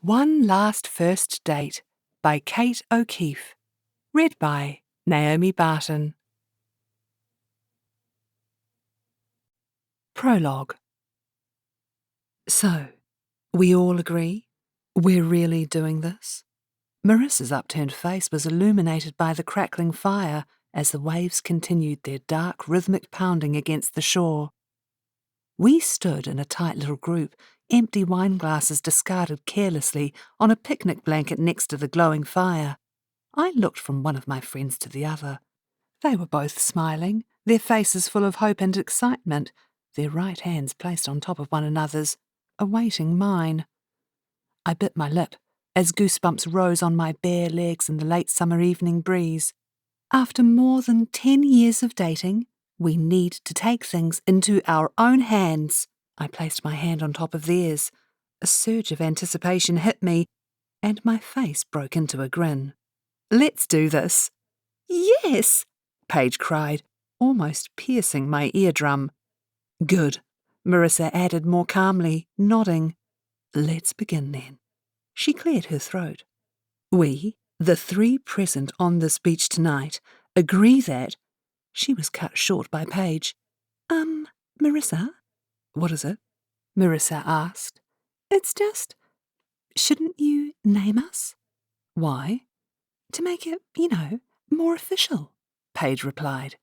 One Last First Date by Kate O'Keefe. Read by Naomi Barton. Prologue. So, we all agree? We're really doing this? Marissa's upturned face was illuminated by the crackling fire as the waves continued their dark, rhythmic pounding against the shore. We stood in a tight little group, empty wine glasses discarded carelessly on a picnic blanket next to the glowing fire. I looked from one of my friends to the other. They were both smiling, their faces full of hope and excitement, their right hands placed on top of one another's, awaiting mine. I bit my lip as goosebumps rose on my bare legs in the late summer evening breeze. After more than 10 years of dating, we need to take things into our own hands. I placed my hand on top of theirs. A surge of anticipation hit me, and my face broke into a grin. Let's do this. Yes, Paige cried, almost piercing my eardrum. Good, Marissa added more calmly, nodding. Let's begin then. She cleared her throat. We, the three present on this beach tonight, agree that... She was cut short by Paige. Marissa? What is it? Marissa asked. It's just... Shouldn't you name us? Why? To make it, more official, Paige replied.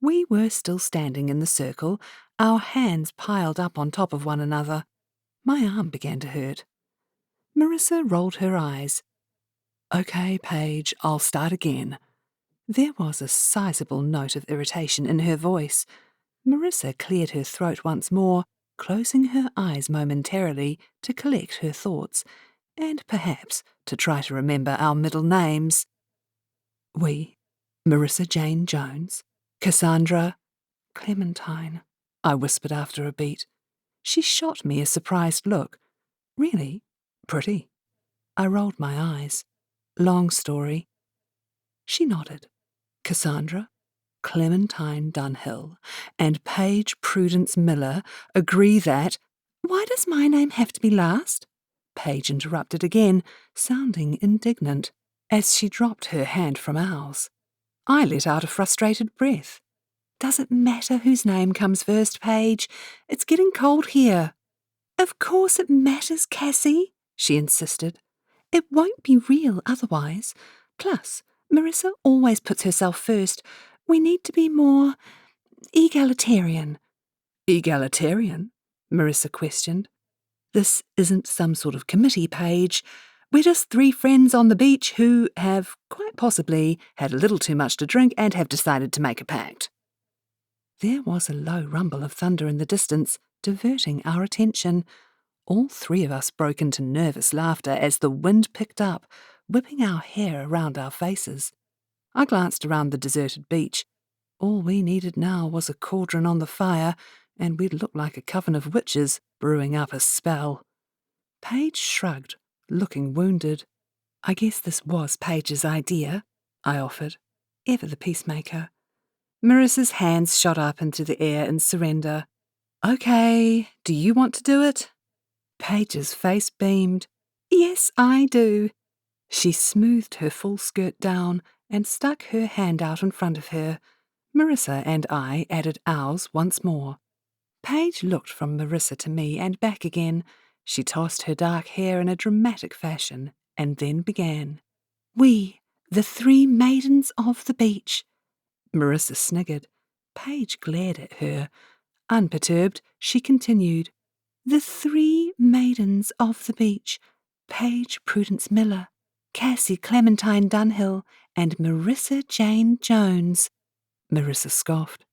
We were still standing in the circle, our hands piled up on top of one another. My arm began to hurt. Marissa rolled her eyes. Okay, Paige, I'll start again. There was a sizable note of irritation in her voice. Marissa cleared her throat once more, closing her eyes momentarily to collect her thoughts, and perhaps to try to remember our middle names. We, Marissa Jane Jones, Cassandra, Clementine, I whispered after a beat. She shot me a surprised look. Really? Pretty. I rolled my eyes. Long story. She nodded. Cassandra, Clementine Dunhill, and Paige Prudence Miller agree that... Why does my name have to be last? Paige interrupted again, sounding indignant, as she dropped her hand from ours. I let out a frustrated breath. Does it matter whose name comes first, Paige? It's getting cold here. Of course it matters, Cassie, she insisted. It won't be real otherwise. Plus, Marissa always puts herself first. We need to be more egalitarian. Egalitarian? Marissa questioned. This isn't some sort of committee, Paige. We're just three friends on the beach who have, quite possibly, had a little too much to drink and have decided to make a pact. There was a low rumble of thunder in the distance, diverting our attention. All three of us broke into nervous laughter as the wind picked up, whipping our hair around our faces. I glanced around the deserted beach. All we needed now was a cauldron on the fire, and we'd look like a coven of witches brewing up a spell. Paige shrugged, looking wounded. I guess this was Paige's idea, I offered, ever the peacemaker. Marissa's hands shot up into the air in surrender. Okay, do you want to do it? Paige's face beamed. Yes, I do. She smoothed her full skirt down and stuck her hand out in front of her. Marissa and I added ours once more. Paige looked from Marissa to me and back again. She tossed her dark hair in a dramatic fashion and then began. We, the three maidens of the beach. Marissa sniggered. Paige glared at her. Unperturbed, she continued. The three maidens of the beach, Paige Prudence Miller, Cassie Clementine Dunhill, and Marissa Jane Jones. Marissa scoffed.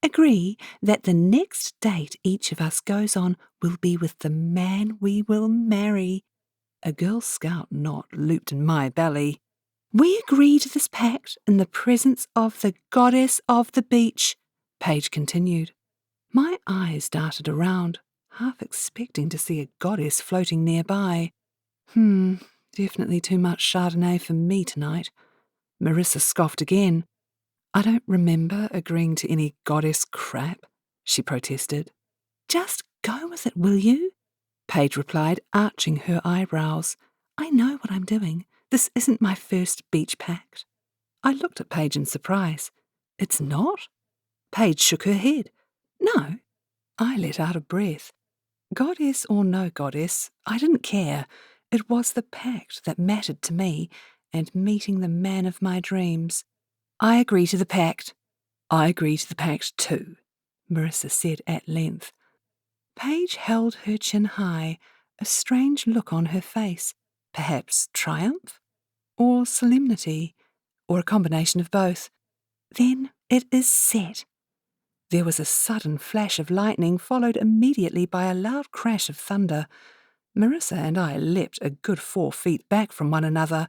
Agree that the next date each of us goes on will be with the man we will marry. A Girl Scout knot looped in my belly. We agree to this pact in the presence of the goddess of the beach, Paige continued. My eyes darted around, half expecting to see a goddess floating nearby. Definitely too much Chardonnay for me tonight. Marissa scoffed again. I don't remember agreeing to any goddess crap, she protested. Just go with it, will you? Paige replied, arching her eyebrows. I know what I'm doing. This isn't my first beach pact. I looked at Paige in surprise. It's not? Paige shook her head. No. I let out a breath. Goddess or no goddess, I didn't care. It was the pact that mattered to me, and meeting the man of my dreams. I agree to the pact. I agree to the pact too, Marissa said at length. Paige held her chin high, a strange look on her face. Perhaps triumph? Or solemnity? Or a combination of both? Then it is set. There was a sudden flash of lightning, followed immediately by a loud crash of thunder. Marissa and I leapt a good 4 feet back from one another.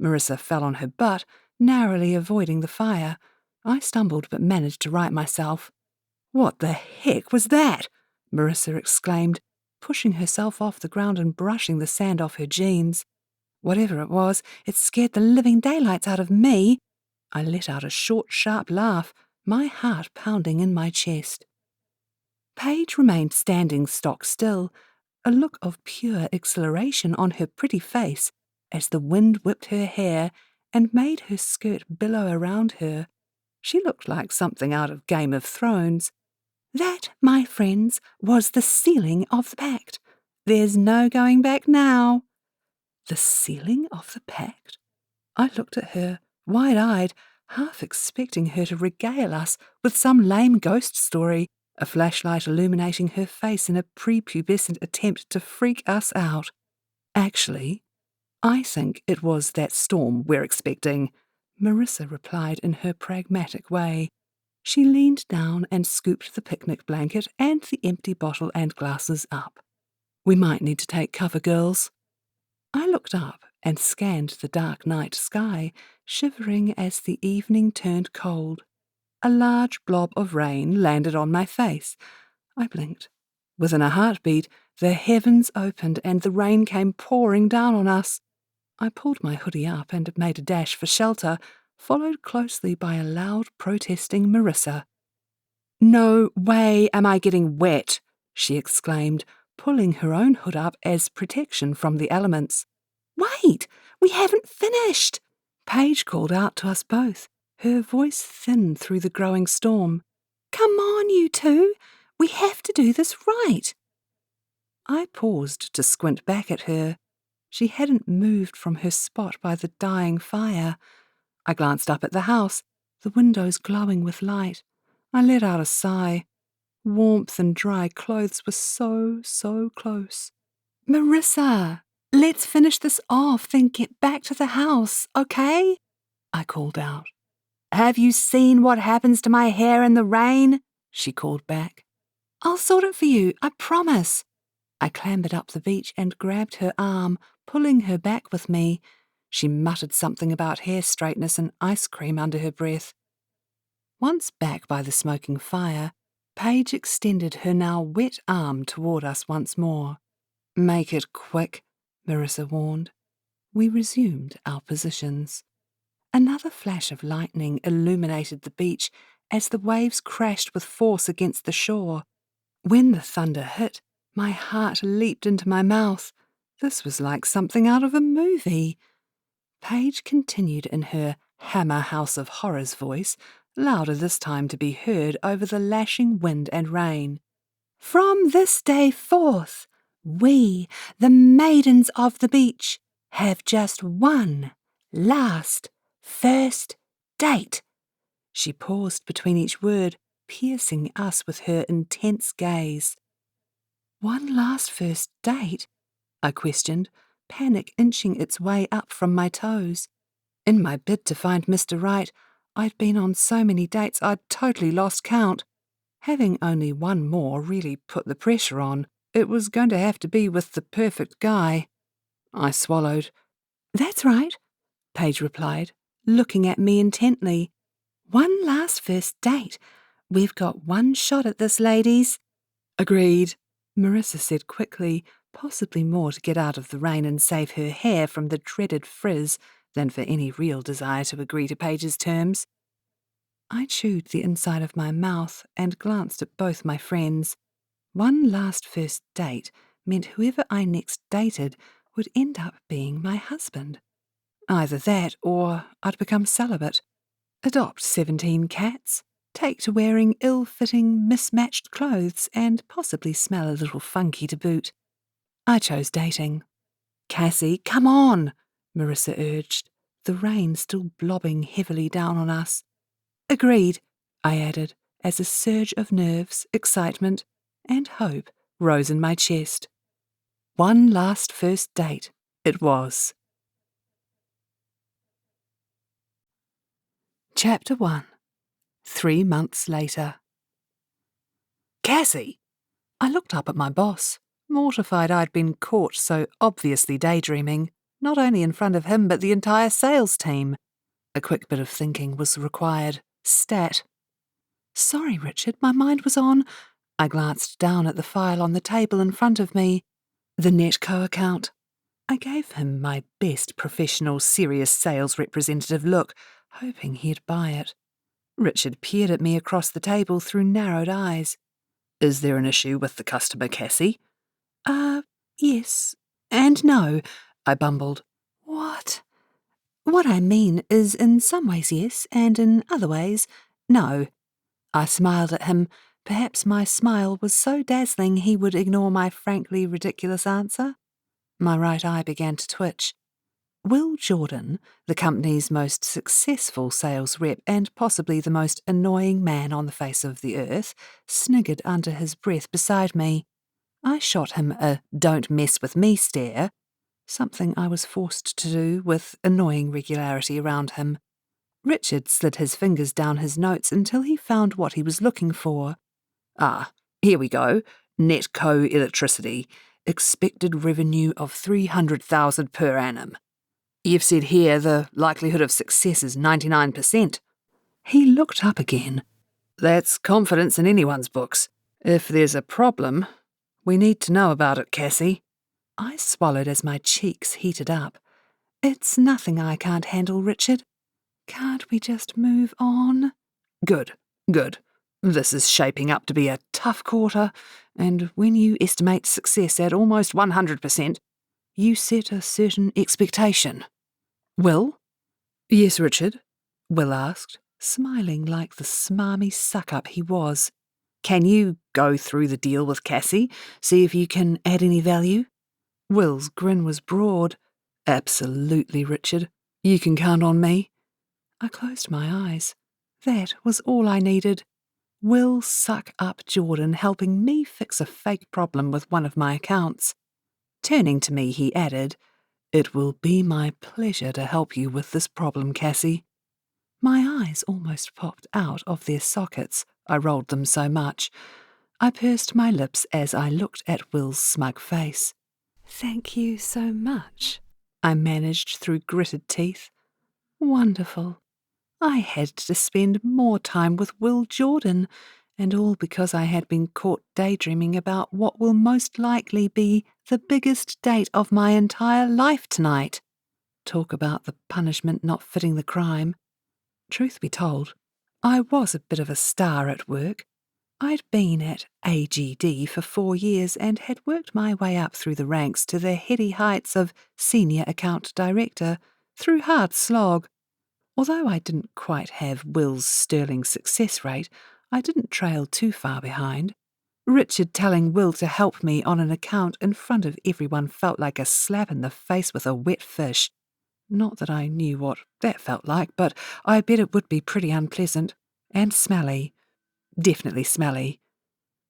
Marissa fell on her butt, narrowly avoiding the fire. I stumbled but managed to right myself. What the heck was that? Marissa exclaimed, pushing herself off the ground and brushing the sand off her jeans. Whatever it was, it scared the living daylights out of me. I let out a short, sharp laugh, my heart pounding in my chest. Paige remained standing stock still, a look of pure exhilaration on her pretty face as the wind whipped her hair and made her skirt billow around her. She looked like something out of Game of Thrones. That, my friends, was the sealing of the pact. There's no going back now. The sealing of the pact? I looked at her, wide-eyed, half expecting her to regale us with some lame ghost story, a flashlight illuminating her face in a prepubescent attempt to freak us out. Actually, I think it was that storm we're expecting, Marissa replied in her pragmatic way. She leaned down and scooped the picnic blanket and the empty bottle and glasses up. We might need to take cover, girls. I looked up and scanned the dark night sky, shivering as the evening turned cold. A large blob of rain landed on my face. I blinked. Within a heartbeat, the heavens opened and the rain came pouring down on us. I pulled my hoodie up and made a dash for shelter, followed closely by a loud, protesting Marissa. No way am I getting wet, she exclaimed, pulling her own hood up as protection from the elements. Wait, we haven't finished, Paige called out to us both, her voice thin through the growing storm. Come on, you two. We have to do this right. I paused to squint back at her. She hadn't moved from her spot by the dying fire. I glanced up at the house, the windows glowing with light. I let out a sigh. Warmth and dry clothes were so close. Marissa, let's finish this off, then get back to the house, okay? I called out. Have you seen what happens to my hair in the rain? She called back. I'll sort it for you, I promise. I clambered up the beach and grabbed her arm, pulling her back with me. She muttered something about hair straightness and ice cream under her breath. Once back by the smoking fire, Paige extended her now wet arm toward us once more. Make it quick, Marissa warned. We resumed our positions. Another flash of lightning illuminated the beach as the waves crashed with force against the shore. When the thunder hit, my heart leaped into my mouth. This was like something out of a movie. Paige continued in her Hammer House of Horrors voice, louder this time to be heard over the lashing wind and rain. From this day forth, we, the maidens of the beach, have just one last first date. She paused between each word, piercing us with her intense gaze. One last first date? I questioned, panic inching its way up from my toes. In my bid to find Mr. Right, I'd been on so many dates I'd totally lost count. Having only one more really put the pressure on. It was going to have to be with the perfect guy. I swallowed. That's right, Paige replied, looking at me intently. One last first date. We've got one shot at this, ladies. Agreed, Marissa said quickly, possibly more to get out of the rain and save her hair from the dreaded frizz than for any real desire to agree to Paige's terms. I chewed the inside of my mouth and glanced at both my friends. One last first date meant whoever I next dated would end up being my husband. Either that or I'd become celibate, adopt 17 cats, take to wearing ill-fitting, mismatched clothes, and possibly smell a little funky to boot. I chose dating. "Cassie, come on," Marissa urged, the rain still blobbing heavily down on us. "Agreed," I added, as a surge of nerves, excitement, and hope rose in my chest. One last first date it was. Chapter 1. 3 months later. "Cassie!" I looked up at my boss, mortified I'd been caught so obviously daydreaming, not only in front of him but the entire sales team. A quick bit of thinking was required. Stat. "Sorry, Richard, my mind was on—" I glanced down at the file on the table in front of me. The Netco account. I gave him my best professional, serious sales representative look, hoping he'd buy it. Richard peered at me across the table through narrowed eyes. "Is there an issue with the customer, Cassie?" Yes. And no," I bumbled. "What? What I mean is in some ways yes, and in other ways no." I smiled at him. Perhaps my smile was so dazzling he would ignore my frankly ridiculous answer. My right eye began to twitch. Will Jordan, the company's most successful sales rep and possibly the most annoying man on the face of the earth, sniggered under his breath beside me. I shot him a "don't mess with me" stare, something I was forced to do with annoying regularity around him. Richard slid his fingers down his notes until he found what he was looking for. Here we go. Netco Electricity. Expected revenue of $300,000 per annum. You've said here the likelihood of success is 99%. He looked up again. That's confidence in anyone's books. If there's a problem, we need to know about it, Cassie. I swallowed as my cheeks heated up. It's nothing I can't handle, Richard. Can't we just move on? Good. This is shaping up to be a tough quarter, and when you estimate success at almost 100%, you set a certain expectation. Will? Yes, Richard, Will asked, smiling like the smarmy suck-up he was. Can you go through the deal with Cassie, see if you can add any value? Will's grin was broad. Absolutely, Richard. You can count on me. I closed my eyes. That was all I needed. Will suck up Jordan helping me fix a fake problem with one of my accounts. Turning to me, he added, "It will be my pleasure to help you with this problem, Cassie." My eyes almost popped out of their sockets. I rolled them so much. I pursed my lips as I looked at Will's smug face. "Thank you so much," I managed through gritted teeth. Wonderful. I had to spend more time with Will Jordan, and all because I had been caught daydreaming about what will most likely be the biggest date of my entire life tonight. Talk about the punishment not fitting the crime. Truth be told, I was a bit of a star at work. I'd been at AGD for 4 years and had worked my way up through the ranks to the heady heights of Senior Account Director through hard slog. Although I didn't quite have Will's sterling success rate, I didn't trail too far behind. Richard telling Will to help me on an account in front of everyone felt like a slap in the face with a wet fish. Not that I knew what that felt like, but I bet it would be pretty unpleasant. And smelly. Definitely smelly.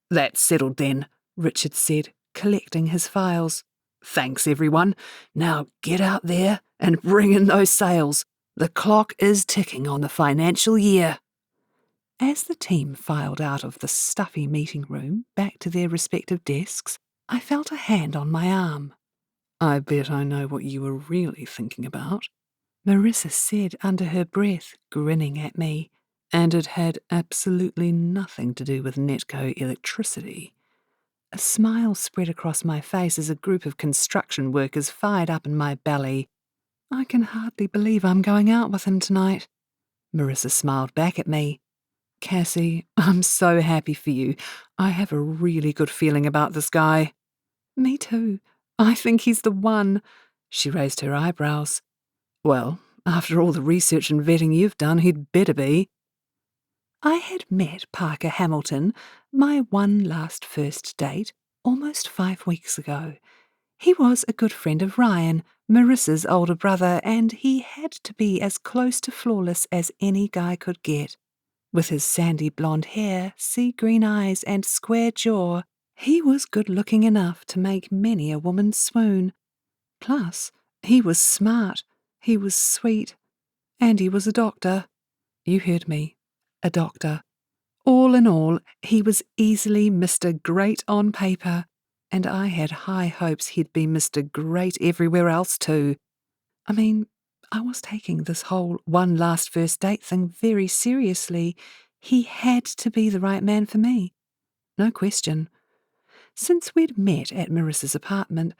That's settled then, Richard said, collecting his files. Thanks, everyone. Now get out there and bring in those sales. The clock is ticking on the financial year. As the team filed out of the stuffy meeting room back to their respective desks, I felt a hand on my arm. I bet I know what you were really thinking about, Marissa said under her breath, grinning at me, and it had absolutely nothing to do with Netco Electricity. A smile spread across my face as a group of construction workers fired up in my belly. I can hardly believe I'm going out with him tonight. Marissa smiled back at me. Cassie, I'm so happy for you. I have a really good feeling about this guy. Me too. I think he's the one. She raised her eyebrows. Well, after all the research and vetting you've done, he'd better be. I had met Parker Hamilton, my one last first date, almost 5 weeks ago. He was a good friend of Ryan, Marissa's older brother, and he had to be as close to flawless as any guy could get. With his sandy blonde hair, sea-green eyes, and square jaw, he was good-looking enough to make many a woman swoon. Plus, he was smart, he was sweet, and he was a doctor. You heard me, a doctor. All in all, he was easily Mr. Great on paper, and I had high hopes he'd be Mr. Great everywhere else too. I mean, I was taking this whole one last first date thing very seriously. He had to be the right man for me. No question. Since we'd met at Marissa's apartment,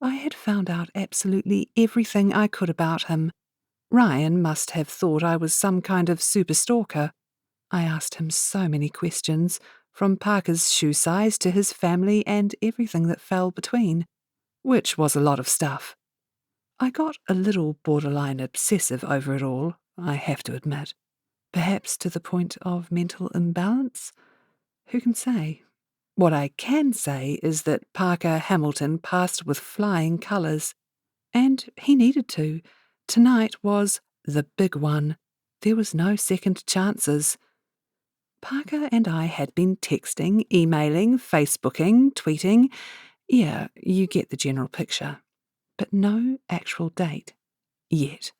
I had found out absolutely everything I could about him. Ryan must have thought I was some kind of super stalker. I asked him so many questions, from Parker's shoe size to his family and everything that fell between, which was a lot of stuff. I got a little borderline obsessive over it all, I have to admit. Perhaps to the point of mental imbalance? Who can say? What I can say is that Parker Hamilton passed with flying colours. And he needed to. Tonight was the big one. There was no second chances. Parker and I had been texting, emailing, Facebooking, tweeting. Yeah, you get the general picture. But no actual date. Yet.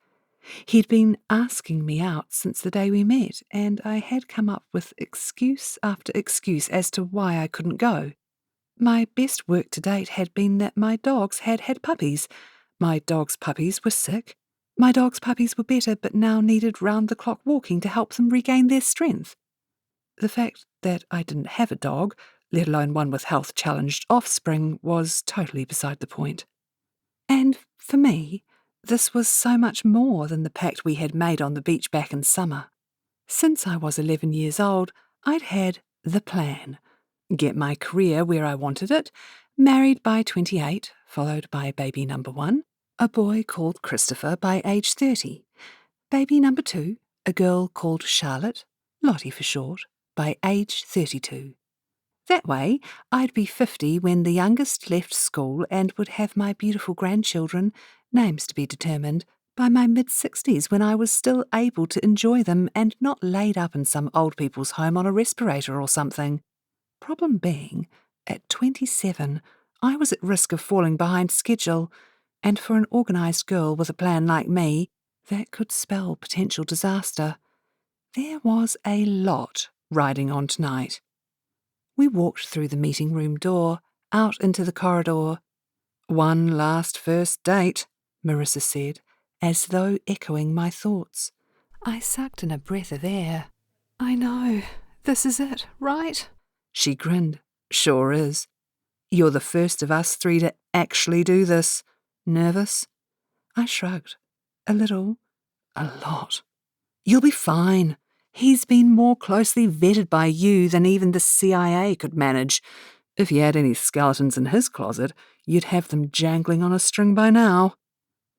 He'd been asking me out since the day we met, and I had come up with excuse after excuse as to why I couldn't go. My best work to date had been that my dogs had had puppies. My dog's puppies were sick. My dog's puppies were better, but now needed round-the-clock walking to help them regain their strength. The fact that I didn't have a dog, let alone one with health-challenged offspring, was totally beside the point. And for me, this was so much more than the pact we had made on the beach back in summer. Since I was 11 years old, I'd had the plan. Get my career where I wanted it, married by 28, followed by baby number 1, a boy called Christopher by age 30, baby number 2, a girl called Charlotte, Lottie for short, by age 32. That way, I'd be 50 when the youngest left school and would have my beautiful grandchildren, names to be determined, by my mid-60s when I was still able to enjoy them and not laid up in some old people's home on a respirator or something. Problem being, at 27, I was at risk of falling behind schedule, and for an organised girl with a plan like me, that could spell potential disaster. There was a lot riding on tonight. We walked through the meeting room door, out into the corridor. "One last first date," Marissa said, as though echoing my thoughts. I sucked in a breath of air. "I know. This is it, right?" She grinned. "Sure is. You're the first of us 3 to actually do this. Nervous?" I shrugged. A little. A lot. "You'll be fine. He's been more closely vetted by you than even the CIA could manage. If he had any skeletons in his closet, you'd have them jangling on a string by now."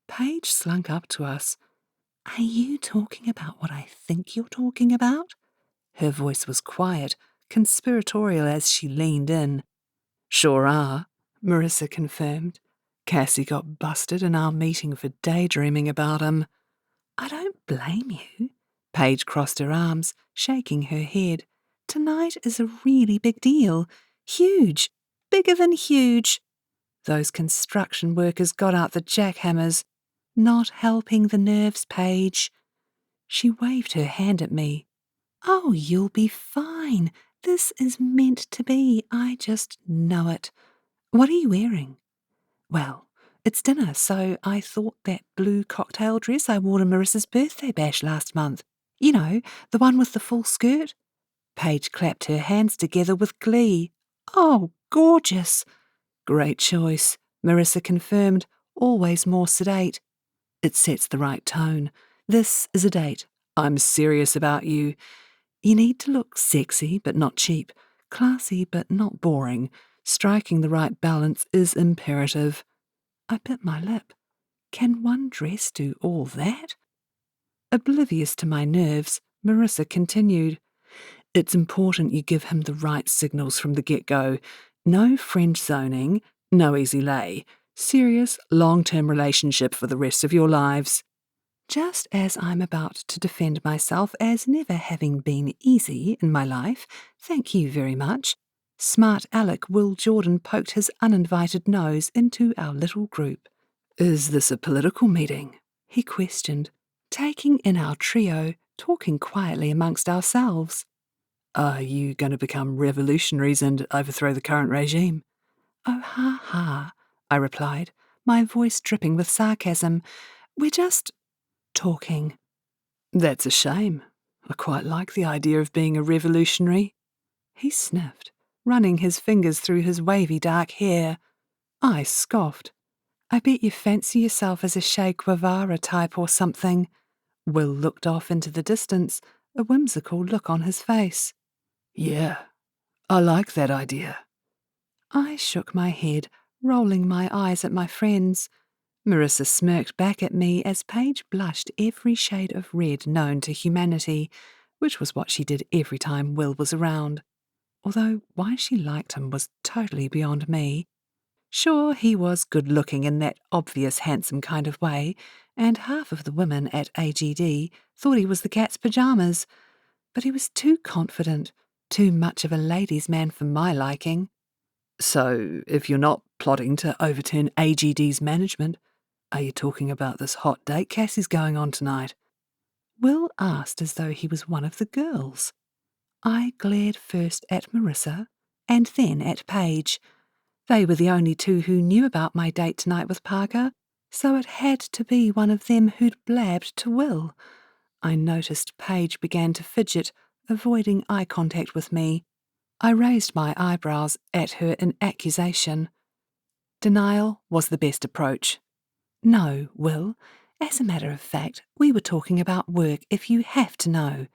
Paige slunk up to us. "Are you talking about what I think you're talking about?" Her voice was quiet, conspiratorial as she leaned in. "Sure are," Marissa confirmed. "Cassie got busted in our meeting for daydreaming about him." "I don't blame you." Paige crossed her arms, shaking her head. "Tonight is a really big deal. Huge. Bigger than huge. Those construction workers got out the jackhammers. Not helping the nerves, Paige." She waved her hand at me. "Oh, you'll be fine. This is meant to be. I just know it. What are you wearing?" "Well, it's dinner, so I thought that blue cocktail dress I wore to Marissa's birthday bash last month. You know, the one with the full skirt?" Paige clapped her hands together with glee. "Oh, gorgeous." "Great choice," Marissa confirmed, always more sedate. "It sets the right tone. This is a date. I'm serious about you. You need to look sexy but not cheap, classy but not boring, Striking the right balance is imperative. I bit my lip. Can one dress do all that? Oblivious to my nerves, Marissa continued. It's important you give him the right signals from the get-go. No friend zoning, no easy lay. Serious, long-term relationship for the rest of your lives. Just as I'm about to defend myself as never having been easy in my life, thank you very much, smart Alec Will Jordan poked his uninvited nose into our little group. Is this a political meeting? He questioned, taking in our trio, talking quietly amongst ourselves. Are you going to become revolutionaries and overthrow the current regime? Oh, ha ha, I replied, my voice dripping with sarcasm. We're just talking. That's a shame. I quite like the idea of being a revolutionary. He sniffed, running his fingers through his wavy dark hair. I scoffed. I bet you fancy yourself as a Che Guevara type or something. Will looked off into the distance, a whimsical look on his face. Yeah, I like that idea. I shook my head, rolling my eyes at my friends. Marissa smirked back at me as Paige blushed every shade of red known to humanity, which was what she did every time Will was around. Although why she liked him was totally beyond me. Sure, he was good-looking in that obvious handsome kind of way, and half of the women at AGD thought he was the cat's pyjamas, but he was too confident, too much of a ladies' man for my liking. So, if you're not plotting to overturn AGD's management, are you talking about this hot date Cassie's going on tonight? Will asked as though he was one of the girls. I glared first at Marissa and then at Paige. They were the only two who knew about my date tonight with Parker, so it had to be one of them who'd blabbed to Will. I noticed Paige began to fidget, avoiding eye contact with me. I raised my eyebrows at her in accusation. Denial was the best approach. No, Will. As a matter of fact, we were talking about work if you have to know.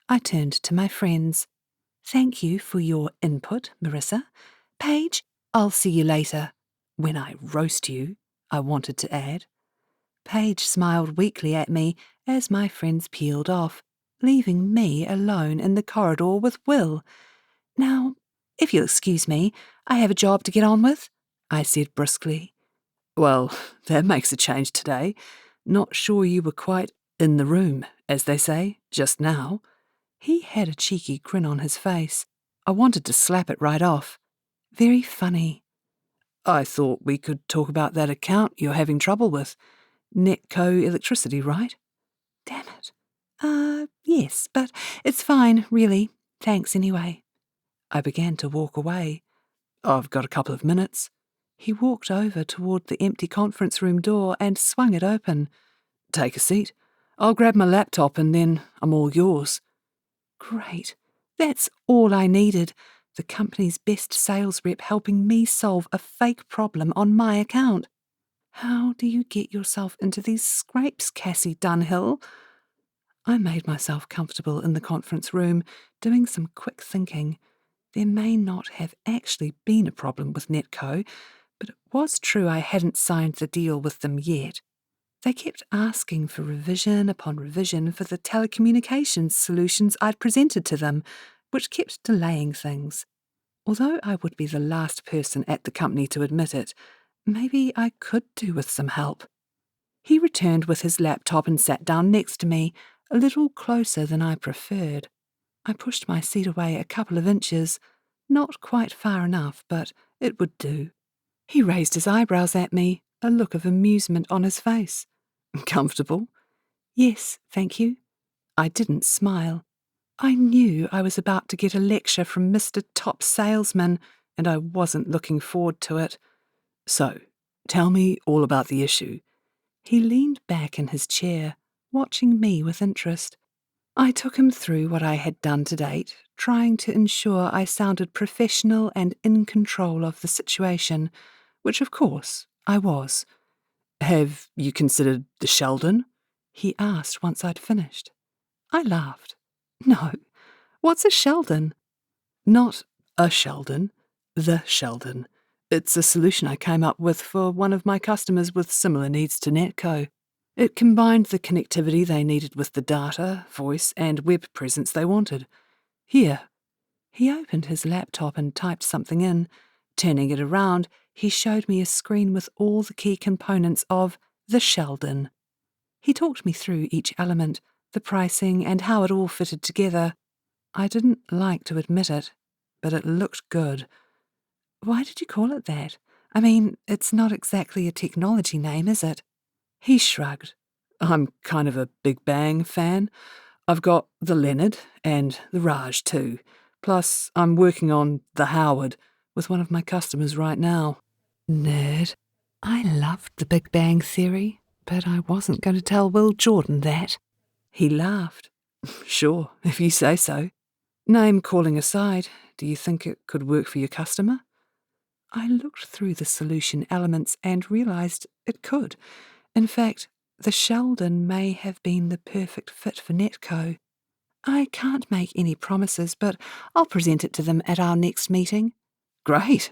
I turned to my friends. Thank you for your input, Marissa. Paige, I'll see you later. When I roast you, I wanted to add. Paige smiled weakly at me as my friends peeled off, leaving me alone in the corridor with Will. Now, if you'll excuse me, I have a job to get on with, I said briskly. Well, that makes a change today. Not sure you were quite in the room, as they say, just now. He had a cheeky grin on his face. I wanted to slap it right off. Very funny. I thought we could talk about that account you're having trouble with. Netco Electricity, right? Damn it. Yes, but it's fine, really. Thanks anyway. I began to walk away. I've got a couple of minutes. He walked over toward the empty conference room door and swung it open. Take a seat. I'll grab my laptop and then I'm all yours. Great. That's all I needed. The company's best sales rep helping me solve a fake problem on my account. How do you get yourself into these scrapes, Cassie Dunhill? I made myself comfortable in the conference room, doing some quick thinking. There may not have actually been a problem with Netco, but it was true I hadn't signed the deal with them yet. They kept asking for revision upon revision for the telecommunications solutions I'd presented to them, which kept delaying things. Although I would be the last person at the company to admit it, maybe I could do with some help. He returned with his laptop and sat down next to me, a little closer than I preferred. I pushed my seat away a couple of inches, not quite far enough, but it would do. He raised his eyebrows at me, a look of amusement on his face. Comfortable? Yes, thank you. I didn't smile. I knew I was about to get a lecture from Mr. Top Salesman, and I wasn't looking forward to it. So, tell me all about the issue. He leaned back in his chair, watching me with interest. I took him through what I had done to date, trying to ensure I sounded professional and in control of the situation, which of course I was. Have you considered the Sheldon? He asked once I'd finished. I laughed. No. What's a Sheldon? Not a Sheldon. The Sheldon. It's a solution I came up with for one of my customers with similar needs to Netco. It combined the connectivity they needed with the data, voice, and web presence they wanted. Here. He opened his laptop and typed something in. Turning it around, he showed me a screen with all the key components of the Sheldon. He talked me through each element, the pricing, and how it all fitted together. I didn't like to admit it, but it looked good. Why did you call it that? I mean, it's not exactly a technology name, is it? He shrugged. I'm kind of a Big Bang fan. I've got the Leonard and the Raj too. Plus, I'm working on the Howard with one of my customers right now. Nerd. I loved the Big Bang Theory, but I wasn't going to tell Will Jordan that. He laughed. Sure, if you say so. Name calling aside, do you think it could work for your customer? I looked through the solution elements and realised it could. In fact, the Sheldon may have been the perfect fit for Netco. I can't make any promises, but I'll present it to them at our next meeting. Great.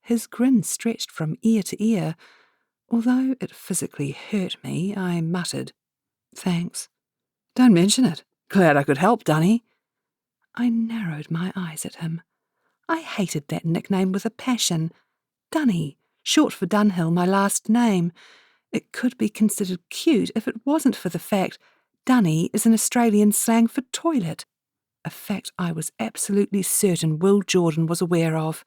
His grin stretched from ear to ear. Although it physically hurt me, I muttered, Thanks. Don't mention it. Glad I could help, Dunny. I narrowed my eyes at him. I hated that nickname with a passion. Dunny, short for Dunhill, my last name. It could be considered cute if it wasn't for the fact Dunny is an Australian slang for toilet, a fact I was absolutely certain Will Jordan was aware of.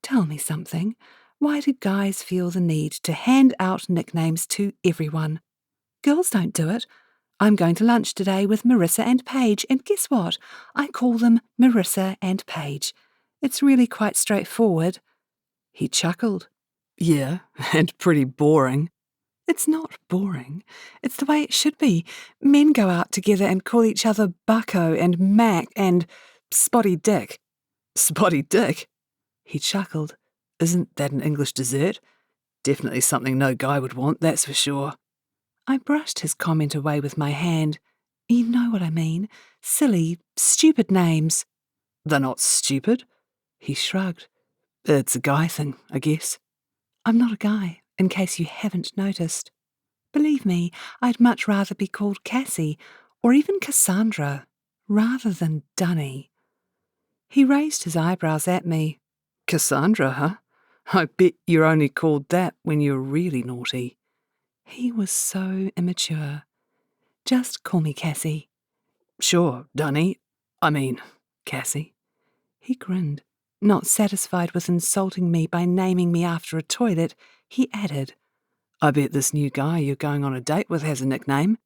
Tell me something. Why do guys feel the need to hand out nicknames to everyone? Girls don't do it. I'm going to lunch today with Marissa and Paige, and guess what? I call them Marissa and Paige. It's really quite straightforward. He chuckled. Yeah, and pretty boring. It's not boring. It's the way it should be. Men go out together and call each other Bucko and Mac and Spotty Dick. Spotty Dick? He chuckled. Isn't that an English dessert? Definitely something no guy would want, that's for sure. I brushed his comment away with my hand. You know what I mean. Silly, stupid names. They're not stupid. He shrugged. It's a guy thing, I guess. I'm not a guy, in case you haven't noticed. Believe me, I'd much rather be called Cassie, or even Cassandra, rather than Dunny. He raised his eyebrows at me. Cassandra, huh? I bet you're only called that when you're really naughty. He was so immature. Just call me Cassie. Sure, Dunny. I mean, Cassie. He grinned. Not satisfied with insulting me by naming me after a toilet, he added, I bet this new guy you're going on a date with has a nickname.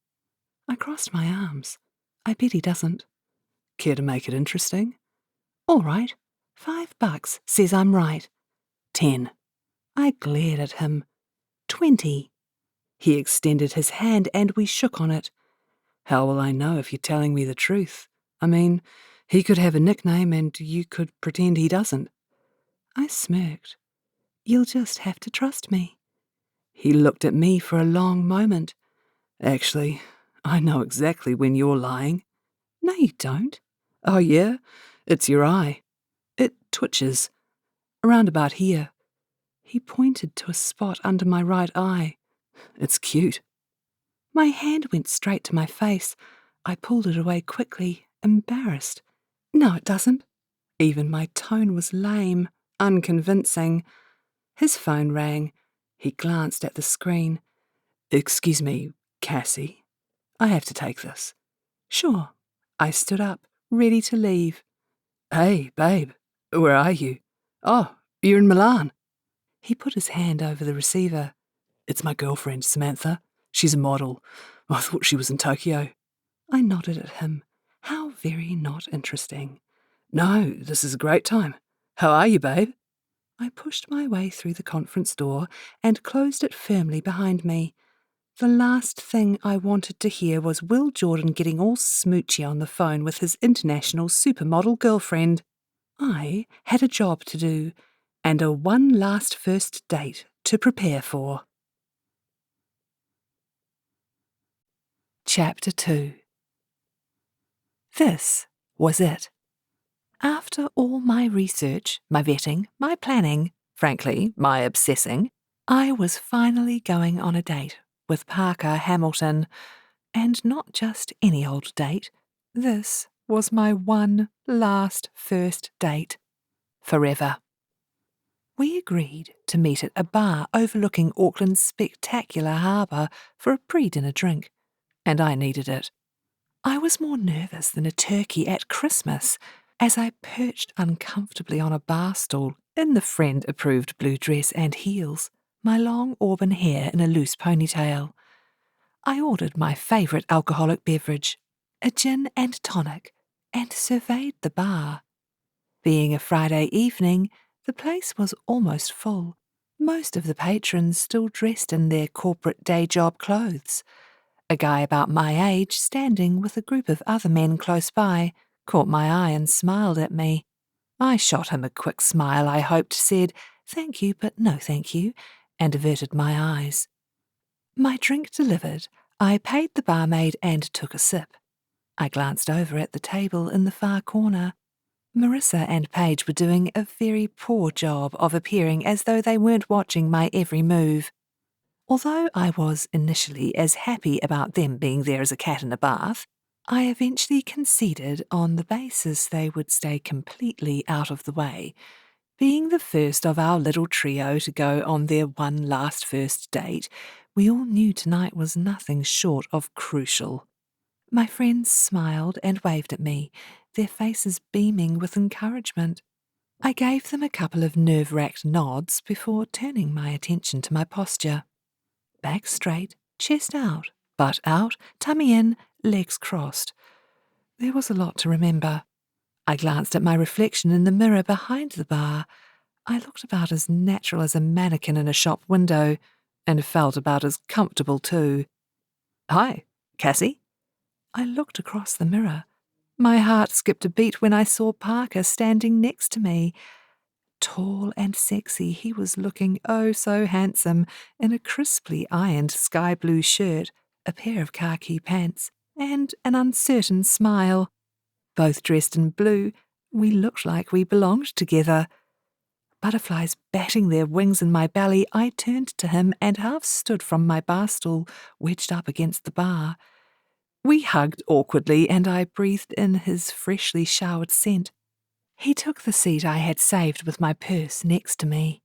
I crossed my arms. I bet he doesn't. Care to make it interesting? All right. $5 says I'm right. 10. I glared at him. 20. He extended his hand and we shook on it. How will I know if you're telling me the truth? I mean, he could have a nickname and you could pretend he doesn't. I smirked. You'll just have to trust me. He looked at me for a long moment. Actually, I know exactly when you're lying. No, you don't. Oh, yeah? It's your eye. It twitches. Around about here. He pointed to a spot under my right eye. It's cute. My hand went straight to my face. I pulled it away quickly, embarrassed. No, it doesn't. Even my tone was lame, unconvincing. His phone rang. He glanced at the screen. Excuse me, Cassie. I have to take this. Sure. I stood up, ready to leave. Hey, babe, where are you? Oh, you're in Milan. He put his hand over the receiver. It's my girlfriend, Samantha. She's a model. I thought she was in Tokyo. I nodded at him. How very not interesting. No, this is a great time. How are you, babe? I pushed my way through the conference door and closed it firmly behind me. The last thing I wanted to hear was Will Jordan getting all smoochy on the phone with his international supermodel girlfriend. I had a job to do and a one last first date to prepare for. Chapter 2. This was it. After all my research, my vetting, my planning, frankly, my obsessing, I was finally going on a date with Parker Hamilton, and not just any old date. This was my one last first date. Forever. We agreed to meet at a bar overlooking Auckland's spectacular harbour for a pre-dinner drink, and I needed it. I was more nervous than a turkey at Christmas as I perched uncomfortably on a bar stool in the friend-approved blue dress and heels, my long auburn hair in a loose ponytail. I ordered my favourite alcoholic beverage, a gin and tonic, and surveyed the bar. Being a Friday evening, the place was almost full, most of the patrons still dressed in their corporate day job clothes. A guy about my age, standing with a group of other men close by, caught my eye and smiled at me. I shot him a quick smile I hoped said, "Thank you, but no thank you," and averted my eyes. My drink delivered, I paid the barmaid and took a sip. I glanced over at the table in the far corner. Marissa and Paige were doing a very poor job of appearing as though they weren't watching my every move. Although I was initially as happy about them being there as a cat in a bath, I eventually conceded on the basis they would stay completely out of the way. Being the first of our little trio to go on their one last first date, we all knew tonight was nothing short of crucial. My friends smiled and waved at me, their faces beaming with encouragement. I gave them a couple of nerve-wracked nods before turning my attention to my posture. Back straight, chest out, butt out, tummy in, legs crossed. There was a lot to remember. I glanced at my reflection in the mirror behind the bar. I looked about as natural as a mannequin in a shop window, and felt about as comfortable too. "Hi, Cassie?" I looked across the mirror. My heart skipped a beat when I saw Parker standing next to me. Tall and sexy, he was looking oh so handsome in a crisply ironed sky blue shirt, a pair of khaki pants, and an uncertain smile. Both dressed in blue, we looked like we belonged together. Butterflies batting their wings in my belly, I turned to him and half stood from my bar stool, wedged up against the bar. We hugged awkwardly, and I breathed in his freshly showered scent. He took the seat I had saved with my purse next to me.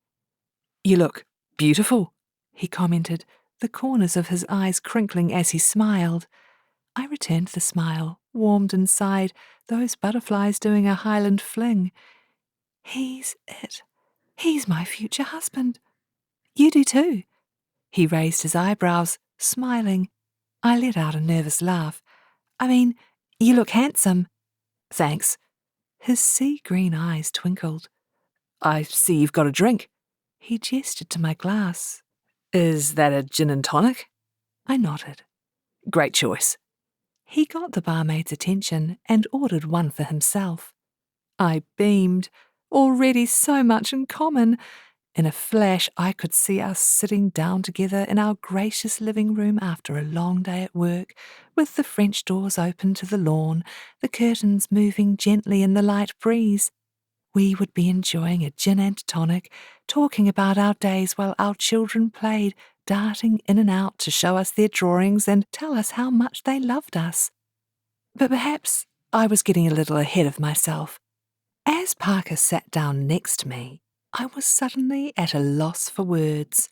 "You look beautiful," he commented, the corners of his eyes crinkling as he smiled. I returned the smile, warmed inside, those butterflies doing a Highland fling. "He's it. He's my future husband. You do too." He raised his eyebrows, smiling. I let out a nervous laugh. "I mean, you look handsome." "Thanks." His sea-green eyes twinkled. "I see you've got a drink." He gestured to my glass. "Is that a gin and tonic?" I nodded. "Great choice." He got the barmaid's attention and ordered one for himself. I beamed. Already so much in common. In a flash, I could see us sitting down together in our gracious living room after a long day at work, with the French doors open to the lawn, the curtains moving gently in the light breeze. We would be enjoying a gin and tonic, talking about our days while our children played, darting in and out to show us their drawings and tell us how much they loved us. But perhaps I was getting a little ahead of myself. As Parker sat down next to me, I was suddenly at a loss for words.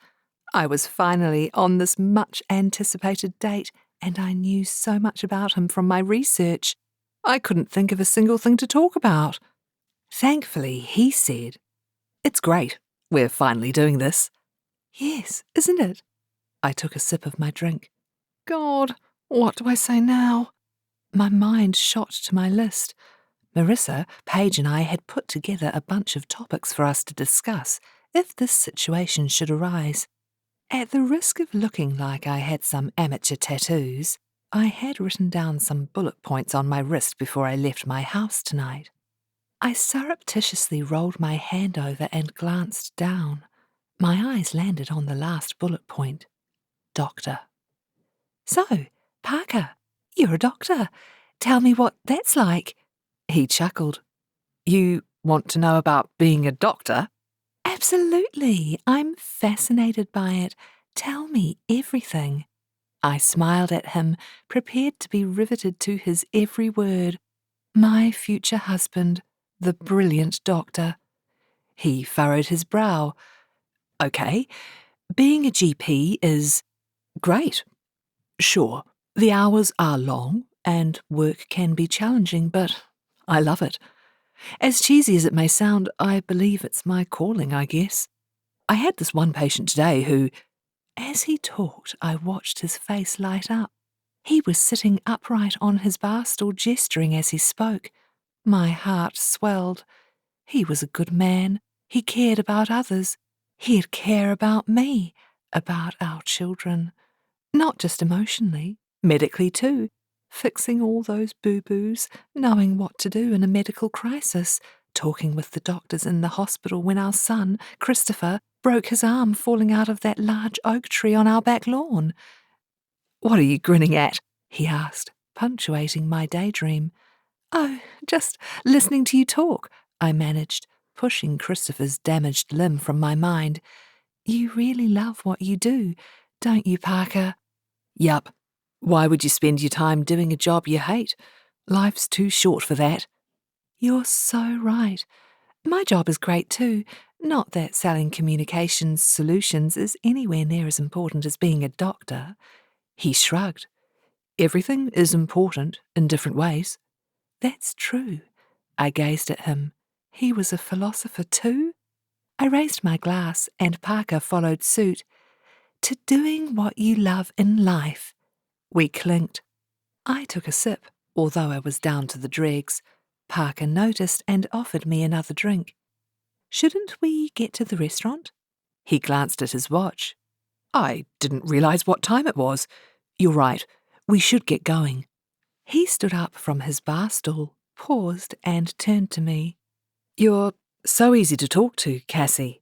I was finally on this much-anticipated date, and I knew so much about him from my research. I couldn't think of a single thing to talk about. Thankfully, he said, "It's great. We're finally doing this." "Yes, isn't it?" I took a sip of my drink. God, what do I say now? My mind shot to my list. Marissa, Paige and I had put together a bunch of topics for us to discuss if this situation should arise. At the risk of looking like I had some amateur tattoos, I had written down some bullet points on my wrist before I left my house tonight. I surreptitiously rolled my hand over and glanced down. My eyes landed on the last bullet point. Doctor. "So, Parker, you're a doctor. Tell me what that's like." He chuckled. You want to know about being a doctor? Absolutely. I'm fascinated by it. Tell me everything. I smiled at him, prepared to be riveted to his every word. My future husband, the brilliant doctor. He furrowed his brow. Okay, being a GP is great. Sure, the hours are long and work can be challenging, but I love it. As cheesy as it may sound, I believe it's my calling, I guess. I had this one patient today who, as he talked, I watched his face light up. He was sitting upright on his bar stool, gesturing as he spoke. My heart swelled. He was a good man. He cared about others. He'd care about me, about our children. Not just emotionally, medically too. Fixing all those boo-boos, knowing what to do in a medical crisis, talking with the doctors in the hospital when our son, Christopher, broke his arm falling out of that large oak tree on our back lawn. "What are you grinning at?" he asked, punctuating my daydream. "Oh, just listening to you talk," I managed, pushing Christopher's damaged limb from my mind. "You really love what you do, don't you, Parker?" "Yup. Why would you spend your time doing a job you hate? Life's too short for that." "You're so right. My job is great too. Not that selling communications solutions is anywhere near as important as being a doctor." He shrugged. "Everything is important in different ways." "That's true." I gazed at him. He was a philosopher too? I raised my glass, and Parker followed suit. "To doing what you love in life." We clinked. I took a sip, although I was down to the dregs. Parker noticed and offered me another drink. "Shouldn't we get to the restaurant?" He glanced at his watch. "I didn't realize what time it was. You're right. We should get going." He stood up from his bar stool, paused, and turned to me. "You're so easy to talk to, Cassie."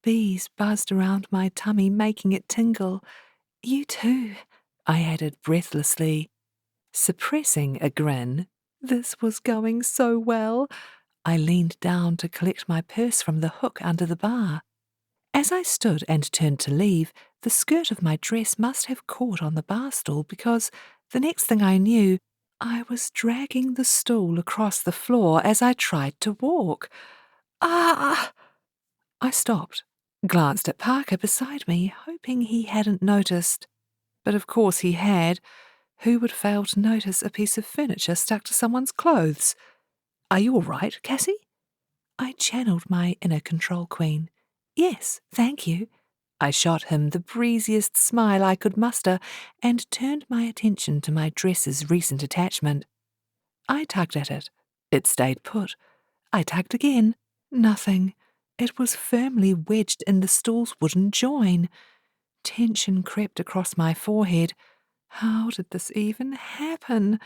Bees buzzed around my tummy, making it tingle. "You too," I added breathlessly. Suppressing a grin, this was going so well. I leaned down to collect my purse from the hook under the bar. As I stood and turned to leave, the skirt of my dress must have caught on the bar stool because, the next thing I knew, I was dragging the stool across the floor as I tried to walk. Ah! I stopped, glanced at Parker beside me, hoping he hadn't noticed. But of course he had. Who would fail to notice a piece of furniture stuck to someone's clothes? "Are you all right, Cassie?" I channeled my inner control queen. "Yes, thank you." I shot him the breeziest smile I could muster and turned my attention to my dress's recent attachment. I tugged at it. It stayed put. I tugged again. Nothing. It was firmly wedged in the stool's wooden join. Tension crept across my forehead. How did this even happen?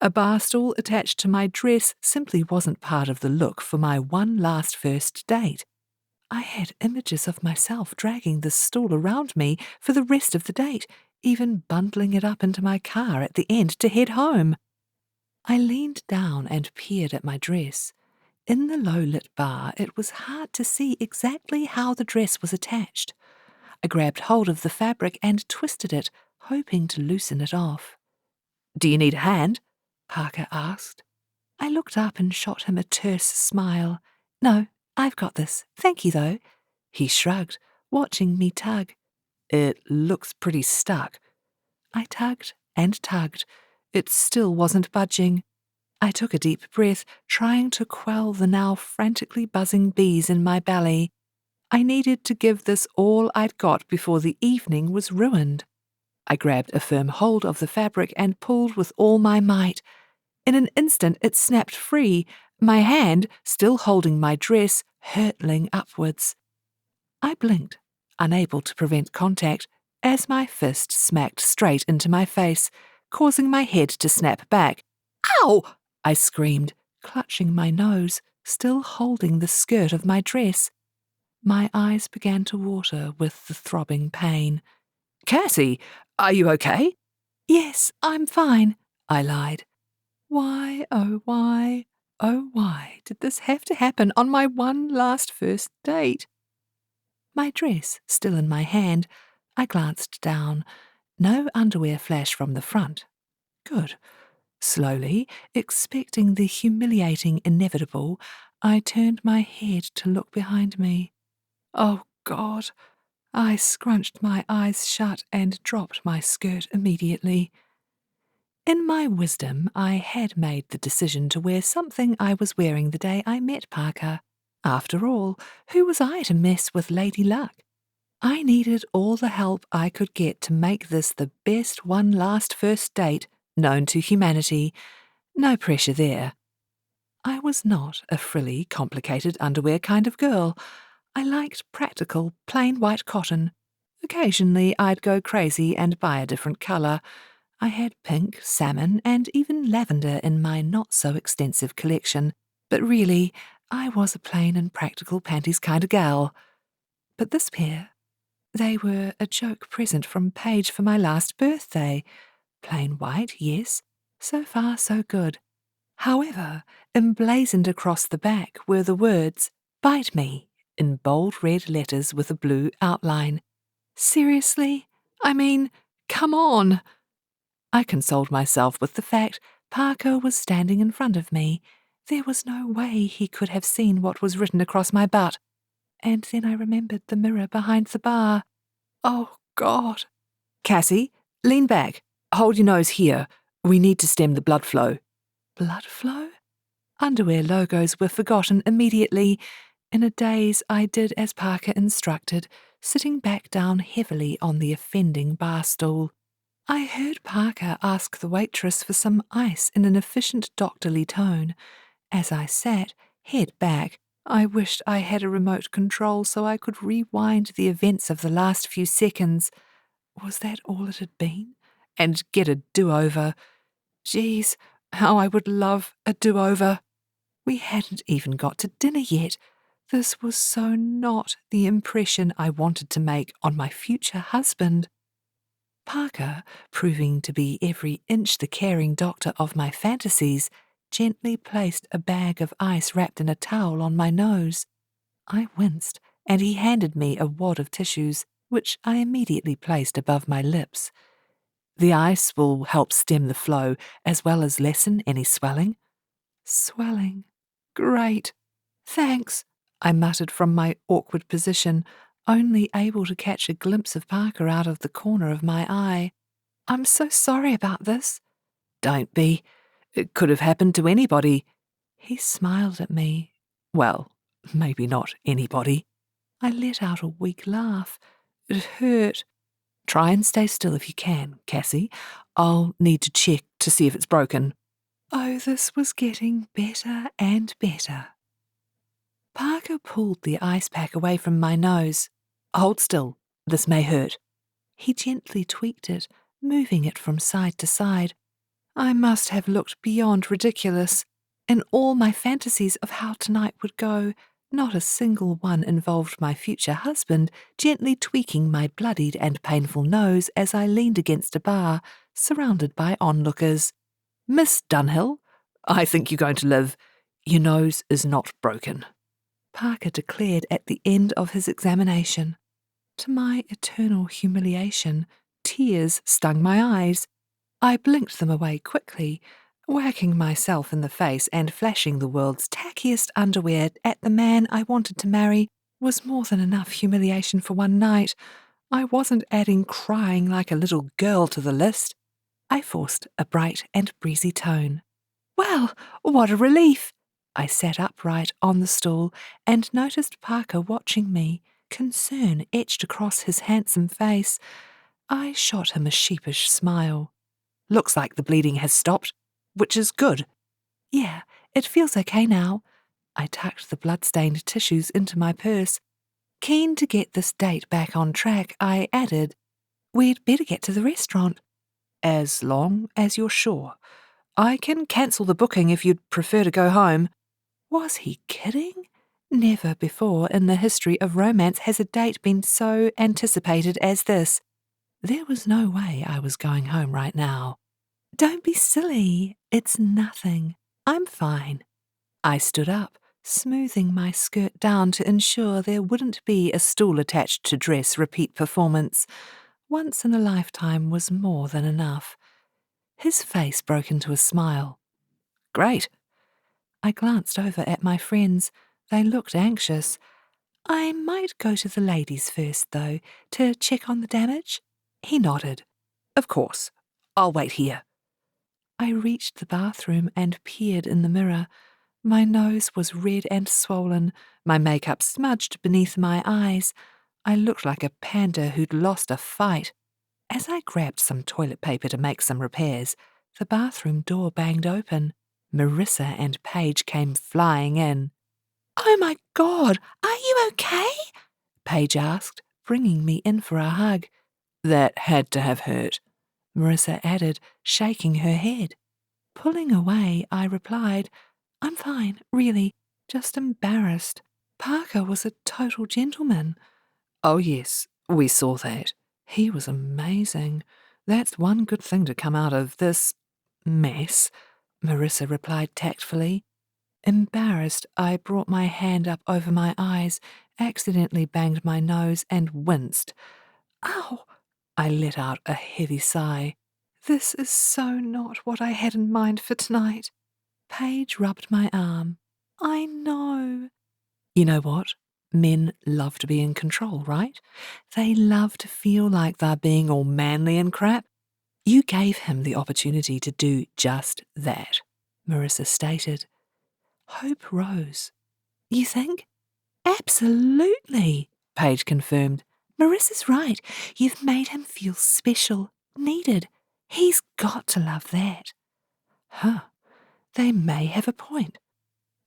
A bar stool attached to my dress simply wasn't part of the look for my one last first date. I had images of myself dragging this stool around me for the rest of the date, even bundling it up into my car at the end to head home. I leaned down and peered at my dress. In the low-lit bar, it was hard to see exactly how the dress was attached. I grabbed hold of the fabric and twisted it, hoping to loosen it off. "Do you need a hand?" Parker asked. I looked up and shot him a terse smile. "No, I've got this. Thank you, though." He shrugged, watching me tug. "It looks pretty stuck." I tugged and tugged. It still wasn't budging. I took a deep breath, trying to quell the now frantically buzzing bees in my belly. I needed to give this all I'd got before the evening was ruined. I grabbed a firm hold of the fabric and pulled with all my might. In an instant it snapped free, my hand, still holding my dress, hurtling upwards. I blinked, unable to prevent contact, as my fist smacked straight into my face, causing my head to snap back. "Ow!" I screamed, clutching my nose, still holding the skirt of my dress. My eyes began to water with the throbbing pain. "Cassie, are you okay?" "Yes, I'm fine," I lied. Why, oh why? Oh, why did this have to happen on my one last first date? My dress still in my hand, I glanced down. No underwear flash from the front. Good. Slowly, expecting the humiliating inevitable, I turned my head to look behind me. Oh, God! I scrunched my eyes shut and dropped my skirt immediately. In my wisdom, I had made the decision to wear something I was wearing the day I met Parker. After all, who was I to mess with Lady Luck? I needed all the help I could get to make this the best one last first date known to humanity. No pressure there. I was not a frilly, complicated underwear kind of girl. I liked practical, plain white cotton. Occasionally I'd go crazy and buy a different colour. I had pink, salmon, and even lavender in my not-so-extensive collection. But really, I was a plain and practical panties kind of gal. But this pair, they were a joke present from Paige for my last birthday. Plain white, yes. So far, so good. However, emblazoned across the back were the words, "Bite me," in bold red letters with a blue outline. Seriously? I mean, come on! I consoled myself with the fact Parker was standing in front of me. There was no way he could have seen what was written across my butt. And then I remembered the mirror behind the bar. Oh, God. Cassie, lean back. Hold your nose here. We need to stem the blood flow. Blood flow? Underwear logos were forgotten immediately. In a daze, I did as Parker instructed, sitting back down heavily on the offending bar stool. I heard Parker ask the waitress for some ice in an efficient doctorly tone. As I sat, head back, I wished I had a remote control so I could rewind the events of the last few seconds. Was that all it had been? And get a do-over. Geez, how I would love a do-over. We hadn't even got to dinner yet. This was so not the impression I wanted to make on my future husband. Parker, proving to be every inch the caring doctor of my fantasies, gently placed a bag of ice wrapped in a towel on my nose. I winced, and he handed me a wad of tissues, which I immediately placed above my lips. The ice will help stem the flow, as well as lessen any swelling. Swelling. Great. Thanks, I muttered from my awkward position, only able to catch a glimpse of Parker out of the corner of my eye. I'm so sorry about this. Don't be. It could have happened to anybody. He smiled at me. Well, maybe not anybody. I let out a weak laugh. It hurt. Try and stay still if you can, Cassie. I'll need to check to see if it's broken. Oh, this was getting better and better. Parker pulled the ice pack away from my nose. Hold still. This may hurt. He gently tweaked it, moving it from side to side. I must have looked beyond ridiculous. In all my fantasies of how tonight would go, not a single one involved my future husband gently tweaking my bloodied and painful nose as I leaned against a bar, surrounded by onlookers. Miss Dunhill, I think you're going to live. Your nose is not broken, Parker declared at the end of his examination. To my eternal humiliation, tears stung my eyes. I blinked them away quickly, whacking myself in the face and flashing the world's tackiest underwear at the man I wanted to marry was more than enough humiliation for one night. I wasn't adding crying like a little girl to the list. I forced a bright and breezy tone. Well, what a relief! I sat upright on the stool and noticed Parker watching me, concern etched across his handsome face. I shot him a sheepish smile. Looks like the bleeding has stopped, which is good. Yeah, it feels okay now. I tucked the blood-stained tissues into my purse. Keen to get this date back on track, I added, We'd better get to the restaurant. As long as you're sure. I can cancel the booking if you'd prefer to go home. Was he kidding? Never before in the history of romance has a date been so anticipated as this. There was no way I was going home right now. Don't be silly. It's nothing. I'm fine. I stood up, smoothing my skirt down to ensure there wouldn't be a stool attached to dress repeat performance. Once in a lifetime was more than enough. His face broke into a smile. Great. I glanced over at my friends. They looked anxious. I might go to the ladies first, though, to check on the damage. He nodded. Of course. I'll wait here. I reached the bathroom and peered in the mirror. My nose was red and swollen, my makeup smudged beneath my eyes. I looked like a panda who'd lost a fight. As I grabbed some toilet paper to make some repairs, the bathroom door banged open. Marissa and Paige came flying in. "Oh my God, are you okay?" Paige asked, bringing me in for a hug. "That had to have hurt," Marissa added, shaking her head. Pulling away, I replied, "I'm fine, really, just embarrassed. Parker was a total gentleman." "Oh yes, we saw that. He was amazing. That's one good thing to come out of this mess," Marissa replied tactfully. Embarrassed, I brought my hand up over my eyes, accidentally banged my nose, and winced. "Ow!" I let out a heavy sigh. "This is so not what I had in mind for tonight." Paige rubbed my arm. "I know." You know what? Men love to be in control, right? They love to feel like they're being all manly and crap. You gave him the opportunity to do just that, Marissa stated. Hope rose. "You think?" "Absolutely," Paige confirmed. "Marissa's right. You've made him feel special, needed. He's got to love that." Huh. They may have a point.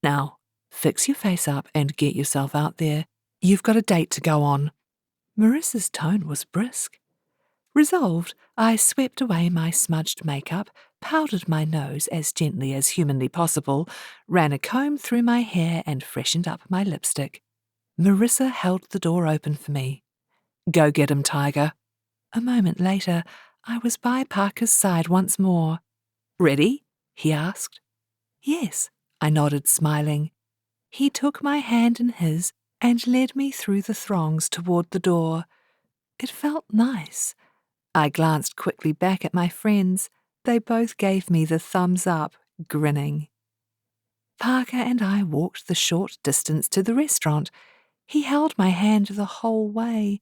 Now, fix your face up and get yourself out there. You've got a date to go on. Marissa's tone was brisk. Resolved, I swept away my smudged makeup, powdered my nose as gently as humanly possible, ran a comb through my hair and freshened up my lipstick. Marissa held the door open for me. "Go get him, Tiger." A moment later, I was by Parker's side once more. "Ready?" he asked. "Yes," I nodded, smiling. He took my hand in his and led me through the throngs toward the door. It felt nice. I glanced quickly back at my friends. They both gave me the thumbs up, grinning. Parker and I walked the short distance to the restaurant. He held my hand the whole way.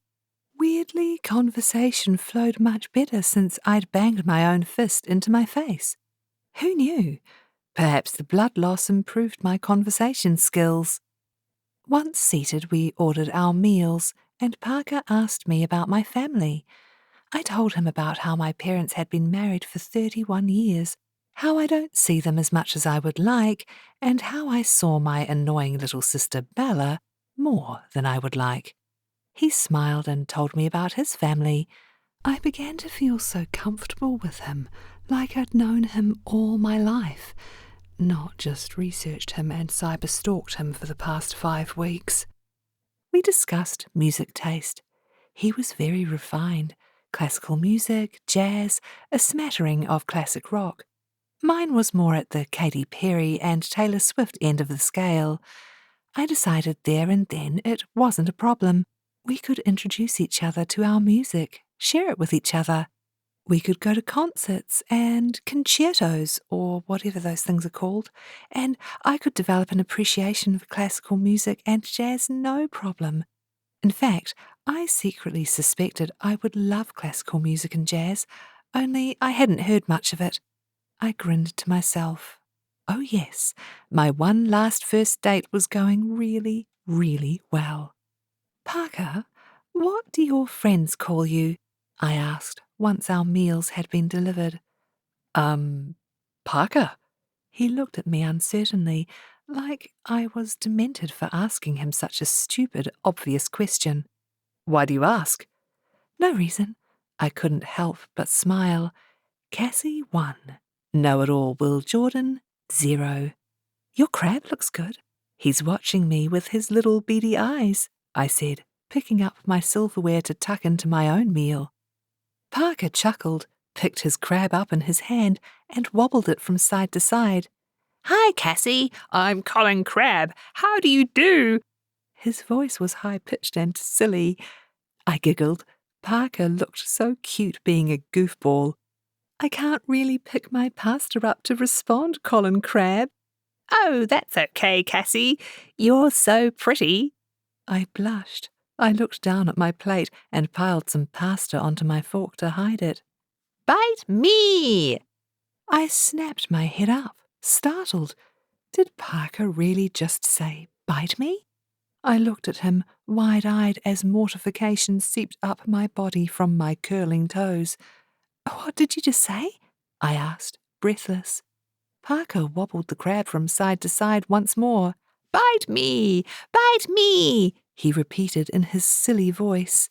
Weirdly, conversation flowed much better since I'd banged my own fist into my face. Who knew? Perhaps the blood loss improved my conversation skills. Once seated, we ordered our meals, and Parker asked me about my family. I told him about how my parents had been married for 31 years, how I don't see them as much as I would like, and how I saw my annoying little sister Bella more than I would like. He smiled and told me about his family. I began to feel so comfortable with him, like I'd known him all my life, not just researched him and cyber-stalked him for the past 5 weeks. We discussed music taste. He was very refined. Classical music, jazz, a smattering of classic rock. Mine was more at the Katy Perry and Taylor Swift end of the scale. I decided there and then it wasn't a problem. We could introduce each other to our music, share it with each other. We could go to concerts and concertos, or whatever those things are called, and I could develop an appreciation for classical music and jazz no problem. In fact, I secretly suspected I would love classical music and jazz, only I hadn't heard much of it. I grinned to myself. Oh yes, my one last first date was going really, really well. "Parker, what do your friends call you?" I asked, once our meals had been delivered. Parker." He looked at me uncertainly, like I was demented for asking him such a stupid, obvious question. "Why do you ask?" "No reason." I couldn't help but smile. Cassie 1. Know-it-all Will Jordan 0. "Your crab looks good." "He's watching me with his little beady eyes," I said, picking up my silverware to tuck into my own meal. Parker chuckled, picked his crab up in his hand, and wobbled it from side to side. "Hi, Cassie. I'm Colin Crab. How do you do?" His voice was high-pitched and silly. I giggled. Parker looked so cute being a goofball. "I can't really pick my pasta up to respond, Colin Crab." "Oh, that's okay, Cassie. You're so pretty." I blushed. I looked down at my plate and piled some pasta onto my fork to hide it. "Bite me!" I snapped my head up, startled. Did Parker really just say, "Bite me"? I looked at him, wide-eyed as mortification seeped up my body from my curling toes. "What did you just say?" I asked, breathless. Parker wobbled the crab from side to side once more. "Bite me! Bite me!" he repeated in his silly voice.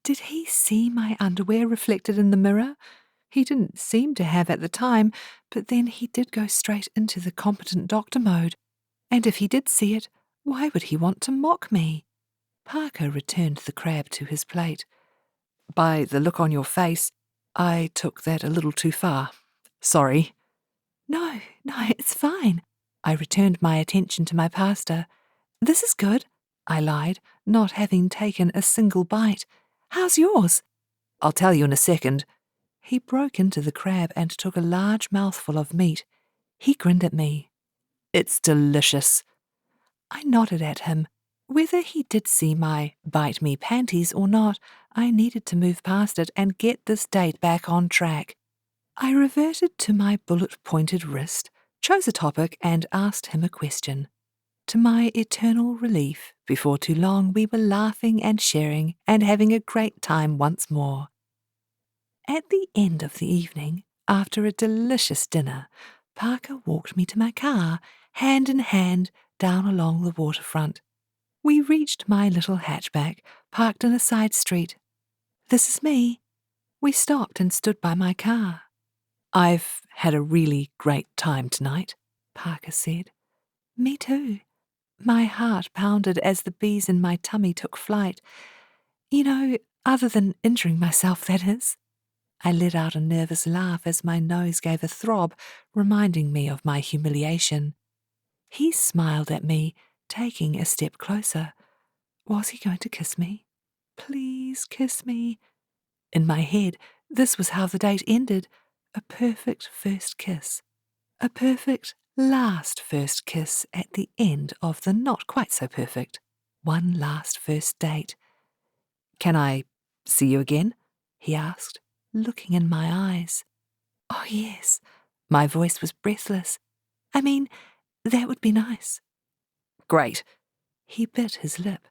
Did he see my underwear reflected in the mirror? He didn't seem to have at the time, but then he did go straight into the competent doctor mode. And if he did see it, why would he want to mock me? Parker returned the crab to his plate. "By the look on your face, I took that a little too far. Sorry." No, it's fine." I returned my attention to my pasta. "This is good," I lied, not having taken a single bite. "How's yours?" "I'll tell you in a second." He broke into the crab and took a large mouthful of meat. He grinned at me. "It's delicious." I nodded at him. Whether he did see my bite me panties or not, I needed to move past it and get this date back on track. I reverted to my bullet-pointed wrist, chose a topic and asked him a question. To my eternal relief, before too long we were laughing and sharing and having a great time once more. At the end of the evening, after a delicious dinner, Parker walked me to my car, hand in hand, down along the waterfront. We reached my little hatchback, parked in a side street. "This is me." We stopped and stood by my car. "I've had a really great time tonight," Parker said. "Me too." My heart pounded as the bees in my tummy took flight. "You know, other than injuring myself, that is." I let out a nervous laugh as my nose gave a throb, reminding me of my humiliation. He smiled at me, taking a step closer. Was he going to kiss me? Please kiss me. In my head, this was how the date ended. A perfect first kiss. A perfect last first kiss at the end of the not quite so perfect one last first date. "Can I see you again?" he asked, looking in my eyes. "Oh, yes." My voice was breathless. "I mean, that would be nice." "Great." He bit his lip.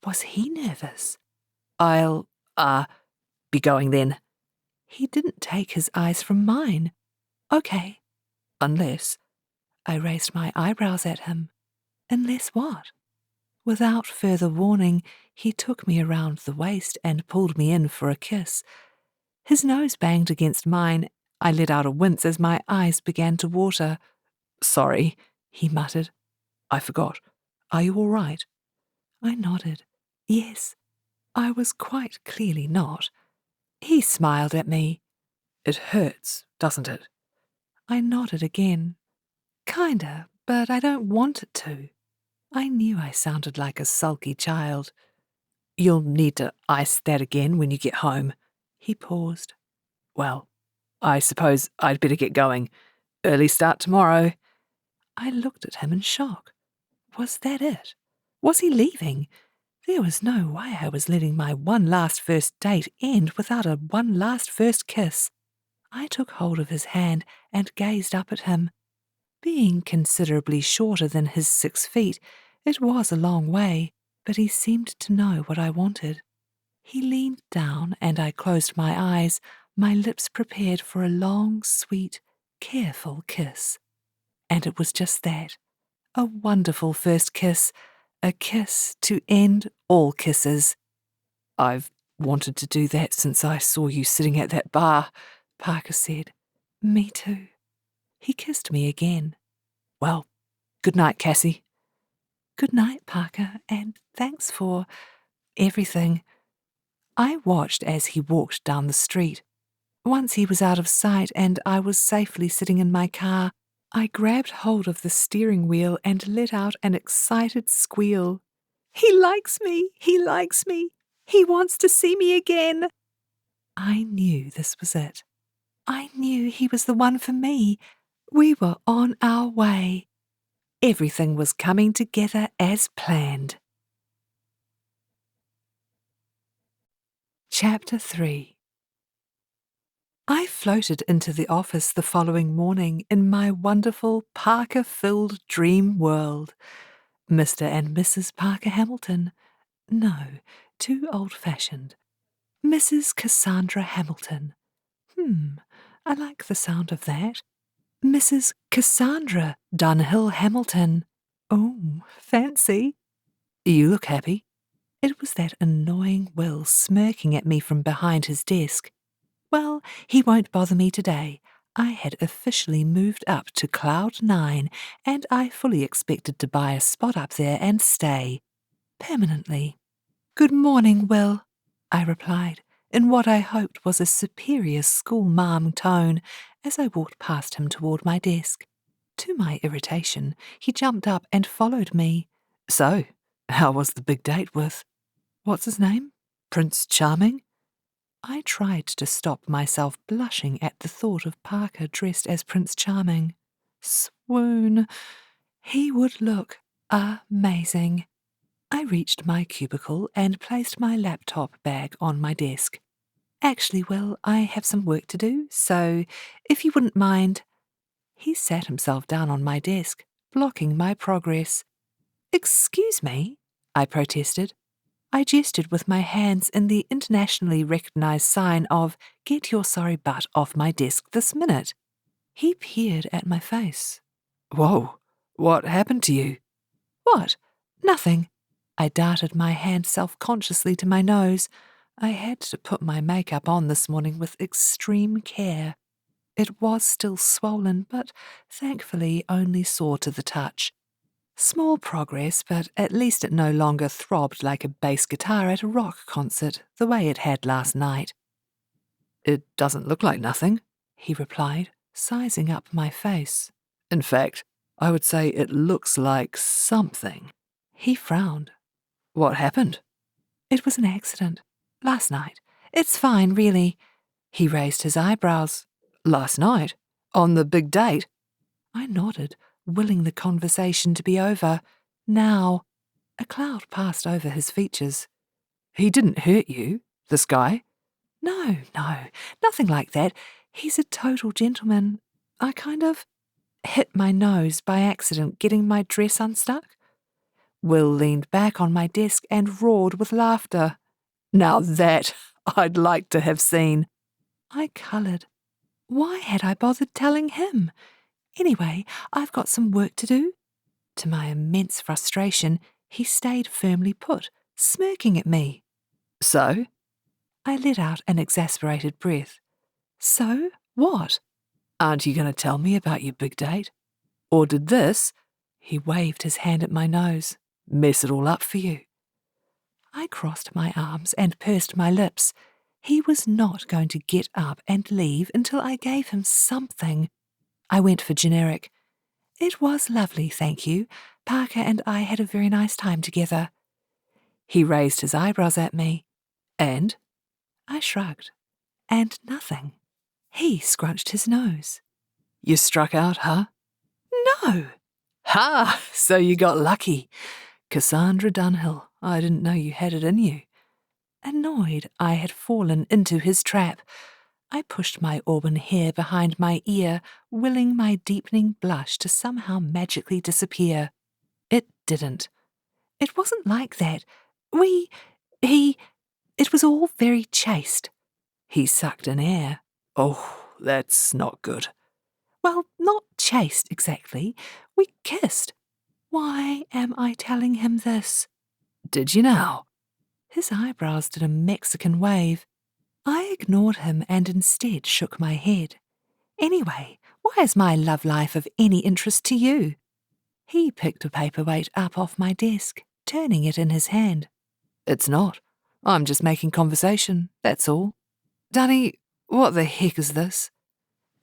Was he nervous? "I'll, be going then." He didn't take his eyes from mine. "Okay." "Unless—" I raised my eyebrows at him. "Unless what?" Without further warning, he took me around the waist and pulled me in for a kiss. His nose banged against mine. I let out a wince as my eyes began to water. "Sorry," he muttered. "I forgot. Are you all right?" I nodded. Yes, I was quite clearly not. He smiled at me. "It hurts, doesn't it?" I nodded again. "Kinda, but I don't want it to." I knew I sounded like a sulky child. "You'll need to ice that again when you get home." He paused. "Well, I suppose I'd better get going. Early start tomorrow." I looked at him in shock. Was that it? Was he leaving? There was no way I was letting my one last first date end without a one last first kiss. I took hold of his hand and gazed up at him. Being considerably shorter than his 6 feet, it was a long way, but he seemed to know what I wanted. He leaned down and I closed my eyes, my lips prepared for a long, sweet, careful kiss. And it was just that. A wonderful first kiss. A kiss to end all kisses. "I've wanted to do that since I saw you sitting at that bar," Parker said. "Me too." He kissed me again. "Well, good night, Cassie." "Good night, Parker, and thanks for everything." I watched as he walked down the street. Once he was out of sight and I was safely sitting in my car, I grabbed hold of the steering wheel and let out an excited squeal. He likes me! He likes me! He wants to see me again! I knew this was it. I knew he was the one for me. We were on our way. Everything was coming together as planned. Chapter 3. I floated into the office the following morning in my wonderful Parker-filled dream world. Mr. and Mrs. Parker Hamilton. No, too old-fashioned. Mrs. Cassandra Hamilton. I like the sound of that. Mrs. Cassandra Dunhill Hamilton. Oh, fancy. You look happy. It was that annoying Will smirking at me from behind his desk. Well, he won't bother me today. I had officially moved up to Cloud 9, and I fully expected to buy a spot up there and stay. Permanently. Good morning, Will, I replied, in what I hoped was a superior school-marm tone, as I walked past him toward my desk. To my irritation, he jumped up and followed me. So, how was the big date with, what's his name? Prince Charming? I tried to stop myself blushing at the thought of Parker dressed as Prince Charming. Swoon. He would look amazing. I reached my cubicle and placed my laptop bag on my desk. Actually, Will, I have some work to do, so if you wouldn't mind. He sat himself down on my desk, blocking my progress. Excuse me, I protested. I gestured with my hands in the internationally recognized sign of "Get your sorry butt off my desk this minute." He peered at my face. Whoa, what happened to you? What? Nothing. I darted my hand self-consciously to my nose. I had to put my makeup on this morning with extreme care. It was still swollen, but thankfully only sore to the touch. Small progress, but at least it no longer throbbed like a bass guitar at a rock concert, the way it had last night. It doesn't look like nothing, he replied, sizing up my face. In fact, I would say it looks like something. He frowned. What happened? It was an accident. Last night. It's fine, really. He raised his eyebrows. Last night? On the big date? I nodded, willing the conversation to be over. Now. A cloud passed over his features. He didn't hurt you, this guy? No, nothing like that. He's a total gentleman. I kind of hit my nose by accident getting my dress unstuck. Will leaned back on my desk and roared with laughter. Now that I'd like to have seen. I coloured. Why had I bothered telling him? Anyway, I've got some work to do. To my immense frustration, he stayed firmly put, smirking at me. So? I let out an exasperated breath. So? What? Aren't you going to tell me about your big date? Or did this, he waved his hand at my nose, mess it all up for you? I crossed my arms and pursed my lips. He was not going to get up and leave until I gave him something. I went for generic. It was lovely, thank you. Parker and I had a very nice time together. He raised his eyebrows at me. And? I shrugged. And nothing. He scrunched his nose. You struck out, huh? No. Ha! So you got lucky. Cassandra Dunhill, I didn't know you had it in you. Annoyed I had fallen into his trap, I pushed my auburn hair behind my ear, willing my deepening blush to somehow magically disappear. It didn't. It wasn't like that. It was all very chaste. He sucked in air. Oh, that's not good. Well, not chaste exactly. We kissed. Why am I telling him this? Did you now? His eyebrows did a Mexican wave. I ignored him and instead shook my head. Anyway, why is my love life of any interest to you? He picked a paperweight up off my desk, turning it in his hand. It's not. I'm just making conversation, that's all. Dunny, what the heck is this?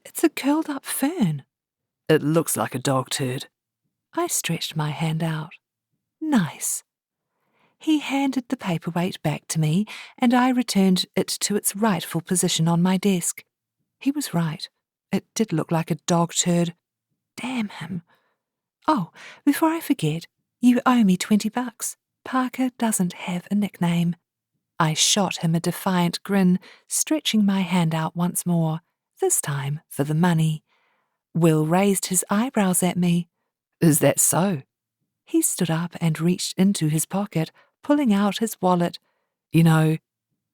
It's a curled-up fern. It looks like a dog turd. I stretched my hand out. Nice. He handed the paperweight back to me, and I returned it to its rightful position on my desk. He was right. It did look like a dog turd. Damn him. Oh, before I forget, you owe me $20. Parker doesn't have a nickname. I shot him a defiant grin, stretching my hand out once more, this time for the money. Will raised his eyebrows at me. Is that so? He stood up and reached into his pocket, pulling out his wallet. You know,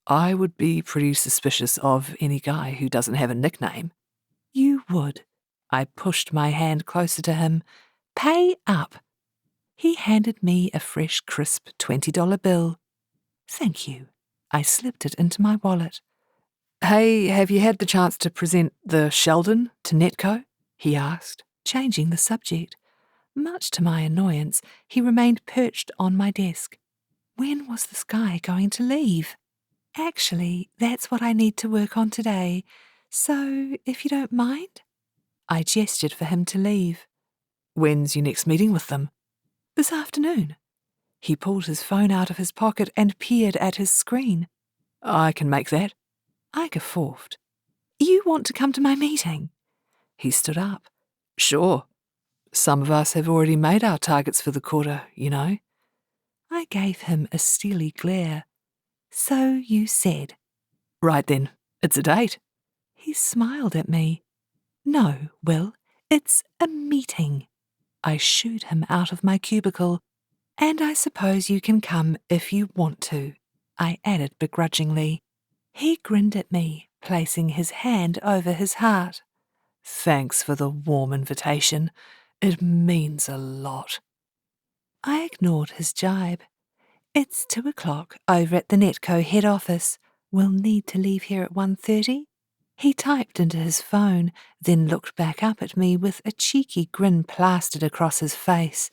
I would be pretty suspicious of any guy who doesn't have a nickname. You would. I pushed my hand closer to him. Pay up. He handed me a fresh, crisp $20 bill. Thank you. I slipped it into my wallet. Hey, have you had the chance to present the Sheldon to Netco? He asked, changing the subject. Much to my annoyance, he remained perched on my desk. When was this guy going to leave? Actually, that's what I need to work on today, so if you don't mind. I gestured for him to leave. When's your next meeting with them? This afternoon. He pulled his phone out of his pocket and peered at his screen. I can make that. I guffawed. You want to come to my meeting? He stood up. Sure. Some of us have already made our targets for the quarter, you know. I gave him a steely glare. So you said. Right then, it's a date. He smiled at me. No, Will, it's a meeting. I shooed him out of my cubicle. And I suppose you can come if you want to, I added begrudgingly. He grinned at me, placing his hand over his heart. Thanks for the warm invitation. It means a lot. I ignored his jibe. It's 2:00 over at the Netco head office. We'll need to leave here at 1:30. He typed into his phone, then looked back up at me with a cheeky grin plastered across his face.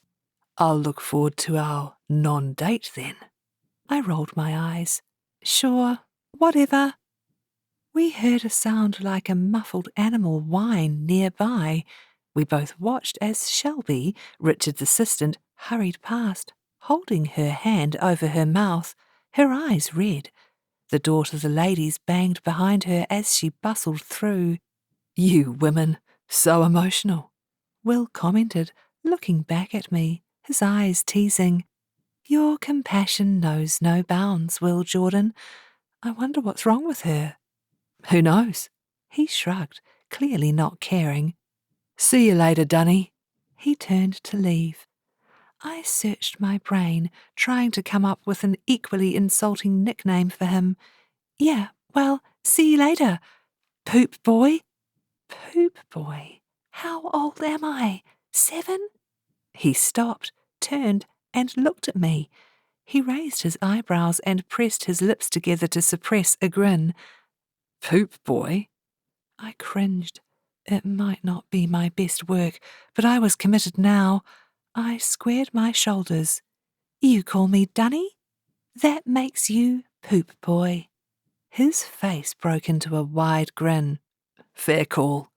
I'll look forward to our non-date then. I rolled my eyes. Sure, whatever. We heard a sound like a muffled animal whine nearby. We both watched as Shelby, Richard's assistant, hurried past, holding her hand over her mouth, her eyes red. The door to the ladies banged behind her as she bustled through. You women, so emotional, Will commented, looking back at me, his eyes teasing. Your compassion knows no bounds, Will Jordan. I wonder what's wrong with her. Who knows? He shrugged, clearly not caring. See you later, Dunny. He turned to leave. I searched my brain, trying to come up with an equally insulting nickname for him. Yeah, well, see you later. Poop boy? Poop boy? How old am I? 7? He stopped, turned, and looked at me. He raised his eyebrows and pressed his lips together to suppress a grin. Poop boy? I cringed. It might not be my best work, but I was committed now. I squared my shoulders. You call me Dunny? That makes you Poop Boy. His face broke into a wide grin. Fair call.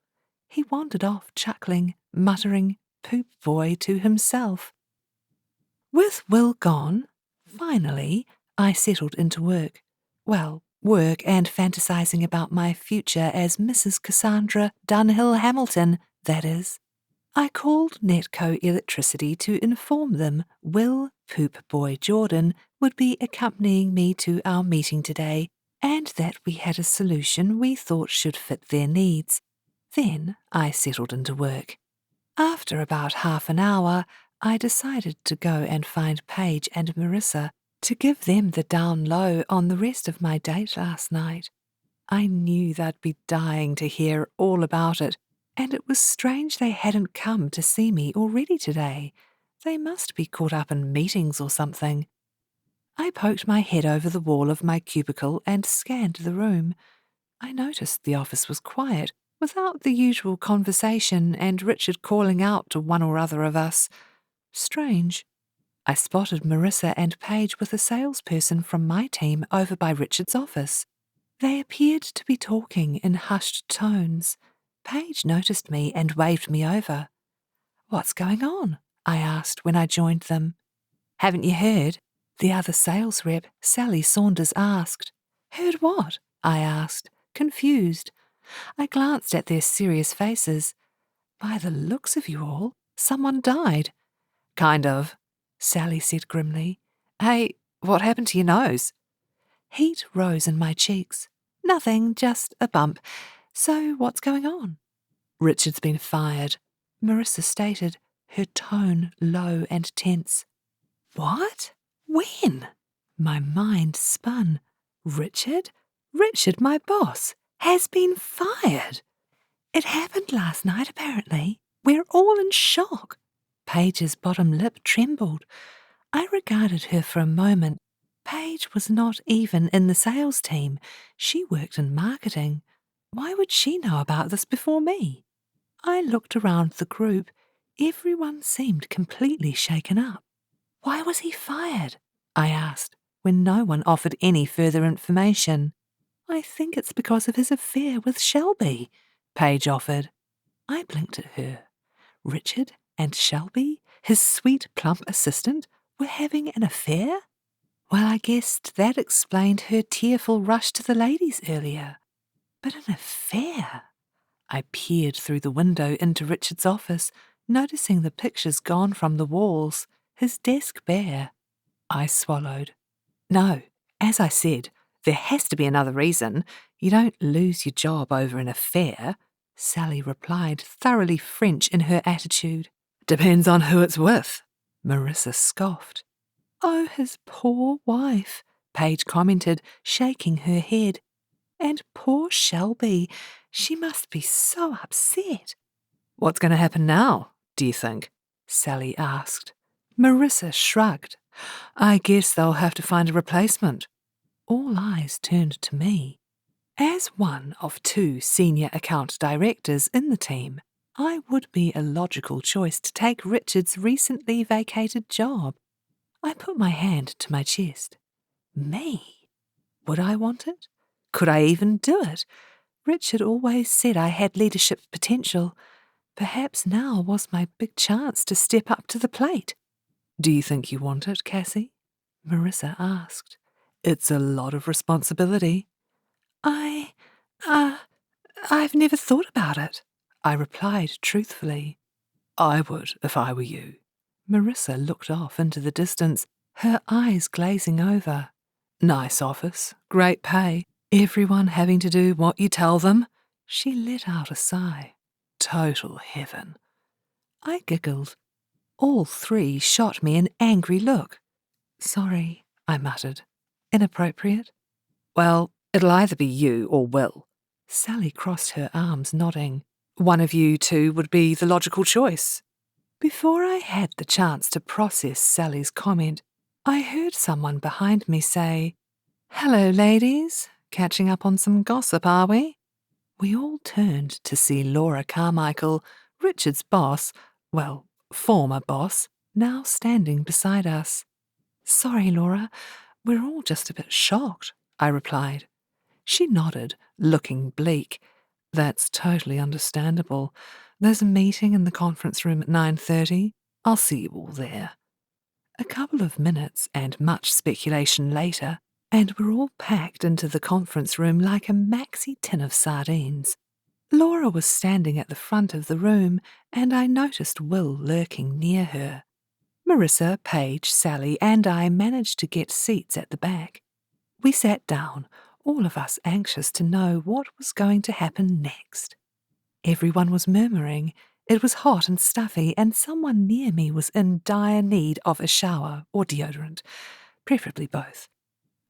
He wandered off, chuckling, muttering Poop Boy to himself. With Will gone, finally, I settled into work. Well, work and fantasizing about my future as Mrs. Cassandra Dunhill Hamilton, that is. I called Netco Electricity to inform them Will Poop Boy Jordan would be accompanying me to our meeting today, and that we had a solution we thought should fit their needs. Then I settled into work. After about half an hour, I decided to go and find Paige and Marissa to give them the down low on the rest of my date last night. I knew they'd be dying to hear all about it, and it was strange they hadn't come to see me already today. They must be caught up in meetings or something. I poked my head over the wall of my cubicle and scanned the room. I noticed the office was quiet, without the usual conversation and Richard calling out to one or other of us. Strange. I spotted Marissa and Paige with a salesperson from my team over by Richard's office. They appeared to be talking in hushed tones. Paige noticed me and waved me over. "What's going on?" I asked when I joined them. "Haven't you heard?" the other sales rep, Sally Saunders, asked. "Heard what?" I asked, confused. I glanced at their serious faces. "By the looks of you all, someone died." "Kind of," Sally said grimly. "Hey, what happened to your nose?" Heat rose in my cheeks. "Nothing, just a bump. So what's going on?" "Richard's been fired," Marissa stated, her tone low and tense. "What? When?" My mind spun. Richard? Richard, my boss, has been fired. It happened last night, apparently. We're all in shock. Paige's bottom lip trembled. I regarded her for a moment. Paige was not even in the sales team. She worked in marketing. Why would she know about this before me? I looked around the group. Everyone seemed completely shaken up. "Why was he fired?" I asked, when no one offered any further information. "I think it's because of his affair with Shelby," Paige offered. I blinked at her. Richard and Shelby, his sweet, plump assistant, were having an affair? Well, I guessed that explained her tearful rush to the ladies earlier. But an affair? I peered through the window into Richard's office, noticing the pictures gone from the walls, his desk bare. I swallowed. "No, as I said, there has to be another reason. You don't lose your job over an affair," Sally replied, thoroughly French in her attitude. "Depends on who it's with," Marissa scoffed. "Oh, his poor wife," Paige commented, shaking her head. "And poor Shelby. She must be so upset." "What's going to happen now, do you think?" Sally asked. Marissa shrugged. "I guess they'll have to find a replacement." All eyes turned to me. As one of 2 senior account directors in the team, I would be a logical choice to take Richard's recently vacated job. I put my hand to my chest. Me? Would I want it? Could I even do it? Richard always said I had leadership potential. Perhaps now was my big chance to step up to the plate. "Do you think you want it, Cassie?" Marissa asked. "It's a lot of responsibility." I, uh, I've never thought about it," I replied truthfully. "I would if I were you." Marissa looked off into the distance, her eyes glazing over. "Nice office, great pay, everyone having to do what you tell them." She let out a sigh. "Total heaven." I giggled. All 3 shot me an angry look. "Sorry," I muttered. "Inappropriate?" "Well, it'll either be you or Will." Sally crossed her arms, nodding. "One of you 2 would be the logical choice." Before I had the chance to process Sally's comment, I heard someone behind me say, "Hello, ladies. Catching up on some gossip, are we?" We all turned to see Laura Carmichael, Richard's boss, well, former boss, now standing beside us. "Sorry, Laura, we're all just a bit shocked," I replied. She nodded, looking bleak. "That's totally understandable. There's a meeting in the conference room at 9:30. I'll see you all there." A couple of minutes and much speculation later, and we're all packed into the conference room like a maxi tin of sardines. Laura was standing at the front of the room, and I noticed Will lurking near her. Marissa, Paige, Sally, and I managed to get seats at the back. We sat down, all of us anxious to know what was going to happen next. Everyone was murmuring. It was hot and stuffy, and someone near me was in dire need of a shower or deodorant, preferably both.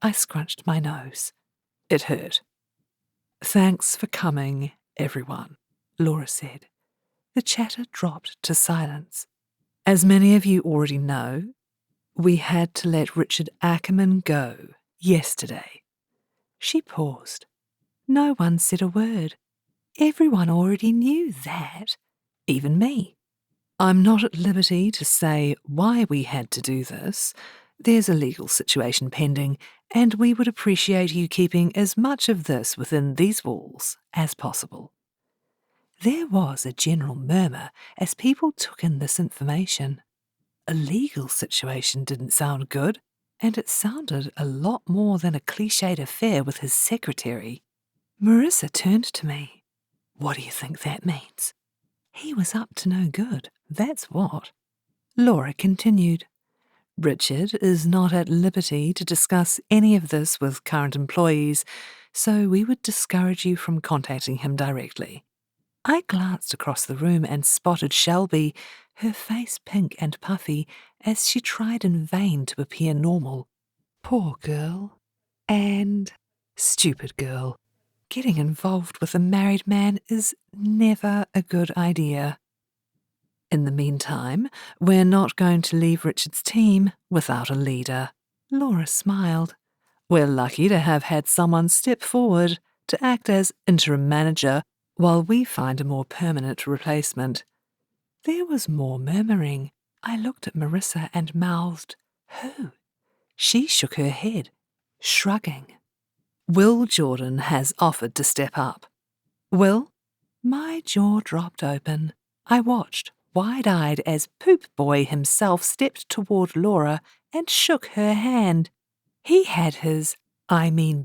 I scrunched my nose. It hurt. "Thanks for coming, everyone," Laura said. The chatter dropped to silence. "As many of you already know, we had to let Richard Ackerman go yesterday." She paused. No one said a word. Everyone already knew that, even me. "I'm not at liberty to say why we had to do this. There's a legal situation pending, and we would appreciate you keeping as much of this within these walls as possible." There was a general murmur as people took in this information. A legal situation didn't sound good, and it sounded a lot more than a cliched affair with his secretary. Marissa turned to me. What do you think that means? He was up to no good, that's what. Laura continued. Richard is not at liberty to discuss any of this with current employees, so we would discourage you from contacting him directly. I glanced across the room and spotted Shelby, her face pink and puffy, as she tried in vain to appear normal. Poor girl. And stupid girl. Getting involved with a married man is never a good idea. In the meantime, we're not going to leave Richard's team without a leader. Laura smiled. We're lucky to have had someone step forward to act as interim manager while we find a more permanent replacement. There was more murmuring. I looked at Marissa and mouthed, Who? She shook her head, shrugging. Will Jordan has offered to step up. Will? My jaw dropped open. I watched, wide-eyed, as Poop Boy himself stepped toward Laura and shook her hand. He had his,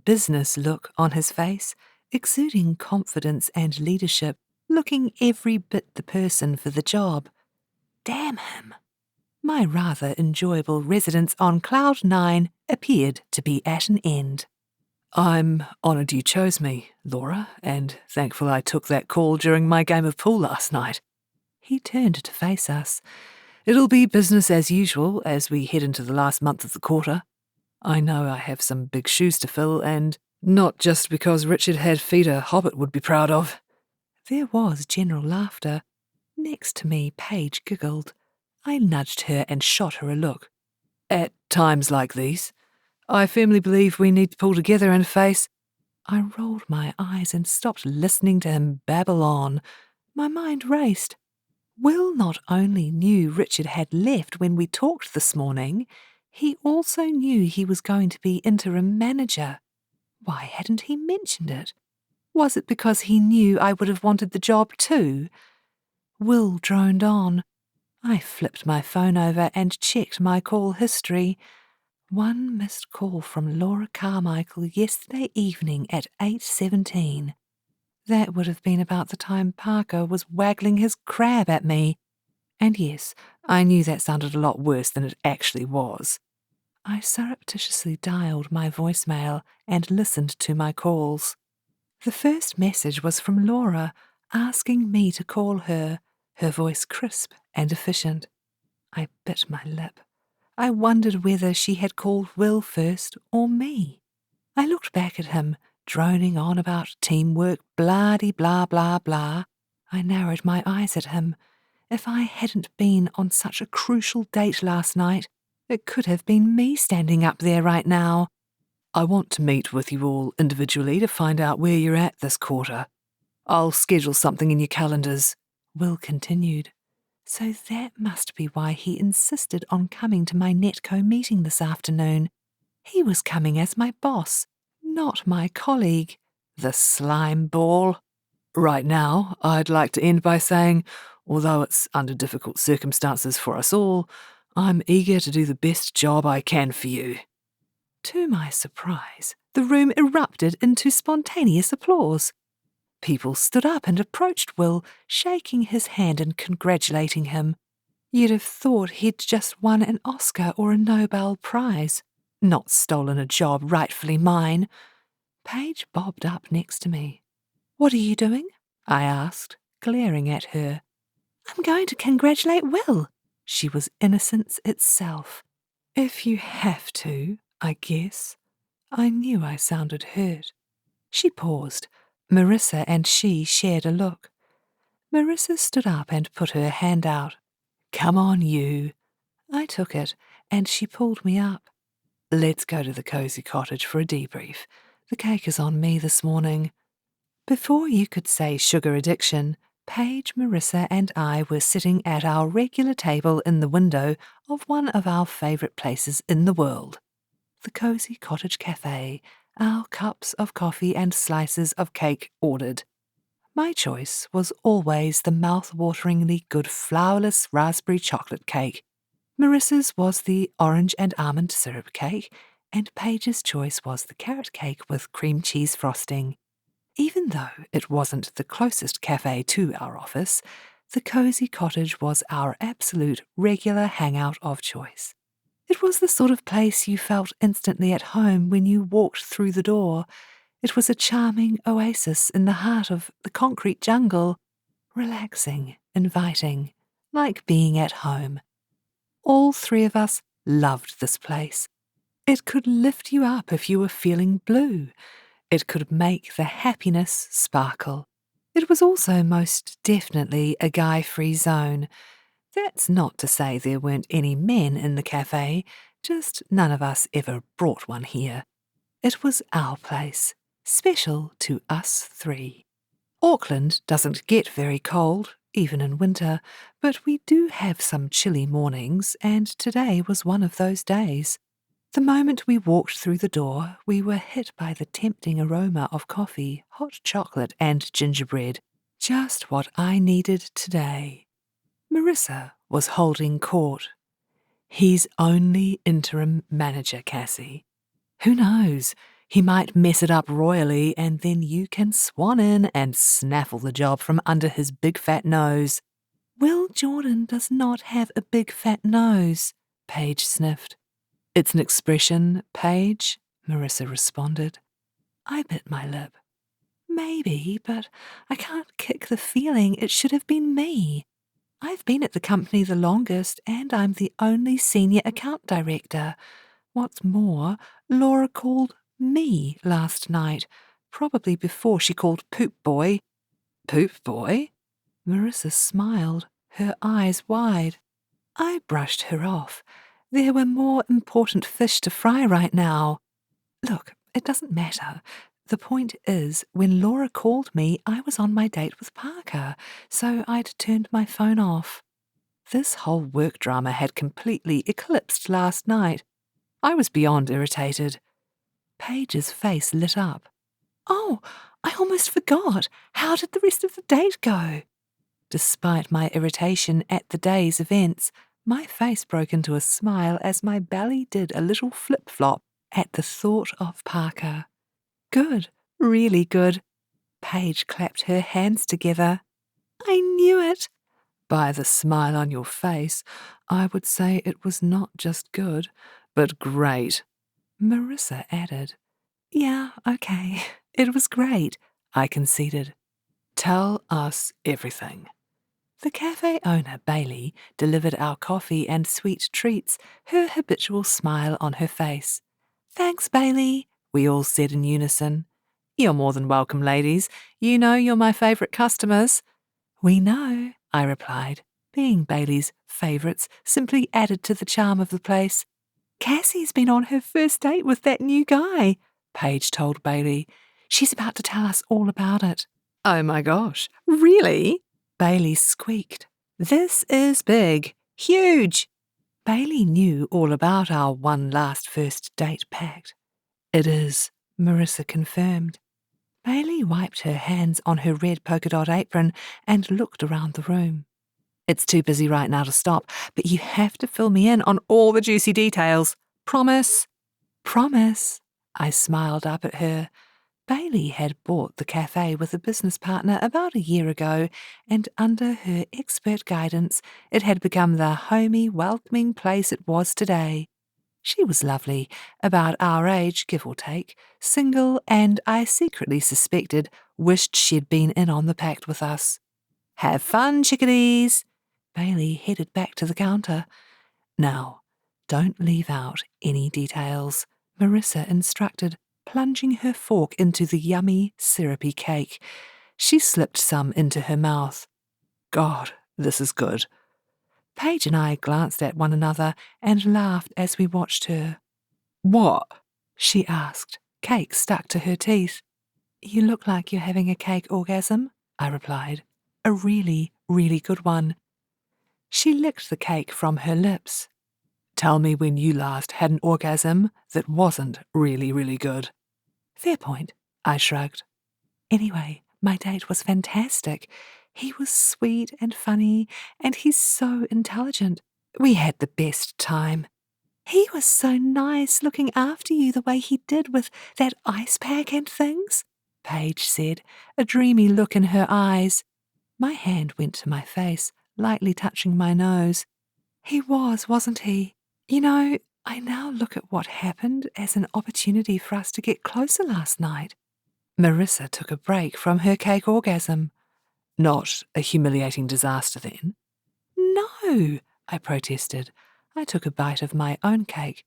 business look on his face, exuding confidence and leadership, looking every bit the person for the job. Damn him. My rather enjoyable residence on Cloud 9 appeared to be at an end. I'm honoured you chose me, Laura, and thankful I took that call during my game of pool last night. He turned to face us. It'll be business as usual as we head into the last month of the quarter. I know I have some big shoes to fill, and not just because Richard had feet a hobbit would be proud of. There was general laughter. Next to me, Paige giggled. I nudged her and shot her a look. At times like these, I firmly believe we need to pull together and face... I rolled my eyes and stopped listening to him babble on. My mind raced. Will not only knew Richard had left when we talked this morning, he also knew he was going to be interim manager. Why hadn't he mentioned it? Was it because he knew I would have wanted the job too? Will droned on. I flipped my phone over and checked my call history. One missed call from Laura Carmichael yesterday evening at 8:17. That would have been about the time Parker was waggling his crab at me. And yes, I knew that sounded a lot worse than it actually was. I surreptitiously dialed my voicemail and listened to my calls. The first message was from Laura, asking me to call her, her voice crisp and efficient. I bit my lip. I wondered whether she had called Will first or me. I looked back at him, droning on about teamwork, blah-de-blah-blah-blah. I narrowed my eyes at him. If I hadn't been on such a crucial date last night, it could have been me standing up there right now. I want to meet with you all individually to find out where you're at this quarter. I'll schedule something in your calendars, Will continued. So that must be why he insisted on coming to my Netco meeting this afternoon. He was coming as my boss, not my colleague. The slime ball. Right now, I'd like to end by saying, although it's under difficult circumstances for us all, I'm eager to do the best job I can for you. To my surprise, the room erupted into spontaneous applause. People stood up and approached Will, shaking his hand and congratulating him. You'd have thought he'd just won an Oscar or a Nobel Prize, not stolen a job rightfully mine. Paige bobbed up next to me. What are you doing? I asked, glaring at her. I'm going to congratulate Will. She was innocence itself. If you have to, I guess. I knew I sounded hurt. She paused. Marissa and she shared a look. Marissa stood up and put her hand out. Come on, you. I took it, and she pulled me up. Let's go to the cozy cottage for a debrief. The cake is on me this morning. Before you could say sugar addiction, Paige, Marissa and I were sitting at our regular table in the window of one of our favourite places in the world, the Cozy Cottage Cafe, our cups of coffee and slices of cake ordered. My choice was always the mouth-wateringly good flourless raspberry chocolate cake. Marissa's was the orange and almond syrup cake, and Paige's choice was the carrot cake with cream cheese frosting. Even though it wasn't the closest cafe to our office, the cosy cottage was our absolute regular hangout of choice. It was the sort of place you felt instantly at home when you walked through the door. It was a charming oasis in the heart of the concrete jungle, relaxing, inviting, like being at home. All three of us loved this place. It could lift you up if you were feeling blue. It could make the happiness sparkle. It was also most definitely a guy-free zone. That's not to say there weren't any men in the cafe, just none of us ever brought one here. It was our place, special to us three. Auckland doesn't get very cold, even in winter, but we do have some chilly mornings, and today was one of those days. The moment we walked through the door, we were hit by the tempting aroma of coffee, hot chocolate, and gingerbread. Just what I needed today. Marissa was holding court. He's only interim manager, Cassie. Who knows? He might mess it up royally, and then you can swan in and snaffle the job from under his big fat nose. Will Jordan does not have a big fat nose, Paige sniffed. It's an expression, Paige, Marissa responded. I bit my lip. Maybe, but I can't kick the feeling it should have been me. I've been at the company the longest, and I'm the only senior account director. What's more, Laura called me last night, probably before she called Poop Boy. Poop Boy? Marissa smiled, her eyes wide. I brushed her off. There were more important fish to fry right now. Look, it doesn't matter. The point is, when Laura called me, I was on my date with Parker, so I'd turned my phone off. This whole work drama had completely eclipsed last night. I was beyond irritated. Paige's face lit up. Oh, I almost forgot. How did the rest of the date go? Despite my irritation at the day's events, my face broke into a smile as my belly did a little flip-flop at the thought of Parker. Good, really good. Paige clapped her hands together. I knew it. By the smile on your face, I would say it was not just good, but great. Marissa added. Yeah, okay. It was great, I conceded. Tell us everything. The cafe owner, Bailey, delivered our coffee and sweet treats, her habitual smile on her face. Thanks, Bailey, we all said in unison. You're more than welcome, ladies. You know you're my favourite customers. We know, I replied. Being Bailey's favourites simply added to the charm of the place. Cassie's been on her first date with that new guy, Paige told Bailey. She's about to tell us all about it. Oh my gosh, really? Bailey squeaked. This is big. Huge. Bailey knew all about our one last first date pact. It is, Marissa confirmed. Bailey wiped her hands on her red polka dot apron and looked around the room. It's too busy right now to stop, but you have to fill me in on all the juicy details. Promise? Promise. I smiled up at her. Bailey had bought the cafe with a business partner about a year ago, and under her expert guidance, it had become the homey, welcoming place it was today. She was lovely, about our age, give or take, single, and I secretly suspected wished she'd been in on the pact with us. Have fun, chickadees! Bailey headed back to the counter. Now, don't leave out any details, Marissa instructed, plunging her fork into the yummy, syrupy cake. She slipped some into her mouth. God, this is good. Paige and I glanced at one another and laughed as we watched her. What? She asked, cake stuck to her teeth. You look like you're having a cake orgasm, I replied. A really, really good one. She licked the cake from her lips. Tell me when you last had an orgasm that wasn't really, really good. Fair point, I shrugged. Anyway, My date was fantastic. He was sweet and funny, and he's so intelligent. We had the best time. He was so nice looking after you the way he did with that ice pack and things, Paige said, a dreamy look in her eyes. My hand went to my face, lightly touching my nose. He was, wasn't he? You know, I now look at what happened as an opportunity for us to get closer last night. Marissa took a break from her cake orgasm. Not a humiliating disaster, then? No, I protested. I took a bite of my own cake.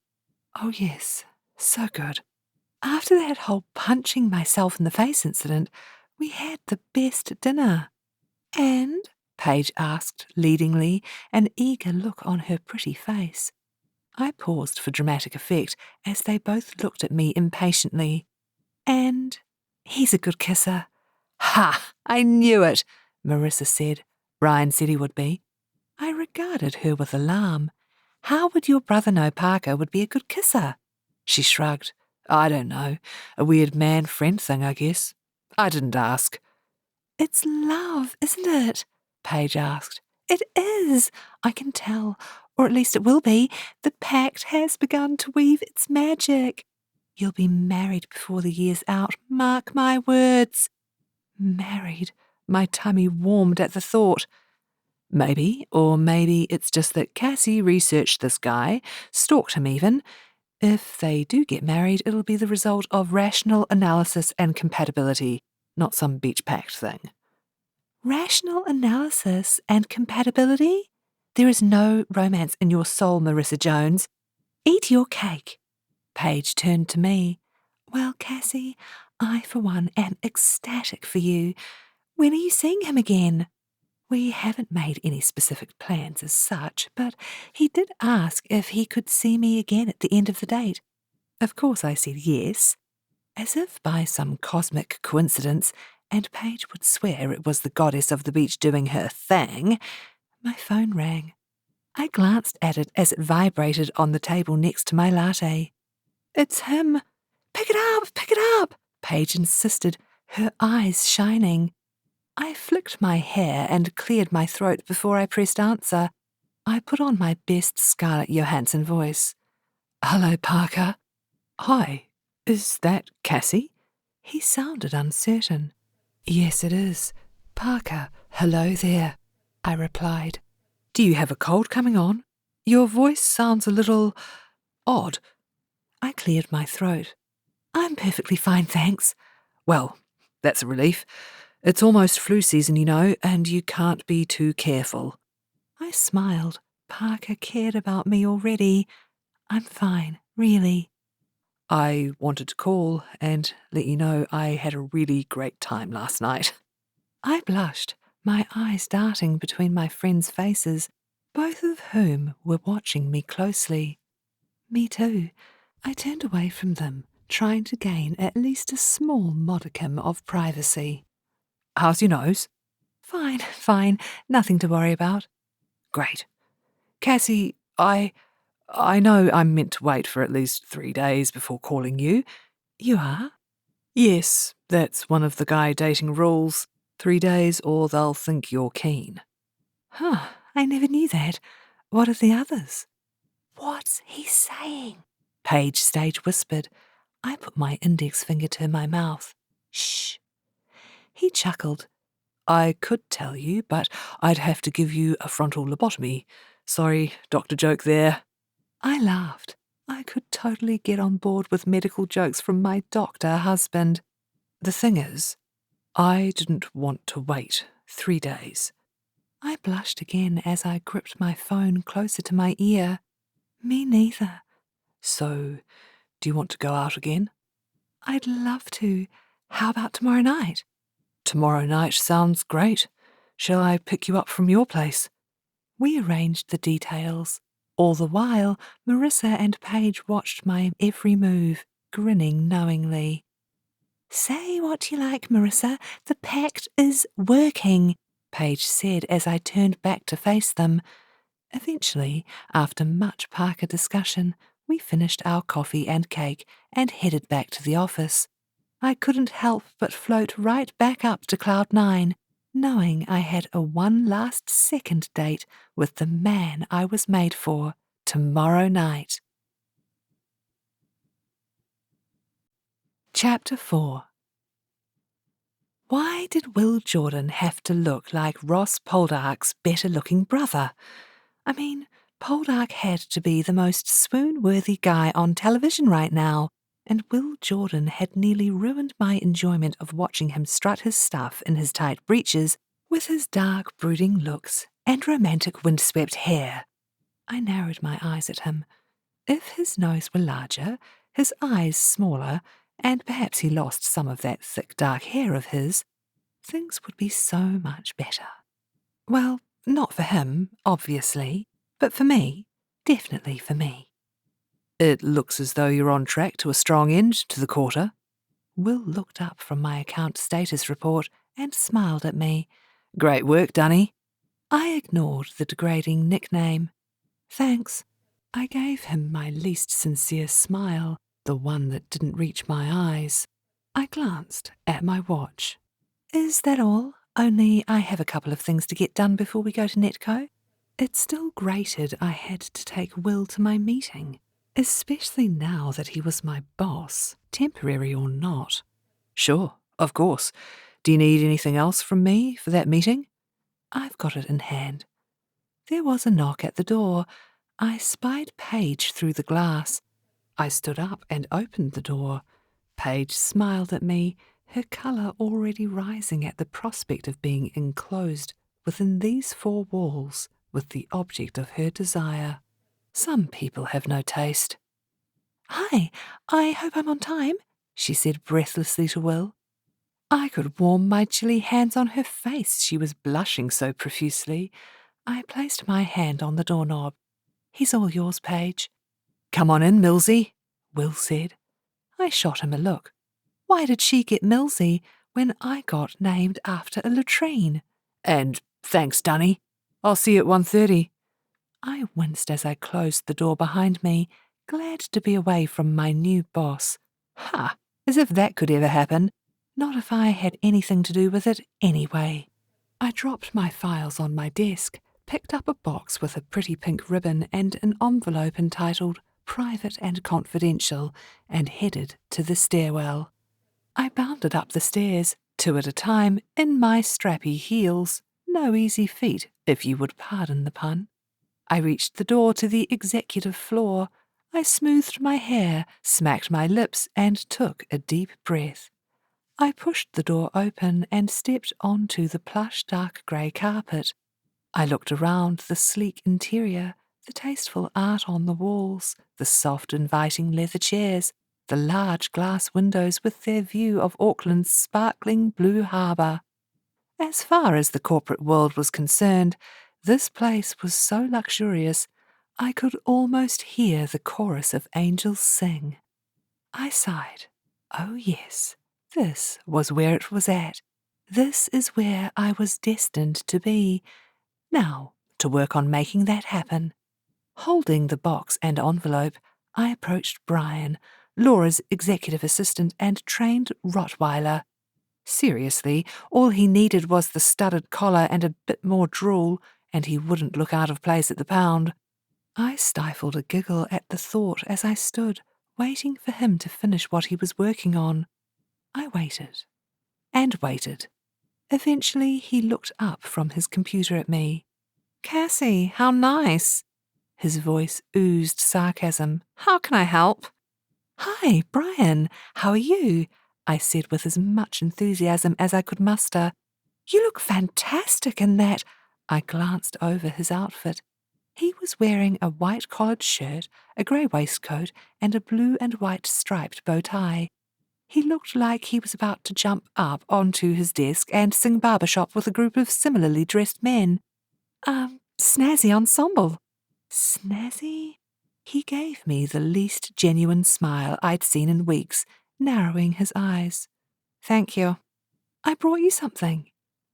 Oh, yes, so good. After that whole punching myself in the face incident, we had the best dinner. And? Paige asked leadingly, an eager look on her pretty face. I paused for dramatic effect as they both looked at me impatiently. And he's a good kisser. Ha! I knew it, Marissa said. Brian said he would be. I regarded her with alarm. How would your brother know Parker would be a good kisser? She shrugged. I don't know. A weird man-friend thing, I guess. I didn't ask. It's love, isn't it? Paige asked. It is. I can tell. Or at least it will be. The pact has begun to weave its magic. You'll be married before the year's out. Mark my words. Married. My tummy warmed at the thought. Maybe, or maybe it's just that Cassie researched this guy, stalked him even. If they do get married, it'll be the result of rational analysis and compatibility, not some beach pact thing. Rational analysis and compatibility? There is no romance in your soul, Marissa Jones. Eat your cake. Paige turned to me. Well, Cassie, I for one am ecstatic for you. When are you seeing him again? We haven't made any specific plans as such, but he did ask if he could see me again at the end of the date. Of course I said yes, as if by some cosmic coincidence, and Paige would swear it was the goddess of the beach doing her thing. My phone rang. I glanced at it as it vibrated on the table next to my latte. It's him. Pick it up, Paige insisted, her eyes shining. I flicked my hair and cleared my throat before I pressed answer. I put on my best Scarlett Johansson voice. Hello, Parker. Hi, is that Cassie? He sounded uncertain. Yes, it is. Parker, hello there, I replied. Do you have a cold coming on? Your voice sounds a little odd. I cleared my throat. I'm perfectly fine, thanks. Well, that's a relief. It's almost flu season, you know, and you can't be too careful. I smiled. Parker cared about me already. I'm fine, really. I wanted to call and let you know I had a really great time last night. I blushed, my eyes darting between my friends' faces, both of whom were watching me closely. Me too. I turned away from them, trying to gain at least a small modicum of privacy. How's your nose? Fine. Nothing to worry about. Great. Cassie, I know I'm meant to wait for at least 3 days before calling you. You are? Yes, that's one of the guy dating rules. 3 days or they'll think you're keen. Huh, I never knew that. What are the others? What's he saying? Paige stage whispered. I put my index finger to my mouth. Shh. He chuckled. I could tell you, but I'd have to give you a frontal lobotomy. Sorry, doctor joke there. I laughed. I could totally get on board with medical jokes from my doctor husband. The thing is, I didn't want to wait 3 days. I blushed again as I gripped my phone closer to my ear. Me neither. So, do you want to go out again? I'd love to. How about tomorrow night? Tomorrow night sounds great. Shall I pick you up from your place? We arranged the details. All the while, Marissa and Paige watched my every move, grinning knowingly. Say what you like, Marissa. The pact is working, Paige said as I turned back to face them. Eventually, after much Parker discussion, we finished our coffee and cake and headed back to the office. I couldn't help but float right back up to cloud 9, knowing I had a one last second date with the man I was made for tomorrow night. Chapter 4. Why did Will Jordan have to look like Ross Poldark's better-looking brother? I mean, Poldark had to be the most swoon-worthy guy on television right now, and Will Jordan had nearly ruined my enjoyment of watching him strut his stuff in his tight breeches with his dark, brooding looks and romantic windswept hair. I narrowed my eyes at him. If his nose were larger, his eyes smaller, and perhaps he lost some of that thick dark hair of his, things would be so much better. Well, not for him, obviously, but for me, definitely for me. It looks as though you're on track to a strong end to the quarter. Will looked up from my account status report and smiled at me. Great work, Dunny. I ignored the degrading nickname. Thanks. I gave him my least sincere smile, the one that didn't reach my eyes. I glanced at my watch. Is that all? Only I have a couple of things to get done before we go to Netco. It still grated I had to take Will to my meeting, especially now that he was my boss, temporary or not. Sure, of course. Do you need anything else from me for that meeting? I've got it in hand. There was a knock at the door. I spied Paige through the glass. I stood up and opened the door. Paige smiled at me, her colour already rising at the prospect of being enclosed within these four walls with the object of her desire. Some people have no taste. Hi, I hope I'm on time, she said breathlessly to Will. I could warm my chilly hands on her face, she was blushing so profusely. I placed my hand on the doorknob. He's all yours, Paige. Come on in, Millsy, Will said. I shot him a look. Why did she get Millsy when I got named after a latrine? And thanks, Dunny. I'll see you at 1:30. I winced as I closed the door behind me, glad to be away from my new boss. Ha! As if that could ever happen. Not if I had anything to do with it anyway. I dropped my files on my desk, picked up a box with a pretty pink ribbon and an envelope entitled Private and Confidential, and headed to the stairwell. I bounded up the stairs, 2 at a time, in my strappy heels. No easy feat, if you would pardon the pun. I reached the door to the executive floor. I smoothed my hair, smacked my lips, and took a deep breath. I pushed the door open and stepped onto the plush dark grey carpet. I looked around the sleek interior, the tasteful art on the walls, the soft inviting leather chairs, the large glass windows with their view of Auckland's sparkling blue harbour. As far as the corporate world was concerned, this place was so luxurious I could almost hear the chorus of angels sing. I sighed. Oh yes, this was where it was at. This is where I was destined to be. Now, to work on making that happen. Holding the box and envelope, I approached Brian, Laura's executive assistant and trained Rottweiler. Seriously, all he needed was the studded collar and a bit more drool, and he wouldn't look out of place at the pound. I stifled a giggle at the thought as I stood, waiting for him to finish what he was working on. I waited, and waited. Eventually he looked up from his computer at me. Cassie, how nice. His voice oozed sarcasm. How can I help? Hi, Brian. How are you? I said with as much enthusiasm as I could muster. You look fantastic in that. I glanced over his outfit. He was wearing a white collared shirt, a grey waistcoat, and a blue and white striped bow tie. He looked like he was about to jump up onto his desk and sing barbershop with a group of similarly dressed men. Snazzy ensemble. Snazzy? He gave me the least genuine smile I'd seen in weeks, narrowing his eyes. Thank you. I brought you something.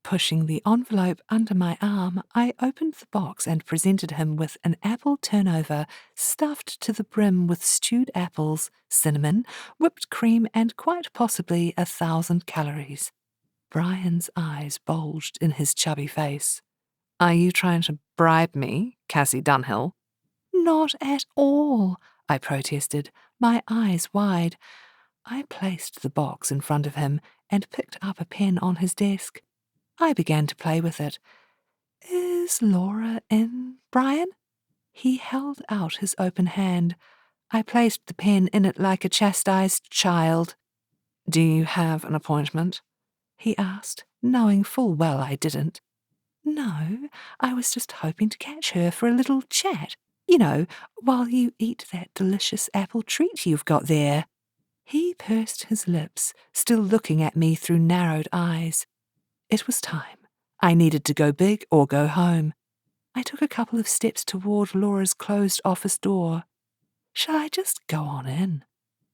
Pushing the envelope under my arm, I opened the box and presented him with an apple turnover stuffed to the brim with stewed apples, cinnamon, whipped cream, and quite possibly 1,000 calories. Brian's eyes bulged in his chubby face. "Are you trying to bribe me, Cassie Dunhill?" "Not at all," I protested, my eyes wide. I placed the box in front of him and picked up a pen on his desk. I began to play with it. "Is Laura in, Brian?" He held out his open hand. I placed the pen in it like a chastised child. "Do you have an appointment?" he asked, knowing full well I didn't. "No, I was just hoping to catch her for a little chat. You know, while you eat that delicious apple treat you've got there." He pursed his lips, still looking at me through narrowed eyes. It was time. I needed to go big or go home. I took a couple of steps toward Laura's closed office door. Shall I just go on in?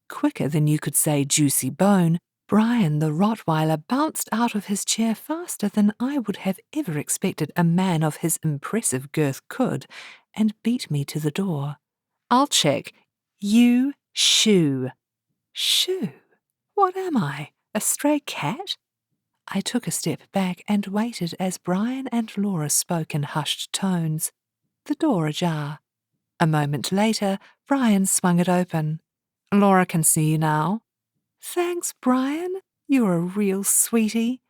Quicker than you could say juicy bone, Brian the Rottweiler bounced out of his chair faster than I would have ever expected a man of his impressive girth could, and beat me to the door. "I'll check. You shoo." Shoo? What am I, a stray cat? I took a step back and waited as Brian and Laura spoke in hushed tones, the door ajar. A moment later, Brian swung it open. "Laura can see you now." "Thanks, Brian. You're a real sweetie."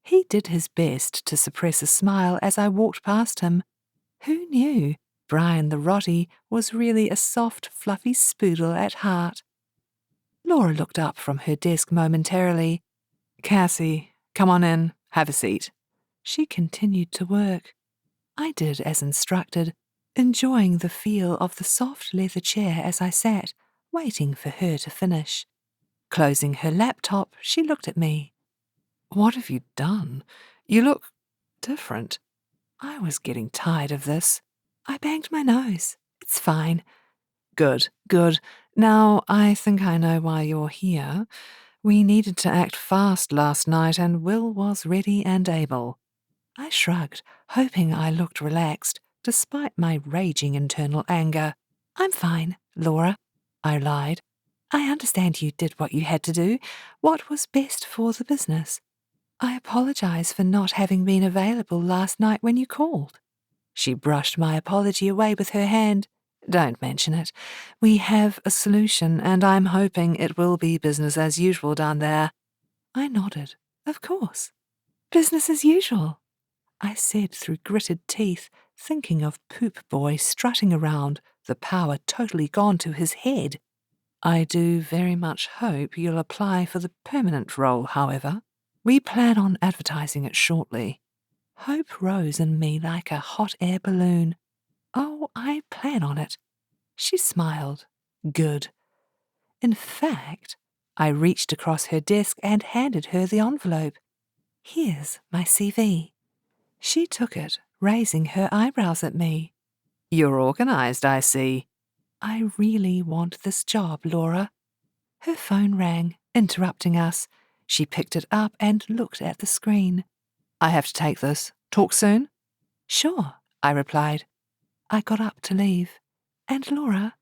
He did his best to suppress a smile as I walked past him. Who knew Brian the Rotty was really a soft, fluffy spoodle at heart? Laura looked up from her desk momentarily. "Cassie, come on in, have a seat." She continued to work. I did as instructed, enjoying the feel of the soft leather chair as I sat, waiting for her to finish. Closing her laptop, she looked at me. "What have you done? You look different." I was getting tired of this. I banged my nose. "It's fine." "Good, good. Now, I think I know why you're here. We needed to act fast last night, and Will was ready and able." I shrugged, hoping I looked relaxed, despite my raging internal anger. "I'm fine, Laura," I lied. "I understand you did what you had to do, what was best for the business. I apologize for not having been available last night when you called." She brushed my apology away with her hand. "Don't mention it. We have a solution, and I'm hoping it will be business as usual down there." I nodded. "Of course. Business as usual," I said through gritted teeth, thinking of Poop Boy strutting around, the power totally gone to his head. "I do very much hope you'll apply for the permanent role, however. We plan on advertising it shortly." Hope rose in me like a hot air balloon. "Oh, I plan on it." She smiled. "Good." In fact, I reached across her desk and handed her the envelope. "Here's my CV." She took it, raising her eyebrows at me. "You're organized, I see." "I really want this job, Laura." Her phone rang, interrupting us. She picked it up and looked at the screen. "I have to take this. Talk soon?" "Sure," I replied. I got up to leave. "And Laura,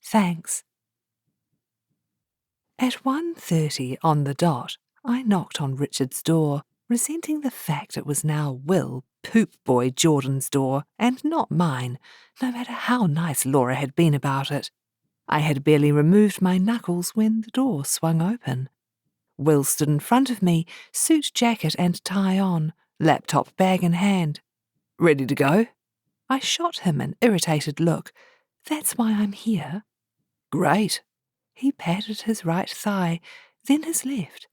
thanks." At 1:30 on the dot, I knocked on Richard's door, resenting the fact it was now Will Poop Boy Jordan's door and not mine, no matter how nice Laura had been about it. I had barely removed my knuckles when the door swung open. Will stood in front of me, suit jacket and tie on, laptop bag in hand. "Ready to go?" I shot him an irritated look. "That's why I'm here." "Great." He patted his right thigh, then his left.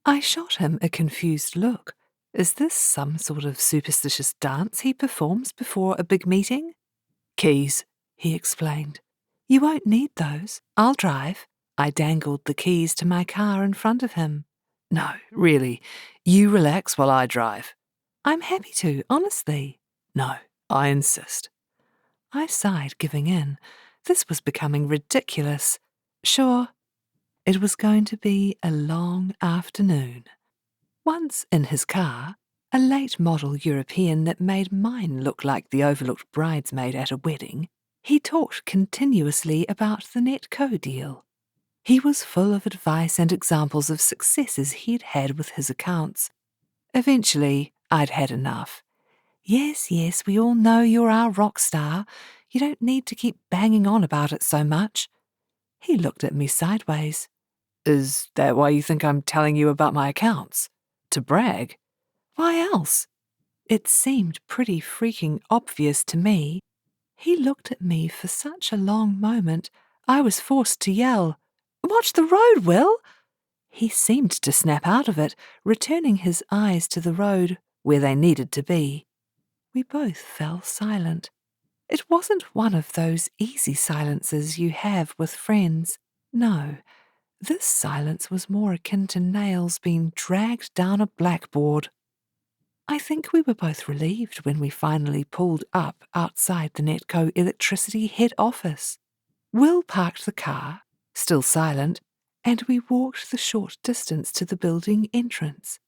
I shot him a confused look. Is this some sort of superstitious dance he performs before a big meeting? "Keys," he explained. "You won't need those. I'll drive." I dangled the keys to my car in front of him. "No, really. You relax while I drive." "I'm happy to, honestly." "No, I insist." I sighed, giving in. This was becoming ridiculous. "Sure." It was going to be a long afternoon. Once in his car, a late model European that made mine look like the overlooked bridesmaid at a wedding, he talked continuously about the Netco deal. He was full of advice and examples of successes he'd had with his accounts. Eventually, I'd had enough. Yes, we all know you're our rock star. You don't need to keep banging on about it so much. He looked at me sideways. Is that why you think I'm telling you about my accounts? To brag? Why else? It seemed pretty freaking obvious to me. He looked at me for such a long moment, I was forced to yell, "Watch the road, Will!" He seemed to snap out of it, returning his eyes to the road, where they needed to be. We both fell silent. It wasn't one of those easy silences you have with friends. No, this silence was more akin to nails being dragged down a blackboard. I think we were both relieved when we finally pulled up outside the Netco electricity head office. Will parked the car, still silent, and we walked the short distance to the building entrance.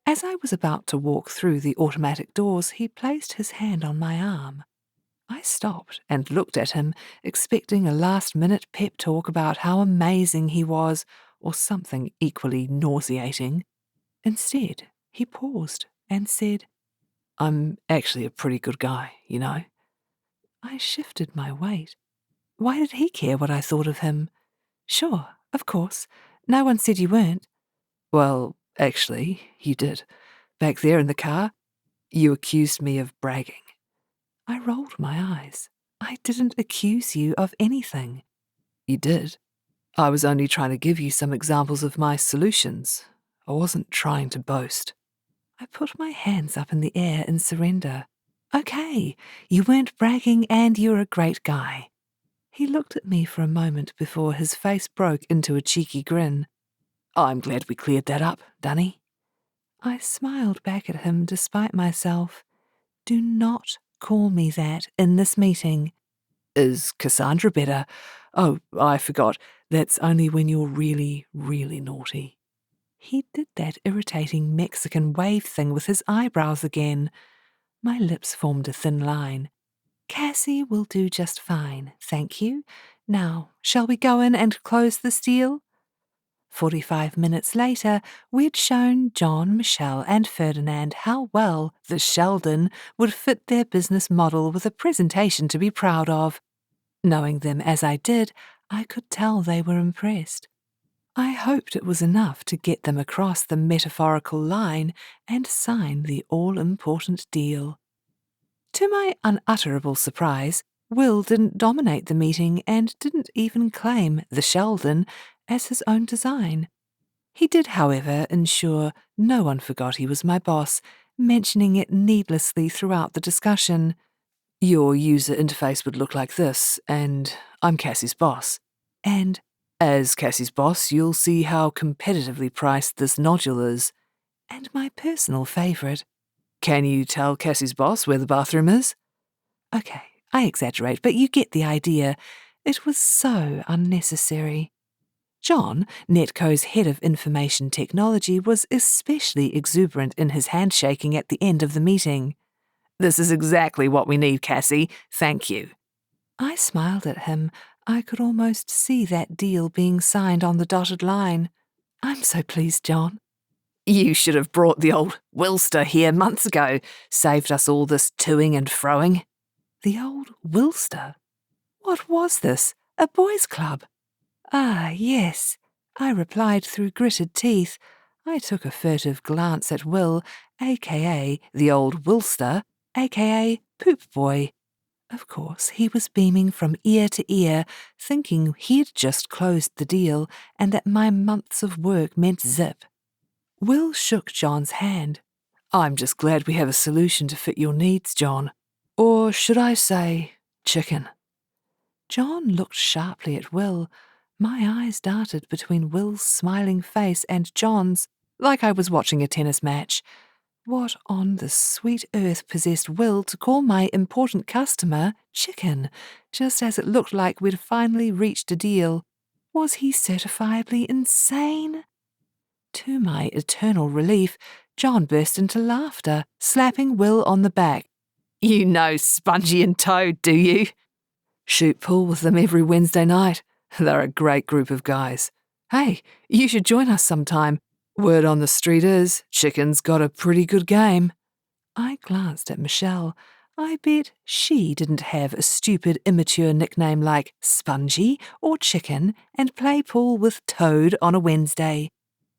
As I was about to walk through the automatic doors, he placed his hand on my arm. I stopped and looked at him, expecting a last-minute pep talk about how amazing he was, or something equally nauseating. Instead, he paused and said, "I'm actually a pretty good guy, you know." I shifted my weight. Why did he care what I thought of him? Sure, of course. No one said you weren't. Well, actually, you did. Back there in the car, you accused me of bragging. I rolled my eyes. I didn't accuse you of anything. You did. I was only trying to give you some examples of my solutions. I wasn't trying to boast. I put my hands up in the air in surrender. Okay, you weren't bragging and you're a great guy. He looked at me for a moment before his face broke into a cheeky grin. I'm glad we cleared that up, Dunny. I smiled back at him despite myself. Do not call me that in this meeting. Is Cassandra better? Oh, I forgot. That's only when you're really, really naughty. He did that irritating Mexican wave thing with his eyebrows again. My lips formed a thin line. Cassie will do just fine, thank you. Now, shall we go in and close this deal? 45 minutes later, we'd shown John, Michelle, and Ferdinand how well the Sheldon would fit their business model with a presentation to be proud of. Knowing them as I did, I could tell they were impressed. I hoped it was enough to get them across the metaphorical line and sign the all-important deal. To my unutterable surprise, Will didn't dominate the meeting and didn't even claim the Sheldon as his own design. He did, however, ensure no one forgot he was my boss, mentioning it needlessly throughout the discussion. Your user interface would look like this, and I'm Cassie's boss. And as Cassie's boss, you'll see how competitively priced this nodule is. And my personal favourite. Can you tell Cassie's boss where the bathroom is? Okay, I exaggerate, but you get the idea. It was so unnecessary. John, Netco's head of information technology, was especially exuberant in his handshaking at the end of the meeting. This is exactly what we need, Cassie. Thank you. I smiled at him. I could almost see that deal being signed on the dotted line. I'm so pleased, John. You should have brought the old Wilster here months ago. Saved us all this toing and froing. The old Wilster? What was this? A boys' club? Ah, yes, I replied through gritted teeth. I took a furtive glance at Will, a.k.a. the old Wilster, a.k.a. Poop Boy. Of course, he was beaming from ear to ear, thinking he'd just closed the deal and that my months of work meant zip. Will shook John's hand. I'm just glad we have a solution to fit your needs, John. Or should I say, chicken? John looked sharply at Will. My eyes darted between Will's smiling face and John's, like I was watching a tennis match. What on the sweet earth possessed Will to call my important customer chicken, just as it looked like we'd finally reached a deal? Was he certifiably insane? To my eternal relief, John burst into laughter, slapping Will on the back. "You know Spongy and Toad, do you?" "Shoot pool with them every Wednesday night. They're a great group of guys. Hey, you should join us sometime. Word on the street is, Chicken's got a pretty good game." I glanced at Michelle. I bet she didn't have a stupid, immature nickname like Spongy or Chicken and play pool with Toad on a Wednesday.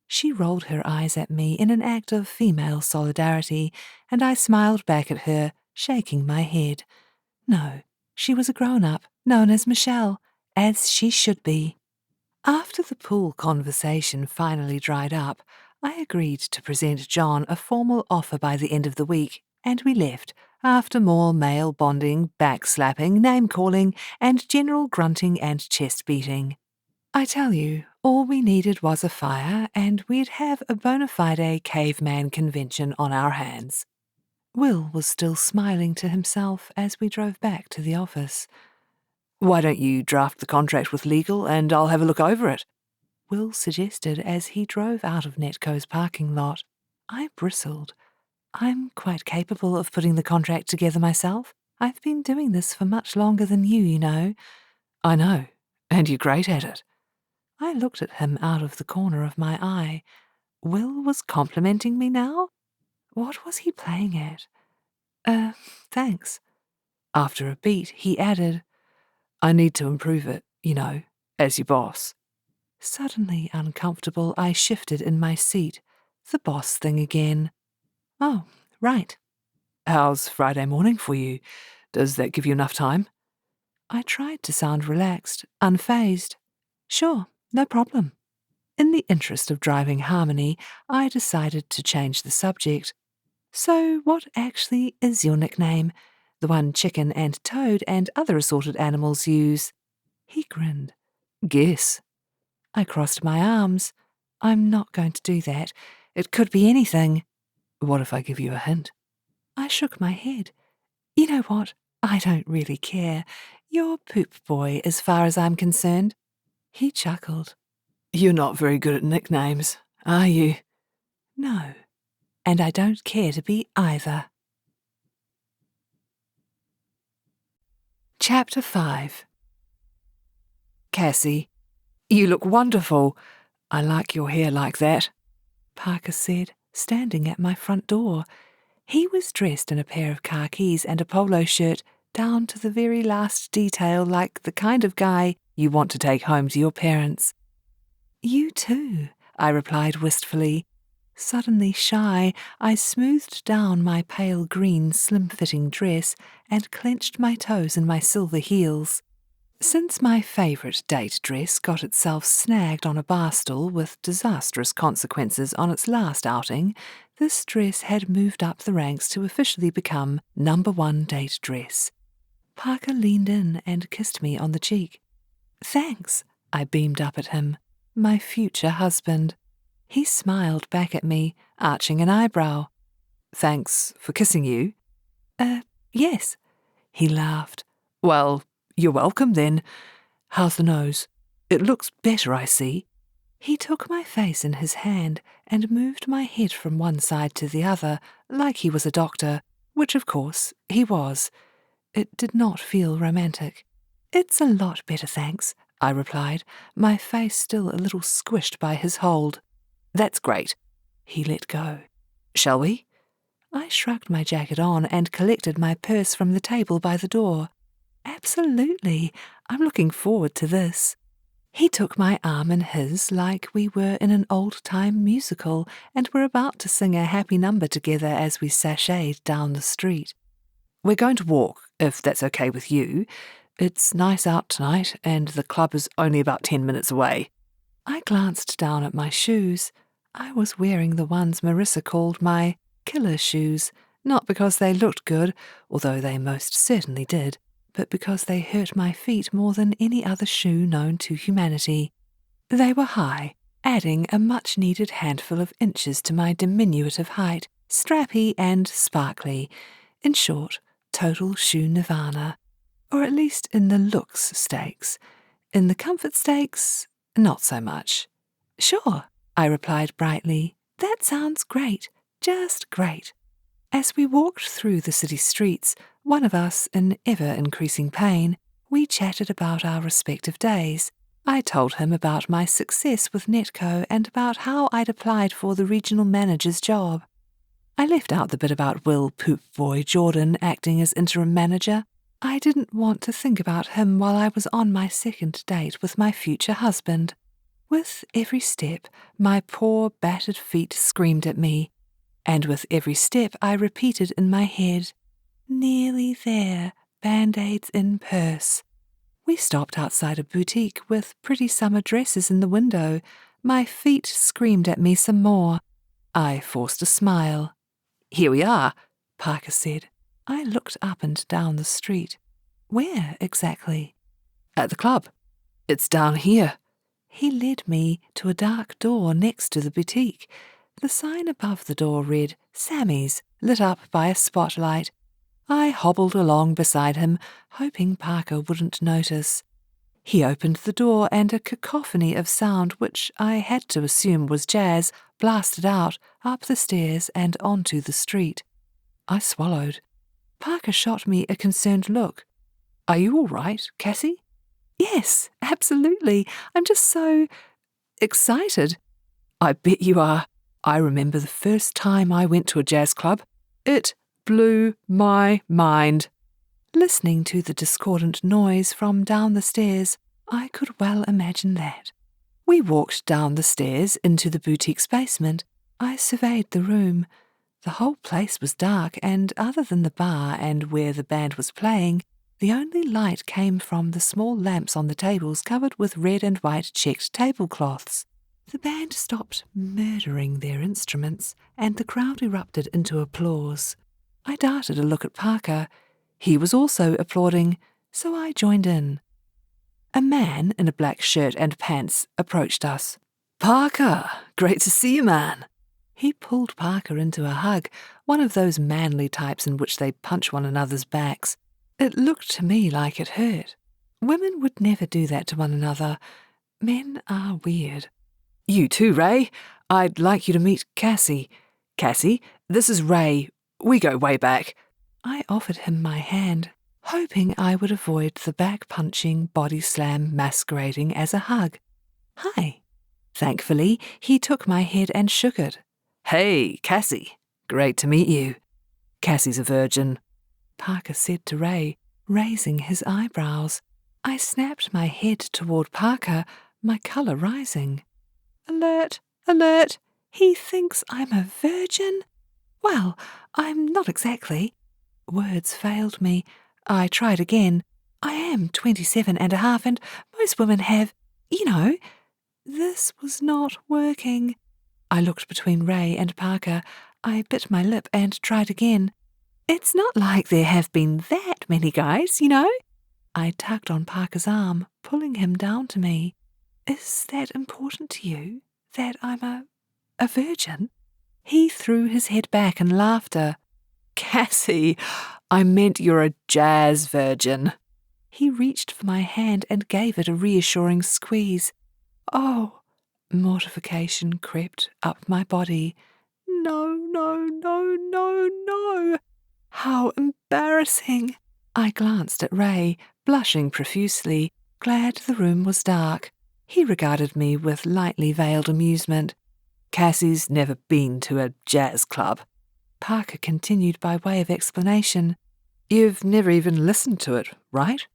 She rolled her eyes at me in an act of female solidarity, and I smiled back at her, shaking my head. No, she was a grown-up, known as Michelle, as she should be. After the pool conversation finally dried up, I agreed to present John a formal offer by the end of the week, and we left, after more male bonding, backslapping, name-calling, and general grunting and chest-beating. I tell you, all we needed was a fire, and we'd have a bona fide caveman convention on our hands. Will was still smiling to himself as we drove back to the office. "Why don't you draft the contract with legal and I'll have a look over it?" Will suggested as he drove out of Netco's parking lot. I bristled. I'm quite capable of putting the contract together myself. I've been doing this for much longer than you know. "I know, and you're great at it." I looked at him out of the corner of my eye. Will was complimenting me now? What was he playing at? Thanks. After a beat, he added, "I need to improve it, as your boss." Suddenly uncomfortable, I shifted in my seat. The boss thing again. "Oh, right." "How's Friday morning for you? Does that give you enough time?" I tried to sound relaxed, unfazed. "Sure, no problem." In the interest of driving harmony, I decided to change the subject. "So what actually is your nickname? The one Chicken and Toad and other assorted animals use?" He grinned. "Guess." I crossed my arms. "I'm not going to do that. It could be anything." "What if I give you a hint?" I shook my head. "You know what? I don't really care. You're Poop Boy as far as I'm concerned." He chuckled. "You're not very good at nicknames, are you?" "No, and I don't care to be either." Chapter 5. "Cassie, you look wonderful. I like your hair like that," Parker said, standing at my front door. He was dressed in a pair of khakis and a polo shirt, down to the very last detail, like the kind of guy you want to take home to your parents. "You too," I replied wistfully. Suddenly shy, I smoothed down my pale green slim-fitting dress and clenched my toes in my silver heels. Since my favourite date dress got itself snagged on a bar stool with disastrous consequences on its last outing, this dress had moved up the ranks to officially become #1 date dress. Parker leaned in and kissed me on the cheek. "Thanks," I beamed up at him. My future husband. He smiled back at me, arching an eyebrow. "Thanks for kissing you." Yes." He laughed. "Well, you're welcome then. How's the nose? It looks better, I see." He took my face in his hand and moved my head from one side to the other, like he was a doctor, which of course he was. It did not feel romantic. "It's a lot better, thanks," I replied, my face still a little squished by his hold. "That's great." He let go. "Shall we?" I shrugged my jacket on and collected my purse from the table by the door. "Absolutely. I'm looking forward to this." He took my arm in his like we were in an old-time musical and were about to sing a happy number together as we sashayed down the street. "We're going to walk, if that's okay with you. It's nice out tonight, and the club is only about 10 minutes away." I glanced down at my shoes. I was wearing the ones Marissa called my killer shoes, not because they looked good, although they most certainly did, but because they hurt my feet more than any other shoe known to humanity. They were high, adding a much-needed handful of inches to my diminutive height, strappy and sparkly. In short, total shoe nirvana. Or at least in the looks stakes. In the comfort stakes, not so much. "Sure," I replied brightly. "That sounds great. Just great. As we walked through the city streets, one of us in ever-increasing pain, we chatted about our respective days. I told him about my success with Netco and about how I'd applied for the regional manager's job. I left out the bit about Will Poop Boy Jordan acting as interim manager. I didn't want to think about him while I was on my second date with my future husband. With every step, my poor battered feet screamed at me, and with every step I repeated in my head, "Nearly there, Band-Aids in purse." We stopped outside a boutique with pretty summer dresses in the window. My feet screamed at me some more. I forced a smile. "Here we are," Parker said. I looked up and down the street. "Where exactly?" "At the club. It's down here." He led me to a dark door next to the boutique. The sign above the door read, "Sammy's," lit up by a spotlight. I hobbled along beside him, hoping Parker wouldn't notice. He opened the door and a cacophony of sound, which I had to assume was jazz, blasted out, up the stairs and onto the street. I swallowed. Parker shot me a concerned look. "Are you all right, Cassie?" "Yes, absolutely. I'm just so excited." "I bet you are. I remember the first time I went to a jazz club. It blew my mind." Listening to the discordant noise from down the stairs, I could well imagine that. We walked down the stairs into the boutique's basement. I surveyed the room. The whole place was dark, and other than the bar and where the band was playing, the only light came from the small lamps on the tables covered with red and white checked tablecloths. The band stopped murdering their instruments, and the crowd erupted into applause. I darted a look at Parker. He was also applauding, so I joined in. A man in a black shirt and pants approached us. "Parker, great to see you, man." He pulled Parker into a hug, one of those manly types in which they punch one another's backs. It looked to me like it hurt. Women would never do that to one another. Men are weird. "You too, Ray. I'd like you to meet Cassie. Cassie, this is Ray. We go way back." I offered him my hand, hoping I would avoid the back-punching body slam masquerading as a hug. "Hi." Thankfully, he took my head and shook it. "Hey, Cassie. Great to meet you." "Cassie's a virgin," Parker said to Ray, raising his eyebrows. I snapped my head toward Parker, my colour rising. "Alert, alert. He thinks I'm a virgin? Well, I'm not exactly." Words failed me. I tried again. "I am 27 and a half, and most women have, you know." This was not working. I looked between Ray and Parker. I bit my lip and tried again. "It's not like there have been that many guys, you know." I tugged on Parker's arm, pulling him down to me. "Is that important to you, that I'm a virgin?" He threw his head back in laughter. "Cassie, I meant you're a jazz virgin." He reached for my hand and gave it a reassuring squeeze. Oh, mortification crept up my body. No, no, no, no, no. How embarrassing. I glanced at Ray, blushing profusely, glad the room was dark. He regarded me with lightly veiled amusement. "Cassie's never been to a jazz club." Parker continued by way of explanation. "You've never even listened to it, right?"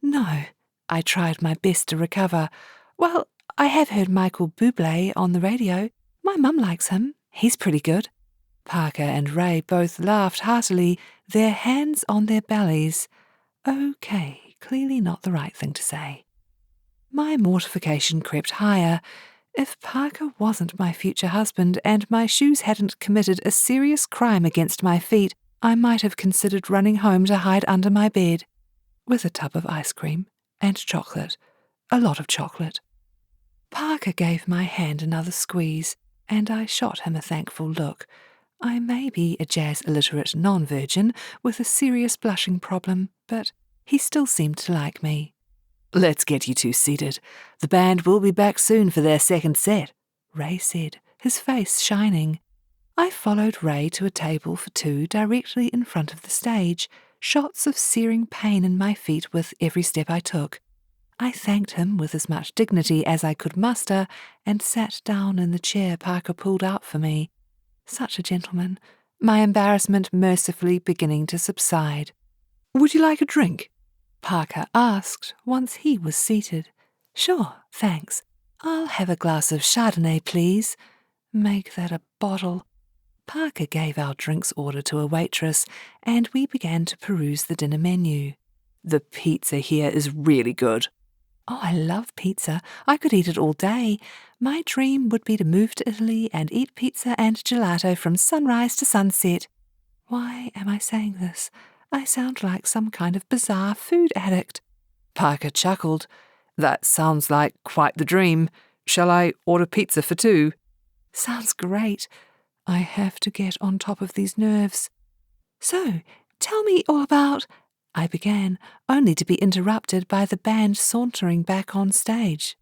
"No." I tried my best to recover. "Well, I have heard Michael Bublé on the radio. My mum likes him. He's pretty good." Parker and Ray both laughed heartily, their hands on their bellies. Okay, clearly not the right thing to say. My mortification crept higher. If Parker wasn't my future husband and my shoes hadn't committed a serious crime against my feet, I might have considered running home to hide under my bed. With a tub of ice cream and chocolate. A lot of chocolate. Parker gave my hand another squeeze, and I shot him a thankful look. I may be a jazz-illiterate non-virgin with a serious blushing problem, but he still seemed to like me. "Let's get you two seated. The band will be back soon for their second set," Ray said, his face shining. I followed Ray to a table for two directly in front of the stage, shots of searing pain in my feet with every step I took. I thanked him with as much dignity as I could muster and sat down in the chair Parker pulled out for me. Such a gentleman, my embarrassment mercifully beginning to subside. "Would you like a drink?" Parker asked once he was seated. "Sure, thanks. I'll have a glass of Chardonnay, please." "Make that a bottle." Parker gave our drinks order to a waitress, and we began to peruse the dinner menu. "The pizza here is really good." "Oh, I love pizza. I could eat it all day. My dream would be to move to Italy and eat pizza and gelato from sunrise to sunset." Why am I saying this? I sound like some kind of bizarre food addict. Parker chuckled. "That sounds like quite the dream. Shall I order pizza for two?" "Sounds great. I have to get on top of these nerves." "So, tell me all about—" I began, only to be interrupted by the band sauntering back on stage.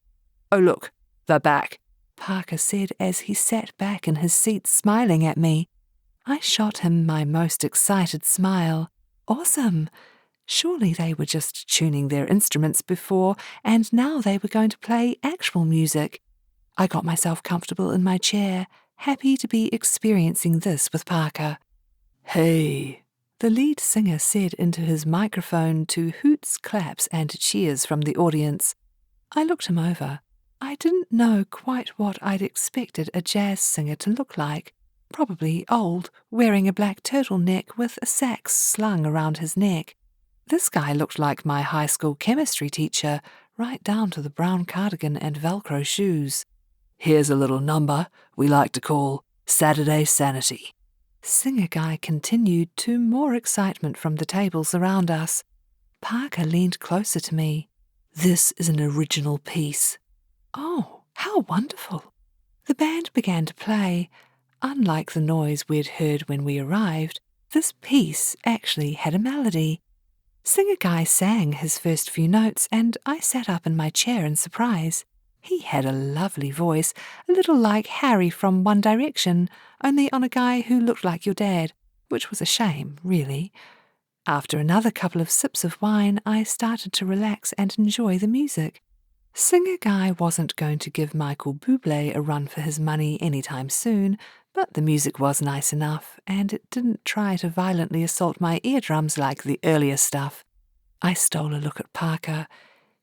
"Oh, look, they're back," Parker said as he sat back in his seat smiling at me. I shot him my most excited smile. Awesome! Surely they were just tuning their instruments before, and now they were going to play actual music. I got myself comfortable in my chair, happy to be experiencing this with Parker. "Hey," the lead singer said into his microphone to hoots, claps, and cheers from the audience. I looked him over. I didn't know quite what I'd expected a jazz singer to look like. Probably old, wearing a black turtleneck with a sax slung around his neck. This guy looked like my high school chemistry teacher, right down to the brown cardigan and Velcro shoes. "Here's a little number we like to call Saturday Sanity." Singer guy continued to more excitement from the tables around us. Parker leaned closer to me. "This is an original piece." Oh, how wonderful! The band began to play. Unlike the noise we'd heard when we arrived, this piece actually had a melody. Singer guy sang his first few notes, and I sat up in my chair in surprise. He had a lovely voice, a little like Harry from One Direction, only on a guy who looked like your dad, which was a shame, really. After another couple of sips of wine, I started to relax and enjoy the music. Singer guy wasn't going to give Michael Bublé a run for his money anytime soon, but the music was nice enough, and it didn't try to violently assault my eardrums like the earlier stuff. I stole a look at Parker.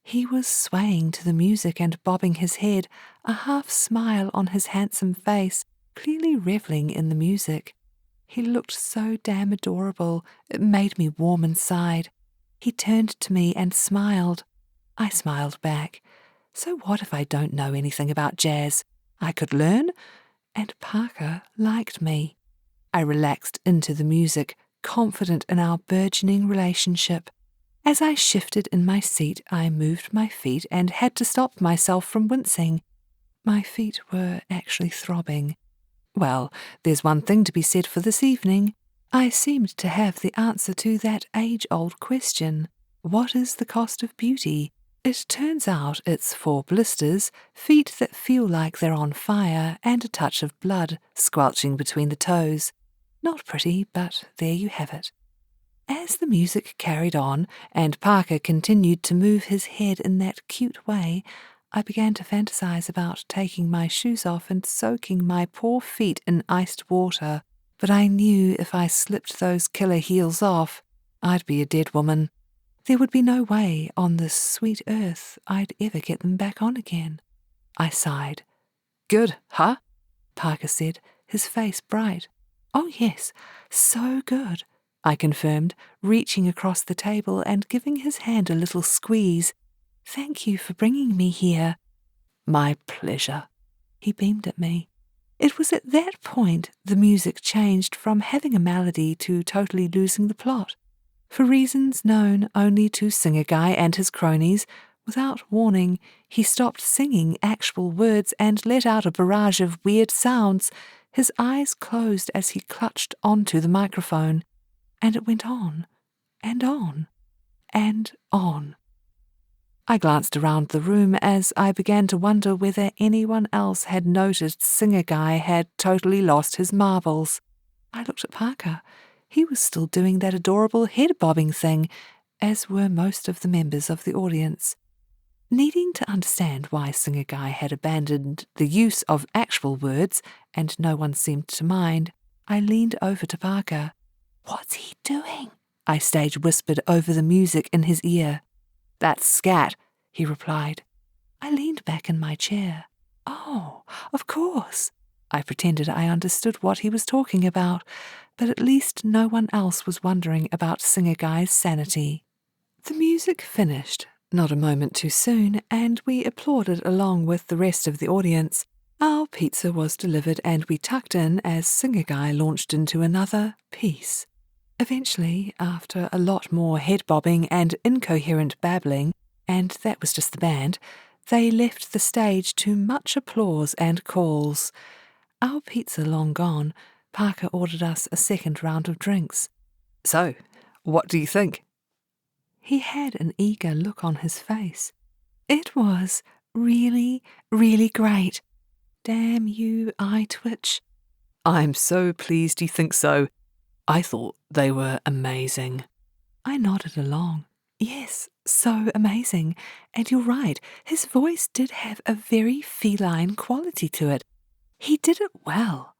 He was swaying to the music and bobbing his head, a half smile on his handsome face, clearly reveling in the music. He looked so damn adorable, it made me warm inside. He turned to me and smiled. I smiled back. So what if I don't know anything about jazz? I could learn, and Parker liked me. I relaxed into the music, confident in our burgeoning relationship. As I shifted in my seat, I moved my feet and had to stop myself from wincing. My feet were actually throbbing. Well, there's one thing to be said for this evening. I seemed to have the answer to that age-old question. What is the cost of beauty? It turns out it's 4 blisters, feet that feel like they're on fire, and a touch of blood squelching between the toes. Not pretty, but there you have it. As the music carried on, and Parker continued to move his head in that cute way, I began to fantasize about taking my shoes off and soaking my poor feet in iced water. But I knew if I slipped those killer heels off, I'd be a dead woman. There would be no way on this sweet earth I'd ever get them back on again. I sighed. "Good, huh?" Parker said, his face bright. "Oh yes, so good," I confirmed, reaching across the table and giving his hand a little squeeze. "Thank you for bringing me here." "My pleasure." He beamed at me. It was at that point the music changed from having a melody to totally losing the plot. For reasons known only to Singer Guy and his cronies, without warning, he stopped singing actual words and let out a barrage of weird sounds. His eyes closed as he clutched onto the microphone. And it went on, and on, and on. I glanced around the room as I began to wonder whether anyone else had noticed Singer Guy had totally lost his marbles. I looked at Parker. He was still doing that adorable head-bobbing thing, as were most of the members of the audience. Needing to understand why Singer Guy had abandoned the use of actual words, and no one seemed to mind, I leaned over to Parker. "What's he doing?" I stage whispered over the music in his ear. "That's scat," he replied. I leaned back in my chair. "Oh, of course." I pretended I understood what he was talking about, but at least no one else was wondering about Singer Guy's sanity. The music finished, not a moment too soon, and we applauded along with the rest of the audience. Our pizza was delivered and we tucked in as Singer Guy launched into another piece. Eventually, after a lot more head-bobbing and incoherent babbling, and that was just the band, they left the stage to much applause and calls. Our pizza long gone, Parker ordered us a second round of drinks. "So, what do you think?" He had an eager look on his face. "It was really, really great. Damn you, I twitch." "I'm so pleased you think so. I thought they were amazing." I nodded along. "Yes, so amazing. And you're right, his voice did have a very feline quality to it. He did it well."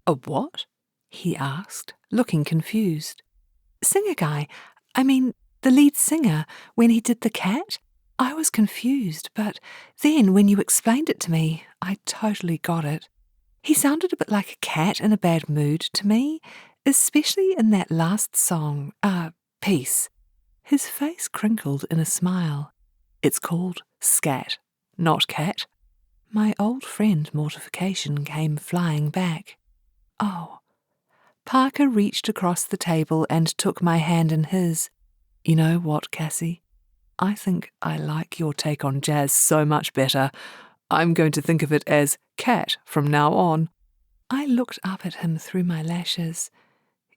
"A what?" he asked, looking confused. "Singer Guy, I mean, the lead singer, when he did the cat, I was confused, but then when you explained it to me, I totally got it. He sounded a bit like a cat in a bad mood to me, especially in that last song, piece." His face crinkled in a smile. "It's called scat, not cat." My old friend Mortification came flying back. "Oh." Parker reached across the table and took my hand in his. "You know what, Cassie? I think I like your take on jazz so much better. I'm going to think of it as cat from now on." I looked up at him through my lashes.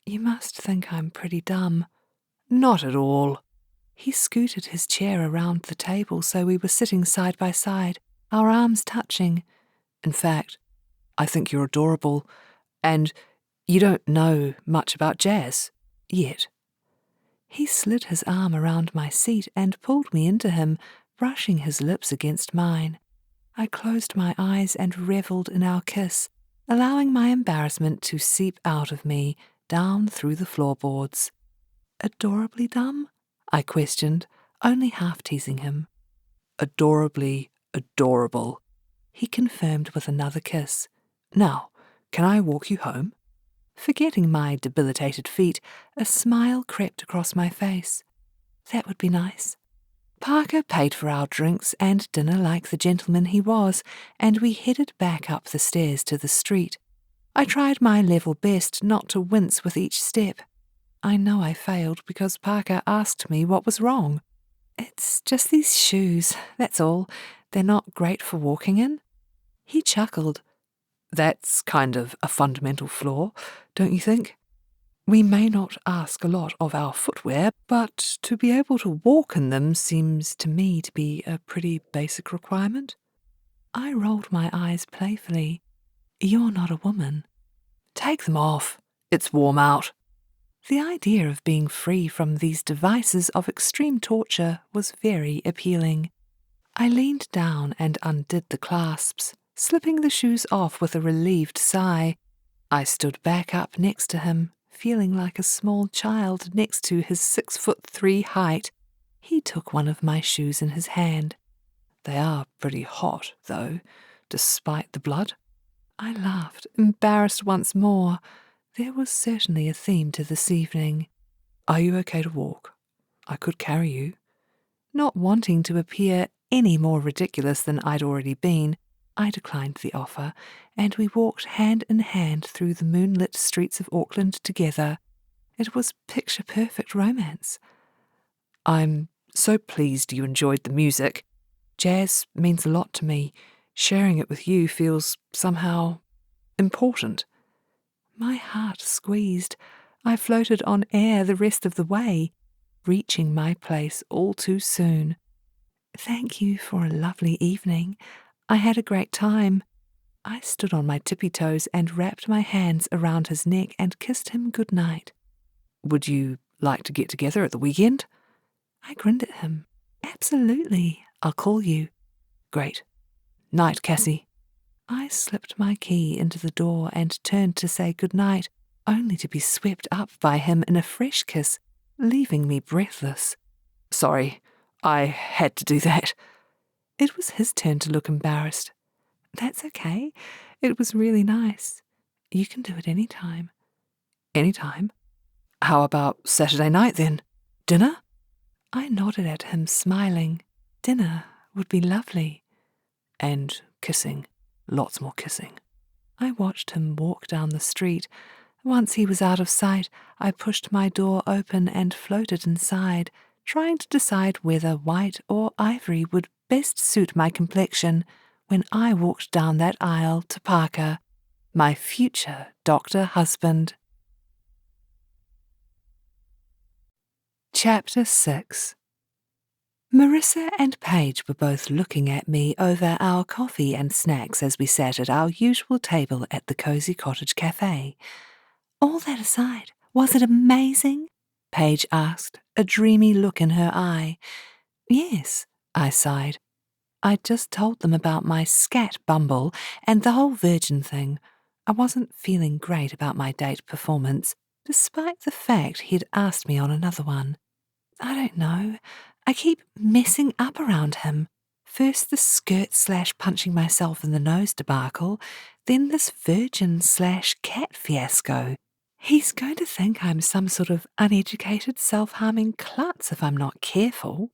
"You must think I'm pretty dumb." "Not at all." He scooted his chair around the table so we were sitting side by side, our arms touching. "In fact, I think you're adorable, and you don't know much about jazz, yet." He slid his arm around my seat and pulled me into him, brushing his lips against mine. I closed my eyes and revelled in our kiss, allowing my embarrassment to seep out of me, down through the floorboards. "Adorably dumb?" I questioned, only half teasing him. "Adorably adorable," he confirmed with another kiss. "Now, can I walk you home?" Forgetting my debilitated feet, a smile crept across my face. "That would be nice." Parker paid for our drinks and dinner like the gentleman he was, and we headed back up the stairs to the street. I tried my level best not to wince with each step. I know I failed because Parker asked me what was wrong. "It's just these shoes, that's all. They're not great for walking in." He chuckled. "That's kind of a fundamental flaw, don't you think? We may not ask a lot of our footwear, but to be able to walk in them seems to me to be a pretty basic requirement." I rolled my eyes playfully. "You're not a woman." "Take them off. It's warm out." The idea of being free from these devices of extreme torture was very appealing. I leaned down and undid the clasps, slipping the shoes off with a relieved sigh. I stood back up next to him, feeling like a small child next to his 6'3" height. He took one of my shoes in his hand. "They are pretty hot, though, despite the blood." I laughed, embarrassed once more. There was certainly a theme to this evening. "Are you okay to walk? I could carry you." Not wanting to appear any more ridiculous than I'd already been, I declined the offer, and we walked hand in hand through the moonlit streets of Auckland together. It was picture-perfect romance. "I'm so pleased you enjoyed the music. Jazz means a lot to me. Sharing it with you feels somehow important." My heart squeezed. I floated on air the rest of the way, reaching my place all too soon. Thank you for a lovely evening. I had a great time. I stood on my tippy toes and wrapped my hands around his neck and kissed him good night. Would you like to get together at the weekend? I grinned at him. Absolutely. I'll call you. Great. Night, Cassie. I slipped my key into the door and turned to say good night, only to be swept up by him in a fresh kiss, leaving me breathless. Sorry, I had to do that. It was his turn to look embarrassed. That's okay. It was really nice. You can do it any time. Any time? How about Saturday night then? Dinner? I nodded at him, smiling. Dinner would be lovely. And kissing. Lots more kissing. I watched him walk down the street. Once he was out of sight, I pushed my door open and floated inside, trying to decide whether white or ivory would best suit my complexion when I walked down that aisle to Parker, my future doctor husband. Chapter 6. Marissa and Paige were both looking at me over our coffee and snacks as we sat at our usual table at the Cozy Cottage Cafe. All that aside, was it amazing? Paige asked, a dreamy look in her eye. Yes, I sighed. I'd just told them about my scat Bumble and the whole virgin thing. I wasn't feeling great about my date performance, despite the fact he'd asked me on another one. I don't know. I keep messing up around him. First the skirt/punching myself in the nose debacle, then this virgin/cat fiasco. He's going to think I'm some sort of uneducated, self-harming klutz if I'm not careful.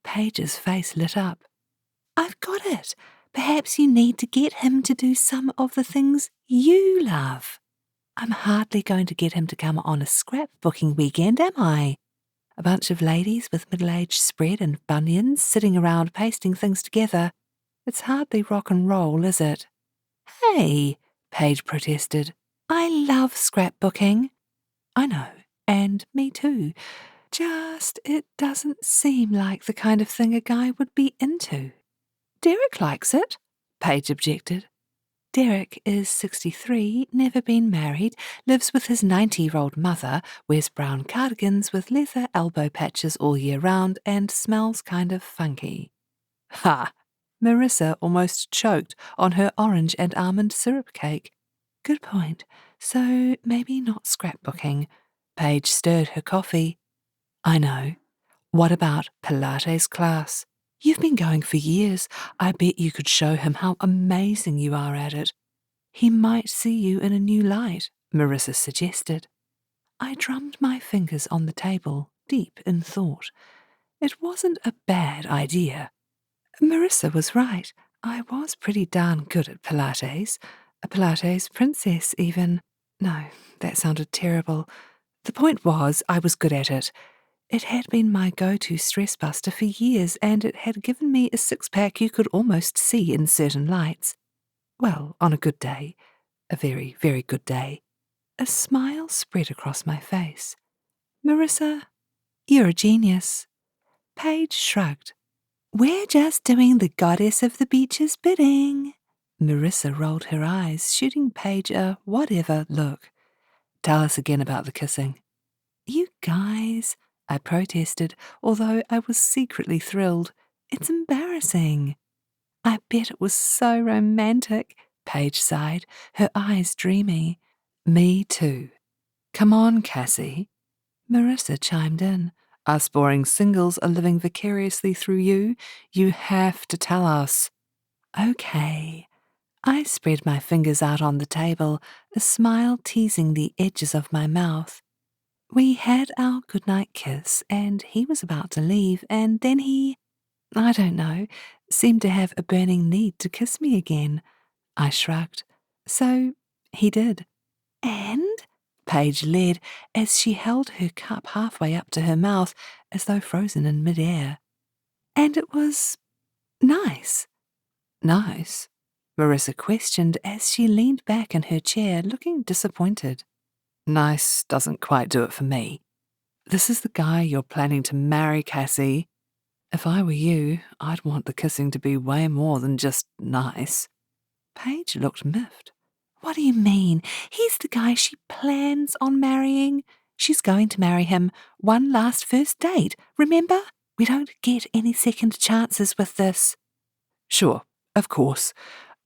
Paige's face lit up. I've got it. Perhaps you need to get him to do some of the things you love. I'm hardly going to get him to come on a scrapbooking weekend, am I? A bunch of ladies with middle-aged spread and bunions sitting around pasting things together. It's hardly rock and roll, is it? Hey, Paige protested. I love scrapbooking. I know, and me too. Just it doesn't seem like the kind of thing a guy would be into. Derek likes it, Paige objected. Derek is 63, never been married, lives with his 90-year-old mother, wears brown cardigans with leather elbow patches all year round, and smells kind of funky. Ha! Marissa almost choked on her orange and almond syrup cake. Good point. So maybe not scrapbooking. Paige stirred her coffee. I know. What about Pilates class? You've been going for years. I bet you could show him how amazing you are at it. He might see you in a new light, Marissa suggested. I drummed my fingers on the table, deep in thought. It wasn't a bad idea. Marissa was right. I was pretty darn good at Pilates. A Pilates princess, even. No, that sounded terrible. The point was, I was good at it. It had been my go-to stress buster for years, and it had given me a six-pack you could almost see in certain lights. Well, on a good day. A very, very good day. A smile spread across my face. Marissa, you're a genius. Paige shrugged. We're just doing the goddess of the beach's bidding. Marissa rolled her eyes, shooting Paige a whatever look. Tell us again about the kissing. You guys, I protested, although I was secretly thrilled. It's embarrassing. I bet it was so romantic, Paige sighed, her eyes dreamy. Me too. Come on, Cassie. Marissa chimed in. Us boring singles are living vicariously through you. You have to tell us. Okay. I spread my fingers out on the table, a smile teasing the edges of my mouth. We had our goodnight kiss, and he was about to leave, and then I don't know, seemed to have a burning need to kiss me again. I shrugged. So he did. And? Paige led as she held her cup halfway up to her mouth as though frozen in midair. And it was nice. Nice? Marissa questioned as she leaned back in her chair, looking disappointed. Nice doesn't quite do it for me. This is the guy you're planning to marry, Cassie. If I were you, I'd want the kissing to be way more than just nice. Paige looked miffed. What do you mean? He's the guy she plans on marrying. She's going to marry him. One last first date, remember? We don't get any second chances with this. Sure, of course.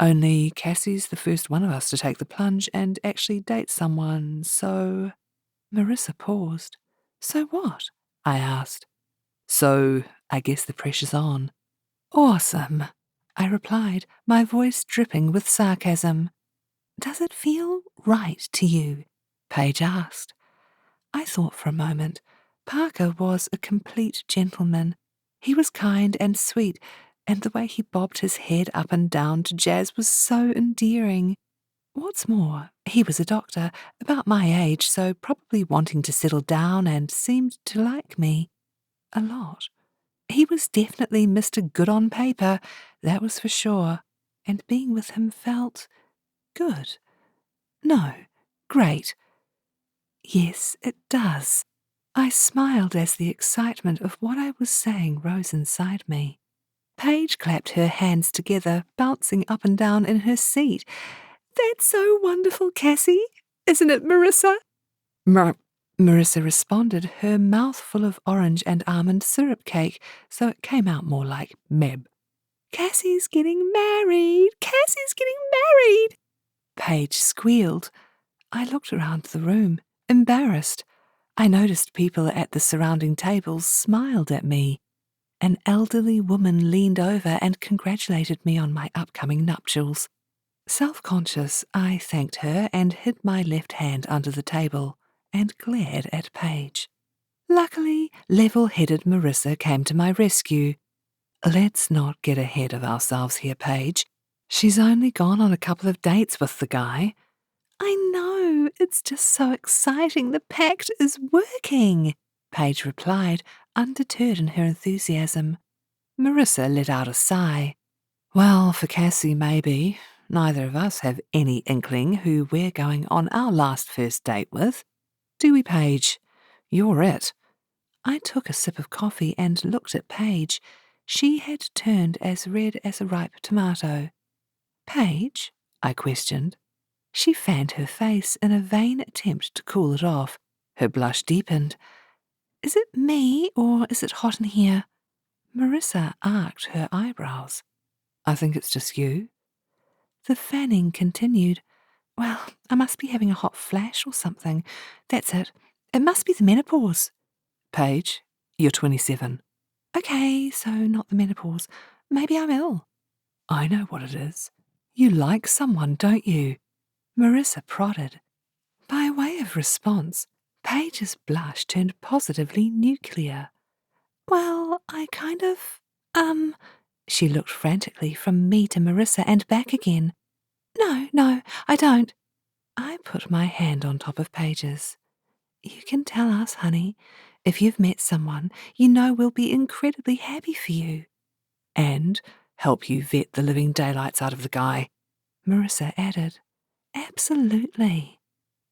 Only Cassie's the first one of us to take the plunge and actually date someone, so... Marissa paused. So what? I asked. So, I guess the pressure's on. Awesome, I replied, my voice dripping with sarcasm. Does it feel right to you? Paige asked. I thought for a moment. Parker was a complete gentleman. He was kind and sweet, and the way he bobbed his head up and down to jazz was so endearing. What's more, he was a doctor, about my age, so probably wanting to settle down, and seemed to like me. A lot. He was definitely Mr. Good on paper, that was for sure, and being with him felt good. No, great. Yes, it does. I smiled as the excitement of what I was saying rose inside me. Paige clapped her hands together, bouncing up and down in her seat. That's so wonderful, Cassie. Isn't it, Marissa? Marissa responded, her mouth full of orange and almond syrup cake, so it came out more like Meb. Cassie's getting married! Cassie's getting married! Paige squealed. I looked around the room, embarrassed. I noticed people at the surrounding tables smiled at me. An elderly woman leaned over and congratulated me on my upcoming nuptials. Self-conscious, I thanked her and hid my left hand under the table and glared at Paige. Luckily, level-headed Marissa came to my rescue. Let's not get ahead of ourselves here, Paige. She's only gone on a couple of dates with the guy. I know, it's just so exciting. The pact is working, Paige replied, undeterred in her enthusiasm. Marissa let out a sigh. Well, for Cassie, maybe. Neither of us have any inkling who we're going on our last first date with. Do we, Paige? You're it. I took a sip of coffee and looked at Paige. She had turned as red as a ripe tomato. Paige? I questioned. She fanned her face in a vain attempt to cool it off. Her blush deepened. Is it me, or is it hot in here? Marissa arched her eyebrows. I think it's just you. The fanning continued. Well, I must be having a hot flash or something. That's it. It must be the menopause. Paige, you're 27. Okay, so not the menopause. Maybe I'm ill. I know what it is. You like someone, don't you? Marissa prodded. By way of response, Paige's blush turned positively nuclear. Well, I kind of, She looked frantically from me to Marissa and back again. No, I don't. I put my hand on top of Paige's. You can tell us, honey. If you've met someone, you know we'll be incredibly happy for you. And help you vet the living daylights out of the guy, Marissa added. Absolutely.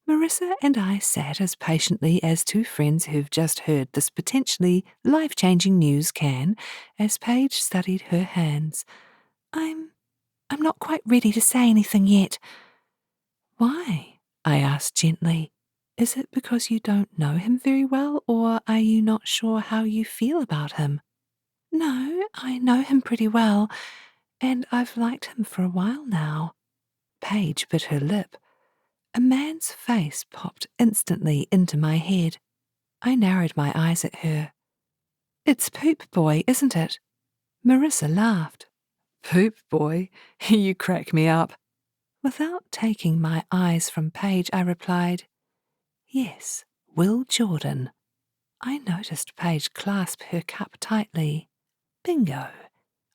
Marissa and I sat as patiently as two friends who've just heard this potentially life-changing news can, as Paige studied her hands. I'm not quite ready to say anything yet. Why? I asked gently. Is it because you don't know him very well, or are you not sure how you feel about him? No, I know him pretty well, and I've liked him for a while now. Paige bit her lip. A man's face popped instantly into my head. I narrowed my eyes at her. It's Poop Boy, isn't it? Marissa laughed. Poop Boy? You crack me up. Without taking my eyes from Paige, I replied, Yes, Will Jordan. I noticed Paige clasp her cup tightly. Bingo.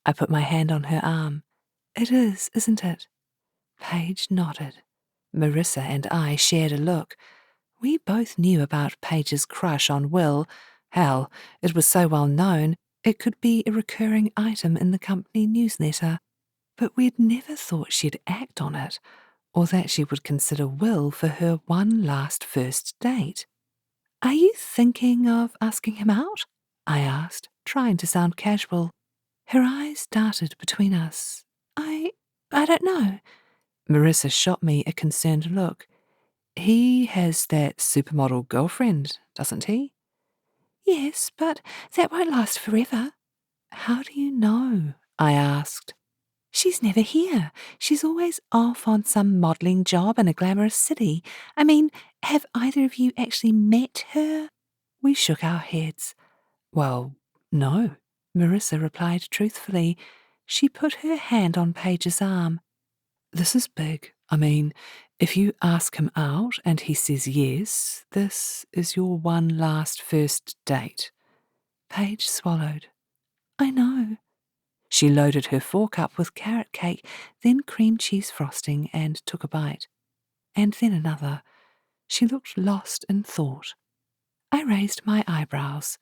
I put my hand on her arm. It is, isn't it? Paige nodded. Marissa and I shared a look. We both knew about Paige's crush on Will. Hell, it was so well known it could be a recurring item in the company newsletter. But we'd never thought she'd act on it, or that she would consider Will for her one last first date. Are you thinking of asking him out? I asked, trying to sound casual. Her eyes darted between us. I don't know. Marissa shot me a concerned look. He has that supermodel girlfriend, doesn't he? Yes, but that won't last forever. How do you know? I asked. She's never here. She's always off on some modelling job in a glamorous city. I mean, have either of you actually met her? We shook our heads. Well, no, Marissa replied truthfully. She put her hand on Paige's arm. This is big. I mean, if you ask him out and he says yes, this is your one last first date. Paige swallowed. I know. She loaded her fork up with carrot cake, then cream cheese frosting, and took a bite. And then another. She looked lost in thought. I raised my eyebrows.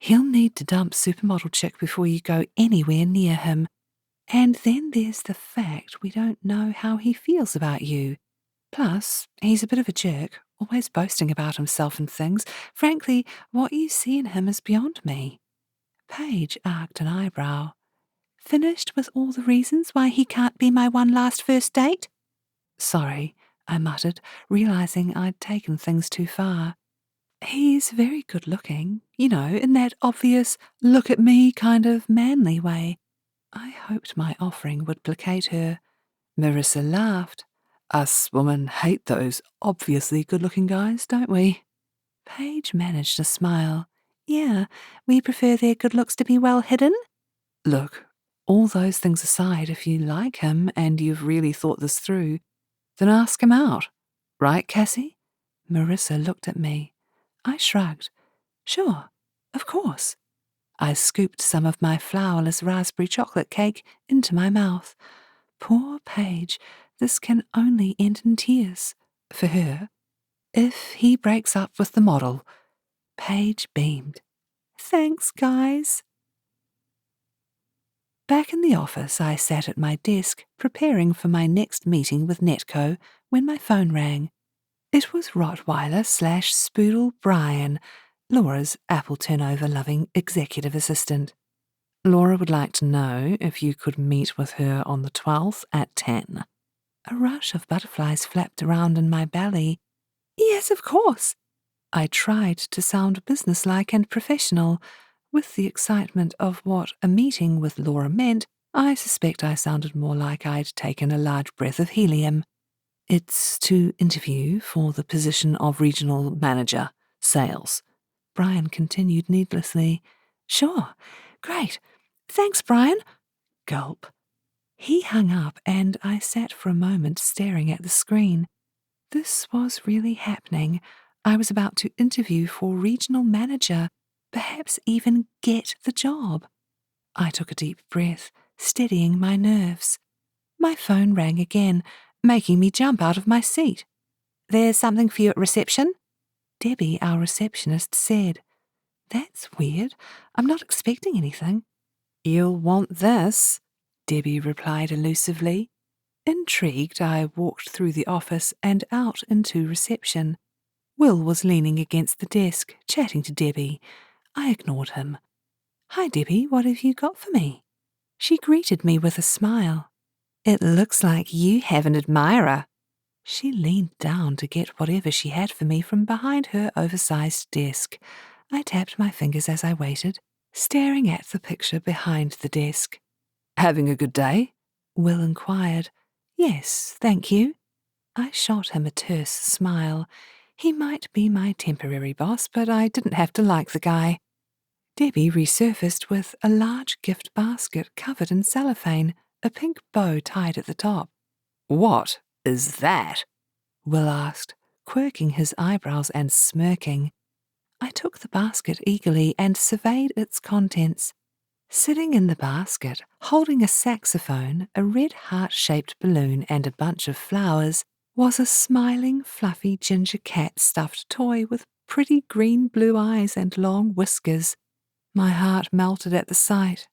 He'll need to dump supermodel chick before you go anywhere near him. And then there's the fact we don't know how he feels about you. Plus, he's a bit of a jerk, always boasting about himself and things. Frankly, what you see in him is beyond me. Paige arched an eyebrow. Finished with all the reasons why he can't be my one last first date? Sorry, I muttered, realizing I'd taken things too far. He's very good looking, in that obvious, look at me kind of manly way. I hoped my offering would placate her. Marissa laughed. Us women hate those obviously good-looking guys, don't we? Paige managed a smile. Yeah, we prefer their good looks to be well hidden. Look, all those things aside, if you like him and you've really thought this through, then ask him out. Right, Cassie? Marissa looked at me. I shrugged. Sure, of course. I scooped some of my flourless raspberry chocolate cake into my mouth. Poor Paige, this can only end in tears. For her. If he breaks up with the model. Paige beamed. Thanks, guys. Back in the office, I sat at my desk, preparing for my next meeting with Netco, when my phone rang. It was Rottweiler/Spoodle Brian, Laura's apple turnover-loving executive assistant. Laura would like to know if you could meet with her on the 12th at 10. A rush of butterflies flapped around in my belly. Yes, of course. I tried to sound businesslike and professional. With the excitement of what a meeting with Laura meant, I suspect I sounded more like I'd taken a large breath of helium. It's to interview for the position of regional manager, sales. Brian continued needlessly. Sure, great. Thanks, Brian. Gulp. He hung up and I sat for a moment staring at the screen. This was really happening. I was about to interview for regional manager, perhaps even get the job. I took a deep breath, steadying my nerves. My phone rang again, making me jump out of my seat. There's something for you at reception? Debbie, our receptionist, said. That's weird. I'm not expecting anything. You'll want this, Debbie replied elusively. Intrigued, I walked through the office and out into reception. Will was leaning against the desk, chatting to Debbie. I ignored him. Hi, Debbie, what have you got for me? She greeted me with a smile. It looks like you have an admirer. She leaned down to get whatever she had for me from behind her oversized desk. I tapped my fingers as I waited, staring at the picture behind the desk. Having a good day? Will inquired. Yes, thank you. I shot him a terse smile. He might be my temporary boss, but I didn't have to like the guy. Debbie resurfaced with a large gift basket covered in cellophane, a pink bow tied at the top. What is that? Will asked, quirking his eyebrows and smirking. I took the basket eagerly and surveyed its contents. Sitting in the basket, holding a saxophone, a red heart-shaped balloon and a bunch of flowers, was a smiling, fluffy ginger cat stuffed toy with pretty green-blue eyes and long whiskers. My heart melted at the sight.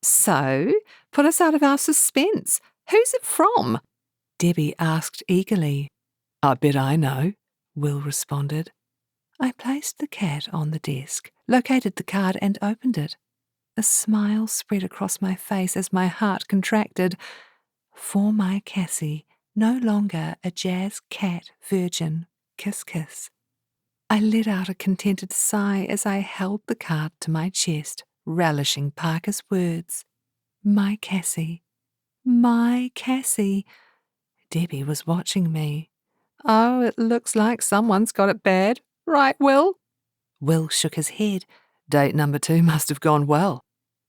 So, put us out of our suspense. Who's it from? Debbie asked eagerly. I bet I know, Will responded. I placed the cat on the desk, located the card and opened it. A smile spread across my face as my heart contracted. For my Cassie, no longer a jazz cat virgin. Kiss, kiss. I let out a contented sigh as I held the card to my chest, relishing Parker's words. My Cassie. My Cassie. Debbie was watching me. Oh, it looks like someone's got it bad. Right, Will? Will shook his head. Date number 2 must have gone well.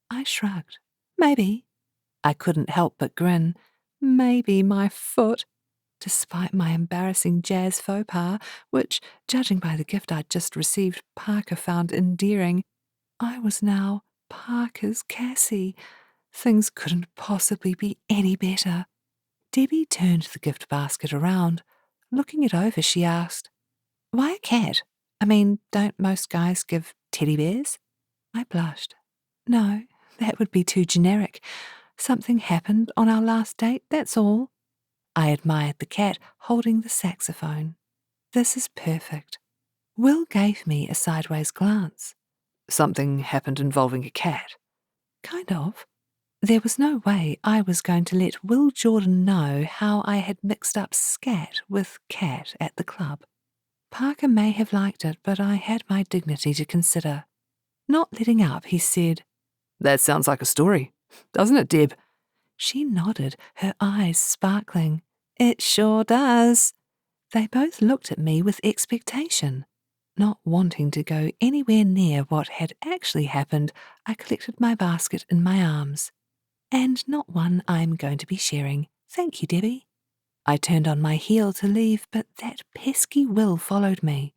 I shrugged. Maybe. I couldn't help but grin. Maybe my foot. Despite my embarrassing jazz faux pas, which, judging by the gift I'd just received, Parker found endearing, I was now Parker's Cassie. Things couldn't possibly be any better. Debbie turned the gift basket around. Looking it over, she asked, Why a cat? I mean, don't most guys give teddy bears? I blushed. No, that would be too generic. Something happened on our last date, that's all. I admired the cat holding the saxophone. This is perfect. Will gave me a sideways glance. Something happened involving a cat. Kind of. There was no way I was going to let Will Jordan know how I had mixed up scat with cat at the club. Parker may have liked it, but I had my dignity to consider. Not letting up, he said, That sounds like a story, doesn't it, Deb? She nodded, her eyes sparkling. It sure does. They both looked at me with expectation. Not wanting to go anywhere near what had actually happened, I collected my basket in my arms. And not one I'm going to be sharing. Thank you, Debbie. I turned on my heel to leave, but that pesky Will followed me.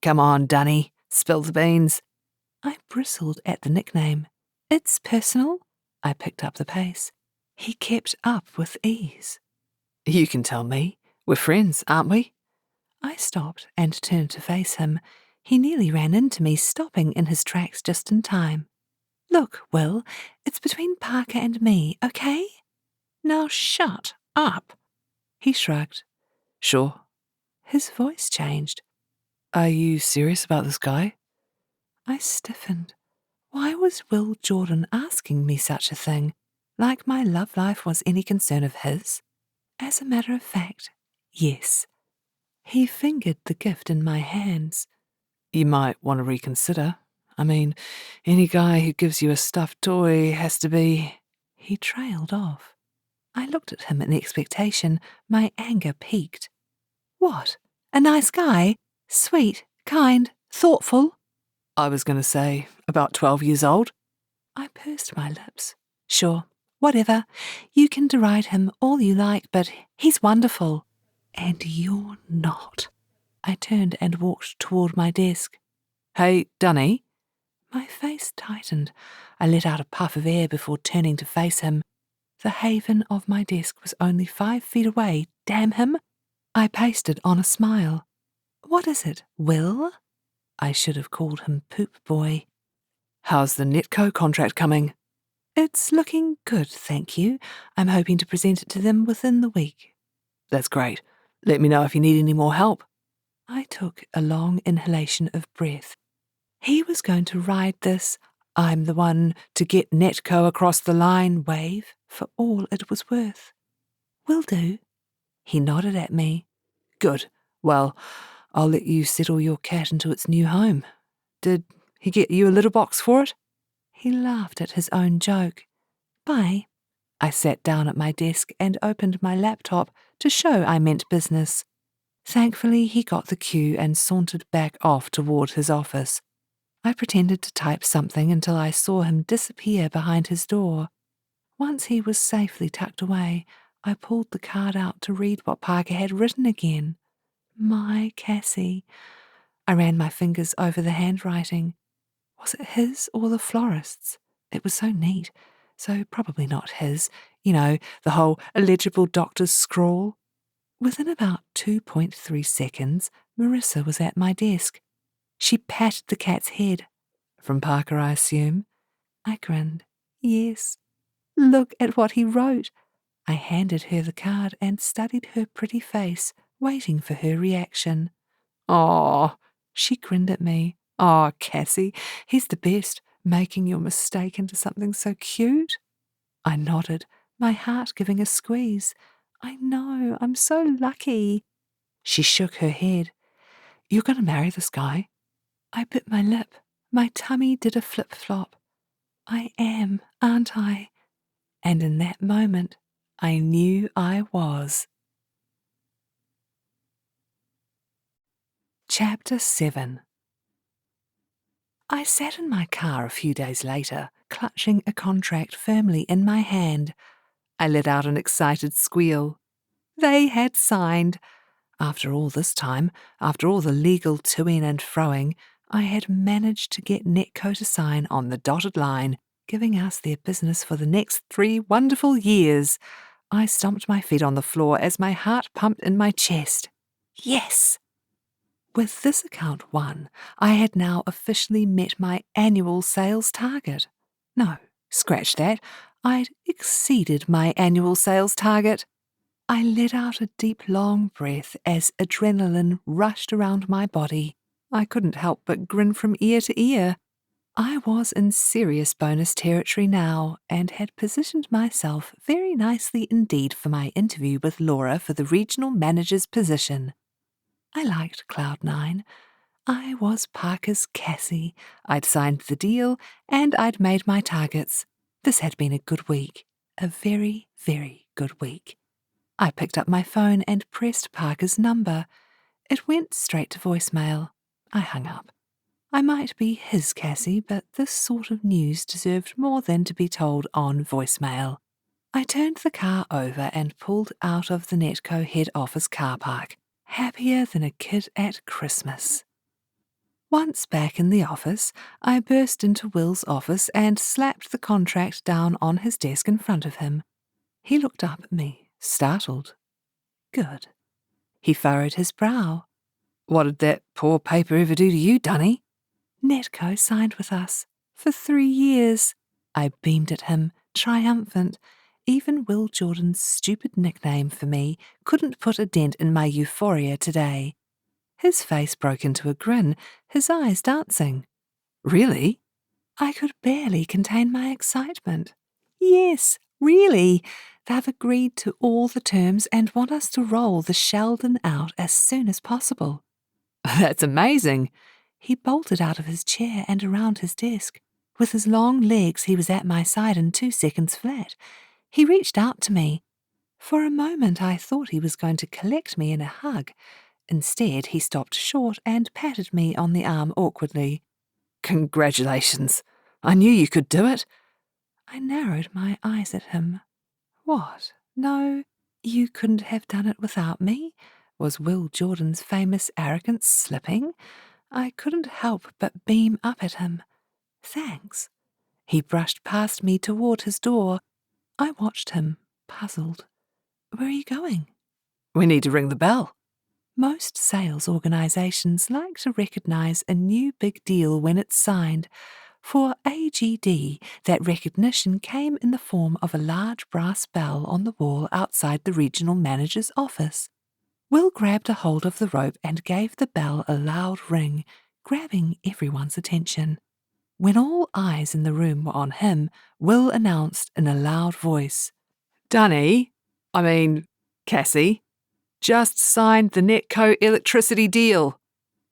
Come on, Dunny, spill the beans. I bristled at the nickname. It's personal. I picked up the pace. He kept up with ease. You can tell me. We're friends, aren't we? I stopped and turned to face him. He nearly ran into me, stopping in his tracks just in time. Look, Will, it's between Parker and me, okay? Now shut up. He shrugged. Sure. His voice changed. Are you serious about this guy? I stiffened. Why was Will Jordan asking me such a thing? Like my love life was any concern of his? As a matter of fact, yes. He fingered the gift in my hands. You might want to reconsider. I mean, any guy who gives you a stuffed toy has to be... He trailed off. I looked at him in expectation. My anger peaked. What? A nice guy? Sweet, kind, thoughtful? I was going to say, about 12 years old. I pursed my lips. Sure, whatever. You can deride him all you like, but he's wonderful. And you're not. I turned and walked toward my desk. Hey, Dunny. My face tightened. I let out a puff of air before turning to face him. The haven of my desk was only 5 feet away. Damn him. I pasted on a smile. What is it, Will? I should have called him Poop Boy. How's the Netco contract coming? It's looking good, thank you. I'm hoping to present it to them within the week. That's great. Let me know if you need any more help. I took a long inhalation of breath. He was going to ride this I'm the one to get Netco across the line wave for all it was worth. Will do. He nodded at me. Good. Well, I'll let you settle your cat into its new home. Did he get you a litter box for it? He laughed at his own joke. Bye. I sat down at my desk and opened my laptop to show I meant business. Thankfully, he got the cue and sauntered back off toward his office. I pretended to type something until I saw him disappear behind his door. Once he was safely tucked away, I pulled the card out to read what Parker had written again. My Cassie. I ran my fingers over the handwriting. Was it his or the florist's? It was so neat, so probably not his. You know, the whole illegible doctor's scrawl. Within about 2.3 seconds, Marissa was at my desk. She patted the cat's head. From Parker, I assume. I grinned. Yes. Look at what he wrote. I handed her the card and studied her pretty face, waiting for her reaction. Aw, she grinned at me. Aw, Cassie, he's the best. Making your mistake into something so cute? I nodded, my heart giving a squeeze. I know, I'm so lucky. She shook her head. You're going to marry this guy? I bit my lip. My tummy did a flip-flop. I am, aren't I? And in that moment, I knew I was. Chapter 7. I sat in my car a few days later, clutching a contract firmly in my hand. I let out an excited squeal. They had signed. After all this time, after all the legal to-ing and fro-ing, I had managed to get Netco to sign on the dotted line, giving us their business for the next 3 wonderful years. I stomped my feet on the floor as my heart pumped in my chest. Yes! With this account won, I had now officially met my annual sales target. No, scratch that. I'd exceeded my annual sales target. I let out a deep, long breath as adrenaline rushed around my body. I couldn't help but grin from ear to ear. I was in serious bonus territory now and had positioned myself very nicely indeed for my interview with Laura for the regional manager's position. I liked Cloud9. I was Parker's Cassie. I'd signed the deal and I'd made my targets. This had been a good week. A very, very good week. I picked up my phone and pressed Parker's number. It went straight to voicemail. I hung up. I might be his Cassie, but this sort of news deserved more than to be told on voicemail. I turned the car over and pulled out of the Netco head office car park, happier than a kid at Christmas. Once back in the office, I burst into Will's office and slapped the contract down on his desk in front of him. He looked up at me, startled. Good. He furrowed his brow. What did that poor paper ever do to you, Dunny? Netco signed with us. For 3 years. I beamed at him, triumphant. Even Will Jordan's stupid nickname for me couldn't put a dent in my euphoria today. His face broke into a grin, his eyes dancing. Really? I could barely contain my excitement. Yes, really. They've agreed to all the terms and want us to roll the Sheldon out as soon as possible. That's amazing. He bolted out of his chair and around his desk. With his long legs, he was at my side in 2 seconds flat. He reached out to me. For a moment, I thought he was going to collect me in a hug. Instead, he stopped short and patted me on the arm awkwardly. Congratulations. I knew you could do it. I narrowed my eyes at him. What? No, you couldn't have done it without me? Was Will Jordan's famous arrogance slipping? I couldn't help but beam up at him. Thanks. He brushed past me toward his door. I watched him, puzzled. Where are you going? We need to ring the bell. Most sales organizations like to recognize a new big deal when it's signed. For AGD, that recognition came in the form of a large brass bell on the wall outside the regional manager's office. Will grabbed a hold of the rope and gave the bell a loud ring, grabbing everyone's attention. When all eyes in the room were on him, Will announced in a loud voice, Cassie, just signed the Netco electricity deal.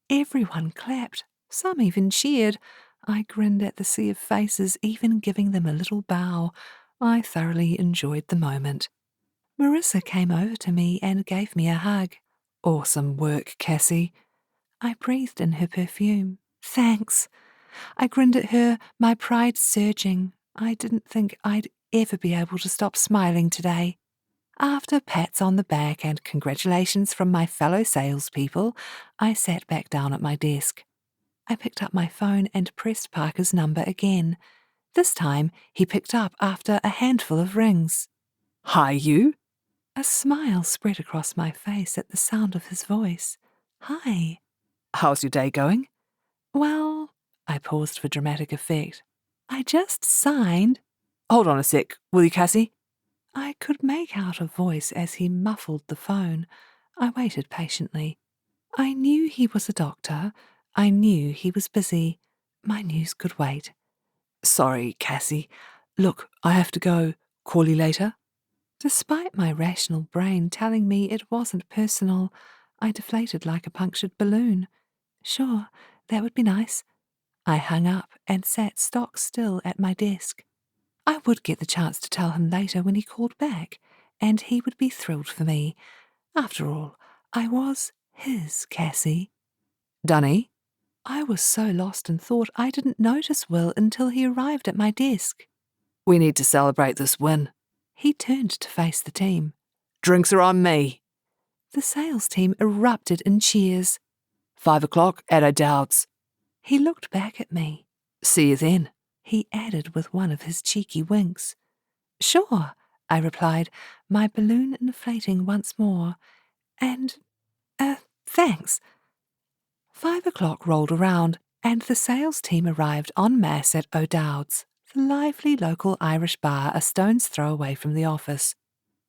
Everyone clapped. Some even cheered. I grinned at the sea of faces, even giving them a little bow. I thoroughly enjoyed the moment. Marissa came over to me and gave me a hug. Awesome work, Cassie. I breathed in her perfume. Thanks. I grinned at her, my pride surging. I didn't think I'd ever be able to stop smiling today. After pats on the back and congratulations from my fellow salespeople, I sat back down at my desk. I picked up my phone and pressed Parker's number again. This time, he picked up after a handful of rings. Hi, you. A smile spread across my face at the sound of his voice. Hi. How's your day going? Well, I paused for dramatic effect. I just signed. Hold on a sec, will you, Cassie? I could make out a voice as he muffled the phone. I waited patiently. I knew he was a doctor. I knew he was busy. My news could wait. Sorry, Cassie. Look, I have to go. Call you later? Despite my rational brain telling me it wasn't personal, I deflated like a punctured balloon. Sure, that would be nice. I hung up and sat stock still at my desk. I would get the chance to tell him later when he called back, and he would be thrilled for me. After all, I was his Cassie. Dunny? I was so lost in thought I didn't notice Will until he arrived at my desk. We need to celebrate this win. He turned to face the team. Drinks are on me. The sales team erupted in cheers. 5 o'clock at O'Dowd's. He looked back at me. See you then, he added with one of his cheeky winks. Sure, I replied, my balloon inflating once more. And, thanks. 5 o'clock rolled around, and the sales team arrived en masse at O'Dowd's, the lively local Irish bar a stone's throw away from the office.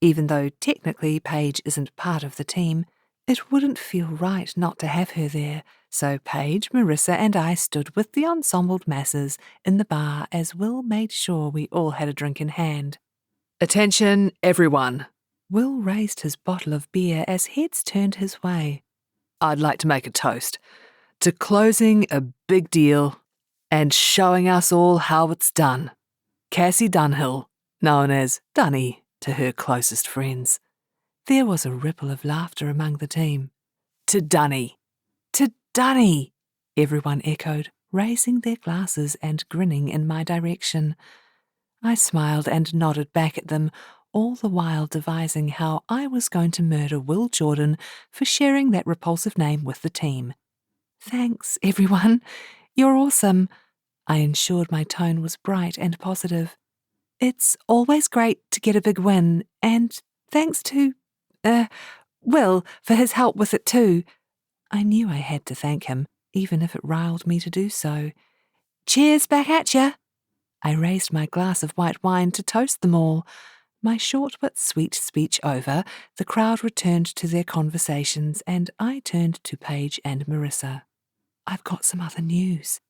Even though technically Paige isn't part of the team, it wouldn't feel right not to have her there, so Paige, Marissa and I stood with the ensembled masses in the bar as Will made sure we all had a drink in hand. Attention, everyone. Will raised his bottle of beer as heads turned his way. I'd like to make a toast to closing a big deal and showing us all how it's done. Cassie Dunhill, known as Dunny to her closest friends. There was a ripple of laughter among the team. To Dunny! To Dunny! Everyone echoed, raising their glasses and grinning in my direction. I smiled and nodded back at them, all the while devising how I was going to murder Will Jordan for sharing that repulsive name with the team. Thanks, everyone. You're awesome. I ensured my tone was bright and positive. It's always great to get a big win, and thanks to, Will for his help with it too. I knew I had to thank him, even if it riled me to do so. Cheers back at ya! I raised my glass of white wine to toast them all. My short but sweet speech over, the crowd returned to their conversations, and I turned to Paige and Marissa. I've got some other news.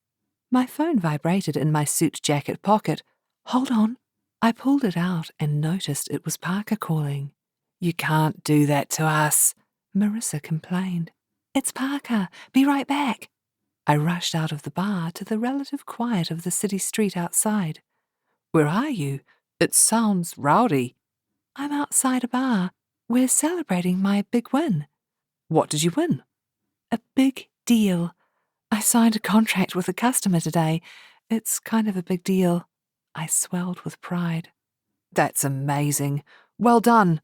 My phone vibrated in my suit jacket pocket. Hold on. I pulled it out and noticed it was Parker calling. You can't do that to us, Marissa complained. It's Parker. Be right back. I rushed out of the bar to the relative quiet of the city street outside. Where are you? It sounds rowdy. I'm outside a bar. We're celebrating my big win. What did you win? A big deal. I signed a contract with a customer today. It's kind of a big deal. I swelled with pride. That's amazing. Well done.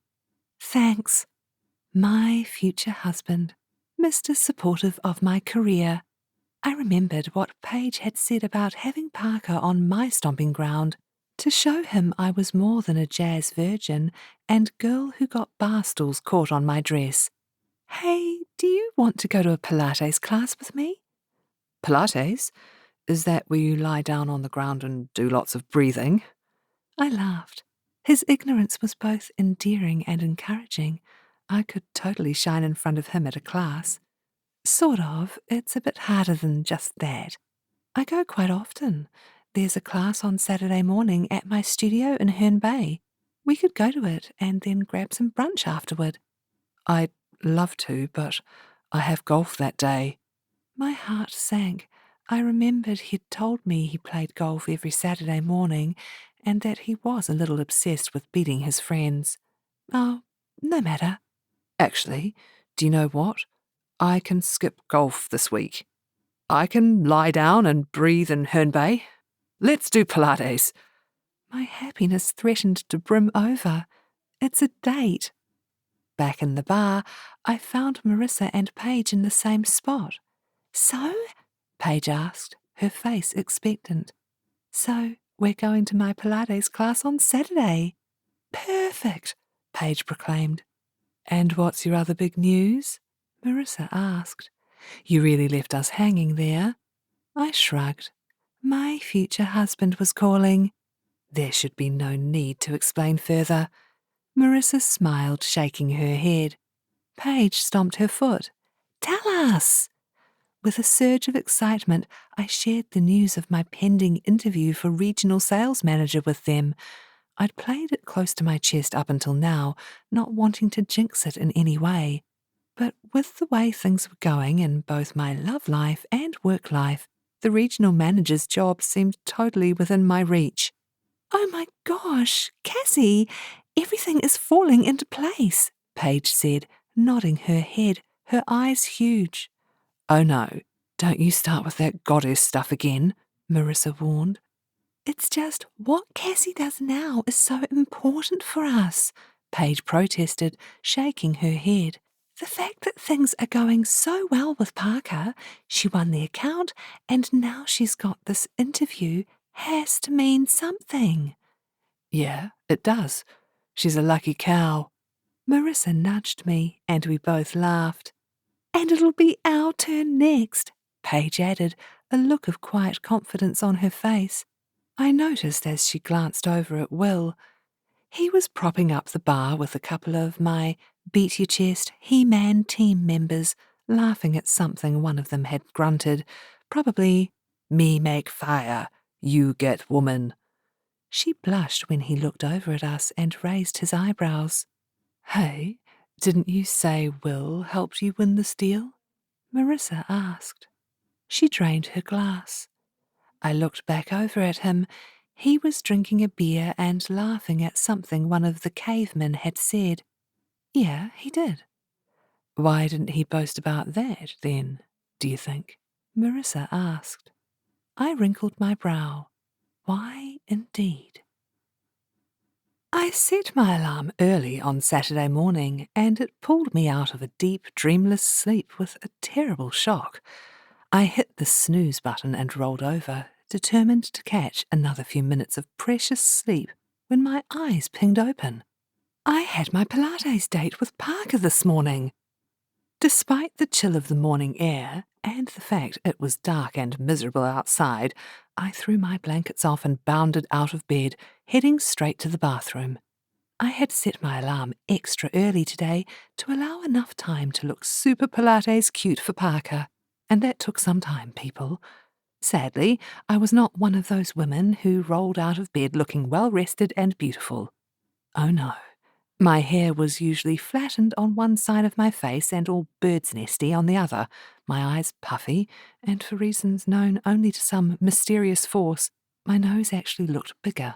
Thanks. My future husband, Mr. Supportive of my career. I remembered what Paige had said about having Parker on my stomping ground, to show him I was more than a jazz virgin and girl who got bar stools caught on my dress. Hey, do you want to go to a Pilates class with me? Pilates? Is that where you lie down on the ground and do lots of breathing? I laughed. His ignorance was both endearing and encouraging. I could totally shine in front of him at a class. Sort of. It's a bit harder than just that. I go quite often. There's a class on Saturday morning at my studio in Herne Bay. We could go to it and then grab some brunch afterward. I'd love to, but I have golf that day. My heart sank. I remembered he'd told me he played golf every Saturday morning and that he was a little obsessed with beating his friends. Oh, no matter. Actually, do you know what? I can skip golf this week. I can lie down and breathe in Herne Bay. Let's do Pilates. My happiness threatened to brim over. It's a date. Back in the bar, I found Marissa and Paige in the same spot. So? Paige asked, her face expectant. So, we're going to my Pilates class on Saturday. Perfect, Paige proclaimed. And what's your other big news? Marissa asked. You really left us hanging there. I shrugged. My future husband was calling. There should be no need to explain further. Marissa smiled, shaking her head. Paige stomped her foot. Tell us. With a surge of excitement, I shared the news of my pending interview for regional sales manager with them. I'd played it close to my chest up until now, not wanting to jinx it in any way. But with the way things were going in both my love life and work life, the regional manager's job seemed totally within my reach. "Oh my gosh, Cassie, everything is falling into place," Paige said, nodding her head, her eyes huge. "Oh no, don't you start with that goddess stuff again," Marissa warned. "It's just what Cassie does now is so important for us," Paige protested, shaking her head. "The fact that things are going so well with Parker, she won the account, and now she's got this interview, has to mean something." "Yeah, it does. She's a lucky cow." Marissa nudged me, and we both laughed. "And it'll be our turn next," Paige added, a look of quiet confidence on her face. I noticed as she glanced over at Will. He was propping up the bar with a couple of my beat your chest He-Man team members, laughing at something one of them had grunted, probably, "Me make fire, you get woman." She blushed when he looked over at us and raised his eyebrows. "Hey, didn't you say Will helped you win this deal?" Marissa asked. She drained her glass. I looked back over at him. He was drinking a beer and laughing at something one of the cavemen had said. "Yeah, he did." "Why didn't he boast about that, then, do you think?" Marissa asked. I wrinkled my brow. Why, indeed? I set my alarm early on Saturday morning, and it pulled me out of a deep, dreamless sleep with a terrible shock. I hit the snooze button and rolled over, determined to catch another few minutes of precious sleep when my eyes pinged open. I had my Pilates date with Parker this morning. Despite the chill of the morning air and the fact it was dark and miserable outside, I threw my blankets off and bounded out of bed, heading straight to the bathroom. I had set my alarm extra early today to allow enough time to look super Pilates cute for Parker, and that took some time, people. Sadly, I was not one of those women who rolled out of bed looking well-rested and beautiful. Oh no. My hair was usually flattened on one side of my face and all bird's nesty on the other, my eyes puffy, and for reasons known only to some mysterious force, my nose actually looked bigger.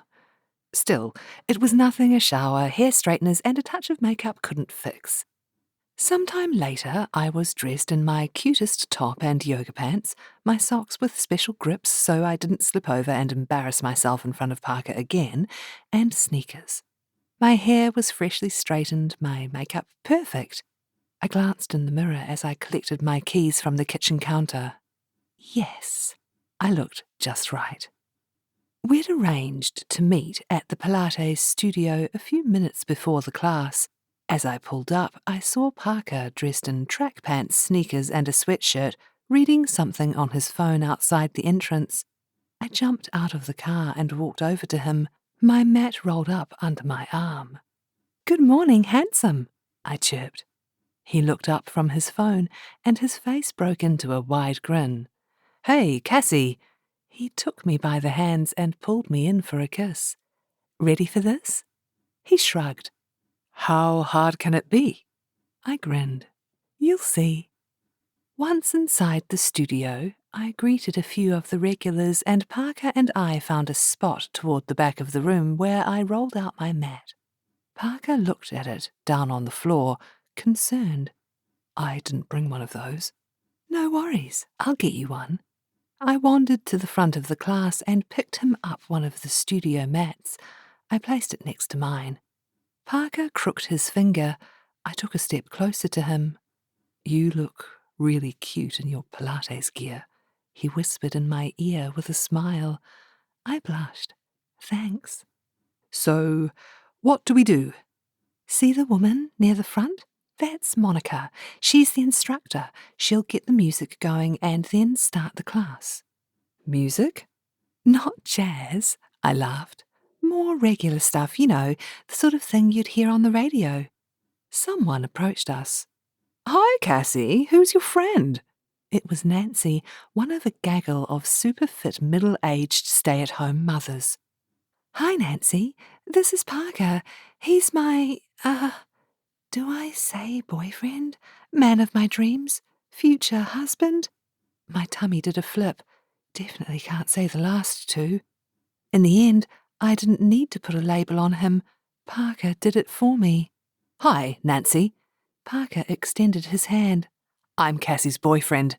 Still, it was nothing a shower, hair straighteners, and a touch of makeup couldn't fix. Sometime later, I was dressed in my cutest top and yoga pants, my socks with special grips so I didn't slip over and embarrass myself in front of Parker again, and sneakers. My hair was freshly straightened, my makeup perfect. I glanced in the mirror as I collected my keys from the kitchen counter. Yes, I looked just right. We'd arranged to meet at the Pilates studio a few minutes before the class. As I pulled up, I saw Parker dressed in track pants, sneakers, and a sweatshirt, reading something on his phone outside the entrance. I jumped out of the car and walked over to him, my mat rolled up under my arm. "Good morning, handsome," I chirped. He looked up from his phone, and his face broke into a wide grin. "Hey, Cassie!" He took me by the hands and pulled me in for a kiss. "Ready for this?" He shrugged. "How hard can it be?" I grinned. "You'll see." Once inside the studio, I greeted a few of the regulars, and Parker and I found a spot toward the back of the room where I rolled out my mat. Parker looked at it, down on the floor, concerned. "I didn't bring one of those." "No worries, I'll get you one." I wandered to the front of the class and picked him up one of the studio mats. I placed it next to mine. Parker crooked his finger. I took a step closer to him. "You look really cute in your Pilates gear," he whispered in my ear with a smile. I blushed. "Thanks." "So, what do we do?" "See the woman near the front? That's Monica. She's the instructor. She'll get the music going and then start the class." "Music?" "Not jazz," I laughed. "More regular stuff, you know, the sort of thing you'd hear on the radio." Someone approached us. "Hi, Cassie. Who's your friend?" It was Nancy, one of a gaggle of super-fit middle-aged stay-at-home mothers. "Hi, Nancy. This is Parker. He's my, do I say boyfriend? Man of my dreams? Future husband?" My tummy did a flip. Definitely can't say the last two. In the end, I didn't need to put a label on him. Parker did it for me. "Hi, Nancy." Parker extended his hand. "I'm Cassie's boyfriend."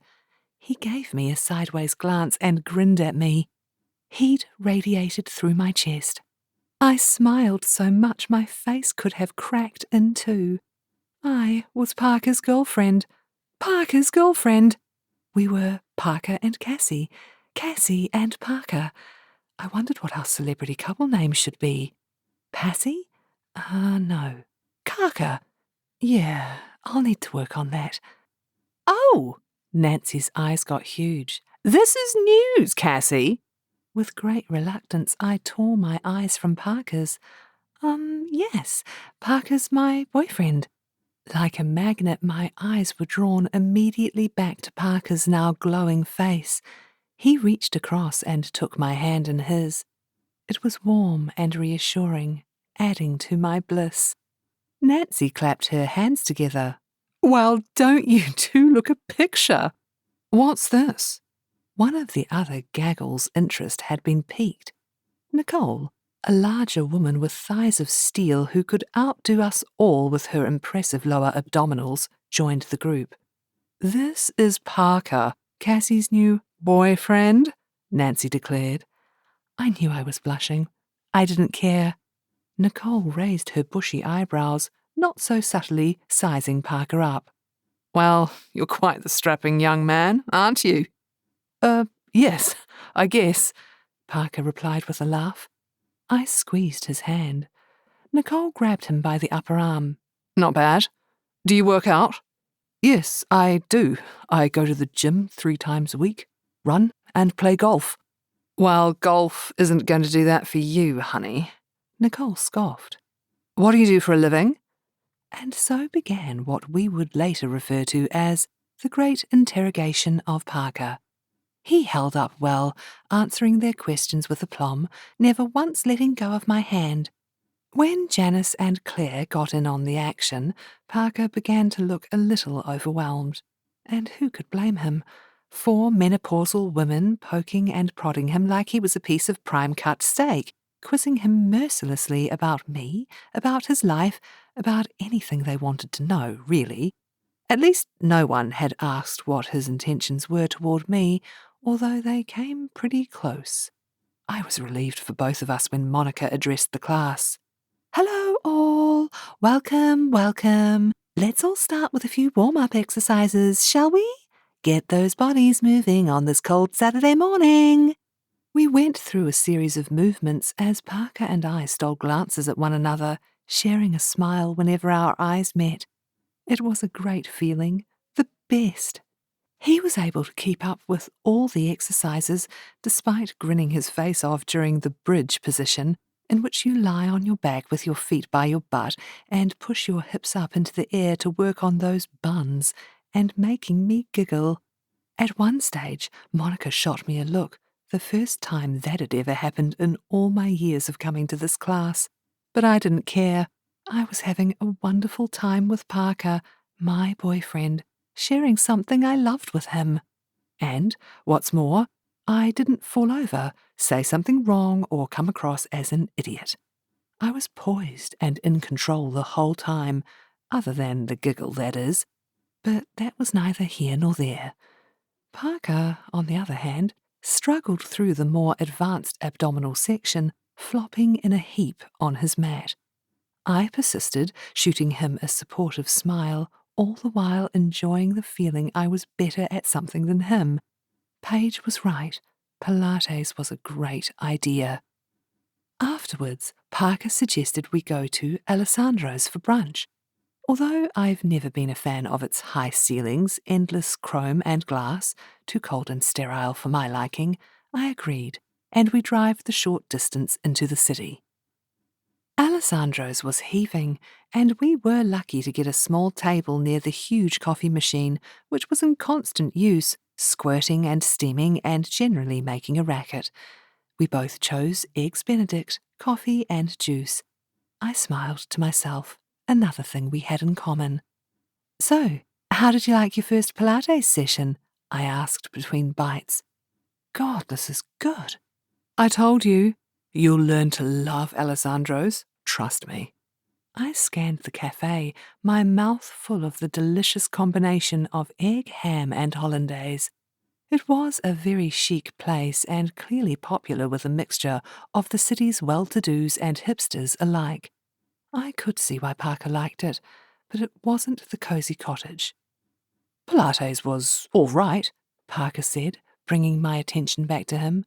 He gave me a sideways glance and grinned at me. Heat radiated through my chest. I smiled so much my face could have cracked in two. I was Parker's girlfriend. Parker's girlfriend! We were Parker and Cassie. Cassie and Parker. I wondered what our celebrity couple name should be. Passy? No. Carker? Yeah, I'll need to work on that. "Oh!" Nancy's eyes got huge. "This is news, Cassie." With great reluctance, I tore my eyes from Parker's. Yes, Parker's my boyfriend." Like a magnet, my eyes were drawn immediately back to Parker's now glowing face. He reached across and took my hand in his. It was warm and reassuring, adding to my bliss. Nancy clapped her hands together. "Well, don't you two look a picture?" "What's this?" One of the other gaggle's interest had been piqued. Nicole, a larger woman with thighs of steel who could outdo us all with her impressive lower abdominals, joined the group. "This is Parker, Cassie's new boyfriend," Nancy declared. I knew I was blushing. I didn't care. Nicole raised her bushy eyebrows, not so subtly sizing Parker up. "Well, you're quite the strapping young man, aren't you?" Yes, I guess," Parker replied with a laugh. I squeezed his hand. Nicole grabbed him by the upper arm. "Not bad. Do you work out?" "Yes, I do. I go to the gym 3 times a week, run, and play golf." "Well, golf isn't going to do that for you, honey," Nicole scoffed. "What do you do for a living?" And so began what we would later refer to as the Great Interrogation of Parker. He held up well, answering their questions with aplomb, never once letting go of my hand. When Janice and Claire got in on the action, Parker began to look a little overwhelmed. And who could blame him? 4 menopausal women poking and prodding him like he was a piece of prime-cut steak, quizzing him mercilessly about me, about his life, about anything they wanted to know, really. At least no one had asked what his intentions were toward me, although they came pretty close. I was relieved for both of us when Monica addressed the class. "Hello, all. Welcome, welcome. Let's all start with a few warm-up exercises, shall we? Get those bodies moving on this cold Saturday morning." We went through a series of movements as Parker and I stole glances at one another, sharing a smile whenever our eyes met. It was a great feeling, the best. He was able to keep up with all the exercises despite grinning his face off during the bridge position, in which you lie on your back with your feet by your butt and push your hips up into the air to work on those buns, and making me giggle. At one stage, Monica shot me a look, the first time that had ever happened in all my years of coming to this class. But I didn't care. I was having a wonderful time with Parker, my boyfriend, sharing something I loved with him. And, what's more, I didn't fall over, say something wrong, or come across as an idiot. I was poised and in control the whole time, other than the giggle, that is. But that was neither here nor there. Parker, on the other hand, struggled through the more advanced abdominal section, flopping in a heap on his mat. I persisted, shooting him a supportive smile, all the while enjoying the feeling I was better at something than him. Paige was right. Pilates was a great idea. Afterwards, Parker suggested we go to Alessandro's for brunch. Although I've never been a fan of its high ceilings, endless chrome and glass, too cold and sterile for my liking, I agreed, and we drove the short distance into the city. Alessandro's was heaving, and we were lucky to get a small table near the huge coffee machine, which was in constant use, squirting and steaming and generally making a racket. We both chose Eggs Benedict, coffee and juice. I smiled to myself, another thing we had in common. "So, how did you like your first Pilates session?" I asked between bites. "God, this is good." "I told you. You'll learn to love Alessandro's. Trust me." I scanned the cafe, my mouth full of the delicious combination of egg, ham, and hollandaise. It was a very chic place and clearly popular with a mixture of the city's well-to-dos and hipsters alike. I could see why Parker liked it, but it wasn't the cosy cottage. "Pilates was all right," Parker said, bringing my attention back to him.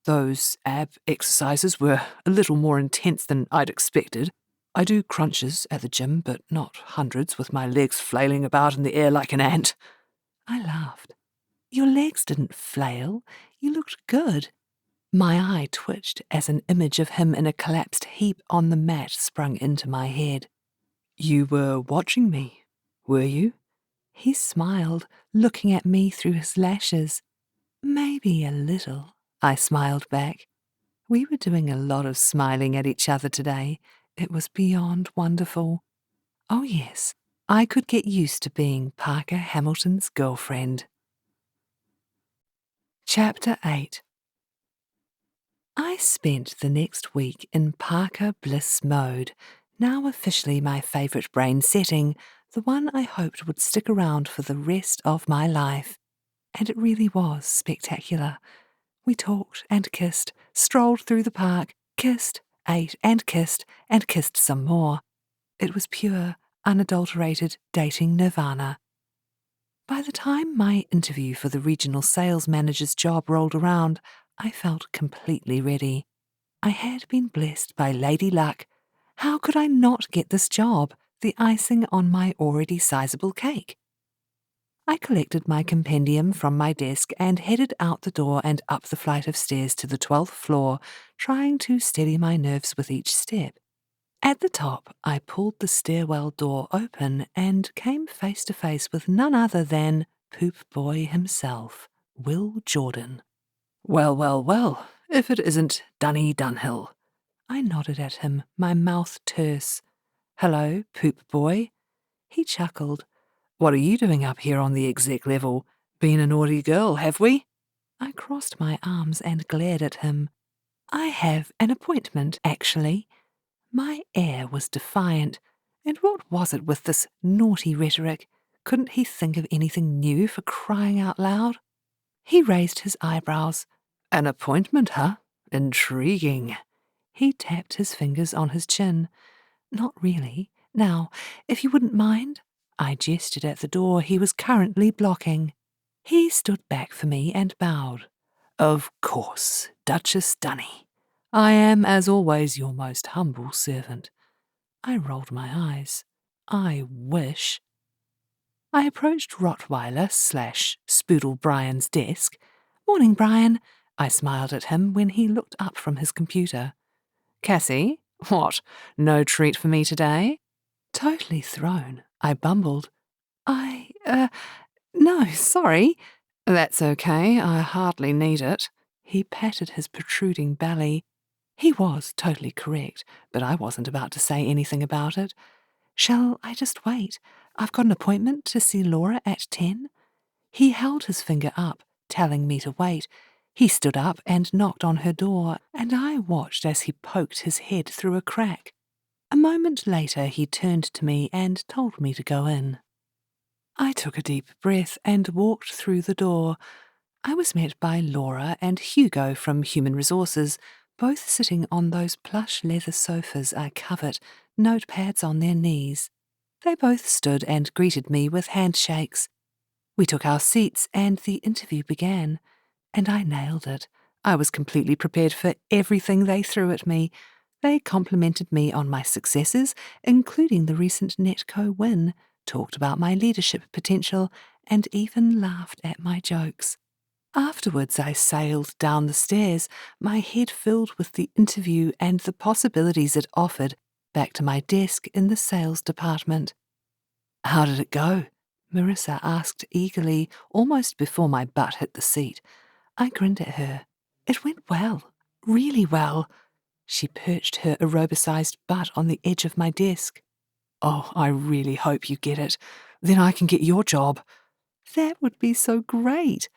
"Those ab exercises were a little more intense than I'd expected. I do crunches at the gym, but not hundreds with my legs flailing about in the air like an ant." I laughed. "Your legs didn't flail. You looked good." My eye twitched as an image of him in a collapsed heap on the mat sprung into my head. "You were watching me, were you?" He smiled, looking at me through his lashes. "Maybe a little," I smiled back. We were doing a lot of smiling at each other today. It was beyond wonderful. Oh yes, I could get used to being Parker Hamilton's girlfriend. Chapter 8. I spent the next week in Parker Bliss mode, now officially my favourite brain setting, the one I hoped would stick around for the rest of my life. And it really was spectacular. We talked and kissed, strolled through the park, kissed, ate and kissed some more. It was pure, unadulterated dating nirvana. By the time my interview for the regional sales manager's job rolled around, I felt completely ready. I had been blessed by Lady Luck. How could I not get this job, the icing on my already sizable cake? I collected my compendium from my desk and headed out the door and up the flight of stairs to the 12th floor, trying to steady my nerves with each step. At the top, I pulled the stairwell door open and came face to face with none other than Poop Boy himself, Will Jordan. "Well, well, well, if it isn't Dunhill." I nodded at him, my mouth terse. "Hello, Poop Boy." He chuckled. "What are you doing up here on the exec level? Been a naughty girl, have we?" I crossed my arms and glared at him. "I have an appointment, actually." My air was defiant. And what was it with this naughty rhetoric? Couldn't he think of anything new, for crying out loud? He raised his eyebrows. "An appointment, huh? Intriguing." He tapped his fingers on his chin. "Not really. Now, if you wouldn't mind." I gestured at the door he was currently blocking. He stood back for me and bowed. "Of course, Duchess Dunny. I am, as always, your most humble servant." I rolled my eyes. I wish. I approached Rottweiler/Spoodle Brian's desk. "Morning, Brian." I smiled at him when he looked up from his computer. "Cassie, what, no treat for me today?" Totally thrown, I bumbled. No, sorry." "That's okay, I hardly need it." He patted his protruding belly. He was totally correct, but I wasn't about to say anything about it. "Shall I just wait? I've got an appointment to see Laura at 10. He held his finger up, telling me to wait. He stood up and knocked on her door, and I watched as he poked his head through a crack. A moment later he turned to me and told me to go in. I took a deep breath and walked through the door. I was met by Laura and Hugo from Human Resources, both sitting on those plush leather sofas I covet, notepads on their knees. They both stood and greeted me with handshakes. We took our seats and the interview began, and I nailed it. I was completely prepared for everything they threw at me. They complimented me on my successes, including the recent Netco win, talked about my leadership potential, and even laughed at my jokes. Afterwards, I sailed down the stairs, my head filled with the interview and the possibilities it offered, back to my desk in the sales department. "How did it go?" Marissa asked eagerly, almost before my butt hit the seat. I grinned at her. "It went well, really well." She perched her aerobicized butt on the edge of my desk. "Oh, I really hope you get it. Then I can get your job." "That would be so great."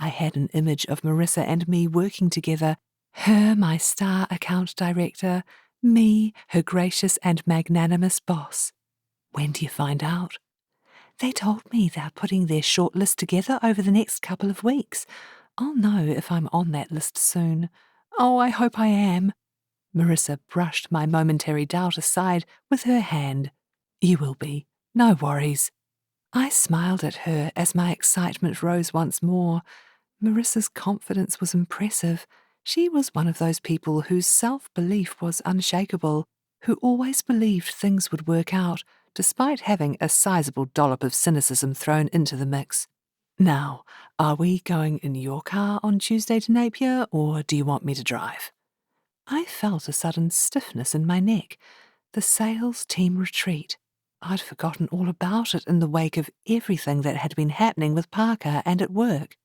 I had an image of Marissa and me working together. Her, my star account director, me, her gracious and magnanimous boss. "When do you find out?" "They told me they're putting their shortlist together over the next couple of weeks. I'll know if I'm on that list soon." "Oh, I hope I am." Marissa brushed my momentary doubt aside with her hand. "You will be. No worries." I smiled at her as my excitement rose once more. Marissa's confidence was impressive. She was one of those people whose self-belief was unshakable, who always believed things would work out, despite having a sizable dollop of cynicism thrown into the mix. "Now, are we going in your car on Tuesday to Napier, or do you want me to drive?" I felt a sudden stiffness in my neck. The sales team retreat. I'd forgotten all about it in the wake of everything that had been happening with Parker and at work.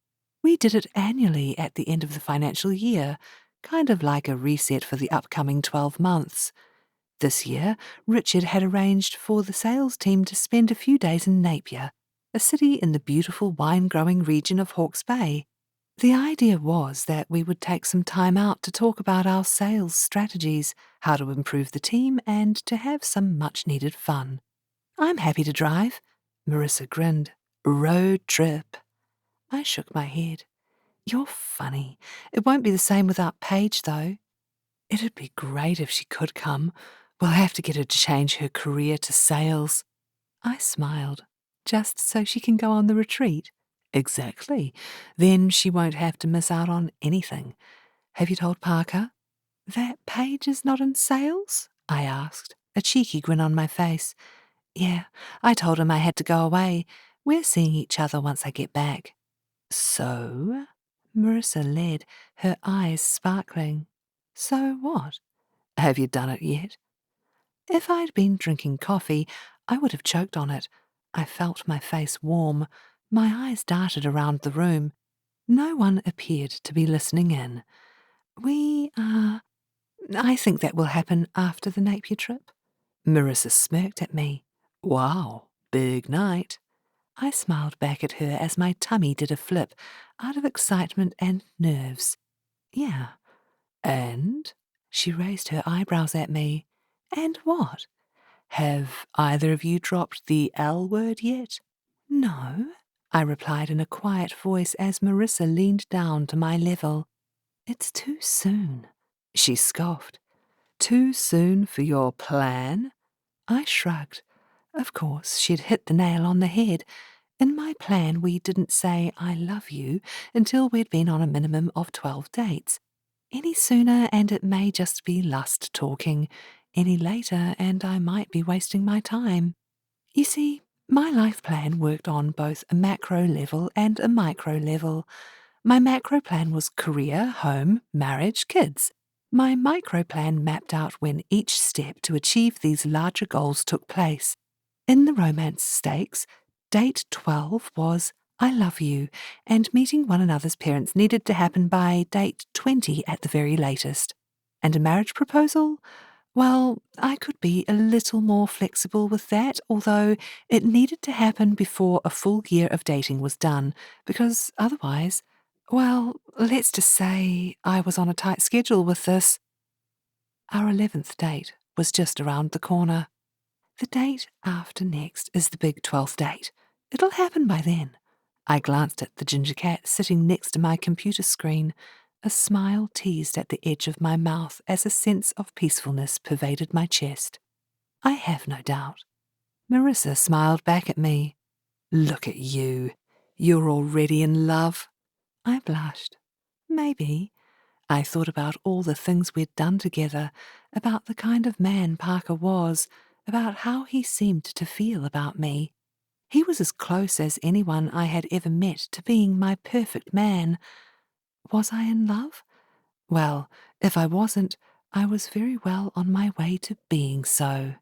We did it annually at the end of the financial year, kind of like a reset for the upcoming 12 months. This year, Richard had arranged for the sales team to spend a few days in Napier, a city in the beautiful wine-growing region of Hawke's Bay. The idea was that we would take some time out to talk about our sales strategies, how to improve the team, and to have some much-needed fun. "I'm happy to drive." Marissa grinned. "Road trip." I shook my head. "You're funny. It won't be the same without Paige, though." "It'd be great if she could come. We'll have to get her to change her career to sales." I smiled. "Just so she can go on the retreat?" "Exactly. Then she won't have to miss out on anything. Have you told Parker?" "That Paige is not in sales?" I asked, a cheeky grin on my face. "Yeah, I told him I had to go away. We're seeing each other once I get back." "So?" Marissa led, her eyes sparkling. "So what? Have you done it yet?" If I'd been drinking coffee, I would have choked on it. I felt my face warm. My eyes darted around the room. No one appeared to be listening in. I think that will happen after the Napier trip." Marissa smirked at me. "Wow, big night." I smiled back at her as my tummy did a flip, out of excitement and nerves. "Yeah. And?" She raised her eyebrows at me. "And what? Have either of you dropped the L word yet?" "No," I replied in a quiet voice as Marissa leaned down to my level. "It's too soon." She scoffed. "Too soon for your plan?" I shrugged. Of course, she'd hit the nail on the head. In my plan, we didn't say "I love you" until we'd been on a minimum of 12 dates. Any sooner and it may just be lust talking. Any later and I might be wasting my time. You see, my life plan worked on both a macro level and a micro level. My macro plan was career, home, marriage, kids. My micro plan mapped out when each step to achieve these larger goals took place. In the romance stakes, date 12 was "I love you," and meeting one another's parents needed to happen by date 20 at the very latest. And a marriage proposal? Well, I could be a little more flexible with that, although it needed to happen before a full year of dating was done, because otherwise, well, let's just say I was on a tight schedule with this. Our 11th date was just around the corner. The date after next is the big 12th date. It'll happen by then. I glanced at the ginger cat sitting next to my computer screen. A smile teased at the edge of my mouth as a sense of peacefulness pervaded my chest. "I have no doubt." Marissa smiled back at me. "Look at you. You're already in love." I blushed. Maybe. I thought about all the things we'd done together, about the kind of man Parker was, about how he seemed to feel about me. He was as close as anyone I had ever met to being my perfect man. Was I in love? Well, if I wasn't, I was very well on my way to being so.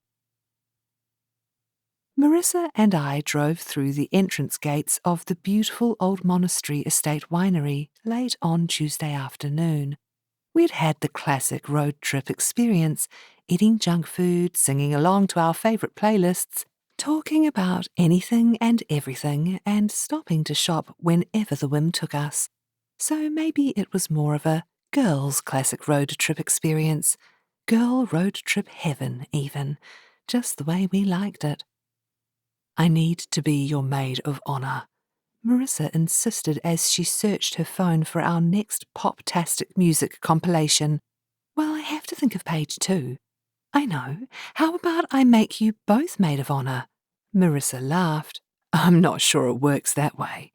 Marissa and I drove through the entrance gates of the beautiful old monastery estate winery late on Tuesday afternoon. We'd had the classic road trip experience, eating junk food, singing along to our favourite playlists, talking about anything and everything, and stopping to shop whenever the whim took us. So maybe it was more of a girls' classic road trip experience. Girl road trip heaven, even. Just the way we liked it. I need to be your maid of honour, Marissa insisted as she searched her phone for our next pop-tastic music compilation. Well, I have to think of page 2. I know. How about I make you both maid of honour? Marissa laughed. I'm not sure it works that way.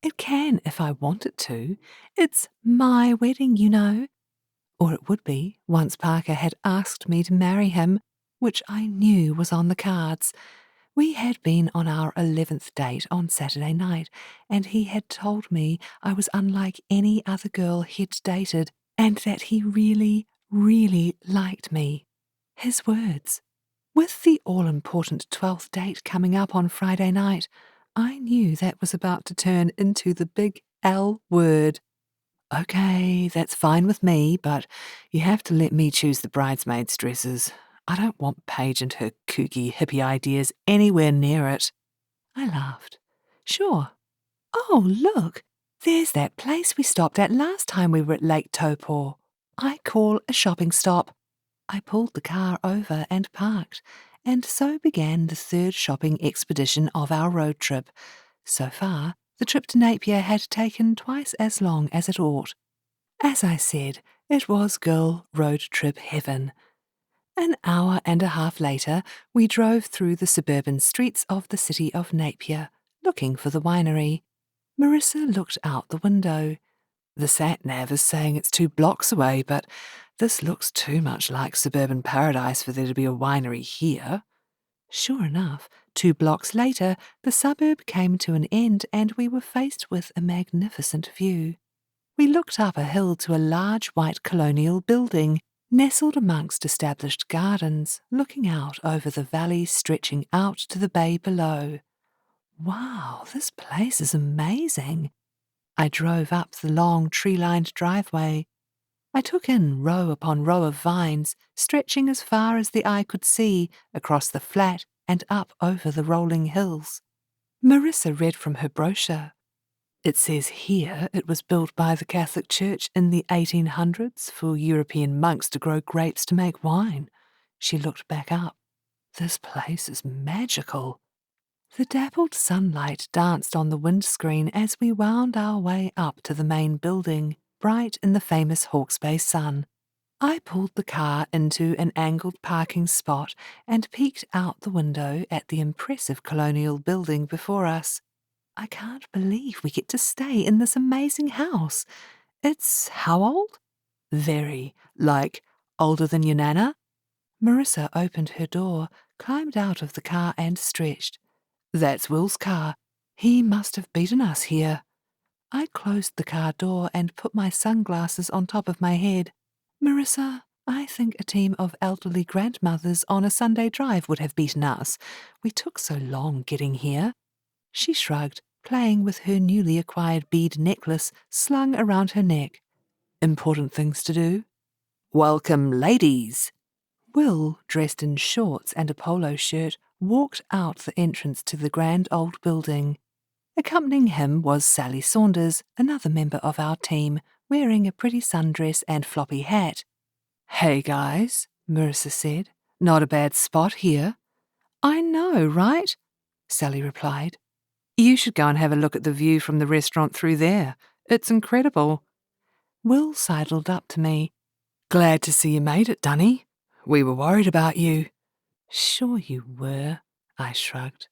It can if I want it to. It's my wedding, you know. Or it would be, once Parker had asked me to marry him, which I knew was on the cards. We had been on our 11th date on Saturday night, and he had told me I was unlike any other girl he'd dated, and that he really, really liked me. His words. With the all-important 12th date coming up on Friday night, I knew that was about to turn into the big L word. Okay, that's fine with me, but you have to let me choose the bridesmaids' dresses. I don't want Paige and her kooky hippie ideas anywhere near it. I laughed. Sure. Oh, look, there's that place we stopped at last time we were at Lake Taupo. I call a shopping stop. I pulled the car over and parked, and so began the third shopping expedition of our road trip. So far, the trip to Napier had taken twice as long as it ought. As I said, it was girl road trip heaven. An hour and a half later, we drove through the suburban streets of the city of Napier, looking for the winery. Marissa looked out the window. The sat-nav is saying it's 2 blocks away, but this looks too much like suburban paradise for there to be a winery here. Sure enough, 2 blocks later, the suburb came to an end and we were faced with a magnificent view. We looked up a hill to a large white colonial building, nestled amongst established gardens, looking out over the valley stretching out to the bay below. Wow, this place is amazing. I drove up the long tree-lined driveway. I took in row upon row of vines, stretching as far as the eye could see across the flat and up over the rolling hills. Marissa read from her brochure. It says here it was built by the Catholic Church in the 1800s for European monks to grow grapes to make wine. She looked back up. This place is magical. The dappled sunlight danced on the windscreen as we wound our way up to the main building, bright in the famous Hawke's Bay sun. I pulled the car into an angled parking spot and peeked out the window at the impressive colonial building before us. I can't believe we get to stay in this amazing house. It's how old? Very. Like, older than your nana? Marissa opened her door, climbed out of the car and stretched. That's Will's car. He must have beaten us here. I closed the car door and put my sunglasses on top of my head. Marissa, I think a team of elderly grandmothers on a Sunday drive would have beaten us. We took so long getting here. She shrugged, playing with her newly acquired bead necklace slung around her neck. Important things to do? Welcome, ladies! Will, dressed in shorts and a polo shirt, walked out the entrance to the grand old building. Accompanying him was Sally Saunders, another member of our team, wearing a pretty sundress and floppy hat. Hey guys, Marissa said. Not a bad spot here. I know, right? Sally replied. You should go and have a look at the view from the restaurant through there. It's incredible. Will sidled up to me. Glad to see you made it, Dunny. We were worried about you. Sure you were, I shrugged.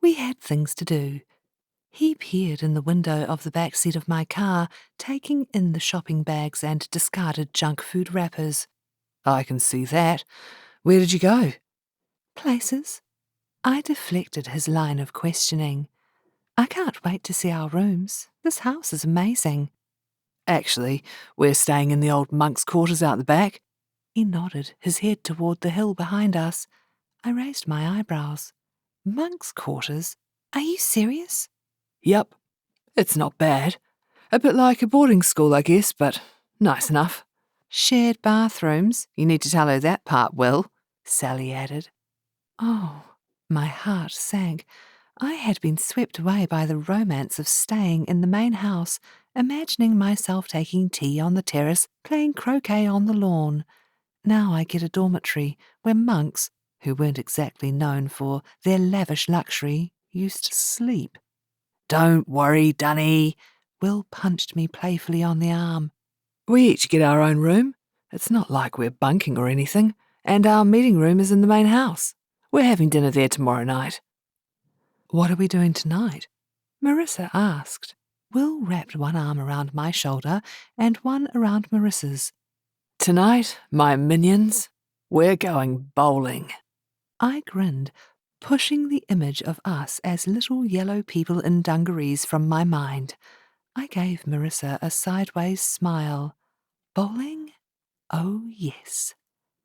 We had things to do. He peered in the window of the back seat of my car, taking in the shopping bags and discarded junk food wrappers. I can see that. Where did you go? Places. I deflected his line of questioning. I can't wait to see our rooms. This house is amazing. Actually, we're staying in the old monks' quarters out the back. He nodded, his head toward the hill behind us. I raised my eyebrows. Monks' quarters? Are you serious? Yup. It's not bad. A bit like a boarding school, I guess, but nice enough. Shared bathrooms? You need to tell her that part, Will, Sally added. Oh, my heart sank. I had been swept away by the romance of staying in the main house, imagining myself taking tea on the terrace, playing croquet on the lawn. Now I get a dormitory where monks, who weren't exactly known for their lavish luxury, used to sleep. Don't worry, Dunny. Will punched me playfully on the arm. We each get our own room. It's not like we're bunking or anything, and our meeting room is in the main house. We're having dinner there tomorrow night. What are we doing tonight? Marissa asked. Will wrapped one arm around my shoulder and one around Marissa's. Tonight, my minions, we're going bowling. I grinned, pushing the image of us as little yellow people in dungarees from my mind. I gave Marissa a sideways smile. Bowling? Oh, yes.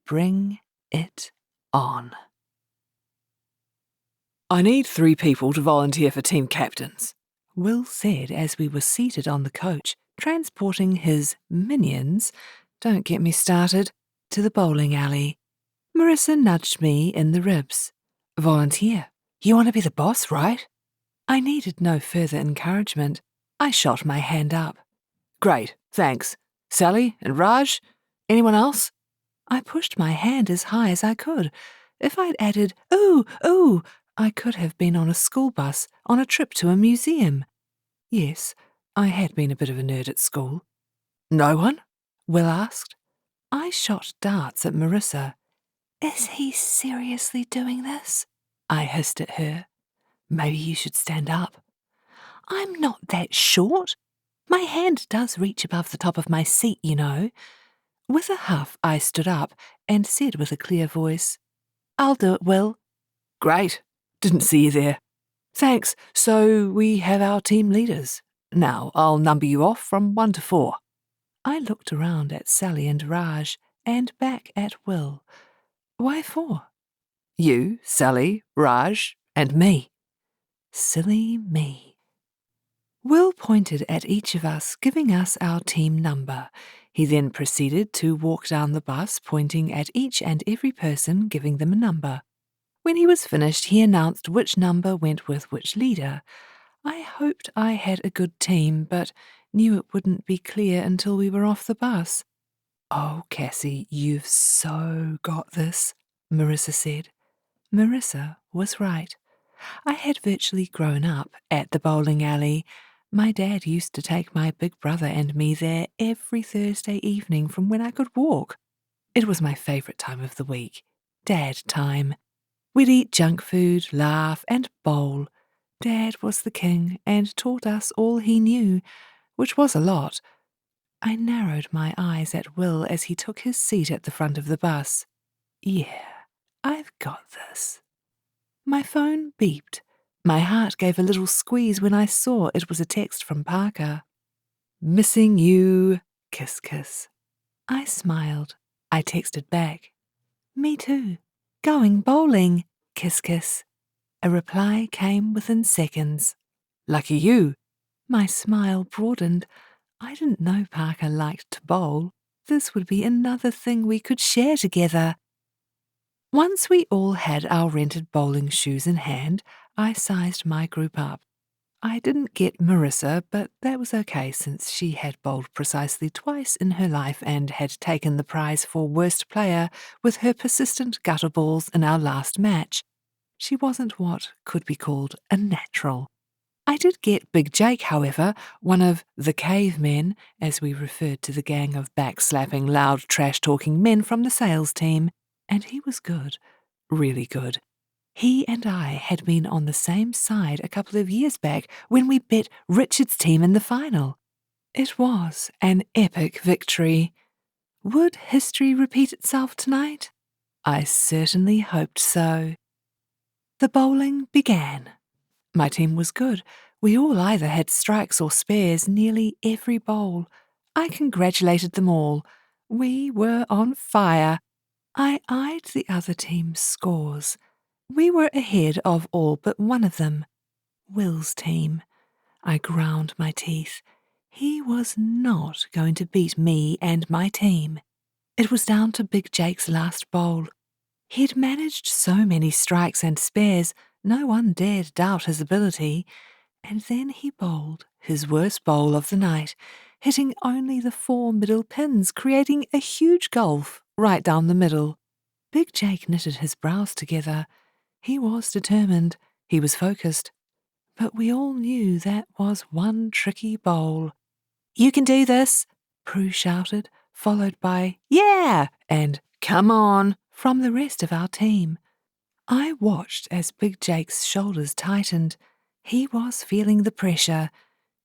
Bring it on. I need 3 people to volunteer for team captains, Will said as we were seated on the coach, transporting his minions, don't get me started, to the bowling alley. Marissa nudged me in the ribs. Volunteer? You want to be the boss, right? I needed no further encouragement. I shot my hand up. Great, thanks. Sally and Raj? Anyone else? I pushed my hand as high as I could. If I'd added, ooh, ooh, I could have been on a school bus, on a trip to a museum. Yes, I had been a bit of a nerd at school. No one? Will asked. I shot darts at Marissa. Is he seriously doing this? I hissed at her. Maybe you should stand up. I'm not that short. My hand does reach above the top of my seat, you know. With a huff, I stood up and said with a clear voice, I'll do it, Will. Great. Didn't see you there. Thanks. So we have our team leaders. Now I'll number you off from 1 to 4. I looked around at Sally and Raj and back at Will. Why 4? You, Sally, Raj, and me. Silly me. Will pointed at each of us, giving us our team number. He then proceeded to walk down the bus, pointing at each and every person, giving them a number. When he was finished, he announced which number went with which leader. I hoped I had a good team, but knew it wouldn't be clear until we were off the bus. Oh, Cassie, you've so got this, Marissa said. Marissa was right. I had virtually grown up at the bowling alley. My dad used to take my big brother and me there every Thursday evening from when I could walk. It was my favourite time of the week, Dad time. We'd eat junk food, laugh, and bowl. Dad was the king and taught us all he knew, which was a lot. I narrowed my eyes at Will as he took his seat at the front of the bus. Yeah, I've got this. My phone beeped. My heart gave a little squeeze when I saw it was a text from Parker. Missing you, kiss kiss. I smiled. I texted back. Me too. Going bowling, kiss kiss. A reply came within seconds. Lucky you. My smile broadened. I didn't know Parker liked to bowl. This would be another thing we could share together. Once we all had our rented bowling shoes in hand, I sized my group up. I didn't get Marissa, but that was okay since she had bowled precisely twice in her life and had taken the prize for worst player with her persistent gutter balls in our last match. She wasn't what could be called a natural. I did get Big Jake, however, one of the cavemen, as we referred to the gang of backslapping, loud, trash-talking men from the sales team. And he was good, really good. He and I had been on the same side a couple of years back when we bet Richard's team in the final. It was an epic victory. Would history repeat itself tonight? I certainly hoped so. The bowling began. My team was good. We all either had strikes or spares nearly every bowl. I congratulated them all. We were on fire. I eyed the other team's scores. We were ahead of all but one of them, Will's team. I ground my teeth. He was not going to beat me and my team. It was down to Big Jake's last bowl. He'd managed so many strikes and spares, no one dared doubt his ability. And then he bowled his worst bowl of the night, hitting only the 4 middle pins, creating a huge gulf right down the middle. Big Jake knitted his brows together. He was determined. He was focused. But we all knew that was one tricky bowl. "You can do this," Prue shouted, followed by "Yeah!" and "Come on!" from the rest of our team. I watched as Big Jake's shoulders tightened. He was feeling the pressure.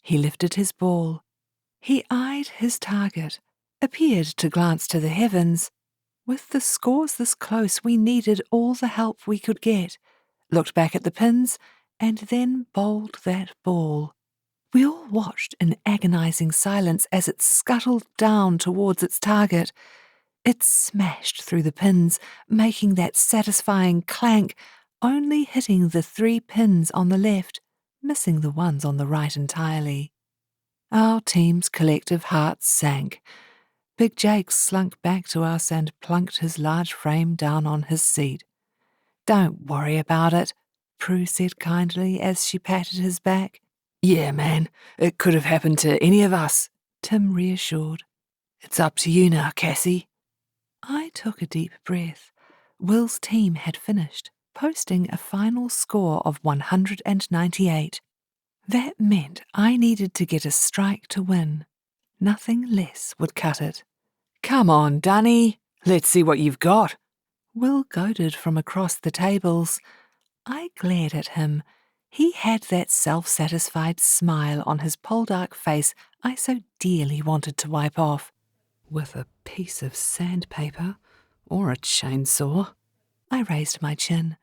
He lifted his ball. He eyed his target, appeared to glance to the heavens. With the scores this close, we needed all the help we could get, looked back at the pins, and then bowled that ball. We all watched in agonizing silence as it scuttled down towards its target. It smashed through the pins, making that satisfying clank, only hitting the 3 pins on the left, missing the ones on the right entirely. Our team's collective hearts sank. Big Jake slunk back to us and plunked his large frame down on his seat. "Don't worry about it," Prue said kindly as she patted his back. "Yeah, man, it could have happened to any of us," Tim reassured. "It's up to you now, Cassie." I took a deep breath. Will's team had finished, posting a final score of 198. That meant I needed to get a strike to win. Nothing less would cut it. "Come on, Dunny, let's see what you've got," Will goaded from across the tables. I glared at him. He had that self-satisfied smile on his poldark face I so dearly wanted to wipe off. With a piece of sandpaper or a chainsaw. I raised my chin.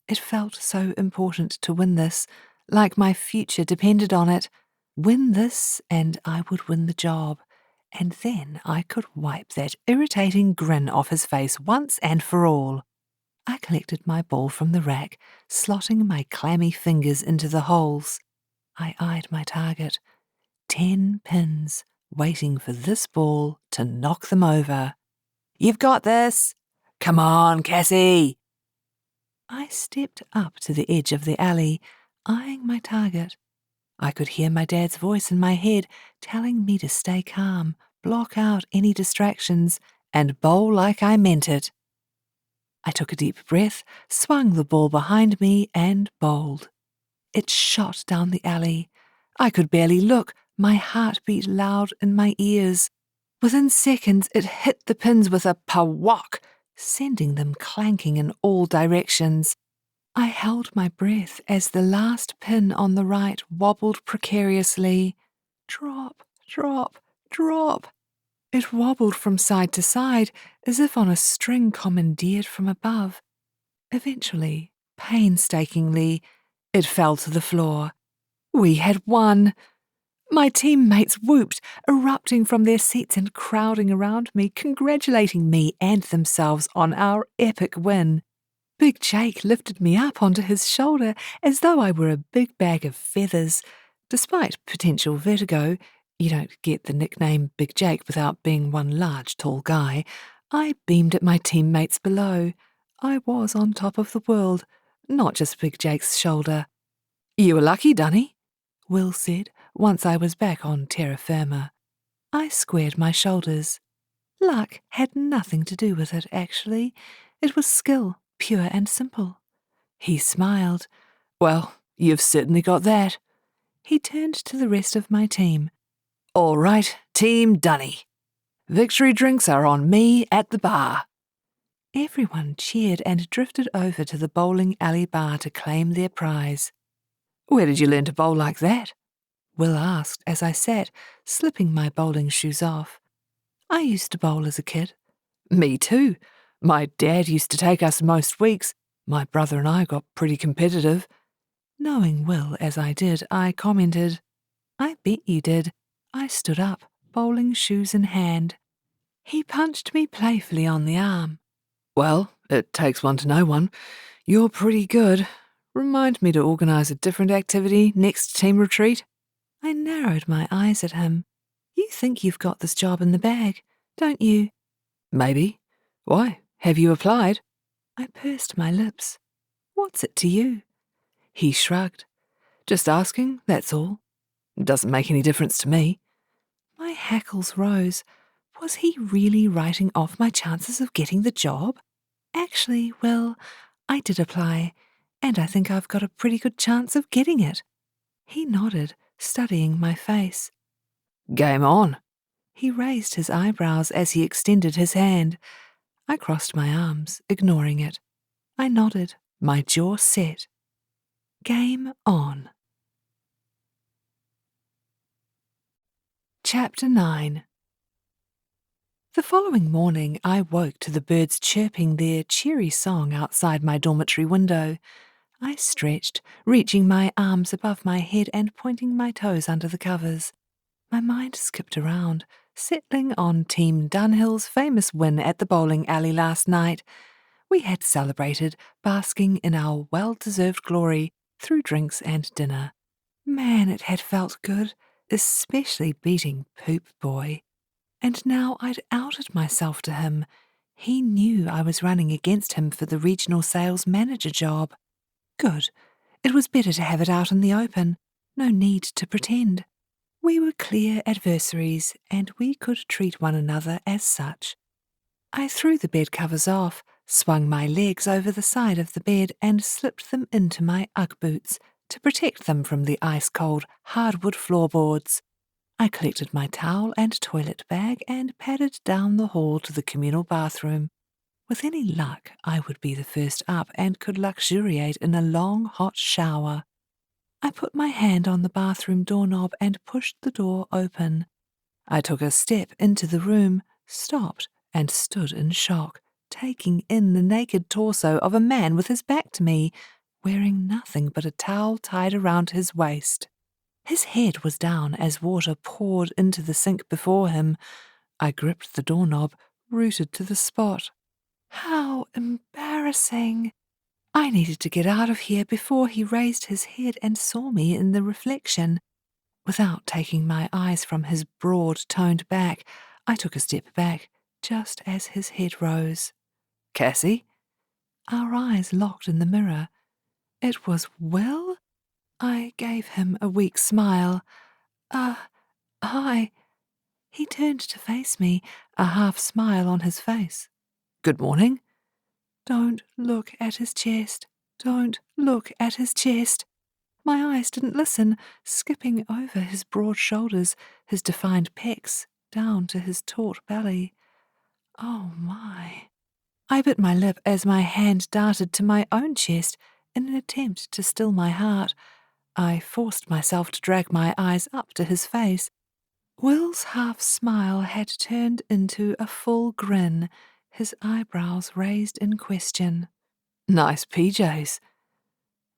It felt so important to win this, like my future depended on it. Win this and I would win the job. And then I could wipe that irritating grin off his face once and for all. I collected my ball from the rack, slotting my clammy fingers into the holes. I eyed my target. 10 pins, waiting for this ball to knock them over. "You've got this! Come on, Cassie!" I stepped up to the edge of the alley, eyeing my target. I could hear my dad's voice in my head telling me to stay calm, block out any distractions, and bowl like I meant it. I took a deep breath, swung the ball behind me, and bowled. It shot down the alley. I could barely look, my heart beat loud in my ears. Within seconds, it hit the pins with a pawok, sending them clanking in all directions. I held my breath as the last pin on the right wobbled precariously. Drop, drop, drop. It wobbled from side to side, as if on a string commandeered from above. Eventually, painstakingly, it fell to the floor. We had won. My teammates whooped, erupting from their seats and crowding around me, congratulating me and themselves on our epic win. Big Jake lifted me up onto his shoulder as though I were a big bag of feathers. Despite potential vertigo, you don't get the nickname Big Jake without being one large, tall guy, I beamed at my teammates below. I was on top of the world, not just Big Jake's shoulder. "You were lucky, Dunny," Will said, once I was back on terra firma. I squared my shoulders. Luck had nothing to do with it, actually. It was skill, pure and simple. He smiled. "Well, you've certainly got that." He turned to the rest of my team. "All right, Team Dunny. Victory drinks are on me at the bar." Everyone cheered and drifted over to the bowling alley bar to claim their prize. "Where did you learn to bowl like that?" Will asked as I sat, slipping my bowling shoes off. "I used to bowl as a kid." "Me too. My dad used to take us most weeks. My brother and I got pretty competitive." Knowing Will as I did, I commented, "I bet you did." I stood up, bowling shoes in hand. He punched me playfully on the arm. Well, it takes one to know one. You're pretty good. Remind me to organise a different activity next team retreat. I narrowed my eyes at him. You think you've got this job in the bag, don't you? Maybe. Why? Have you applied? I pursed my lips. What's it to you? He shrugged. Just asking, that's all. Doesn't make any difference to me. My hackles rose. Was he really writing off my chances of getting the job? Actually, well, I did apply, and I think I've got a pretty good chance of getting it. He nodded, studying my face. Game on. He raised his eyebrows as he extended his hand. I crossed my arms, ignoring it. I nodded, my jaw set. Game on. Chapter 9. The following morning I woke to the birds chirping their cheery song outside my dormitory window. I stretched, reaching my arms above my head and pointing my toes under the covers. My mind skipped around, settling on Team Dunhill's famous win at the bowling alley last night. We had celebrated, basking in our well-deserved glory through drinks and dinner. Man, it had felt good, especially beating Poop Boy. And now I'd outed myself to him. He knew I was running against him for the regional sales manager job. Good. It was better to have it out in the open. No need to pretend. We were clear adversaries, and we could treat one another as such. I threw the bed covers off, swung my legs over the side of the bed, and slipped them into my Ugg boots to protect them from the ice-cold hardwood floorboards. I collected my towel and toilet bag and padded down the hall to the communal bathroom. With any luck, I would be the first up and could luxuriate in a long, hot shower. I put my hand on the bathroom doorknob and pushed the door open. I took a step into the room, stopped, and stood in shock, taking in the naked torso of a man with his back to me, wearing nothing but a towel tied around his waist. His head was down as water poured into the sink before him. I gripped the doorknob, rooted to the spot. How embarrassing! I needed to get out of here before he raised his head and saw me in the reflection. Without taking my eyes from his broad-toned back, I took a step back, just as his head rose. Cassie? Our eyes locked in the mirror. It was Will? I gave him a weak smile. Hi. He turned to face me, a half-smile on his face. Good morning. Don't look at his chest. Don't look at his chest. My eyes didn't listen, skipping over his broad shoulders, his defined pecs, down to his taut belly. Oh my. I bit my lip as my hand darted to my own chest in an attempt to still my heart. I forced myself to drag my eyes up to his face. Will's half-smile had turned into a full grin, his eyebrows raised in question. Nice PJs.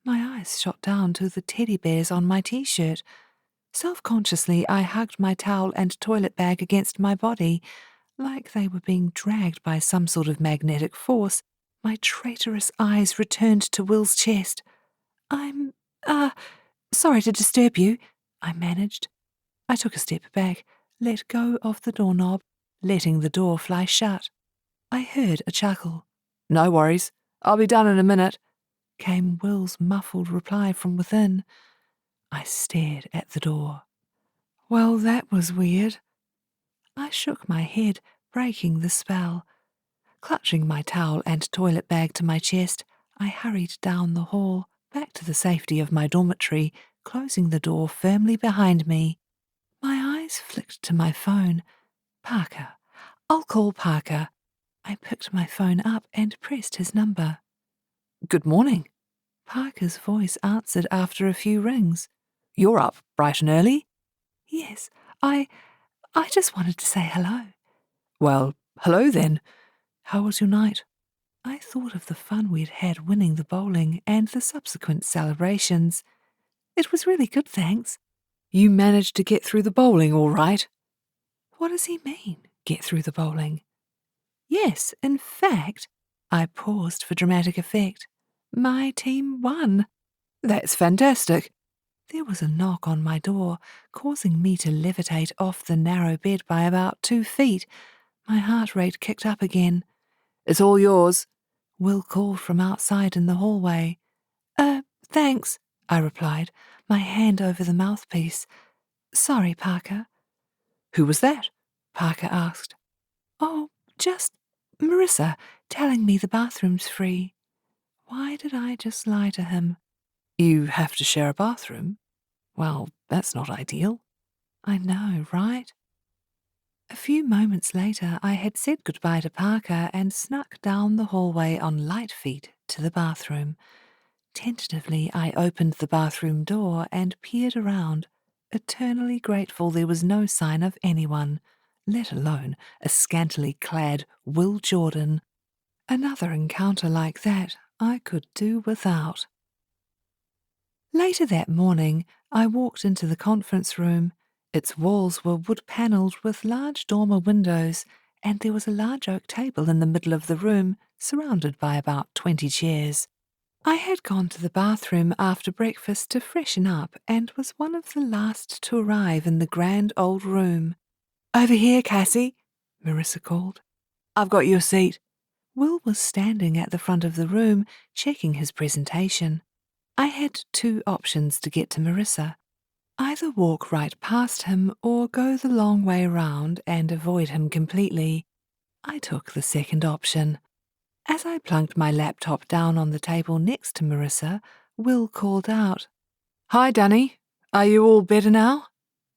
My eyes shot down to the teddy bears on my t-shirt. Self-consciously, I hugged my towel and toilet bag against my body, like they were being dragged by some sort of magnetic force. My traitorous eyes returned to Will's chest. I'm, sorry to disturb you, I managed. I took a step back, let go of the doorknob, letting the door fly shut. I heard a chuckle. No worries, I'll be done in a minute, came Will's muffled reply from within. I stared at the door. Well, that was weird. I shook my head, breaking the spell. Clutching my towel and toilet bag to my chest, I hurried down the hall, back to the safety of my dormitory, closing the door firmly behind me. My eyes flicked to my phone. Parker. I'll call Parker. I picked my phone up and pressed his number. Good morning. Parker's voice answered after a few rings. You're up bright and early? Yes, I just wanted to say hello. Well, hello then. How was your night? I thought of the fun we'd had winning the bowling and the subsequent celebrations. It was really good, thanks. You managed to get through the bowling all right? What does he mean, get through the bowling. Yes, in fact, I paused for dramatic effect. My team won. That's fantastic. There was a knock on my door, causing me to levitate off the narrow bed by about 2 feet. My heart rate kicked up again. It's all yours, Will called from outside in the hallway. Thanks, I replied, my hand over the mouthpiece. Sorry, Parker. Who was that? Parker asked. Oh, just Marissa telling me the bathroom's free. Why did I just lie to him? You have to share a bathroom? Well, that's not ideal. I know, right? A few moments later, I had said goodbye to Parker and snuck down the hallway on light feet to the bathroom. Tentatively, I opened the bathroom door and peered around, eternally grateful there was no sign of anyone, let alone a scantily clad Will Jordan. Another encounter like that I could do without. Later that morning, I walked into the conference room. Its walls were wood-panelled with large dormer windows, and there was a large oak table in the middle of the room, surrounded by about 20 chairs. I had gone to the bathroom after breakfast to freshen up and was one of the last to arrive in the grand old room. Over here, Cassie, Marissa called. I've got your seat. Will was standing at the front of the room, checking his presentation. I had 2 options to get to Marissa. Either walk right past him or go the long way round and avoid him completely. I took the second option. As I plunked my laptop down on the table next to Marissa, Will called out, Hi, Dunny. Are you all better now?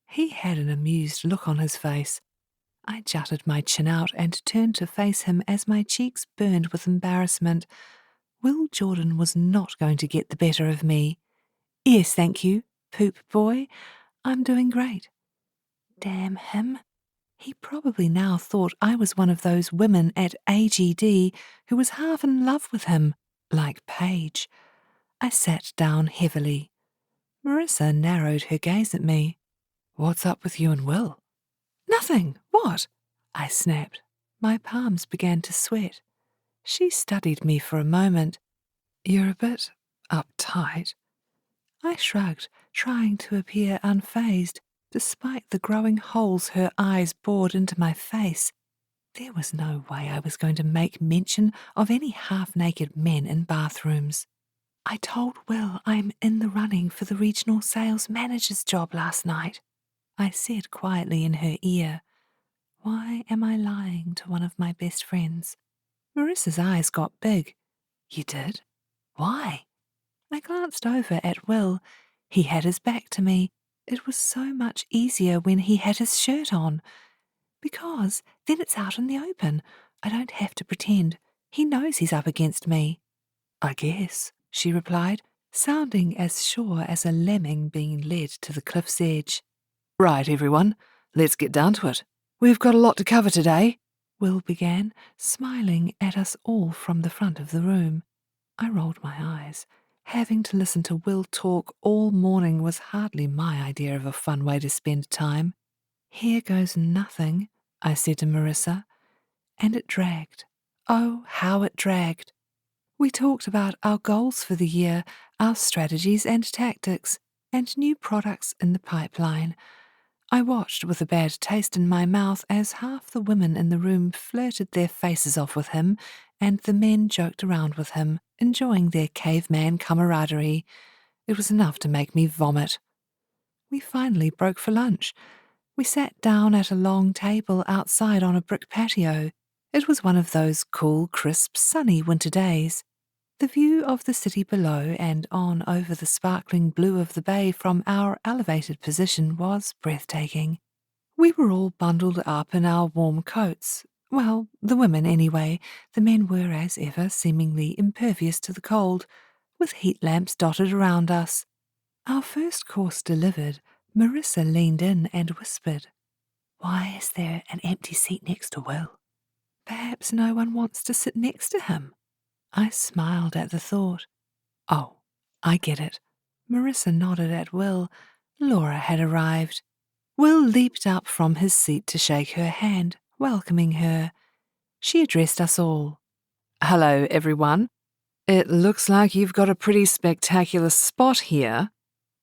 He had an amused look on his face. I jutted my chin out and turned to face him as my cheeks burned with embarrassment. Will Jordan was not going to get the better of me. Yes, thank you, poop boy. I'm doing great. Damn him. He probably now thought I was one of those women at AGD who was half in love with him, like Paige. I sat down heavily. Marissa narrowed her gaze at me. What's up with you and Will? Nothing. What? I snapped. My palms began to sweat. She studied me for a moment. You're a bit uptight. I shrugged, trying to appear unfazed, despite the growing holes her eyes bored into my face. There was no way I was going to make mention of any half-naked men in bathrooms. I told Will I'm in the running for the regional sales manager's job last night, I said quietly in her ear. Why am I lying to one of my best friends? Marissa's eyes got big. You did? Why? I glanced over at Will. He had his back to me. It was so much easier when he had his shirt on. Because then it's out in the open. I don't have to pretend. He knows he's up against me. I guess, she replied, sounding as sure as a lemming being led to the cliff's edge. Right, everyone, let's get down to it. We've got a lot to cover today, Will began, smiling at us all from the front of the room. I rolled my eyes. Having to listen to Will talk all morning was hardly my idea of a fun way to spend time. Here goes nothing, I said to Marissa, and it dragged. Oh, how it dragged. We talked about our goals for the year, our strategies and tactics, and new products in the pipeline. I watched with a bad taste in my mouth as half the women in the room flirted their faces off with him, and the men joked around with him, enjoying their caveman camaraderie. It was enough to make me vomit. We finally broke for lunch. We sat down at a long table outside on a brick patio. It was one of those cool, crisp, sunny winter days. The view of the city below and on over the sparkling blue of the bay from our elevated position was breathtaking. We were all bundled up in our warm coats. Well, the women anyway. The men were, as ever, seemingly impervious to the cold, with heat lamps dotted around us. Our first course delivered, Marissa leaned in and whispered, Why is there an empty seat next to Will? Perhaps no one wants to sit next to him. I smiled at the thought. Oh, I get it. Marissa nodded at Will. Laura had arrived. Will leaped up from his seat to shake her hand. welcoming her. She addressed us all. "Hello, everyone. It looks like you've got a pretty spectacular spot here."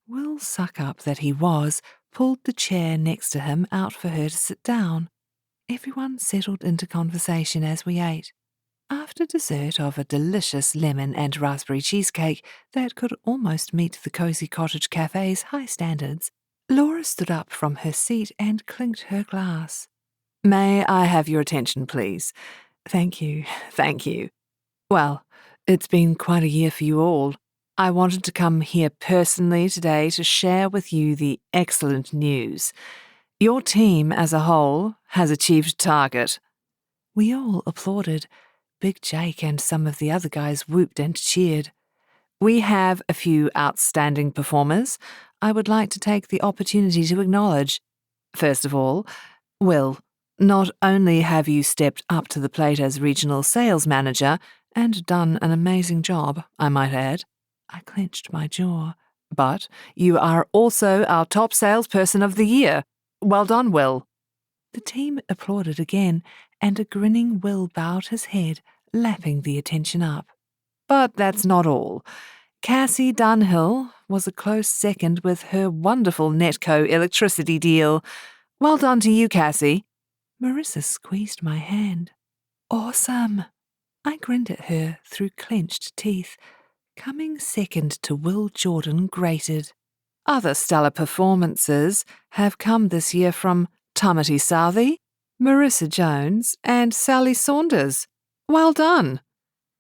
Will Suck-Up that he was pulled the chair next to him out for her to sit down. Everyone settled into conversation as we ate. After dessert of a delicious lemon and raspberry cheesecake that could almost meet the Cozy Cottage Cafe's high standards, Laura stood up from her seat and clinked her glass. "May I have your attention, please?" "Thank you, thank you." "Well, it's been quite a year for you all. I wanted to come here personally today to share with you the excellent news. Your team as a whole has achieved target." We all applauded. Big Jake and some of the other guys whooped and cheered. "We have a few outstanding performers I would like to take the opportunity to acknowledge. First of all, Will, not only have you stepped up to the plate as regional sales manager, and done an amazing job, I might add," I clenched my jaw, "but you are also our top salesperson of the year. Well done, Will." The team applauded again, and a grinning Will bowed his head, lapping the attention up. But that's not all. Cassie Dunhill was a close second with her wonderful Netco electricity deal. Well done to you, Cassie. Marissa squeezed my hand. "Awesome." I grinned at her through clenched teeth. Coming second to Will Jordan grated. Other stellar performances have come this year from Tamati Southey, Marissa Jones, and Sally Saunders. Well done.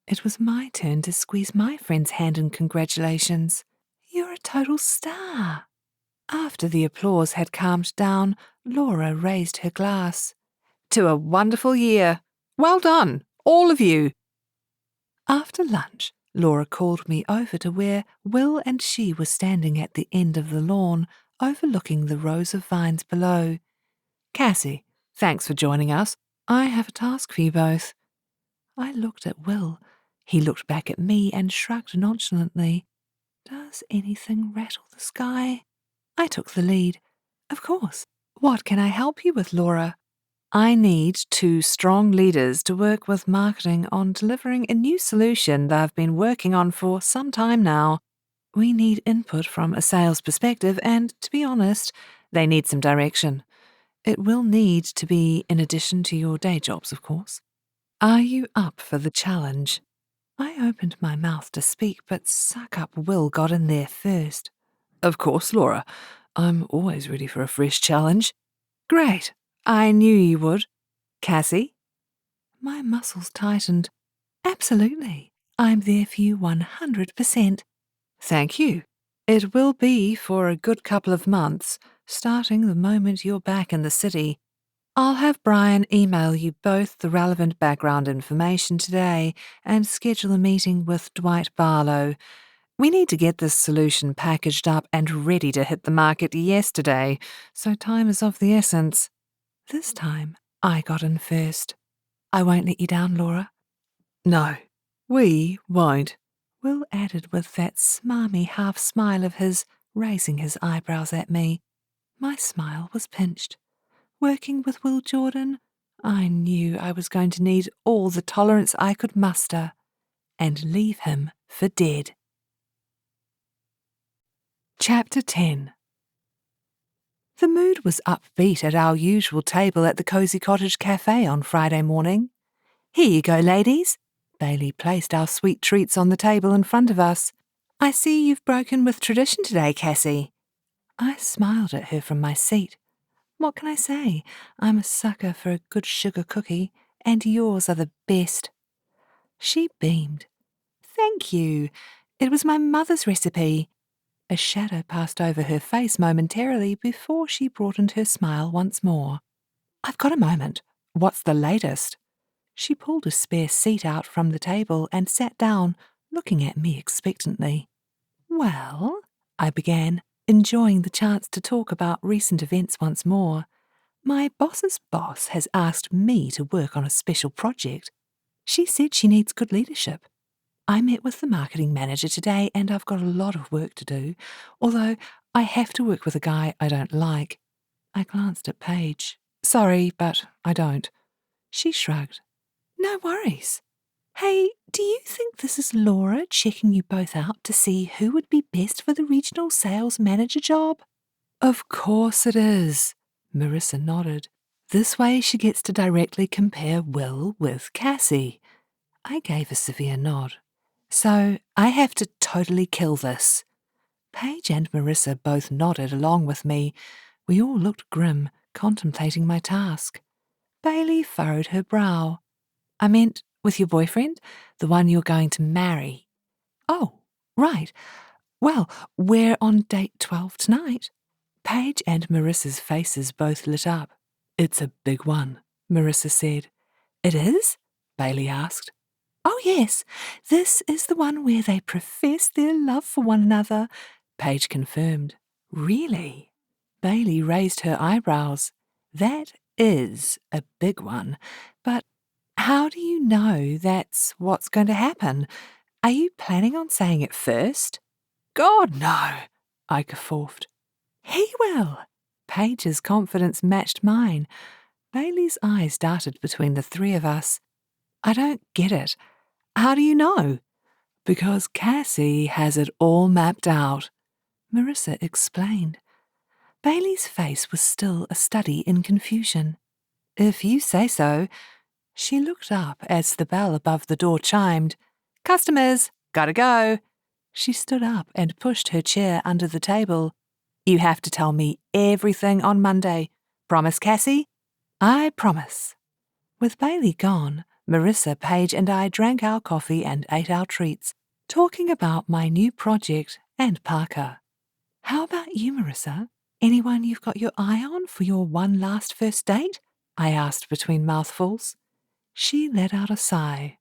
It was my turn to squeeze my friend's hand in congratulations. "You're a total star." After the applause had calmed down, Laura raised her glass. "To a wonderful year. Well done, all of you." After lunch, Laura called me over to where Will and she were standing at the end of the lawn, overlooking the rows of vines below. "Cassie, thanks for joining us. I have a task for you both." I looked at Will. He looked back at me and shrugged nonchalantly. Does anything rattle the sky? I took the lead. "Of course. What can I help you with, Laura?" "I need 2 strong leaders to work with marketing on delivering a new solution that I've been working on for some time now. We need input from a sales perspective, and to be honest, they need some direction. It will need to be in addition to your day jobs, of course. Are you up for the challenge?" I opened my mouth to speak, but Suck-Up Will got in there first. "Of course, Laura. I'm always ready for a fresh challenge." "Great. I knew you would." "Cassie?" My muscles tightened. "Absolutely. I'm there for you 100%. "Thank you. It will be for a good couple of months, starting the moment you're back in the city. I'll have Brian email you both the relevant background information today and schedule a meeting with Dwight Barlow. We need to get this solution packaged up and ready to hit the market yesterday, so time is of the essence." This time, I got in first. "I won't let you down, Laura." "No, we won't," Will added with that smarmy half-smile of his, raising his eyebrows at me. My smile was pinched. Working with Will Jordan, I knew I was going to need all the tolerance I could muster, and leave him for dead. Chapter 10. The mood was upbeat at our usual table at the Cozy Cottage Cafe on Friday morning. "Here you go, ladies." Bailey placed our sweet treats on the table in front of us. "I see you've broken with tradition today, Cassie." I smiled at her from my seat. What can I say? I'm a sucker for a good sugar cookie, and yours are the best. She beamed. "Thank you. It was my mother's recipe." A shadow passed over her face momentarily before she broadened her smile once more. "I've got a moment. What's the latest?" She pulled a spare seat out from the table and sat down, looking at me expectantly. "Well," I began, enjoying the chance to talk about recent events once more. "My boss's boss has asked me to work on a special project. She said she needs good leadership. I met with the marketing manager today and I've got a lot of work to do, although I have to work with a guy I don't like." I glanced at Paige. "Sorry, but I don't." She shrugged. No worries. Hey, do you think this is Laura checking you both out to see who would be best for the regional sales manager job? Of course it is, Marissa nodded. This way she gets to directly compare Will with Cassie. I gave a severe nod. So I have to totally kill this. Paige and Marissa both nodded along with me. We all looked grim, contemplating my task. Bailey furrowed her brow. I meant with your boyfriend, the one you're going to marry. Oh, right. Well, we're on date 12 tonight. Paige and Marissa's faces both lit up. It's a big one, Marissa said. It is? Bailey asked. Oh, yes. This is the one where they profess their love for one another, Paige confirmed. Really? Bailey raised her eyebrows. That is a big one. But how do you know that's what's going to happen? Are you planning on saying it first? God, no, I guffawed. He will. Paige's confidence matched mine. Bailey's eyes darted between the three of us. I don't get it. How do you know? Because Cassie has it all mapped out, Marissa explained. Bailey's face was still a study in confusion. If you say so. She looked up as the bell above the door chimed. Customers, gotta go. She stood up and pushed her chair under the table. You have to tell me everything on Monday. Promise, Cassie? I promise. With Bailey gone, Marissa, Paige and I drank our coffee and ate our treats, talking about my new project and Parker. How about you, Marissa? Anyone you've got your eye on for your one last first date? I asked between mouthfuls. She let out a sigh.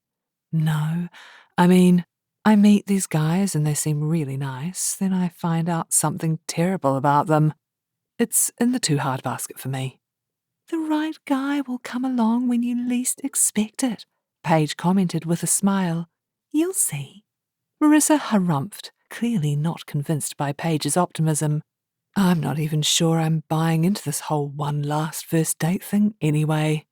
No, I mean, I meet these guys and they seem really nice, then I find out something terrible about them. It's in the too hard basket for me. The right guy will come along when you least expect it, Paige commented with a smile. You'll see. Marissa harumphed, clearly not convinced by Paige's optimism. I'm not even sure I'm buying into this whole one last first date thing anyway.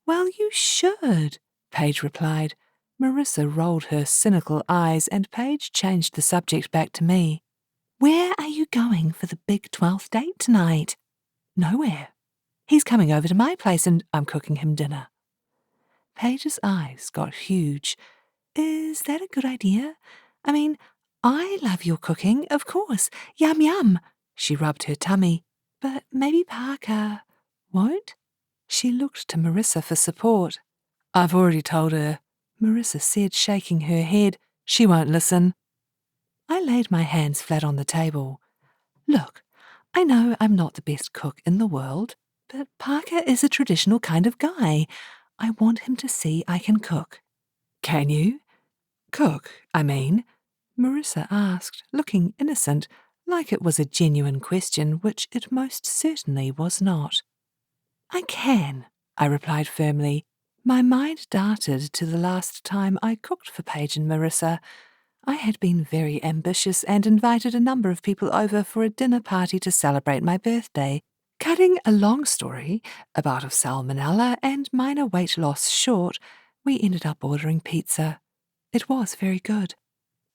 Well, you should, Paige replied. Marissa rolled her cynical eyes and Paige changed the subject back to me. Where are you going for the big 12th date tonight? Nowhere. He's coming over to my place and I'm cooking him dinner. Paige's eyes got huge. Is that a good idea? I mean, I love your cooking, of course. Yum, yum. She rubbed her tummy. But maybe Parker won't? She looked to Marissa for support. I've already told her, Marissa said, shaking her head. She won't listen. I laid my hands flat on the table. Look, I know I'm not the best cook in the world, but Parker is a traditional kind of guy. I want him to see I can cook. Can you? Cook, I mean? Marissa asked, looking innocent, like it was a genuine question, which it most certainly was not. I can, I replied firmly. My mind darted to the last time I cooked for Paige and Marissa. I had been very ambitious and invited a number of people over for a dinner party to celebrate my birthday. Cutting a long story, a bout of salmonella and minor weight loss short, we ended up ordering pizza. It was very good.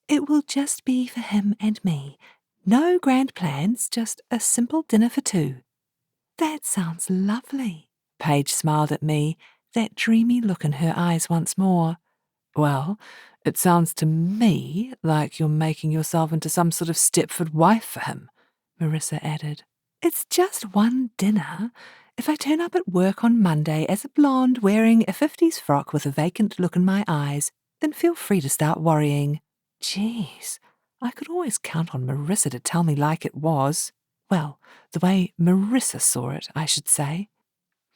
It will just be for him and me. No grand plans, just a simple dinner for two. That sounds lovely. Paige smiled at me, that dreamy look in her eyes once more. Well, it sounds to me like you're making yourself into some sort of Stepford wife for him, Marissa added. It's just one dinner. If I turn up at work on Monday as a blonde wearing a 50s frock with a vacant look in my eyes, then feel free to start worrying. Jeez, I could always count on Marissa to tell me like it was. Well, the way Marissa saw it, I should say.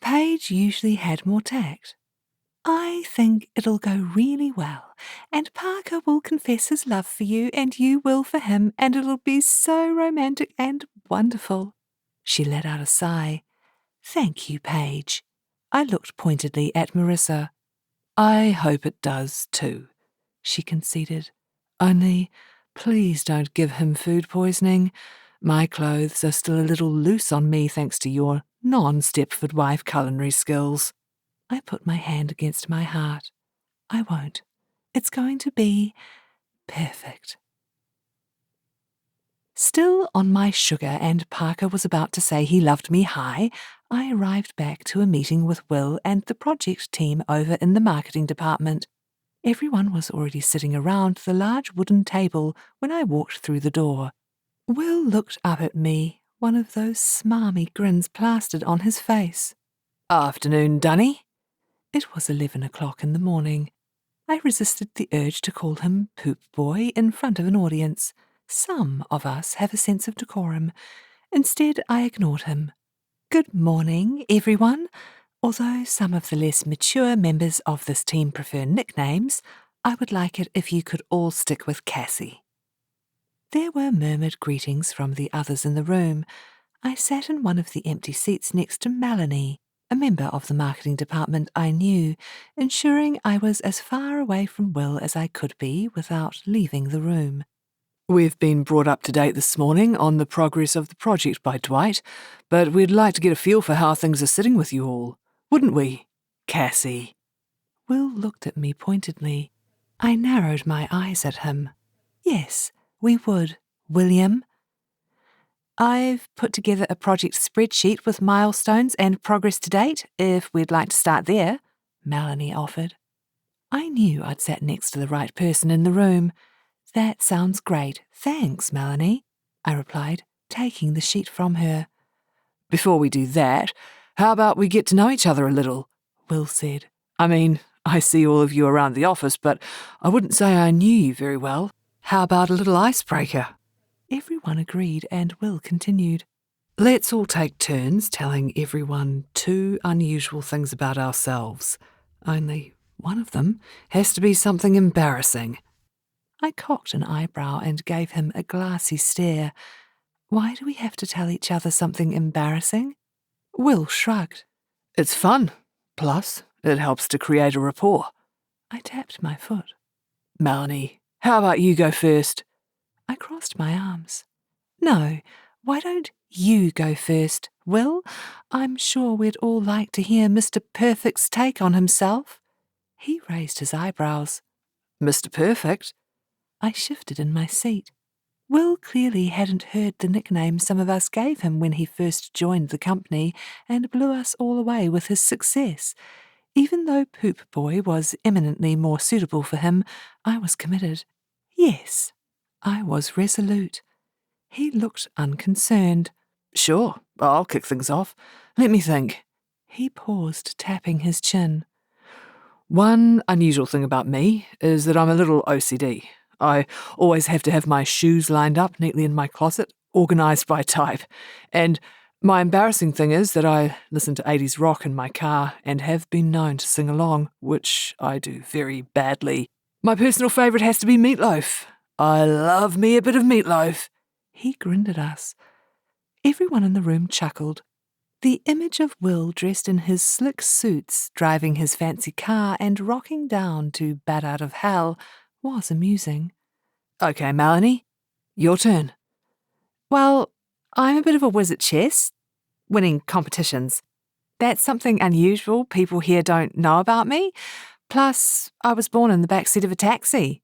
Paige usually had more tact. I think it'll go really well, and Parker will confess his love for you, and you will for him, and it'll be so romantic and wonderful. She let out a sigh. Thank you, Paige. I looked pointedly at Marissa. I hope it does, too, she conceded. Only, please don't give him food poisoning. My clothes are still a little loose on me thanks to your non-Stepford wife culinary skills. I put my hand against my heart. I won't. It's going to be perfect. Still on my sugar, and Parker was about to say he loved me high, I arrived back to a meeting with Will and the project team over in the marketing department. Everyone was already sitting around the large wooden table when I walked through the door. Will looked up at me, one of those smarmy grins plastered on his face. "Afternoon, Dunny." It was 11 o'clock in the morning. I resisted the urge to call him Poop Boy in front of an audience. Some of us have a sense of decorum. Instead, I ignored him. "Good morning, everyone. Although some of the less mature members of this team prefer nicknames, I would like it if you could all stick with Cassie." There were murmured greetings from the others in the room. I sat in one of the empty seats next to Melanie, a member of the marketing department I knew, ensuring I was as far away from Will as I could be without leaving the room. "We've been brought up to date this morning on the progress of the project by Dwight, but we'd like to get a feel for how things are sitting with you all. Wouldn't we, Cassie?" Will looked at me pointedly. I narrowed my eyes at him. "Yes, we would, William." "I've put together a project spreadsheet with milestones and progress to date, if we'd like to start there," Melanie offered. I knew I'd sat next to the right person in the room. "That sounds great. Thanks, Melanie," I replied, taking the sheet from her. "Before we do that, how about we get to know each other a little?" Will said. "I mean, I see all of you around the office, but I wouldn't say I knew you very well. How about a little icebreaker?" Everyone agreed, and Will continued. "Let's all take turns telling everyone 2 unusual things about ourselves. Only one of them has to be something embarrassing." I cocked an eyebrow and gave him a glassy stare. "Why do we have to tell each other something embarrassing?" Will shrugged. "It's fun. Plus, it helps to create a rapport." I tapped my foot. "Melanie, how about you go first?" I crossed my arms. "No, why don't you go first, Will? I'm sure we'd all like to hear Mr. Perfect's take on himself." He raised his eyebrows. "Mr. Perfect?" I shifted in my seat. Will clearly hadn't heard the nickname some of us gave him when he first joined the company and blew us all away with his success. Even though Poop Boy was eminently more suitable for him, I was committed. Yes, I was resolute. He looked unconcerned. "Sure, I'll kick things off. Let me think." He paused, tapping his chin. "One unusual thing about me is that I'm a little OCD. I always have to have my shoes lined up neatly in my closet, organised by type. And my embarrassing thing is that I listen to 80s rock in my car and have been known to sing along, which I do very badly. My personal favourite has to be Meatloaf. I love me a bit of Meatloaf." He grinned at us. Everyone in the room chuckled. The image of Will dressed in his slick suits, driving his fancy car and rocking down to Bat Out of Hell was amusing. "Okay, Melanie, your turn." "Well, I'm a bit of a whiz at chess, winning competitions. That's something unusual people here don't know about me. Plus, I was born in the backseat of a taxi."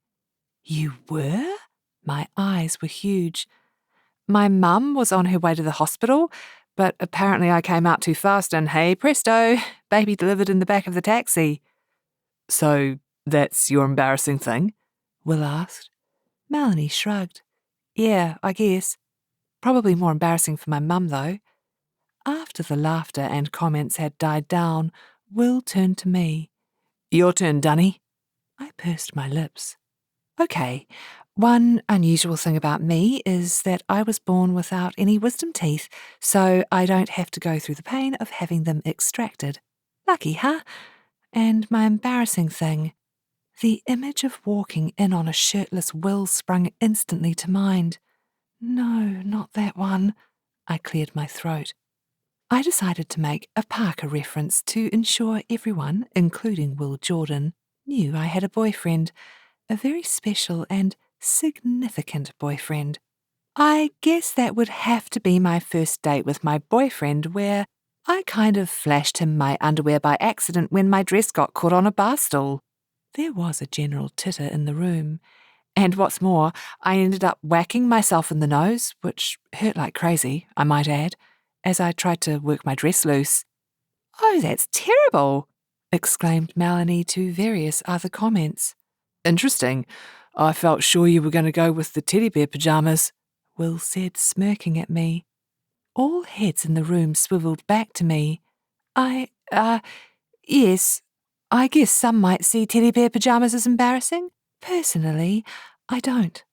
"You were?" My eyes were huge. "My mum was on her way to the hospital, but apparently I came out too fast and hey presto, baby delivered in the back of the taxi." "So that's your embarrassing thing?" Will asked. Melanie shrugged. "Yeah, I guess. Probably more embarrassing for my mum, though." After the laughter and comments had died down, Will turned to me. "Your turn, Dunny." I pursed my lips. "Okay, one unusual thing about me is that I was born without any wisdom teeth, so I don't have to go through the pain of having them extracted. Lucky, huh? And my embarrassing thing. The image of walking in on a shirtless Will sprung instantly to mind. No, not that one." I cleared my throat. I decided to make a Parker reference to ensure everyone, including Will Jordan, knew I had a boyfriend, a very special and significant boyfriend. I guess that would have to be my first date with my boyfriend where I kind of flashed him my underwear by accident when my dress got caught on a bar stool. There was a general titter in the room. And what's more, I ended up whacking myself in the nose, which hurt like crazy, I might add, as I tried to work my dress loose. "Oh, that's terrible!" exclaimed Melanie to various other comments. "Interesting. I felt sure you were going to go with the teddy bear pyjamas," Will said, smirking at me. All heads in the room swiveled back to me. Yes, I guess some might see teddy bear pyjamas as embarrassing. Personally, I don't.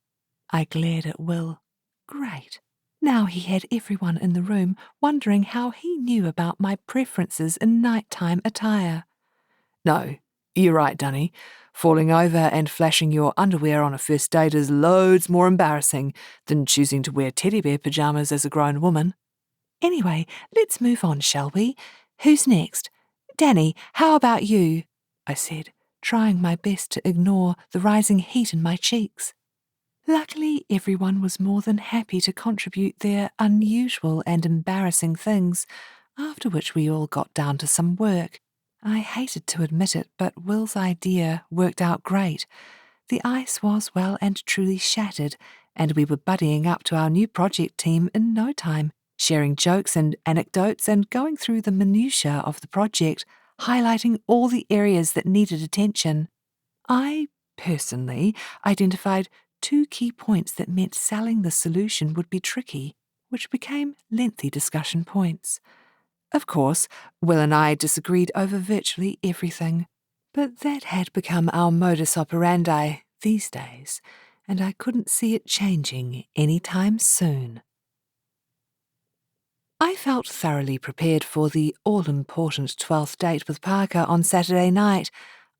I glared at Will. Great. Now he had everyone in the room wondering how he knew about my preferences in nighttime attire. "No, you're right, Dunny. Falling over and flashing your underwear on a first date is loads more embarrassing than choosing to wear teddy bear pyjamas as a grown woman. Anyway, let's move on, shall we? Who's next? Danny, how about you?" I said, trying my best to ignore the rising heat in my cheeks. Luckily, everyone was more than happy to contribute their unusual and embarrassing things, after which we all got down to some work. I hated to admit it, but Will's idea worked out great. The ice was well and truly shattered, and we were buddying up to our new project team in no time, sharing jokes and anecdotes and going through the minutiae of the project, highlighting all the areas that needed attention. I, personally, identified 2 key points that meant selling the solution would be tricky, which became lengthy discussion points. Of course, Will and I disagreed over virtually everything, but that had become our modus operandi these days, and I couldn't see it changing any time soon. I felt thoroughly prepared for the all-important 12th date with Parker on Saturday night.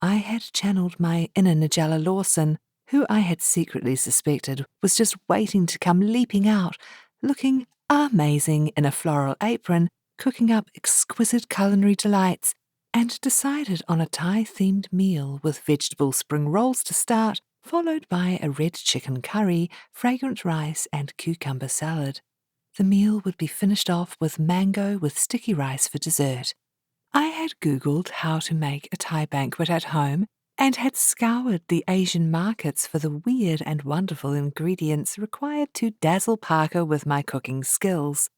I had channeled my inner Nigella Lawson, who I had secretly suspected was just waiting to come leaping out, looking amazing in a floral apron, cooking up exquisite culinary delights, and decided on a Thai-themed meal with vegetable spring rolls to start, followed by a red chicken curry, fragrant rice, and cucumber salad. The meal would be finished off with mango with sticky rice for dessert. I had Googled how to make a Thai banquet at home and had scoured the Asian markets for the weird and wonderful ingredients required to dazzle Parker with my cooking skills.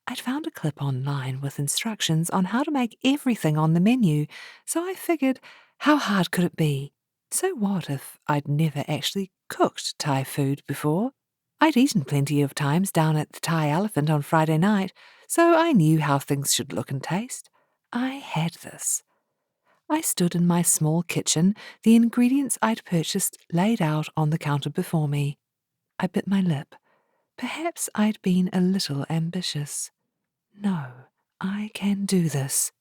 I'd found a clip online with instructions on how to make everything on the menu, so I figured, how hard could it be? So what if I'd never actually cooked Thai food before? I'd eaten plenty of times down at the Thai Elephant on Friday night, so I knew how things should look and taste. I had this. I stood in my small kitchen, the ingredients I'd purchased laid out on the counter before me. I bit my lip. Perhaps I'd been a little ambitious. No, I can do this.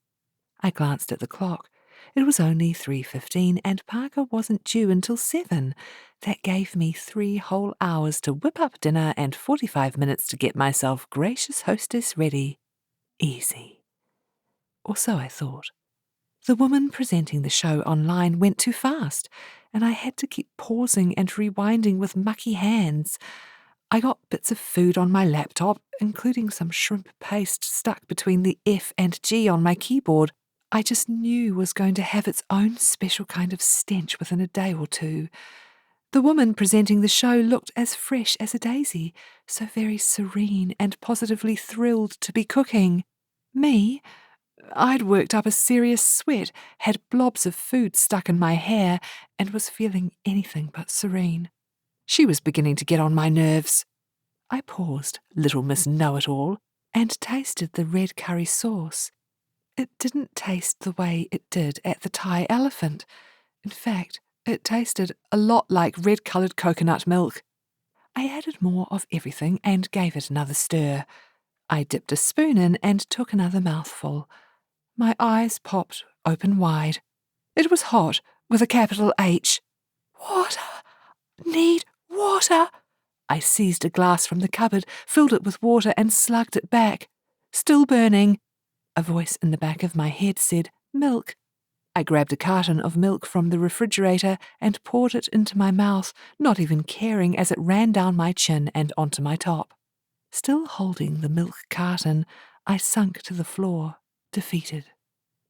I glanced at the clock. It was only 3:15 and Parker wasn't due until 7. That gave me 3 whole hours to whip up dinner and 45 minutes to get myself gracious hostess ready. Easy. Or so I thought. The woman presenting the show online went too fast, and I had to keep pausing and rewinding with mucky hands. I got bits of food on my laptop, including some shrimp paste stuck between the F and G on my keyboard. I just knew was going to have its own special kind of stench within a day or two. The woman presenting the show looked as fresh as a daisy, so very serene and positively thrilled to be cooking. Me? I'd worked up a serious sweat, had blobs of food stuck in my hair, and was feeling anything but serene. She was beginning to get on my nerves. I paused, little Miss Know-it-all, and tasted the red curry sauce. It didn't taste the way it did at the Thai Elephant. In fact, it tasted a lot like red-coloured coconut milk. I added more of everything and gave it another stir. I dipped a spoon in and took another mouthful. My eyes popped open wide. It was hot, with a capital H. Water! Need water! I seized a glass from the cupboard, filled it with water, and slugged it back. Still burning. A voice in the back of my head said, "Milk." I grabbed a carton of milk from the refrigerator and poured it into my mouth, not even caring as it ran down my chin and onto my top. Still holding the milk carton, I sunk to the floor. defeated.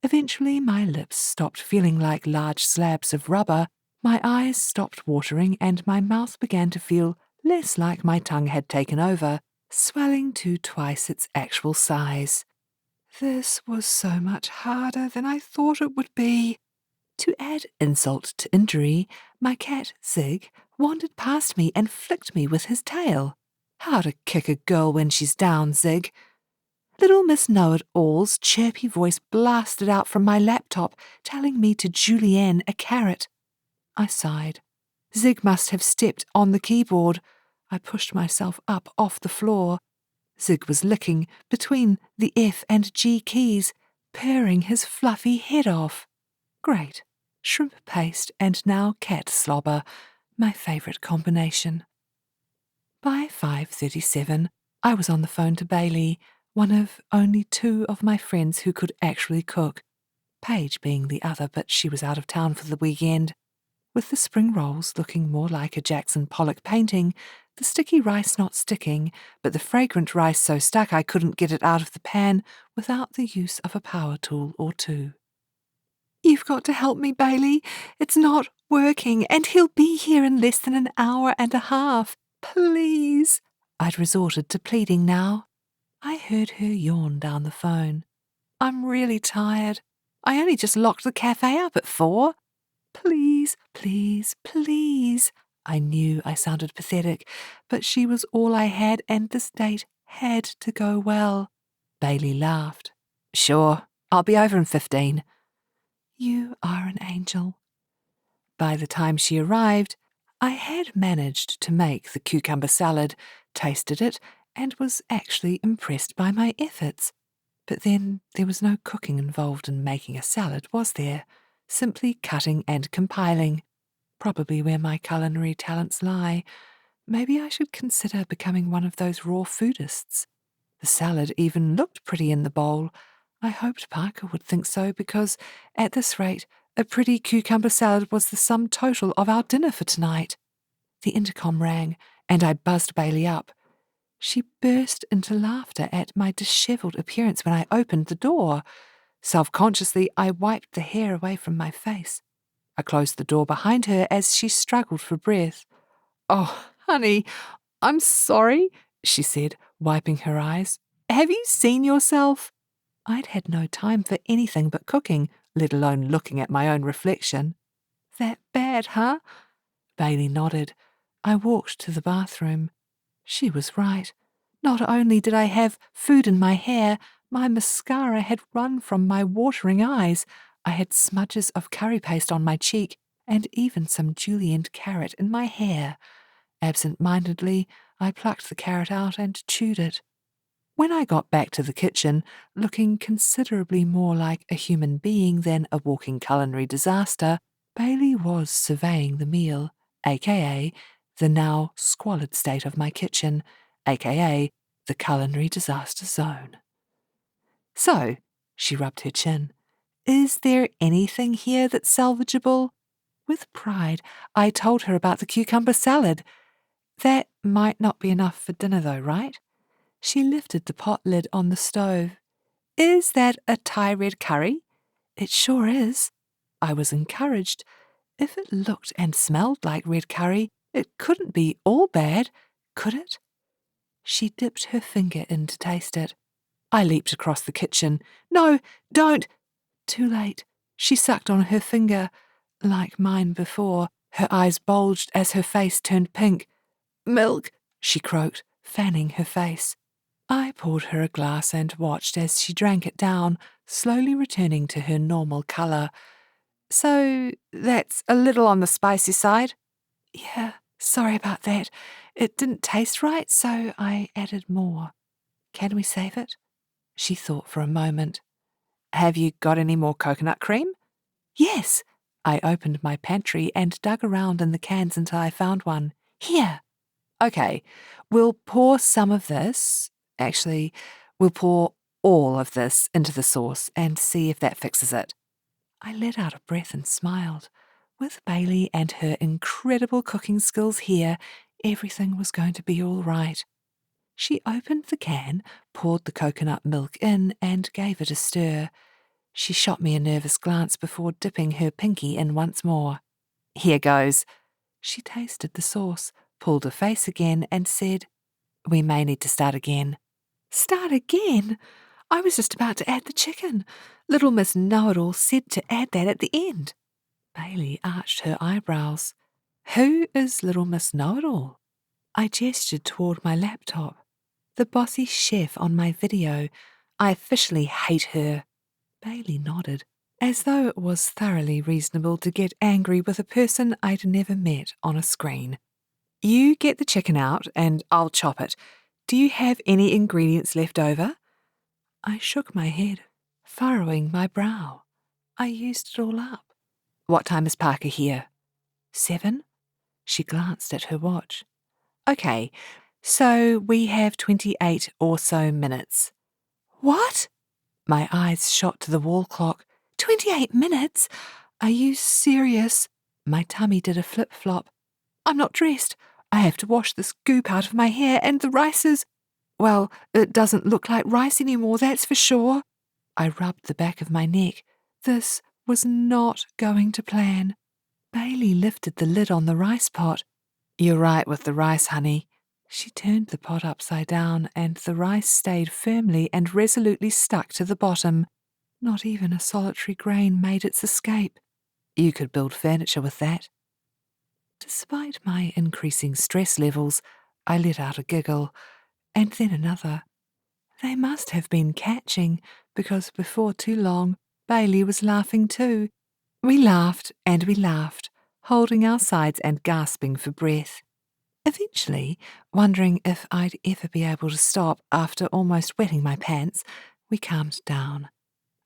Eventually, my lips stopped feeling like large slabs of rubber, my eyes stopped watering, and my mouth began to feel less like my tongue had taken over, swelling to twice its actual size. This was so much harder than I thought it would be. To add insult to injury, my cat, Zig, wandered past me and flicked me with his tail. How to kick a girl when she's down, Zig. Little Miss Know-it-all's chirpy voice blasted out from my laptop, telling me to julienne a carrot. I sighed. Zig must have stepped on the keyboard. I pushed myself up off the floor. Zig was licking between the F and G keys, purring his fluffy head off. Great. Shrimp paste and now cat slobber, my favourite combination. By 5:37, I was on the phone to Bailey, one of only 2 of my friends who could actually cook, Paige being the other, but she was out of town for the weekend. With the spring rolls looking more like a Jackson Pollock painting, the sticky rice not sticking, but the fragrant rice so stuck I couldn't get it out of the pan without the use of a power tool or 2. "You've got to help me, Bailey. It's not working, and he'll be here in less than an hour and a half. Please." I'd resorted to pleading now. I heard her yawn down the phone. "I'm really tired. I only just locked the cafe up at 4. Please, please, please." I knew I sounded pathetic, but she was all I had, and this date had to go well. Bailey laughed. "Sure, I'll be over in 15. "You are an angel." By the time she arrived, I had managed to make the cucumber salad, tasted it, and was actually impressed by my efforts. But then there was no cooking involved in making a salad, was there? Simply cutting and compiling. Probably where my culinary talents lie. Maybe I should consider becoming one of those raw foodists. The salad even looked pretty in the bowl. I hoped Parker would think so because, at this rate, a pretty cucumber salad was the sum total of our dinner for tonight. The intercom rang, and I buzzed Bailey up. She burst into laughter at my dishevelled appearance when I opened the door. Self-consciously, I wiped the hair away from my face. I closed the door behind her as she struggled for breath. "Oh, honey, I'm sorry," she said, wiping her eyes. "Have you seen yourself?" I'd had no time for anything but cooking, let alone looking at my own reflection. "That bad, huh?" Bailey nodded. I walked to the bathroom. She was right. Not only did I have food in my hair, my mascara had run from my watering eyes. I had smudges of curry paste on my cheek, and even some julienne carrot in my hair. Absent-mindedly, I plucked the carrot out and chewed it. When I got back to the kitchen, looking considerably more like a human being than a walking culinary disaster, Bailey was surveying the meal, aka the now squalid state of my kitchen, aka the culinary disaster zone. "So," she rubbed her chin, "is there anything here that's salvageable?" With pride, I told her about the cucumber salad. "That might not be enough for dinner though, right?" She lifted the pot lid on the stove. "Is that a Thai red curry?" "It sure is." I was encouraged. If it looked and smelled like red curry, it couldn't be all bad, could it? She dipped her finger in to taste it. I leaped across the kitchen. "No, don't!" Too late. She sucked on her finger. Like mine before, her eyes bulged as her face turned pink. "Milk," she croaked, fanning her face. I poured her a glass and watched as she drank it down, slowly returning to her normal colour. "So that's a little on the spicy side?" "Yeah, sorry about that. It didn't taste right, so I added more. Can we save it?" She thought for a moment. "Have you got any more coconut cream?" "Yes." I opened my pantry and dug around in the cans until I found one. "Here." "Okay, we'll pour some of this. Actually, we'll pour all of this into the sauce and see if that fixes it." I let out a breath and smiled. With Bailey and her incredible cooking skills here, everything was going to be all right. She opened the can, poured the coconut milk in, and gave it a stir. She shot me a nervous glance before dipping her pinky in once more. Here goes. She tasted the sauce, pulled a face again, and said, We may need to start again. Start again? I was just about to add the chicken. Little Miss Know-it-all said to add that at the end. Bailey arched her eyebrows. Who is Little Miss Know-it-all? I gestured toward my laptop. The bossy chef on my video. I officially hate her. Bailey nodded, as though it was thoroughly reasonable to get angry with a person I'd never met on a screen. You get the chicken out and I'll chop it. Do you have any ingredients left over? I shook my head, furrowing my brow. I used it all up. What time is Parker here? 7? She glanced at her watch. Okay, so we have 28 or so minutes. What? My eyes shot to the wall clock. 28 minutes? Are you serious? My tummy did a flip-flop. I'm not dressed. I have to wash this goop out of my hair, and the rice is... Well, it doesn't look like rice anymore, that's for sure. I rubbed the back of my neck. This was not going to plan. Bailey lifted the lid on the rice pot. You're right with the rice, honey. She turned the pot upside down, and the rice stayed firmly and resolutely stuck to the bottom. Not even a solitary grain made its escape. You could build furniture with that. Despite my increasing stress levels, I let out a giggle, and then another. They must have been catching, because before too long, Bailey was laughing too. We laughed and we laughed, holding our sides and gasping for breath. Eventually, wondering if I'd ever be able to stop after almost wetting my pants, we calmed down.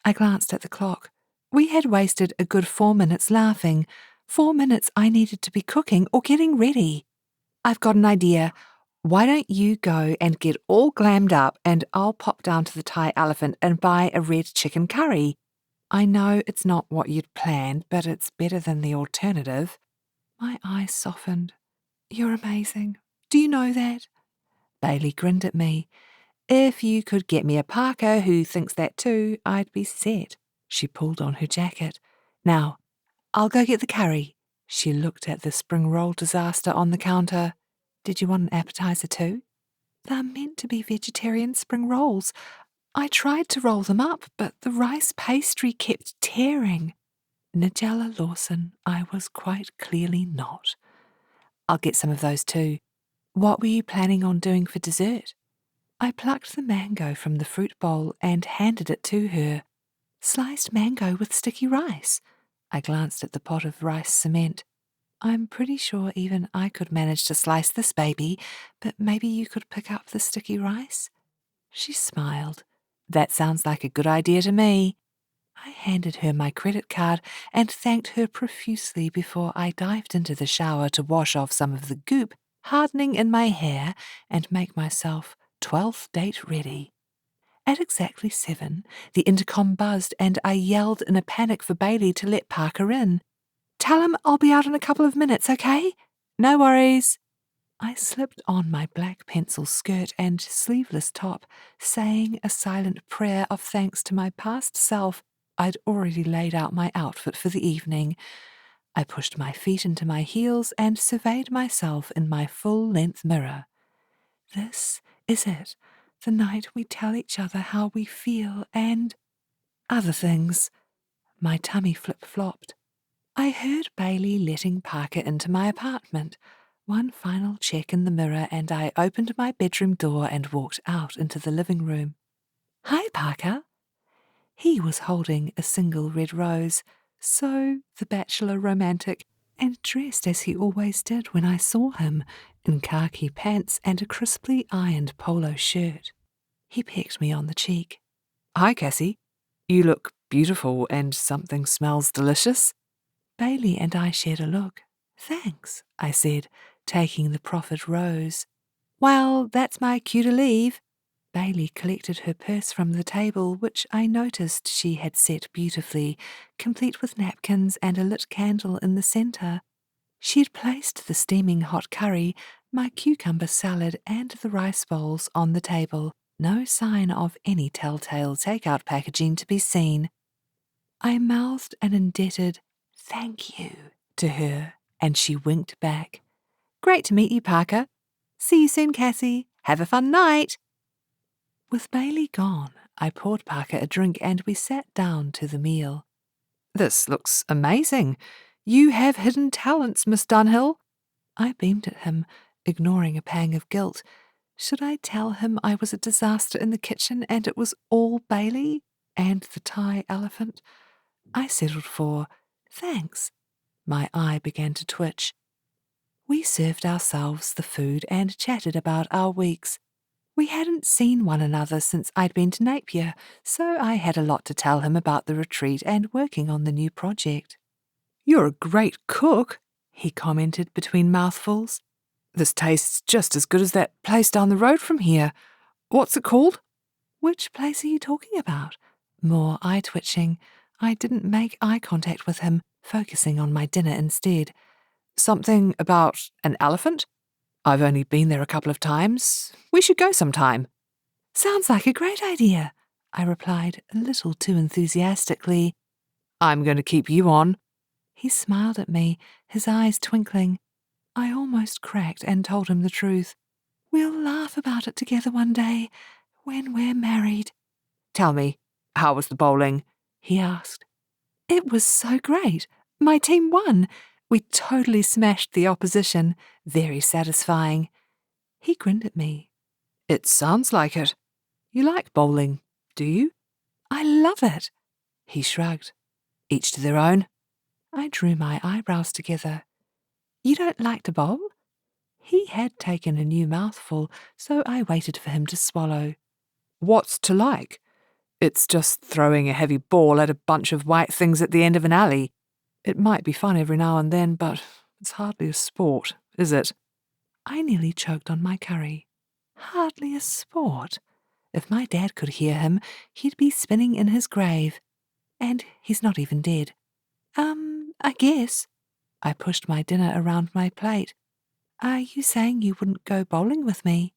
I glanced at the clock. We had wasted a good 4 minutes laughing. 4 minutes I needed to be cooking or getting ready. I've got an idea. Why don't you go and get all glammed up and I'll pop down to the Thai Elephant and buy a red chicken curry. I know it's not what you'd planned, but it's better than the alternative. My eyes softened. You're amazing. Do you know that? Bailey grinned at me. If you could get me a Parker who thinks that too, I'd be set. She pulled on her jacket. Now, I'll go get the curry. She looked at the spring roll disaster on the counter. Did you want an appetizer too? They're meant to be vegetarian spring rolls. I tried to roll them up, but the rice pastry kept tearing. Nigella Lawson, I was quite clearly not. I'll get some of those too. What were you planning on doing for dessert? I plucked the mango from the fruit bowl and handed it to her. Sliced mango with sticky rice. I glanced at the pot of rice cement. I'm pretty sure even I could manage to slice this baby, but maybe you could pick up the sticky rice? She smiled. That sounds like a good idea to me. I handed her my credit card and thanked her profusely before I dived into the shower to wash off some of the goop hardening in my hair and make myself 12th date ready. At exactly 7, the intercom buzzed and I yelled in a panic for Bailey to let Parker in. Tell him I'll be out in a couple of minutes, okay? No worries. I slipped on my black pencil skirt and sleeveless top, saying a silent prayer of thanks to my past self. I'd already laid out my outfit for the evening. I pushed my feet into my heels and surveyed myself in my full-length mirror. This is it, the night we tell each other how we feel and other things. My tummy flip-flopped. I heard Bailey letting Parker into my apartment. One final check in the mirror and I opened my bedroom door and walked out into the living room. Hi, Parker. He was holding a single red rose, so the bachelor romantic, and dressed as he always did when I saw him, in khaki pants and a crisply ironed polo shirt. He pecked me on the cheek. Hi, Cassie. You look beautiful and something smells delicious. Bailey and I shared a look. Thanks, I said, taking the proffered rose. Well, that's my cue to leave. Bailey collected her purse from the table, which I noticed she had set beautifully, complete with napkins and a lit candle in the centre. She had placed the steaming hot curry, my cucumber salad, and the rice bowls on the table, no sign of any telltale takeout packaging to be seen. I mouthed an indebted "thank you" to her, and she winked back. "Great to meet you, Parker. See you soon, Cassie. Have a fun night." With Bailey gone, I poured Parker a drink and we sat down to the meal. "This looks amazing. You have hidden talents, Miss Dunhill." I beamed at him, ignoring a pang of guilt. Should I tell him I was a disaster in the kitchen and it was all Bailey and the Thai elephant? I settled for "thanks." My eye began to twitch. We served ourselves the food and chatted about our weeks. We hadn't seen one another since I'd been to Napier, so I had a lot to tell him about the retreat and working on the new project. "You're a great cook," he commented between mouthfuls. "This tastes just as good as that place down the road from here. What's it called?" "Which place are you talking about?" More eye-twitching. I didn't make eye contact with him, focusing on my dinner instead. "Something about an elephant? I've only been there a couple of times. We should go sometime." "Sounds like a great idea," I replied, a little too enthusiastically. "I'm going to keep you on." He smiled at me, his eyes twinkling. I almost cracked and told him the truth. "We'll laugh about it together one day, when we're married." "Tell me, how was the bowling?" he asked. "It was so great. My team won. We totally smashed the opposition. Very satisfying." He grinned at me. "It sounds like it. You like bowling, do you?" "I love it." He shrugged. "Each to their own." I drew my eyebrows together. "You don't like to bowl?" He had taken a new mouthful, so I waited for him to swallow. "What's to like? It's just throwing a heavy ball at a bunch of white things at the end of an alley. It might be fun every now and then, but it's hardly a sport, is it?" I nearly choked on my curry. Hardly a sport. If my dad could hear him, he'd be spinning in his grave. And he's not even dead. I guess." I pushed my dinner around my plate. "Are you saying you wouldn't go bowling with me?"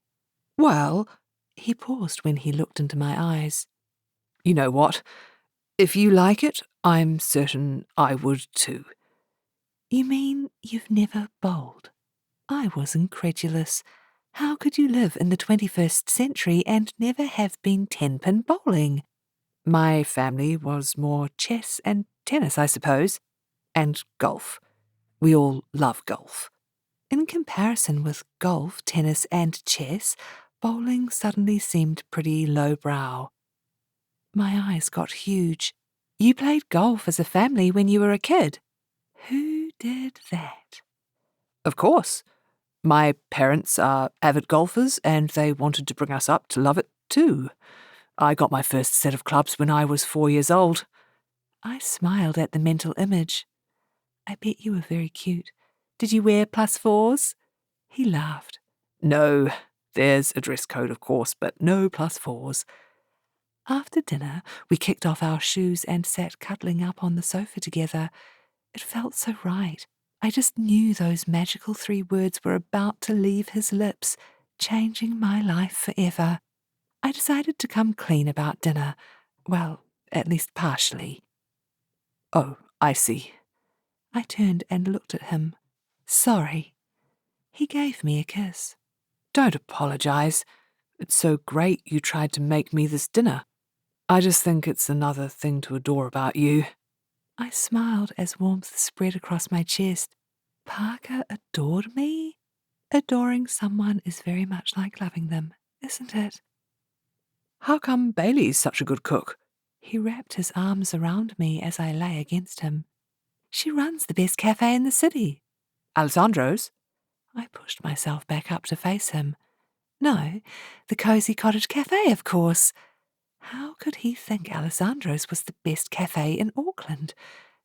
"Well," he paused when he looked into my eyes. "You know what? If you like it, I'm certain I would too." "You mean you've never bowled?" I was incredulous. How could you live in the 21st century and never have been 10-pin bowling? "My family was more chess and tennis, I suppose, and golf. We all love golf." In comparison with golf, tennis, and chess, bowling suddenly seemed pretty lowbrow. My eyes got huge. "You played golf as a family when you were a kid?" "Who did that?" "Of course. My parents are avid golfers and they wanted to bring us up to love it too. I got my first set of clubs when I was 4 years old." I smiled at the mental image. "I bet you were very cute. Did you wear +4s?" He laughed. "No, there's a dress code, of course, but no +4s." After dinner, we kicked off our shoes and sat cuddling up on the sofa together. It felt so right. I just knew those magical 3 words were about to leave his lips, changing my life forever. I decided to come clean about dinner. Well, at least partially. "Oh, I see." I turned and looked at him. "Sorry." He gave me a kiss. "Don't apologize. It's so great you tried to make me this dinner. I just think it's another thing to adore about you." I smiled as warmth spread across my chest. Parker adored me? Adoring someone is very much like loving them, isn't it? "How come Bailey's such a good cook?" He wrapped his arms around me as I lay against him. "She runs the best cafe in the city." "Alessandro's?" I pushed myself back up to face him. "No, the Cozy Cottage Cafe, of course." How could he think Alessandro's was the best cafe in Auckland?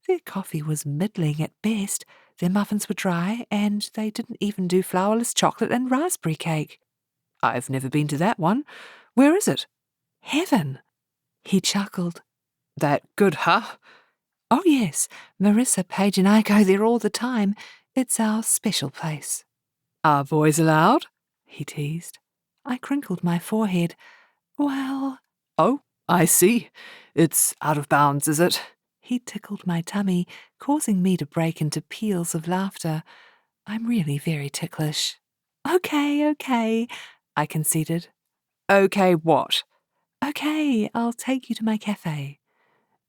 Their coffee was middling at best, their muffins were dry, and they didn't even do flourless chocolate and raspberry cake. "I've never been to that one. Where is it?" Heaven! He chuckled. "That good, huh?" "Oh yes, Marissa, Paige and I go there all the time. It's our special place. Are boys allowed? He teased. I crinkled my forehead. Well, Oh, I see. It's out of bounds, is it? he tickled my tummy, causing me to break into peals of laughter. I'm really very ticklish. Okay, I conceded. Okay, what? Okay, I'll take you to my cafe.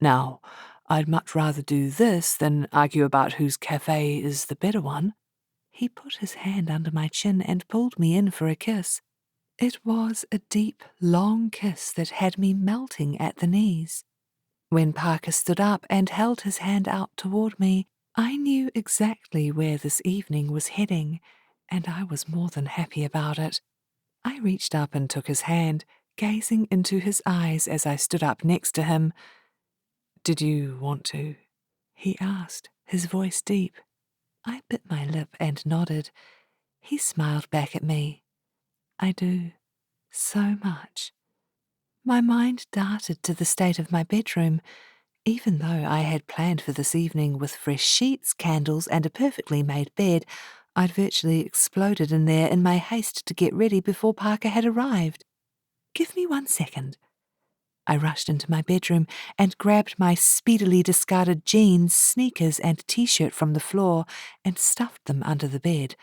Now, I'd much rather do this than argue about whose cafe is the better one. He put his hand under my chin and pulled me in for a kiss. It was a deep, long kiss that had me melting at the knees. When Parker stood up and held his hand out toward me, I knew exactly where this evening was heading, and I was more than happy about it. I reached up and took his hand, gazing into his eyes as I stood up next to him. Did you want to? He asked, his voice deep. I bit my lip and nodded. He smiled back at me. I do. So much. My mind darted to the state of my bedroom. Even though I had planned for this evening with fresh sheets, candles, and a perfectly made bed, I'd virtually exploded in there in my haste to get ready before Parker had arrived. Give me 1 second. I rushed into my bedroom and grabbed my speedily discarded jeans, sneakers, and t-shirt from the floor and stuffed them under the bed.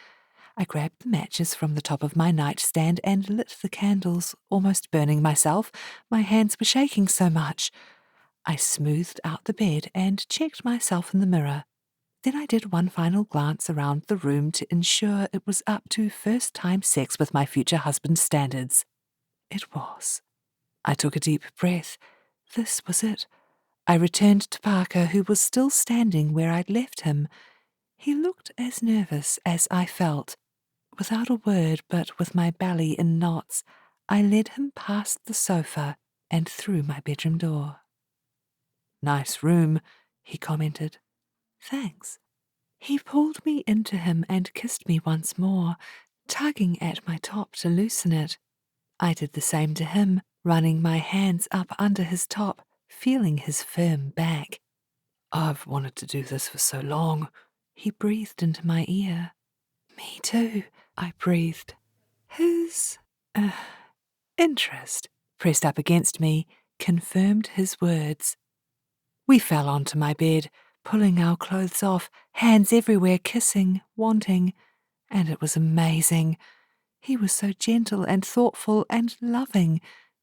I grabbed the matches from the top of my nightstand and lit the candles, almost burning myself. My hands were shaking so much. I smoothed out the bed and checked myself in the mirror. Then I did one final glance around the room to ensure it was up to first-time sex with my future husband's standards. It was. I took a deep breath. This was it. I returned to Parker, who was still standing where I'd left him. He looked as nervous as I felt. Without a word, but with my belly in knots, I led him past the sofa and through my bedroom door. Nice room, he commented. Thanks. He pulled me into him and kissed me once more, tugging at my top to loosen it. I did the same to him, running my hands up under his top, feeling his firm back. I've wanted to do this for so long, he breathed into my ear. Me too, I breathed. His interest, pressed up against me, confirmed his words. We fell onto my bed, pulling our clothes off, hands everywhere, kissing, wanting, and it was amazing. He was so gentle and thoughtful and loving,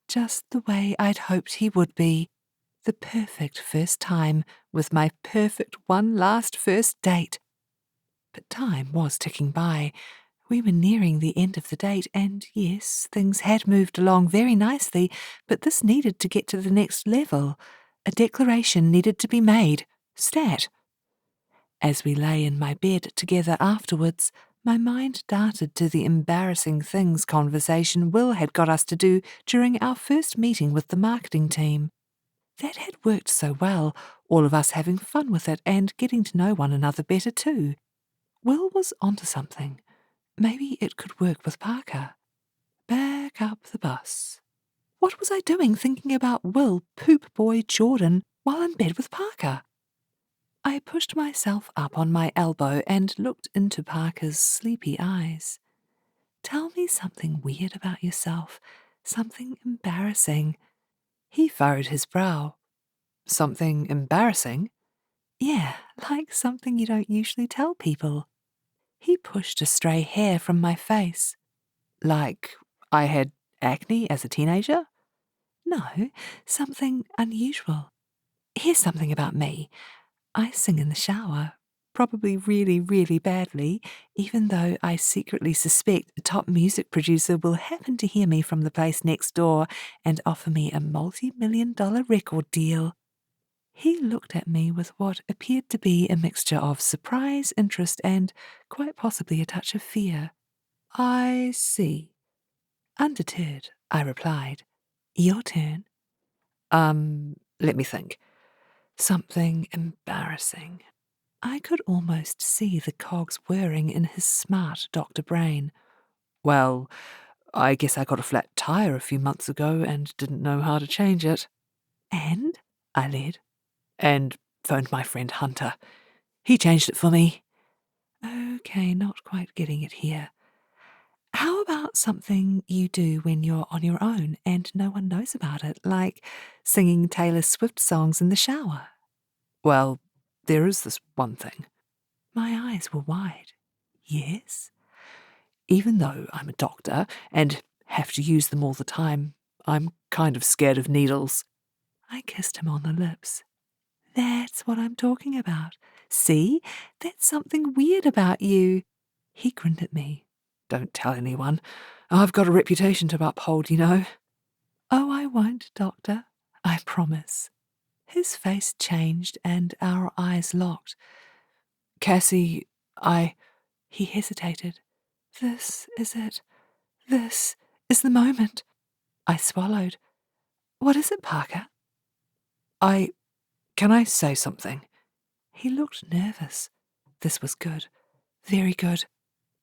just the way I'd hoped he would be. The perfect first time with my perfect one last first date. But time was ticking by. We were nearing the end of the date, and yes, things had moved along very nicely, but this needed to get to the next level. A declaration needed to be made. Stat. As we lay in my bed together afterwards, my mind darted to the embarrassing things conversation Will had got us to do during our first meeting with the marketing team. That had worked so well, all of us having fun with it and getting to know one another better too. Will was onto something. Maybe it could work with Parker. Back up the bus. What was I doing thinking about Will, poop boy Jordan, while in bed with Parker? I pushed myself up on my elbow and looked into Parker's sleepy eyes. Tell me something weird about yourself, something embarrassing. He furrowed his brow. Something embarrassing? Yeah, like something you don't usually tell people. He pushed a stray hair from my face. Like I had acne as a teenager? No, something unusual. Here's something about me. I sing in the shower, probably really, really badly, even though I secretly suspect a top music producer will happen to hear me from the place next door and offer me a multi-million-dollar record deal. He looked at me with what appeared to be a mixture of surprise, interest, and quite possibly a touch of fear. I see. Undeterred, I replied. Your turn. Let me think. Something embarrassing. I could almost see the cogs whirring in his smart doctor brain. Well, I guess I got a flat tire a few months ago and didn't know how to change it. And? I led. And phoned my friend Hunter. He changed it for me. Okay, not quite getting it here. How about something you do when you're on your own and no one knows about it, like singing Taylor Swift songs in the shower? Well, there is this one thing. My eyes were wide. Yes? Even though I'm a doctor and have to use them all the time, I'm kind of scared of needles. I kissed him on the lips. That's what I'm talking about. See? That's something weird about you. He grinned at me. Don't tell anyone. I've got a reputation to uphold, you know. Oh, I won't, Doctor. I promise. His face changed and our eyes locked. Cassie, He hesitated. This is it. This is the moment. I swallowed. What is it, Parker? Can I say something? He looked nervous. This was good. Very good.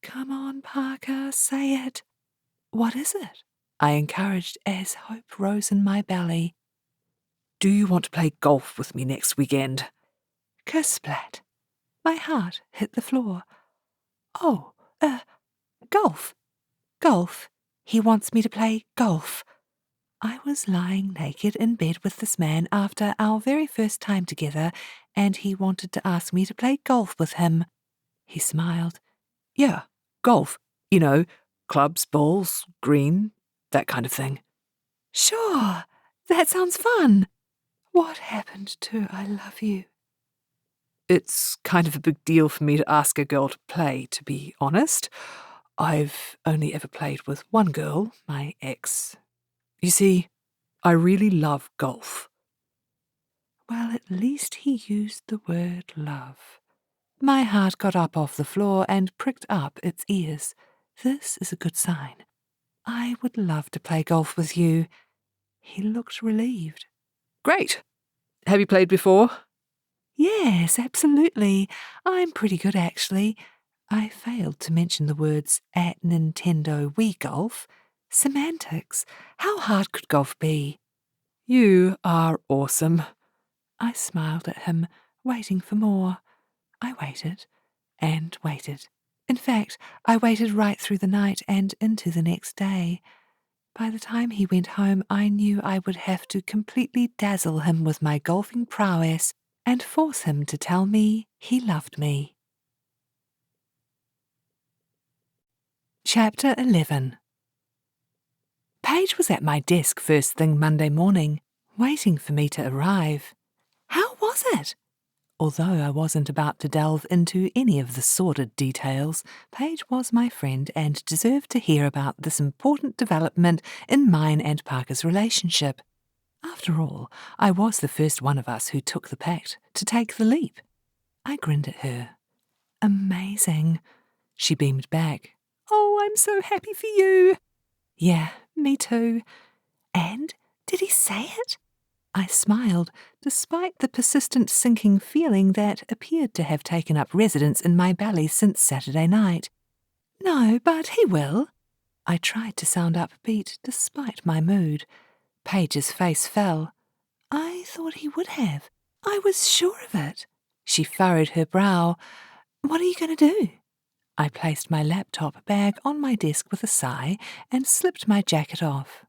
Come on, Parker, say it. What is it? I encouraged as hope rose in my belly. Do you want to play golf with me next weekend? Kersplat. My heart hit the floor. Oh, golf. Golf. He wants me to play golf. I was lying naked in bed with this man after our very first time together, and he wanted to ask me to play golf with him. He smiled. Yeah, golf. You know, clubs, balls, green, that kind of thing. Sure, that sounds fun. What happened to I love you? It's kind of a big deal for me to ask a girl to play, to be honest. I've only ever played with one girl, my ex. You see, I really love golf. Well, at least he used the word love. My heart got up off the floor and pricked up its ears. This is a good sign. I would love to play golf with you. He looked relieved. Great. Have you played before? Yes, absolutely. I'm pretty good, actually. I failed to mention the words at Nintendo Wii Golf. Semantics. How hard could golf be? You are awesome. I smiled at him, waiting for more. I waited and waited. In fact, I waited right through the night and into the next day. By the time he went home, I knew I would have to completely dazzle him with my golfing prowess and force him to tell me he loved me. Chapter 11. Paige was at my desk first thing Monday morning, waiting for me to arrive. How was it? Although I wasn't about to delve into any of the sordid details, Paige was my friend and deserved to hear about this important development in mine and Parker's relationship. After all, I was the first one of us who took the pact to take the leap. I grinned at her. Amazing. She beamed back. Oh, I'm so happy for you. Yeah, me too. And did he say it? I smiled, despite the persistent sinking feeling that appeared to have taken up residence in my belly since Saturday night. No, but he will. I tried to sound upbeat despite my mood. Paige's face fell. I thought he would have. I was sure of it. She furrowed her brow. What are you going to do? I placed my laptop bag on my desk with a sigh and slipped my jacket off.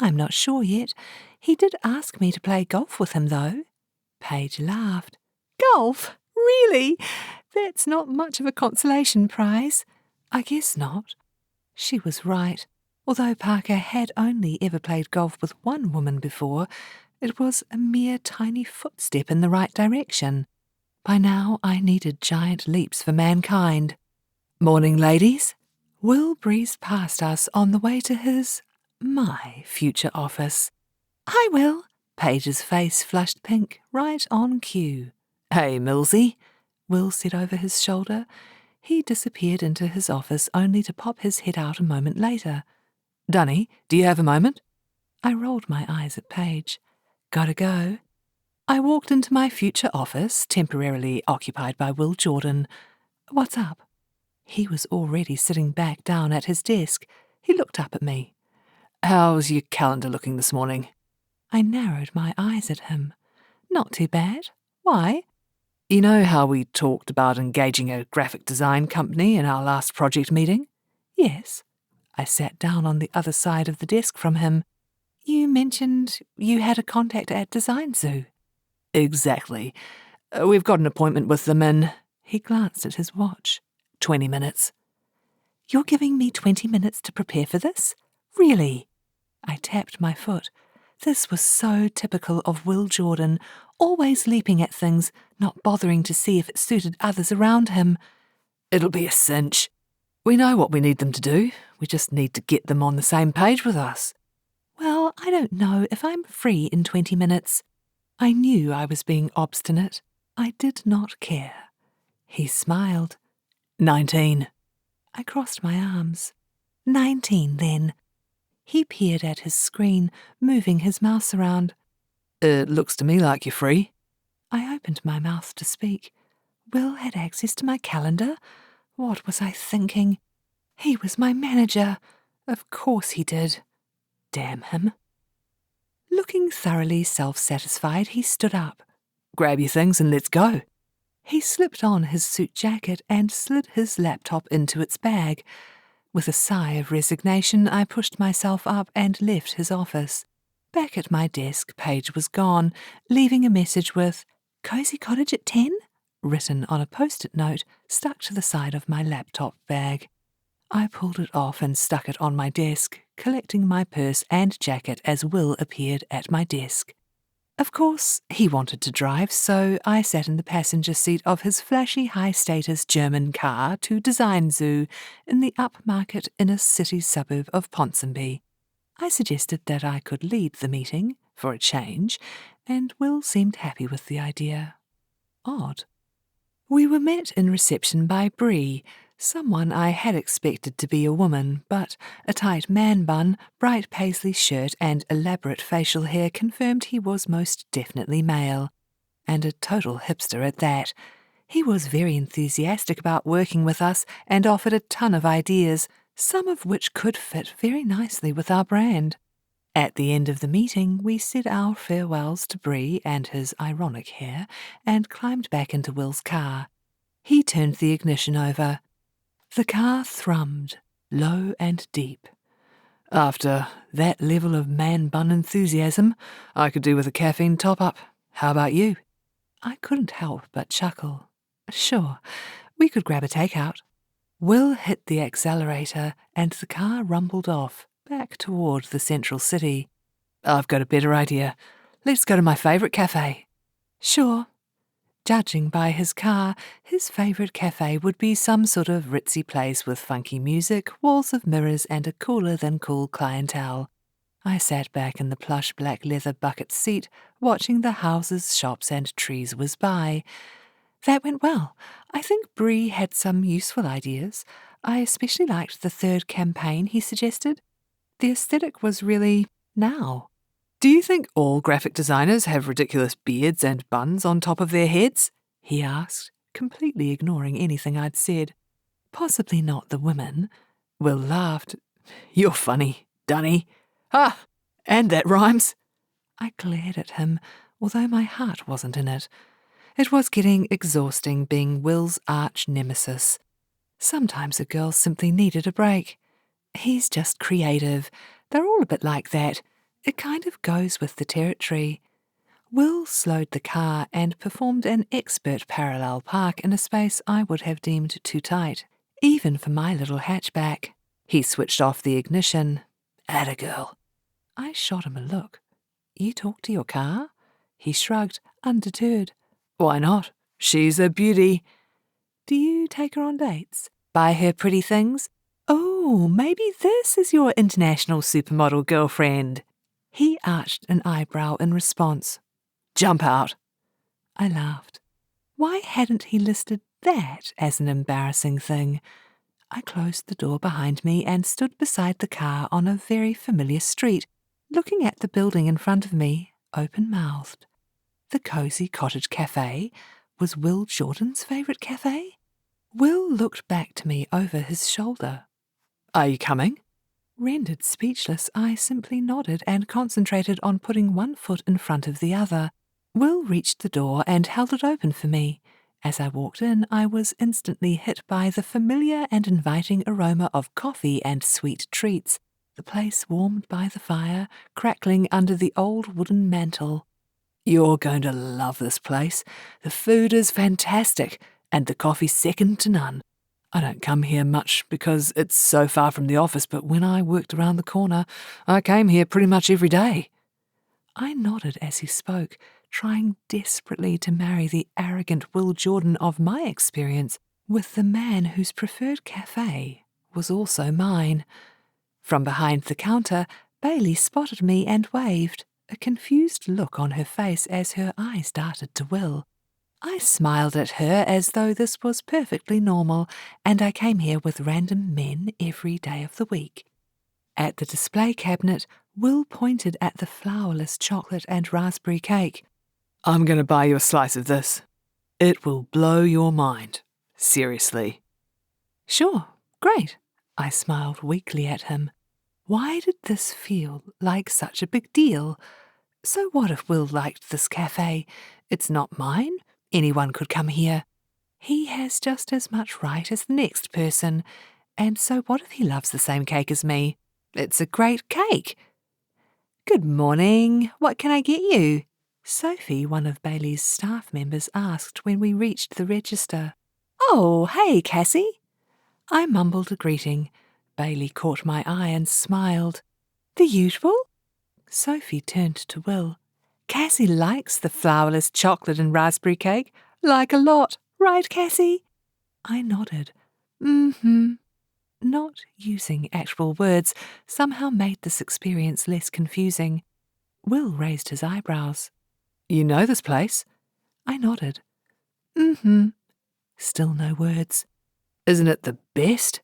I'm not sure yet. He did ask me to play golf with him, though. Paige laughed. Golf? Really? That's not much of a consolation prize. I guess not. She was right. Although Parker had only ever played golf with one woman before, it was a mere tiny footstep in the right direction. By now I needed giant leaps for mankind. Morning, ladies. Will breezed past us on the way to my future office. Hi, Will. Paige's face flushed pink, right on cue. Hey, Millsy, Will said over his shoulder. He disappeared into his office only to pop his head out a moment later. Dunny, do you have a moment? I rolled my eyes at Paige. Gotta go. I walked into my future office, temporarily occupied by Will Jordan. What's up? He was already sitting back down at his desk. He looked up at me. How's your calendar looking this morning? I narrowed my eyes at him. Not too bad. Why? You know how we talked about engaging a graphic design company in our last project meeting? Yes. I sat down on the other side of the desk from him. You mentioned you had a contact at Design Zoo. Exactly. We've got an appointment with them in... He glanced at his watch. 20 minutes. You're giving me 20 minutes to prepare for this? Really? I tapped my foot. This was so typical of Will Jordan, always leaping at things, not bothering to see if it suited others around him. It'll be a cinch. We know what we need them to do. We just need to get them on the same page with us. Well, I don't know if I'm free in 20 minutes. I knew I was being obstinate. I did not care. He smiled. 19. I crossed my arms. 19, then. He peered at his screen, moving his mouse around. It looks to me like you're free. I opened my mouth to speak. Will had access to my calendar. What was I thinking? He was my manager. Of course he did. Damn him. Looking thoroughly self-satisfied, he stood up. Grab your things and let's go. He slipped on his suit jacket and slid his laptop into its bag. With a sigh of resignation, I pushed myself up and left his office. Back at my desk, Paige was gone, leaving a message with "Cozy Cottage at 10?" written on a post-it note stuck to the side of my laptop bag. I pulled it off and stuck it on my desk, collecting my purse and jacket as Will appeared at my desk. Of course, he wanted to drive, so I sat in the passenger seat of his flashy high-status German car to Design Zoo in the upmarket inner city suburb of Ponsonby. I suggested that I could lead the meeting, for a change, and Will seemed happy with the idea. Odd. We were met in reception by Bree, someone I had expected to be a woman, but a tight man bun, bright paisley shirt and elaborate facial hair confirmed he was most definitely male, and a total hipster at that. He was very enthusiastic about working with us and offered a ton of ideas, some of which could fit very nicely with our brand. At the end of the meeting, we said our farewells to Bree and his ironic hair and climbed back into Will's car. He turned the ignition over. The car thrummed, low and deep. After that level of man-bun enthusiasm, I could do with a caffeine top-up. How about you? I couldn't help but chuckle. Sure, we could grab a takeout. Will hit the accelerator and the car rumbled off, back toward the central city. I've got a better idea. Let's go to my favourite cafe. Sure. Judging by his car, his favourite cafe would be some sort of ritzy place with funky music, walls of mirrors and a cooler-than-cool clientele. I sat back in the plush black leather bucket seat, watching the houses, shops and trees whiz by. That went well. I think Bree had some useful ideas. I especially liked the third campaign he suggested. The aesthetic was really now. Do you think all graphic designers have ridiculous beards and buns on top of their heads? He asked, completely ignoring anything I'd said. Possibly not the women. Will laughed. You're funny, Dunny. Ah, and that rhymes. I glared at him, although my heart wasn't in it. It was getting exhausting being Will's arch nemesis. Sometimes a girl simply needed a break. He's just creative. They're all a bit like that. It kind of goes with the territory. Will slowed the car and performed an expert parallel park in a space I would have deemed too tight, even for my little hatchback. He switched off the ignition. Atta girl. I shot him a look. You talk to your car? He shrugged, undeterred. Why not? She's a beauty. Do you take her on dates? Buy her pretty things? Oh, maybe this is your international supermodel girlfriend. He arched an eyebrow in response. Jump out. I laughed. Why hadn't he listed that as an embarrassing thing? I closed the door behind me and stood beside the car on a very familiar street, looking at the building in front of me, open-mouthed. The Cozy Cottage Cafe was Will Jordan's favourite cafe? Will looked back to me over his shoulder. Are you coming? Rendered speechless, I simply nodded and concentrated on putting one foot in front of the other. Will reached the door and held it open for me. As I walked in, I was instantly hit by the familiar and inviting aroma of coffee and sweet treats, the place warmed by the fire, crackling under the old wooden mantel. "You're going to love this place. The food is fantastic, and the coffee's second to none. I don't come here much because it's so far from the office, but when I worked around the corner, I came here pretty much every day." I nodded as he spoke, trying desperately to marry the arrogant Will Jordan of my experience with the man whose preferred cafe was also mine. From behind the counter, Bailey spotted me and waved, a confused look on her face as her eyes darted to Will. I smiled at her as though this was perfectly normal, and I came here with random men every day of the week. At the display cabinet, Will pointed at the flourless chocolate and raspberry cake. "I'm going to buy you a slice of this. It will blow your mind. Seriously." "Sure, great." I smiled weakly at him. Why did this feel like such a big deal? So what if Will liked this cafe? It's not mine. Anyone could come here. He has just as much right as the next person. And so what if he loves the same cake as me? It's a great cake. "Good morning. What can I get you?" Sophie, one of Bailey's staff members, asked when we reached the register. "Oh, hey, Cassie." I mumbled a greeting. Bailey caught my eye and smiled. "The usual?" Sophie turned to Will. "Cassie likes the flourless chocolate and raspberry cake. Like a lot, right, Cassie?" I nodded. "Mm-hmm." Not using actual words somehow made this experience less confusing. Will raised his eyebrows. "You know this place?" I nodded. "Mm-hmm." Still no words. "Isn't it the best?"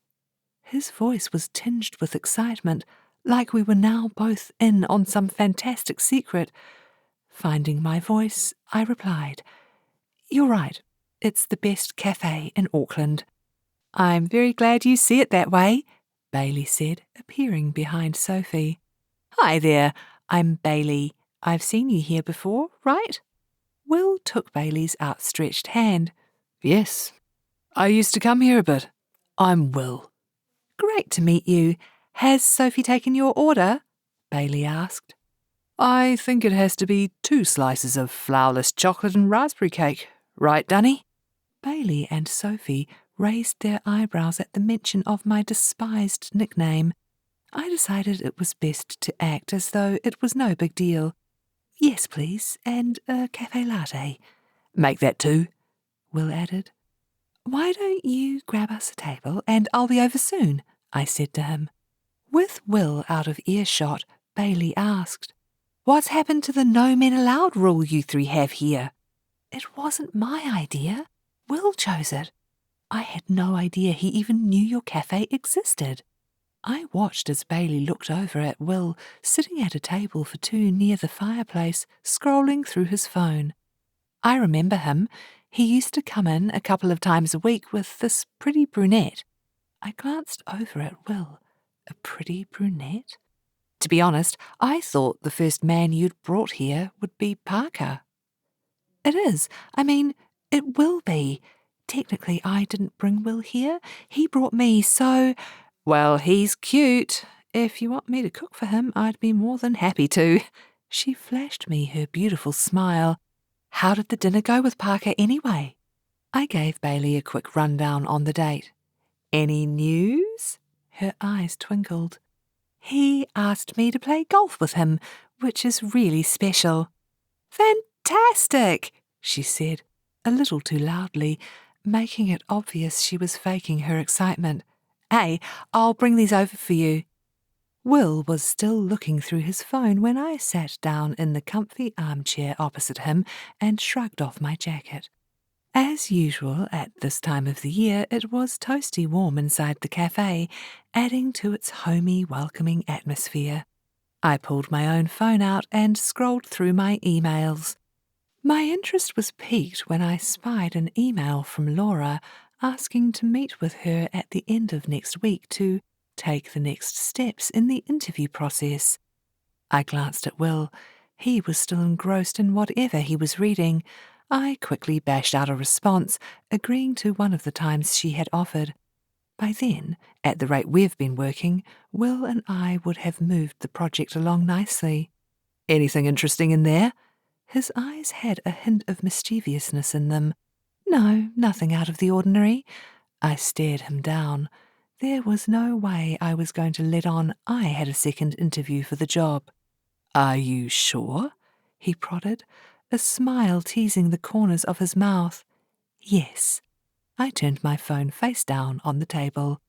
His voice was tinged with excitement, like we were now both in on some fantastic secret. Finding my voice, I replied, "You're right. It's the best cafe in Auckland." "I'm very glad you see it that way," Bailey said, appearing behind Sophie. "Hi there, I'm Bailey. I've seen you here before, right?" Will took Bailey's outstretched hand. "Yes, I used to come here a bit. I'm Will." "Great to meet you. Has Sophie taken your order?" Bailey asked. "I think it has to be 2 slices of flourless chocolate and raspberry cake. Right, Dunny?" Bailey and Sophie raised their eyebrows at the mention of my despised nickname. I decided it was best to act as though it was no big deal. "Yes, please, and a cafe latte." "Make that 2, Will added. "Why don't you grab us a table and I'll be over soon," I said to him. With Will out of earshot, Bailey asked, "What's happened to the no men allowed rule you 3 have here?" "It wasn't my idea. Will chose it. I had no idea he even knew your cafe existed." I watched as Bailey looked over at Will, sitting at a table for 2 near the fireplace, scrolling through his phone. I remember him. He used to come in a couple of times a week with this pretty brunette. I glanced over at Will. A pretty brunette? To be honest, I thought the first man you'd brought here would be Parker. "It is. I mean, it will be. Technically, I didn't bring Will here. He brought me, so—" "Well, he's cute. If you want me to cook for him, I'd be more than happy to." She flashed me her beautiful smile. "How did the dinner go with Parker anyway?" I gave Bailey a quick rundown on the date. "Any news?" Her eyes twinkled. "He asked me to play golf with him, which is really special." "Fantastic!" she said, a little too loudly, making it obvious she was faking her excitement. "Hey, I'll bring these over for you." Will was still looking through his phone when I sat down in the comfy armchair opposite him and shrugged off my jacket. As usual at this time of the year, it was toasty warm inside the cafe, adding to its homey, welcoming atmosphere. I pulled my own phone out and scrolled through my emails. My interest was piqued when I spied an email from Laura asking to meet with her at the end of next week to take the next steps in the interview process. I glanced at Will. He was still engrossed in whatever he was reading. I quickly bashed out a response, agreeing to one of the times she had offered. By then, at the rate we've been working, Will and I would have moved the project along nicely. Anything interesting in there? His eyes had a hint of mischievousness in them. No, nothing out of the ordinary. I stared him down. There was no way I was going to let on I had a second interview for the job. Are you sure? He prodded, a smile teasing the corners of his mouth. Yes. I turned my phone face down on the table.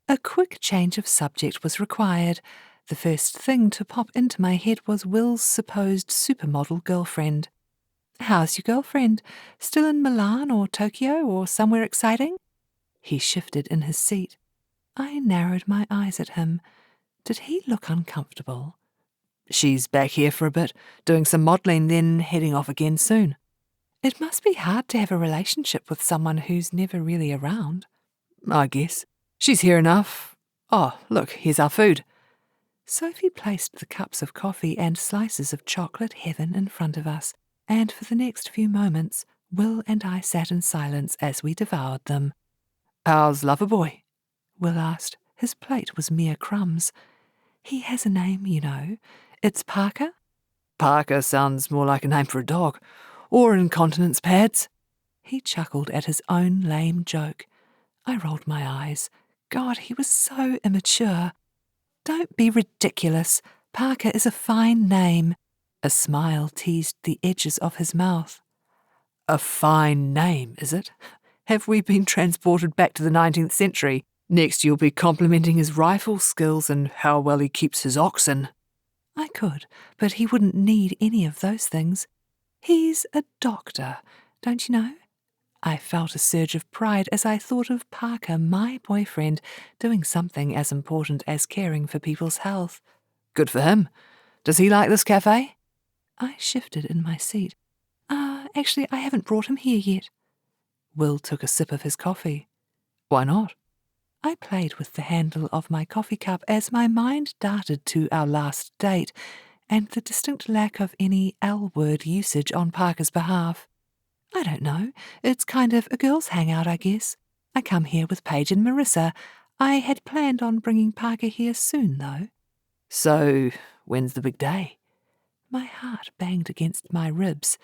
A quick change of subject was required. The first thing to pop into my head was Will's supposed supermodel girlfriend. How's your girlfriend? Still in Milan or Tokyo or somewhere exciting? He shifted in his seat. I narrowed my eyes at him. Did he look uncomfortable? She's back here for a bit, doing some modelling, then heading off again soon. It must be hard to have a relationship with someone who's never really around. I guess. She's here enough. Oh, look, here's our food. Sophie placed the cups of coffee and slices of chocolate heaven in front of us, and for the next few moments, Will and I sat in silence as we devoured them. How's Loverboy? Will asked. His plate was mere crumbs. He has a name, you know. It's Parker? Parker sounds more like a name for a dog, or incontinence pads. He chuckled at his own lame joke. I rolled my eyes. God, he was so immature. Don't be ridiculous. Parker is a fine name. A smile teased the edges of his mouth. A fine name, is it? Have we been transported back to the 19th century? Next you'll be complimenting his rifle skills and how well he keeps his oxen. I could, but he wouldn't need any of those things. He's a doctor, don't you know? I felt a surge of pride as I thought of Parker, my boyfriend, doing something as important as caring for people's health. Good for him. Does he like this cafe? I shifted in my seat. Actually, I haven't brought him here yet. Will took a sip of his coffee. Why not? I played with the handle of my coffee cup as my mind darted to our last date and the distinct lack of any L-word usage on Parker's behalf. I don't know. It's kind of a girls' hangout, I guess. I come here with Paige and Marissa. I had planned on bringing Parker here soon, though. So, when's the big day? My heart banged against my ribs.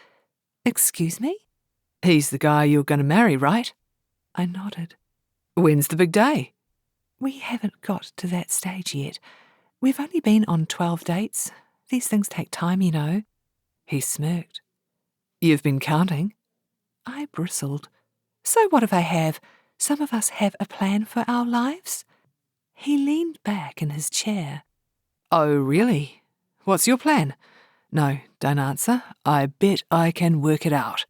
Excuse me? He's the guy you're going to marry, right? I nodded. When's the big day? We haven't got to that stage yet. We've only been on 12 dates. These things take time, you know. He smirked. You've been counting? I bristled. So what if I have? Some of us have a plan for our lives? He leaned back in his chair. Oh, really? What's your plan? No, don't answer. I bet I can work it out.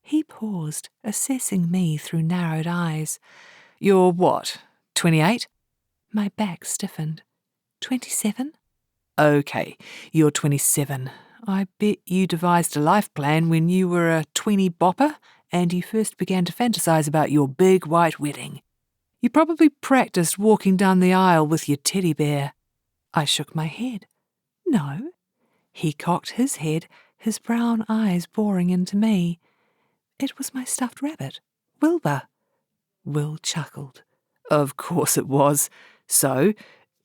He paused, assessing me through narrowed eyes. You're what, 28? My back stiffened. 27? Okay, you're 27. I bet you devised a life plan when you were a tweeny bopper and you first began to fantasize about your big white wedding. You probably practiced walking down the aisle with your teddy bear. I shook my head. No. He cocked his head, his brown eyes boring into me. It was my stuffed rabbit, Wilbur. Will chuckled. Of course it was. So,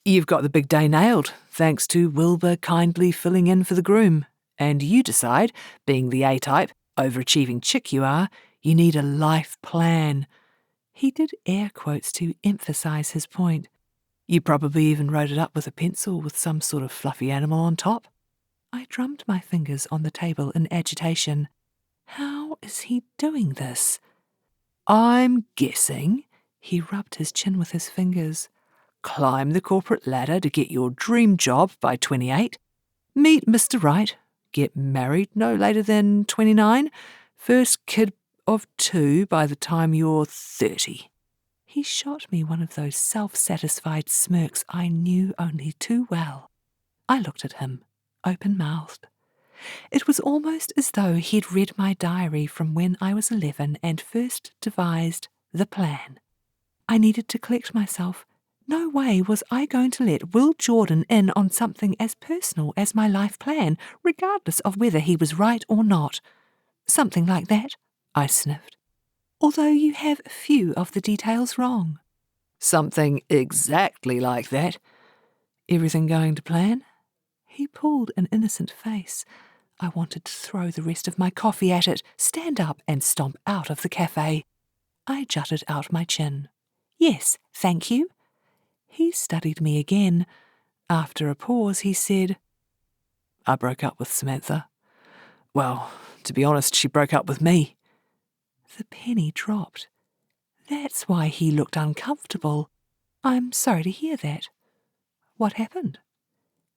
you've got the big day nailed, thanks to Wilbur kindly filling in for the groom. And you decide, being the A-type, overachieving chick you are, you need a life plan. He did air quotes to emphasize his point. You probably even wrote it up with a pencil with some sort of fluffy animal on top. I drummed my fingers on the table in agitation. How is he doing this? I'm guessing, he rubbed his chin with his fingers, climb the corporate ladder to get your dream job by 28, meet Mr. Right, get married no later than 29, first kid of 2 by the time you're 30. He shot me one of those self-satisfied smirks I knew only too well. I looked at him, open-mouthed. It was almost as though he'd read my diary from when I was 11 and first devised the plan. I needed to collect myself. No way was I going to let Will Jordan in on something as personal as my life plan, regardless of whether he was right or not. Something like that I sniffed, although you have a few of the details wrong. Something exactly like that. Everything going to plan? He pulled an innocent face. I wanted to throw the rest of my coffee at it, stand up and stomp out of the cafe. I jutted out my chin. Yes, thank you. He studied me again. After a pause, he said, I broke up with Samantha. Well, to be honest, she broke up with me. The penny dropped. That's why he looked uncomfortable. I'm sorry to hear that. What happened?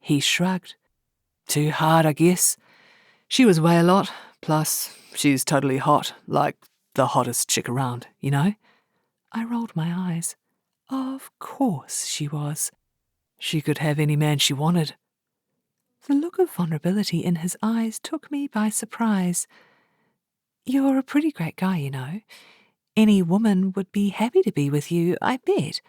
He shrugged. Too hard, I guess. She was away a lot, plus she's totally hot, like the hottest chick around, you know? I rolled my eyes. Of course she was. She could have any man she wanted. The look of vulnerability in his eyes took me by surprise. You're a pretty great guy, you know. Any woman would be happy to be with you, I bet.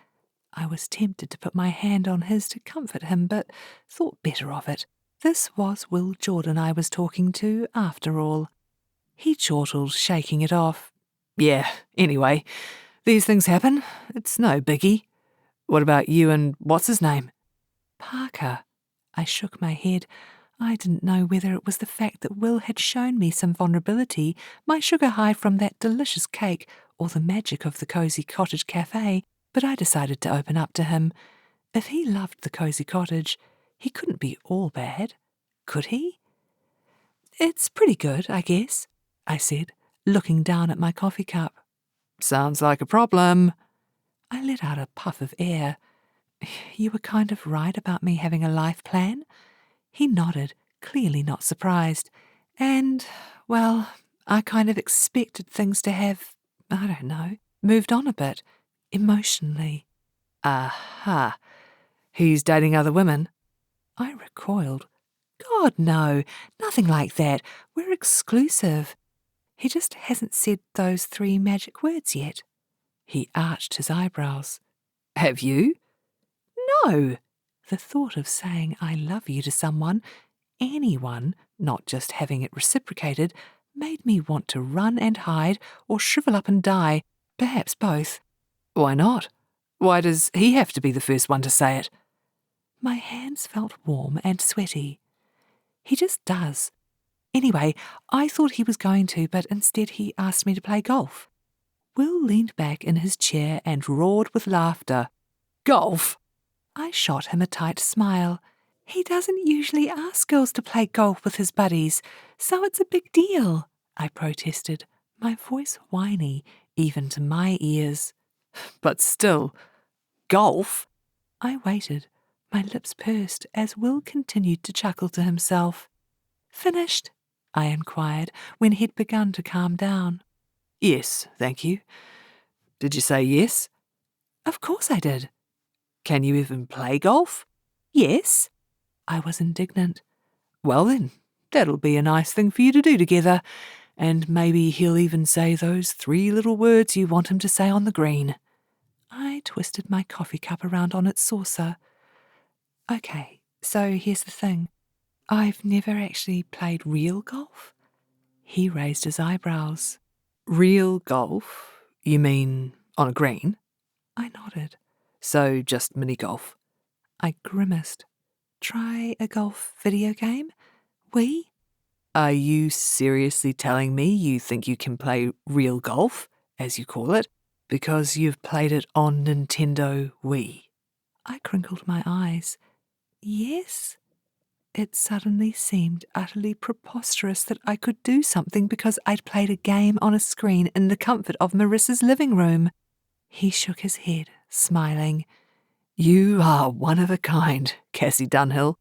I was tempted to put my hand on his to comfort him, but thought better of it. This was Will Jordan I was talking to, after all. He chortled, shaking it off. Yeah, anyway, these things happen. It's no biggie. What about you and what's his name? Parker. I shook my head. I didn't know whether it was the fact that Will had shown me some vulnerability, my sugar high from that delicious cake, or the magic of the cosy cottage cafe, but I decided to open up to him. If he loved the cosy cottage, he couldn't be all bad, could he? It's pretty good, I guess, I said, looking down at my coffee cup. Sounds like a problem. I let out a puff of air. You were kind of right about me having a life plan. He nodded, clearly not surprised. And, well, I kind of expected things to have, I don't know, moved on a bit, emotionally. Aha. He's dating other women? I recoiled. God, no, nothing like that. We're exclusive. He just hasn't said those 3 magic words yet. He arched his eyebrows. Have you? No. The thought of saying I love you to someone, anyone, not just having it reciprocated, made me want to run and hide or shrivel up and die, perhaps both. Why not? Why does he have to be the first one to say it? My hands felt warm and sweaty. He just does. Anyway, I thought he was going to, but instead he asked me to play golf. Will leaned back in his chair and roared with laughter. Golf? I shot him a tight smile. He doesn't usually ask girls to play golf with his buddies, so it's a big deal, I protested, my voice whiny, even to my ears. But still, golf? I waited, my lips pursed as Will continued to chuckle to himself. Finished? I inquired when he'd begun to calm down. Yes, thank you. Did you say yes? Of course I did. Can you even play golf? Yes. I was indignant. Well then, that'll be a nice thing for you to do together, and maybe he'll even say those 3 little words you want him to say on the green. I twisted my coffee cup around on its saucer. Okay, so here's the thing. I've never actually played real golf. He raised his eyebrows. Real golf? You mean on a green? I nodded. So just mini-golf. I grimaced. Try a golf video game? We? Are you seriously telling me you think you can play real golf, as you call it, because you've played it on Nintendo Wii? I crinkled my eyes. Yes. It suddenly seemed utterly preposterous that I could do something because I'd played a game on a screen in the comfort of Marissa's living room. He shook his head, smiling. You are one of a kind, Cassie Dunhill.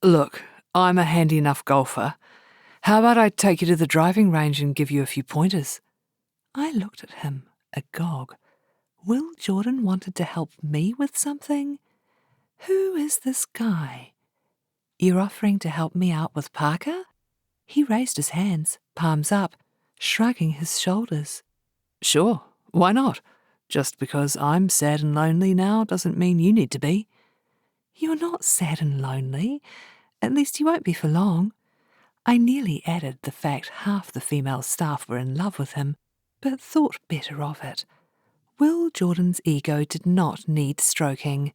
Look, I'm a handy enough golfer. How about I take you to the driving range and give you a few pointers? I looked at him, agog. Will Jordan wanted to help me with something? Who is this guy? You're offering to help me out with Parker? He raised his hands, palms up, shrugging his shoulders. Sure, why not? Just because I'm sad and lonely now doesn't mean you need to be. You're not sad and lonely. At least you won't be for long. I nearly added the fact half the female staff were in love with him, but thought better of it. Will Jordan's ego did not need stroking.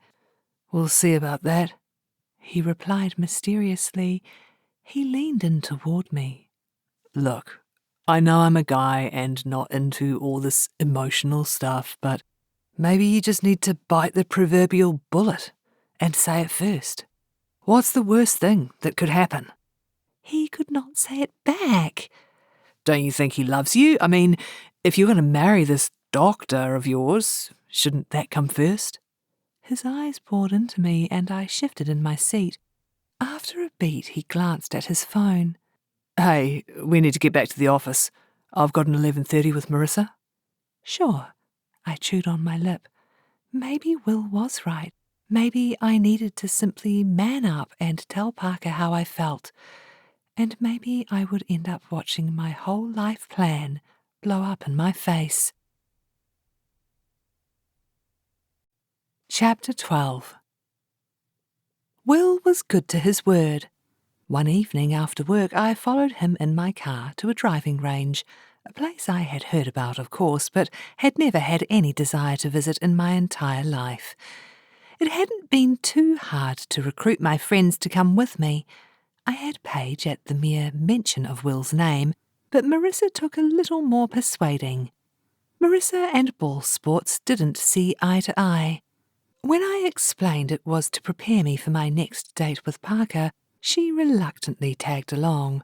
"We'll see about that," he replied mysteriously. He leaned in toward me. "Look, I know I'm a guy and not into all this emotional stuff, but maybe you just need to bite the proverbial bullet and say it first. What's the worst thing that could happen?" He could not say it back. "Don't you think he loves you? I mean, if you're going to marry this doctor of yours, shouldn't that come first?" His eyes bored into me and I shifted in my seat. After a beat, he glanced at his phone. "Hey, we need to get back to the office. I've got an 11:30 with Marissa." Sure. I chewed on my lip. Maybe Will was right. Maybe I needed to simply man up and tell Parker how I felt. And maybe I would end up watching my whole life plan blow up in my face. Chapter 12. Will was good to his word. One evening after work, I followed him in my car to a driving range, a place I had heard about, of course, but had never had any desire to visit in my entire life. It hadn't been too hard to recruit my friends to come with me. I had Paige at the mere mention of Will's name, but Marissa took a little more persuading. Marissa and ball sports didn't see eye to eye. When I explained it was to prepare me for my next date with Parker, she reluctantly tagged along.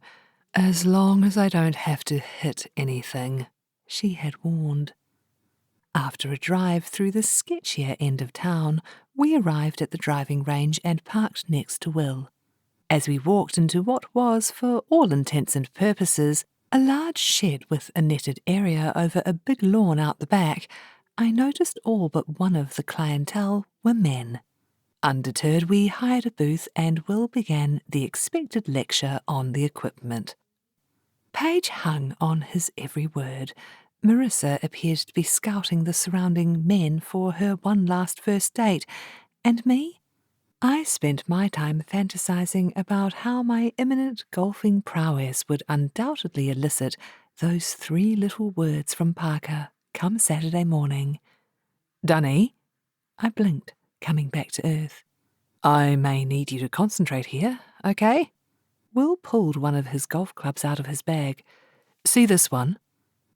"As long as I don't have to hit anything," she had warned. After a drive through the sketchier end of town, we arrived at the driving range and parked next to Will. As we walked into what was, for all intents and purposes, a large shed with a netted area over a big lawn out the back, I noticed all but one of the clientele were men. Undeterred, we hired a booth and Will began the expected lecture on the equipment. Paige hung on his every word. Marissa appeared to be scouting the surrounding men for her one last first date, and me? I spent my time fantasizing about how my imminent golfing prowess would undoubtedly elicit those 3 little words from Parker come Saturday morning. "Dunny?" I blinked, coming back to earth. "I may need you to concentrate here, okay?" Will pulled one of his golf clubs out of his bag. "See this one?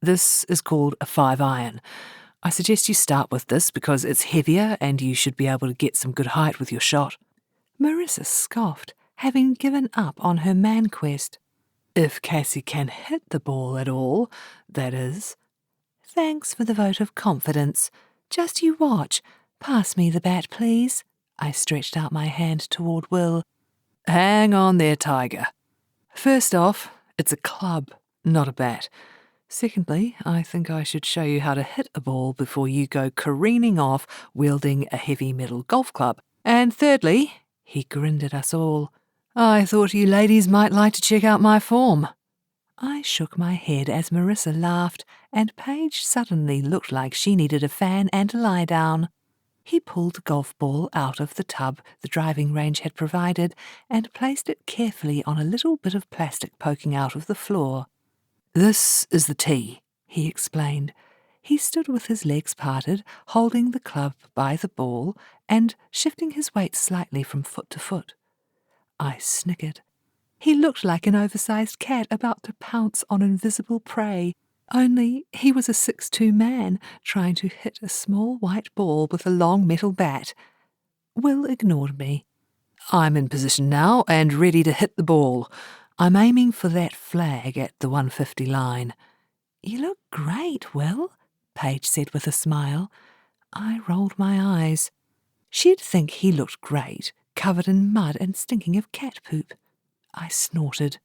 This is called a 5-iron. I suggest you start with this because it's heavier and you should be able to get some good height with your shot." Marissa scoffed, having given up on her man quest. "If Cassie can hit the ball at all, that is." "Thanks for the vote of confidence. Just you watch. Pass me the bat, please." I stretched out my hand toward Will. "Hang on there, Tiger. First off, it's a club, not a bat. Secondly, I think I should show you how to hit a ball before you go careening off wielding a heavy metal golf club. And thirdly," he grinned at us all, "I thought you ladies might like to check out my form." I shook my head as Marissa laughed, and Paige suddenly looked like she needed a fan and a lie down. He pulled the golf ball out of the tub the driving range had provided and placed it carefully on a little bit of plastic poking out of the floor. "This is the tee," he explained. He stood with his legs parted, holding the club by the ball and shifting his weight slightly from foot to foot. I snickered. He looked like an oversized cat about to pounce on invisible prey, only he was a 6'2" man trying to hit a small white ball with a long metal bat. Will ignored me. "I'm in position now and ready to hit the ball. I'm aiming for that flag at the 150 line." "You look great, Will," Paige said with a smile. I rolled my eyes. She'd think he looked great, covered in mud and stinking of cat poop. I snorted.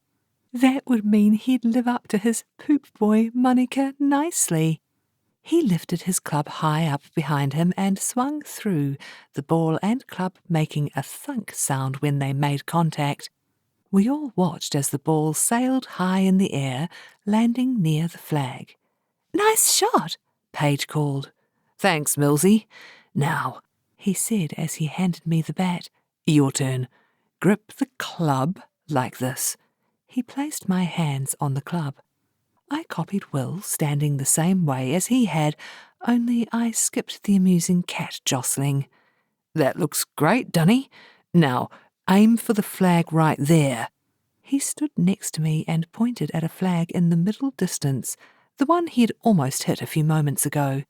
That would mean he'd live up to his poop boy moniker nicely. He lifted his club high up behind him and swung through, the ball and club making a thunk sound when they made contact. We all watched as the ball sailed high in the air, landing near the flag. "Nice shot," Paige called. "Thanks, Millsy. Now," he said as he handed me the bat. "Your turn. Grip the club like this." He placed my hands on the club. I copied Will, standing the same way as he had, only I skipped the amusing cat jostling. That looks great, Dunny. Now, aim for the flag right there. He stood next to me and pointed at a flag in the middle distance, the one he had almost hit a few moments ago.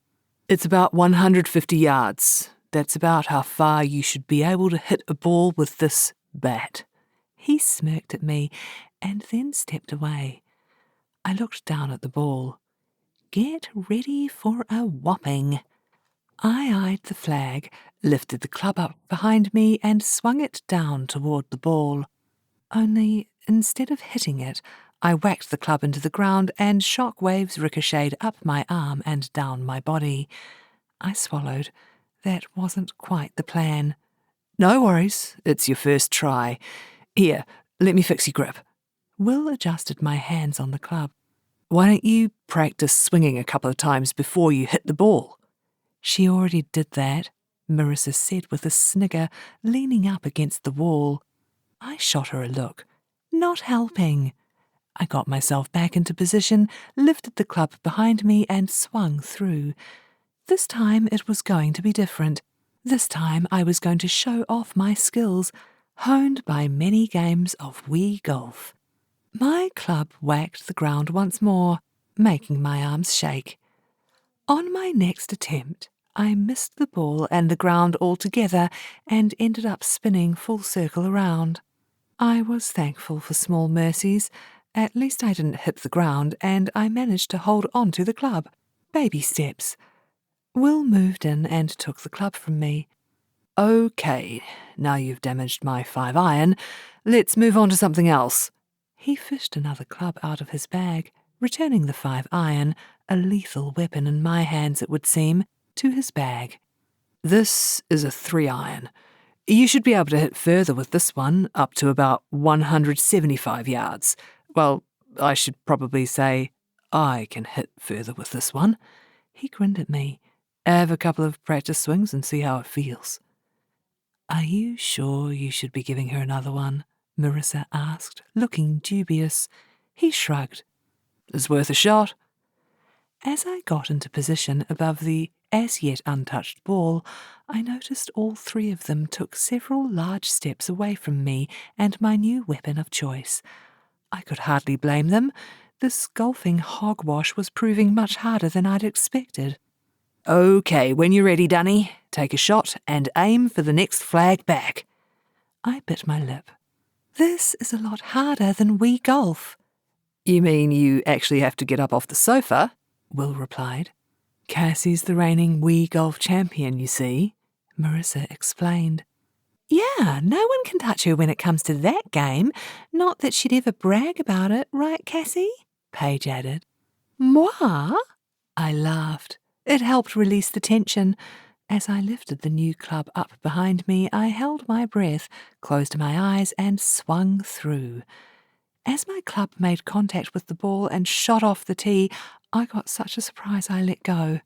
It's about 150 yards. That's about how far you should be able to hit a ball with this bat. He smirked at me and then stepped away. I looked down at the ball. Get ready for a whopping. I eyed the flag, lifted the club up behind me and swung it down toward the ball. Only, instead of hitting it, I whacked the club into the ground and shock waves ricocheted up my arm and down my body. I swallowed. That wasn't quite the plan. No worries, it's your first try. Here, let me fix your grip. Will adjusted my hands on the club. Why don't you practice swinging a couple of times before you hit the ball? She already did that, Marissa said with a snigger, leaning up against the wall. I shot her a look. Not helping. I got myself back into position, lifted the club behind me and swung through. This time it was going to be different. This time I was going to show off my skills, honed by many games of Wii golf. My club whacked the ground once more, making my arms shake. On my next attempt, I missed the ball and the ground altogether and ended up spinning full circle around. I was thankful for small mercies. At least I didn't hit the ground, and I managed to hold on to the club. Baby steps. Will moved in and took the club from me. Okay, now you've damaged my 5-iron. Let's move on to something else. He fished another club out of his bag, returning the 5-iron, a lethal weapon in my hands it would seem, to his bag. This is a 3-iron. You should be able to hit further with this one, up to about 175 yards. Well, I should probably say I can hit further with this one. He grinned at me. Have a couple of practice swings and see how it feels. Are you sure you should be giving her another one? Marissa asked, looking dubious. He shrugged. It's worth a shot. As I got into position above the as-yet untouched ball, I noticed all three of them took several large steps away from me and my new weapon of choice. I could hardly blame them. This golfing hogwash was proving much harder than I'd expected. Okay, when you're ready, Dunny, take a shot and aim for the next flag back. I bit my lip. This is a lot harder than Wii golf. You mean you actually have to get up off the sofa? Will replied. Cassie's the reigning Wii golf champion, you see, Marissa explained. Yeah, no one can touch her when it comes to that game. Not that she'd ever brag about it, right, Cassie? Paige added. Moi? I laughed. It helped release the tension. As I lifted the new club up behind me, I held my breath, closed my eyes, and swung through. As my club made contact with the ball and shot off the tee, I got such a surprise I let go.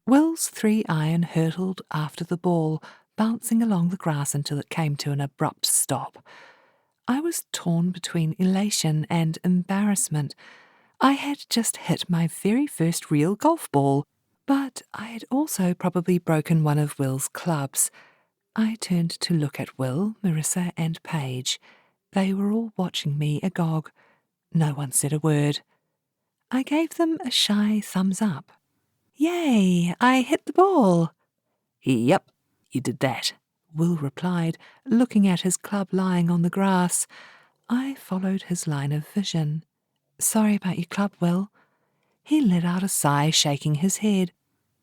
Will's 3-iron hurtled after the ball, bouncing along the grass until it came to an abrupt stop. I was torn between elation and embarrassment. I had just hit my very first real golf ball, but I had also probably broken one of Will's clubs. I turned to look at Will, Marissa, and Paige. They were all watching me agog. No one said a word. I gave them a shy thumbs up. Yay, I hit the ball. Yep, you did that, Will replied, looking at his club lying on the grass. I followed his line of vision. Sorry about your club, Will. He let out a sigh, shaking his head.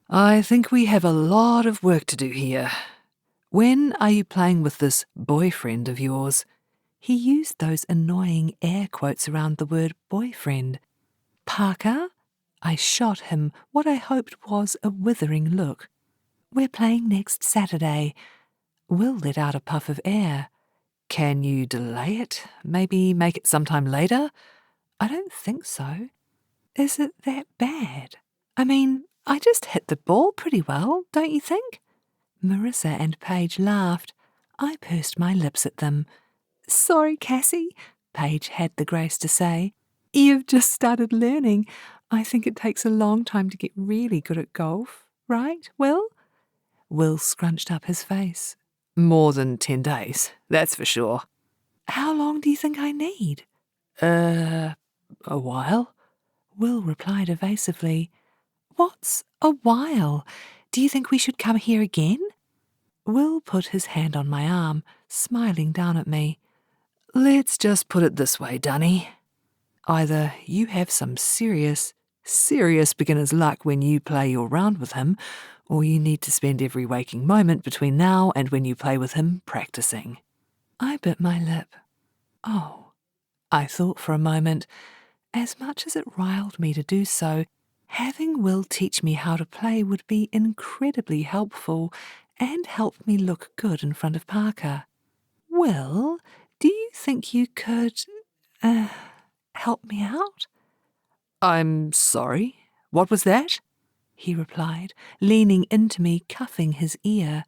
I think we have a lot of work to do here. When are you playing with this boyfriend of yours? He used those annoying air quotes around the word boyfriend. Parker? I shot him what I hoped was a withering look. We're playing next Saturday. Will let out a puff of air. Can you delay it? Maybe make it sometime later? I don't think so. Is it that bad? I mean, I just hit the ball pretty well, don't you think? Marissa and Paige laughed. I pursed my lips at them. Sorry, Cassie. Paige had the grace to say. "You've just started learning. I think it takes a long time to get really good at golf, right, Will?" Will scrunched up his face. "More than 10 days, that's for sure." "How long do you think I need?" A while." Will replied evasively. "What's a while? Do you think we should come here again?" Will put his hand on my arm, smiling down at me. "Let's just put it this way, Dunny. Either you have some serious beginner's luck when you play your round with him, or you need to spend every waking moment between now and when you play with him practicing." I bit my lip. Oh, I thought for a moment. As much as it riled me to do so, having Will teach me how to play would be incredibly helpful and help me look good in front of Parker. "Will, do you think you could, help me out?" "I'm sorry, what was that?" he replied, leaning into me, cuffing his ear.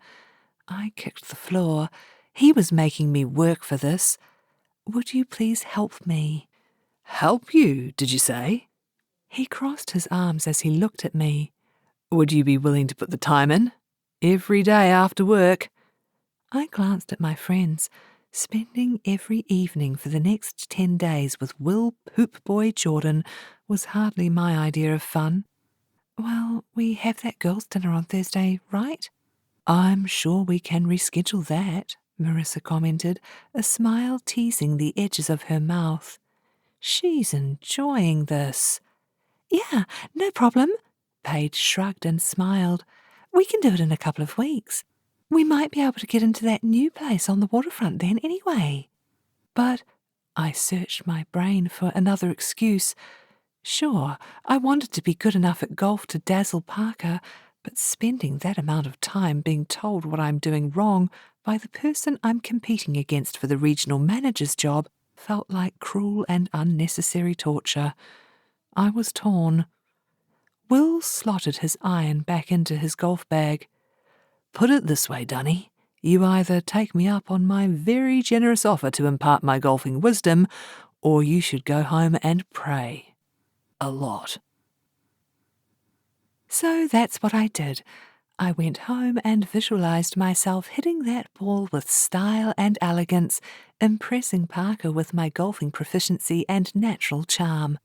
I kicked the floor. He was making me work for this. "Would you please help me?" "Help you, did you say?" He crossed his arms as he looked at me. "Would you be willing to put the time in? Every day after work?" I glanced at my friends. Spending every evening for the next 10 days with Will Poop Boy Jordan was hardly my idea of fun. "Well, we have that girls' dinner on Thursday, right?" "I'm sure we can reschedule that," Marissa commented, a smile teasing the edges of her mouth. "She's enjoying this." "Yeah, no problem." Paige shrugged and smiled. "We can do it in a couple of weeks. We might be able to get into that new place on the waterfront then anyway." But I searched my brain for another excuse. Sure, I wanted to be good enough at golf to dazzle Parker, but spending that amount of time being told what I'm doing wrong by the person I'm competing against for the regional manager's job felt like cruel and unnecessary torture. I was torn. Will slotted his iron back into his golf bag. "Put it this way, Dunny. You either take me up on my very generous offer to impart my golfing wisdom, or you should go home and pray. A lot." So that's what I did. I went home and visualized myself hitting that ball with style and elegance, impressing Parker with my golfing proficiency and natural charm.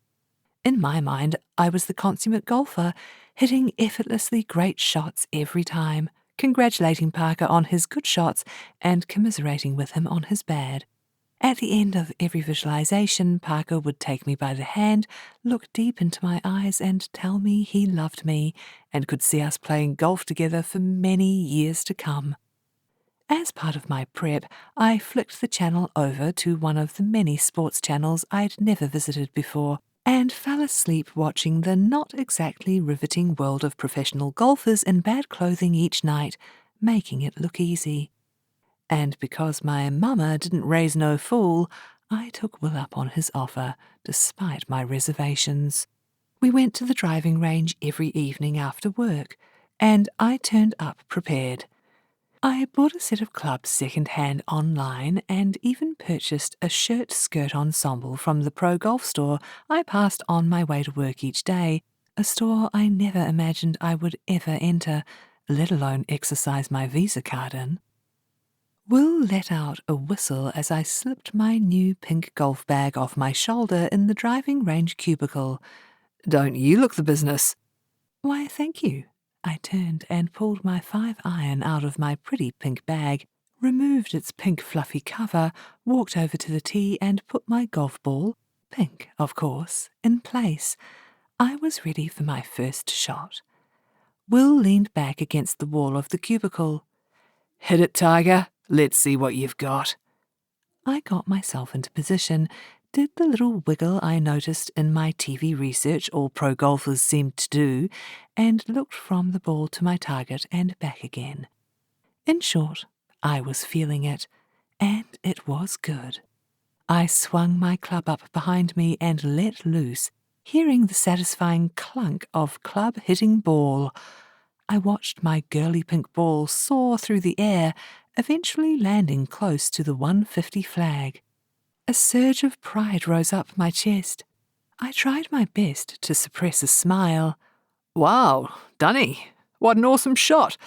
In my mind, I was the consummate golfer, hitting effortlessly great shots every time, congratulating Parker on his good shots and commiserating with him on his bad. At the end of every visualization, Parker would take me by the hand, look deep into my eyes, and tell me he loved me and could see us playing golf together for many years to come. As part of my prep, I flicked the channel over to one of the many sports channels I'd never visited before, and fell asleep watching the not exactly riveting world of professional golfers in bad clothing each night, making it look easy. And because my mama didn't raise no fool, I took Will up on his offer, despite my reservations. We went to the driving range every evening after work, and I turned up prepared. I bought a set of clubs second-hand online and even purchased a shirt-skirt ensemble from the pro golf store I passed on my way to work each day, a store I never imagined I would ever enter, let alone exercise my Visa card in. Will let out a whistle as I slipped my new pink golf bag off my shoulder in the driving range cubicle. "Don't you look the business?" "Why, thank you." I turned and pulled my 5-iron out of my pretty pink bag, removed its pink fluffy cover, walked over to the tee and put my golf ball, pink of course, in place. I was ready for my first shot. Will leaned back against the wall of the cubicle. "Hit it, Tiger. Let's see what you've got." I got myself into position, did the little wiggle I noticed in my TV research all pro golfers seemed to do, and looked from the ball to my target and back again. In short, I was feeling it, and it was good. I swung my club up behind me and let loose, hearing the satisfying clunk of club hitting ball. I watched my girly pink ball soar through the air, eventually landing close to the 150 flag. A surge of pride rose up my chest. I tried my best to suppress a smile. Wow, Dunny, what an awesome shot.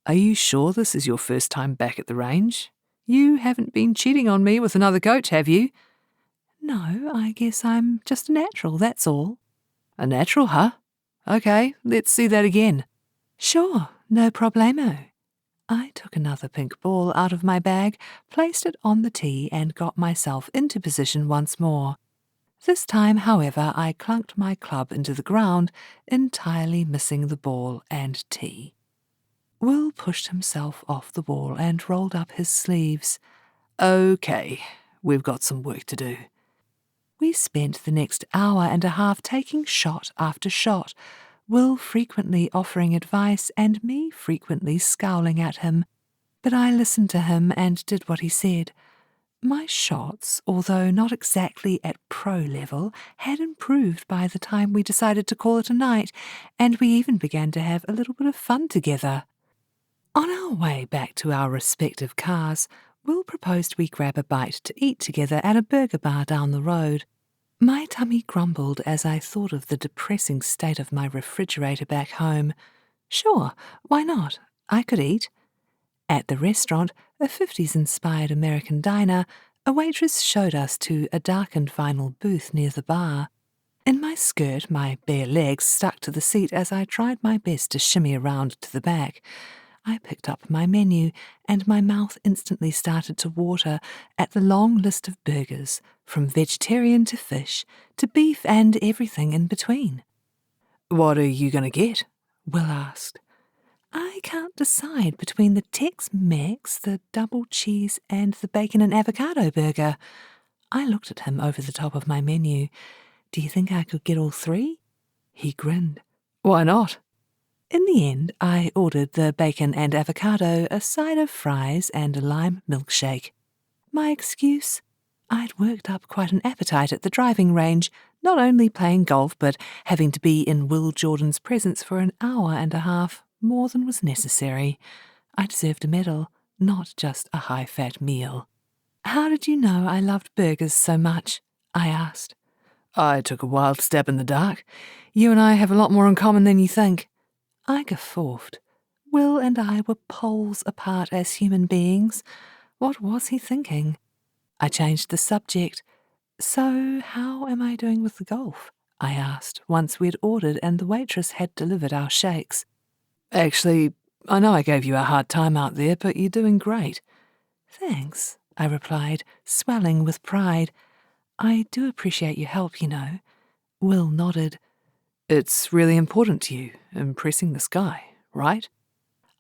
Are you sure this is your first time back at the range? You haven't been cheating on me with another coach, have you? No, I guess I'm just a natural, that's all. A natural, huh? Okay, let's see that again. Sure, no problemo. I took another pink ball out of my bag, placed it on the tee and got myself into position once more. This time, however, I clunked my club into the ground, entirely missing the ball and tee. Will pushed himself off the ball and rolled up his sleeves. Okay, we've got some work to do. We spent the next hour and a half taking shot after shot, Will frequently offering advice and me frequently scowling at him. But I listened to him and did what he said. My shots, although not exactly at pro level, had improved by the time we decided to call it a night, and we even began to have a little bit of fun together. On our way back to our respective cars, Will proposed we grab a bite to eat together at a burger bar down the road. My tummy grumbled as I thought of the depressing state of my refrigerator back home. Sure, why not? I could eat. At the restaurant, a 50s-inspired American diner, a waitress showed us to a darkened vinyl booth near the bar. In my skirt, my bare legs stuck to the seat as I tried my best to shimmy around to the back. I picked up my menu, and my mouth instantly started to water at the long list of burgers, from vegetarian to fish, to beef and everything in between. What are you going to get? Will asked. I can't decide between the Tex-Mex, the double cheese, and the bacon and avocado burger. I looked at him over the top of my menu. Do you think I could get all three? He grinned. Why not? In the end, I ordered the bacon and avocado, a side of fries, and a lime milkshake. My excuse? I'd worked up quite an appetite at the driving range, not only playing golf, but having to be in Will Jordan's presence for an hour and a half, more than was necessary. I deserved a medal, not just a high-fat meal. How did you know I loved burgers so much? I asked. I took a wild stab in the dark. You and I have a lot more in common than you think. I guffawed. Will and I were poles apart as human beings. What was he thinking? I changed the subject. So, how am I doing with the golf? I asked, once we'd ordered and the waitress had delivered our shakes. Actually, I know I gave you a hard time out there, but you're doing great. Thanks, I replied, swelling with pride. I do appreciate your help, you know. Will nodded. It's really important to you, impressing this guy, right?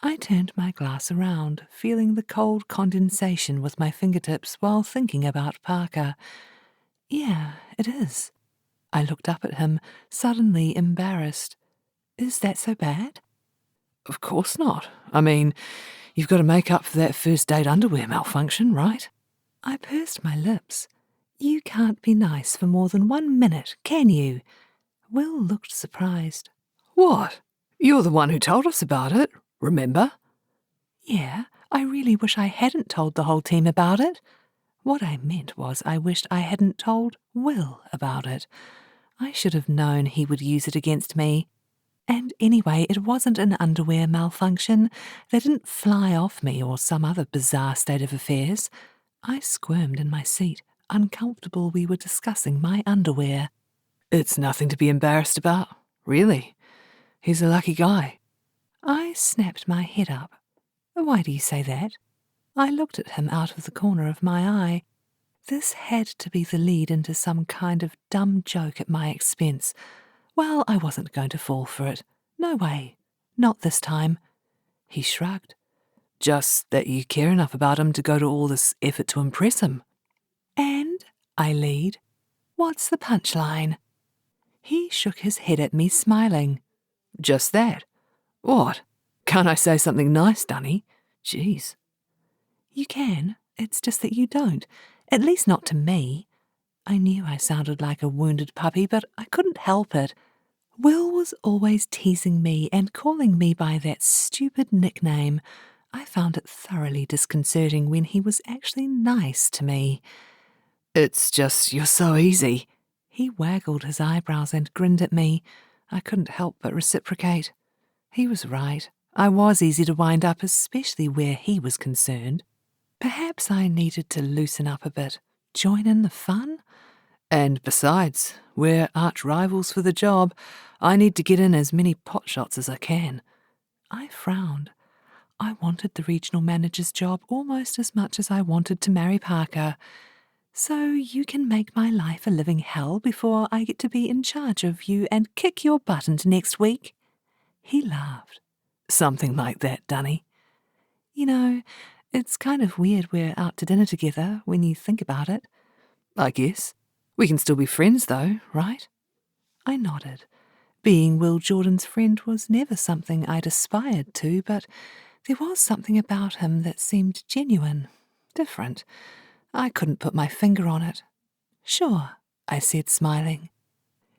I turned my glass around, feeling the cold condensation with my fingertips while thinking about Parker. Yeah, it is. I looked up at him, suddenly embarrassed. Is that so bad? Of course not. I mean, you've got to make up for that first date underwear malfunction, right? I pursed my lips. You can't be nice for more than 1 minute, can you? Will looked surprised. What? You're the one who told us about it, remember? Yeah, I really wish I hadn't told the whole team about it. What I meant was I wished I hadn't told Will about it. I should have known he would use it against me. And anyway, it wasn't an underwear malfunction. They didn't fly off me or some other bizarre state of affairs. I squirmed in my seat, uncomfortable we were discussing my underwear. It's nothing to be embarrassed about, really. He's a lucky guy. I snapped my head up. Why do you say that? I looked at him out of the corner of my eye. This had to be the lead into some kind of dumb joke at my expense. Well, I wasn't going to fall for it. No way. Not this time. He shrugged. Just that you care enough about him to go to all this effort to impress him. And, I lead, what's the punchline? He shook his head at me, smiling. Just that. What? Can't I say something nice, Dunny? Jeez. You can. It's just that you don't. At least not to me. I knew I sounded like a wounded puppy, but I couldn't help it. Will was always teasing me and calling me by that stupid nickname. I found it thoroughly disconcerting when he was actually nice to me. It's just you're so easy. He waggled his eyebrows and grinned at me. I couldn't help but reciprocate. He was right. I was easy to wind up, especially where he was concerned. Perhaps I needed to loosen up a bit, join in the fun. And besides, we're arch rivals for the job. I need to get in as many pot shots as I can. I frowned. I wanted the regional manager's job almost as much as I wanted to marry Parker. So you can make my life a living hell before I get to be in charge of you and kick your butt into next week? He laughed. Something like that, Dunny. You know, it's kind of weird we're out to dinner together when you think about it. I guess. We can still be friends, though, right? I nodded. Being Will Jordan's friend was never something I'd aspired to, but there was something about him that seemed genuine, different. I couldn't put my finger on it. Sure, I said, smiling.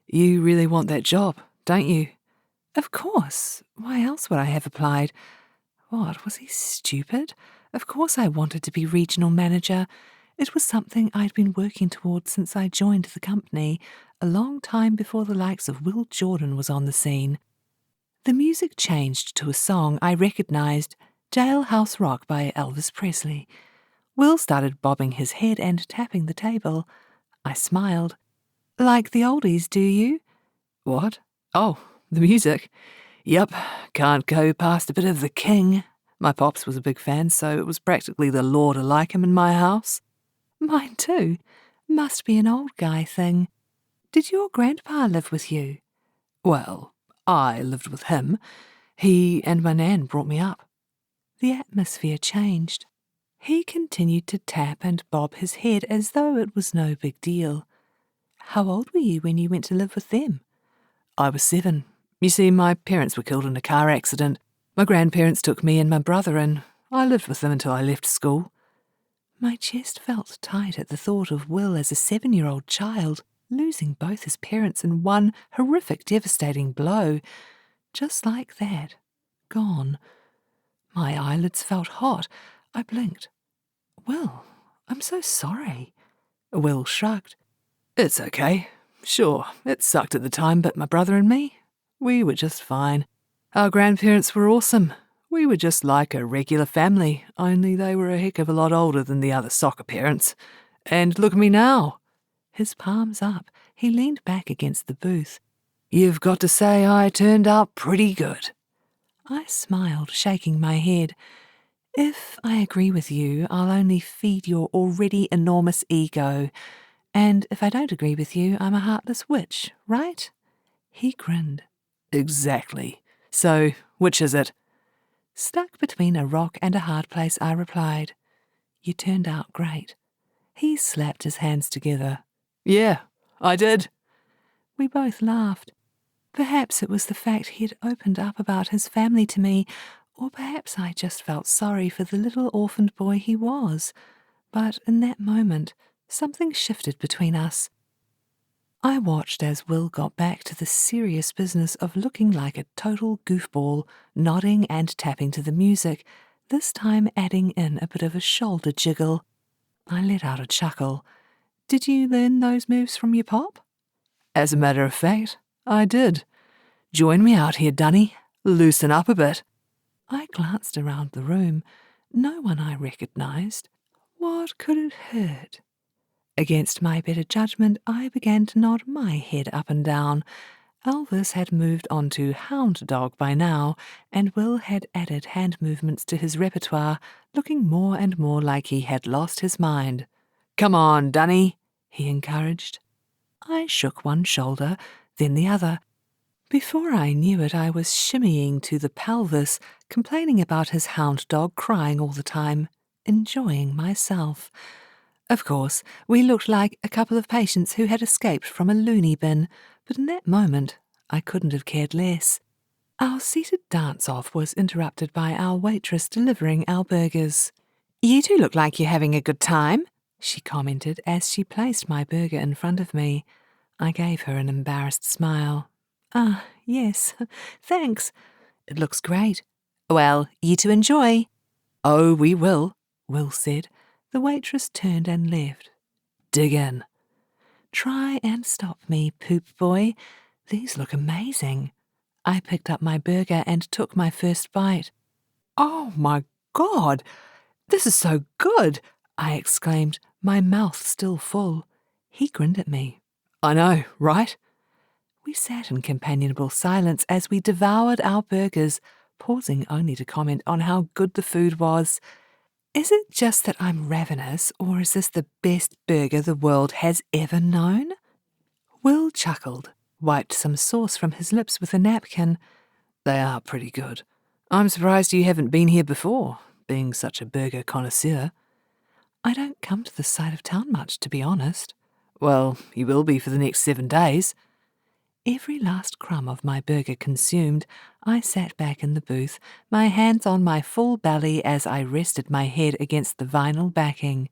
You really want that job, don't you? Of course. Why else would I have applied? What, was he stupid? Of course I wanted to be regional manager. It was something I'd been working towards since I joined the company, a long time before the likes of Will Jordan was on the scene. The music changed to a song I recognised, Jailhouse Rock by Elvis Presley. Will started bobbing his head and tapping the table. I smiled. Like the oldies, do you? What? Oh, the music. Yep, can't go past a bit of the King. My pops was a big fan, so it was practically the law to like him in my house. Mine too. Must be an old guy thing. Did your grandpa live with you? Well, I lived with him. He and my nan brought me up. The atmosphere changed. He continued to tap and bob his head as though it was no big deal. How old were you when you went to live with them? I was 7. You see, my parents were killed in a car accident. My grandparents took me and my brother, and I lived with them until I left school. My chest felt tight at the thought of Will as a 7-year-old child, losing both his parents in one horrific, devastating blow. Just like that. Gone. My eyelids felt hot. I blinked. Will, I'm so sorry. Will shrugged. It's okay. Sure, it sucked at the time, but my brother and me, we were just fine. Our grandparents were awesome. We were just like a regular family, only they were a heck of a lot older than the other soccer parents. And look at me now. His palms up, he leaned back against the booth. You've got to say I turned out pretty good. I smiled, shaking my head. If I agree with you, I'll only feed your already enormous ego. And if I don't agree with you, I'm a heartless witch, right? He grinned. Exactly. So, which is it? Stuck between a rock and a hard place, I replied. You turned out great. He slapped his hands together. Yeah, I did. We both laughed. Perhaps it was the fact he had opened up about his family to me, or perhaps I just felt sorry for the little orphaned boy he was. But in that moment, something shifted between us. I watched as Will got back to the serious business of looking like a total goofball, nodding and tapping to the music, this time adding in a bit of a shoulder jiggle. I let out a chuckle. Did you learn those moves from your pop? As a matter of fact, I did. Join me out here, Dunny. Loosen up a bit. I glanced around the room. No one I recognised. What could it hurt? Against my better judgment, I began to nod my head up and down. Elvis had moved on to Hound Dog by now, and Will had added hand movements to his repertoire, looking more and more like he had lost his mind. Come on, Dunny, he encouraged. I shook one shoulder, then the other. Before I knew it, I was shimmying to the pelvis, complaining about his hound dog crying all the time, enjoying myself. Of course, we looked like a couple of patients who had escaped from a loony bin, but in that moment, I couldn't have cared less. Our seated dance-off was interrupted by our waitress delivering our burgers. You two look like you're having a good time, she commented as she placed my burger in front of me. I gave her an embarrassed smile. Ah, yes, thanks. It looks great. Well, you two enjoy. Oh, we will, Will said. The waitress turned and left. dig in. Try and stop me, poop boy. These look amazing. I picked up my burger and took my first bite. Oh my God, this is so good, I exclaimed, my mouth still full. He grinned at me. I know, right? We sat in companionable silence as we devoured our burgers, pausing only to comment on how good the food was. Is it just that I'm ravenous, or is this the best burger the world has ever known? Will chuckled, wiped some sauce from his lips with a napkin. They are pretty good. I'm surprised you haven't been here before, being such a burger connoisseur. I don't come to this side of town much, to be honest. Well, you will be for the next 7 days. Every last crumb of my burger consumed, I sat back in the booth, my hands on my full belly as I rested my head against the vinyl backing.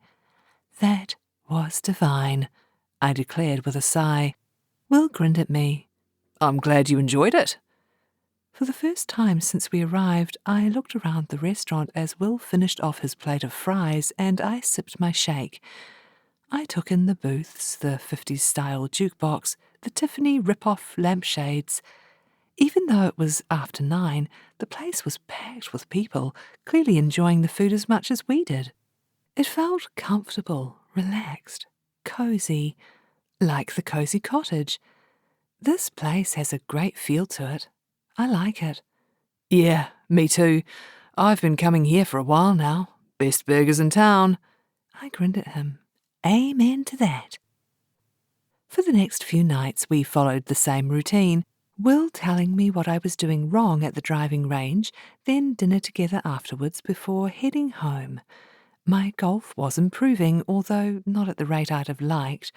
That was divine, I declared with a sigh. Will grinned at me. I'm glad you enjoyed it. For the first time since we arrived, I looked around the restaurant as Will finished off his plate of fries and I sipped my shake. I took in the booths, the 50s-style jukebox, the Tiffany rip-off lampshades. Even though it was after 9, the place was packed with people, clearly enjoying the food as much as we did. It felt comfortable, relaxed, cozy, like the cozy cottage. This place has a great feel to it. I like it. Yeah, me too. I've been coming here for a while now. Best burgers in town. I grinned at him. Amen to that. For the next few nights we followed the same routine, Will telling me what I was doing wrong at the driving range, then dinner together afterwards before heading home. My golf was improving, although not at the rate I'd have liked.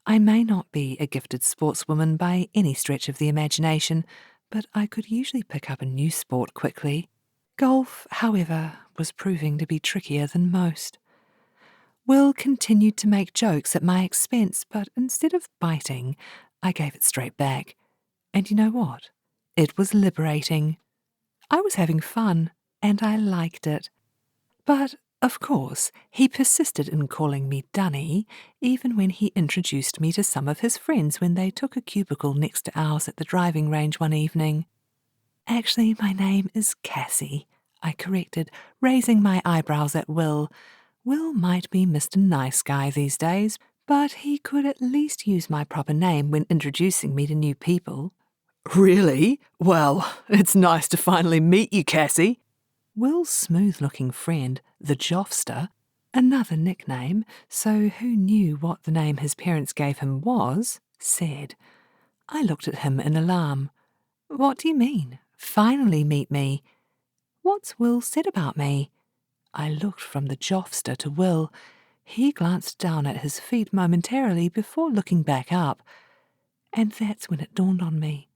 I may not be a gifted sportswoman by any stretch of the imagination, but I could usually pick up a new sport quickly. Golf, however, was proving to be trickier than most. Will continued to make jokes at my expense, but instead of biting, I gave it straight back. And you know what? It was liberating. I was having fun, and I liked it. But, of course, he persisted in calling me Dunny, even when he introduced me to some of his friends when they took a cubicle next to ours at the driving range one evening. Actually, my name is Cassie, I corrected, raising my eyebrows at Will. Will might be Mr. Nice Guy these days, but he could at least use my proper name when introducing me to new people. Really? Well, it's nice to finally meet you, Cassie. Will's smooth-looking friend, the Jofster, another nickname, so who knew what the name his parents gave him was, said. I looked at him in alarm. What do you mean? Finally meet me? What's Will said about me? I looked from the Jofster to Will. He glanced down at his feet momentarily before looking back up. And that's when it dawned on me.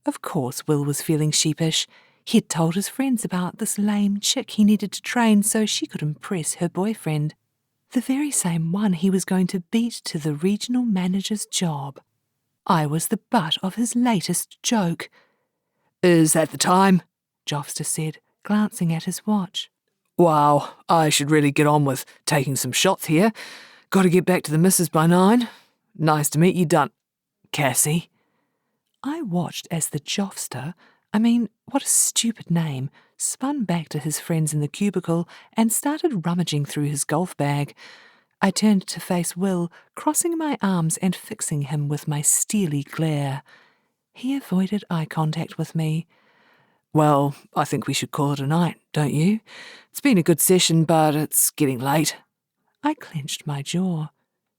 Of course Will was feeling sheepish. He had told his friends about this lame chick he needed to train so she could impress her boyfriend. The very same one he was going to beat to the regional manager's job. I was the butt of his latest joke. Is that the time? Jofster said, glancing at his watch. Wow, I should really get on with taking some shots here. Got to get back to the missus by 9. Nice to meet you, Cassie. I watched as the Jofster, what a stupid name, spun back to his friends in the cubicle and started rummaging through his golf bag. I turned to face Will, crossing my arms and fixing him with my steely glare. He avoided eye contact with me. Well, I think we should call it a night, don't you? It's been a good session, but it's getting late. I clenched my jaw.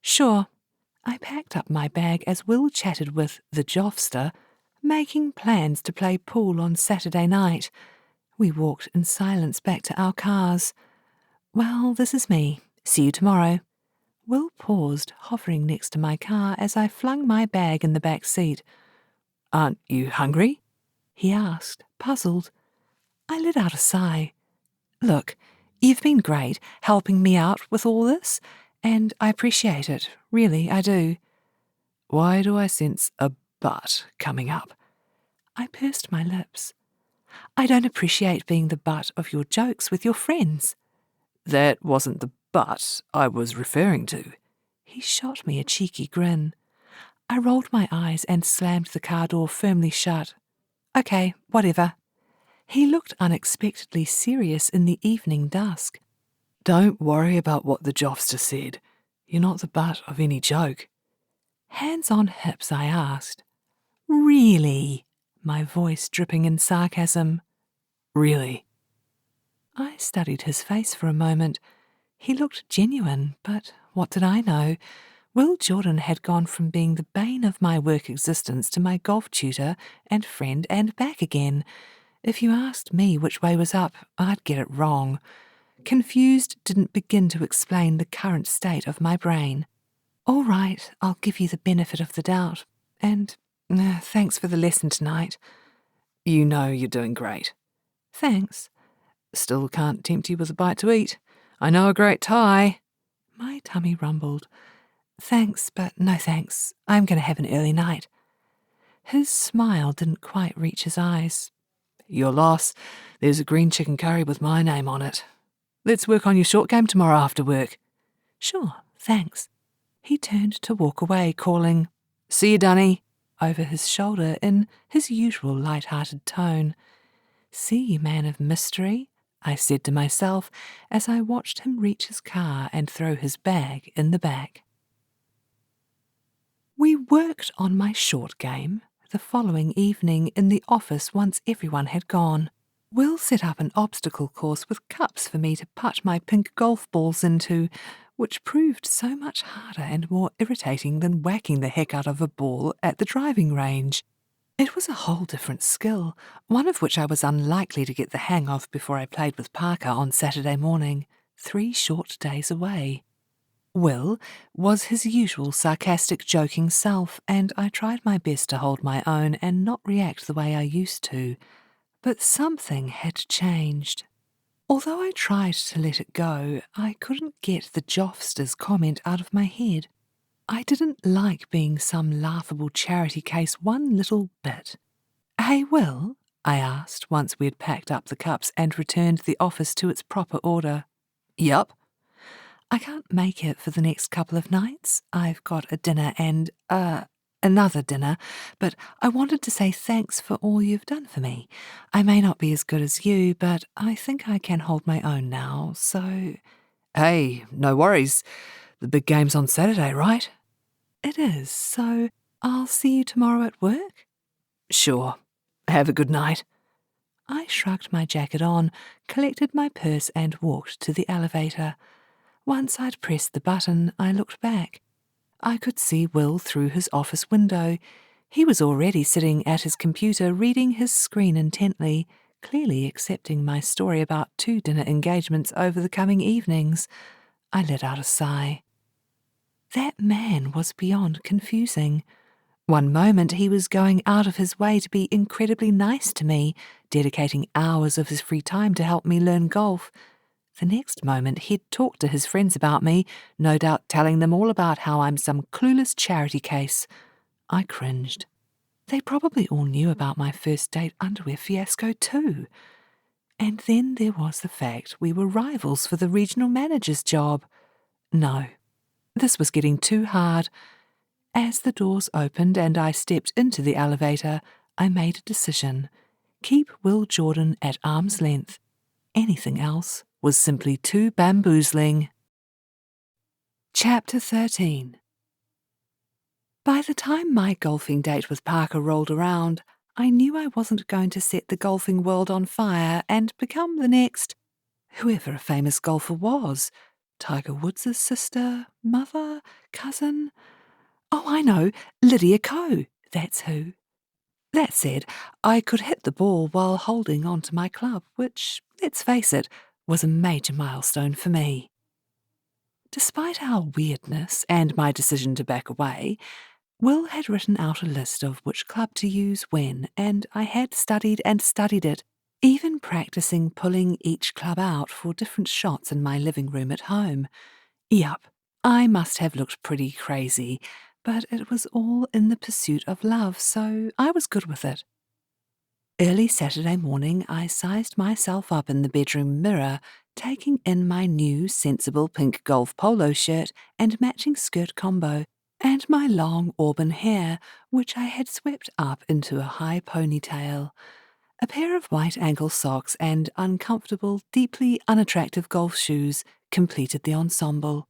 Sure. I packed up my bag as Will chatted with the Jofster, making plans to play pool on Saturday night. We walked in silence back to our cars. Well, this is me. See you tomorrow. Will paused, hovering next to my car as I flung my bag in the back seat. Aren't you hungry? He asked, puzzled. I let out a sigh. Look, you've been great helping me out with all this, and I appreciate it. Really, I do. Why do I sense a but coming up? I pursed my lips. I don't appreciate being the butt of your jokes with your friends. That wasn't the but I was referring to. He shot me a cheeky grin. I rolled my eyes and slammed the car door firmly shut. Okay, whatever. He looked unexpectedly serious in the evening dusk. Don't worry about what the Jofster said. You're not the butt of any joke. Hands on hips, I asked. Really? My voice dripping in sarcasm. Really? I studied his face for a moment. He looked genuine, but what did I know? Will Jordan had gone from being the bane of my work existence to my golf tutor and friend and back again. If you asked me which way was up, I'd get it wrong. Confused didn't begin to explain the current state of my brain. All right, I'll give you the benefit of the doubt. And thanks for the lesson tonight. You know you're doing great. Thanks. Still can't tempt you with a bite to eat. I know a great Thai. My tummy rumbled. Thanks, but no thanks. I'm going to have an early night. His smile didn't quite reach his eyes. Your loss. There's a green chicken curry with my name on it. Let's work on your short game tomorrow after work. Sure, thanks. He turned to walk away, calling, See you, Dunny, over his shoulder in his usual light-hearted tone. See you, man of mystery, I said to myself as I watched him reach his car and throw his bag in the back. We worked on my short game the following evening in the office once everyone had gone. Will set up an obstacle course with cups for me to putt my pink golf balls into, which proved so much harder and more irritating than whacking the heck out of a ball at the driving range. It was a whole different skill, one of which I was unlikely to get the hang of before I played with Parker on Saturday morning, 3 short days away. Will was his usual sarcastic, joking self, and I tried my best to hold my own and not react the way I used to. But something had changed. Although I tried to let it go, I couldn't get the Jofster's comment out of my head. I didn't like being some laughable charity case one little bit. Hey, Will? I asked once we had packed up the cups and returned the office to its proper order. Yup. I can't make it for the next couple of nights. I've got a dinner and, another dinner, but I wanted to say thanks for all you've done for me. I may not be as good as you, but I think I can hold my own now, so... Hey, no worries. The big game's on Saturday, right? It is, so I'll see you tomorrow at work? Sure. Have a good night. I shrugged my jacket on, collected my purse and walked to the elevator. Once I'd pressed the button, I looked back. I could see Will through his office window. He was already sitting at his computer reading his screen intently, clearly accepting my story about 2 dinner engagements over the coming evenings. I let out a sigh. That man was beyond confusing. One moment he was going out of his way to be incredibly nice to me, dedicating hours of his free time to help me learn golf. The next moment he'd talk to his friends about me, no doubt telling them all about how I'm some clueless charity case. I cringed. They probably all knew about my first date underwear fiasco too. And then there was the fact we were rivals for the regional manager's job. No, this was getting too hard. As the doors opened and I stepped into the elevator, I made a decision. Keep Will Jordan at arm's length. Anything else was simply too bamboozling. Chapter 13. By the time my golfing date with Parker rolled around, I knew I wasn't going to set the golfing world on fire and become the next, whoever a famous golfer was. Tiger Woods' sister, mother, cousin. Oh, I know, Lydia Ko, that's who. That said, I could hit the ball while holding onto my club, which, let's face it, was a major milestone for me. Despite our weirdness and my decision to back away, Will had written out a list of which club to use when, and I had studied and studied it, even practicing pulling each club out for different shots in my living room at home. Yup, I must have looked pretty crazy, but it was all in the pursuit of love, so I was good with it. Early Saturday morning, I sized myself up in the bedroom mirror, taking in my new sensible pink golf polo shirt and matching skirt combo, and my long auburn hair, which I had swept up into a high ponytail. A pair of white ankle socks and uncomfortable, deeply unattractive golf shoes completed the ensemble.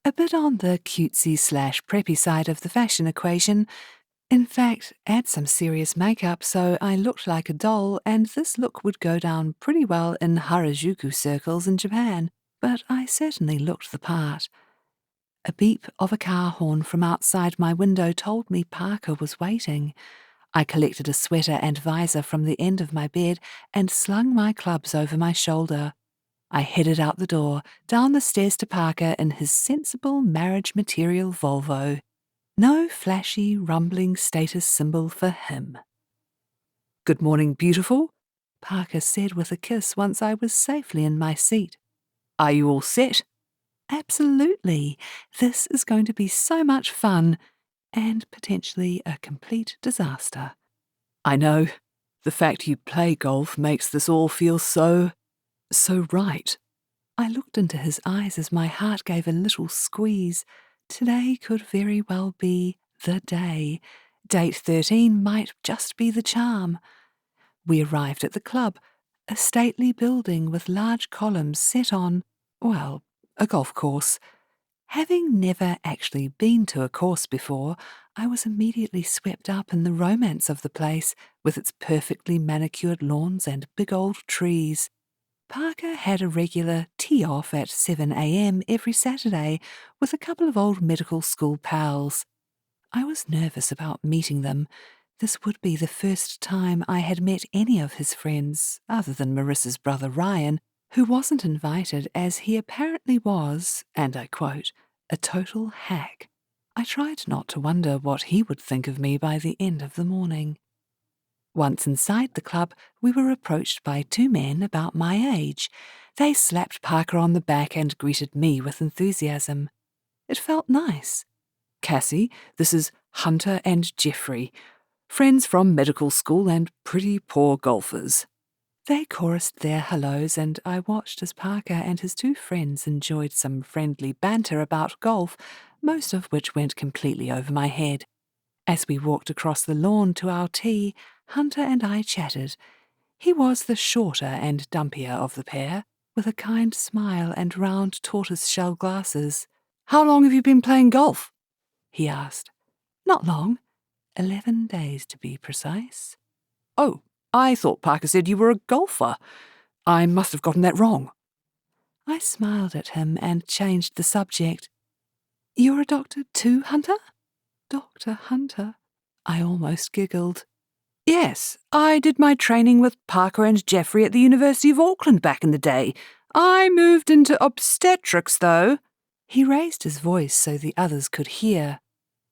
A bit on the cutesy/preppy side of the fashion equation. In fact, add some serious makeup so I looked like a doll, and this look would go down pretty well in Harajuku circles in Japan, but I certainly looked the part. A beep of a car horn from outside my window told me Parker was waiting. I collected a sweater and visor from the end of my bed and slung my clubs over my shoulder. I headed out the door, down the stairs to Parker in his sensible marriage material Volvo. No flashy, rumbling status symbol for him. "Good morning, beautiful," Parker said with a kiss once I was safely in my seat. "Are you all set?" Absolutely. This is going to be so much fun, and potentially a complete disaster. "I know. The fact you play golf makes this all feel so right." I looked into his eyes as my heart gave a little squeeze. Today could very well be the day. Date 13 might just be the charm. We arrived at the club, a stately building with large columns set on, well, a golf course. Having never actually been to a course before, I was immediately swept up in the romance of the place, with its perfectly manicured lawns and big old trees. Parker had a regular tee-off at 7 a.m. every Saturday with a couple of old medical school pals. I was nervous about meeting them. This would be the first time I had met any of his friends, other than Marissa's brother Ryan, who wasn't invited as he apparently was, and I quote, a total hack. I tried not to wonder what he would think of me by the end of the morning. Once inside the club, we were approached by two men about my age. They slapped Parker on the back and greeted me with enthusiasm. It felt nice. "Cassie, this is Hunter and Jeffrey, friends from medical school and pretty poor golfers." They chorused their hellos, and I watched as Parker and his two friends enjoyed some friendly banter about golf, most of which went completely over my head. As we walked across the lawn to our tee, Hunter and I chatted. He was the shorter and dumpier of the pair, with a kind smile and round tortoise-shell glasses. "How long have you been playing golf?" he asked. Not long. 11 days to be precise. "Oh, I thought Parker said you were a golfer. I must have gotten that wrong." I smiled at him and changed the subject. You're a doctor too, Hunter? Dr. Hunter? I almost giggled. "Yes, I did my training with Parker and Jeffrey at the University of Auckland back in the day. I moved into obstetrics, though." He raised his voice so the others could hear.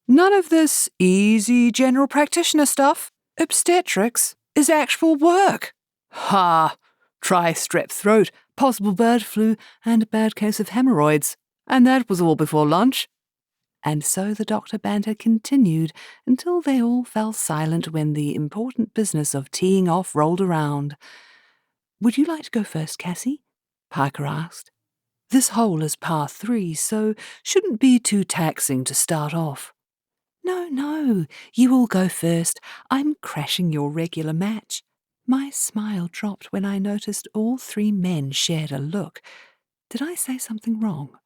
"None of this easy general practitioner stuff. Obstetrics is actual work. Ha! Try strep throat, possible bird flu, and a bad case of hemorrhoids. And that was all before lunch." And so the doctor banter continued until they all fell silent when the important business of teeing off rolled around. Would you like to go first, Cassie? Parker asked. This hole is par 3, so shouldn't be too taxing to start off. No, you all go first. I'm crashing your regular match. My smile dropped when I noticed all 3 men shared a look. Did I say something wrong?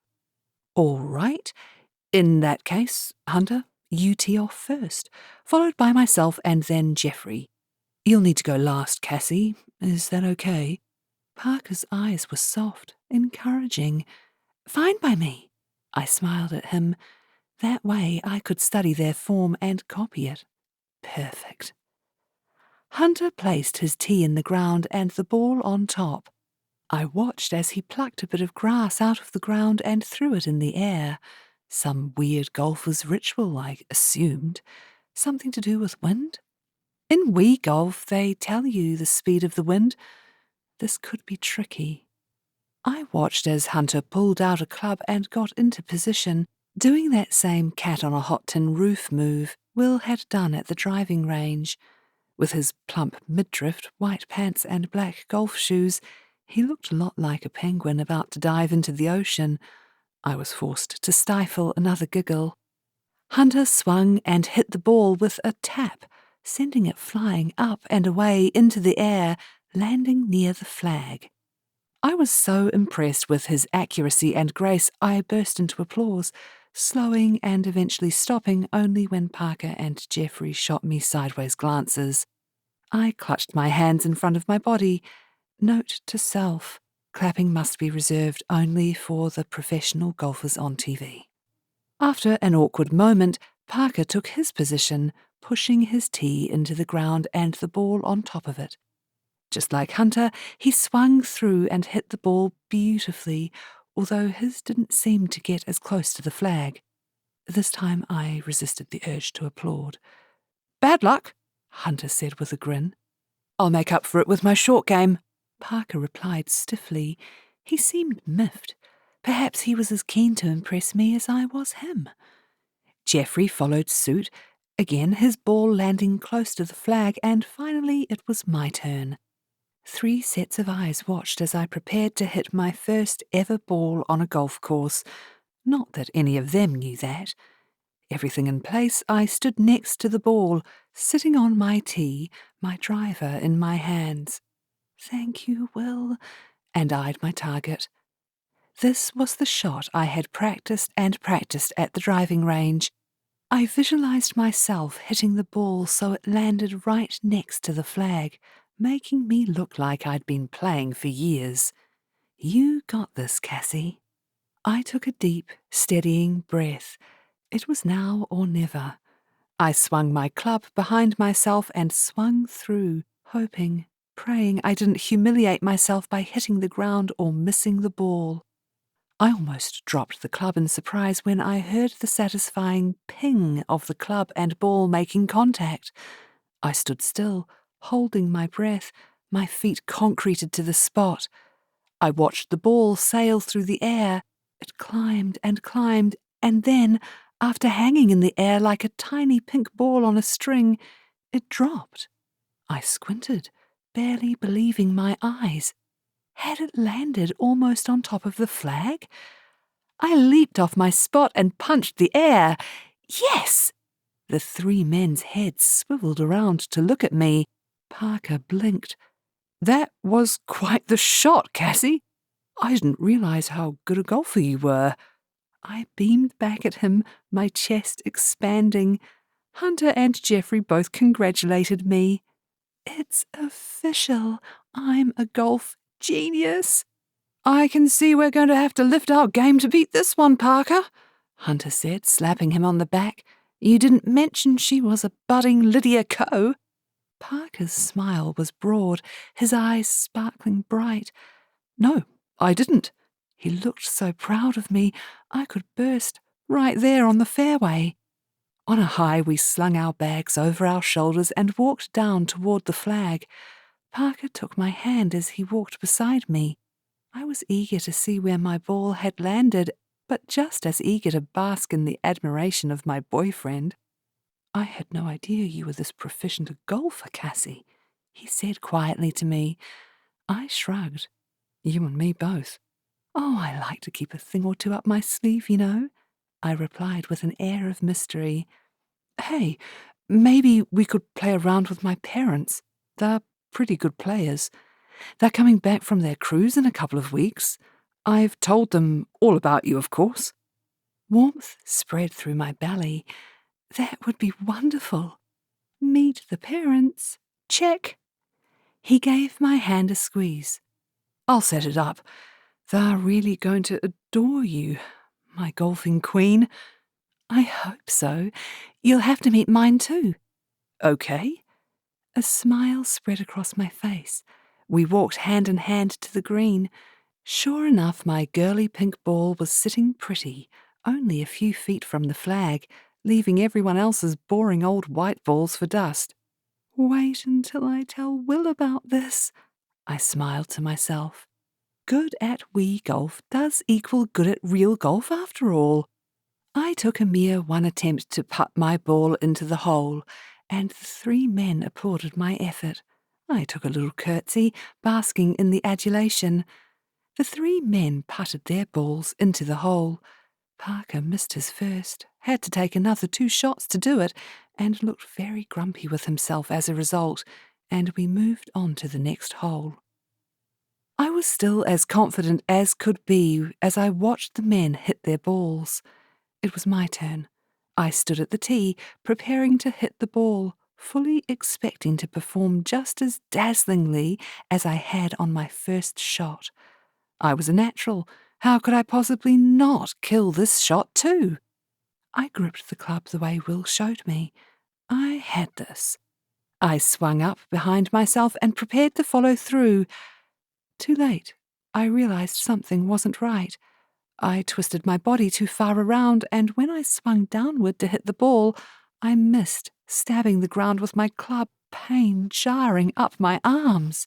All right. In that case, Hunter, you tee off first, followed by myself and then Jeffrey. You'll need to go last, Cassie. Is that okay? Parker's eyes were soft, encouraging. Fine by me. I smiled at him. That way I could study their form and copy it. Perfect. Hunter placed his tee in the ground and the ball on top. I watched as he plucked a bit of grass out of the ground and threw it in the air. Some weird golfer's ritual, I assumed. Something to do with wind? In Wii golf, they tell you the speed of the wind. This could be tricky. I watched as Hunter pulled out a club and got into position, doing that same cat-on-a-hot-tin roof move Will had done at the driving range. With his plump midriff, white pants and black golf shoes, He looked a lot like a penguin about to dive into the ocean. I was forced to stifle another giggle. Hunter swung and hit the ball with a tap, sending it flying up and away into the air, landing near the flag. I was so impressed with his accuracy and grace, I burst into applause, slowing and eventually stopping only when Parker and Jeffrey shot me sideways glances. I clutched my hands in front of my body. Note to self, clapping must be reserved only for the professional golfers on TV. After an awkward moment, Parker took his position, pushing his tee into the ground and the ball on top of it. Just like Hunter, he swung through and hit the ball beautifully, although his didn't seem to get as close to the flag. This time I resisted the urge to applaud. "Bad luck," Hunter said with a grin. "I'll make up for it with my short game," Parker replied stiffly. He seemed miffed. Perhaps he was as keen to impress me as I was him. Jeffrey followed suit, again his ball landing close to the flag, and finally it was my turn. 3 sets of eyes watched as I prepared to hit my first ever ball on a golf course. Not that any of them knew that. Everything in place, I stood next to the ball, sitting on my tee, my driver in my hands. "Thank you, Will," and eyed my target. This was the shot I had practiced and practiced at the driving range. I visualized myself hitting the ball so it landed right next to the flag, making me look like I'd been playing for years. "You got this, Cassie." I took a deep, steadying breath. It was now or never. I swung my club behind myself and swung through, hoping, praying I didn't humiliate myself by hitting the ground or missing the ball. I almost dropped the club in surprise when I heard the satisfying ping of the club and ball making contact. I stood still, holding my breath, my feet concreted to the spot. I watched the ball sail through the air. It climbed, and then, after hanging in the air like a tiny pink ball on a string, it dropped. I squinted, barely believing my eyes. Had it landed almost on top of the flag? I leaped off my spot and punched the air. Yes! The 3 men's heads swiveled around to look at me. Parker blinked. "That was quite the shot, Cassie. I didn't realize how good a golfer you were." I beamed back at him, my chest expanding. Hunter and Jeffrey both congratulated me. "It's official. I'm a golf genius." "I can see we're going to have to lift our game to beat this one, Parker," Hunter said, slapping him on the back. "You didn't mention she was a budding Lydia Ko." Parker's smile was broad, his eyes sparkling bright. "No, I didn't." He looked so proud of me, I could burst right there on the fairway. On a high, we slung our bags over our shoulders and walked down toward the flag. Parker took my hand as he walked beside me. I was eager to see where my ball had landed, but just as eager to bask in the admiration of my boyfriend. "I had no idea you were this proficient a golfer, Cassie," he said quietly to me. I shrugged. "You and me both." "Oh, I like to keep a thing or two up my sleeve, you know," I replied with an air of mystery. "Hey, maybe we could play around with my parents. They're pretty good players. They're coming back from their cruise in a couple of weeks. I've told them all about you, of course." Warmth spread through my belly. That would be wonderful. Meet the parents. Check. He gave my hand a squeeze. "I'll set it up. They're really going to adore you, my golfing queen." "I hope so. You'll have to meet mine too." "Okay." A smile spread across my face. We walked hand in hand to the green. Sure enough, my girly pink ball was sitting pretty, only a few feet from the flag, leaving everyone else's boring old white balls for dust. "Wait until I tell Will about this," I smiled to myself. Good at Wii golf does equal good at real golf after all. I took a mere one attempt to putt my ball into the hole, and the 3 men applauded my effort. I took a little curtsy, basking in the adulation. The 3 men putted their balls into the hole. Parker missed his first, had to take another 2 shots to do it, and looked very grumpy with himself as a result, and we moved on to the next hole. I was still as confident as could be as I watched the men hit their balls. It was my turn. I stood at the tee, preparing to hit the ball, fully expecting to perform just as dazzlingly as I had on my first shot. I was a natural. How could I possibly not kill this shot too? I gripped the club the way Will showed me. I had this. I swung up behind myself and prepared to follow through. Too late. I realized something wasn't right. I twisted my body too far around, and when I swung downward to hit the ball, I missed, stabbing the ground with my club, pain jarring up my arms.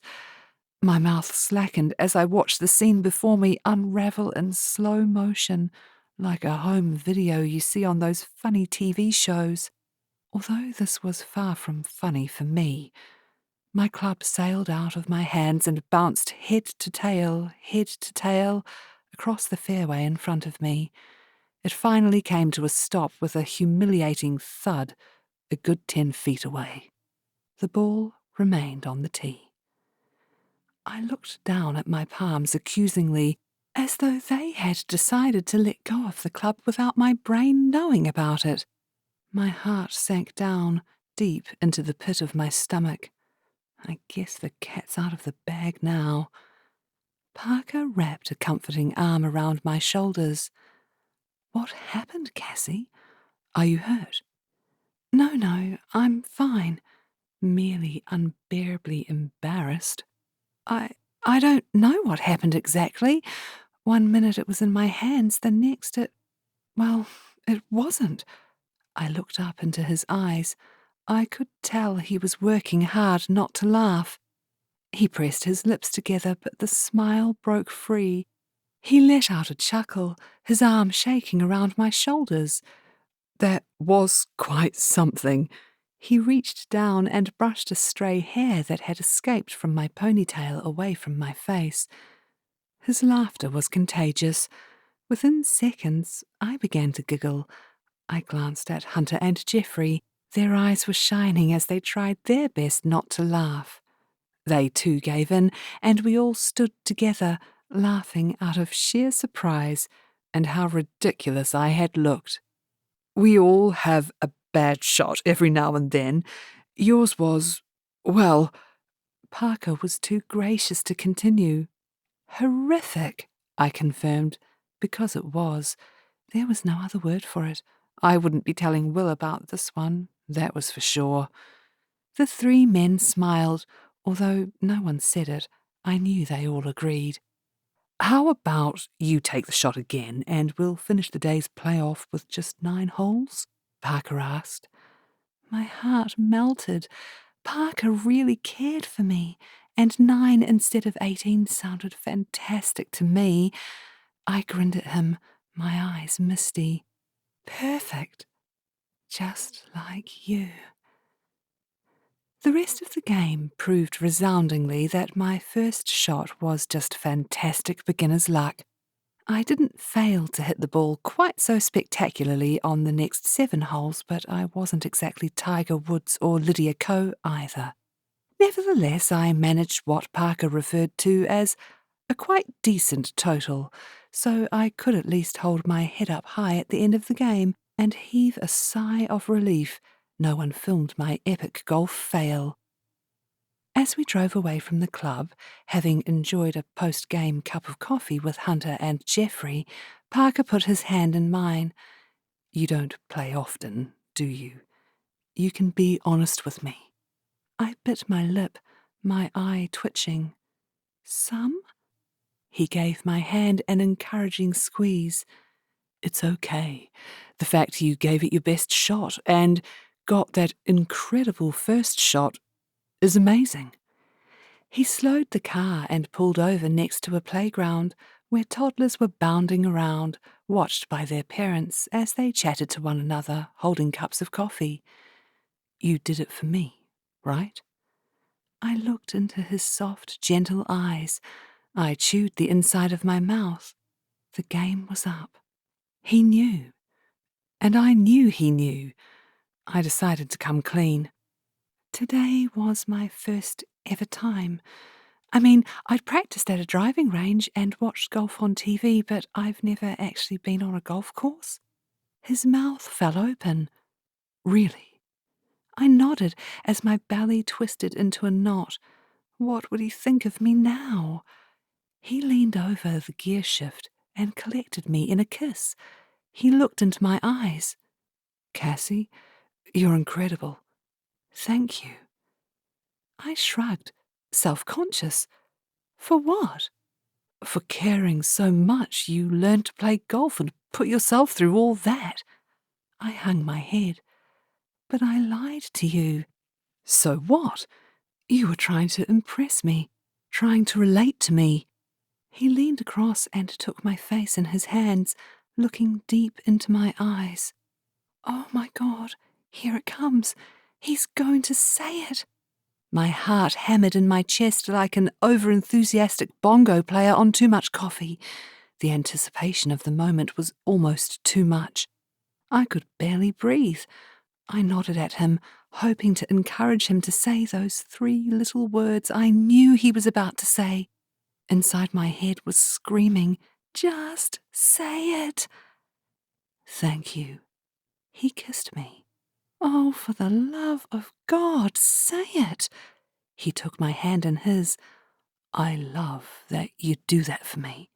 My mouth slackened as I watched the scene before me unravel in slow motion, like a home video you see on those funny TV shows. Although this was far from funny for me. My club sailed out of my hands and bounced head to tail, across the fairway in front of me. It finally came to a stop with a humiliating thud, a good 10 feet away. The ball remained on the tee. I looked down at my palms accusingly, as though they had decided to let go of the club without my brain knowing about it. My heart sank down, deep into the pit of my stomach. I guess the cat's out of the bag now. Parker wrapped a comforting arm around my shoulders. What happened, Cassie? Are you hurt? No, I'm fine. Merely unbearably embarrassed. I don't know what happened exactly. One minute it was in my hands, the next it wasn't. I looked up into his eyes. I could tell he was working hard not to laugh. He pressed his lips together, but the smile broke free. He let out a chuckle, his arm shaking around my shoulders. That was quite something. He reached down and brushed a stray hair that had escaped from my ponytail away from my face. His laughter was contagious. Within seconds, I began to giggle. I glanced at Hunter and Geoffrey. Their eyes were shining as they tried their best not to laugh. They too gave in, and we all stood together, laughing out of sheer surprise, and how ridiculous I had looked. We all have a bad shot every now and then. Yours was, well, Parker was too gracious to continue. Horrific, I confirmed, because it was. There was no other word for it. I wouldn't be telling Will about this one, that was for sure. The 3 men smiled, although no one said it. I knew they all agreed. How about you take the shot again, and we'll finish the day's playoff with just 9 holes? Parker asked. My heart melted. Parker really cared for me, and 9 instead of 18 sounded fantastic to me. I grinned at him, my eyes misty. Perfect. Just like you. The rest of the game proved resoundingly that my first shot was just fantastic beginner's luck. I didn't fail to hit the ball quite so spectacularly on the next 7 holes, but I wasn't exactly Tiger Woods or Lydia Ko either. Nevertheless, I managed what Parker referred to as a quite decent total, so I could at least hold my head up high at the end of the game and heave a sigh of relief. No one filmed my epic golf fail. As we drove away from the club, having enjoyed a post-game cup of coffee with Hunter and Geoffrey, Parker put his hand in mine. You don't play often, do you? You can be honest with me. I bit my lip, my eye twitching. Some? He gave my hand an encouraging squeeze. It's okay. The fact you gave it your best shot and got that incredible first shot is amazing. He slowed the car and pulled over next to a playground where toddlers were bounding around, watched by their parents as they chatted to one another, holding cups of coffee. You did it for me, right? I looked into his soft, gentle eyes. I chewed the inside of my mouth. The game was up. He knew. And I knew he knew. I decided to come clean. Today was my first ever time. I mean, I'd practiced at a driving range and watched golf on TV, but I've never actually been on a golf course. His mouth fell open. Really? I nodded as my belly twisted into a knot. What would he think of me now? He leaned over the gear shift and collected me in a kiss. He looked into my eyes. Cassie, you're incredible. Thank you. I shrugged, self-conscious. For what? For caring so much you learned to play golf and put yourself through all that. I hung my head. But I lied to you. So what? You were trying to impress me, trying to relate to me. He leaned across and took my face in his hands, looking deep into my eyes. Oh my God, here it comes. He's going to say it. My heart hammered in my chest like an over-enthusiastic bongo player on too much coffee. The anticipation of the moment was almost too much. I could barely breathe. I nodded at him, hoping to encourage him to say those 3 little words I knew he was about to say. Inside my head was screaming, "Just say it!" Thank you. He kissed me. Oh, for the love of God, say it! He took my hand in his. I love that you do that for me.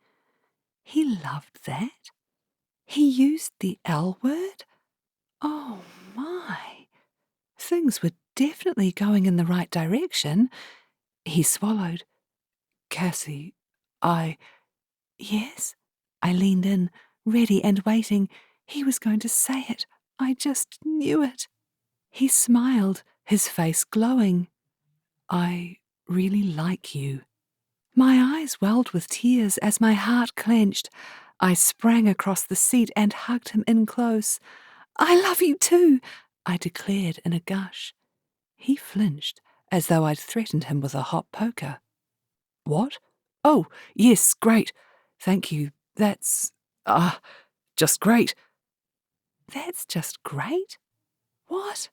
He loved that? He used the L word? Oh, my. Things were definitely going in the right direction. He swallowed. Cassie, Yes? I leaned in, ready and waiting. He was going to say it. I just knew it. He smiled, his face glowing. I really like you. My eyes welled with tears as my heart clenched. I sprang across the seat and hugged him in close. I love you too, I declared in a gush. He flinched, as though I'd threatened him with a hot poker. What? Oh, yes, great. Thank you. That's, just great. That's just great? What?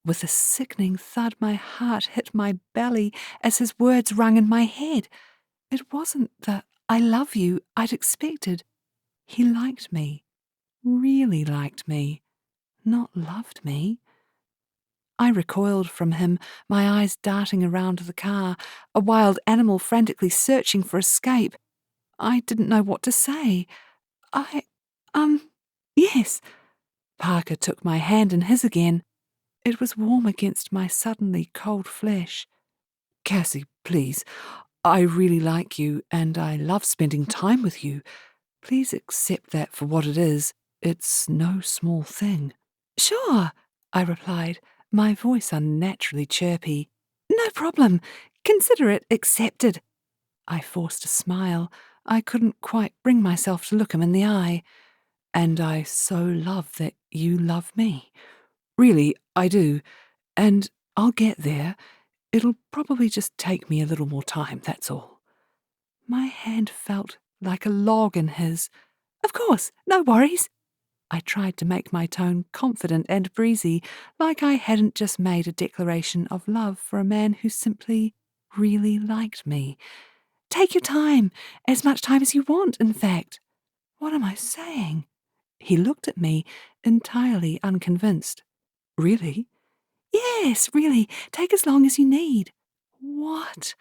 With a sickening thud, my heart hit my belly as his words rung in my head. It wasn't the I love you I'd expected. He liked me, really liked me, not loved me. I recoiled from him, my eyes darting around the car, a wild animal frantically searching for escape. I didn't know what to say. Yes. Parker took my hand in his again. It was warm against my suddenly cold flesh. Cassie, please, I really like you and I love spending time with you. Please accept that for what it is. It's no small thing. Sure, I replied, my voice unnaturally chirpy. No problem. Consider it accepted. I forced a smile. I couldn't quite bring myself to look him in the eye. And I so love that you love me. Really, I do. And I'll get there. It'll probably just take me a little more time, that's all. My hand felt like a log in his. Of course, no worries. I tried to make my tone confident and breezy, like I hadn't just made a declaration of love for a man who simply really liked me. Take your time, as much time as you want, in fact. What am I saying? He looked at me, entirely unconvinced. Really? Yes, really. Take as long as you need. What?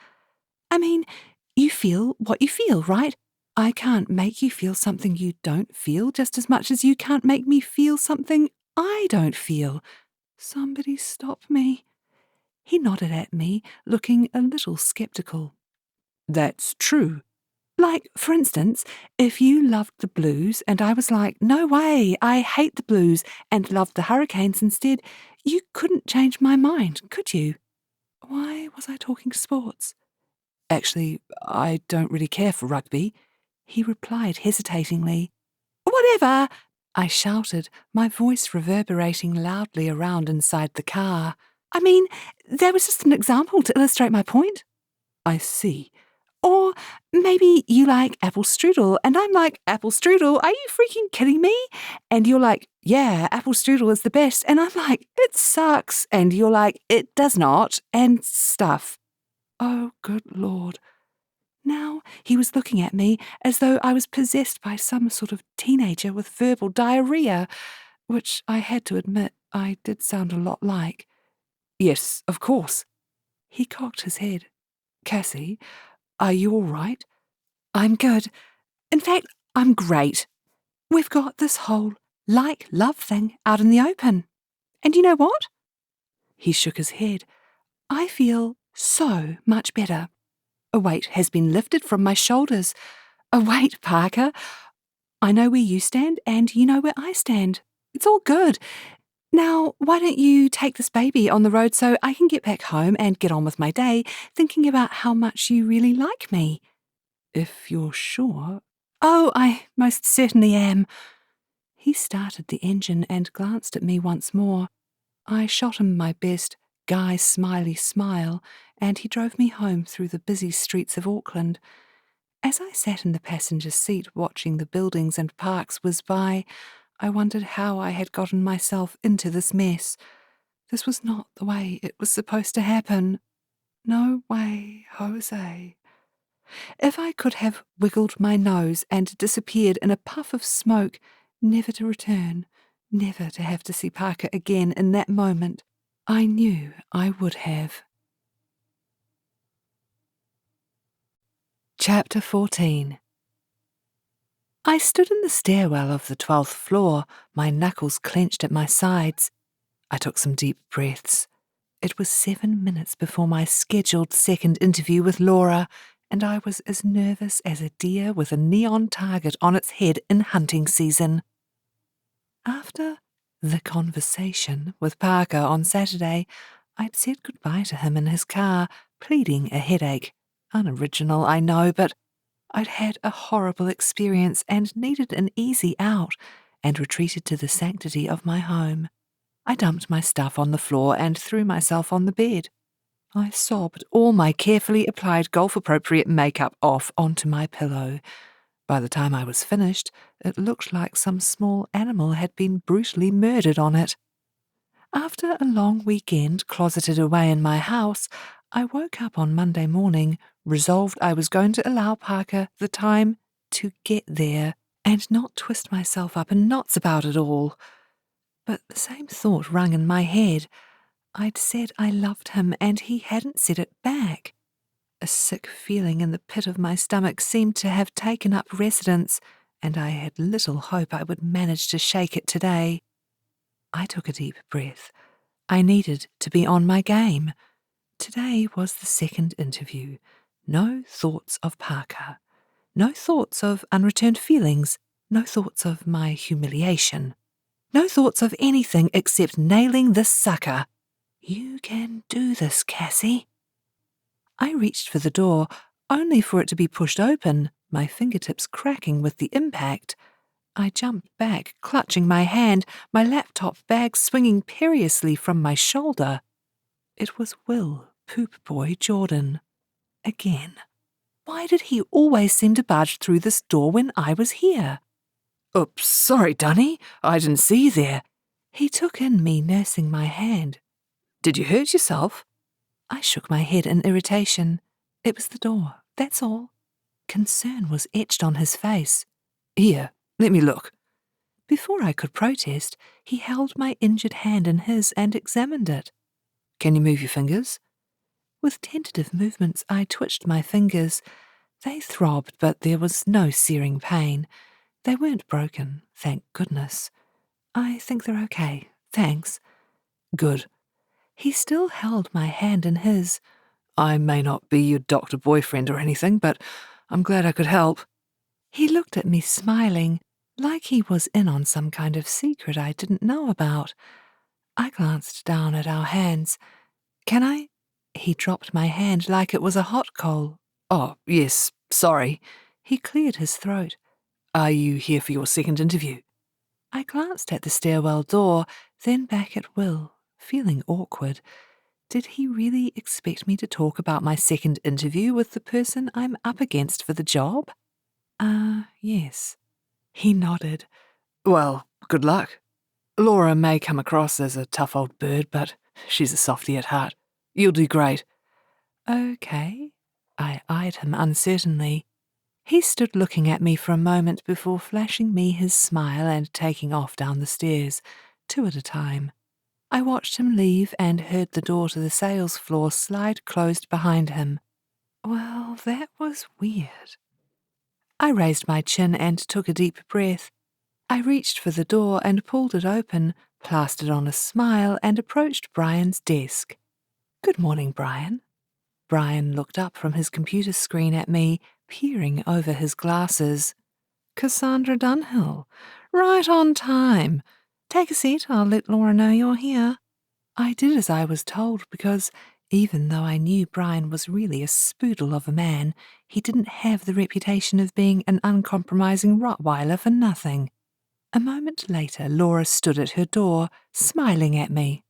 I mean, you feel what you feel, right? I can't make you feel something you don't feel just as much as you can't make me feel something I don't feel. Somebody stop me. He nodded at me, looking a little skeptical. That's true. Like, for instance, if you loved the blues and I was like, no way, I hate the blues, and loved the Hurricanes instead, you couldn't change my mind, could you? Why was I talking sports? Actually, I don't really care for rugby, he replied hesitatingly. Whatever, I shouted, my voice reverberating loudly around inside the car. I mean, that was just an example to illustrate my point. I see. Or maybe you like apple strudel, and I'm like, apple strudel? Are you freaking kidding me? And you're like, yeah, apple strudel is the best. And I'm like, it sucks. And you're like, it does not, and stuff. Oh, good Lord. Now he was looking at me as though I was possessed by some sort of teenager with verbal diarrhea, which I had to admit I did sound a lot like. Yes, of course. He cocked his head. Cassie, are you all right? I'm good. In fact, I'm great. We've got this whole like-love thing out in the open. And you know what? He shook his head. I feel so much better. A weight has been lifted from my shoulders. A weight, Parker. I know where you stand, and you know where I stand. It's all good. Now, why don't you take this baby on the road so I can get back home and get on with my day, thinking about how much you really like me? If you're sure. Oh, I most certainly am. He started the engine and glanced at me once more. I shot him my best Guy Smiley smile, and he drove me home through the busy streets of Auckland. As I sat in the passenger seat watching the buildings and parks whiz by, I wondered how I had gotten myself into this mess. This was not the way it was supposed to happen. No way, Jose. If I could have wiggled my nose and disappeared in a puff of smoke, never to return, never to have to see Parker again in that moment, I knew I would have. Chapter 14. I stood in the stairwell of the 12th floor, my knuckles clenched at my sides. I took some deep breaths. It was 7 minutes before my scheduled second interview with Laura, and I was as nervous as a deer with a neon target on its head in hunting season. After the conversation with Parker on Saturday, I'd said goodbye to him in his car, pleading a headache. Unoriginal, I know, but I'd had a horrible experience and needed an easy out, and retreated to the sanctity of my home. I dumped my stuff on the floor and threw myself on the bed. I sobbed all my carefully applied golf-appropriate makeup off onto my pillow. By the time I was finished, it looked like some small animal had been brutally murdered on it. After a long weekend closeted away in my house, I woke up on Monday morning, resolved I was going to allow Parker the time to get there and not twist myself up in knots about it all. But the same thought rung in my head. I'd said I loved him and he hadn't said it back. A sick feeling in the pit of my stomach seemed to have taken up residence, and I had little hope I would manage to shake it today. I took a deep breath. I needed to be on my game. Today was the second interview. No thoughts of Parker. No thoughts of unreturned feelings. No thoughts of my humiliation. No thoughts of anything except nailing this sucker. You can do this, Cassie. I reached for the door, only for it to be pushed open, my fingertips cracking with the impact. I jumped back, clutching my hand, my laptop bag swinging perilously from my shoulder. It was Will Poop Boy Jordan. Again. Why did he always seem to barge through this door when I was here? Oops, sorry, Dunny. I didn't see you there. He took in me nursing my hand. Did you hurt yourself? I shook my head in irritation. It was the door, that's all. Concern was etched on his face. Here, let me look. Before I could protest, he held my injured hand in his and examined it. Can you move your fingers? With tentative movements, I twitched my fingers. They throbbed, but there was no searing pain. They weren't broken, thank goodness. I think they're okay, thanks. Good. He still held my hand in his. I may not be your doctor boyfriend or anything, but I'm glad I could help. He looked at me smiling, like he was in on some kind of secret I didn't know about. I glanced down at our hands. Can I? He dropped my hand like it was a hot coal. Oh, yes, sorry. He cleared his throat. Are you here for your second interview? I glanced at the stairwell door, then back at Will, feeling awkward. Did he really expect me to talk about my second interview with the person I'm up against for the job? Yes. He nodded. Well, good luck. Laura may come across as a tough old bird, but she's a softie at heart. You'll do great. Okay. I eyed him uncertainly. He stood looking at me for a moment before flashing me his smile and taking off down the stairs, 2 at a time. I watched him leave and heard the door to the sales floor slide closed behind him. Well, that was weird. I raised my chin and took a deep breath. I reached for the door and pulled it open, plastered on a smile, and approached Brian's desk. Good morning, Brian. Brian looked up from his computer screen at me, peering over his glasses. Cassandra Dunhill. Right on time. Take a seat, I'll let Laura know you're here. I did as I was told because, even though I knew Brian was really a spoodle of a man, he didn't have the reputation of being an uncompromising Rottweiler for nothing. A moment later, Laura stood at her door, smiling at me.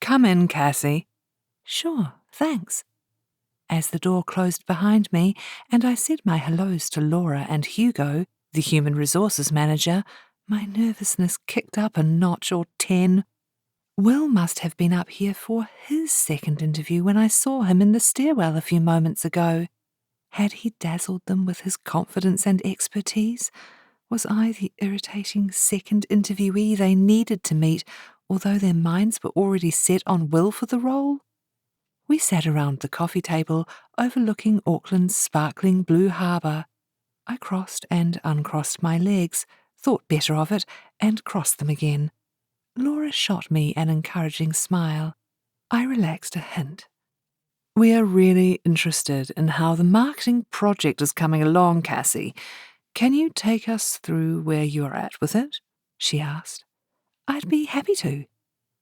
Come in, Cassie. Sure, thanks. As the door closed behind me and I said my hellos to Laura and Hugo, the human resources manager, my nervousness kicked up a notch or 10. Will must have been up here for his second interview when I saw him in the stairwell a few moments ago. Had he dazzled them with his confidence and expertise? Was I the irritating second interviewee they needed to meet, although their minds were already set on Will for the role? We sat around the coffee table, overlooking Auckland's sparkling blue harbour. I crossed and uncrossed my legs, thought better of it, and crossed them again. Laura shot me an encouraging smile. I relaxed a hint. We are really interested in how the marketing project is coming along, Cassie. Can you take us through where you're at with it? She asked. I'd be happy to.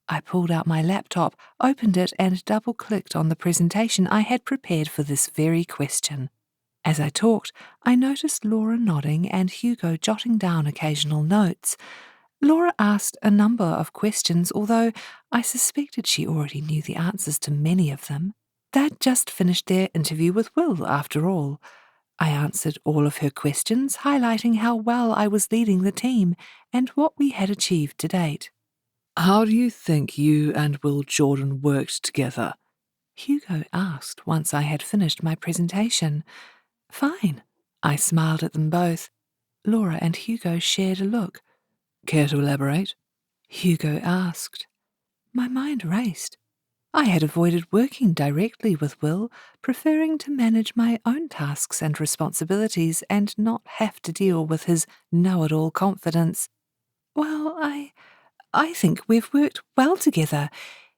I pulled out my laptop, opened it, and double-clicked on the presentation I had prepared for this very question. As I talked, I noticed Laura nodding and Hugo jotting down occasional notes. Laura asked a number of questions, although I suspected she already knew the answers to many of them. They'd just finished their interview with Will, after all. I answered all of her questions, highlighting how well I was leading the team and what we had achieved to date. How do you think you and Will Jordan worked together? Hugo asked once I had finished my presentation. Fine. I smiled at them both. Laura and Hugo shared a look. Care to elaborate? Hugo asked. My mind raced. I had avoided working directly with Will, preferring to manage my own tasks and responsibilities and not have to deal with his know-it-all confidence. Well, I think we've worked well together.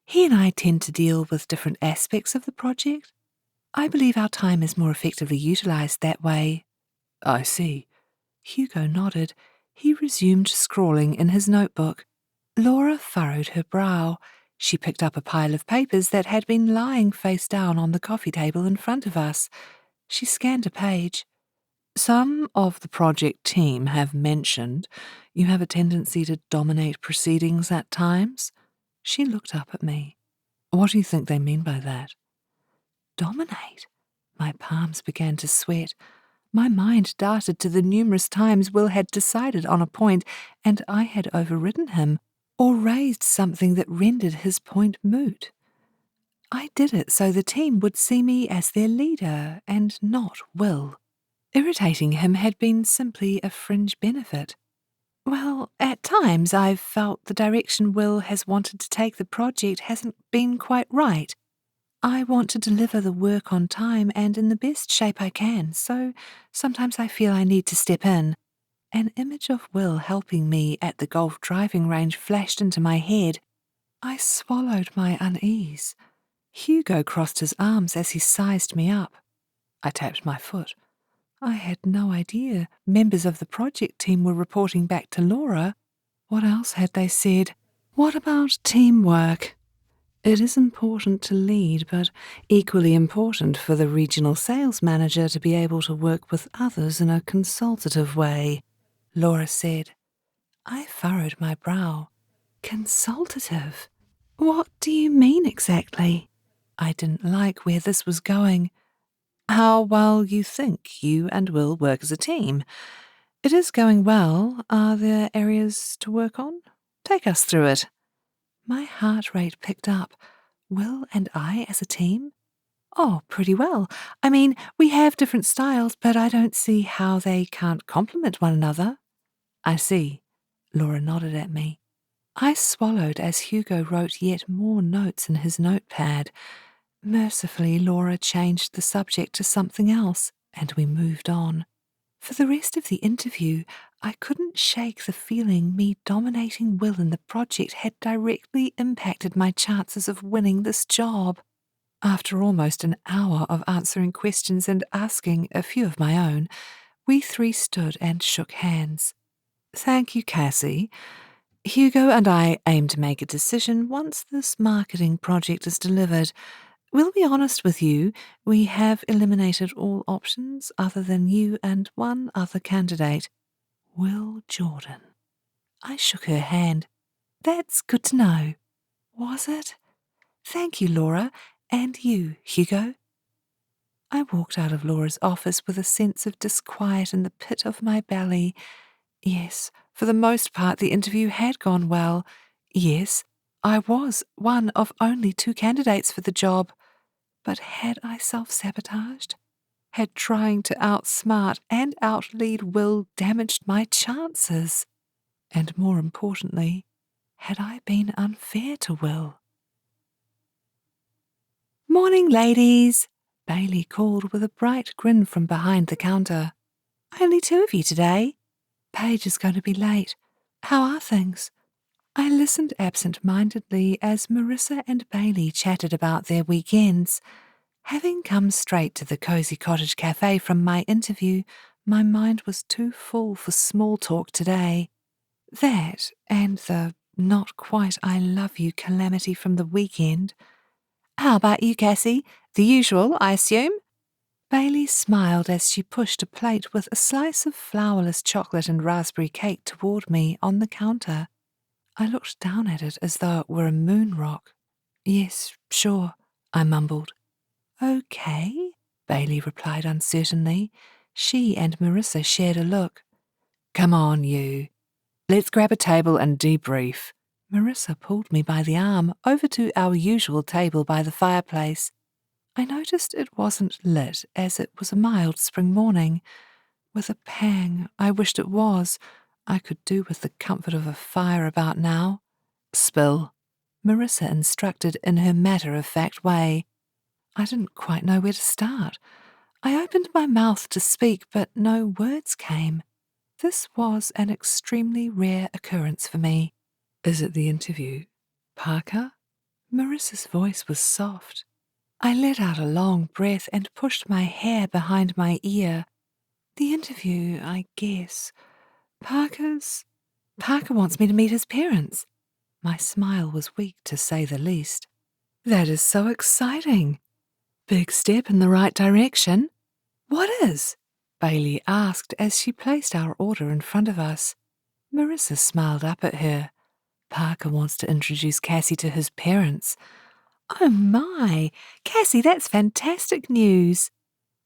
He and I tend to deal with different aspects of the project. I believe our time is more effectively utilised that way. I see. Hugo nodded. He resumed scrawling in his notebook. Laura furrowed her brow. She picked up a pile of papers that had been lying face down on the coffee table in front of us. She scanned a page. Some of the project team have mentioned you have a tendency to dominate proceedings at times. She looked up at me. What do you think they mean by that? Dominate? My palms began to sweat. My mind darted to the numerous times Will had decided on a point and I had overridden him, or raised something that rendered his point moot. I did it so the team would see me as their leader and not Will. Irritating him had been simply a fringe benefit. Well, at times I've felt the direction Will has wanted to take the project hasn't been quite right. I want to deliver the work on time and in the best shape I can, so sometimes I feel I need to step in. An image of Will helping me at the golf driving range flashed into my head. I swallowed my unease. Hugo crossed his arms as he sized me up. I tapped my foot. I had no idea members of the project team were reporting back to Laura. What else had they said? What about teamwork? It is important to lead, but equally important for the regional sales manager to be able to work with others in a consultative way, Laura said. I furrowed my brow. Consultative? What do you mean exactly? I didn't like where this was going. How well you think you and Will work as a team. It is going well. Are there areas to work on? Take us through it. My heart rate picked up. Will and I as a team? Oh, pretty well. I mean, we have different styles, but I don't see how they can't complement one another. I see. Laura nodded at me. I swallowed as Hugo wrote yet more notes in his notepad. Mercifully, Laura changed the subject to something else, and we moved on. For the rest of the interview, I couldn't shake the feeling me dominating Will in the project had directly impacted my chances of winning this job. After almost an hour of answering questions and asking a few of my own, we three stood and shook hands. Thank you, Cassie. Hugo and I aim to make a decision once this marketing project is delivered. We'll be honest with you, we have eliminated all options other than you and one other candidate, Will Jordan. I shook her hand. That's good to know. Was it? Thank you, Laura, and you, Hugo. I walked out of Laura's office with a sense of disquiet in the pit of my belly. Yes, for the most part the interview had gone well. Yes, I was one of only 2 candidates for the job. But had I self-sabotaged? Had trying to outsmart and outlead Will damaged my chances? And more importantly, had I been unfair to Will? Morning, ladies, Bailey called with a bright grin from behind the counter. Only 2 of you today. Paige is going to be late. How are things? I listened absent-mindedly as Marissa and Bailey chatted about their weekends. Having come straight to the Cozy Cottage Cafe from my interview, my mind was too full for small talk today. That and the not quite I love you calamity from the weekend. How about you, Cassie? The usual, I assume? Bailey smiled as she pushed a plate with a slice of flourless chocolate and raspberry cake toward me on the counter. I looked down at it as though it were a moon rock. Yes, sure, I mumbled. Okay, Bailey replied uncertainly. She and Marissa shared a look. Come on, you. Let's grab a table and debrief. Marissa pulled me by the arm over to our usual table by the fireplace. I noticed it wasn't lit as it was a mild spring morning. With a pang, I wished it was. I could do with the comfort of a fire about now. Spill, Marissa instructed in her matter-of-fact way. I didn't quite know where to start. I opened my mouth to speak, but no words came. This was an extremely rare occurrence for me. Is it the interview, Parker? Marissa's voice was soft. I let out a long breath and pushed my hair behind my ear. The interview, I guess. Parker wants me to meet his parents. My smile was weak, to say the least. That is so exciting. Big step in the right direction. What is? Bailey asked as she placed our order in front of us. Marissa smiled up at her. Parker wants to introduce Cassie to his parents. Oh my, Cassie, that's fantastic news.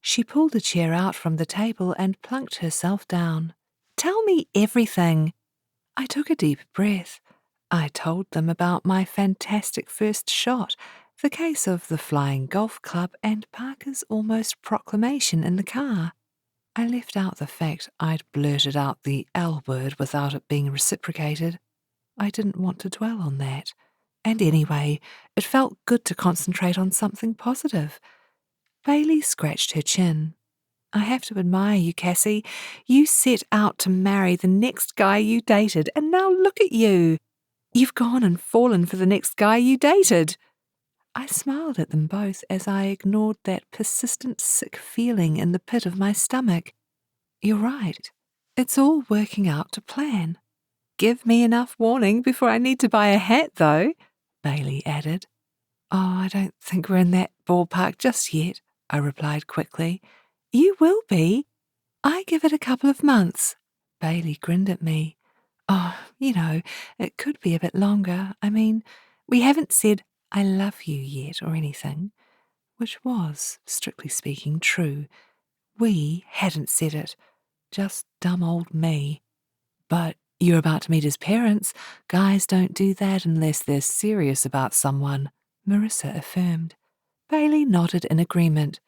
She pulled a chair out from the table and plunked herself down. Tell me everything. I took a deep breath. I told them about my fantastic first shot, the case of the flying golf club and Parker's almost proclamation in the car. I left out the fact I'd blurted out the L word without it being reciprocated. I didn't want to dwell on that. And anyway, it felt good to concentrate on something positive. Bailey scratched her chin. I have to admire you, Cassie. You set out to marry the next guy you dated, and now look at you. You've gone and fallen for the next guy you dated. I smiled at them both as I ignored that persistent sick feeling in the pit of my stomach. You're right. It's all working out to plan. Give me enough warning before I need to buy a hat, though, Bailey added. Oh, I don't think we're in that ballpark just yet, I replied quickly. You will be. I give it a couple of months. Bailey grinned at me. Oh, it could be a bit longer. I mean, we haven't said I love you yet or anything. which was, strictly speaking, true. We hadn't said it, just dumb old me. But you're about to meet his parents. Guys don't do that unless they're serious about someone, Marissa affirmed. Bailey nodded in agreement.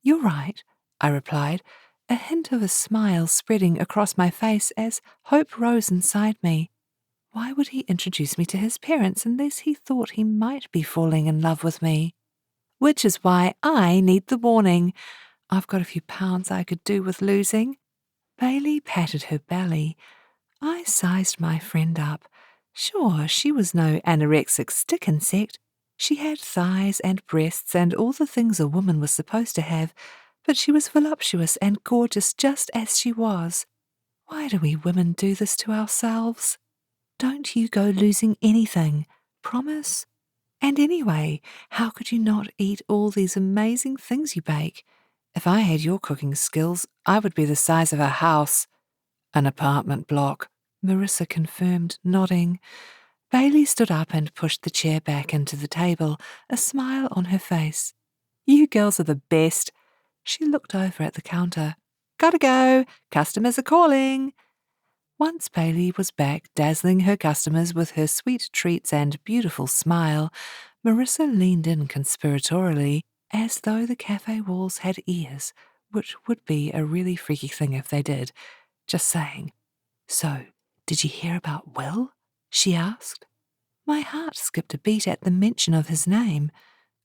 You're right, I replied, a hint of a smile spreading across my face as hope rose inside me. Why would he introduce me to his parents unless he thought he might be falling in love with me? Which is why I need the warning. I've got a few pounds I could do with losing. Bailey patted her belly. I sized my friend up. Sure, she was no anorexic stick insect. She had thighs and breasts and all the things a woman was supposed to have, but she was voluptuous and gorgeous just as she was. Why do we women do this to ourselves? Don't you go losing anything. Promise? And anyway, how could you not eat all these amazing things you bake? If I had your cooking skills, I would be the size of a house. An apartment block, Marissa confirmed, nodding. Bailey stood up and pushed the chair back into the table, a smile on her face. You girls are the best. She looked over at the counter. Gotta go. Customers are calling. Once Bailey was back, dazzling her customers with her sweet treats and beautiful smile, Marissa leaned in conspiratorially, as though the cafe walls had ears, which would be a really freaky thing if they did. Just saying. So, did you hear about Will? She asked. My heart skipped a beat at the mention of his name.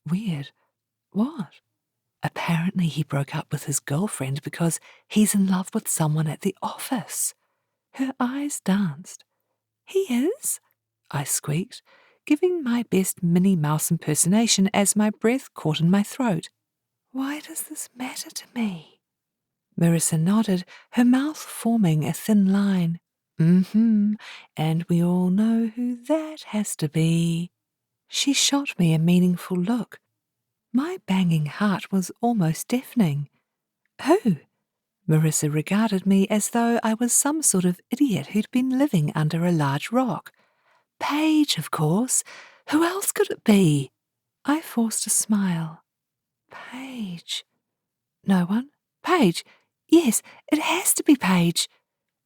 Weird. What? Apparently he broke up with his girlfriend because he's in love with someone at the office. Her eyes danced. He is? I squeaked, giving my best Minnie Mouse impersonation as my breath caught in my throat. Why does this matter to me? Marissa nodded, her mouth forming a thin line. And we all know who that has to be. She shot me a meaningful look. My banging heart was almost deafening. Who? Marissa regarded me as though I was some sort of idiot who'd been living under a large rock. Paige, of course. Who else could it be? I forced a smile. Paige. No one? Paige. Yes, it has to be Paige.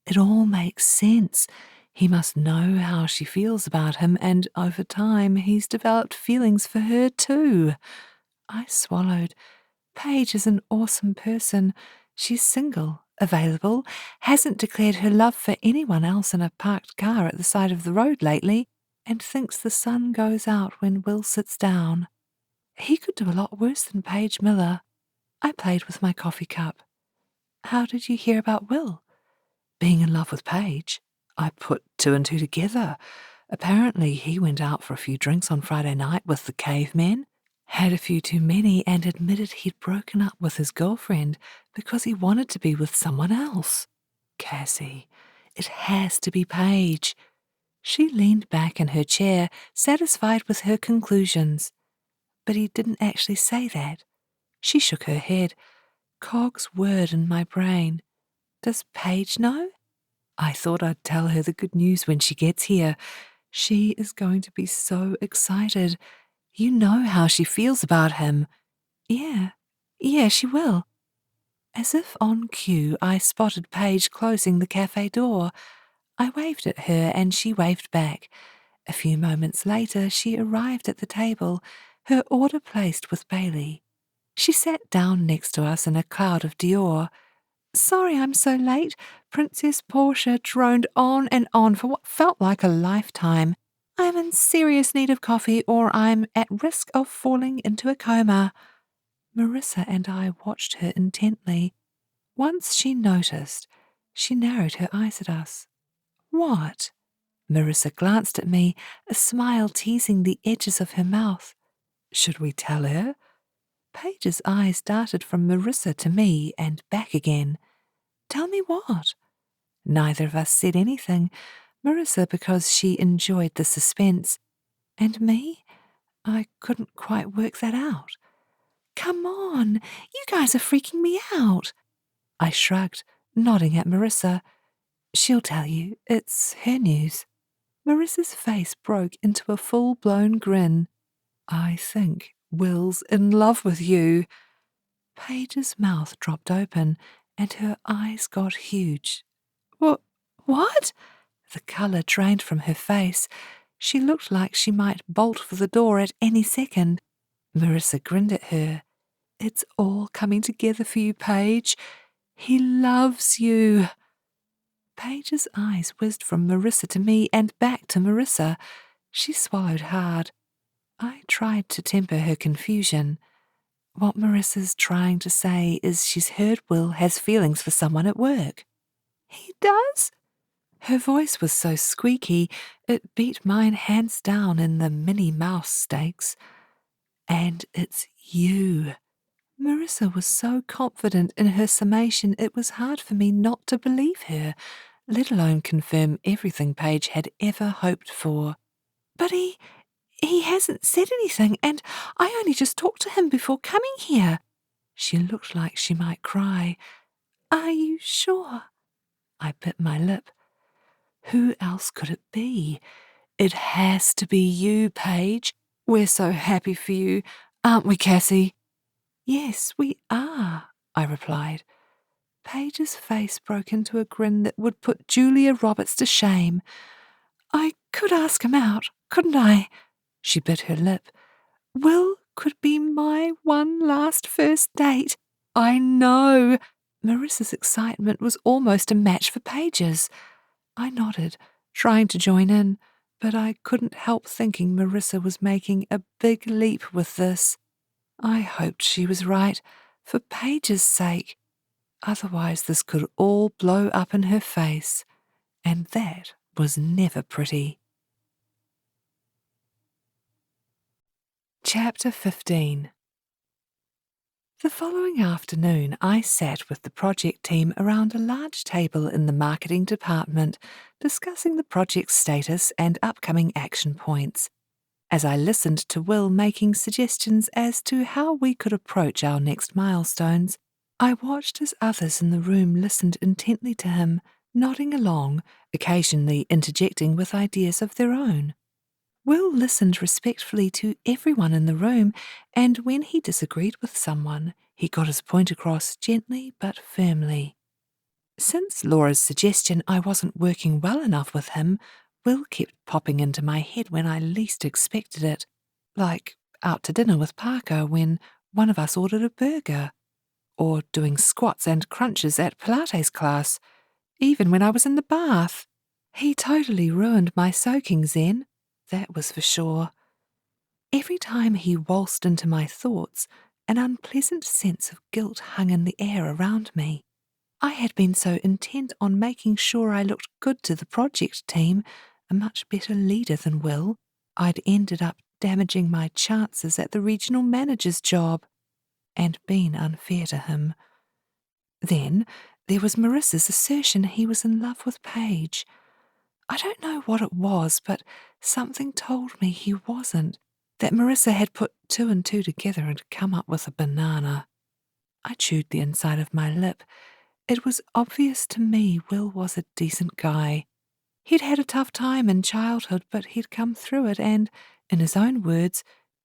It all makes sense. He must know how she feels about him, and over time he's developed feelings for her too. I swallowed. Paige is an awesome person. She's single, available, hasn't declared her love for anyone else in a parked car at the side of the road lately, and thinks the sun goes out when Will sits down. He could do a lot worse than Paige Miller. I played with my coffee cup. How did you hear about Will? Being in love with Paige. I put two and two together. Apparently he went out for a few drinks on Friday night with the cavemen, had a few too many, and admitted he'd broken up with his girlfriend because he wanted to be with someone else. Cassie, it has to be Paige. She leaned back in her chair, satisfied with her conclusions. But he didn't actually say that. She shook her head. Cogs whirred in my brain. Does Paige know? I thought I'd tell her the good news when she gets here. She is going to be so excited. You know how she feels about him. Yeah, she will. As if on cue, I spotted Paige closing the cafe door. I waved at her and she waved back. A few moments later, she arrived at the table, her order placed with Bailey. She sat down next to us in a cloud of Dior. Sorry I'm so late. Princess Portia droned on and on for what felt like a lifetime. I'm in serious need of coffee or I'm at risk of falling into a coma. Marissa and I watched her intently. Once she noticed, she narrowed her eyes at us. What? Marissa glanced at me, a smile teasing the edges of her mouth. Should we tell her? Paige's eyes darted from Marissa to me and back again. Tell me what? Neither of us said anything. Marissa because she enjoyed the suspense. And me? I couldn't quite work that out. Come on, you guys are freaking me out. I shrugged, nodding at Marissa. She'll tell you. It's her news. Marissa's face broke into a full-blown grin. I think Will's in love with you." Paige's mouth dropped open and her eyes got huge. What? The colour drained from her face. She looked like she might bolt for the door at any second. Marissa grinned at her. "It's all coming together for you, Paige. He loves you." Paige's eyes whizzed from Marissa to me and back to Marissa. She swallowed hard. I tried to temper her confusion. What Marissa's trying to say is she's heard Will has feelings for someone at work. "He does?" Her voice was so squeaky, it beat mine hands down in the Minnie Mouse stakes. "And it's you." Marissa was so confident in her summation it was hard for me not to believe her, let alone confirm everything Paige had ever hoped for. "But he hasn't said anything, and I only just talked to him before coming here." She looked like she might cry. "Are you sure?" I bit my lip. Who else could it be? "It has to be you, Paige. We're so happy for you, aren't we, Cassie?" "Yes, we are," I replied. Paige's face broke into a grin that would put Julia Roberts to shame. "I could ask him out, couldn't I?" She bit her lip. "Will could be my one last first date." "I know." Marissa's excitement was almost a match for Paige's. I nodded, trying to join in, but I couldn't help thinking Marissa was making a big leap with this. I hoped she was right, for Paige's sake. Otherwise this could all blow up in her face, and that was never pretty. Chapter 15. The following afternoon I sat with the project team around a large table in the marketing department, discussing the project's status and upcoming action points. As I listened to Will making suggestions as to how we could approach our next milestones, I watched as others in the room listened intently to him, nodding along, occasionally interjecting with ideas of their own. Will listened respectfully to everyone in the room, and when he disagreed with someone, he got his point across gently but firmly. Since Laura's suggestion I wasn't working well enough with him, Will kept popping into my head when I least expected it, like out to dinner with Parker when one of us ordered a burger, or doing squats and crunches at Pilates class, even when I was in the bath. He totally ruined my soaking zen, that was for sure. Every time he waltzed into my thoughts, an unpleasant sense of guilt hung in the air around me. I had been so intent on making sure I looked good to the project team, a much better leader than Will, I'd ended up damaging my chances at the regional manager's job, and been unfair to him. Then there was Marissa's assertion he was in love with Paige. I don't know what it was, but something told me he wasn't, that Marissa had put two and two together and come up with a banana. I chewed the inside of my lip. It was obvious to me Will was a decent guy. He'd had a tough time in childhood, but he'd come through it and, in his own words,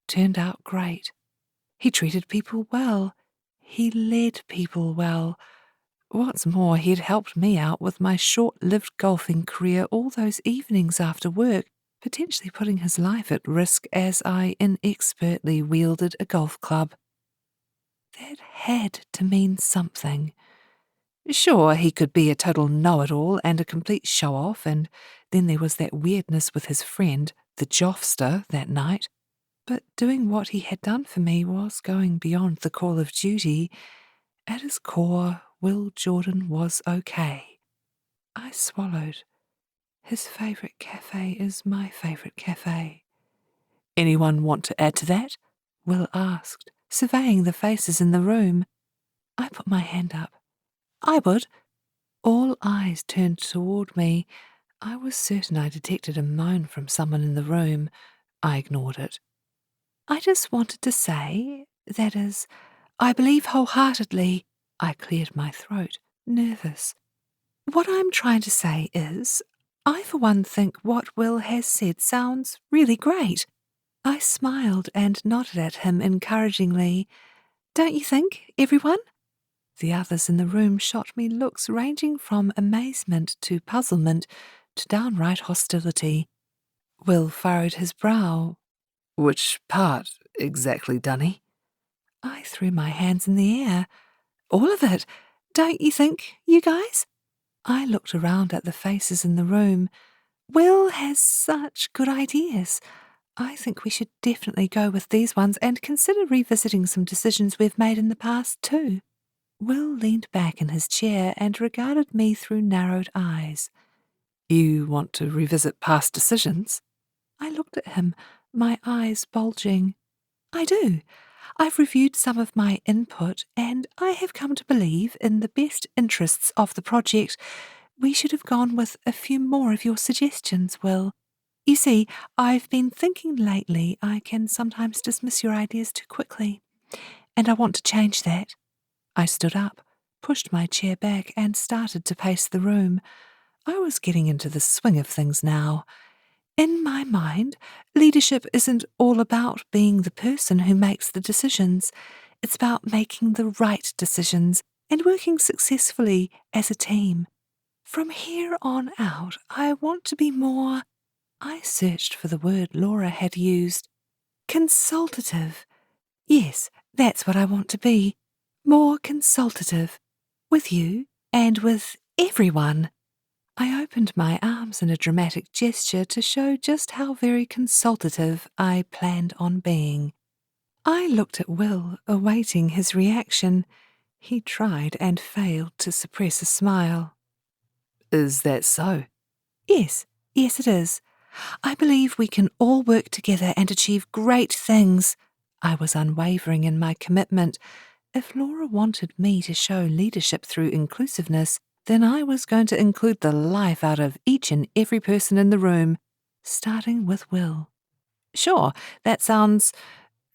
turned out great. He treated people well. He led people well. What's more, he'd helped me out with my short-lived golfing career all those evenings after work, potentially putting his life at risk as I inexpertly wielded a golf club. That had to mean something. Sure, he could be a total know-it-all and a complete show-off, and then there was that weirdness with his friend, the Joffster, that night. But doing what he had done for me was going beyond the call of duty. At his core, Will Jordan was okay. I swallowed. His favourite cafe is my favourite cafe. "Anyone want to add to that?" Will asked, surveying the faces in the room. I put my hand up. "I would." All eyes turned toward me. I was certain I detected a moan from someone in the room. I ignored it. "I just wanted to say, that is, I believe wholeheartedly." I cleared my throat, nervous. "What I'm trying to say is, I for one think what Will has said sounds really great. I smiled and nodded at him encouragingly. Don't you think, everyone? The others in the room shot me looks ranging from amazement to puzzlement to downright hostility. Will furrowed his brow. Which part exactly, Dunny? I threw my hands in the air. All of it, don't you think, you guys? I looked around at the faces in the room. Will has such good ideas. I think we should definitely go with these ones and consider revisiting some decisions we've made in the past, too. Will leaned back in his chair and regarded me through narrowed eyes. You want to revisit past decisions? I looked at him, my eyes bulging. I do. I've reviewed some of my input, and I have come to believe, in the best interests of the project, we should have gone with a few more of your suggestions, Will. You see, I've been thinking lately I can sometimes dismiss your ideas too quickly, and I want to change that. I stood up, pushed my chair back, and started to pace the room. I was getting into the swing of things now. In my mind, leadership isn't all about being the person who makes the decisions. It's about making the right decisions and working successfully as a team. From here on out, I want to be more— I searched for the word Laura had used. Consultative. Yes, that's what I want to be. More consultative. With you and with everyone. I opened my arms in a dramatic gesture to show just how very consultative I planned on being. I looked at Will, awaiting his reaction. He tried and failed to suppress a smile. Is that so? Yes, it is. I believe we can all work together and achieve great things. I was unwavering in my commitment. If Laura wanted me to show leadership through inclusiveness, then I was going to include the life out of each and every person in the room, starting with Will. Sure, that sounds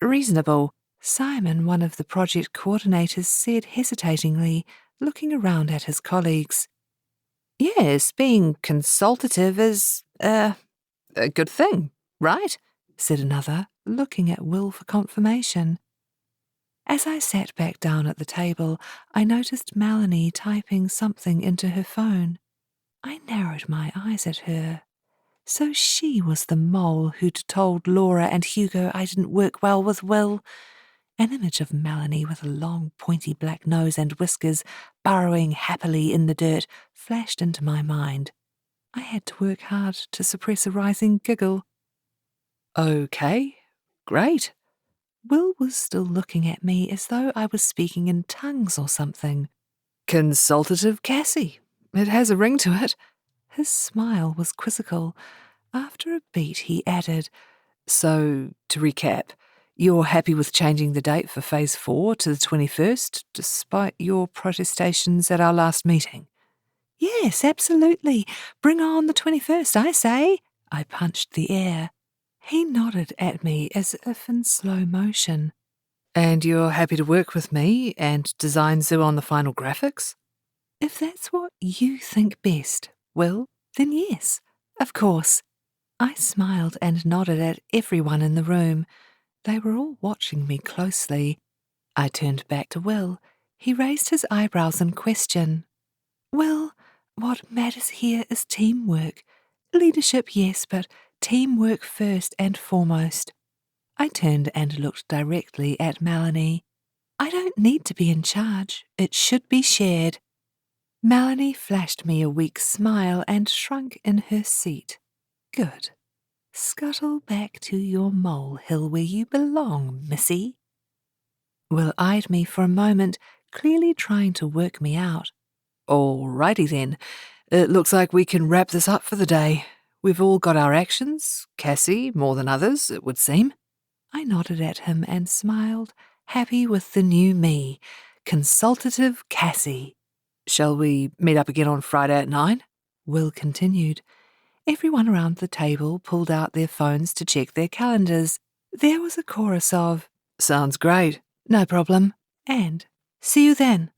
reasonable, Simon, one of the project coordinators, said hesitatingly, looking around at his colleagues. Yes, being consultative is, a good thing, right? Said another, looking at Will for confirmation. As I sat back down at the table, I noticed Melanie typing something into her phone. I narrowed my eyes at her. So she was the mole who'd told Laura and Hugo I didn't work well with Will. An image of Melanie with a long, pointy black nose and whiskers, burrowing happily in the dirt, flashed into my mind. I had to work hard to suppress a rising giggle. Okay, great. Will was still looking at me as though I was speaking in tongues or something. Consultative Cassie. It has a ring to it. His smile was quizzical. After a beat, he added, So, to recap, you're happy with changing the date for Phase 4 to the 21st, despite your protestations at our last meeting? Yes, absolutely. Bring on the 21st, I say. I punched the air. He nodded at me as if in slow motion. And you're happy to work with me and design Zoo on the final graphics? If that's what you think best, Will, then yes, of course. I smiled and nodded at everyone in the room. They were all watching me closely. I turned back to Will. He raised his eyebrows in question. Will, what matters here is teamwork. Leadership, yes, but teamwork first and foremost. I turned and looked directly at Melanie. I don't need to be in charge. It should be shared. Melanie flashed me a weak smile and shrunk in her seat. Good. Scuttle back to your molehill where you belong, missy. Will eyed me for a moment, clearly trying to work me out. Alrighty then. It looks like we can wrap this up for the day. We've all got our actions, Cassie more than others, it would seem. I nodded at him and smiled, happy with the new me, consultative Cassie. Shall we meet up again on Friday at 9? Will continued. Everyone around the table pulled out their phones to check their calendars. There was a chorus of, Sounds great. no problem, and see you then.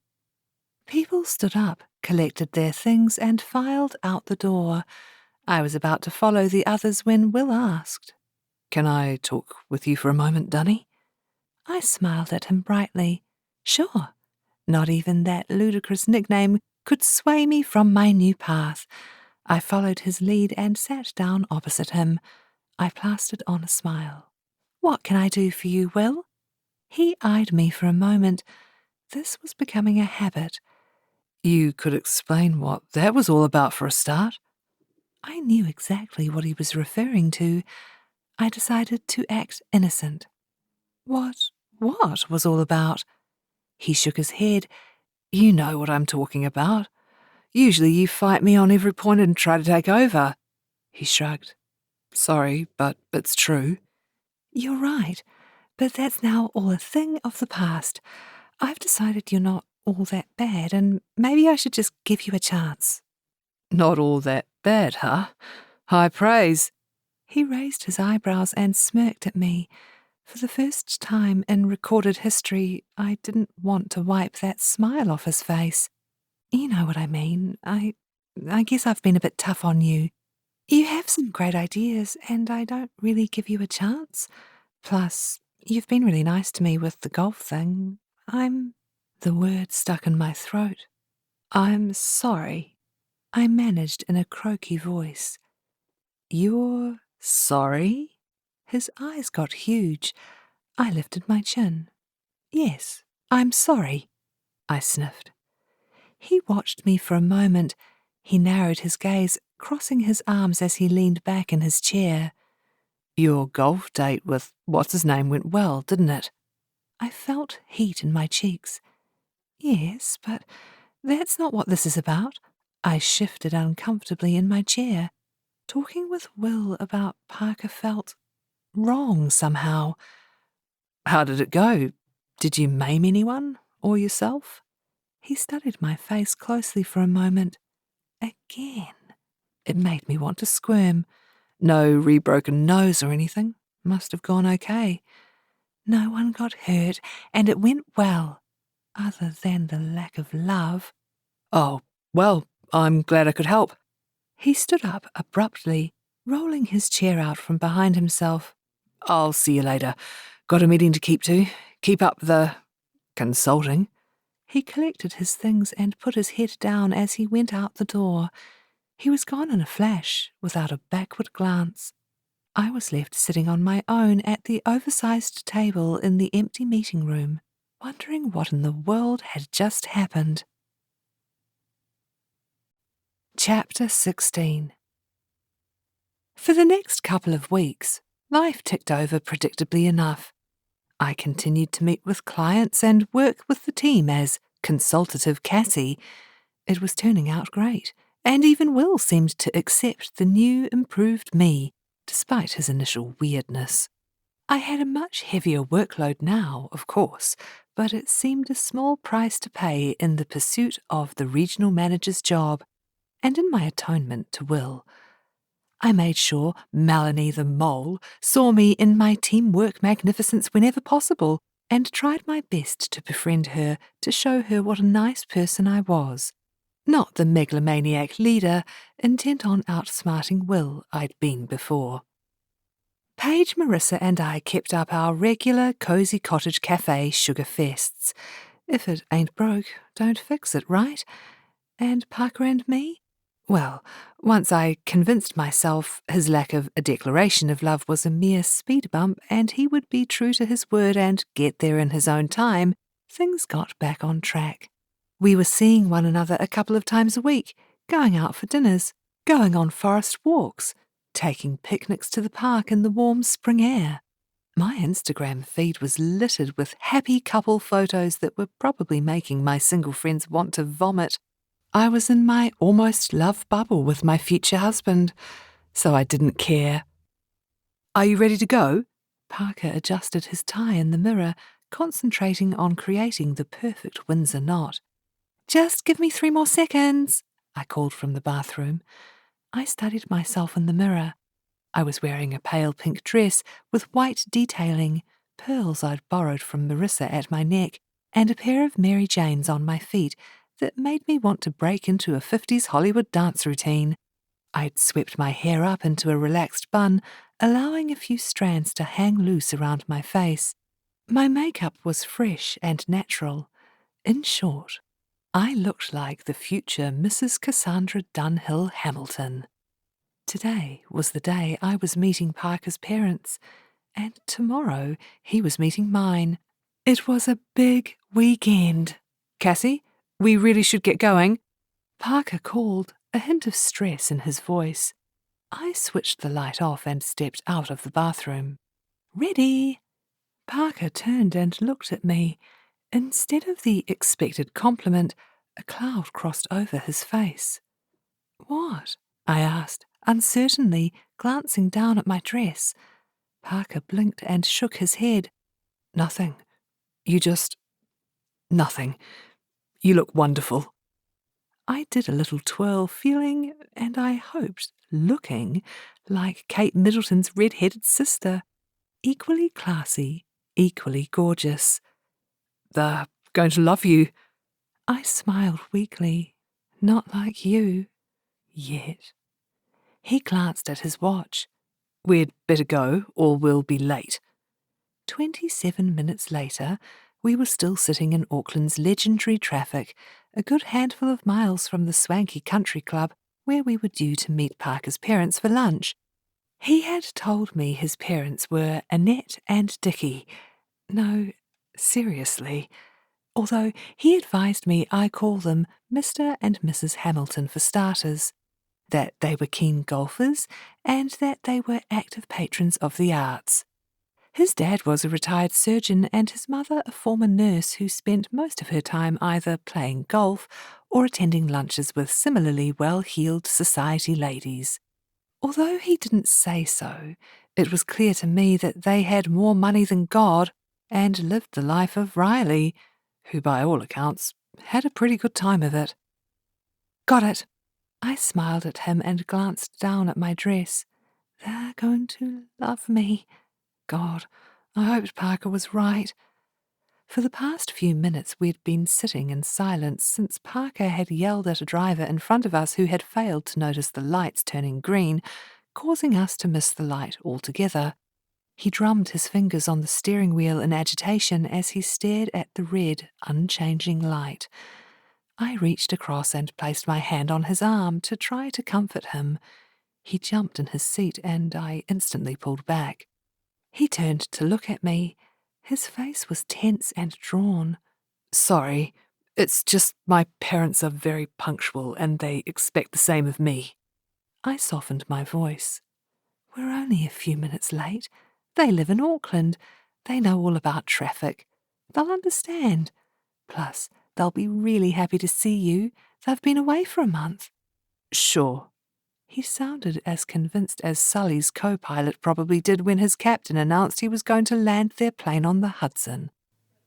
People stood up, collected their things, and filed out the door. I was about to follow the others when Will asked, Can I talk with you for a moment, Dunny? I smiled at him brightly. Sure. Not even that ludicrous nickname could sway me from my new path. I followed his lead and sat down opposite him. I plastered on a smile. What can I do for you, Will? He eyed me for a moment. This was becoming a habit. You could explain what that was all about for a start? I knew exactly what he was referring to. I decided to act innocent. What was all about? He shook his head. You know what I'm talking about. Usually you fight me on every point and try to take over. He shrugged. Sorry, but it's true. You're right, but that's now all a thing of the past. I've decided you're not all that bad, and maybe I should just give you a chance. Not all that bad, huh? High praise. He raised his eyebrows and smirked at me. For the first time in recorded history, I didn't want to wipe that smile off his face. You know what I mean. I guess I've been a bit tough on you. You have some great ideas, and I don't really give you a chance. Plus, you've been really nice to me with the golf thing. The word stuck in my throat. I'm sorry. I managed in a croaky voice. You're sorry? His eyes got huge. I lifted my chin. Yes, I'm sorry, I sniffed. He watched me for a moment. He narrowed his gaze, crossing his arms as he leaned back in his chair. Your golf date with what's-his-name went well, didn't it? I felt heat in my cheeks. Yes, but that's not what this is about. I shifted uncomfortably in my chair. Talking with Will about Parker felt wrong somehow. How did it go? Did you maim anyone or yourself? He studied my face closely for a moment. Again. It made me want to squirm. No re-broken nose or anything? Must have gone okay. No one got hurt, and it went well, other than the lack of love. Oh, well, I'm glad I could help. He stood up abruptly, rolling his chair out from behind himself. I'll see you later. Got a meeting to keep to. Keep up the consulting. He collected his things and put his head down as he went out the door. He was gone in a flash, without a backward glance. I was left sitting on my own at the oversized table in the empty meeting room, wondering what in the world had just happened. Chapter 16. For the next couple of weeks, life ticked over predictably enough. I continued to meet with clients and work with the team as consultative Cassie. It was turning out great, and even Will seemed to accept the new, improved me, despite his initial weirdness. I had a much heavier workload now, of course, but it seemed a small price to pay in the pursuit of the regional manager's job, and in my atonement to Will. I made sure Melanie the Mole saw me in my teamwork magnificence whenever possible, and tried my best to befriend her to show her what a nice person I was. Not the megalomaniac leader, intent on outsmarting Will I'd been before. Paige, Marissa and I kept up our regular cosy cottage cafe sugar fests. If it ain't broke, don't fix it, right? And Parker and me? Well, once I convinced myself his lack of a declaration of love was a mere speed bump and he would be true to his word and get there in his own time, things got back on track. We were seeing one another a couple of times a week, going out for dinners, going on forest walks, taking picnics to the park in the warm spring air. My Instagram feed was littered with happy couple photos that were probably making my single friends want to vomit. I was in my almost love bubble with my future husband, so I didn't care. Are you ready to go? Parker adjusted his tie in the mirror, concentrating on creating the perfect Windsor knot. Just give me 3 more seconds, I called from the bathroom. I studied myself in the mirror. I was wearing a pale pink dress with white detailing, pearls I'd borrowed from Marissa at my neck, and a pair of Mary Janes on my feet that made me want to break into a 50s Hollywood dance routine. I'd swept my hair up into a relaxed bun, allowing a few strands to hang loose around my face. My makeup was fresh and natural. In short, I looked like the future Mrs. Cassandra Dunhill Hamilton. Today was the day I was meeting Parker's parents, and tomorrow he was meeting mine. It was a big weekend. Cassie, we really should get going. Parker called, a hint of stress in his voice. I switched the light off and stepped out of the bathroom. Ready? Parker turned and looked at me. Instead of the expected compliment, a cloud crossed over his face. What? I asked, uncertainly, glancing down at my dress. Parker blinked and shook his head. Nothing. Nothing. You look wonderful. I did a little twirl, feeling, and I hoped, looking, like Kate Middleton's red-headed sister. Equally classy, equally gorgeous. They're going to love you. I smiled weakly. Not like you. Yet. He glanced at his watch. We'd better go, or we'll be late. 27 minutes later, we were still sitting in Auckland's legendary traffic, a good handful of miles from the swanky country club where we were due to meet Parker's parents for lunch. He had told me his parents were Annette and Dickie. No, seriously. Although he advised me I call them Mr. and Mrs. Hamilton for starters, that they were keen golfers, and that they were active patrons of the arts. His dad was a retired surgeon and his mother a former nurse who spent most of her time either playing golf or attending lunches with similarly well-heeled society ladies. Although he didn't say so, it was clear to me that they had more money than God and lived the life of Riley, who by all accounts had a pretty good time of it. Got it. I smiled at him and glanced down at my dress. They're going to love me. God, I hoped Parker was right. For the past few minutes we'd been sitting in silence since Parker had yelled at a driver in front of us who had failed to notice the lights turning green, causing us to miss the light altogether. He drummed his fingers on the steering wheel in agitation as he stared at the red, unchanging light. I reached across and placed my hand on his arm to try to comfort him. He jumped in his seat and I instantly pulled back. He turned to look at me. His face was tense and drawn. Sorry, it's just my parents are very punctual and they expect the same of me. I softened my voice. We're only a few minutes late. They live in Auckland. They know all about traffic. They'll understand. Plus, they'll be really happy to see you. They've been away for a month. Sure. He sounded as convinced as Sully's co-pilot probably did when his captain announced he was going to land their plane on the Hudson.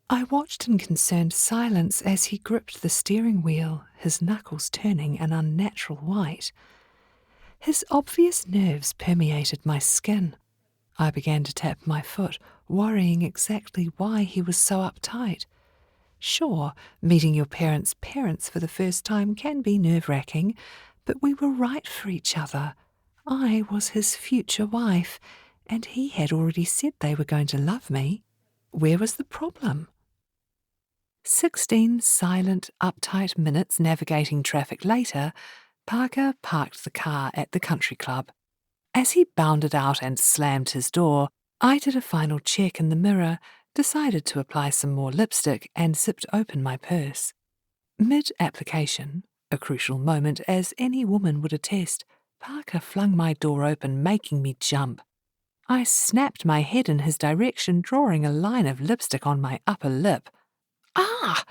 I watched in concerned silence as he gripped the steering wheel, his knuckles turning an unnatural white. His obvious nerves permeated my skin. I began to tap my foot, worrying exactly why he was so uptight. Sure, meeting your parents' parents for the first time can be nerve-wracking, but we were right for each other. I was his future wife, and he had already said they were going to love me. Where was the problem? 16 silent, uptight minutes navigating traffic later, Parker parked the car at the country club. As he bounded out and slammed his door, I did a final check in the mirror, decided to apply some more lipstick, and zipped open my purse. Mid-application, a crucial moment as any woman would attest, Parker flung my door open, making me jump. I snapped my head in his direction, drawing a line of lipstick on my upper lip. Ah!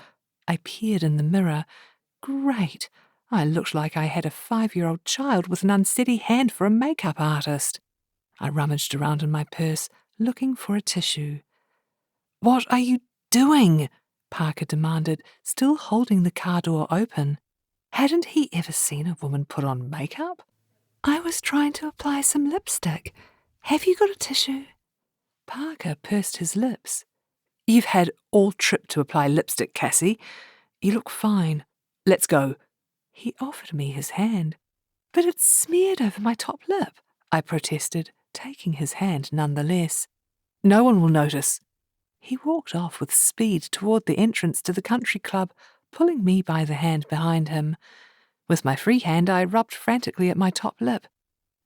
I peered in the mirror. Great! I looked like I had a 5-year-old child with an unsteady hand for a makeup artist. I rummaged around in my purse, looking for a tissue. What are you doing? Parker demanded, still holding the car door open. Hadn't he ever seen a woman put on makeup? I was trying to apply some lipstick. Have you got a tissue? Parker pursed his lips. You've had all trip to apply lipstick, Cassie. You look fine. Let's go. He offered me his hand. But it's smeared over my top lip, I protested, taking his hand nonetheless. "No one will notice." He walked off with speed toward the entrance to the country club, pulling me by the hand behind him. With my free hand, I rubbed frantically at my top lip.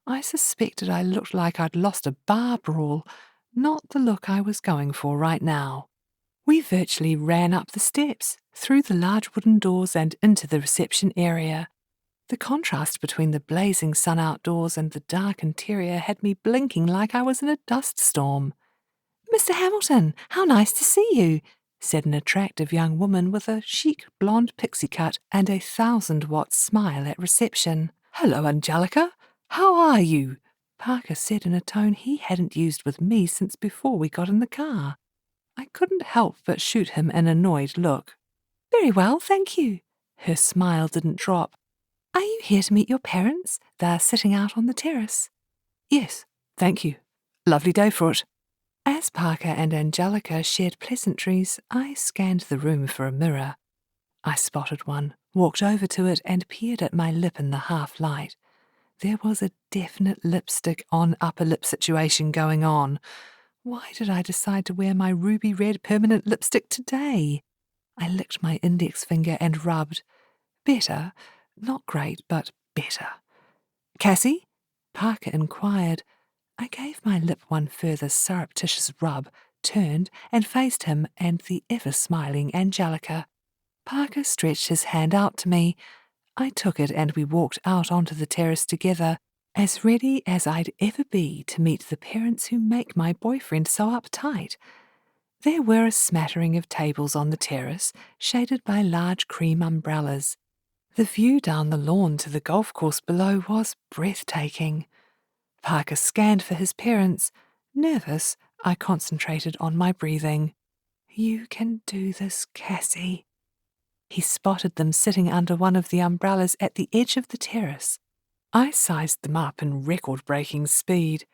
I suspected I looked like I'd lost a bar brawl, not the look I was going for right now. We virtually ran up the steps, through the large wooden doors and into the reception area. The contrast between the blazing sun outdoors and the dark interior had me blinking like I was in a dust storm. "Mr. Hamilton, how nice to see you," said an attractive young woman with a chic blonde pixie cut and a 1,000-watt smile at reception. "Hello, Angelica. How are you?" Parker said in a tone he hadn't used with me since before we got in the car. I couldn't help but shoot him an annoyed look. "Very well, thank you." Her smile didn't drop. "Are you here to meet your parents? They're sitting out on the terrace." "Yes, thank you. Lovely day for it." As Parker and Angelica shared pleasantries, I scanned the room for a mirror. I spotted one, walked over to it, and peered at my lip in the half-light. There was a definite lipstick on upper lip situation going on. Why did I decide to wear my ruby red permanent lipstick today? I licked my index finger and rubbed. Better. Not great, but better. "Cassie?" Parker inquired. I gave my lip one further surreptitious rub, turned, and faced him and the ever-smiling Angelica. Parker stretched his hand out to me. I took it and we walked out onto the terrace together, as ready as I'd ever be to meet the parents who make my boyfriend so uptight. There were a smattering of tables on the terrace, shaded by large cream umbrellas. The view down the lawn to the golf course below was breathtaking. Parker scanned for his parents. Nervous, I concentrated on my breathing. "You can do this, Cassie." He spotted them sitting under one of the umbrellas at the edge of the terrace. I sized them up in record-breaking speed.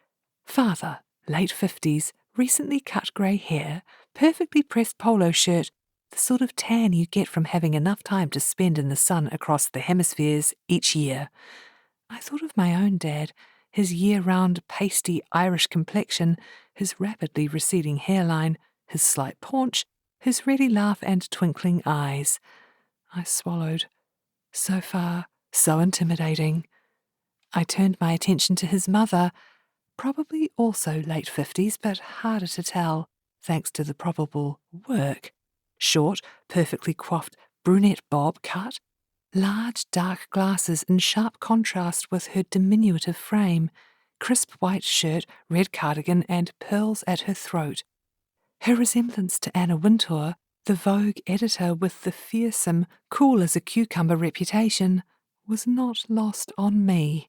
Father, late 50s, recently cut grey hair, perfectly pressed polo shirt, the sort of tan you get from having enough time to spend in the sun across the hemispheres each year. I thought of my own dad, his year-round pasty Irish complexion, his rapidly receding hairline, his slight paunch, his ready laugh and twinkling eyes. I swallowed. So far, so intimidating. I turned my attention to his mother, probably also late 50s, but harder to tell, thanks to the probable work. Short, perfectly coiffed brunette bob cut, large dark glasses in sharp contrast with her diminutive frame, crisp white shirt, red cardigan, and pearls at her throat. Her resemblance to Anna Wintour, the Vogue editor with the fearsome, cool-as-a-cucumber reputation, was not lost on me.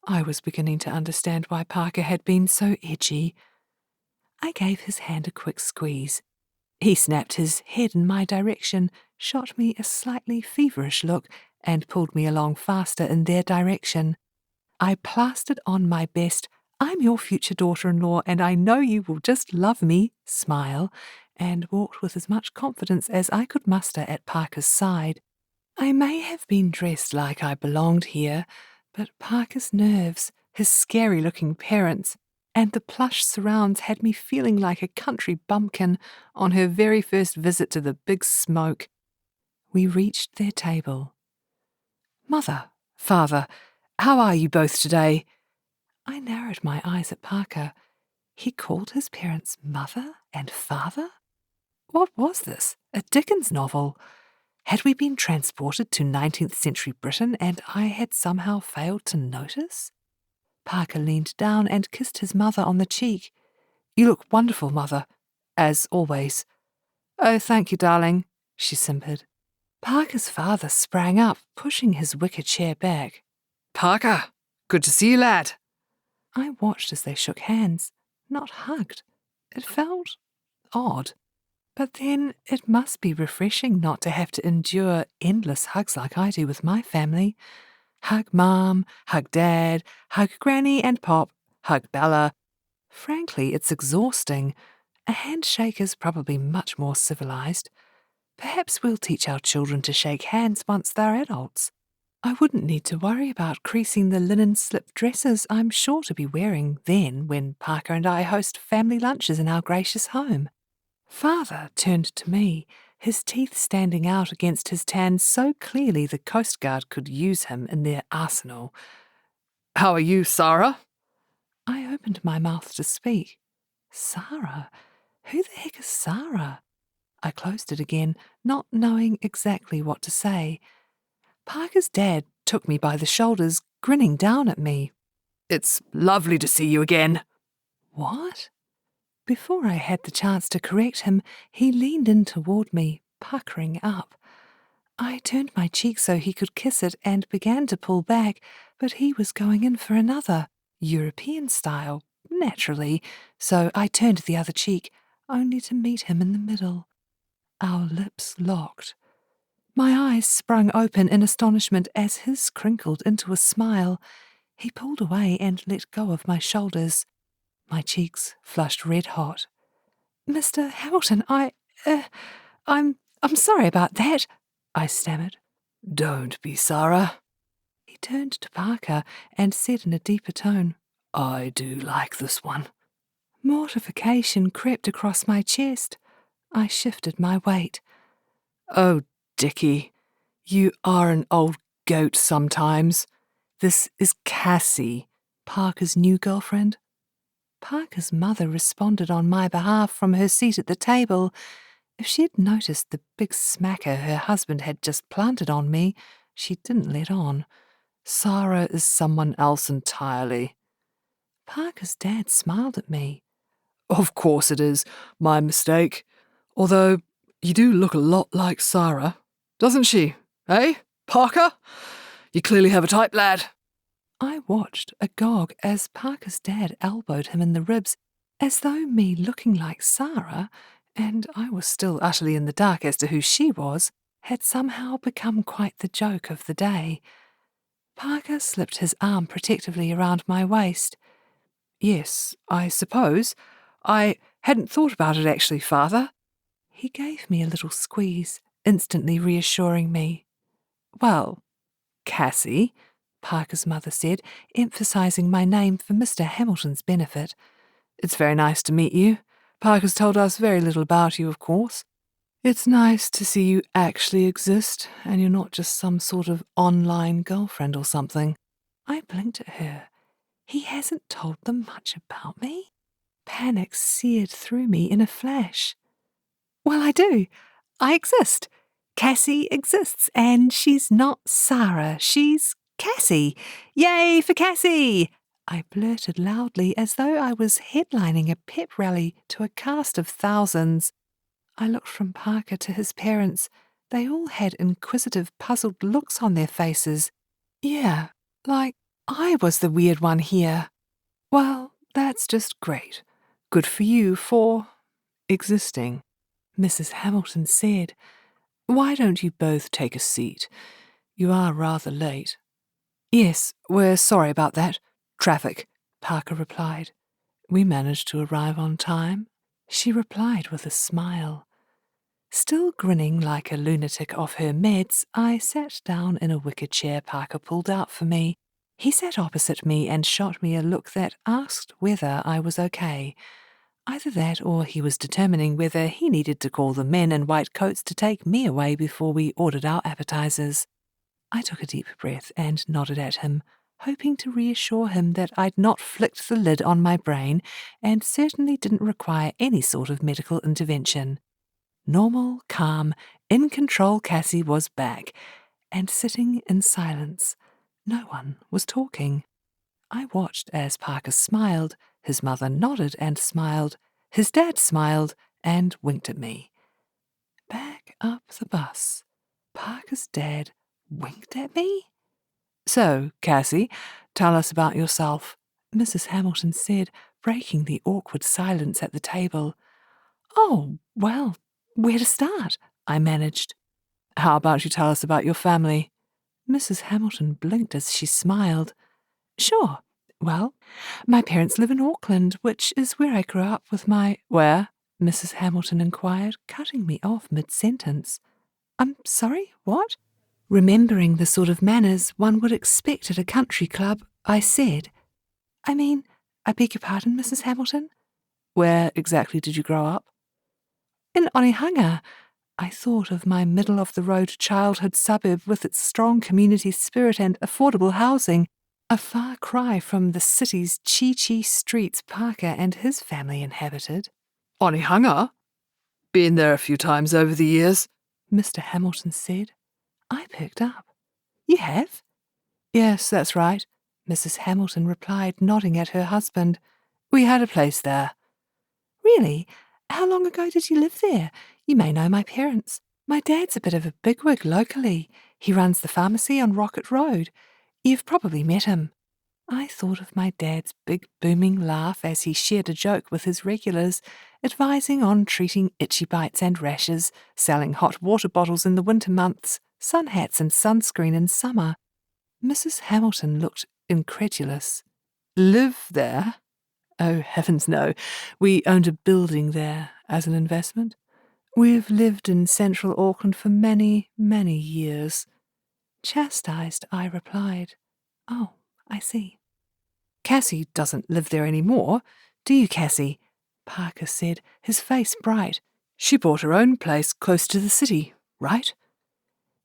I was beginning to understand why Parker had been so edgy. I gave his hand a quick squeeze. He snapped his head in my direction, shot me a slightly feverish look, and pulled me along faster in their direction. I plastered on my best, "I'm your future daughter-in-law and I know you will just love me" smile, and walked with as much confidence as I could muster at Parker's side. I may have been dressed like I belonged here, but Parker's nerves, his scary-looking parents, and the plush surrounds had me feeling like a country bumpkin on her very first visit to the Big Smoke. We reached their table. "Mother, Father, how are you both today?" I narrowed my eyes at Parker. He called his parents mother and father? What was this? A Dickens novel? Had we been transported to 19th century Britain and I had somehow failed to notice? Parker leaned down and kissed his mother on the cheek. "You look wonderful, Mother, as always." "Oh, thank you, darling," she simpered. Parker's father sprang up, pushing his wicker chair back. "Parker, good to see you, lad." I watched as they shook hands, not hugged. It felt odd. But then it must be refreshing not to have to endure endless hugs like I do with my family. Hug Mum, hug Dad, hug Granny and Pop, hug Bella. Frankly, it's exhausting. A handshake is probably much more civilized. Perhaps we'll teach our children to shake hands once they're adults. I wouldn't need to worry about creasing the linen slip dresses I'm sure to be wearing then when Parker and I host family lunches in our gracious home. Father turned to me, his teeth standing out against his tan so clearly the Coast Guard could use him in their arsenal. How are you, Sarah? I opened my mouth to speak. Sarah? Who the heck is Sarah? I closed it again, not knowing exactly what to say. Parker's dad took me by the shoulders, grinning down at me. It's lovely to see you again. What? Before I had the chance to correct him, he leaned in toward me, puckering up. I turned my cheek so he could kiss it and began to pull back, but he was going in for another, European style, naturally, so I turned the other cheek, only to meet him in the middle. Our lips locked. My eyes sprung open in astonishment as his crinkled into a smile. He pulled away and let go of my shoulders. My cheeks flushed red-hot. Mr. Hamilton, I'm sorry about that, I stammered. Don't be, Sarah. He turned to Parker and said in a deeper tone, I do like this one. Mortification crept across my chest. I shifted my weight. Oh, Dickie, you are an old goat sometimes. This is Cassie, Parker's new girlfriend. Parker's mother responded on my behalf from her seat at the table. If she had noticed the big smacker her husband had just planted on me, she didn't let on. Sarah is someone else entirely. Parker's dad smiled at me. Of course it is. My mistake. Although, you do look a lot like Sarah, doesn't she? Eh, Parker? You clearly have a type, lad. I watched agog as Parker's dad elbowed him in the ribs, as though me looking like Sarah, and I was still utterly in the dark as to who she was, had somehow become quite the joke of the day. Parker slipped his arm protectively around my waist. Yes, I suppose. I hadn't thought about it actually, Father. He gave me a little squeeze, instantly reassuring me. Well, Cassie, Parker's mother said, emphasizing my name for Mr. Hamilton's benefit. It's very nice to meet you. Parker's told us very little about you, of course. It's nice to see you actually exist, and you're not just some sort of online girlfriend or something. I blinked at her. He hasn't told them much about me? Panic seared through me in a flash. Well, I do. I exist. Cassie exists, and she's not Sarah. She's Cassie. Yay for Cassie! I blurted loudly as though I was headlining a pep rally to a cast of thousands. I looked from Parker to his parents. They all had inquisitive, puzzled looks on their faces. Yeah, like I was the weird one here. Well, that's just great. Good for you for existing, Mrs. Hamilton said. Why don't you both take a seat? You are rather late. Yes, we're sorry about that. Traffic, Parker replied. We managed to arrive on time, she replied with a smile. Still grinning like a lunatic off her meds, I sat down in a wicker chair Parker pulled out for me. He sat opposite me and shot me a look that asked whether I was okay. Either that or he was determining whether he needed to call the men in white coats to take me away before we ordered our appetizers. I took a deep breath and nodded at him, hoping to reassure him that I'd not flicked the lid on my brain and certainly didn't require any sort of medical intervention. Normal, calm, in-control Cassie was back, and sitting in silence. No one was talking. I watched as Parker smiled, his mother nodded and smiled, his dad smiled and winked at me. Back up the bus. Parker's dad winked at me? So, Cassie, tell us about yourself, Mrs. Hamilton said, breaking the awkward silence at the table. Oh, well, where to start? I managed. How about you tell us about your family? Mrs. Hamilton blinked as she smiled. Sure. Well, my parents live in Auckland, which is where I grew up with my... Where? Mrs. Hamilton inquired, cutting me off mid-sentence. I'm sorry, what? Remembering the sort of manners one would expect at a country club, I said, I beg your pardon, Mrs. Hamilton? Where exactly did you grow up? In Onehunga. I thought of my middle-of-the-road childhood suburb with its strong community spirit and affordable housing, a far cry from the city's chi-chi streets Parker and his family inhabited. Onehunga? Been there a few times over the years, Mr. Hamilton said. I perked up. You have? Yes, that's right, Mrs. Hamilton replied, nodding at her husband. We had a place there. Really? How long ago did you live there? You may know my parents. My dad's a bit of a bigwig locally. He runs the pharmacy on Rocket Road. You've probably met him. I thought of my dad's big booming laugh as he shared a joke with his regulars, advising on treating itchy bites and rashes, selling hot water bottles in the winter months, sun hats and sunscreen in summer. Mrs. Hamilton looked incredulous. Live there? Oh, heavens no. We owned a building there as an investment. We've lived in central Auckland for many, many years. Chastised, I replied. Oh, I see. Cassie doesn't live there any more, do you, Cassie? Parker said, his face bright. She bought her own place close to the city, right?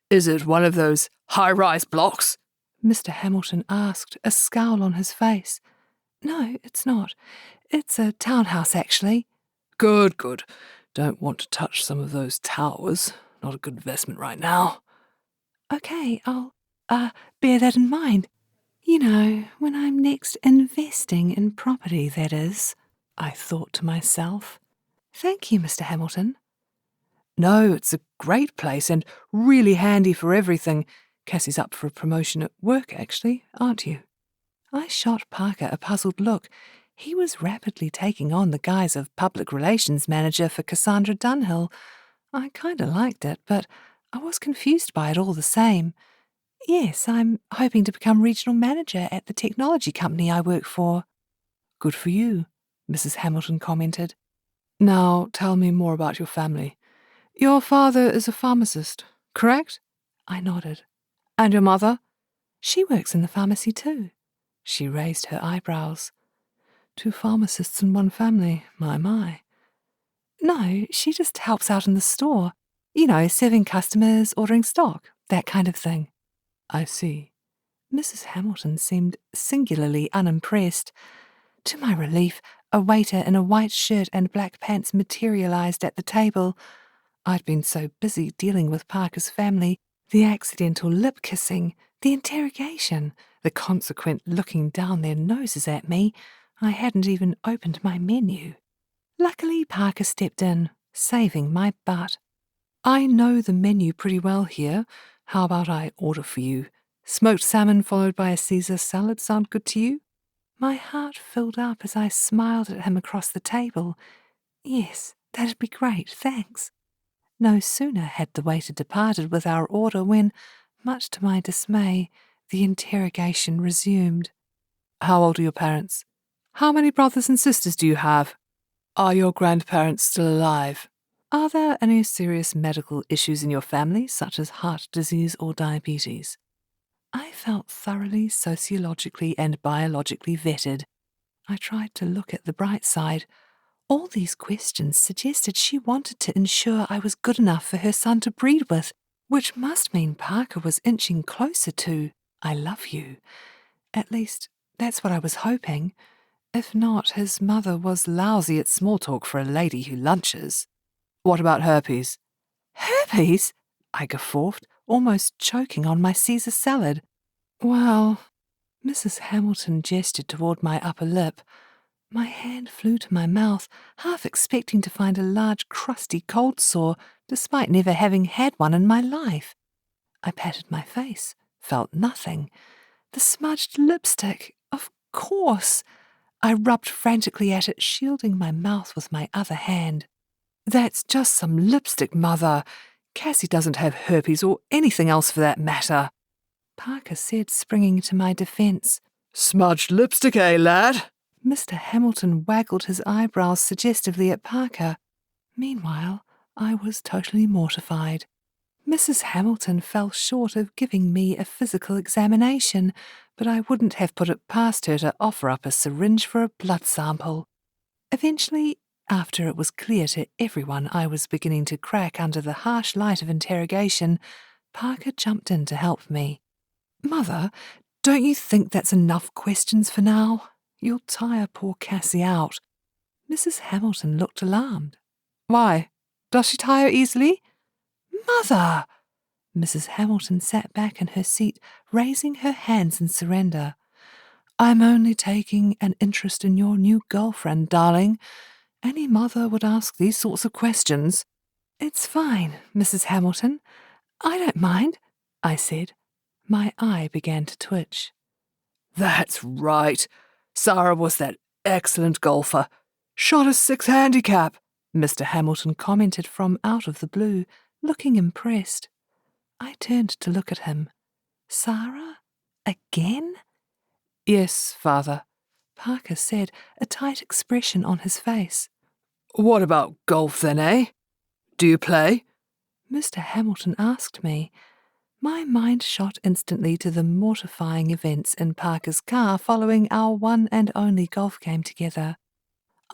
Is it one of those high-rise blocks? Mr. Hamilton asked, a scowl on his face. No, it's not. It's a townhouse, actually. Good, good. Don't want to touch some of those towers. Not a good investment right now. Okay, I'll, bear that in mind. You know, when I'm next investing in property, that is, I thought to myself. Thank you, Mr. Hamilton. No, it's a great place and really handy for everything. Cassie's up for a promotion at work, actually, aren't you? I shot Parker a puzzled look. He was rapidly taking on the guise of public relations manager for Cassie Dunhill. I kind of liked it, but I was confused by it all the same. Yes, I'm hoping to become regional manager at the technology company I work for. Good for you, Mrs. Hamilton commented. Now tell me more about your family. Your father is a pharmacist, correct? I nodded. And your mother? She works in the pharmacy too. She raised her eyebrows. 2 pharmacists in one family, my. No, she just helps out in the store. You know, serving customers, ordering stock, that kind of thing. I see. Mrs. Hamilton seemed singularly unimpressed. To my relief, a waiter in a white shirt and black pants materialized at the table. I'd been so busy dealing with Parker's family, the accidental lip-kissing, the interrogation, the consequent looking down their noses at me, I hadn't even opened my menu. Luckily, Parker stepped in, saving my butt. I know the menu pretty well here. How about I order for you? Smoked salmon followed by a Caesar salad sound good to you? My heart filled up as I smiled at him across the table. Yes, that'd be great, thanks. No sooner had the waiter departed with our order when, much to my dismay, the interrogation resumed. How old are your parents? How many brothers and sisters do you have? Are your grandparents still alive? Are there any serious medical issues in your family, such as heart disease or diabetes? I felt thoroughly sociologically and biologically vetted. I tried to look at the bright side. All these questions suggested she wanted to ensure I was good enough for her son to breed with, which must mean Parker was inching closer to, I love you. At least, that's what I was hoping. If not, his mother was lousy at small talk for a lady who lunches. What about herpes? Herpes? I guffawed, almost choking on my Caesar salad. Well, Mrs. Hamilton gestured toward my upper lip. My hand flew to my mouth, half expecting to find a large, crusty cold sore, despite never having had one in my life. I patted my face, felt nothing. The smudged lipstick, of course. I rubbed frantically at it, shielding my mouth with my other hand. That's just some lipstick, Mother. Cassie doesn't have herpes or anything else for that matter. Parker said, springing to my defence. Smudged lipstick, eh, lad? Mr. Hamilton waggled his eyebrows suggestively at Parker. Meanwhile, I was totally mortified. Mrs. Hamilton fell short of giving me a physical examination, but I wouldn't have put it past her to offer up a syringe for a blood sample. Eventually, after it was clear to everyone I was beginning to crack under the harsh light of interrogation, Parker jumped in to help me. "Mother, don't you think that's enough questions for now? You'll tire poor Cassie out." Mrs. Hamilton looked alarmed. "Why? Does she tire easily?" "Mother!" Mrs. Hamilton sat back in her seat, raising her hands in surrender. "I'm only taking an interest in your new girlfriend, darling. Any mother would ask these sorts of questions." "It's fine, Mrs. Hamilton. I don't mind," I said. My eye began to twitch. "That's right. Sarah was that excellent golfer. Shot a 6 handicap," Mr. Hamilton commented from out of the blue, looking impressed. I turned to look at him. "Sarah? Again?" "Yes, Father," Parker said, a tight expression on his face. "What about golf then, eh? Do you play?" Mr. Hamilton asked me. My mind shot instantly to the mortifying events in Parker's car following our one and only golf game together.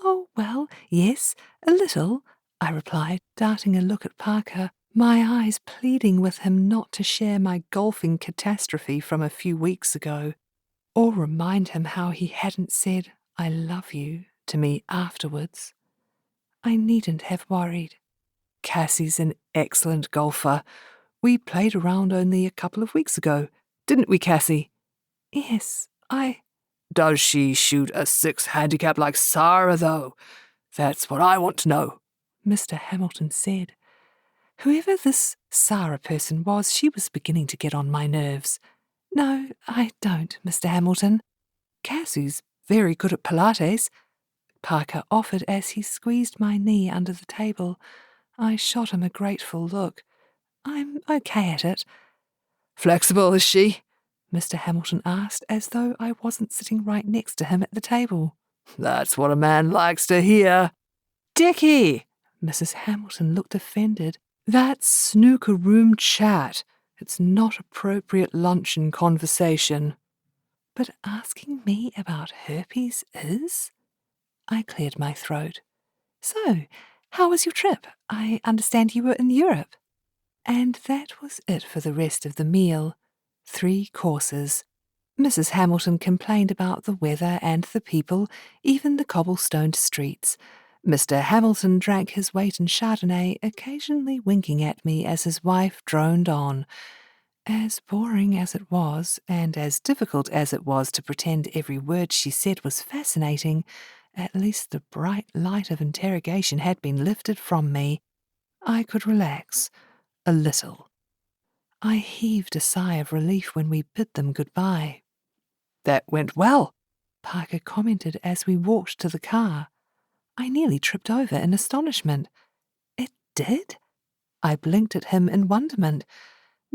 "Oh, well, yes, a little," I replied, darting a look at Parker, my eyes pleading with him not to share my golfing catastrophe from a few weeks ago, or remind him how he hadn't said, "I love you," to me afterwards. I needn't have worried. "Cassie's an excellent golfer. We played around only a couple of weeks ago, didn't we, Cassie?" "Yes, Does she shoot a 6 handicap like Sarah, though? That's what I want to know," Mr. Hamilton said. Whoever this Sarah person was, she was beginning to get on my nerves. "No, I don't, Mr. Hamilton." "Cassie's very good at Pilates," Parker offered as he squeezed my knee under the table. I shot him a grateful look. "I'm okay at it." "Flexible, is she?" Mr. Hamilton asked, as though I wasn't sitting right next to him at the table. "That's what a man likes to hear." "Dickie!" Mrs. Hamilton looked offended. "That's snooker room chat. It's not appropriate luncheon conversation." "But asking me about herpes is?" I cleared my throat. "So, how was your trip? I understand you were in Europe." And that was it for the rest of the meal. 3 courses. Mrs. Hamilton complained about the weather and the people, even the cobblestoned streets. Mr. Hamilton drank his weight in Chardonnay, occasionally winking at me as his wife droned on. As boring as it was, and as difficult as it was to pretend every word she said was fascinating, at least the bright light of interrogation had been lifted from me. I could relax. A little. I heaved a sigh of relief when we bid them goodbye. "That went well," Parker commented as we walked to the car. I nearly tripped over in astonishment. "It did?" I blinked at him in wonderment.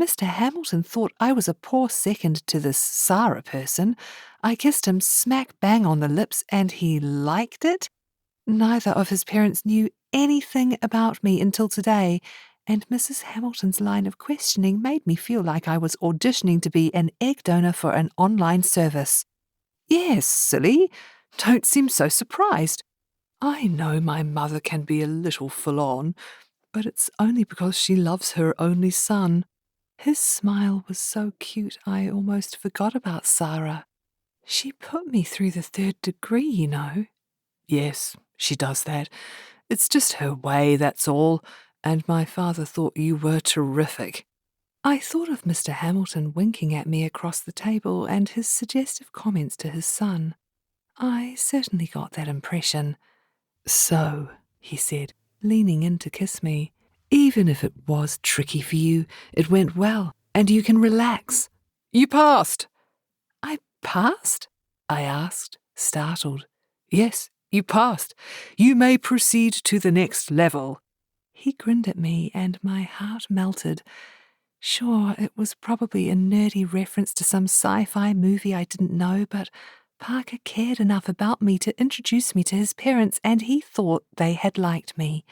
Mr. Hamilton thought I was a poor second to this Sarah person. I kissed him smack bang on the lips, and he liked it. Neither of his parents knew anything about me until today, and Mrs. Hamilton's line of questioning made me feel like I was auditioning to be an egg donor for an online service. "Yes, silly. Don't seem so surprised. I know my mother can be a little full-on, but it's only because she loves her only son." His smile was so cute I almost forgot about Sarah. "She put me through the 3rd degree, you know." "Yes, she does that. It's just her way, that's all, and my father thought you were terrific." I thought of Mr. Hamilton winking at me across the table and his suggestive comments to his son. I certainly got that impression. "So," he said, leaning in to kiss me, "even if it was tricky for you, it went well, and you can relax." "You passed." "I passed?" I asked, startled. "Yes, you passed. You may proceed to the next level." He grinned at me, and my heart melted. Sure, it was probably a nerdy reference to some sci-fi movie I didn't know, but Parker cared enough about me to introduce me to his parents, and he thought they had liked me.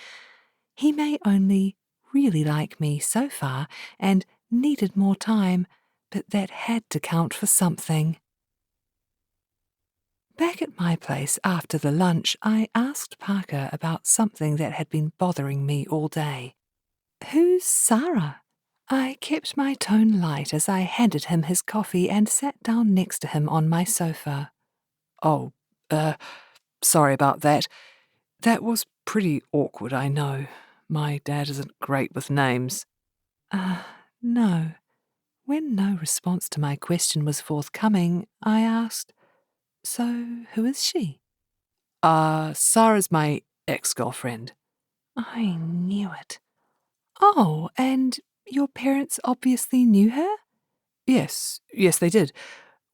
He may only really like me so far and needed more time, but that had to count for something. Back at my place after the lunch, I asked Parker about something that had been bothering me all day. "Who's Sarah?" I kept my tone light as I handed him his coffee and sat down next to him on my sofa. Oh, sorry about that. That was pretty awkward, I know. My dad isn't great with names. No. When no response to my question was forthcoming, I asked, "So, who is she?" Sarah's my ex-girlfriend. I knew it. "Oh, and your parents obviously knew her?" Yes, they did.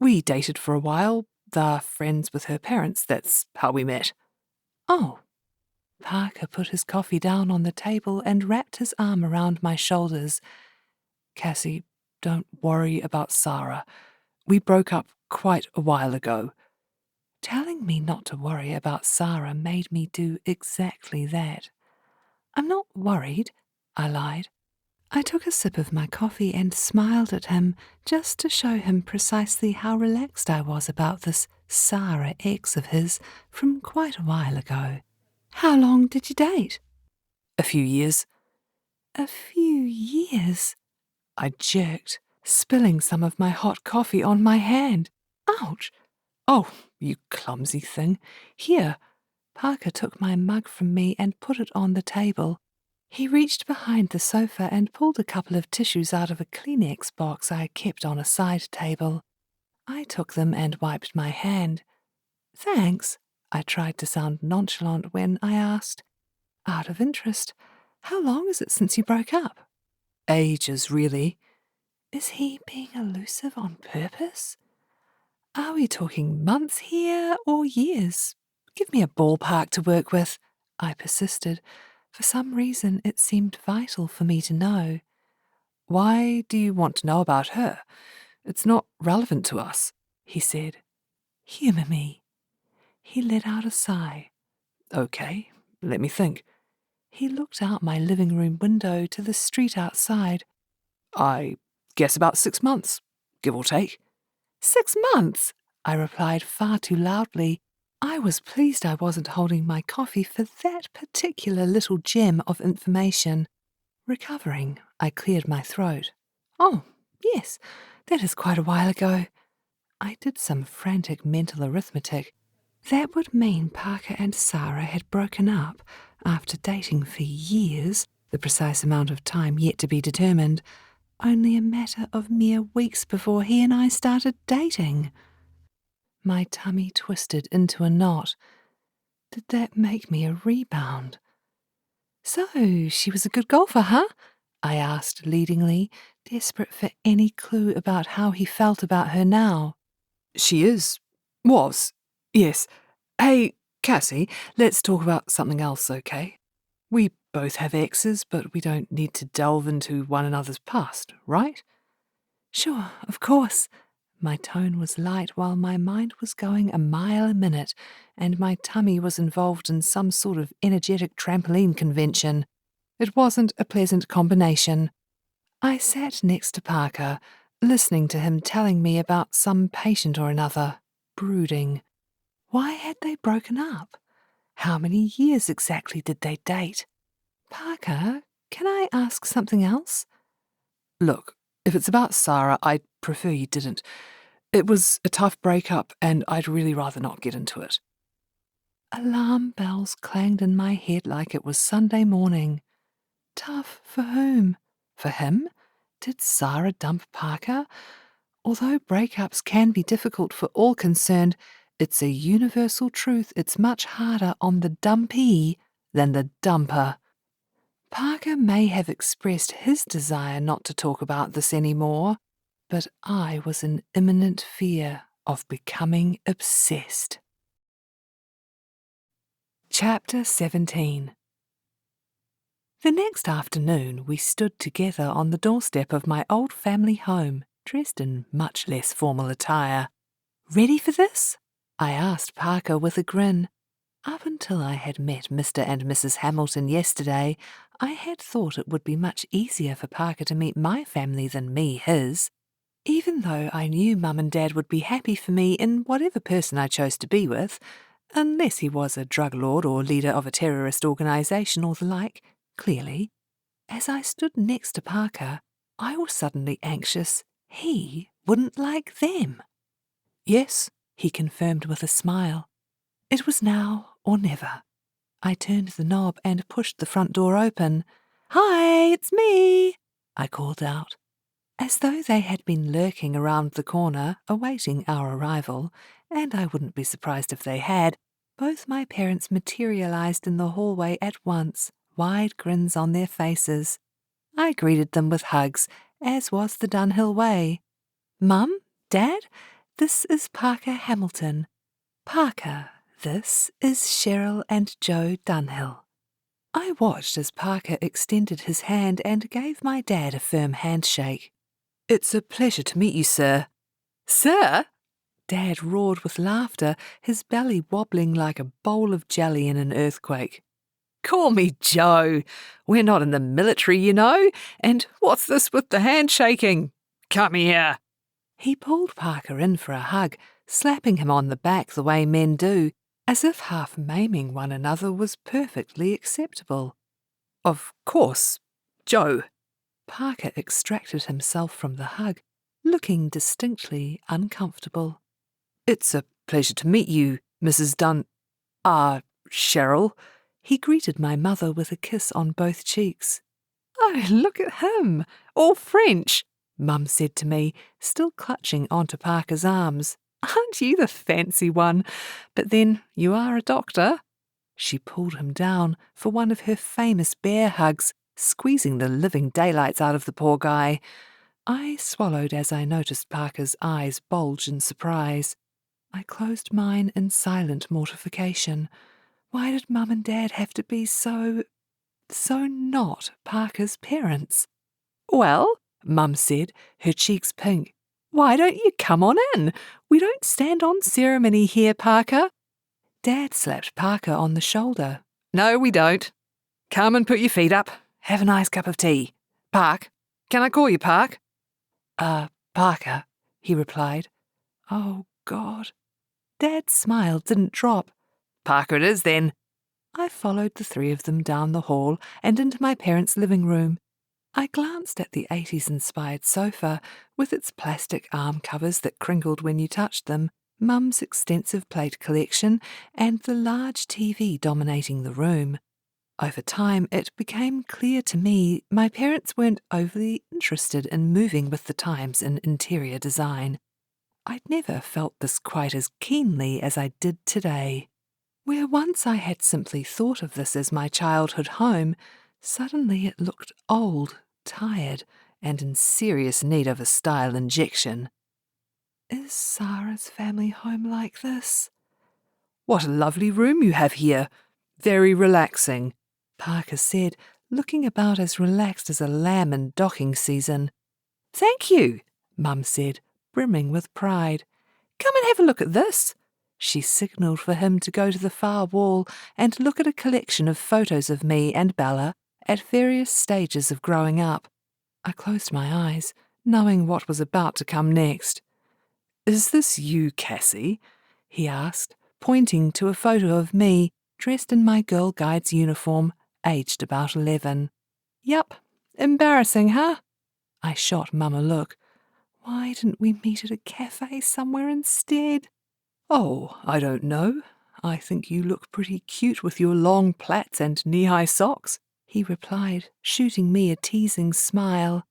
We dated for a while. They're friends with her parents. That's how we met. "Oh." Parker put his coffee down on the table and wrapped his arm around my shoulders. Cassie, don't worry about Sarah. We broke up quite a while ago. Telling me not to worry about Sarah made me do exactly that. "I'm not worried," I lied. I took a sip of my coffee and smiled at him just to show him precisely how relaxed I was about this Sarah ex of his from quite a while ago. "How long did you date?" A few years. "A few years?" I jerked, spilling some of my hot coffee on my hand. Ouch! Oh, you clumsy thing. Here. Parker took my mug from me and put it on the table. He reached behind the sofa and pulled a couple of tissues out of a Kleenex box I kept on a side table. I took them and wiped my hand. "Thanks." I tried to sound nonchalant when I asked, "Out of interest, how long is it since you broke up?" Ages, really. Is he being elusive on purpose? Are we talking months here or years? Give me a ballpark to work with, I persisted. For some reason, it seemed vital for me to know. Why do you want to know about her? It's not relevant to us, he said. Humour me. He let out a sigh. Okay, let me think. He looked out my living room window to the street outside. I guess about 6 months, give or take. 6 months, I replied far too loudly. I was pleased I wasn't holding my coffee for that particular little gem of information. Recovering, I cleared my throat. "Oh, yes, that is quite a while ago." I did some frantic mental arithmetic. That would mean Parker and Sarah had broken up after dating for years, the precise amount of time yet to be determined, only a matter of mere weeks before he and I started dating. My tummy twisted into a knot. Did that make me a rebound? "So, she was a good golfer, huh?" I asked leadingly, desperate for any clue about how he felt about her now. She is. Was. Yes. Hey, Cassie, let's talk about something else, okay? We both have exes, but we don't need to delve into one another's past, right? "Sure, of course." My tone was light while my mind was going a mile a minute, and my tummy was involved in some sort of energetic trampoline convention. It wasn't a pleasant combination. I sat next to Parker, listening to him telling me about some patient or another, brooding. Why had they broken up? How many years exactly did they date? "Parker, can I ask something else?" Look, if it's about Sarah, I'd prefer you didn't. It was a tough breakup, and I'd really rather not get into it. Alarm bells clanged in my head like it was Sunday morning. Tough for whom? For him? Did Sarah dump Parker? Although breakups can be difficult for all concerned, it's a universal truth it's much harder on the dumpee than the dumper. Parker may have expressed his desire not to talk about this anymore, but I was in imminent fear of becoming obsessed. Chapter 17. The next afternoon we stood together on the doorstep of my old family home, dressed in much less formal attire. "Ready for this?" I asked Parker with a grin. Up until I had met Mr. and Mrs. Hamilton yesterday, I had thought it would be much easier for Parker to meet my family than me his. Even though I knew Mum and Dad would be happy for me in whatever person I chose to be with, unless he was a drug lord or leader of a terrorist organisation or the like, clearly. As I stood next to Parker, I was suddenly anxious he wouldn't like them. Yes, he confirmed with a smile. It was now or never. I turned the knob and pushed the front door open. "Hi, it's me," I called out. As though they had been lurking around the corner, awaiting our arrival, and I wouldn't be surprised if they had, both my parents materialized in the hallway at once, wide grins on their faces. I greeted them with hugs, as was the Dunhill way. "Mum, Dad, this is Parker Hamilton. Parker, this is Cheryl and Joe Dunhill." I watched as Parker extended his hand and gave my dad a firm handshake. "It's a pleasure to meet you, sir." "Sir?" Dad roared with laughter, his belly wobbling like a bowl of jelly in an earthquake. "Call me Joe. We're not in the military, you know. And what's this with the handshaking? Come here." He pulled Parker in for a hug, slapping him on the back the way men do, as if half maiming one another was perfectly acceptable. "Of course, Joe." Parker extracted himself from the hug, looking distinctly uncomfortable. "It's a pleasure to meet you, Mrs. Cheryl." He greeted my mother with a kiss on both cheeks. "Oh, look at him, all French," Mum said to me, still clutching onto Parker's arms. "Aren't you the fancy one? But then you are a doctor." She pulled him down for one of her famous bear hugs, squeezing the living daylights out of the poor guy. I swallowed as I noticed Parker's eyes bulge in surprise. I closed mine in silent mortification. Why did Mum and Dad have to be so not Parker's parents? "Well," Mum said, her cheeks pink, "why don't you come on in? We don't stand on ceremony here, Parker." Dad slapped Parker on the shoulder. "No, we don't. Come and put your feet up. Have a nice cup of tea. Park. Can I call you Park?" Parker," he replied. Oh, God. Dad's smile didn't drop. "Parker it is, then." I followed the three of them down the hall and into my parents' living room. I glanced at the 80s-inspired sofa, with its plastic arm covers that crinkled when you touched them, Mum's extensive plate collection, and the large TV dominating the room. Over time, it became clear to me my parents weren't overly interested in moving with the times in interior design. I'd never felt this quite as keenly as I did today. Where once I had simply thought of this as my childhood home, suddenly it looked old, tired, and in serious need of a style injection. Is Sarah's family home like this? "What a lovely room you have here. Very relaxing," Parker said, looking about as relaxed as a lamb in docking season. "Thank you," Mum said, brimming with pride. "Come and have a look at this." She signalled for him to go to the far wall and look at a collection of photos of me and Bella at various stages of growing up. I closed my eyes, knowing what was about to come next. "Is this you, Cassie?" he asked, pointing to a photo of me, dressed in my Girl Guide's uniform, aged about 11. "Yup. Embarrassing, huh?" I shot Mum a look. Why didn't we meet at a cafe somewhere instead? "Oh, I don't know. I think you look pretty cute with your long plaits and knee-high socks," he replied, shooting me a teasing smile.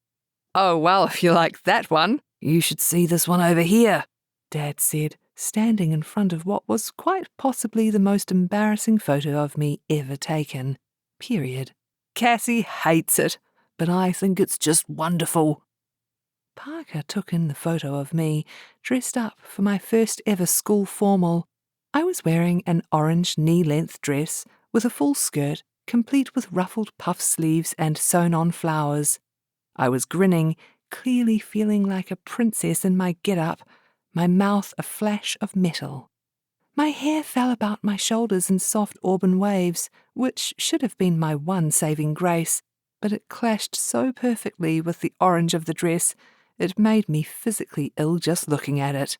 "Oh, well, if you like that one, you should see this one over here," Dad said, standing in front of what was quite possibly the most embarrassing photo of me ever taken. Period. "Cassie hates it, but I think it's just wonderful." Parker took in the photo of me, dressed up for my first ever school formal. I was wearing an orange knee-length dress with a full skirt, complete with ruffled puff sleeves and sewn-on flowers. I was grinning, clearly feeling like a princess in my get-up, my mouth a flash of metal. My hair fell about my shoulders in soft auburn waves, which should have been my one saving grace, but it clashed so perfectly with the orange of the dress, it made me physically ill just looking at it.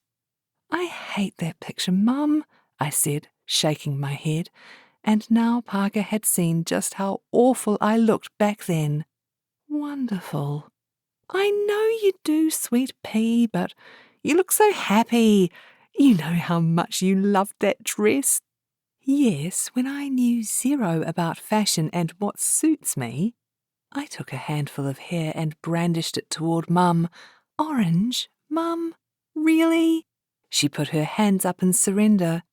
"I hate that picture, Mum," I said, shaking my head, and now Parker had seen just how awful I looked back then. "Wonderful." "I know you do, sweet pea, but you look so happy. You know how much you loved that dress." "Yes, when I knew zero about fashion and what suits me." I took a handful of hair and brandished it toward Mum. "Orange, Mum? Really?" She put her hands up in surrender.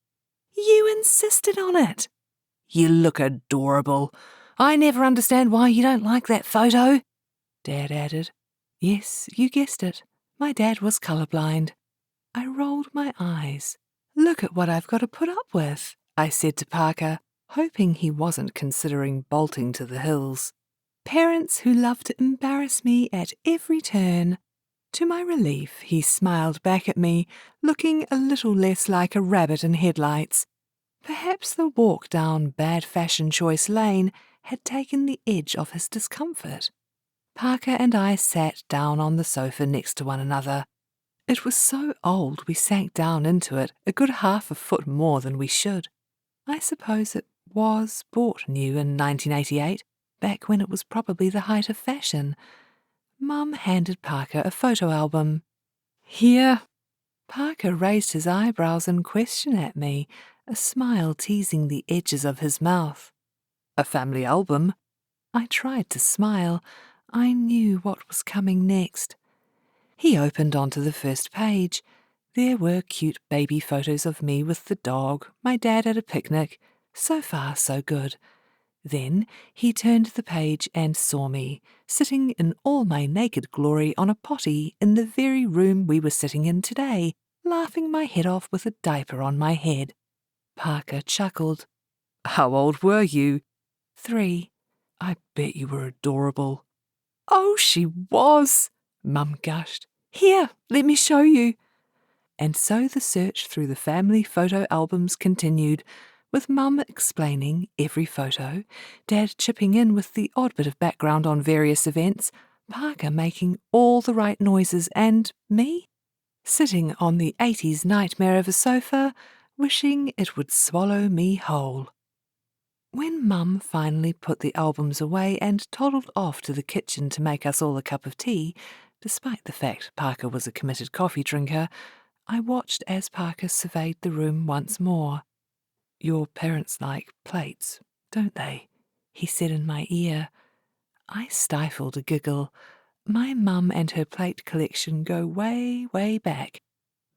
"You insisted on it." "You look adorable. I never understand why you don't like that photo," Dad added. Yes, you guessed it. My dad was colourblind. I rolled my eyes. "Look at what I've got to put up with," I said to Parker, hoping he wasn't considering bolting to the hills. "Parents who love to embarrass me at every turn." To my relief, he smiled back at me, looking a little less like a rabbit in headlights. Perhaps the walk down bad fashion choice lane had taken the edge off his discomfort. Parker and I sat down on the sofa next to one another. It was so old we sank down into it a good half a foot more than we should. I suppose it was bought new in 1988, back when it was probably the height of fashion. Mum handed Parker a photo album. "Here." Parker raised his eyebrows in question at me, a smile teasing the edges of his mouth. "A family album?" I tried to smile. I knew what was coming next. He opened onto the first page. There were cute baby photos of me with the dog, my dad at a picnic. So far, so good. Then he turned the page and saw me, sitting in all my naked glory on a potty in the very room we were sitting in today, laughing my head off with a diaper on my head. Parker chuckled. "How old were you?" 3. "I bet you were adorable." "Oh, she was," Mum gushed. "Here, let me show you." And so the search through the family photo albums continued, with Mum explaining every photo, Dad chipping in with the odd bit of background on various events, Parker making all the right noises, and me sitting on the 80s nightmare of a sofa, wishing it would swallow me whole. When Mum finally put the albums away and toddled off to the kitchen to make us all a cup of tea, despite the fact Parker was a committed coffee drinker, I watched as Parker surveyed the room once more. "Your parents like plates, don't they?" he said in my ear. I stifled a giggle. My mum and her plate collection go way, way back.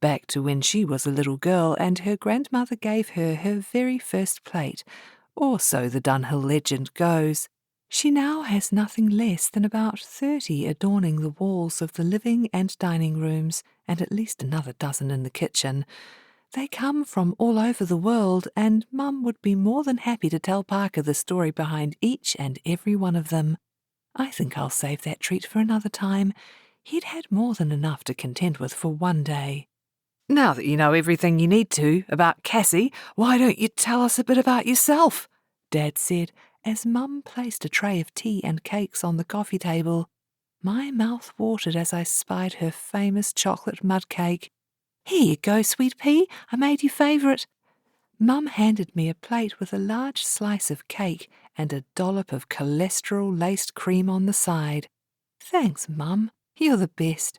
Back to when she was a little girl and her grandmother gave her her very first plate, or so the Dunhill legend goes. She now has nothing less than about 30 adorning the walls of the living and dining rooms, and at least another dozen in the kitchen. They come from all over the world, and Mum would be more than happy to tell Parker the story behind each and every one of them. I think I'll save that treat for another time. He'd had more than enough to contend with for one day. "Now that you know everything you need to about Cassie, why don't you tell us a bit about yourself?" Dad said, as Mum placed a tray of tea and cakes on the coffee table. My mouth watered as I spied her famous chocolate mud cake. "Here you go, sweet pea, I made your favourite." Mum handed me a plate with a large slice of cake and a dollop of cholesterol-laced cream on the side. "Thanks, Mum, you're the best."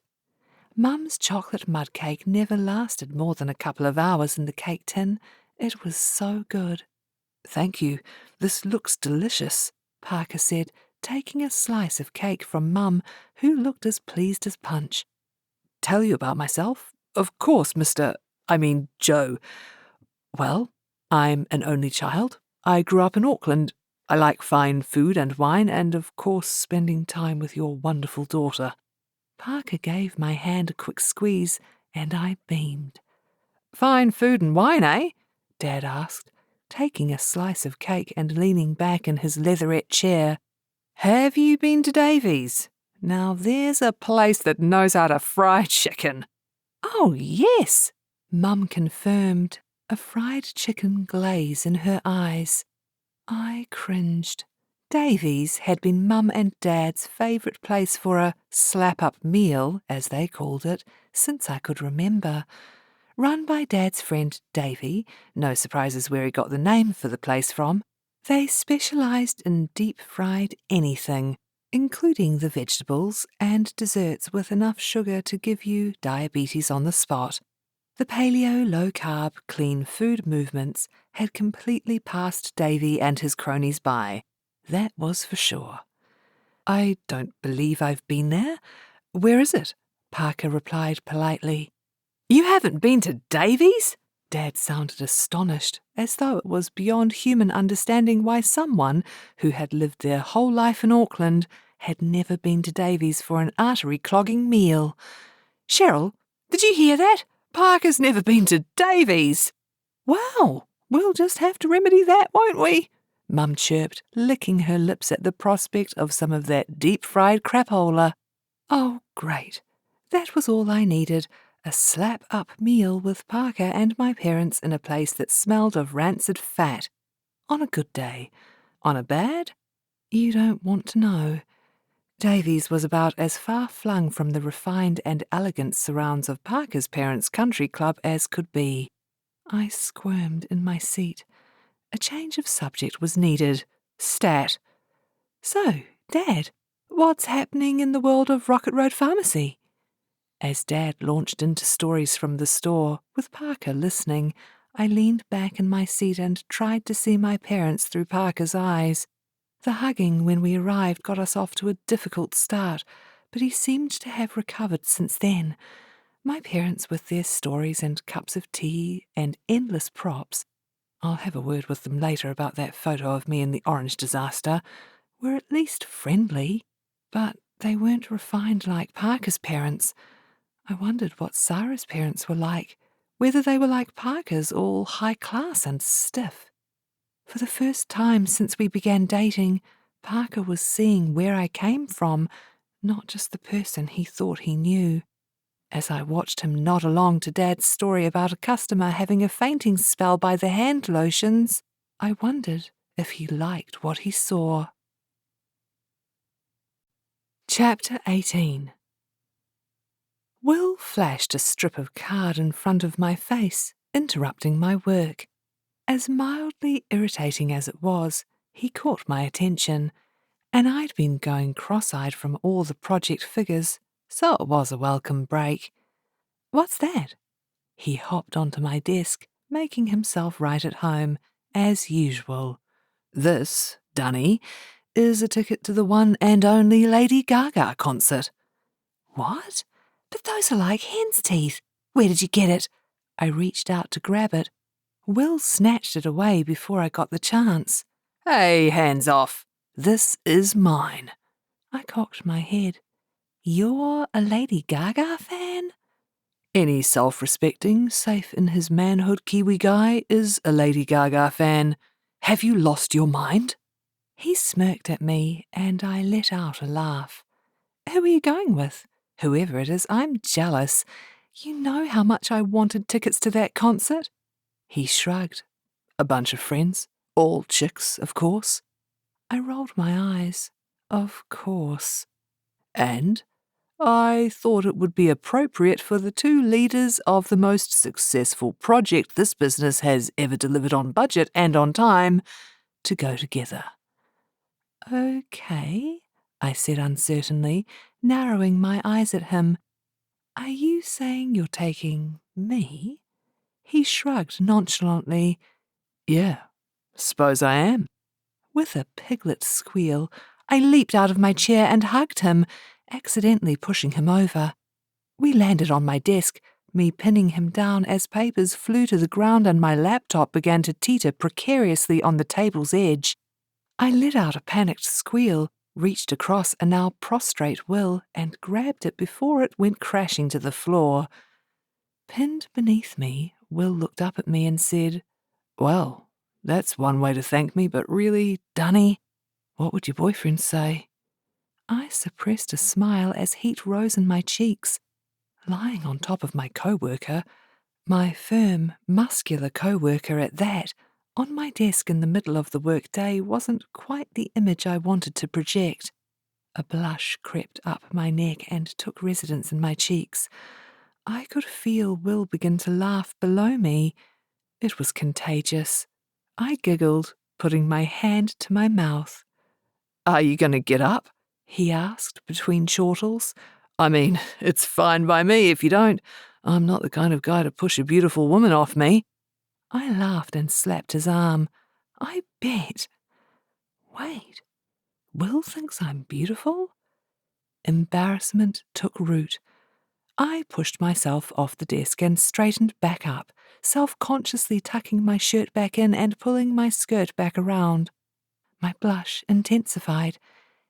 Mum's chocolate mud cake never lasted more than a couple of hours in the cake tin. It was so good. "Thank you. This looks delicious," Parker said, taking a slice of cake from Mum, who looked as pleased as Punch. "Tell you about myself? Of course, Joe. Well, I'm an only child. I grew up in Auckland. I like fine food and wine and, of course, spending time with your wonderful daughter." Parker gave my hand a quick squeeze, and I beamed. "Fine food and wine, eh?" Dad asked, taking a slice of cake and leaning back in his leatherette chair. "Have you been to Davies? Now there's a place that knows how to fry chicken." "Oh, yes," Mum confirmed. a fried chicken glaze in her eyes. I cringed. Davy's had been Mum and Dad's favourite place for a slap-up meal, as they called it, since I could remember. Run by Dad's friend Davy, no surprises where he got the name for the place from, they specialised in deep-fried anything, including the vegetables and desserts with enough sugar to give you diabetes on the spot. The paleo, low-carb, clean food movements had completely passed Davy and his cronies by. That was for sure. I don't believe I've been there. Where is it? Parker replied politely. You haven't been to Davy's? Dad sounded astonished, as though it was beyond human understanding why someone who had lived their whole life in Auckland had never been to Davy's for an artery-clogging meal. Cheryl, did you hear that? Parker's never been to Davy's. Well, we'll just have to remedy that, won't we? Mum chirped, licking her lips at the prospect of some of that deep-fried crapola. Oh, great. That was all I needed, a slap-up meal with Parker and my parents in a place that smelled of rancid fat. On a good day. On a bad? You don't want to know. Davy's was about as far flung from the refined and elegant surrounds of Parker's parents' country club as could be. I squirmed in my seat. A change of subject was needed. Stat. So, Dad, what's happening in the world of Rocket Road Pharmacy? As Dad launched into stories from the store, with Parker listening, I leaned back in my seat and tried to see my parents through Parker's eyes. The hugging when we arrived got us off to a difficult start, but he seemed to have recovered since then. My parents, with their stories and cups of tea and endless props, I'll have a word with them later about that photo of me in the orange disaster, were at least friendly, but they weren't refined like Parker's parents. I wondered what Sarah's parents were like, whether they were like Parker's, all high class and stiff. For the first time since we began dating, Parker was seeing where I came from, not just the person he thought he knew. As I watched him nod along to Dad's story about a customer having a fainting spell by the hand lotions, I wondered if he liked what he saw. Chapter 18. Will flashed a strip of card in front of my face, interrupting my work. As mildly irritating as it was, he caught my attention, and I'd been going cross-eyed from all the project figures, so it was a welcome break. What's that? He hopped onto my desk, making himself right at home, as usual. This, Dunny, is a ticket to the one and only Lady Gaga concert. What? But those are like hen's teeth. Where did you get it? I reached out to grab it. Will snatched it away before I got the chance. Hey, hands off. This is mine. I cocked my head. You're a Lady Gaga fan? Any self-respecting, safe in his manhood Kiwi guy is a Lady Gaga fan. Have you lost your mind? He smirked at me, and I let out a laugh. Who are you going with? Whoever it is, I'm jealous. You know how much I wanted tickets to that concert? He shrugged. A bunch of friends, all chicks, of course. I rolled my eyes. Of course. And I thought it would be appropriate for the two leaders of the most successful project this business has ever delivered on budget and on time to go together. Okay, I said uncertainly, narrowing my eyes at him. Are you saying you're taking me? He shrugged nonchalantly. Yeah, suppose I am. With a piglet squeal, I leaped out of my chair and hugged him, accidentally pushing him over. We landed on my desk, me pinning him down as papers flew to the ground and my laptop began to teeter precariously on the table's edge. I let out a panicked squeal, reached across a now prostrate Will, and grabbed it before it went crashing to the floor. Pinned beneath me, Will looked up at me and said, Well, that's one way to thank me, but really, Dunny, what would your boyfriend say? I suppressed a smile as heat rose in my cheeks. Lying on top of my co-worker, My firm, muscular co-worker at that, on my desk in the middle of the workday, wasn't quite the image I wanted to project. A blush crept up my neck and took residence in my cheeks. I could feel Will begin to laugh below me. It was contagious. I giggled, putting my hand to my mouth. "Are you going to get up?" He asked between chortles. "I mean, it's fine by me if you don't. I'm not the kind of guy to push a beautiful woman off me." I laughed and slapped his arm. I bet. Wait, Will thinks I'm beautiful? Embarrassment took root. I pushed myself off the desk and straightened back up, self-consciously tucking my shirt back in and pulling my skirt back around. My blush intensified.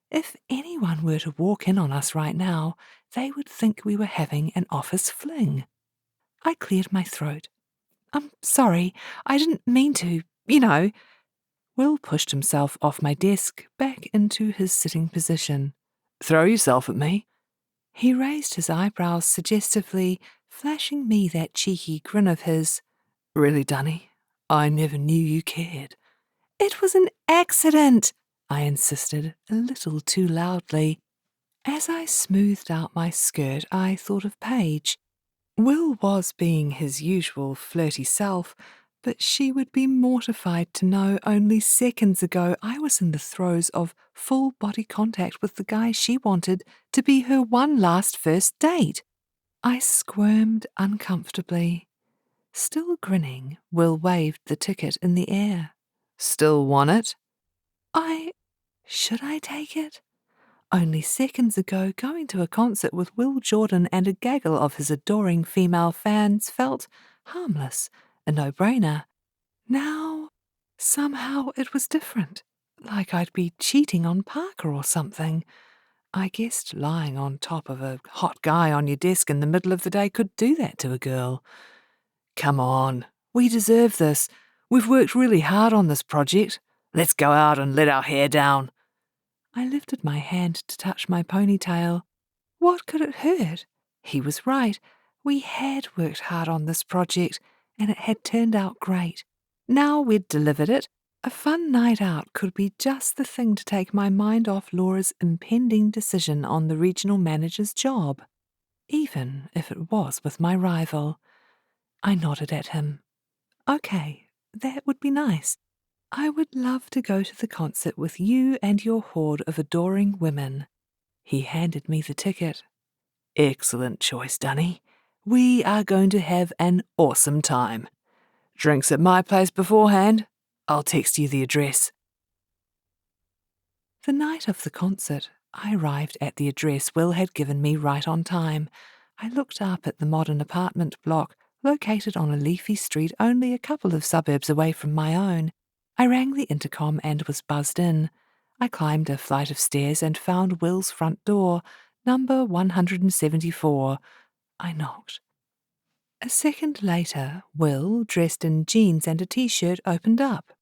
If anyone were to walk in on us right now, they would think we were having an office fling. I cleared my throat. "I'm sorry, I didn't mean to, you know." Will pushed himself off my desk, back into his sitting position. "Throw yourself at me." He raised his eyebrows suggestively, flashing me that cheeky grin of his. "Really, Dunny? I never knew you cared." "It was an accident," I insisted, a little too loudly. As I smoothed out my skirt, I thought of Paige. Will was being his usual flirty self, but she would be mortified to know only seconds ago I was in the throes of full body contact with the guy she wanted to be her one last first date. I squirmed uncomfortably. Still grinning, Will waved the ticket in the air. "Still want it?" Should I take it? Only seconds ago, going to a concert with Will Jordan and a gaggle of his adoring female fans felt harmless, a no-brainer. Now, somehow it was different, like I'd be cheating on Parker or something. I guessed lying on top of a hot guy on your desk in the middle of the day could do that to a girl. "Come on, we deserve this. We've worked really hard on this project. Let's go out and let our hair down." I lifted my hand to touch my ponytail. What could it hurt? He was right. We had worked hard on this project, and it had turned out great. Now we'd delivered it. A fun night out could be just the thing to take my mind off Laura's impending decision on the regional manager's job, even if it was with my rival. I nodded at him. Okay, that would be nice. I would love to go to the concert with you and your horde of adoring women. He handed me the ticket. "Excellent choice, Dunny. We are going to have an awesome time. Drinks at my place beforehand. I'll text you the address." The night of the concert, I arrived at the address Will had given me right on time. I looked up at the modern apartment block, located on a leafy street only a couple of suburbs away from my own. I rang the intercom and was buzzed in. I climbed a flight of stairs and found Will's front door, number 174. I knocked. A second later, Will, dressed in jeans and a t-shirt, opened up.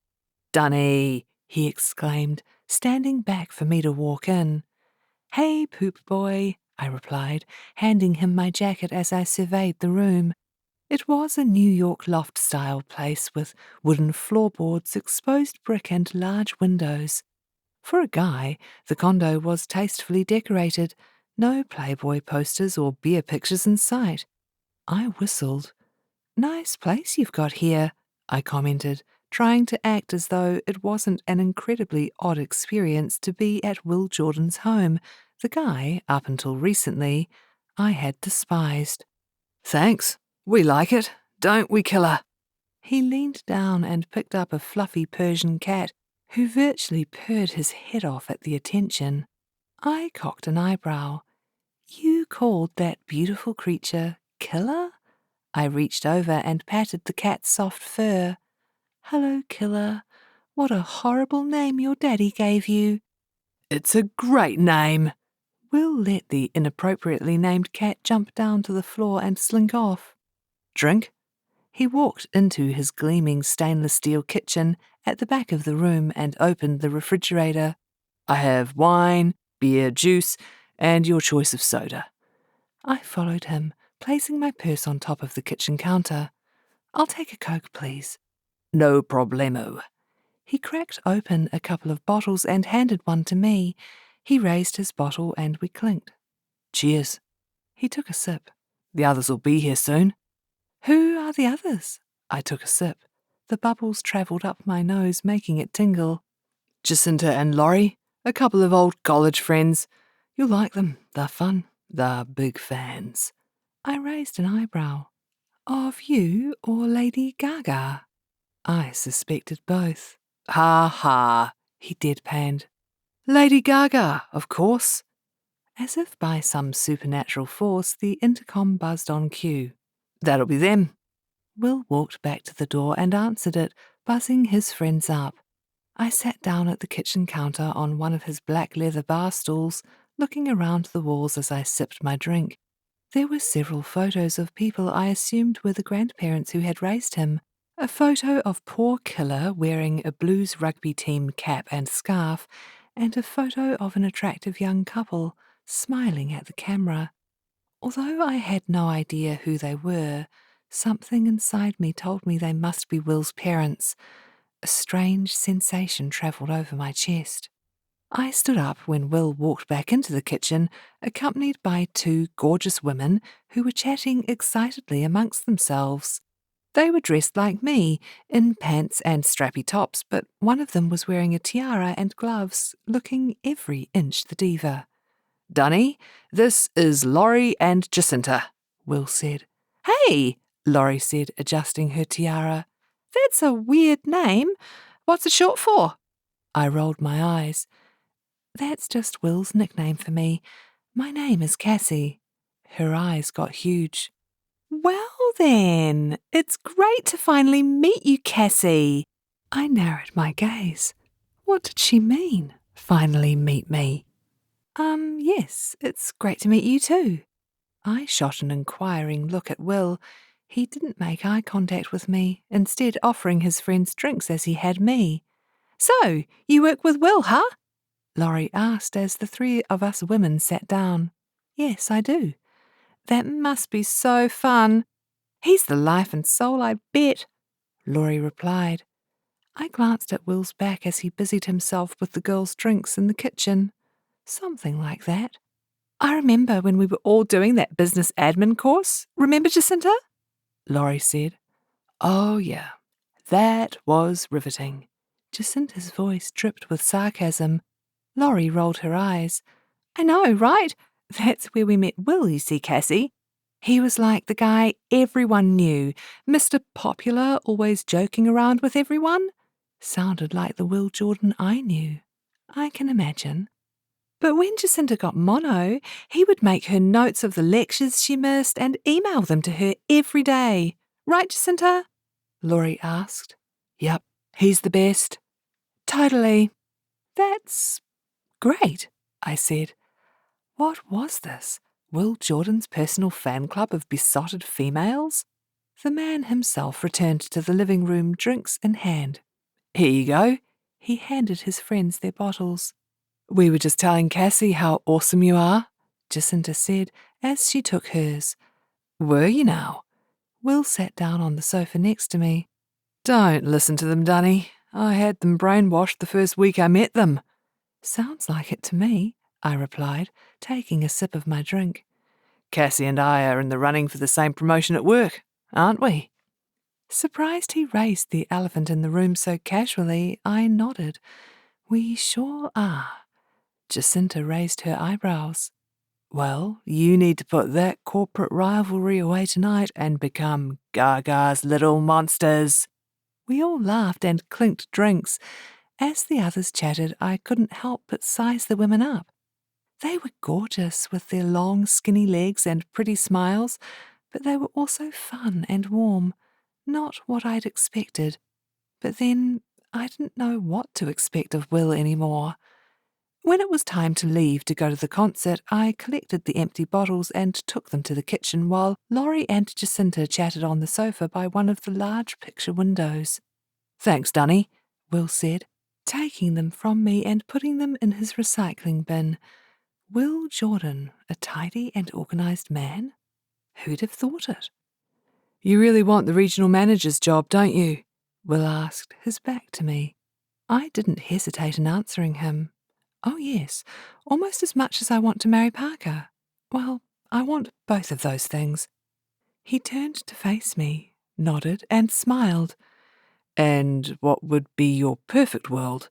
"Dunny!" he exclaimed, standing back for me to walk in. "Hey, poop boy," I replied, handing him my jacket as I surveyed the room. It was a New York loft-style place with wooden floorboards, exposed brick and large windows. For a guy, the condo was tastefully decorated, no Playboy posters or beer pictures in sight. I whistled. "Nice place you've got here," I commented, trying to act as though it wasn't an incredibly odd experience to be at Will Jordan's home, the guy, up until recently, I had despised. "Thanks. We like it, don't we, killer?" He leaned down and picked up a fluffy Persian cat, who virtually purred his head off at the attention. I cocked an eyebrow. "You called that beautiful creature Killer?" I reached over and patted the cat's soft fur. "Hello, Killer. What a horrible name your daddy gave you." "It's a great name." Will let the inappropriately named cat jump down to the floor and slink off. "Drink?" He walked into his gleaming stainless steel kitchen at the back of the room and opened the refrigerator. "I have wine, beer, juice, and your choice of soda." I followed him, placing my purse on top of the kitchen counter. I'll take a Coke, please. No problemo. He cracked open a couple of bottles and handed one to me. He raised his bottle and we clinked. Cheers. He took a sip. The others'll be here soon. Who are the others? I took a sip. The bubbles travelled up my nose, making it tingle. Jacinta and Laurie, a couple of old college friends. You'll like them. They're fun. They're big fans. I raised an eyebrow. Of you or Lady Gaga? I suspected both. Ha ha, he deadpanned. Lady Gaga, of course. As if by some supernatural force, the intercom buzzed on cue. That'll be them. Will walked back to the door and answered it, buzzing his friends up. I sat down at the kitchen counter on one of his black leather bar stools, looking around the walls as I sipped my drink. There were several photos of people I assumed were the grandparents who had raised him. A photo of poor Killer wearing a Blues rugby team cap and scarf, and a photo of an attractive young couple, smiling at the camera. Although I had no idea who they were, something inside me told me they must be Will's parents. A strange sensation travelled over my chest. I stood up when Will walked back into the kitchen, accompanied by two gorgeous women who were chatting excitedly amongst themselves. They were dressed like me, in pants and strappy tops, but one of them was wearing a tiara and gloves, looking every inch the diva. Dunny, this is Laurie and Jacinta, Will said. Hey, Laurie said, adjusting her tiara. That's a weird name. What's it short for? I rolled my eyes. That's just Will's nickname for me. My name is Cassie. Her eyes got huge. Well then, it's great to finally meet you, Cassie. I narrowed my gaze. What did she mean, finally meet me? Yes, it's great to meet you too. I shot an inquiring look at Will. He didn't make eye contact with me, instead offering his friends drinks as he had me. So, you work with Will, huh? Laurie asked as the three of us women sat down. Yes, I do. That must be so fun. He's the life and soul, I bet, Laurie replied. I glanced at Will's back as he busied himself with the girls' drinks in the kitchen. Something like that. I remember when we were all doing that business admin course. Remember, Jacinta? Laurie said. Oh, yeah. That was riveting. Jacinta's voice dripped with sarcasm. Laurie rolled her eyes. I know, right? That's where we met Will, you see, Cassie. He was like the guy everyone knew, Mr. Popular, always joking around with everyone. Sounded like the Will Jordan I knew. I can imagine. But when Jacinta got mono, he would make her notes of the lectures she missed and email them to her every day. Right, Jacinta? Laurie asked. Yep, he's the best. Totally. That's great, I said. What was this? Will Jordan's personal fan club of besotted females? The man himself returned to the living room, drinks in hand. Here you go. He handed his friends their bottles. We were just telling Cassie how awesome you are, Jacinta said as she took hers. Were you now? Will sat down on the sofa next to me. Don't listen to them, Dunny. I had them brainwashed the first week I met them. Sounds like it to me, I replied, taking a sip of my drink. Cassie and I are in the running for the same promotion at work, aren't we? Surprised he raised the elephant in the room so casually, I nodded. We sure are. Jacinta raised her eyebrows. Well, you need to put that corporate rivalry away tonight and become Gaga's little monsters. We all laughed and clinked drinks. As the others chatted, I couldn't help but size the women up. They were gorgeous with their long, skinny legs and pretty smiles, but they were also fun and warm. Not what I'd expected. But then I didn't know what to expect of Will anymore. When it was time to leave to go to the concert, I collected the empty bottles and took them to the kitchen while Laurie and Jacinta chatted on the sofa by one of the large picture windows. Thanks, Dunny, Will said, taking them from me and putting them in his recycling bin. Will Jordan, a tidy and organised man? Who'd have thought it? You really want the regional manager's job, don't you? Will asked, his back to me. I didn't hesitate in answering him. Oh yes, almost as much as I want to marry Parker. Well, I want both of those things. He turned to face me, nodded and smiled. And what would be your perfect world?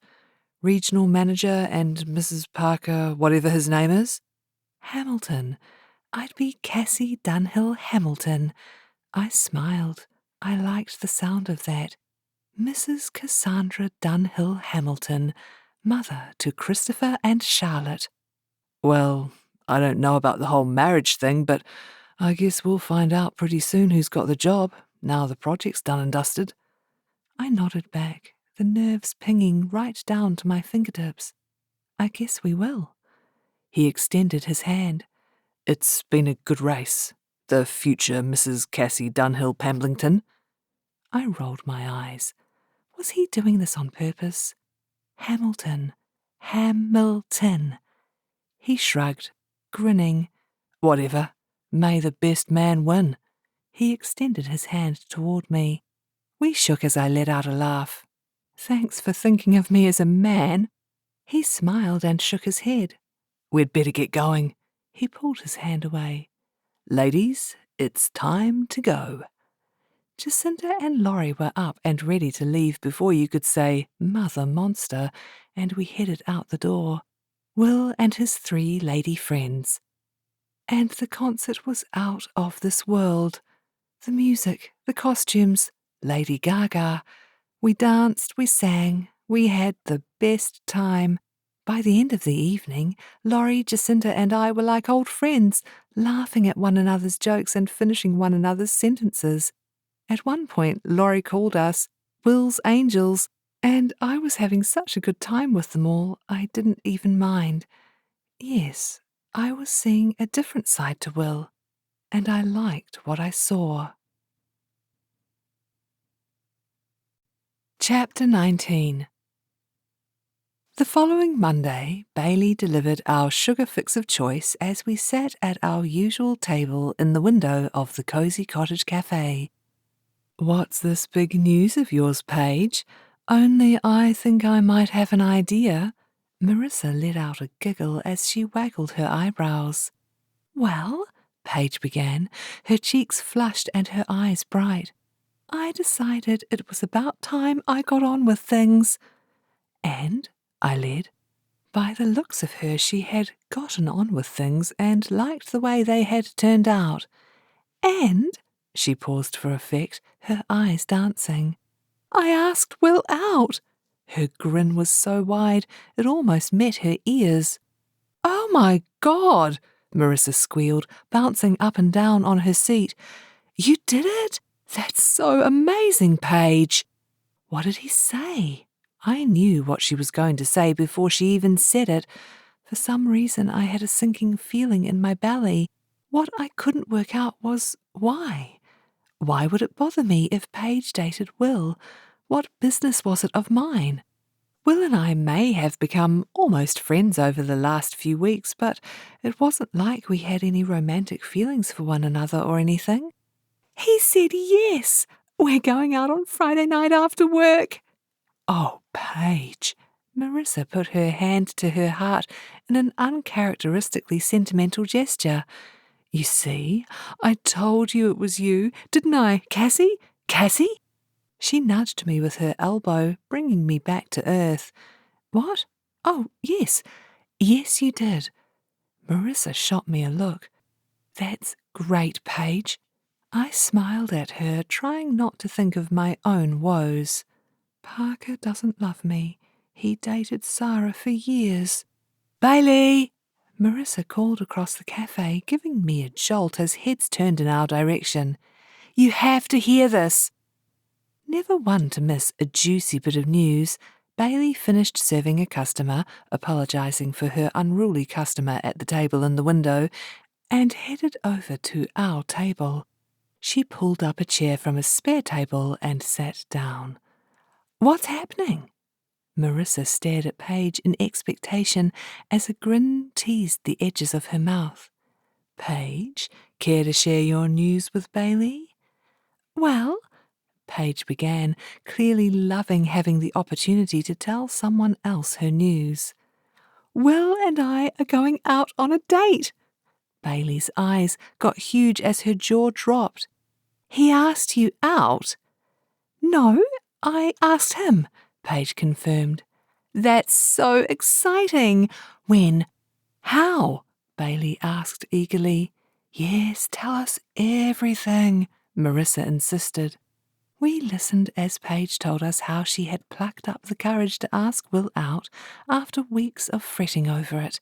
Regional manager and Mrs. Parker, whatever his name is? Hamilton. I'd be Cassie Dunhill Hamilton. I smiled. I liked the sound of that. Mrs. Cassandra Dunhill Hamilton, mother to Christopher and Charlotte. Well, I don't know about the whole marriage thing, but I guess we'll find out pretty soon who's got the job, now the project's done and dusted. I nodded back, the nerves pinging right down to my fingertips. I guess we will. He extended his hand. It's been a good race. The future Mrs. Cassie Dunhill Pamblington. I rolled my eyes. Was he doing this on purpose? Hamilton. Hamilton. He shrugged, grinning. Whatever. May the best man win. He extended his hand toward me. We shook as I let out a laugh. Thanks for thinking of me as a man. He smiled and shook his head. We'd better get going. He pulled his hand away. Ladies, it's time to go. Jacinta and Laurie were up and ready to leave before you could say, Mother Monster, and we headed out the door. Will and his 3 lady friends. And the concert was out of this world. The music, the costumes, Lady Gaga. We danced, we sang, we had the best time. By the end of the evening, Laurie, Jacinta and I were like old friends, laughing at one another's jokes and finishing one another's sentences. At one point, Laurie called us Will's Angels, and I was having such a good time with them all, I didn't even mind. Yes, I was seeing a different side to Will, and I liked what I saw. Chapter 19. The following Monday, Bailey delivered our sugar fix of choice as we sat at our usual table in the window of the Cosy Cottage Cafe. What's this big news of yours, Paige? Only I think I might have an idea. Marissa let out a giggle as she waggled her eyebrows. Well, Paige began, her cheeks flushed and her eyes bright. I decided it was about time I got on with things. And, I led, by the looks of her she had gotten on with things and liked the way they had turned out. And, she paused for effect, her eyes dancing, I asked Will out. Her grin was so wide it almost met her ears. Oh my God, Marissa squealed, bouncing up and down on her seat. You did it? That's so amazing, Paige. What did he say? I knew what she was going to say before she even said it. For some reason I had a sinking feeling in my belly. What I couldn't work out was why. Why would it bother me if Paige dated Will? What business was it of mine? Will and I may have become almost friends over the last few weeks, but it wasn't like we had any romantic feelings for one another or anything. He said yes. We're going out on Friday night after work. Oh, Paige. Marissa put her hand to her heart in an uncharacteristically sentimental gesture. You see, I told you it was you, didn't I, Cassie? Cassie? She nudged me with her elbow, bringing me back to earth. What? Oh, yes. Yes, you did. Marissa shot me a look. That's great, Paige. I smiled at her, trying not to think of my own woes. Parker doesn't love me. He dated Sarah for years. Bailey! Marissa called across the cafe, giving me a jolt as heads turned in our direction. You have to hear this. Never one to miss a juicy bit of news, Bailey finished serving a customer, apologising for her unruly customer at the table in the window, and headed over to our table. She pulled up a chair from a spare table and sat down. What's happening? Marissa stared at Paige in expectation as a grin teased the edges of her mouth. Paige, care to share your news with Bailey? Well, Paige began, clearly loving having the opportunity to tell someone else her news. Will and I are going out on a date. Bailey's eyes got huge as her jaw dropped. He asked you out? No, I asked him, Paige confirmed. That's so exciting. When? How? Bailey asked eagerly. Yes, tell us everything, Marissa insisted. We listened as Paige told us how she had plucked up the courage to ask Will out after weeks of fretting over it,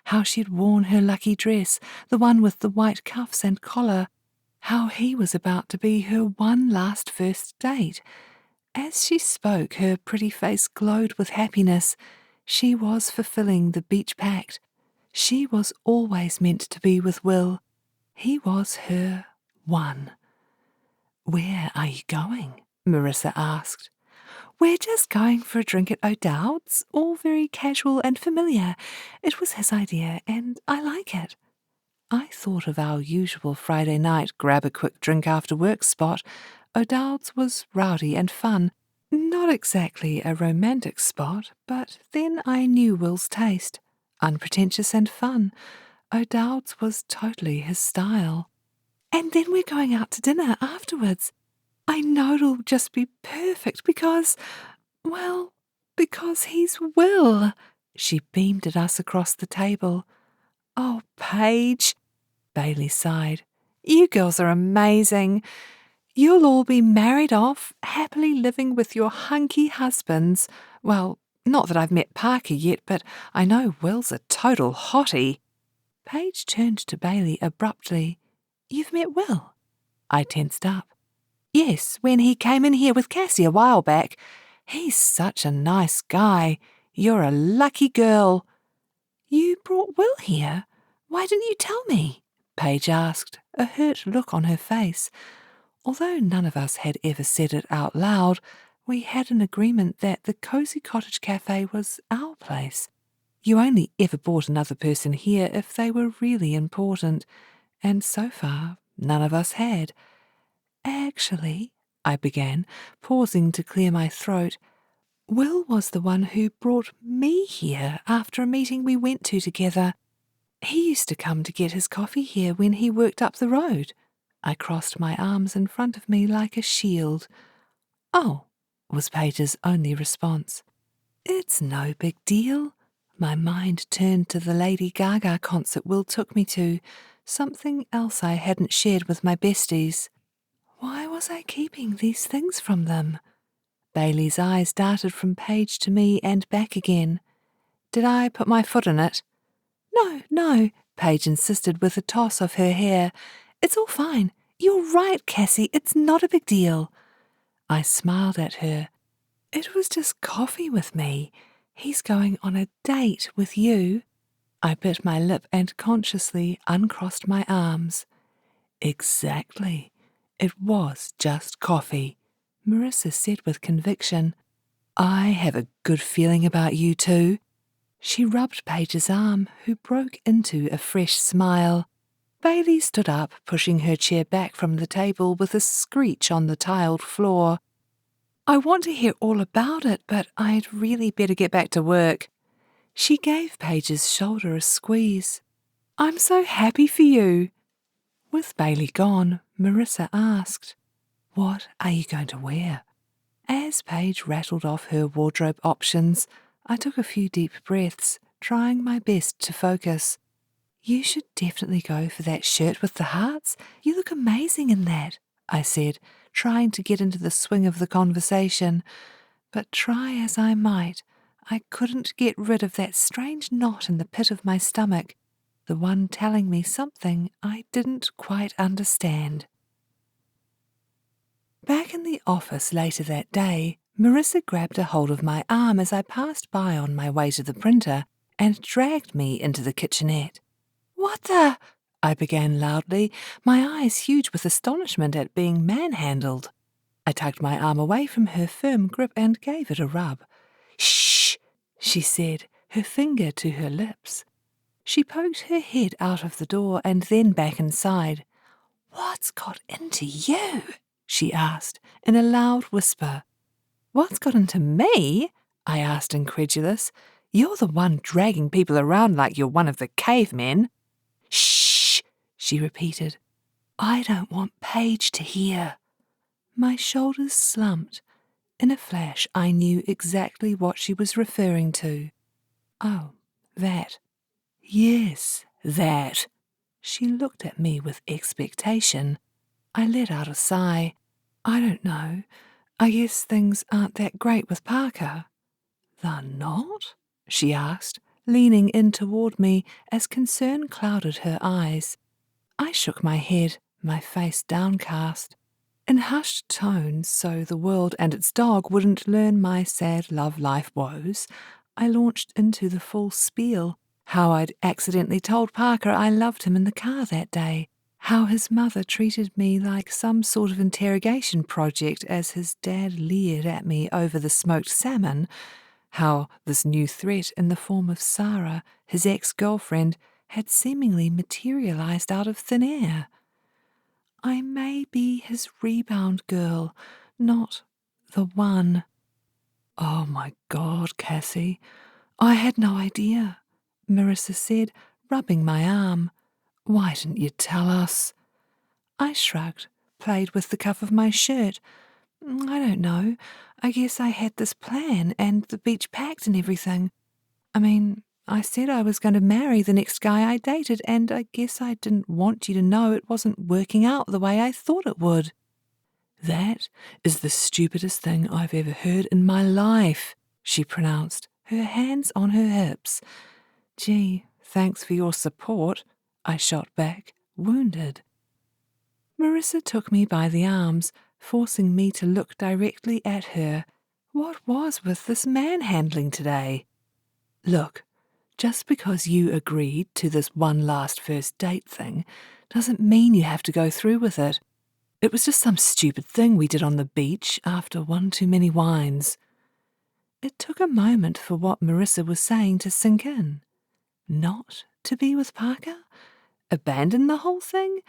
how she had worn her lucky dress, the one with the white cuffs and collar, how he was about to be her one last first date. As she spoke, her pretty face glowed with happiness. She was fulfilling the beach pact. She was always meant to be with Will. He was her one. Where are you going? Marissa asked. We're just going for a drink at O'Dowd's, all very casual and familiar. It was his idea, and I like it. I thought of our usual Friday night grab-a-quick-drink-after-work spot. O'Dowd's was rowdy and fun. Not exactly a romantic spot, but then I knew Will's taste. Unpretentious and fun. O'Dowd's was totally his style. And then we're going out to dinner afterwards. I know it'll just be perfect because he's Will. She beamed at us across the table. Oh, Paige, Bailey sighed. You girls are amazing. You'll all be married off, happily living with your hunky husbands. Well, not that I've met Parker yet, but I know Will's a total hottie. Paige turned to Bailey abruptly. You've met Will? I tensed up. Yes, when he came in here with Cassie a while back. He's such a nice guy. You're a lucky girl. You brought Will here? Why didn't you tell me? Paige asked, a hurt look on her face. Although none of us had ever said it out loud, we had an agreement that the Cozy Cottage Cafe was our place. You only ever brought another person here if they were really important, and so far none of us had. Actually, I began, pausing to clear my throat, Will was the one who brought me here after a meeting we went to together. He used to come to get his coffee here when he worked up the road. I crossed my arms in front of me like a shield. Oh, was Paige's only response. It's no big deal. My mind turned to the Lady Gaga concert Will took me to, something else I hadn't shared with my besties. Why was I keeping these things from them? Bailey's eyes darted from Paige to me and back again. Did I put my foot in it? No, Paige insisted with a toss of her hair. It's all fine. You're right, Cassie. It's not a big deal. I smiled at her. It was just coffee with me. He's going on a date with you. I bit my lip and consciously uncrossed my arms. Exactly. It was just coffee, Marissa said with conviction. I have a good feeling about you too. She rubbed Paige's arm, who broke into a fresh smile. Bailey stood up, pushing her chair back from the table with a screech on the tiled floor. I want to hear all about it, but I'd really better get back to work. She gave Paige's shoulder a squeeze. I'm so happy for you. With Bailey gone, Marissa asked, What are you going to wear? As Paige rattled off her wardrobe options, I took a few deep breaths, trying my best to focus. You should definitely go for that shirt with the hearts. You look amazing in that, I said, trying to get into the swing of the conversation. But try as I might, I couldn't get rid of that strange knot in the pit of my stomach, the one telling me something I didn't quite understand. Back in the office later that day, Marissa grabbed a hold of my arm as I passed by on my way to the printer and dragged me into the kitchenette. What the? I began loudly, my eyes huge with astonishment at being manhandled. I tugged my arm away from her firm grip and gave it a rub. Shh, she said, her finger to her lips. She poked her head out of the door and then back inside. What's got into you? she asked in a loud whisper. What's got into me? I asked, incredulous. You're the one dragging people around like you're one of the cavemen. Shh, she repeated. I don't want Paige to hear. My shoulders slumped. In a flash, I knew exactly what she was referring to. Oh, that. Yes, that. She looked at me with expectation. I let out a sigh. I don't know. I guess things aren't that great with Parker. They're not? She asked, leaning in toward me as concern clouded her eyes. I shook my head, my face downcast. In hushed tones, so the world and its dog wouldn't learn my sad love life woes, I launched into the full spiel. How I'd accidentally told Parker I loved him in the car that day. How his mother treated me like some sort of interrogation project as his dad leered at me over the smoked salmon. How this new threat in the form of Sarah, his ex-girlfriend, had seemingly materialized out of thin air. I may be his rebound girl, not the one. Oh my God, Cassie, I had no idea, Marissa said, rubbing my arm. Why didn't you tell us? I shrugged, played with the cuff of my shirt. I don't know. I guess I had this plan and the beach pact and everything. I mean, I said I was going to marry the next guy I dated, and I guess I didn't want you to know it wasn't working out the way I thought it would. That is the stupidest thing I've ever heard in my life, she pronounced, her hands on her hips. Gee, thanks for your support, I shot back, wounded. Marissa took me by the arms, forcing me to look directly at her. What was with this manhandling today? Look, just because you agreed to this one last first date thing doesn't mean you have to go through with it. It was just some stupid thing we did on the beach after one too many wines. It took a moment for what Marissa was saying to sink in. Not to be with Parker? Abandon the whole thing?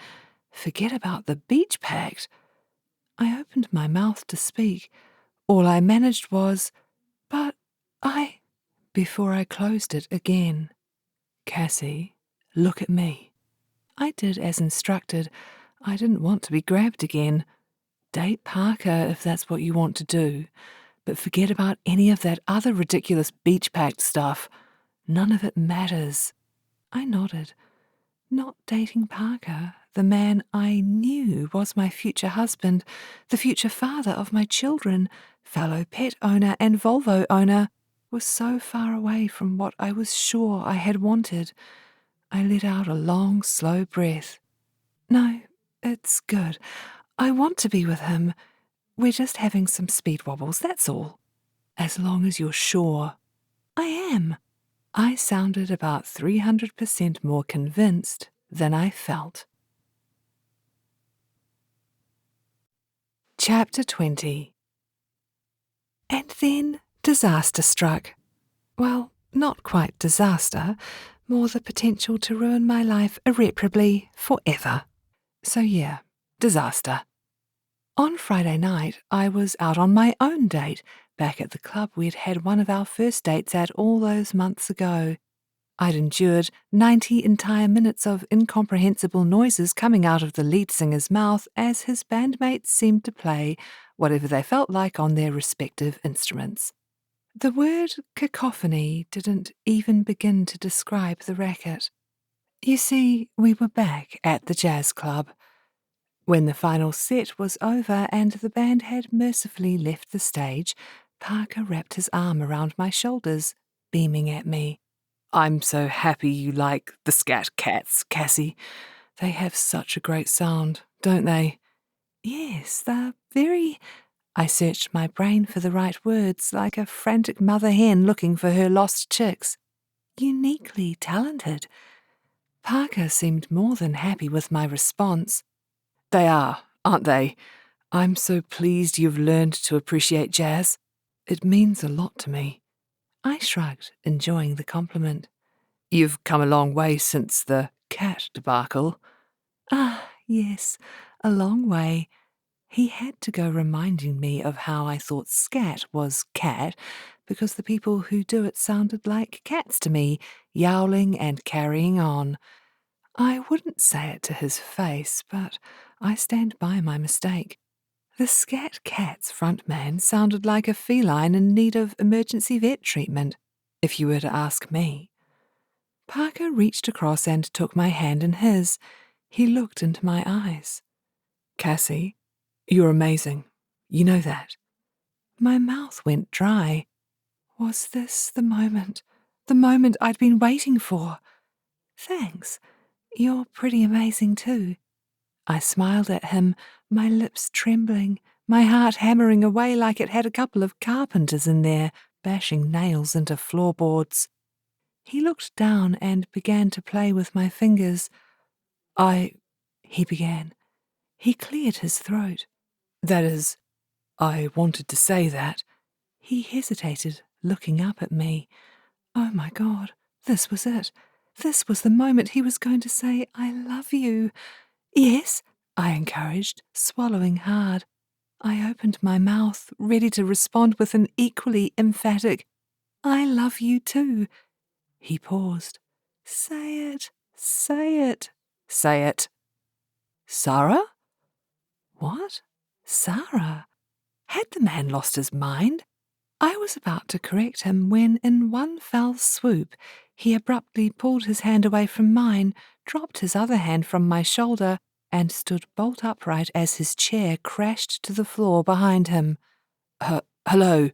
Forget about the beach pact? I opened my mouth to speak. All I managed was, but I, before I closed it again. Cassie, look at me. I did as instructed. I didn't want to be grabbed again. Date Parker if that's what you want to do, but forget about any of that other ridiculous beach pact stuff. None of it matters. I nodded. Not dating Parker, the man I knew was my future husband, the future father of my children, fellow pet owner and Volvo owner, was so far away from what I was sure I had wanted. I let out a long, slow breath. No, it's good. I want to be with him. We're just having some speed wobbles, that's all. As long as you're sure. I am. I sounded about 300% more convinced than I felt. Chapter 20. And then disaster struck. Well, not quite disaster, more the potential to ruin my life irreparably forever. So yeah, disaster. On Friday night, I was out on my own date, back at the club we'd had one of our first dates at all those months ago. I'd endured 90 entire minutes of incomprehensible noises coming out of the lead singer's mouth as his bandmates seemed to play whatever they felt like on their respective instruments. The word cacophony didn't even begin to describe the racket. You see, we were back at the jazz club. When the final set was over and the band had mercifully left the stage, Parker wrapped his arm around my shoulders, beaming at me. I'm so happy you like the Scat Cats, Cassie. They have such a great sound, don't they? Yes, they're very... I searched my brain for the right words, like a frantic mother hen looking for her lost chicks. Uniquely talented. Parker seemed more than happy with my response. They are, aren't they? I'm so pleased you've learned to appreciate jazz. It means a lot to me. I shrugged, enjoying the compliment. You've come a long way since the cat debacle. Ah, yes, a long way. He had to go reminding me of how I thought scat was cat, because the people who do it sounded like cats to me, yowling and carrying on. I wouldn't say it to his face, but I stand by my mistake. The Scat Cats frontman sounded like a feline in need of emergency vet treatment, if you were to ask me. Parker reached across and took my hand in his. He looked into my eyes. Cassie, you're amazing. You know that. My mouth went dry. Was this the moment? The moment I'd been waiting for? Thanks. You're pretty amazing too. I smiled at him, my lips trembling, my heart hammering away like it had a couple of carpenters in there, bashing nails into floorboards. He looked down and began to play with my fingers. He began. He cleared his throat. That is, I wanted to say that. He hesitated, looking up at me. Oh my God, this was it. This was the moment he was going to say, I love you. Yes, I encouraged, swallowing hard. I opened my mouth, ready to respond with an equally emphatic, I love you too. He paused. Say it, say it. Say it. Sarah? What? Sarah? Had the man lost his mind? I was about to correct him when, in one fell swoop, he abruptly pulled his hand away from mine, dropped his other hand from my shoulder, and stood bolt upright as his chair crashed to the floor behind him. Hello,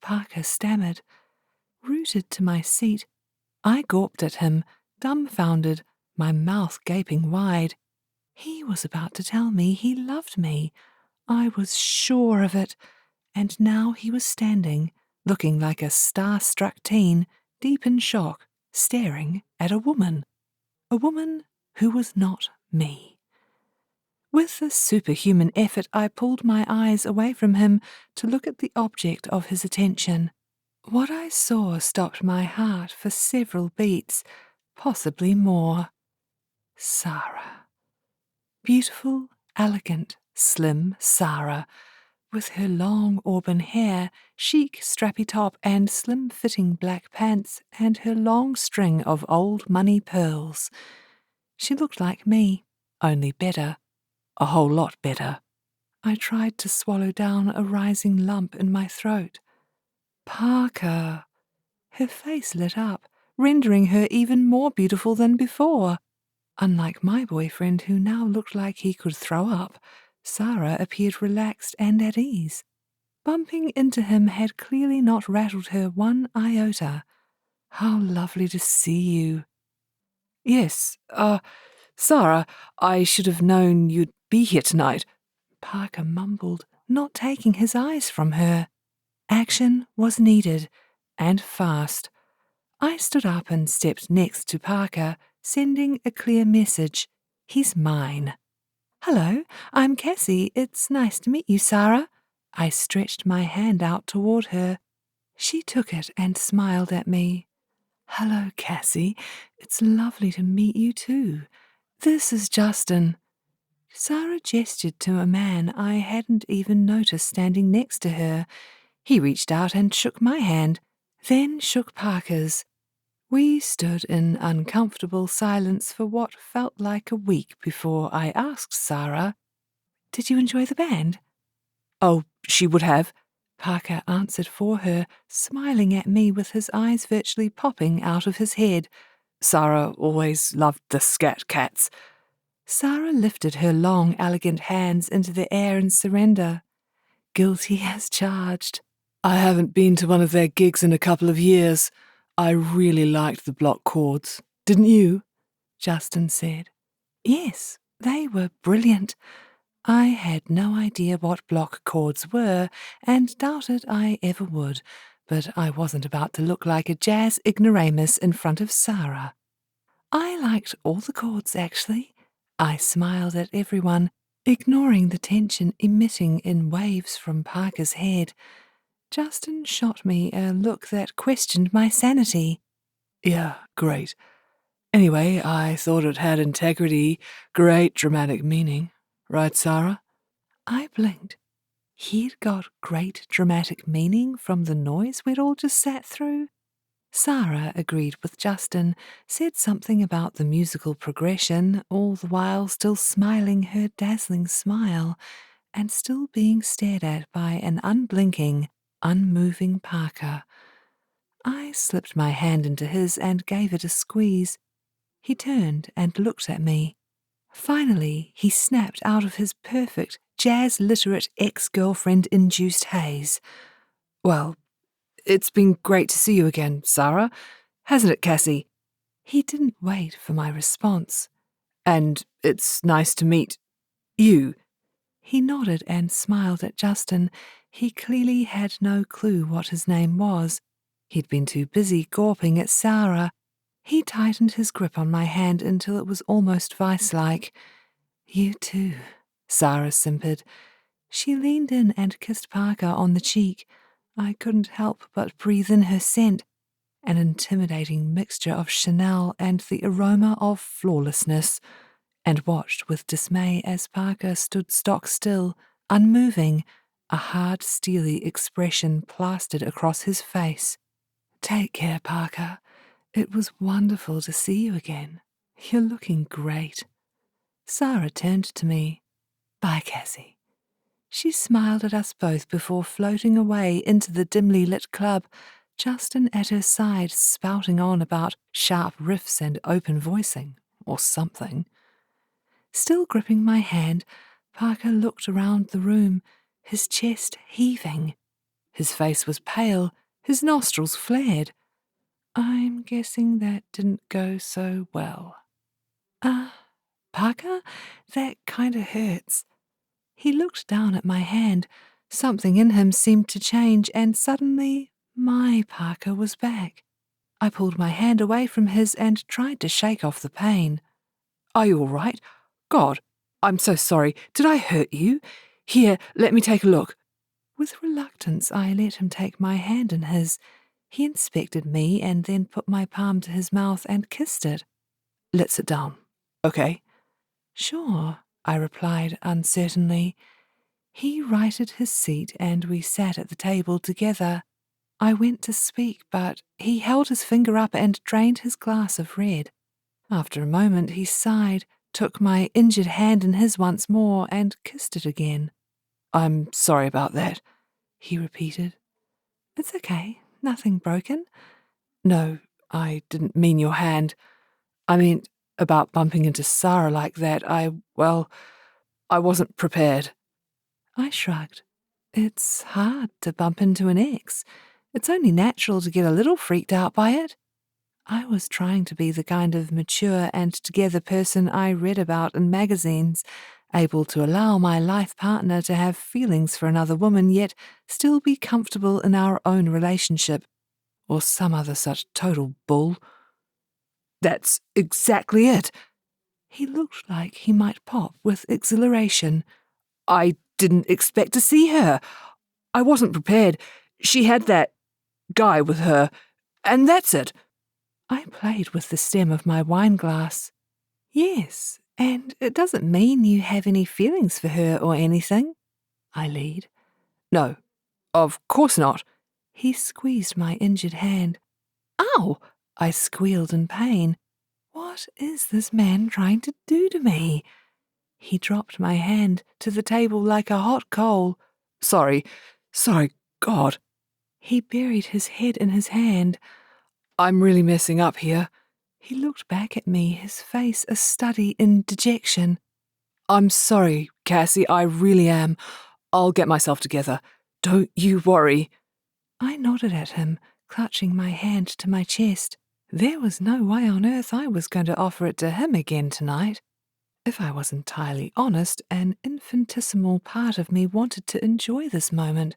Parker stammered. Rooted to my seat, I gawped at him, dumbfounded, my mouth gaping wide. He was about to tell me he loved me. I was sure of it. And now he was standing, looking like a star-struck teen, deep in shock, staring at a woman who was not me. With a superhuman effort, I pulled my eyes away from him to look at the object of his attention. What I saw stopped my heart for several beats, possibly more. Sarah. Beautiful, elegant, slim Sarah, with her long auburn hair, chic strappy top and slim-fitting black pants, and her long string of old money pearls. She looked like me, only better, a whole lot better. I tried to swallow down a rising lump in my throat. Parker. Her face lit up, rendering her even more beautiful than before. Unlike my boyfriend, who now looked like he could throw up, Sarah appeared relaxed and at ease. Bumping into him had clearly not rattled her one iota. How lovely to see you. Yes, Sarah, I should have known you'd be here tonight. Parker mumbled, not taking his eyes from her. Action was needed, and fast. I stood up and stepped next to Parker, sending a clear message. He's mine. Hello, I'm Cassie. It's nice to meet you, Sarah. I stretched my hand out toward her. She took it and smiled at me. Hello, Cassie. It's lovely to meet you too. This is Justin. Sarah gestured to a man I hadn't even noticed standing next to her. He reached out and shook my hand, then shook Parker's. We stood in uncomfortable silence for what felt like a week before I asked Sarah, Did you enjoy the band? Oh, she would have. Parker answered for her, smiling at me with his eyes virtually popping out of his head. Sarah always loved the Scat Cats. Sarah lifted her long, elegant hands into the air in surrender. Guilty as charged. I haven't been to one of their gigs in a couple of years. I really liked the block chords. Didn't you? Justin said. Yes, they were brilliant. I had no idea what block chords were and doubted I ever would, but I wasn't about to look like a jazz ignoramus in front of Sarah. I liked all the chords, actually. I smiled at everyone, ignoring the tension emitting in waves from Parker's head. Justin shot me a look that questioned my sanity. Yeah, great. Anyway, I thought it had integrity, great dramatic meaning. Right, Sarah? I blinked. He'd got great dramatic meaning from the noise we'd all just sat through. Sarah agreed with Justin, said something about the musical progression, all the while still smiling her dazzling smile and still being stared at by an unblinking, unmoving Parker. I slipped my hand into his and gave it a squeeze. He turned and looked at me. Finally, he snapped out of his perfect, jazz-literate ex-girlfriend-induced haze. Well, it's been great to see you again, Sarah, hasn't it, Cassie? He didn't wait for my response. And it's nice to meet you. He nodded and smiled at Justin. He clearly had no clue what his name was. He'd been too busy gawping at Sarah. He tightened his grip on my hand until it was almost vice-like. You too, Sarah simpered. She leaned in and kissed Parker on the cheek. I couldn't help but breathe in her scent, an intimidating mixture of Chanel and the aroma of flawlessness, and watched with dismay as Parker stood stock still, unmoving, a hard, steely expression plastered across his face. Take care, Parker. It was wonderful to see you again. You're looking great. Sarah turned to me. Bye, Cassie. She smiled at us both before floating away into the dimly lit club, Justin at her side spouting on about sharp riffs and open voicing, or something. Still gripping my hand, Parker looked around the room, his chest heaving. His face was pale, his nostrils flared. I'm guessing that didn't go so well. Parker, that kinda hurts. He looked down at my hand. Something in him seemed to change, and suddenly my Parker was back. I pulled my hand away from his and tried to shake off the pain. Are you all right? God, I'm so sorry. Did I hurt you? Here, let me take a look. With reluctance, I let him take my hand in his. He inspected me and then put my palm to his mouth and kissed it. Let's sit down, okay? Sure, I replied uncertainly. He righted his seat and we sat at the table together. I went to speak, but he held his finger up and drained his glass of red. After a moment, he sighed, took my injured hand in his once more, and kissed it again. I'm sorry about that, he repeated. It's okay, nothing broken. No, I didn't mean your hand. I meant about bumping into Sarah like that. I wasn't prepared. I shrugged. It's hard to bump into an ex. It's only natural to get a little freaked out by it. I was trying to be the kind of mature and together person I read about in magazines, able to allow my life partner to have feelings for another woman yet still be comfortable in our own relationship, or some other such total bull. That's exactly it. He looked like he might pop with exhilaration. I didn't expect to see her. I wasn't prepared. She had that guy with her, and that's it. I played with the stem of my wine glass. Yes, and it doesn't mean you have any feelings for her or anything, I lead. No, of course not. He squeezed my injured hand. Ow! I squealed in pain. What is this man trying to do to me? He dropped my hand to the table like a hot coal. Sorry, God. He buried his head in his hand. I'm really messing up here. He looked back at me, his face a study in dejection. I'm sorry, Cassie, I really am. I'll get myself together. Don't you worry. I nodded at him, clutching my hand to my chest. There was no way on earth I was going to offer it to him again tonight. If I was entirely honest, an infinitesimal part of me wanted to enjoy this moment,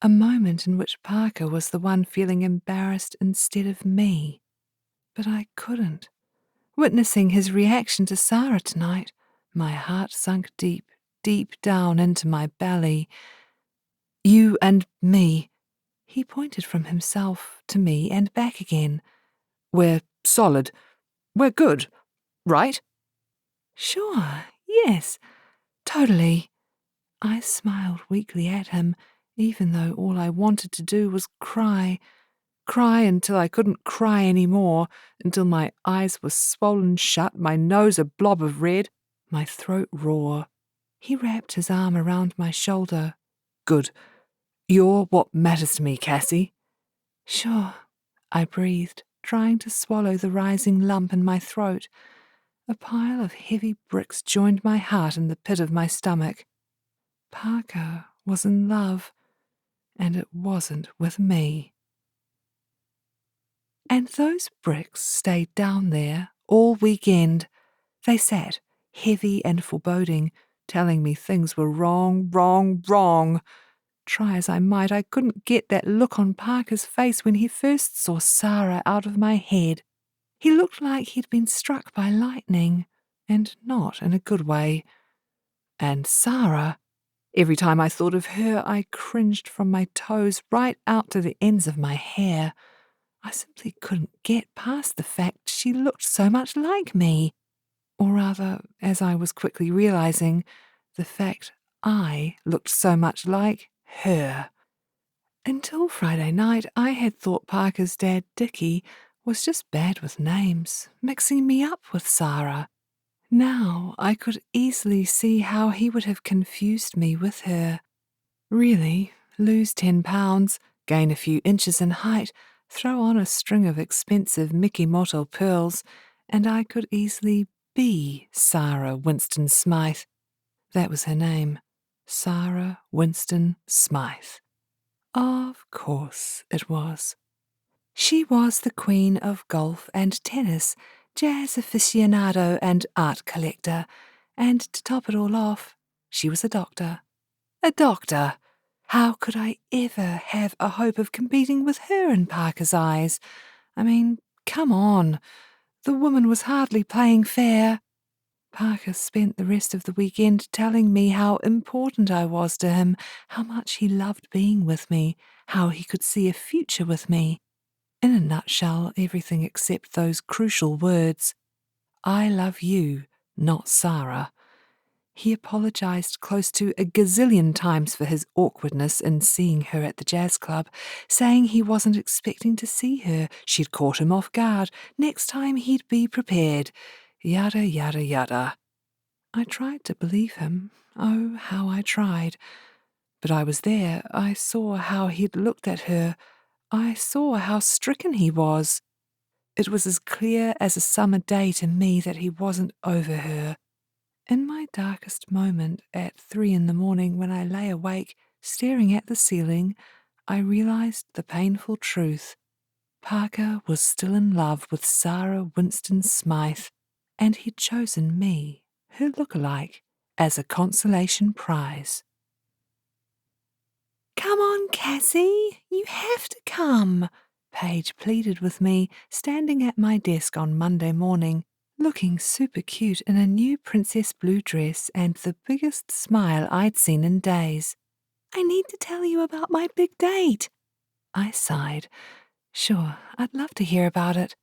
a moment in which Parker was the one feeling embarrassed instead of me. But I couldn't. Witnessing his reaction to Sarah tonight, my heart sunk deep, deep down into my belly. You and me. He pointed from himself to me and back again. We're solid. We're good, right? Sure, yes, totally. I smiled weakly at him, even though all I wanted to do was cry. Cry until I couldn't cry any more, until my eyes were swollen shut, my nose a blob of red, my throat raw. He wrapped his arm around my shoulder. Good. You're what matters to me, Cassie. Sure, I breathed, trying to swallow the rising lump in my throat. A pile of heavy bricks joined my heart in the pit of my stomach. Parker was in love, and it wasn't with me. And those bricks stayed down there all weekend. They sat, heavy and foreboding, telling me things were wrong, wrong, wrong. Try as I might, I couldn't get that look on Parker's face when he first saw Sarah out of my head. He looked like he'd been struck by lightning, and not in a good way. And Sarah, every time I thought of her, I cringed from my toes right out to the ends of my hair. I simply couldn't get past the fact she looked so much like me. Or rather, as I was quickly realizing, the fact I looked so much like her. Until Friday night, I had thought Parker's dad, Dickie, was just bad with names, mixing me up with Sarah. Now I could easily see how he would have confused me with her. Really, lose 10 pounds, gain a few inches in height, throw on a string of expensive Mickey Motto pearls, and I could easily be Sarah Winston Smythe. That was her name, Sarah Winston Smythe. Of course it was. She was the queen of golf and tennis, jazz aficionado and art collector, and to top it all off, she was a doctor. A doctor! How could I ever have a hope of competing with her in Parker's eyes? I mean, come on. The woman was hardly playing fair. Parker spent the rest of the weekend telling me how important I was to him, how much he loved being with me, how he could see a future with me. In a nutshell, everything except those crucial words. I love you, not Sarah. He apologized close to a gazillion times for his awkwardness in seeing her at the jazz club, saying he wasn't expecting to see her, she'd caught him off guard, next time he'd be prepared, yada yada yada. I tried to believe him, oh, how I tried. But I was there, I saw how he'd looked at her, I saw how stricken he was. It was as clear as a summer day to me that he wasn't over her. In my darkest moment, at 3 a.m, when I lay awake, staring at the ceiling, I realized the painful truth. Parker was still in love with Sarah Winston Smythe, and he'd chosen me, her look-alike, as a consolation prize. Come on, Cassie, you have to come, Paige pleaded with me, standing at my desk on Monday morning, looking super cute in a new princess blue dress and the biggest smile I'd seen in days. I need to tell you about my big date. I sighed. Sure, I'd love to hear about it.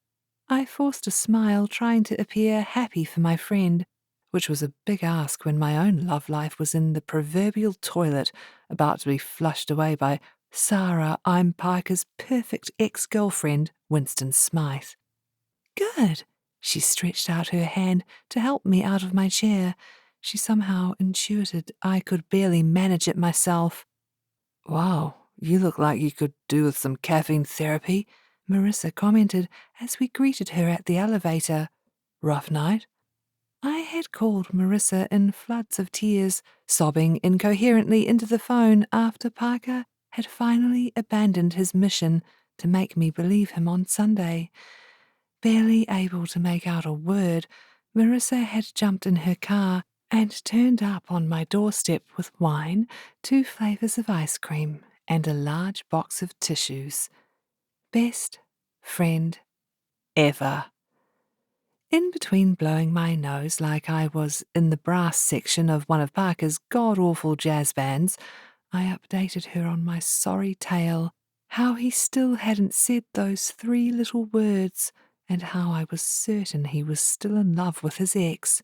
I forced a smile, trying to appear happy for my friend, which was a big ask when my own love life was in the proverbial toilet, about to be flushed away by Sarah, I'm Parker's perfect ex-girlfriend, Winston Smythe. Good. She stretched out her hand to help me out of my chair. She somehow intuited I could barely manage it myself. Wow, you look like you could do with some caffeine therapy, Marissa commented as we greeted her at the elevator. Rough night? I had called Marissa in floods of tears, sobbing incoherently into the phone after Parker had finally abandoned his mission to make me believe him on Sunday. Barely able to make out a word, Marissa had jumped in her car and turned up on my doorstep with wine, 2 flavors of ice cream, and a large box of tissues. Best friend ever. In between blowing my nose like I was in the brass section of one of Parker's god-awful jazz bands, I updated her on my sorry tale, how he still hadn't said those 3 little words, and how I was certain he was still in love with his ex.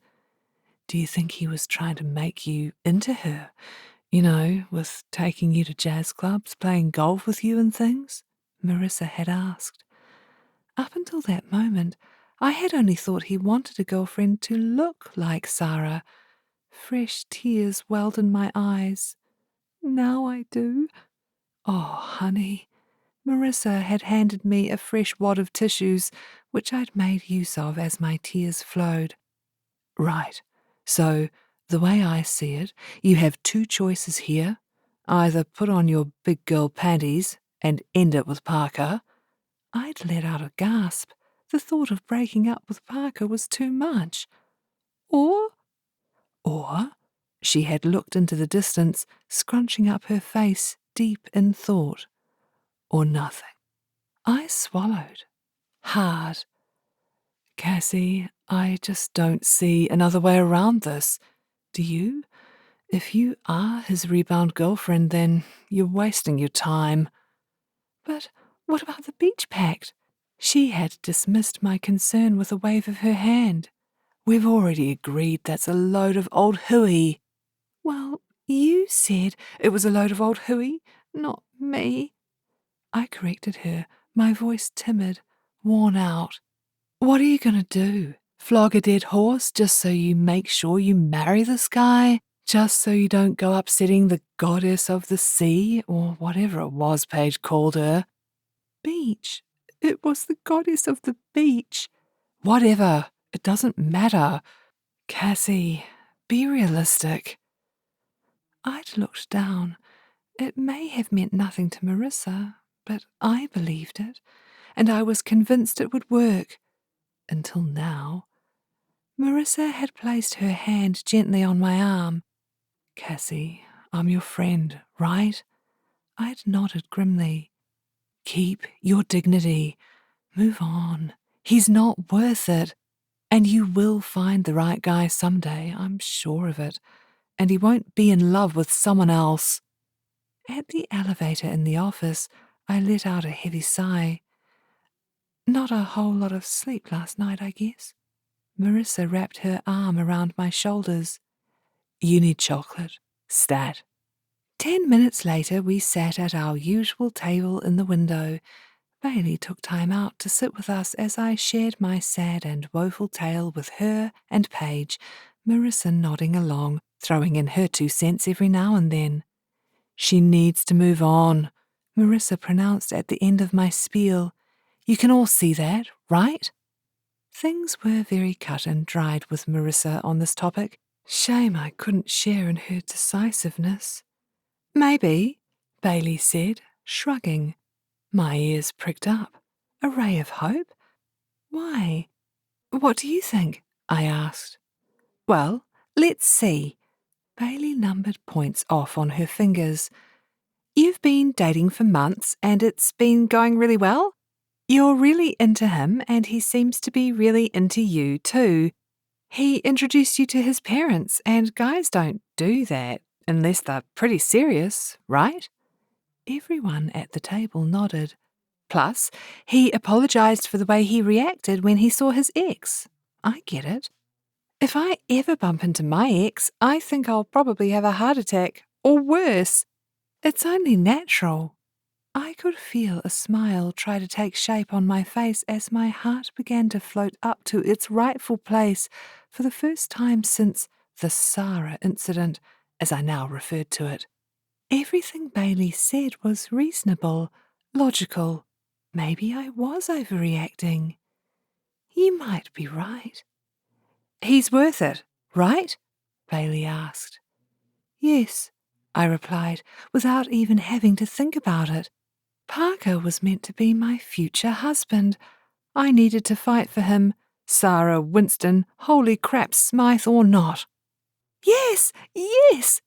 Do you think he was trying to make you into her? You know, with taking you to jazz clubs, playing golf with you and things? Marissa had asked. Up until that moment, I had only thought he wanted a girlfriend to look like Sarah. Fresh tears welled in my eyes. Now I do. Oh, honey. Marissa had handed me a fresh wad of tissues, which I'd made use of as my tears flowed. Right. So, the way I see it, you have two choices here. Either put on your big girl panties and end it with Parker. I'd let out a gasp. The thought of breaking up with Parker was too much. Or, she had looked into the distance, scrunching up her face deep in thought. Or nothing. I swallowed. Hard. Cassie, I just don't see another way around this. Do you? If you are his rebound girlfriend, then you're wasting your time. But what about the beach pact? She had dismissed my concern with a wave of her hand. We've already agreed that's a load of old hooey. Well, you said it was a load of old hooey, not me. I corrected her, my voice timid, worn out. What are you going to do? Flog a dead horse just so you make sure you marry this guy? Just so you don't go upsetting the goddess of the sea, or whatever it was Paige called her? Beach. It was the goddess of the beach. Whatever. It doesn't matter. Cassie, be realistic. I'd looked down. It may have meant nothing to Marissa, but I believed it, and I was convinced it would work. Until now. Marissa had placed her hand gently on my arm. Cassie, I'm your friend, right? I'd nodded grimly. Keep your dignity. Move on. He's not worth it. And you will find the right guy someday, I'm sure of it. And he won't be in love with someone else. At the elevator in the office, I let out a heavy sigh. Not a whole lot of sleep last night, I guess. Marissa wrapped her arm around my shoulders. You need chocolate. Stat. 10 minutes later, we sat at our usual table in the window. Bailey took time out to sit with us as I shared my sad and woeful tale with her and Paige, Marissa nodding along, throwing in her 2 cents every now and then. She needs to move on, Marissa pronounced at the end of my spiel. You can all see that, right? Things were very cut and dried with Marissa on this topic. Shame I couldn't share in her decisiveness. Maybe, Bailey said, shrugging. My ears pricked up. A ray of hope? Why? What do you think? I asked. Well, let's see. Bailey numbered points off on her fingers. You've been dating for months and it's been going really well? You're really into him and he seems to be really into you too. He introduced you to his parents and guys don't do that unless they're pretty serious, right? Everyone at the table nodded. Plus, he apologized for the way he reacted when he saw his ex. I get it. If I ever bump into my ex, I think I'll probably have a heart attack, or worse. It's only natural. I could feel a smile try to take shape on my face as my heart began to float up to its rightful place for the first time since the Sarah incident, as I now referred to it. Everything Bailey said was reasonable, logical. Maybe I was overreacting. You might be right. He's worth it, right? Bailey asked. Yes, I replied, without even having to think about it. Parker was meant to be my future husband. I needed to fight for him, Sarah, Winston, holy crap, Smythe or not. Yes, yes,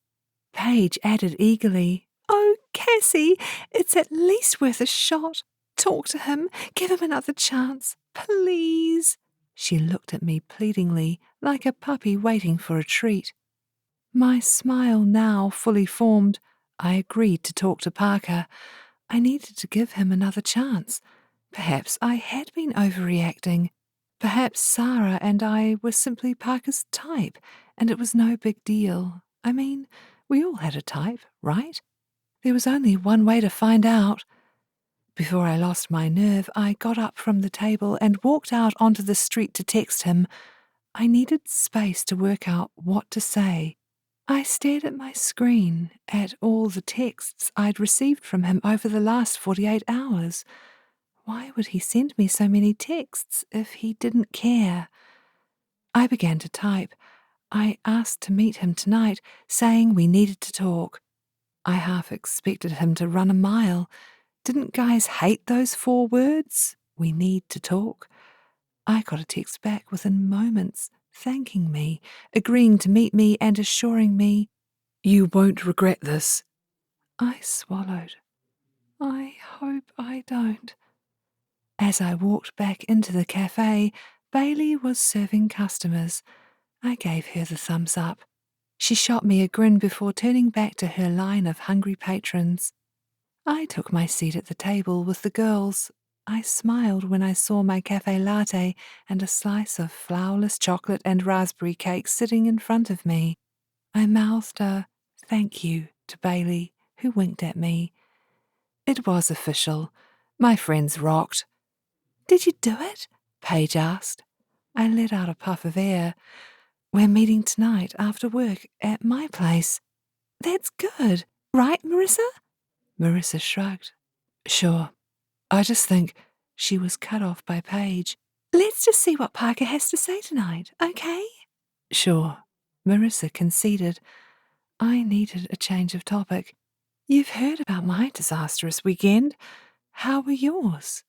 Paige added eagerly. Oh, Cassie, it's at least worth a shot. Talk to him, give him another chance, please. She looked at me pleadingly, like a puppy waiting for a treat. My smile now fully formed, I agreed to talk to Parker. I needed to give him another chance. Perhaps I had been overreacting. Perhaps Sarah and I were simply Parker's type, and it was no big deal. I mean, We all had a type, right? There was only one way to find out. Before I lost my nerve, I got up from the table and walked out onto the street to text him. I needed space to work out what to say. I stared at my screen, at all the texts I'd received from him over the last 48 hours. Why would he send me so many texts if he didn't care? I began to type. I asked to meet him tonight, saying we needed to talk. I half expected him to run a mile. Didn't guys hate those 4 words? We need to talk. I got a text back within moments, thanking me, agreeing to meet me and assuring me, "You won't regret this." I swallowed. I hope I don't. As I walked back into the cafe, Bailey was serving customers. I gave her the thumbs up. She shot me a grin before turning back to her line of hungry patrons. I took my seat at the table with the girls. I smiled when I saw my cafe latte and a slice of flourless chocolate and raspberry cake sitting in front of me. I mouthed a thank you to Bailey, who winked at me. It was official. My friends rocked. "Did you do it?" Paige asked. I let out a puff of air. "We're meeting tonight after work at my place." "That's good, right, Marissa?" Marissa shrugged. "Sure. I just think..." She was cut off by Paige. "Let's just see what Parker has to say tonight, okay?" "Sure." Marissa conceded. I needed a change of topic. "You've heard about my disastrous weekend. How were yours?"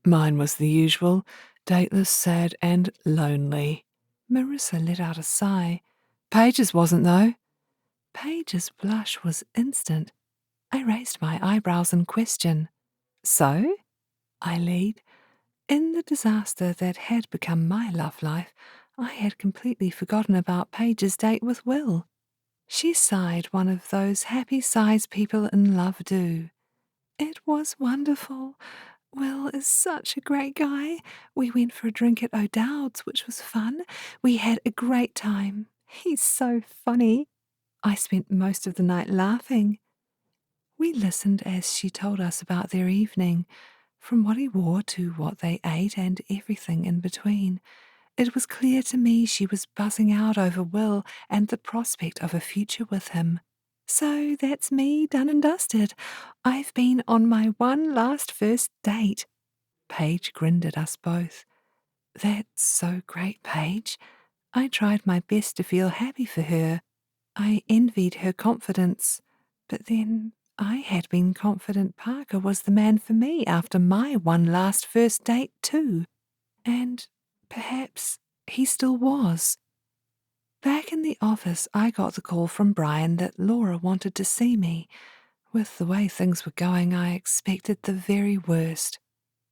"Mine was the usual, dateless, sad, and lonely." Marissa let out a sigh. "Paige's wasn't, though." Paige's blush was instant. I raised my eyebrows in question. "So?" I lead. In the disaster that had become my love life, I had completely forgotten about Paige's date with Will. She sighed one of those happy sighs people in love do. "It was wonderful. Will is such a great guy. We went for a drink at O'Dowd's, which was fun. We had a great time. He's so funny. I spent most of the night laughing." We listened as she told us about their evening, from what he wore to what they ate and everything in between. It was clear to me she was buzzing out over Will and the prospect of a future with him. "So that's me done and dusted. I've been on my one last first date." Paige grinned at us both. "That's so great, Paige." I tried my best to feel happy for her. I envied her confidence, but then I had been confident Parker was the man for me after my one last first date too. And perhaps he still was. Back in the office, I got the call from Brian that Laura wanted to see me. With the way things were going, I expected the very worst.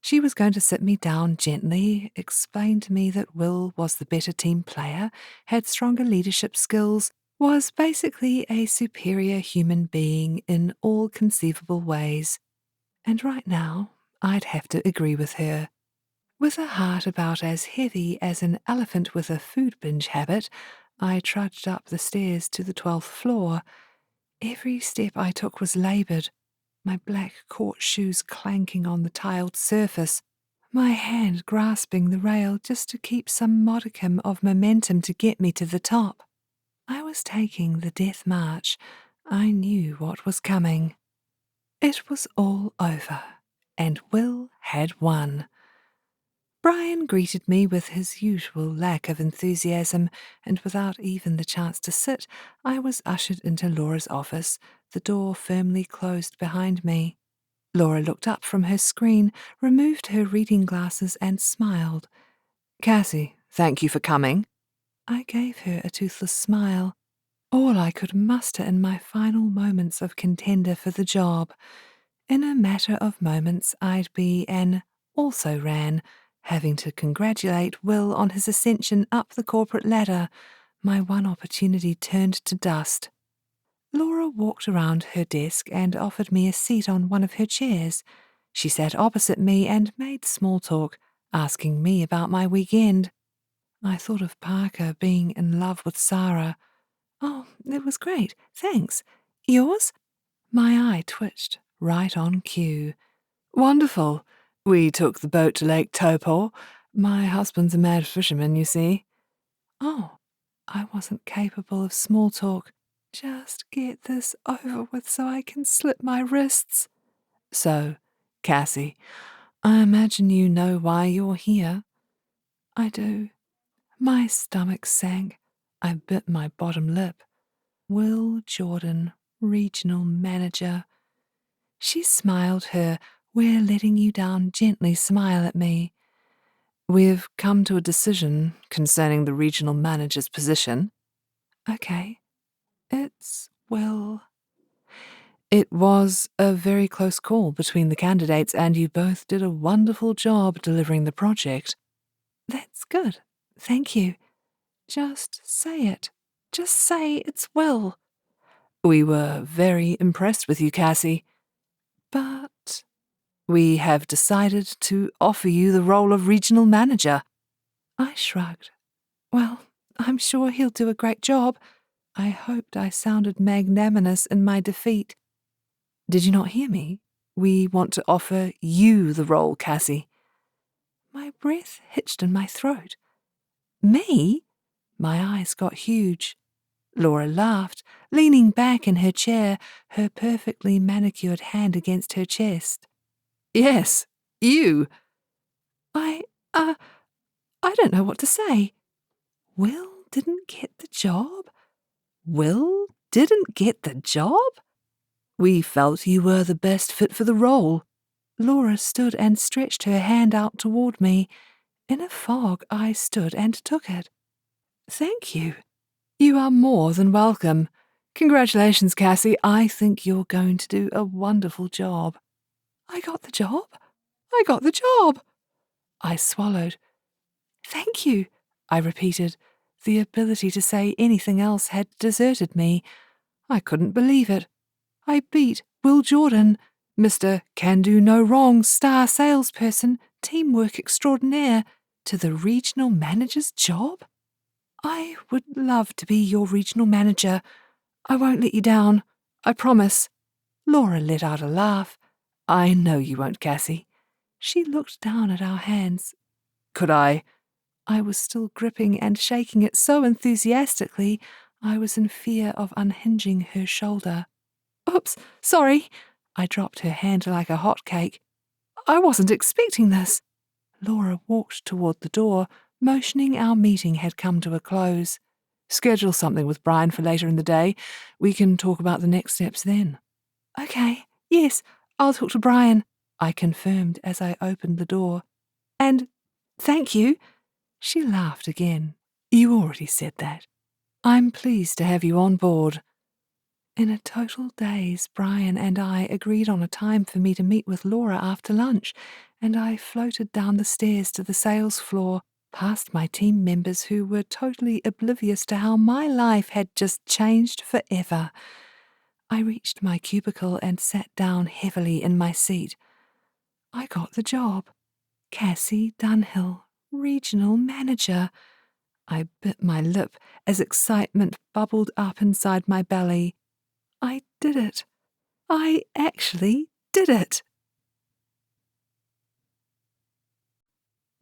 She was going to sit me down gently, explain to me that Will was the better team player, had stronger leadership skills, was basically a superior human being in all conceivable ways. And right now, I'd have to agree with her. With a heart about as heavy as an elephant with a food binge habit, I trudged up the stairs to the 12th floor. Every step I took was laboured, my black court shoes clanking on the tiled surface, my hand grasping the rail just to keep some modicum of momentum to get me to the top. I was taking the death march. I knew what was coming. It was all over, and Will had won. Brian greeted me with his usual lack of enthusiasm, and without even the chance to sit, I was ushered into Laura's office, the door firmly closed behind me. Laura looked up from her screen, removed her reading glasses, and smiled. "Cassie, thank you for coming." I gave her a toothless smile, all I could muster in my final moments of contender for the job. In a matter of moments, I'd be an also-ran, having to congratulate Will on his ascension up the corporate ladder. My one opportunity turned to dust. Laura walked around her desk and offered me a seat on one of her chairs. She sat opposite me and made small talk, asking me about my weekend. I thought of Parker being in love with Sarah. Oh, it was great. Thanks. Yours? My eye twitched, right on cue. Wonderful. We took the boat to Lake Taupo. My husband's a mad fisherman, you see. Oh, I wasn't capable of small talk. Just get this over with so I can slip my wrists. So, Cassie, I imagine you know why you're here. I do. My stomach sank. I bit my bottom lip. Will Jordan, regional manager. She smiled her "we're letting you down gently" smile at me. We've come to a decision concerning the regional manager's position. Okay. It's Will. It was a very close call between the candidates, and you both did a wonderful job delivering the project. That's good. Thank you. Just say it. Just say it's Will. We were very impressed with you, Cassie. But We have decided to offer you the role of regional manager. I shrugged. Well, I'm sure he'll do a great job. I hoped I sounded magnanimous in my defeat. Did you not hear me? We want to offer you the role, Cassie. My breath hitched in my throat. Me? My eyes got huge. Laura laughed, leaning back in her chair, her perfectly manicured hand against her chest. Yes, you. I don't know what to say. Will didn't get the job? Will didn't get the job? We felt you were the best fit for the role. Laura stood and stretched her hand out toward me. In a fog, I stood and took it. Thank you. You are more than welcome. Congratulations, Cassie. I think you're going to do a wonderful job. I got the job. I got the job. I swallowed. Thank you, I repeated. The ability to say anything else had deserted me. I couldn't believe it. I beat Will Jordan, Mr. Can Do No Wrong star salesperson, teamwork extraordinaire, to the regional manager's job? I would love to be your regional manager. I won't let you down. I promise. Laura let out a laugh. I know you won't, Cassie. She looked down at our hands. Could I? I was still gripping and shaking it so enthusiastically, I was in fear of unhinging her shoulder. Oops, sorry. I dropped her hand like a hot cake. I wasn't expecting this. Laura walked toward the door, motioning our meeting had come to a close. Schedule something with Brian for later in the day. We can talk about the next steps then. Okay, yes, I'll talk to Brian, I confirmed as I opened the door. And thank you. She laughed again. You already said that. I'm pleased to have you on board. In a total daze, Brian and I agreed on a time for me to meet with Laura after lunch, and I floated down the stairs to the sales floor, past my team members who were totally oblivious to how my life had just changed forever. I reached my cubicle and sat down heavily in my seat. I got the job. Cassie Dunhill, regional manager. I bit my lip as excitement bubbled up inside my belly. I did it. I actually did it.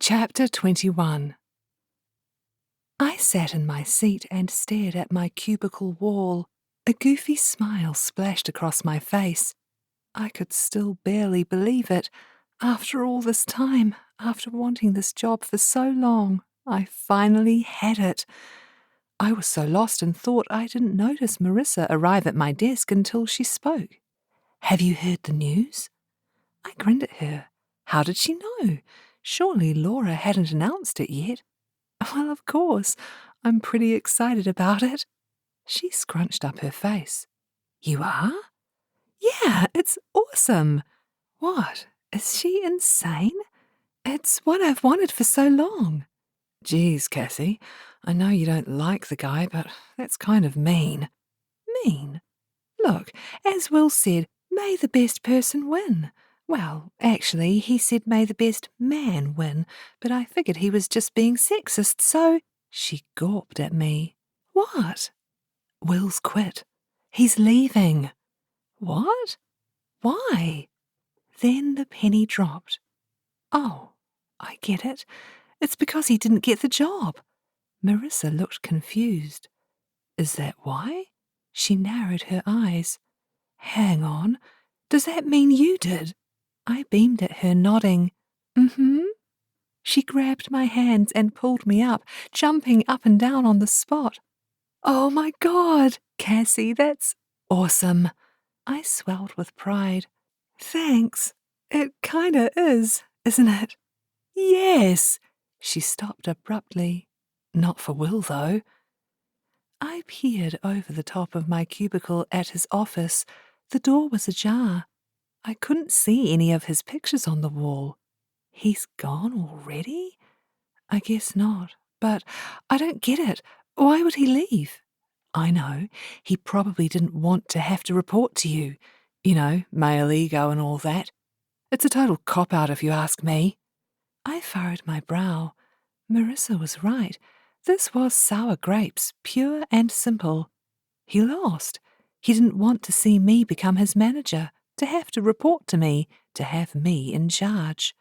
Chapter 21. I sat in my seat and stared at my cubicle wall. A goofy smile splashed across my face. I could still barely believe it. After all this time, after wanting this job for so long, I finally had it. I was so lost in thought I didn't notice Marissa arrive at my desk until she spoke. Have you heard the news? I grinned at her. How did she know? Surely Laura hadn't announced it yet. Well, of course. I'm pretty excited about it. She scrunched up her face. You are? Yeah, it's awesome. What? Is she insane? It's what I've wanted for so long. Geez, Cassie, I know you don't like the guy, but that's kind of mean. Mean? Look, as Will said, may the best person win. Well, actually, he said may the best man win, but I figured he was just being sexist, so... She gawped at me. What? Will's quit. He's leaving. What? Why? Then the penny dropped. Oh, I get it. It's because he didn't get the job. Marissa looked confused. Is that why? She narrowed her eyes. Hang on. Does that mean you did? I beamed at her, nodding. Mm-hmm. She grabbed my hands and pulled me up, jumping up and down on the spot. Oh my God, Cassie, that's awesome. I swelled with pride. Thanks. It kinda is, isn't it? Yes. She stopped abruptly. Not for Will, though. I peered over the top of my cubicle at his office. The door was ajar. I couldn't see any of his pictures on the wall. He's gone already? I guess not. But I don't get it. Why would he leave? I know. He probably didn't want to have to report to you. You know, male ego and all that. It's a total cop-out if you ask me. I furrowed my brow. Marissa was right. This was sour grapes, pure and simple. He lost. He didn't want to see me become his manager, to have to report to me, to have me in charge.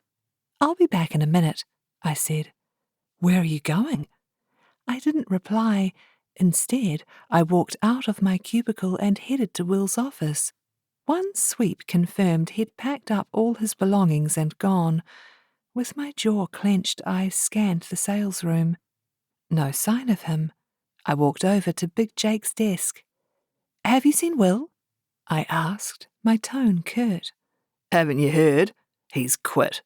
I'll be back in a minute, I said. Where are you going? I didn't reply. Instead, I walked out of my cubicle and headed to Will's office. One sweep confirmed he'd packed up all his belongings and gone. With my jaw clenched, I scanned the sales room. No sign of him. I walked over to Big Jake's desk. Have you seen Will? I asked, my tone curt. Haven't you heard? He's quit.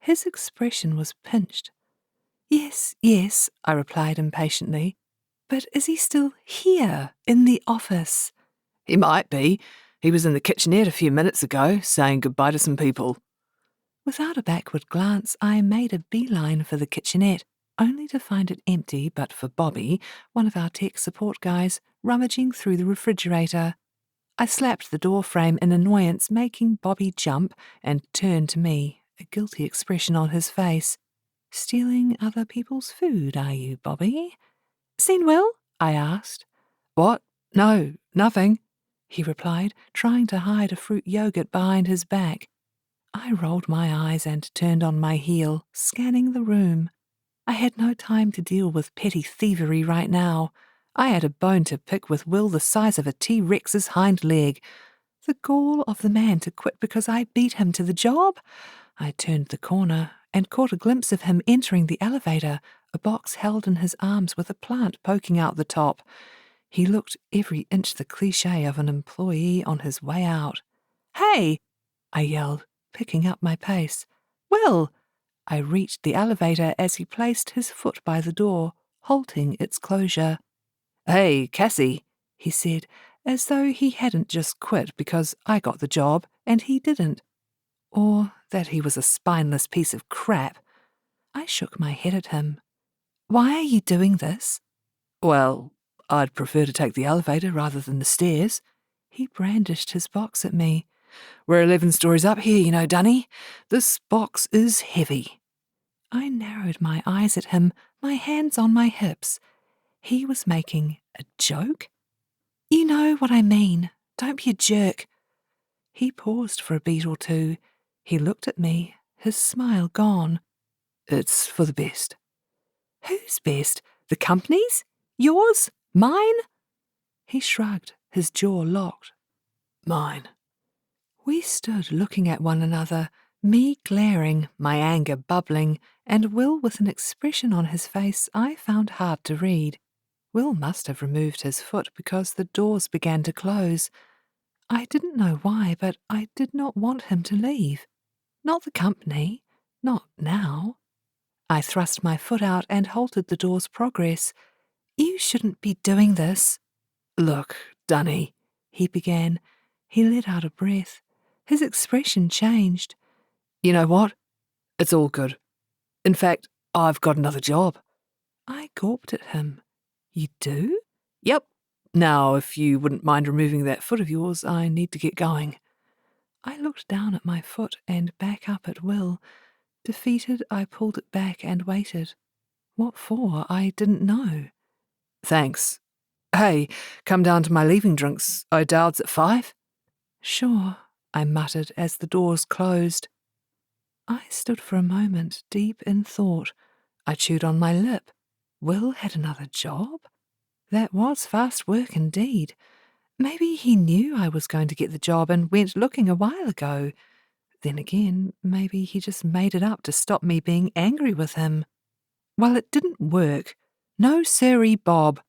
His expression was pinched. Yes, I replied impatiently. But is he still here, in the office? He might be. He was in the kitchenette a few minutes ago, saying goodbye to some people. Without a backward glance, I made a beeline for the kitchenette, only to find it empty but for Bobby, one of our tech support guys, rummaging through the refrigerator. I slapped the door frame in annoyance, making Bobby jump, and turned to me, a guilty expression on his face. Stealing other people's food, are you, Bobby? Seen Will? I asked. What? No, nothing, he replied, trying to hide a fruit yogurt behind his back. I rolled my eyes and turned on my heel, scanning the room. I had no time to deal with petty thievery right now. I had a bone to pick with Will the size of a T-Rex's hind leg. The gall of the man to quit because I beat him to the job? I turned the corner and caught a glimpse of him entering the elevator, a box held in his arms with a plant poking out the top. He looked every inch the cliché of an employee on his way out. Hey! I yelled, picking up my pace. Will! I reached the elevator as he placed his foot by the door, halting its closure. Hey, Cassie, he said, as though he hadn't just quit because I got the job and he didn't. Or that he was a spineless piece of crap. I shook my head at him. Why are you doing this? Well, I'd prefer to take the elevator rather than the stairs. He brandished his box at me. We're 11 stories up here, you know, Dunny. This box is heavy. I narrowed my eyes at him, my hands on my hips. He was making a joke? You know what I mean. Don't be a jerk. He paused for a beat or two. He looked at me, his smile gone. It's for the best. Whose best? The company's? Yours? Mine? He shrugged, his jaw locked. Mine. We stood looking at one another, me glaring, my anger bubbling, and Will with an expression on his face I found hard to read. Will must have removed his foot because the doors began to close. I didn't know why, but I did not want him to leave. Not the company. Not now. I thrust my foot out and halted the door's progress. You shouldn't be doing this. Look, Dunny, he began. He let out a breath. His expression changed. You know what? It's all good. In fact, I've got another job. I gawped at him. You do? Yep. Now, if you wouldn't mind removing that foot of yours, I need to get going. I looked down at my foot and back up at Will. Defeated, I pulled it back and waited. What for, I didn't know. Thanks. Hey, come down to my leaving drinks. O'Dowd's at 5? Sure, I muttered as the doors closed. I stood for a moment, deep in thought. I chewed on my lip. Will had another job? That was fast work indeed. Maybe he knew I was going to get the job and went looking a while ago. Then again, maybe he just made it up to stop me being angry with him. Well, it didn't work. No siree, Bob.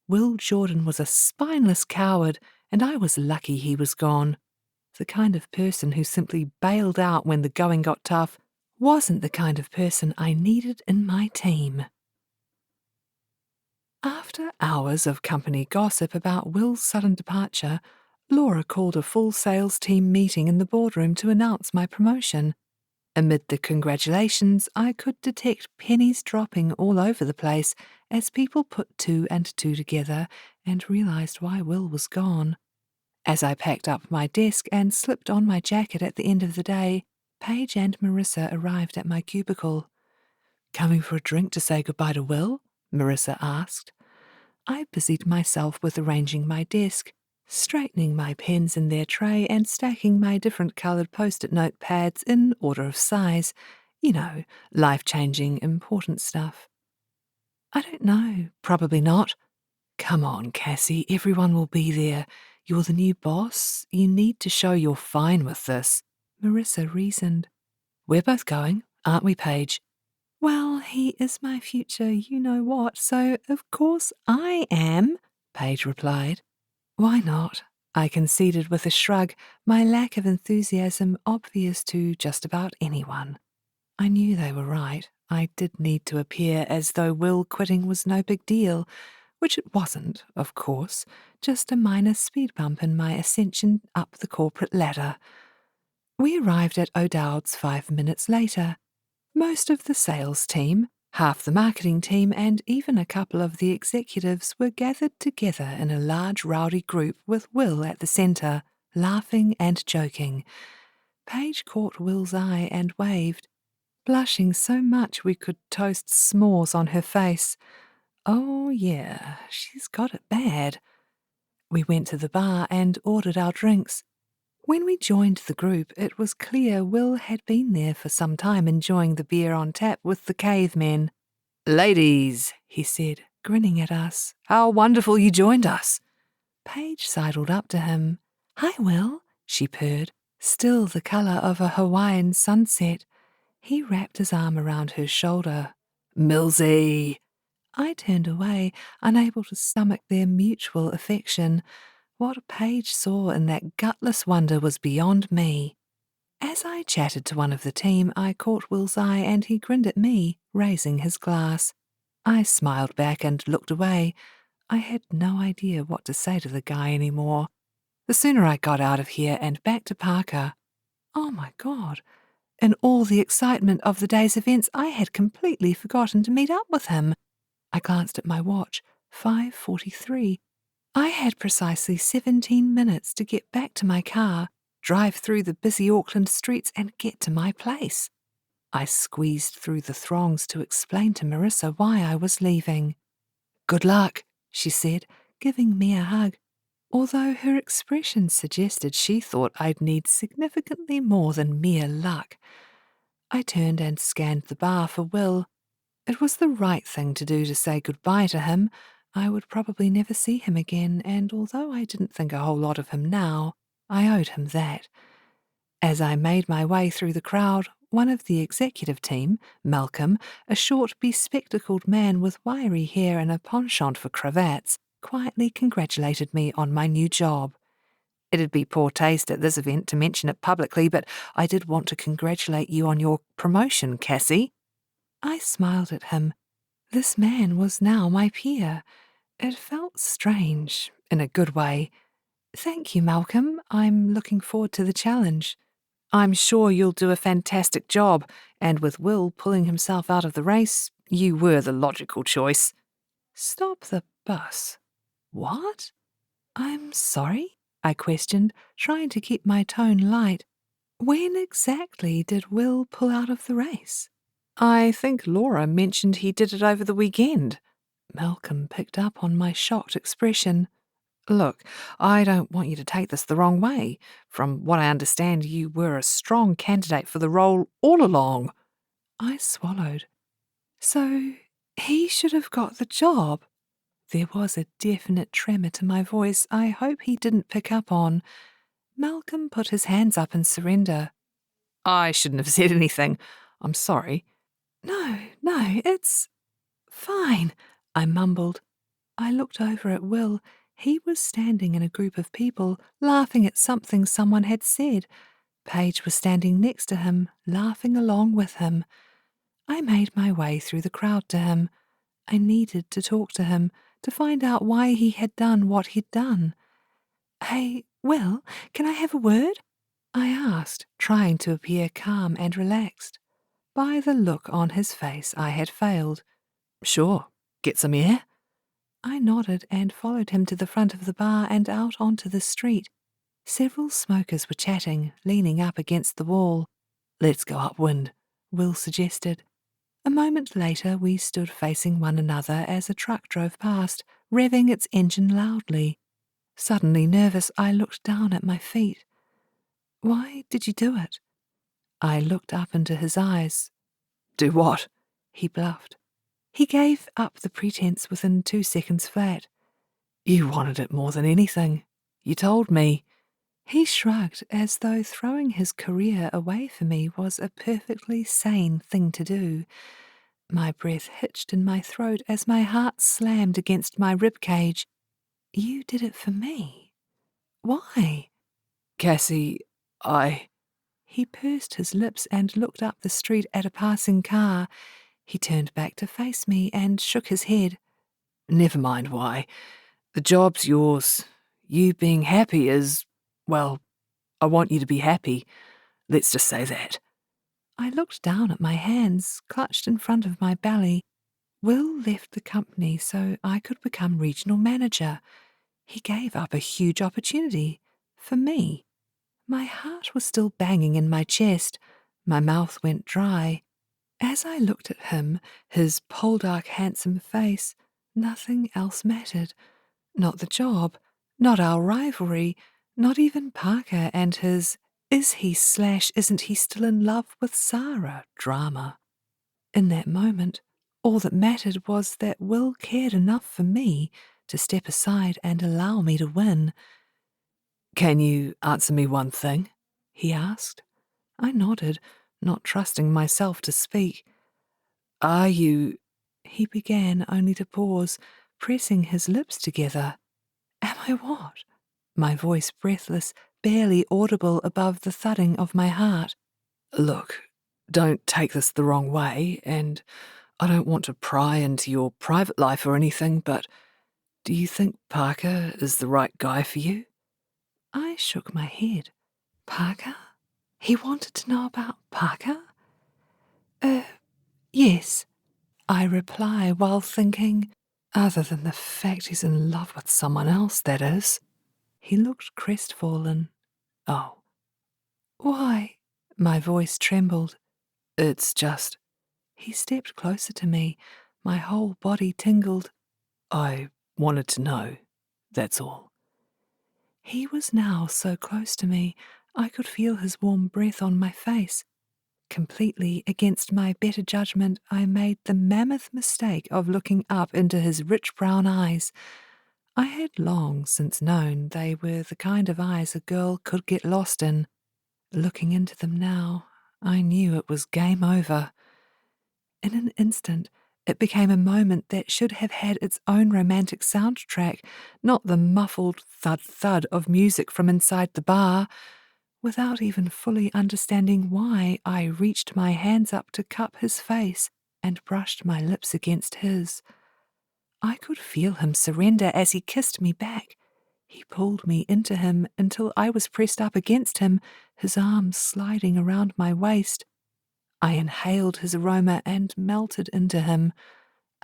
Will Jordan was a spineless coward, and I was lucky he was gone. The kind of person who simply bailed out when the going got tough wasn't the kind of person I needed in my team. After hours of company gossip about Will's sudden departure, Laura called a full sales team meeting in the boardroom to announce my promotion. Amid the congratulations, I could detect pennies dropping all over the place as people put two and two together and realized why Will was gone. As I packed up my desk and slipped on my jacket at the end of the day, Paige and Marissa arrived at my cubicle. "Coming for a drink to say goodbye to Will?" Marissa asked. I busied myself with arranging my desk, straightening my pens in their tray and stacking my different coloured post-it note pads in order of size. You know, life-changing, important stuff. "I don't know. Probably not." "Come on, Cassie. Everyone will be there. You're the new boss. You need to show you're fine with this," Marissa reasoned. "We're both going, aren't we, Paige?" "Well, he is my future you-know-what, so of course I am," Paige replied. "Why not?" I conceded with a shrug, my lack of enthusiasm obvious to just about anyone. I knew they were right. I did need to appear as though Will quitting was no big deal, which it wasn't, of course, just a minor speed bump in my ascension up the corporate ladder. We arrived at O'Dowd's 5 minutes later. Most of the sales team, half the marketing team, and even a couple of the executives were gathered together in a large rowdy group with Will at the centre, laughing and joking. Paige caught Will's eye and waved, blushing so much we could toast s'mores on her face. Oh yeah, she's got it bad. We went to the bar and ordered our drinks. When we joined the group, it was clear Will had been there for some time enjoying the beer on tap with the cavemen. "Ladies," he said, grinning at us, "how wonderful you joined us." Paige sidled up to him. "Hi, Will," she purred, still the colour of a Hawaiian sunset. He wrapped his arm around her shoulder. "Millsy!" I turned away, unable to stomach their mutual affection. What Paige saw in that gutless wonder was beyond me. As I chatted to one of the team, I caught Will's eye and he grinned at me, raising his glass. I smiled back and looked away. I had no idea what to say to the guy anymore. The sooner I got out of here and back to Parker. Oh my God. In all the excitement of the day's events, I had completely forgotten to meet up with him. I glanced at my watch. 5:43. I had precisely 17 minutes to get back to my car, drive through the busy Auckland streets, and get to my place. I squeezed through the throngs to explain to Marissa why I was leaving. "Good luck," she said, giving me a hug, although her expression suggested she thought I'd need significantly more than mere luck. I turned and scanned the bar for Will. It was the right thing to do to say goodbye to him. I would probably never see him again, and although I didn't think a whole lot of him now, I owed him that. As I made my way through the crowd, one of the executive team, Malcolm, a short, bespectacled man with wiry hair and a penchant for cravats, quietly congratulated me on my new job. "It'd be poor taste at this event to mention it publicly, but I did want to congratulate you on your promotion, Cassie." I smiled at him. This man was now my peer. It felt strange, in a good way. "Thank you, Malcolm. I'm looking forward to the challenge." "I'm sure you'll do a fantastic job, and with Will pulling himself out of the race, you were the logical choice." "Stop the bus." "What?" "I'm sorry?" I questioned, trying to keep my tone light. "When exactly did Will pull out of the race?" "I think Laura mentioned he did it over the weekend." Malcolm picked up on my shocked expression. Look, I don't want you to take this the wrong way. From what I understand, you were a strong candidate for the role all along. I swallowed. So he should have got the job. There was a definite tremor to my voice I hope he didn't pick up on. Malcolm put his hands up in surrender. I shouldn't have said anything. I'm sorry. No, it's fine, I mumbled. I looked over at Will. He was standing in a group of people, laughing at something someone had said. Paige was standing next to him, laughing along with him. I made my way through the crowd to him. I needed to talk to him, to find out why he had done what he'd done. Hey, Will, can I have a word? I asked, trying to appear calm and relaxed. By the look on his face, I had failed. Sure, get some air? I nodded and followed him to the front of the bar and out onto the street. Several smokers were chatting, leaning up against the wall. Let's go upwind, Will suggested. A moment later, we stood facing one another as a truck drove past, revving its engine loudly. Suddenly nervous, I looked down at my feet. Why did you do it? I looked up into his eyes. Do what? He bluffed. He gave up the pretense within 2 seconds flat. You wanted it more than anything. You told me. He shrugged as though throwing his career away for me was a perfectly sane thing to do. My breath hitched in my throat as my heart slammed against my rib cage. You did it for me. Why? Cassie, He pursed his lips and looked up the street at a passing car. He turned back to face me and shook his head. Never mind why. The job's yours. You being happy is, well, I want you to be happy. Let's just say that. I looked down at my hands, clutched in front of my belly. Will left the company so I could become regional manager. He gave up a huge opportunity. For me. My heart was still banging in my chest. My mouth went dry. As I looked at him, his poldark handsome face, nothing else mattered. Not the job, not our rivalry, not even Parker and his is he/isn't he still in love with Sarah drama. In that moment, all that mattered was that Will cared enough for me to step aside and allow me to win. Can you answer me one thing? He asked. I nodded, not trusting myself to speak. Are you... He began, only to pause, pressing his lips together. Am I what? My voice breathless, barely audible above the thudding of my heart. Look, don't take this the wrong way, and I don't want to pry into your private life or anything, but do you think Parker is the right guy for you? I shook my head. Parker? He wanted to know about Parker? Yes, I reply while thinking, other than the fact he's in love with someone else, that is. He looked crestfallen. Oh. Why? My voice trembled. It's just... He stepped closer to me. My whole body tingled. I wanted to know, that's all. He was now so close to me, I could feel his warm breath on my face. Completely against my better judgment, I made the mammoth mistake of looking up into his rich brown eyes. I had long since known they were the kind of eyes a girl could get lost in. Looking into them now, I knew it was game over. In an instant, it became a moment that should have had its own romantic soundtrack, not the muffled thud-thud of music from inside the bar. Without even fully understanding why, I reached my hands up to cup his face and brushed my lips against his. I could feel him surrender as he kissed me back. He pulled me into him until I was pressed up against him, his arms sliding around my waist. I inhaled his aroma and melted into him.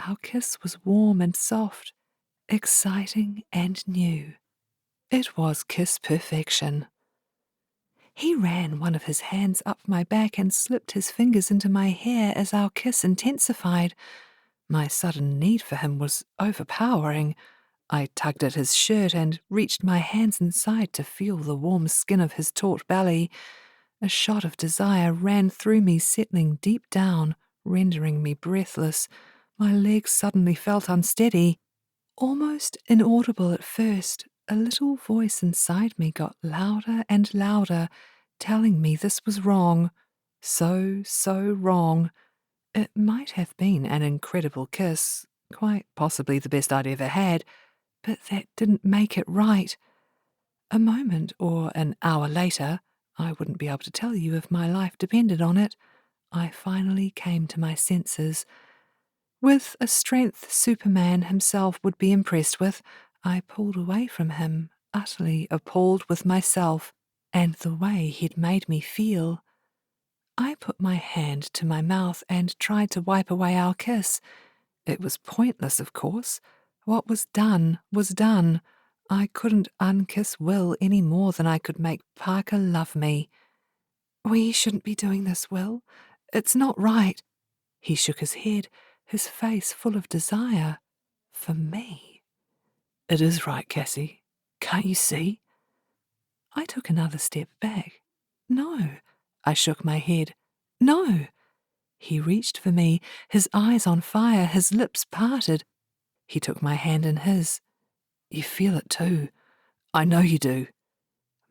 Our kiss was warm and soft, exciting and new. It was kiss perfection. He ran one of his hands up my back and slipped his fingers into my hair as our kiss intensified. My sudden need for him was overpowering. I tugged at his shirt and reached my hands inside to feel the warm skin of his taut belly. A shot of desire ran through me, settling deep down, rendering me breathless. My legs suddenly felt unsteady. Almost inaudible at first, a little voice inside me got louder and louder, telling me this was wrong. So wrong. It might have been an incredible kiss, quite possibly the best I'd ever had, but that didn't make it right. A moment or an hour later, I wouldn't be able to tell you if my life depended on it, I finally came to my senses. With a strength Superman himself would be impressed with, I pulled away from him, utterly appalled with myself and the way he'd made me feel. I put my hand to my mouth and tried to wipe away our kiss. It was pointless, of course. What was done was done. I couldn't unkiss Will any more than I could make Parker love me. "We shouldn't be doing this, Will. It's not right." He shook his head, his face full of desire. For me. "It is right, Cassie. Can't you see?" I took another step back. "No." I shook my head. "No." He reached for me, his eyes on fire, his lips parted. He took my hand in his. "You feel it too. I know you do."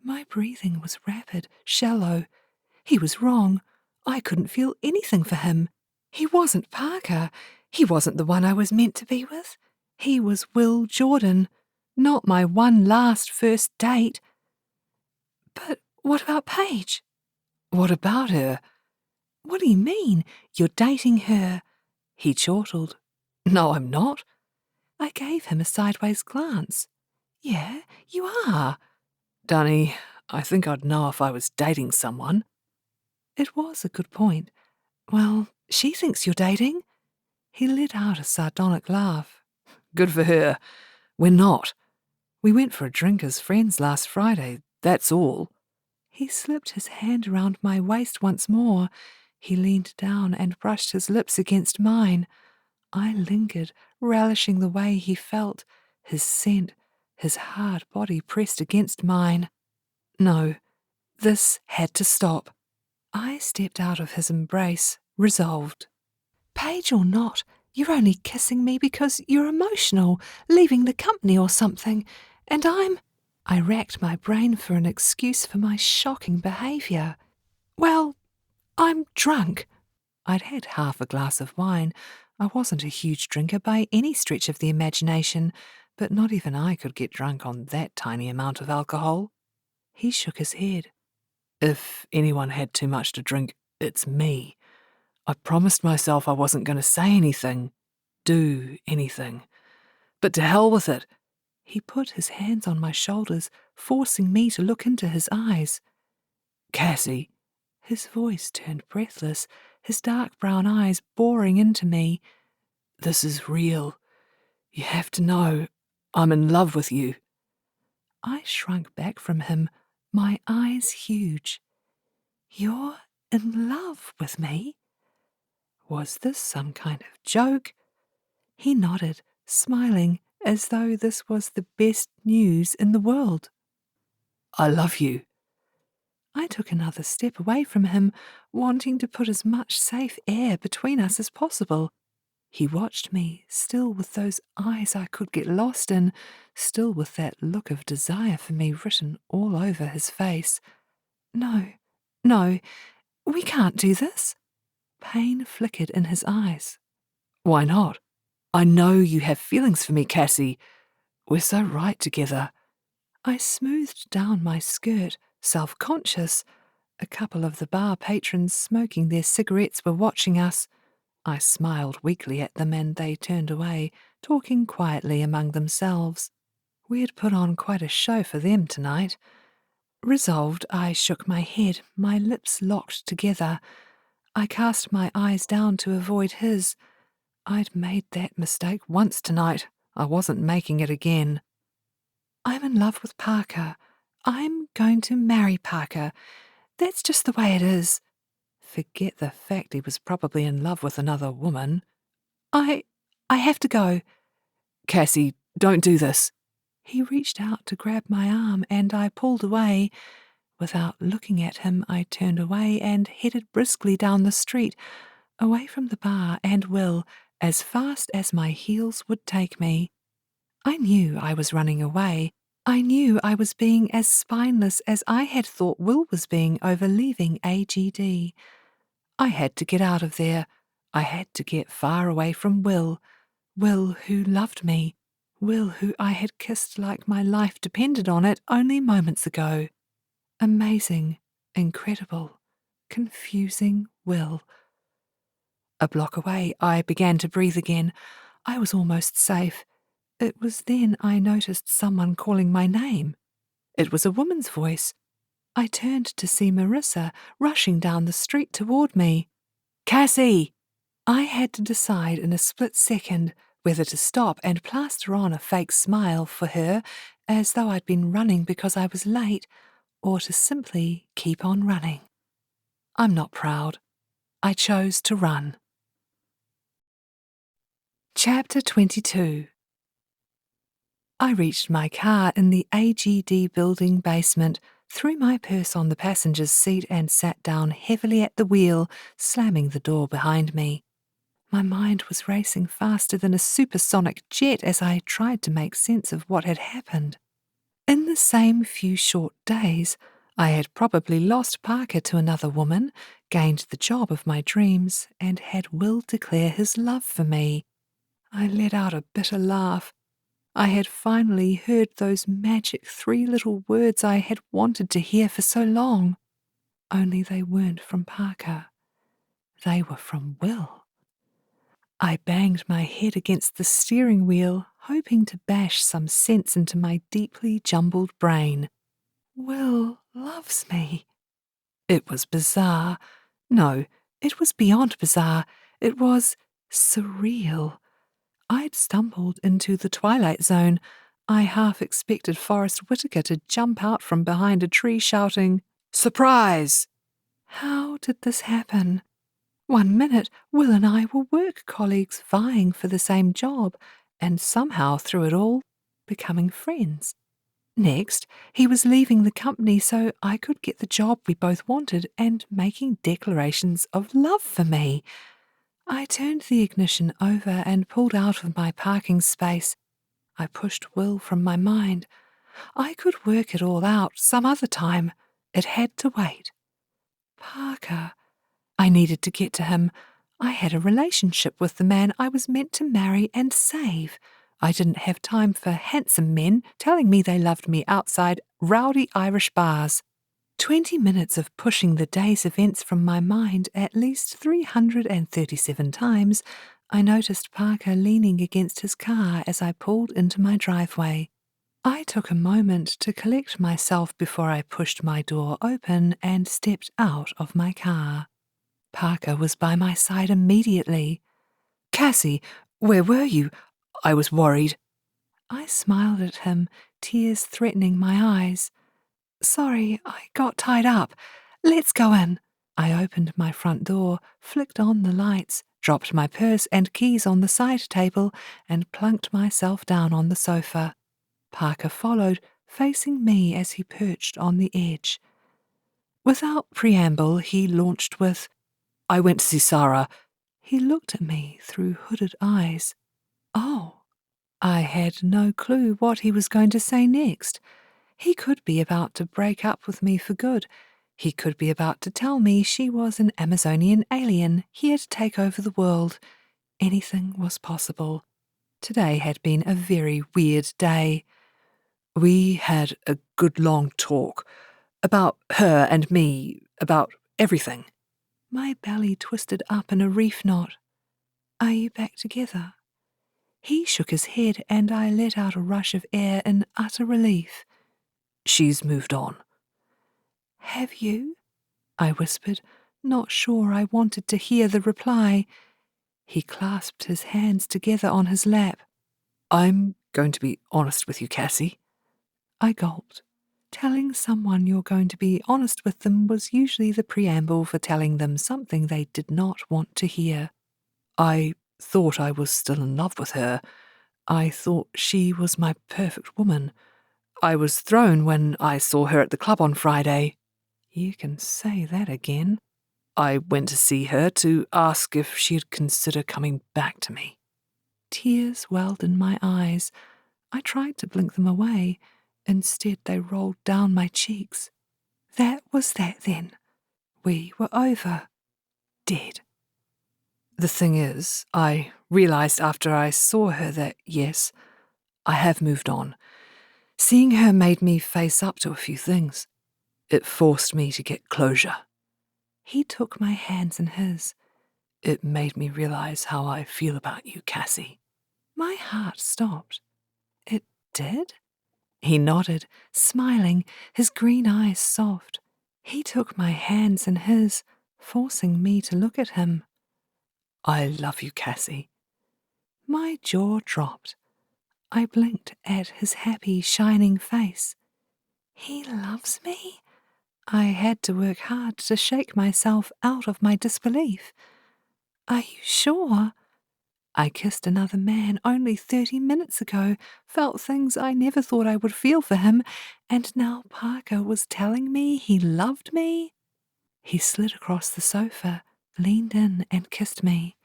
My breathing was rapid, shallow. He was wrong. I couldn't feel anything for him. He wasn't Parker. He wasn't the one I was meant to be with. He was Will Jordan, not my one last first date. "But what about Paige?" "What about her?" "What do you mean? You're dating her?" He chortled. "No, I'm not." I gave him a sideways glance. "Yeah, you are." "Dunny, I think I'd know if I was dating someone." It was a good point. "Well, she thinks you're dating." He let out a sardonic laugh. "Good for her. We're not. We went for a drink as friends last Friday, that's all." He slipped his hand around my waist once more. He leaned down and brushed his lips against mine. I lingered, relishing the way he felt, his scent, his hard body pressed against mine. No, this had to stop. I stepped out of his embrace, resolved. "Paige or not, you're only kissing me because you're emotional, leaving the company or something, and I racked my brain for an excuse for my shocking behaviour. "Well, I'm drunk." I'd had half a glass of wine. I wasn't a huge drinker by any stretch of the imagination, but not even I could get drunk on that tiny amount of alcohol. He shook his head. "If anyone had too much to drink, it's me. I promised myself I wasn't going to say anything, do anything. But to hell with it." He put his hands on my shoulders, forcing me to look into his eyes. "Cassie." His voice turned breathless, his dark brown eyes boring into me. "This is real. You have to know, I'm in love with you." I shrunk back from him, my eyes huge. "You're in love with me?" Was this some kind of joke? He nodded, smiling as though this was the best news in the world. "I love you." I took another step away from him, wanting to put as much safe air between us as possible. He watched me, still with those eyes I could get lost in, still with that look of desire for me written all over his face. "No, no, we can't do this." Pain flickered in his eyes. "Why not? I know you have feelings for me, Cassie. We're so right together." I smoothed down my skirt, self-conscious. A couple of the bar patrons smoking their cigarettes were watching us. I smiled weakly at them and they turned away, talking quietly among themselves. We had put on quite a show for them tonight. Resolved, I shook my head, my lips locked together. I cast my eyes down to avoid his. I'd made that mistake once tonight. I wasn't making it again. "I'm in love with Parker. I'm going to marry Parker. That's just the way it is." Forget the fact he was probably in love with another woman. I have to go. Cassie, don't do this. He reached out to grab my arm and I pulled away. Without looking at him, I turned away and headed briskly down the street, away from the bar and Will, as fast as my heels would take me. I knew I was running away. I knew I was being as spineless as I had thought Will was being over leaving AGD. I had to get out of there. I had to get far away from Will. Will who loved me. Will who I had kissed like my life depended on it only moments ago. Amazing, incredible, confusing Will. A block away, I began to breathe again. I was almost safe. It was then I noticed someone calling my name. It was a woman's voice. I turned to see Marissa rushing down the street toward me. Cassie! I had to decide in a split second whether to stop and plaster on a fake smile for her, as though I'd been running because I was late, or to simply keep on running. I'm not proud. I chose to run. Chapter 22. I reached my car in the AGD building basement, threw my purse on the passenger's seat and sat down heavily at the wheel, slamming the door behind me. My mind was racing faster than a supersonic jet as I tried to make sense of what had happened. In the same few short days, I had probably lost Parker to another woman, gained the job of my dreams, and had Will declare his love for me. I let out a bitter laugh. I had finally heard those magic 3 little words I had wanted to hear for so long. Only they weren't from Parker. They were from Will. I banged my head against the steering wheel, hoping to bash some sense into my deeply jumbled brain. Will loves me. It was bizarre. No, it was beyond bizarre. It was surreal. I'd stumbled into the twilight zone. I half expected Forrest Whitaker to jump out from behind a tree shouting, "Surprise!" How did this happen? 1 minute, Will and I were work colleagues vying for the same job, and somehow through it all, becoming friends. Next, he was leaving the company so I could get the job we both wanted and making declarations of love for me. I turned the ignition over and pulled out of my parking space. I pushed Will from my mind. I could work it all out some other time. It had to wait. Parker. I needed to get to him. I had a relationship with the man I was meant to marry and save. I didn't have time for handsome men telling me they loved me outside rowdy Irish bars. 20 minutes of pushing the day's events from my mind at least 337 times, I noticed Parker leaning against his car as I pulled into my driveway. I took a moment to collect myself before I pushed my door open and stepped out of my car. Parker was by my side immediately. "Cassie, where were you? I was worried." I smiled at him, tears threatening my eyes. "Sorry, I got tied up. Let's go in." I opened my front door, flicked on the lights, dropped my purse and keys on the side table, and plunked myself down on the sofa. Parker followed, facing me as he perched on the edge. Without preamble, he launched with, "I went to see Sarah." He looked at me through hooded eyes. Oh, I had no clue what he was going to say next. He could be about to break up with me for good. He could be about to tell me she was an Amazonian alien here to take over the world. Anything was possible. Today had been a very weird day. We had a good long talk about her and me, about everything. My belly twisted up in a reef knot. Are you back together? He shook his head and I let out a rush of air in utter relief. She's moved on. Have you? I whispered, not sure I wanted to hear the reply. He clasped his hands together on his lap. I'm going to be honest with you, Cassie. I gulped. Telling someone you're going to be honest with them was usually the preamble for telling them something they did not want to hear. I thought I was still in love with her. I thought she was my perfect woman. I was thrown when I saw her at the club on Friday. You can say that again. I went to see her to ask if she'd consider coming back to me. Tears welled in my eyes. I tried to blink them away. Instead, they rolled down my cheeks. That was that then. We were over. Dead. The thing is, I realized after I saw her that, yes, I have moved on. Seeing her made me face up to a few things. It forced me to get closure. He took my hands in his. It made me realize how I feel about you, Cassie. My heart stopped. It did? He nodded, smiling, his green eyes soft. He took my hands in his, forcing me to look at him. I love you, Cassie. My jaw dropped. I blinked at his happy, shining face. He loves me? I had to work hard to shake myself out of my disbelief. Are you sure? I kissed another man only 30 minutes ago, felt things I never thought I would feel for him, and now Parker was telling me he loved me? He slid across the sofa, leaned in and kissed me.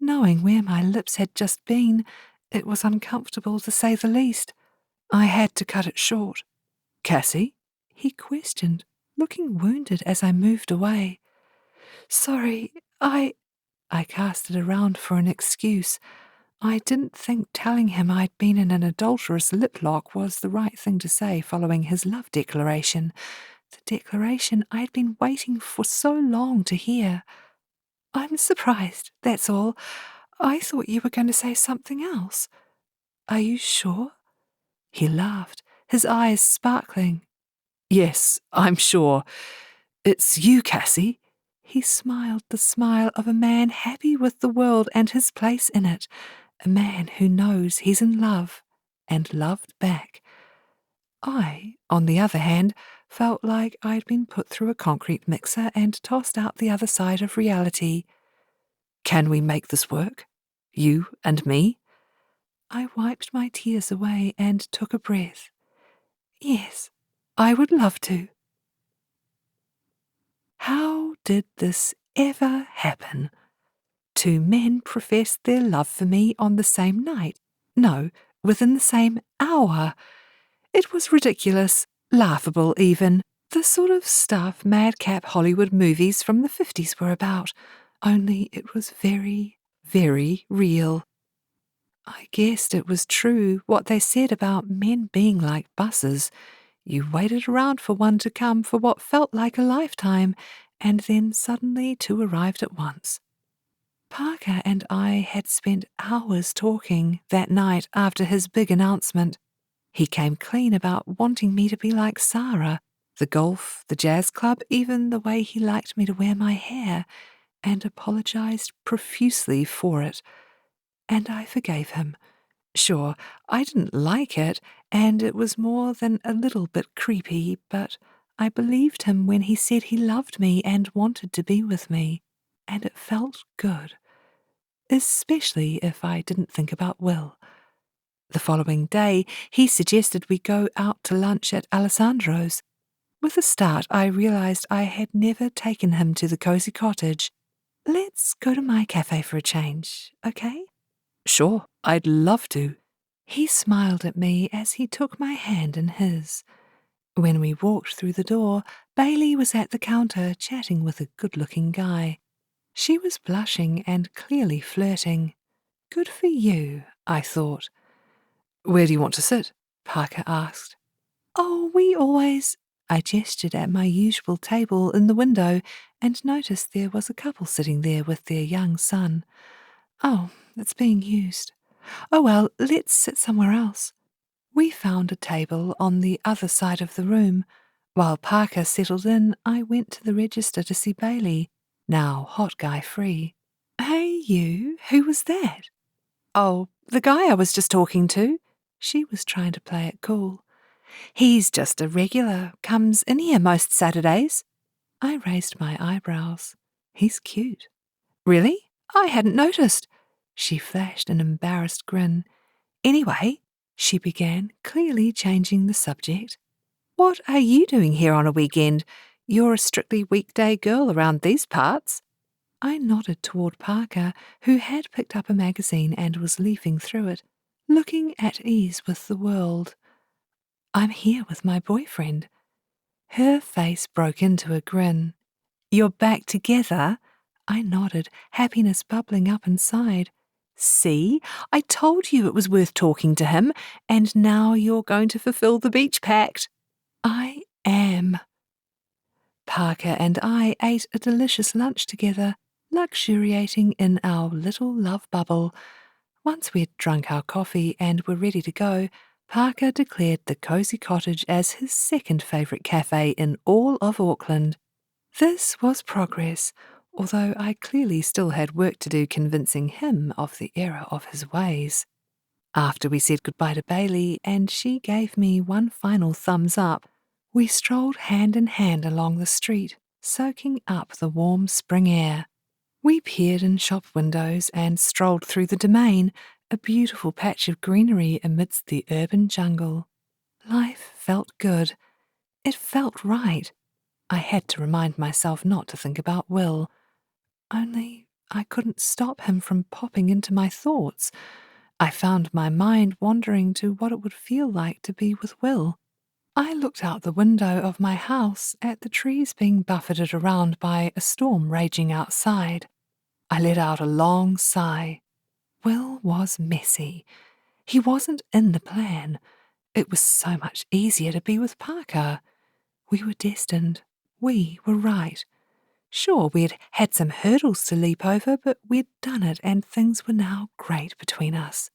Knowing where my lips had just been, it was uncomfortable to say the least. I had to cut it short. Cassie? He questioned, looking wounded as I moved away. Sorry, I casted around for an excuse. I didn't think telling him I'd been in an adulterous lip lock was the right thing to say following his love declaration. The declaration I'd been waiting for so long to hear. I'm surprised, that's all. I thought you were going to say something else. Are you sure? He laughed, his eyes sparkling. Yes, I'm sure. It's you, Cassie. He smiled the smile of a man happy with the world and his place in it, a man who knows he's in love and loved back. I, on the other hand, felt like I'd been put through a concrete mixer and tossed out the other side of reality. Can we make this work? You and me? I wiped my tears away and took a breath. Yes, I would love to. How did this ever happen? 2 men professed their love for me on the same night. No, within the same hour. It was ridiculous, laughable even, the sort of stuff madcap Hollywood movies from the 50s were about, only it was very, very real. I guessed it was true what they said about men being like buses. You waited around for one to come for what felt like a lifetime, and then suddenly 2 arrived at once. Parker and I had spent hours talking that night after his big announcement. He came clean about wanting me to be like Sarah, the golf, the jazz club, even the way he liked me to wear my hair, and apologized profusely for it. And I forgave him. Sure, I didn't like it, and it was more than a little bit creepy, but I believed him when he said he loved me and wanted to be with me, and it felt good, especially if I didn't think about Will. The following day, he suggested we go out to lunch at Alessandro's. With a start, I realized I had never taken him to the cozy cottage. Let's go to my cafe for a change, okay? Sure, I'd love to. He smiled at me as he took my hand in his. When we walked through the door, Bailey was at the counter chatting with a good-looking guy. She was blushing and clearly flirting. Good for you, I thought. Where do you want to sit? Parker asked. Oh, we always... I gestured at my usual table in the window and noticed there was a couple sitting there with their young son. Oh, it's being used. Oh well, let's sit somewhere else. We found a table on the other side of the room. While Parker settled in, I went to the register to see Bailey, now hot guy free. Hey you, who was that? Oh, the guy I was just talking to. She was trying to play it cool. He's just a regular, comes in here most Saturdays. I raised my eyebrows. He's cute. Really? I hadn't noticed. She flashed an embarrassed grin. Anyway, she began, clearly changing the subject. What are you doing here on a weekend? You're a strictly weekday girl around these parts. I nodded toward Parker, who had picked up a magazine and was leafing through it, looking at ease with the world. I'm here with my boyfriend. Her face broke into a grin. You're back together? I nodded, happiness bubbling up inside. See, I told you it was worth talking to him, and now you're going to fulfill the beach pact. I am. Parker and I ate a delicious lunch together, luxuriating in our little love bubble. Once we'd drunk our coffee and were ready to go, Parker declared the cosy cottage as his second favourite cafe in all of Auckland. This was progress, although I clearly still had work to do convincing him of the error of his ways. After we said goodbye to Bailey and she gave me one final thumbs up, we strolled hand in hand along the street, soaking up the warm spring air. We peered in shop windows and strolled through the Domain, a beautiful patch of greenery amidst the urban jungle. Life felt good. It felt right. I had to remind myself not to think about Will. Only I couldn't stop him from popping into my thoughts. I found my mind wandering to what it would feel like to be with Will. I looked out the window of my house at the trees being buffeted around by a storm raging outside. I let out a long sigh. Will was messy. He wasn't in the plan. It was so much easier to be with Parker. We were destined. We were right. Sure, we'd had some hurdles to leap over, but we'd done it and things were now great between us.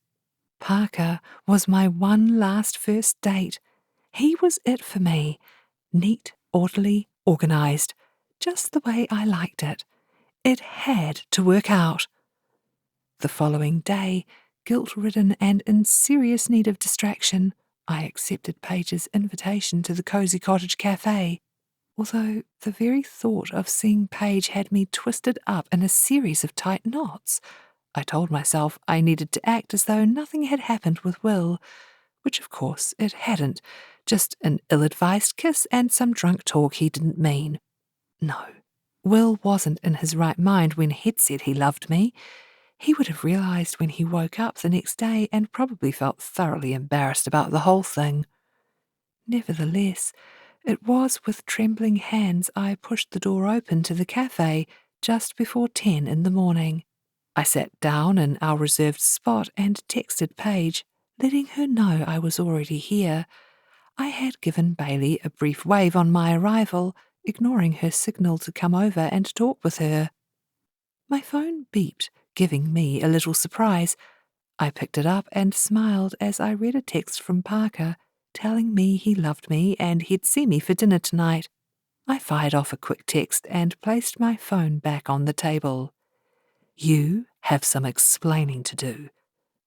Parker was my one last first date. He was it for me. Neat, orderly, organised. Just the way I liked it. It had to work out. The following day, guilt-ridden and in serious need of distraction, I accepted Paige's invitation to the Cosy Cottage Cafe. Although the very thought of seeing Paige had me twisted up in a series of tight knots, I told myself I needed to act as though nothing had happened with Will, which of course it hadn't, just an ill-advised kiss and some drunk talk he didn't mean. No, Will wasn't in his right mind when he'd said he loved me. He would have realised when he woke up the next day and probably felt thoroughly embarrassed about the whole thing. Nevertheless, it was with trembling hands I pushed the door open to the cafe just before 10 in the morning. I sat down in our reserved spot and texted Paige, letting her know I was already here. I had given Bailey a brief wave on my arrival, ignoring her signal to come over and talk with her. My phone beeped, giving me a little surprise. I picked it up and smiled as I read a text from Parker telling me he loved me and he'd see me for dinner tonight. I fired off a quick text and placed my phone back on the table. You have some explaining to do.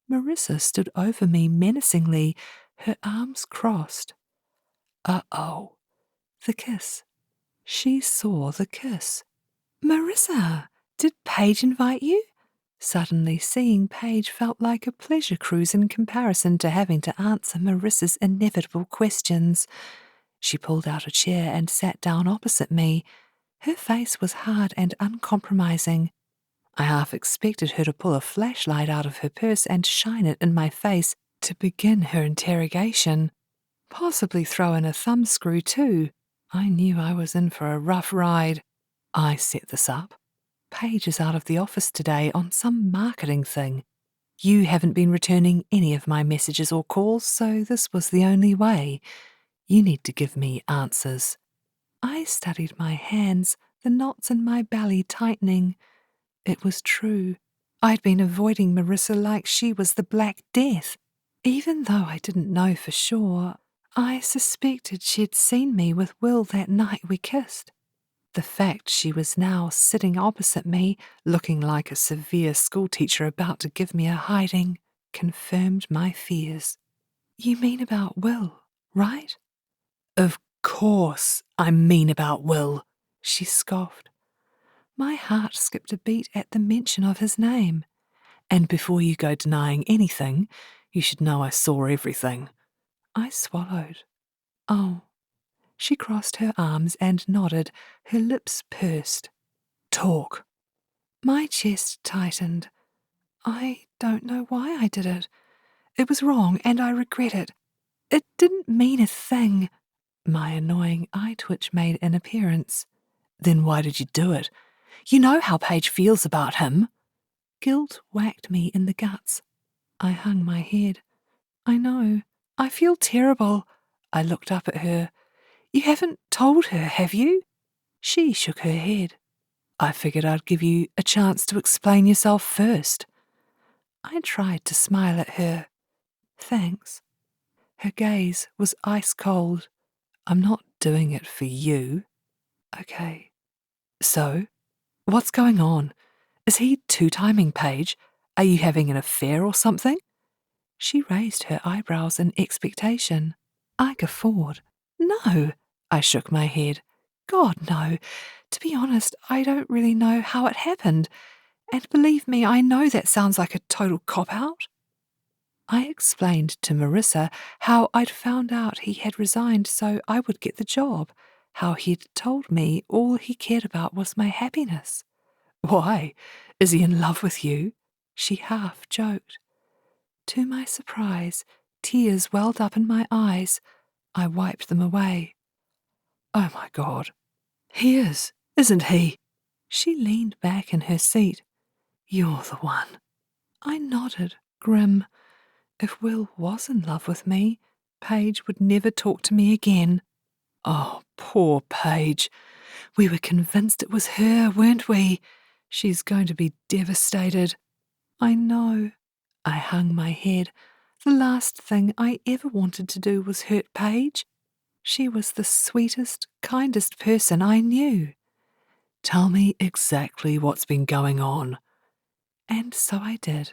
Marissa stood over me menacingly, her arms crossed. Uh-oh. The kiss. She saw the kiss. Marissa, did Paige invite you? Suddenly seeing Paige felt like a pleasure cruise in comparison to having to answer Marissa's inevitable questions. She pulled out a chair and sat down opposite me. Her face was hard and uncompromising. I half expected her to pull a flashlight out of her purse and shine it in my face to begin her interrogation. Possibly throw in a thumbscrew too. I knew I was in for a rough ride. I set this up. Paige is out of the office today on some marketing thing. You haven't been returning any of my messages or calls, so this was the only way. You need to give me answers. I studied my hands, the knots in my belly tightening. It was true. I'd been avoiding Marissa like she was the Black Death. Even though I didn't know for sure, I suspected she'd seen me with Will that night we kissed. The fact she was now sitting opposite me, looking like a severe schoolteacher about to give me a hiding, confirmed my fears. You mean about Will, right? Of course I mean about Will, she scoffed. My heart skipped a beat at the mention of his name. And before you go denying anything, you should know I saw everything. I swallowed. Oh. She crossed her arms and nodded, her lips pursed. Talk. My chest tightened. I don't know why I did it. It was wrong, and I regret it. It didn't mean a thing. My annoying eye twitch made an appearance. Then why did you do it? You know how Paige feels about him. Guilt whacked me in the guts. I hung my head. I know. I feel terrible. I looked up at her. You haven't told her, have you? She shook her head. I figured I'd give you a chance to explain yourself first. I tried to smile at her. Thanks. Her gaze was ice cold. I'm not doing it for you. Okay. So, what's going on? Is he two-timing Paige? Are you having an affair or something? She raised her eyebrows in expectation. I guffawed. No. I shook my head. God, no. To be honest, I don't really know how it happened. And believe me, I know that sounds like a total cop-out. I explained to Marissa how I'd found out he had resigned so I would get the job, how he'd told me all he cared about was my happiness. Why? Is he in love with you? She half joked. To my surprise, tears welled up in my eyes. I wiped them away. Oh my God. He is, isn't he? She leaned back in her seat. You're the one. I nodded, grim. If Will was in love with me, Paige would never talk to me again. Oh, poor Paige. We were convinced it was her, weren't we? She's going to be devastated. I know. I hung my head. The last thing I ever wanted to do was hurt Paige. She was the sweetest, kindest person I knew. Tell me exactly what's been going on. And so I did.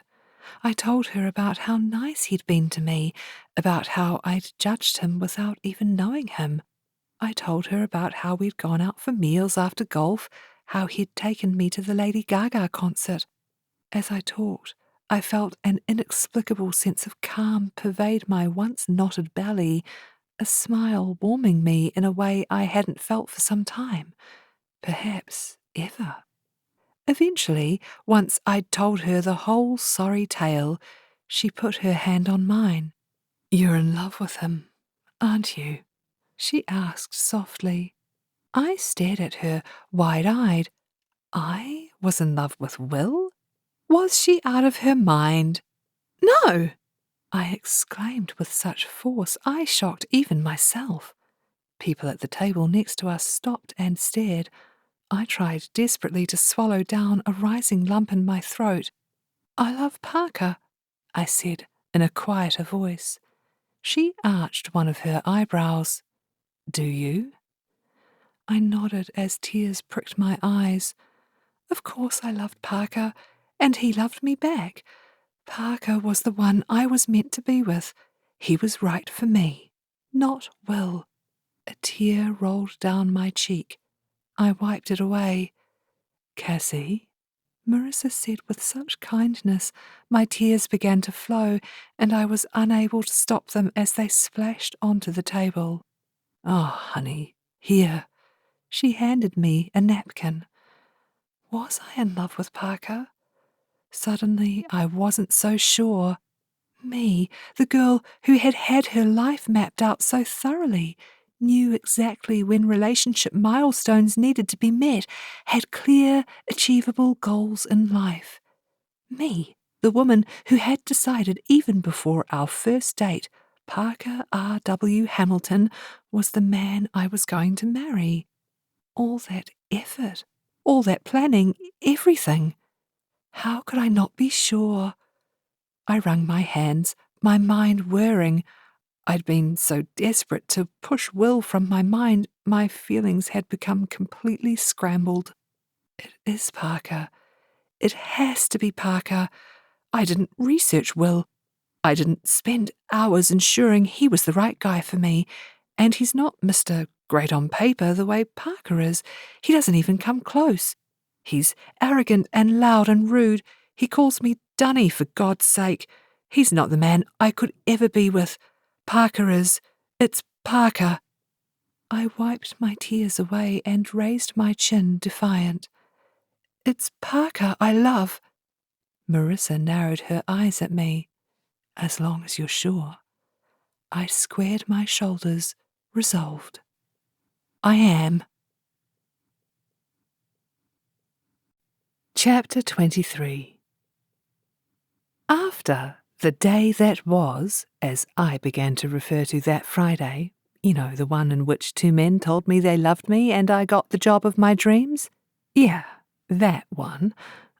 I told her about how nice he'd been to me, about how I'd judged him without even knowing him. I told her about how we'd gone out for meals after golf, how he'd taken me to the Lady Gaga concert. As I talked, I felt an inexplicable sense of calm pervade my once knotted belly, a smile warming me in a way I hadn't felt for some time, perhaps ever. Eventually, once I'd told her the whole sorry tale, she put her hand on mine. You're in love with him, aren't you? She asked softly. I stared at her, wide-eyed. I was in love with Will? Was she out of her mind? No! I exclaimed with such force I shocked even myself. People at the table next to us stopped and stared. I tried desperately to swallow down a rising lump in my throat. I love Parker, I said in a quieter voice. She arched one of her eyebrows. Do you? I nodded as tears pricked my eyes. Of course I loved Parker, and he loved me back. Parker was the one I was meant to be with. He was right for me, not Will. A tear rolled down my cheek. I wiped it away. Cassie, Marissa said with such kindness, my tears began to flow, and I was unable to stop them as they splashed onto the table. Oh, honey, here. She handed me a napkin. Was I in love with Parker? Suddenly, I wasn't so sure. Me, the girl who had had her life mapped out so thoroughly, knew exactly when relationship milestones needed to be met, had clear, achievable goals in life. Me, the woman who had decided even before our first date, Parker R.W. Hamilton was the man I was going to marry. All that effort, all that planning, everything. How could I not be sure? I wrung my hands, my mind whirring. I'd been so desperate to push Will from my mind, my feelings had become completely scrambled. It is Parker. It has to be Parker. I didn't research Will. I didn't spend hours ensuring he was the right guy for me. And he's not Mr. Great on paper the way Parker is. He doesn't even come close. He's arrogant and loud and rude. He calls me Dunny, for God's sake. He's not the man I could ever be with. Parker is. It's Parker. I wiped my tears away and raised my chin, defiant. It's Parker I love. Marissa narrowed her eyes at me. As long as you're sure. I squared my shoulders, resolved. I am. Chapter 23. After the day that was, as I began to refer to that Friday, you know, the one in which two men told me they loved me and I got the job of my dreams? Yeah, that one.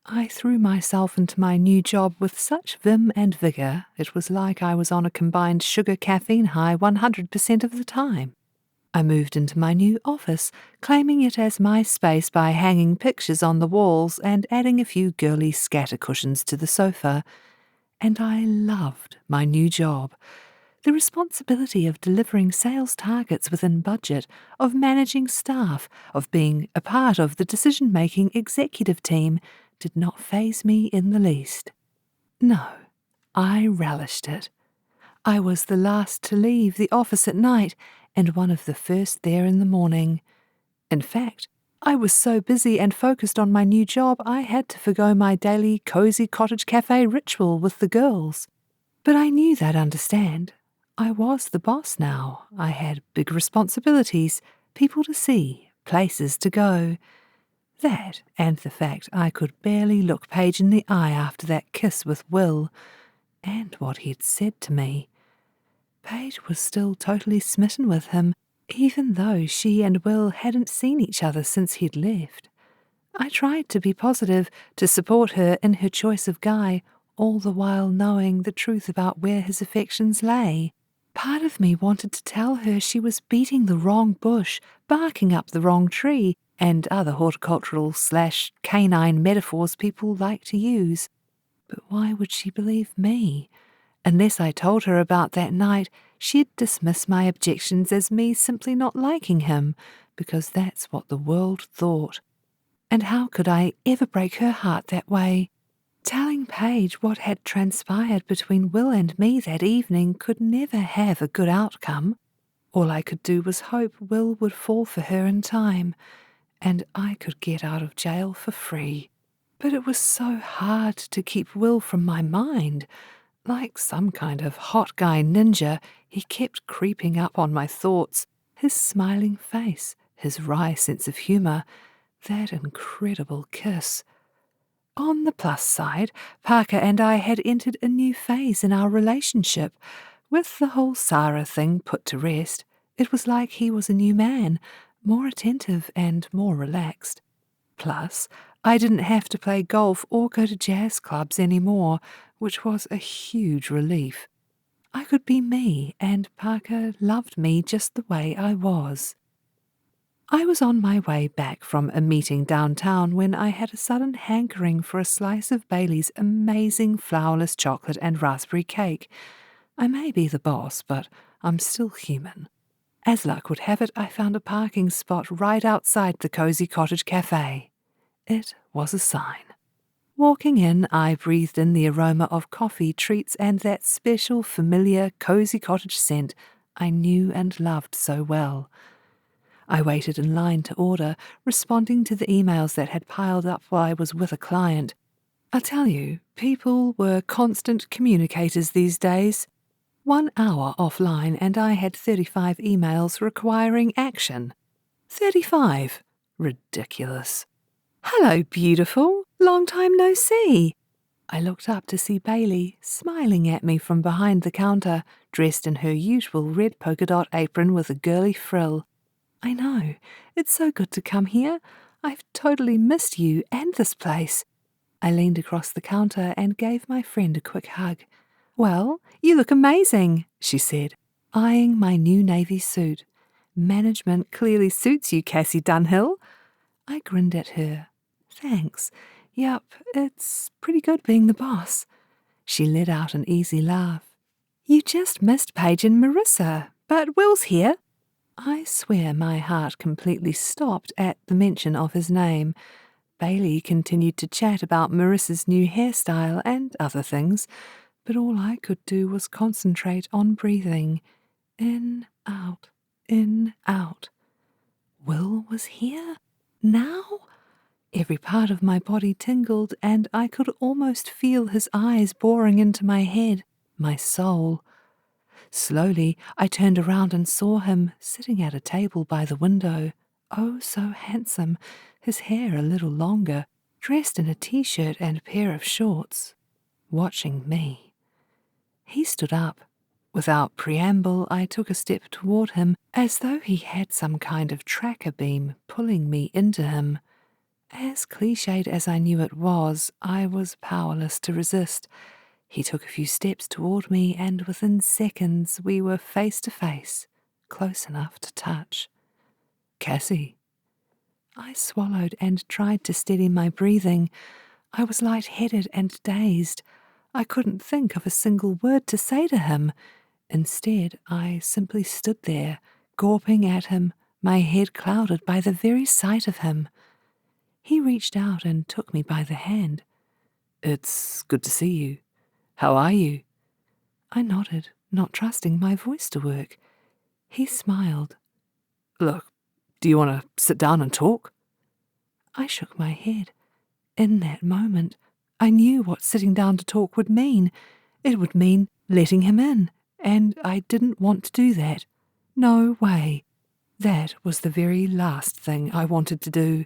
I threw myself into my new job with such vim and vigour, it was like I was on a combined sugar-caffeine high 100% of the time. I moved into my new office, claiming it as my space by hanging pictures on the walls and adding a few girly scatter cushions to the sofa. And I loved my new job. The responsibility of delivering sales targets within budget, of managing staff, of being a part of the decision-making executive team did not faze me in the least. No, I relished it. I was the last to leave the office at night and one of the first there in the morning. In fact, I was so busy and focused on my new job I had to forgo my daily cozy cottage cafe ritual with the girls. But I knew they'd understand. I was the boss now. I had big responsibilities, people to see, places to go. That, and the fact I could barely look Paige in the eye after that kiss with Will, and what he'd said to me. Paige was still totally smitten with him, even though she and Will hadn't seen each other since he'd left. I tried to be positive, to support her in her choice of guy, all the while knowing the truth about where his affections lay. Part of me wanted to tell her she was beating the wrong bush, barking up the wrong tree, and other horticultural/canine metaphors people like to use. But why would she believe me? Unless I told her about that night, she'd dismiss my objections as me simply not liking him, because that's what the world thought. And how could I ever break her heart that way? Telling Paige what had transpired between Will and me that evening could never have a good outcome. All I could do was hope Will would fall for her in time, and I could get out of jail for free. But it was so hard to keep Will from my mind. Like some kind of hot guy ninja, he kept creeping up on my thoughts, his smiling face, his wry sense of humour, that incredible kiss. On the plus side, Parker and I had entered a new phase in our relationship. With the whole Sarah thing put to rest, it was like he was a new man, more attentive and more relaxed. Plus, I didn't have to play golf or go to jazz clubs anymore, which was a huge relief. I could be me, and Parker loved me just the way I was. I was on my way back from a meeting downtown when I had a sudden hankering for a slice of Bailey's amazing flourless chocolate and raspberry cake. I may be the boss, but I'm still human. As luck would have it, I found a parking spot right outside the cozy cottage cafe. It was a sign. Walking in, I breathed in the aroma of coffee, treats, and that special, familiar, cozy cottage scent I knew and loved so well. I waited in line to order, responding to the emails that had piled up while I was with a client. I'll tell you, people were constant communicators these days. 1 hour offline and I had 35 emails requiring action. 35. Ridiculous. Hello, beautiful. Long time no see. I looked up to see Bailey smiling at me from behind the counter, dressed in her usual red polka dot apron with a girly frill. I know. It's so good to come here. I've totally missed you and this place. I leaned across the counter and gave my friend a quick hug. Well, you look amazing, she said, eyeing my new navy suit. Management clearly suits you, Cassie Dunhill. I grinned at her. Thanks. Yup, it's pretty good being the boss. She let out an easy laugh. You just missed Paige and Marissa, but Will's here. I swear my heart completely stopped at the mention of his name, Bailey continued to chat about Marissa's new hairstyle and other things, but all I could do was concentrate on breathing. In, out, in, out. Will was here? Now? Every part of my body tingled, and I could almost feel his eyes boring into my head, my soul. Slowly, I turned around and saw him sitting at a table by the window. Oh, so handsome, his hair a little longer, dressed in a t-shirt and a pair of shorts, watching me. He stood up. Without preamble, I took a step toward him, as though he had some kind of tracker beam pulling me into him. As cliched as I knew it was, I was powerless to resist. He took a few steps toward me, and within seconds we were face to face, close enough to touch. Cassie. I swallowed and tried to steady my breathing. I was light-headed and dazed. I couldn't think of a single word to say to him. Instead, I simply stood there, gawping at him, my head clouded by the very sight of him. He reached out and took me by the hand. It's good to see you. How are you? I nodded, not trusting my voice to work. He smiled. Look, do you want to sit down and talk? I shook my head. In that moment, I knew what sitting down to talk would mean. It would mean letting him in, and I didn't want to do that. No way. That was the very last thing I wanted to do.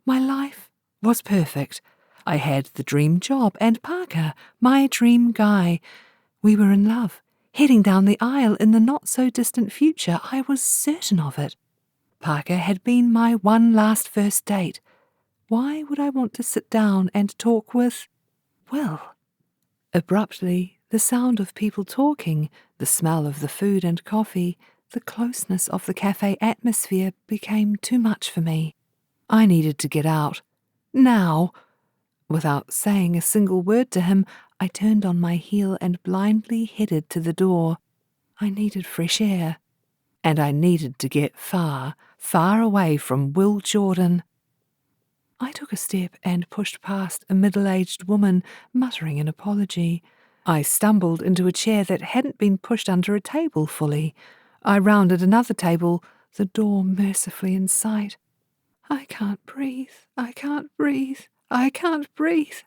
My life was perfect. I had the dream job and Parker, my dream guy. We were in love, heading down the aisle in the not-so-distant future. I was certain of it. Parker had been my one last first date. Why would I want to sit down and talk with Will? Abruptly, the sound of people talking, the smell of the food and coffee, the closeness of the cafe atmosphere became too much for me. I needed to get out. Now. Without saying a single word to him, I turned on my heel and blindly headed to the door. I needed fresh air. And I needed to get far, far away from Will Jordan. I took a step and pushed past a middle-aged woman, muttering an apology. I stumbled into a chair that hadn't been pushed under a table fully. I rounded another table, the door mercifully in sight. I can't breathe, I can't breathe, I can't breathe.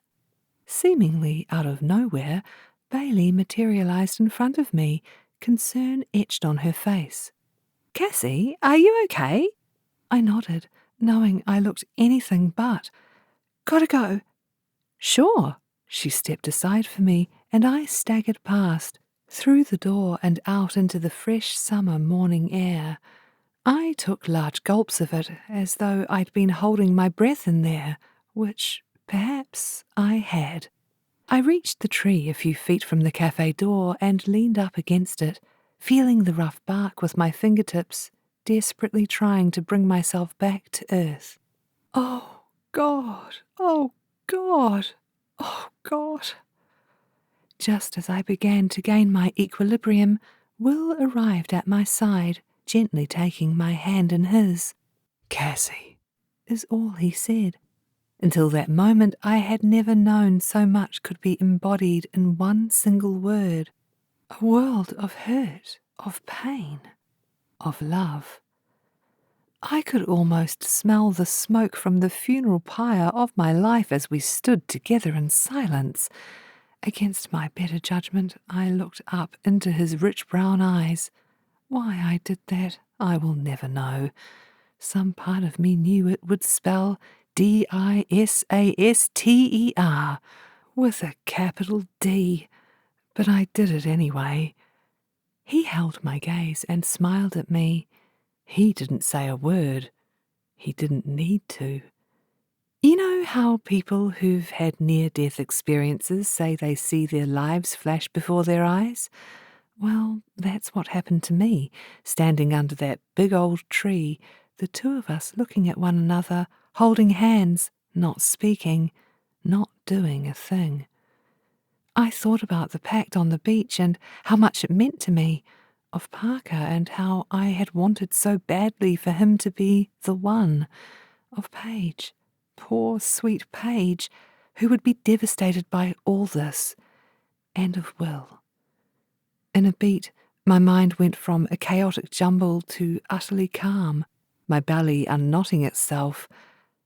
Seemingly out of nowhere, Bailey materialized in front of me, concern etched on her face. Cassie, are you okay? I nodded, knowing I looked anything but. Gotta go. Sure. She stepped aside for me, and I staggered past, through the door and out into the fresh summer morning air. I took large gulps of it, as though I'd been holding my breath in there, which perhaps I had. I reached the tree a few feet from the cafe door and leaned up against it, feeling the rough bark with my fingertips, desperately trying to bring myself back to earth. Oh, God! Oh, God! Oh, God! Just as I began to gain my equilibrium, Will arrived at my side, gently taking my hand in his. Cassie, is all he said. Until that moment, I had never known so much could be embodied in one single word. A world of hurt, of pain, of love. I could almost smell the smoke from the funeral pyre of my life as we stood together in silence. Against my better judgment, I looked up into his rich brown eyes. Why I did that, I will never know. Some part of me knew it would spell Disaster with a capital D, but I did it anyway. He held my gaze and smiled at me. He didn't say a word. He didn't need to. You know how people who've had near-death experiences say they see their lives flash before their eyes? Well, that's what happened to me, standing under that big old tree, the two of us looking at one another, holding hands, not speaking, not doing a thing. I thought about the pact on the beach and how much it meant to me, of Parker and how I had wanted so badly for him to be the one, of Paige, poor, sweet Paige, who would be devastated by all this, and of Will. In a beat, my mind went from a chaotic jumble to utterly calm, my belly unknotting itself.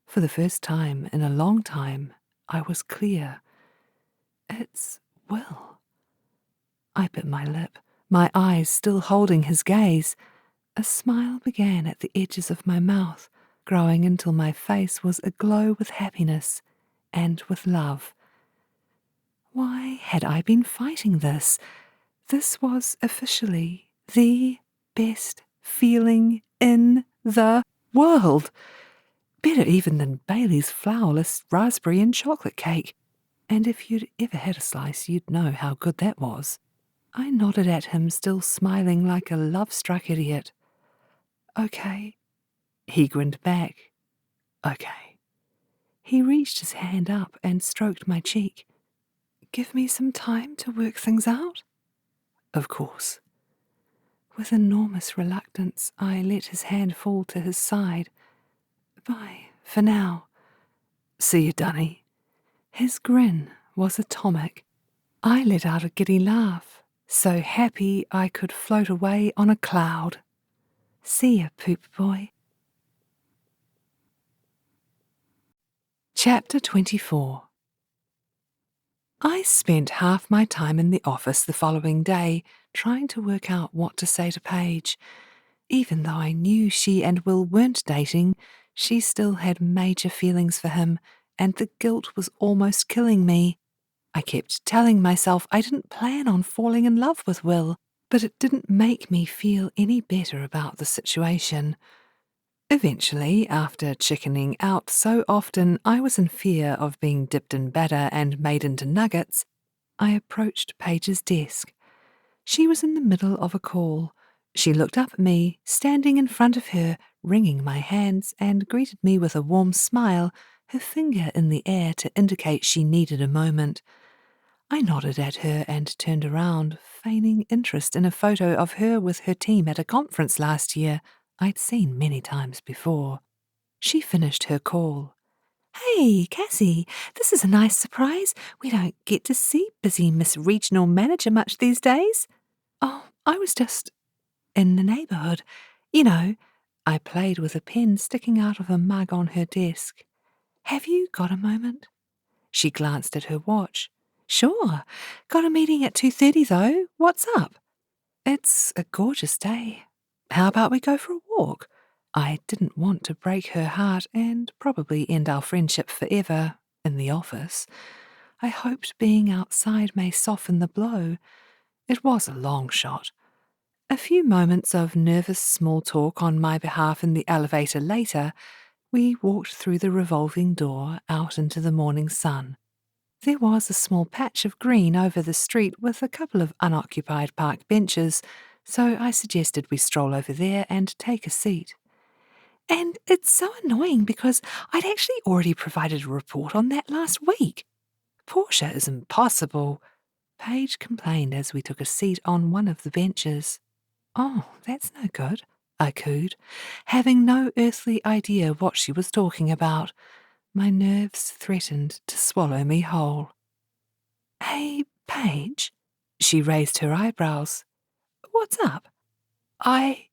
For the first time in a long time, I was clear. It's Will. I bit my lip, my eyes still holding his gaze. A smile began at the edges of my mouth, growing until my face was aglow with happiness and with love. Why had I been fighting this? This was officially the best feeling in the world. Better even than Bailey's flourless raspberry and chocolate cake. And if you'd ever had a slice, you'd know how good that was. I nodded at him, still smiling like a love-struck idiot. Okay. He grinned back. Okay. He reached his hand up and stroked my cheek. Give me some time to work things out? Of course. With enormous reluctance, I let his hand fall to his side. Bye, for now. See you, Dunny. His grin was atomic. I let out a giddy laugh, so happy I could float away on a cloud. See ya, poop boy. Chapter 24. I spent half my time in the office the following day trying to work out what to say to Paige. Even though I knew she and Will weren't dating, she still had major feelings for him, and the guilt was almost killing me. I kept telling myself I didn't plan on falling in love with Will, but it didn't make me feel any better about the situation. Eventually, after chickening out so often I was in fear of being dipped in batter and made into nuggets, I approached Paige's desk. She was in the middle of a call. She looked up at me, standing in front of her, wringing my hands, and greeted me with a warm smile, her finger in the air to indicate she needed a moment. I nodded at her and turned around, feigning interest in a photo of her with her team at a conference last year I'd seen many times before. She finished her call. Hey, Cassie, this is a nice surprise. We don't get to see busy Miss Regional Manager much these days. Oh, I was just in the neighbourhood. You know, I played with a pen sticking out of a mug on her desk. Have you got a moment? She glanced at her watch. Sure. Got a meeting at 2:30 though. What's up? It's a gorgeous day. How about we go for a walk? I didn't want to break her heart and probably end our friendship forever in the office. I hoped being outside may soften the blow. It was a long shot. A few moments of nervous small talk on my behalf in the elevator later, we walked through the revolving door out into the morning sun. There was a small patch of green over the street with a couple of unoccupied park benches, so I suggested we stroll over there and take a seat. And it's so annoying because I'd actually already provided a report on that last week. Portia is impossible, Paige complained as we took a seat on one of the benches. Oh, that's no good, I cooed, having no earthly idea what she was talking about. My nerves threatened to swallow me whole. Hey, Paige? She raised her eyebrows. What's up? My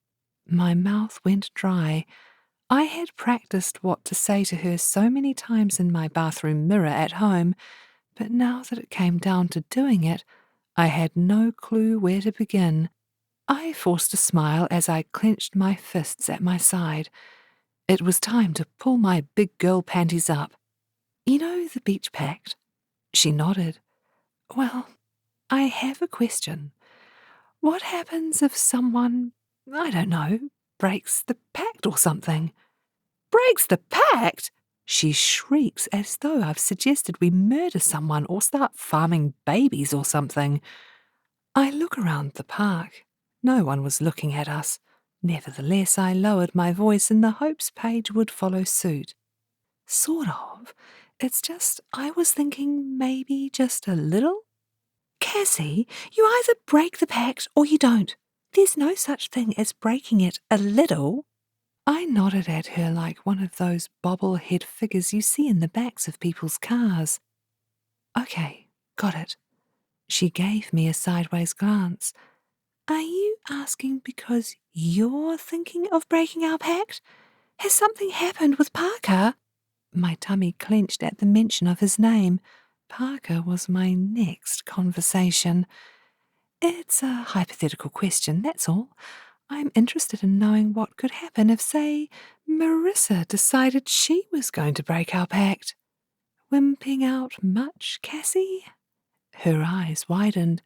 mouth went dry. I had practiced what to say to her so many times in my bathroom mirror at home, but now that it came down to doing it, I had no clue where to begin. I forced a smile as I clenched my fists at my side. It was time to pull my big girl panties up. You know the beach pact? She nodded. Well, I have a question. What happens if someone, I don't know, breaks the pact or something? Breaks the pact? She shrieks as though I've suggested we murder someone or start farming babies or something. I look around the park. No one was looking at us. Nevertheless, I lowered my voice in the hopes Paige would follow suit. Sort of. It's just I was thinking maybe just a little. Cassie, you either break the pact or you don't. There's no such thing as breaking it a little. I nodded at her like one of those bobblehead figures you see in the backs of people's cars. Okay, got it. She gave me a sideways glance. Are you asking because you're thinking of breaking our pact? Has something happened with Parker? My tummy clenched at the mention of his name. Parker was my next conversation. It's a hypothetical question, that's all. I'm interested in knowing what could happen if, say, Marissa decided she was going to break our pact. Wimping out much, Cassie? Her eyes widened.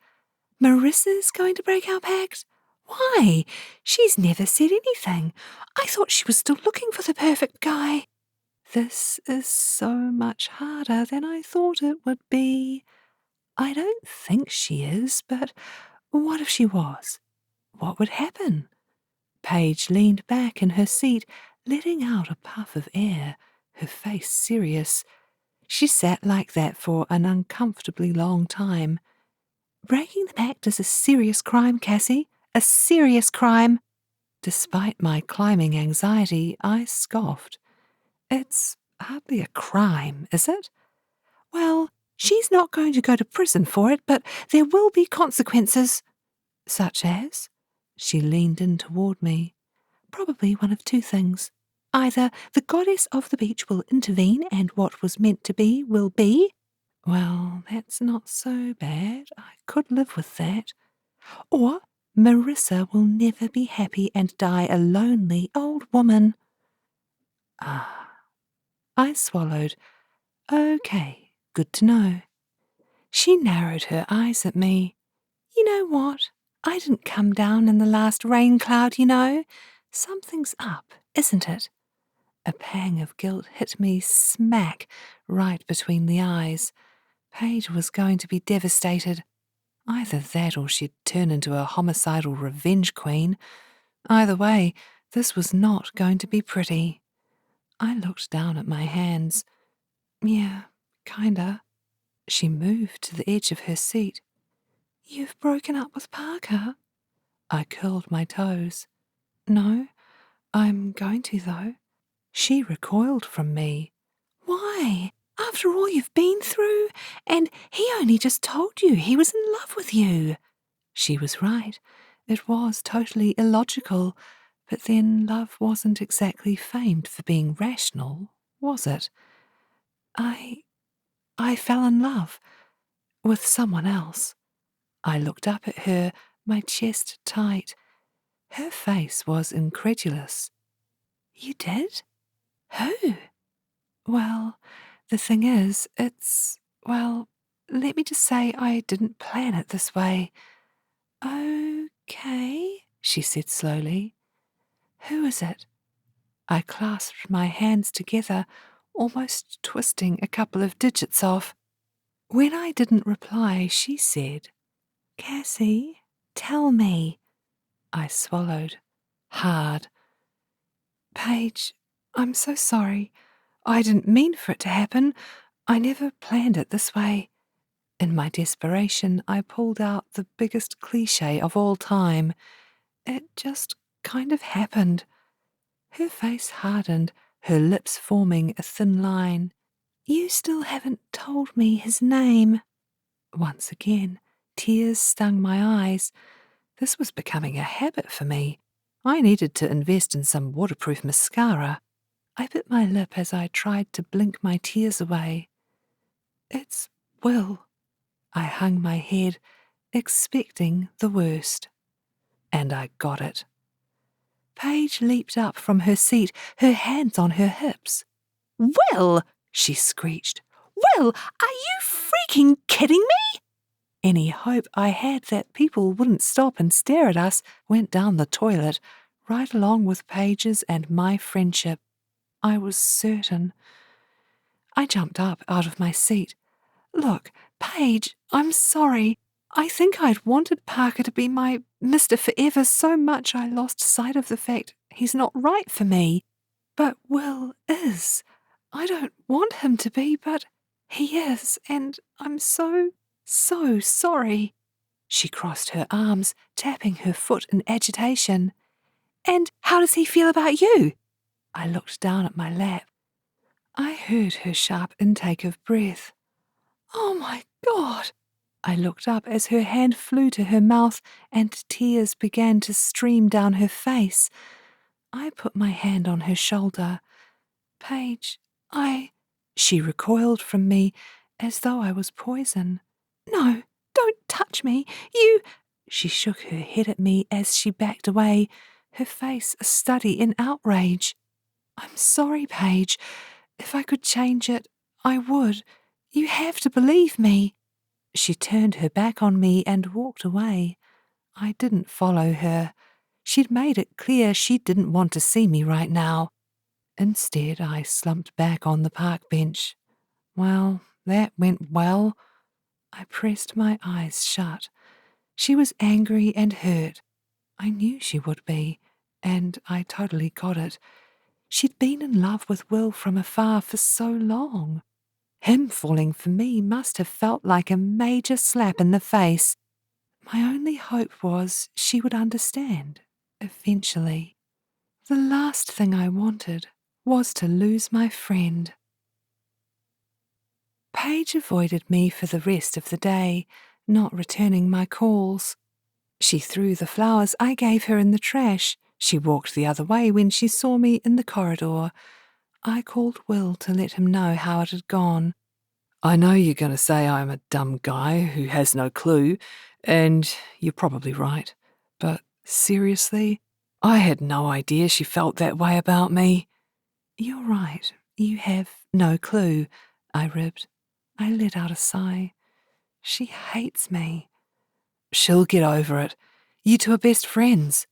Marissa's going to break our pact? Why? She's never said anything. I thought she was still looking for the perfect guy. This is so much harder than I thought it would be. I don't think she is, but what if she was? What would happen? Paige leaned back in her seat, letting out a puff of air, her face serious. She sat like that for an uncomfortably long time. Breaking the pact is a serious crime, Cassie. A serious crime. Despite my climbing anxiety, I scoffed. It's hardly a crime, is it? Well, she's not going to go to prison for it, but there will be consequences. Such as? She leaned in toward me. Probably one of two things. Either the goddess of the beach will intervene and what was meant to be will be. Well, that's not so bad. I could live with that. Or Marissa will never be happy and die a lonely old woman. Ah. I swallowed. Okay, good to know. She narrowed her eyes at me. You know what? I didn't come down in the last rain cloud, you know. Something's up, isn't it? A pang of guilt hit me smack right between the eyes. Paige was going to be devastated. Either that or she'd turn into a homicidal revenge queen. Either way, this was not going to be pretty. I looked down at my hands. Yeah, kinda. She moved to the edge of her seat. You've broken up with Parker? I curled my toes. No, I'm going to, though. She recoiled from me. Why? After all you've been through? And he only just told you he was in love with you. She was right. It was totally illogical. But then love wasn't exactly famed for being rational, was it? I fell in love with someone else. I looked up at her, my chest tight. Her face was incredulous. You did? Who? Well, the thing is, well, let me just say I didn't plan it this way. Okay, she said slowly. Who is it? I clasped my hands together, almost twisting a couple of digits off. When I didn't reply, she said, Cassie, tell me. I swallowed. Hard. Paige, I'm so sorry. I didn't mean for it to happen. I never planned it this way. In my desperation, I pulled out the biggest cliché of all time. It just kind of happened. Her face hardened, her lips forming a thin line. You still haven't told me his name. Once again, tears stung my eyes. This was becoming a habit for me. I needed to invest in some waterproof mascara. I bit my lip as I tried to blink my tears away. It's Will. I hung my head, expecting the worst. And I got it. Paige leaped up from her seat, her hands on her hips. Will! She screeched. Will, are you freaking kidding me? Any hope I had that people wouldn't stop and stare at us went down the toilet, right along with Paige's and my friendship. I was certain. I jumped up out of my seat. Look, Paige, I'm sorry. I think I'd wanted Parker to be my Mr. Forever so much I lost sight of the fact he's not right for me. But Will is. I don't want him to be, but he is, and I'm so sorry. She crossed her arms, tapping her foot in agitation. And how does he feel about you? I looked down at my lap. I heard her sharp intake of breath. Oh my God! I looked up as her hand flew to her mouth and tears began to stream down her face. I put my hand on her shoulder. Paige, She recoiled from me as though I was poison. No, don't touch me. You. She shook her head at me as she backed away, her face a study in outrage. I'm sorry, Paige. If I could change it, I would. You have to believe me. She turned her back on me and walked away. I didn't follow her. She'd made it clear she didn't want to see me right now. Instead, I slumped back on the park bench. Well, that went well. I pressed my eyes shut. She was angry and hurt. I knew she would be, and I totally got it. She'd been in love with Will from afar for so long. Him falling for me must have felt like a major slap in the face. My only hope was she would understand, eventually. The last thing I wanted was to lose my friend. Paige avoided me for the rest of the day, not returning my calls. She threw the flowers I gave her in the trash. She walked the other way when she saw me in the corridor. I called Will to let him know how it had gone. I know you're going to say I'm a dumb guy who has no clue, and you're probably right. But seriously, I had no idea she felt that way about me. You're right. You have no clue, I ribbed. I let out a sigh. She hates me. She'll get over it. You two are best friends.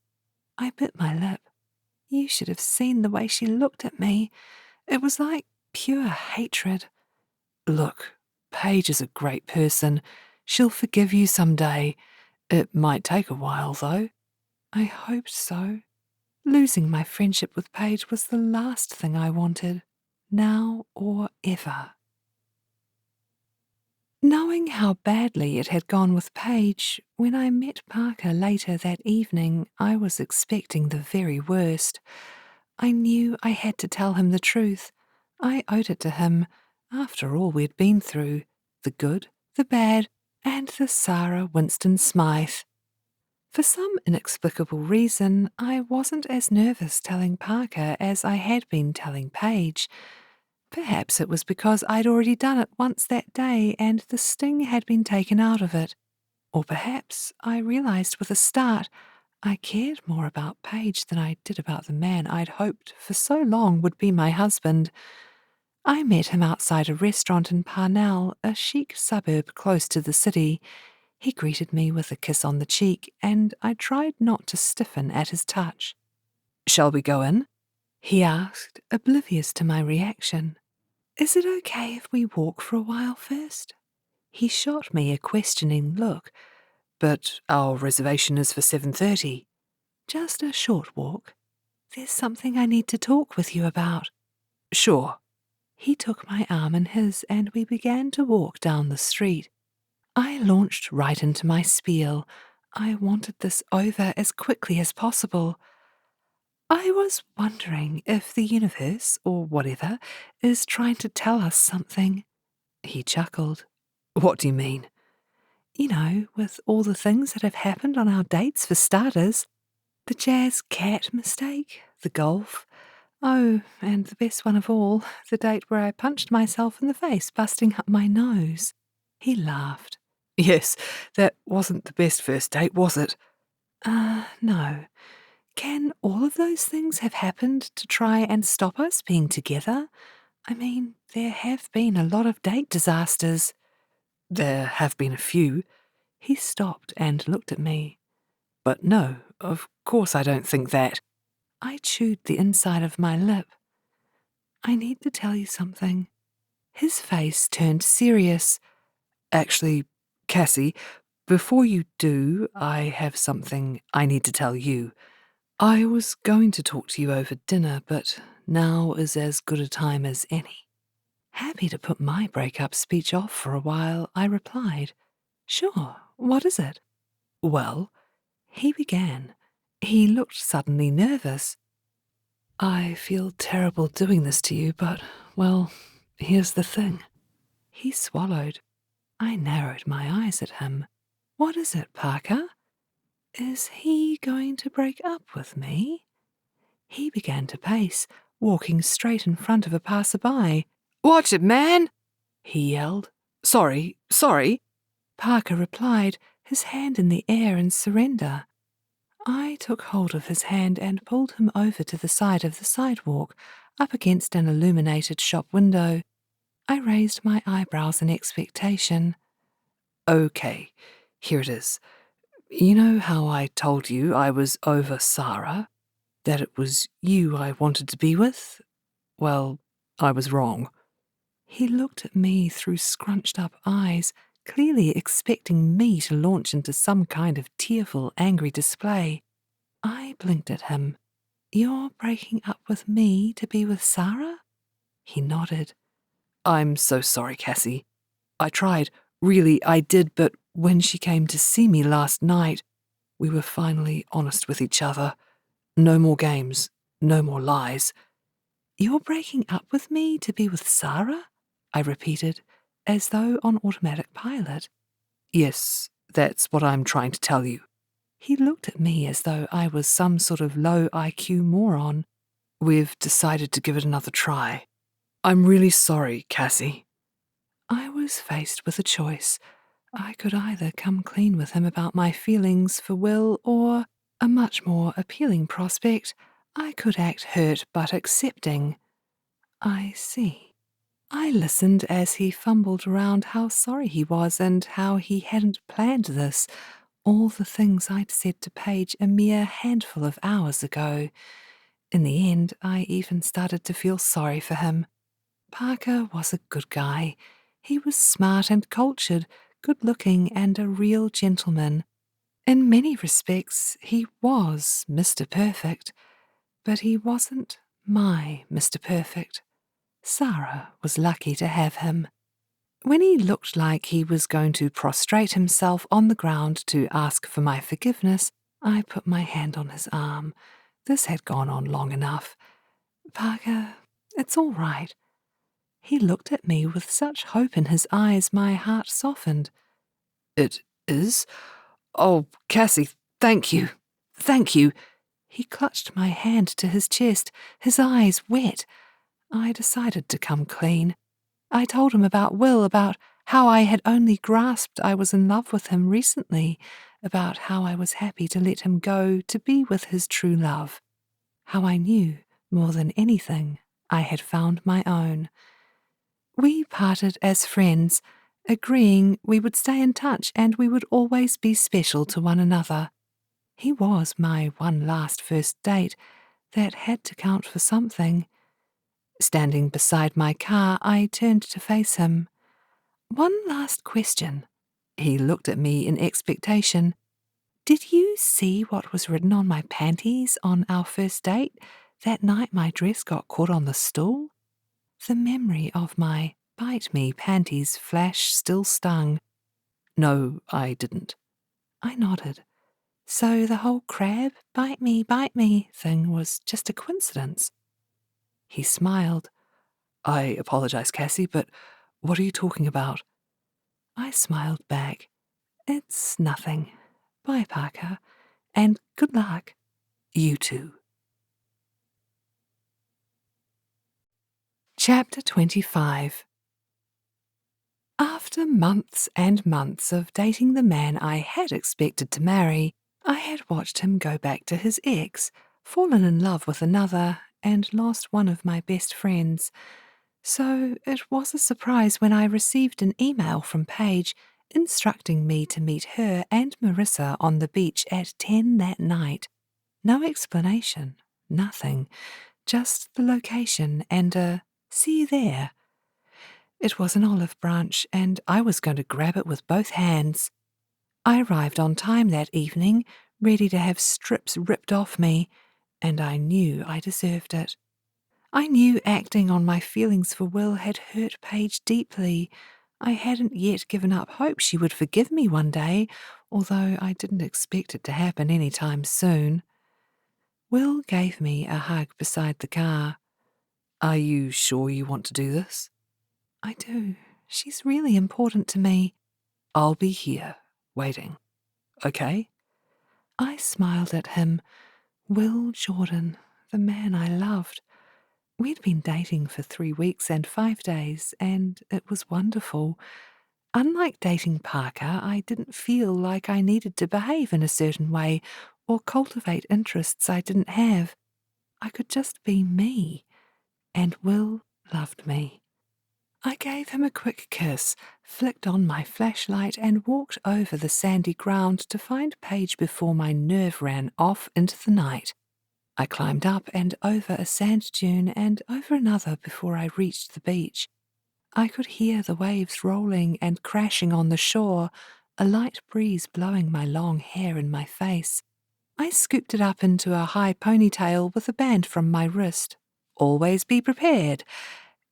I bit my lip. You should have seen the way she looked at me. It was like pure hatred. Look, Paige is a great person. She'll forgive you someday. It might take a while, though. I hoped so. Losing my friendship with Paige was the last thing I wanted, now or ever. Knowing how badly it had gone with Paige, when I met Parker later that evening, I was expecting the very worst. I knew I had to tell him the truth. I owed it to him, after all we'd been through, the good, the bad, and the Sarah Winston Smythe. For some inexplicable reason, I wasn't as nervous telling Parker as I had been telling Paige. Perhaps it was because I'd already done it once that day and the sting had been taken out of it. Or perhaps I realized with a start I cared more about Paige than I did about the man I'd hoped for so long would be my husband. I met him outside a restaurant in Parnell, a chic suburb close to the city. He greeted me with a kiss on the cheek, and I tried not to stiffen at his touch. Shall we go in? He asked, oblivious to my reaction. Is it okay if we walk for a while first? He shot me a questioning look. But our reservation is for 7:30. Just a short walk. There's something I need to talk with you about. Sure. He took my arm in his and we began to walk down the street. I launched right into my spiel. I wanted this over as quickly as possible. I was wondering if the universe, or whatever, is trying to tell us something. He chuckled. What do you mean? You know, with all the things that have happened on our dates for starters. The jazz cat mistake, the golf. Oh, and the best one of all, the date where I punched myself in the face, busting up my nose. He laughed. Yes, that wasn't the best first date, was it? No. Can all of those things have happened to try and stop us being together? I mean, there have been a lot of date disasters. There have been a few. He stopped and looked at me. But no, of course I don't think that. I chewed the inside of my lip. I need to tell you something. His face turned serious. Actually, Cassie, before you do, I have something I need to tell you. I was going to talk to you over dinner, but now is as good a time as any. Happy to put my breakup speech off for a while, I replied. Sure, what is it? Well, he began. He looked suddenly nervous. I feel terrible doing this to you, but, well, here's the thing. He swallowed. I narrowed my eyes at him. What is it, Parker? Is he going to break up with me? He began to pace, walking straight in front of a passerby. "Watch it, man!" he yelled. Sorry. Parker replied, his hand in the air in surrender. I took hold of his hand and pulled him over to the side of the sidewalk, up against an illuminated shop window. I raised my eyebrows in expectation. Okay, here it is. You know how I told you I was over Sarah? That it was you I wanted to be with? Well, I was wrong. He looked at me through scrunched up eyes, clearly expecting me to launch into some kind of tearful, angry display. I blinked at him. You're breaking up with me to be with Sarah? He nodded. I'm so sorry, Cassie. I tried. Really, I did, but when she came to see me last night, we were finally honest with each other. No more games, no more lies. You're breaking up with me to be with Sarah? I repeated, as though on automatic pilot. Yes, that's what I'm trying to tell you. He looked at me as though I was some sort of low IQ moron. We've decided to give it another try. I'm really sorry, Cassie. I was faced with a choice. I could either come clean with him about my feelings for Will, or, a much more appealing prospect, I could act hurt but accepting. I see. I listened as he fumbled around how sorry he was and how he hadn't planned this, all the things I'd said to Paige a mere handful of hours ago. In the end, I even started to feel sorry for him. Parker was a good guy. He was smart and cultured, good-looking and a real gentleman. In many respects, he was Mr. Perfect, but he wasn't my Mr. Perfect. Sarah was lucky to have him. When he looked like he was going to prostrate himself on the ground to ask for my forgiveness, I put my hand on his arm. This had gone on long enough. Parker, it's all right. He looked at me with such hope in his eyes my heart softened. It is? Oh, Cassie, thank you. Thank you. He clutched my hand to his chest, his eyes wet. I decided to come clean. I told him about Will, about how I had only grasped I was in love with him recently, about how I was happy to let him go to be with his true love, how I knew, more than anything, I had found my own. We parted as friends, agreeing we would stay in touch and we would always be special to one another. He was my one last first date. That had to count for something. Standing beside my car, I turned to face him. One last question. He looked at me in expectation. Did you see what was written on my panties on our first date? That night my dress got caught on the stool? The memory of my bite me panties flash still stung. No, I didn't. I nodded. So the whole crab, bite me thing was just a coincidence. He smiled. I apologize, Cassie, but what are you talking about? I smiled back. It's nothing. Bye, Parker, and good luck. You too. Chapter 25. After months and months of dating the man I had expected to marry, I had watched him go back to his ex, fallen in love with another, and lost one of my best friends. So it was a surprise when I received an email from Paige instructing me to meet her and Marissa on the beach at 10 that night. No explanation, nothing, just the location and a "see you there." It was an olive branch, and I was going to grab it with both hands. I arrived on time that evening, ready to have strips ripped off me, and I knew I deserved it. I knew acting on my feelings for Will had hurt Paige deeply. I hadn't yet given up hope she would forgive me one day, although I didn't expect it to happen any time soon. Will gave me a hug beside the car. Are you sure you want to do this? I do. She's really important to me. I'll be here, waiting. Okay? I smiled at him. Will Jordan, the man I loved. We'd been dating for 3 weeks and 5 days, and it was wonderful. Unlike dating Parker, I didn't feel like I needed to behave in a certain way or cultivate interests I didn't have. I could just be me, and Will loved me. I gave him a quick kiss, flicked on my flashlight, and walked over the sandy ground to find Paige before my nerve ran off into the night. I climbed up and over a sand dune and over another before I reached the beach. I could hear the waves rolling and crashing on the shore, a light breeze blowing my long hair in my face. I scooped it up into a high ponytail with a band from my wrist. Always be prepared.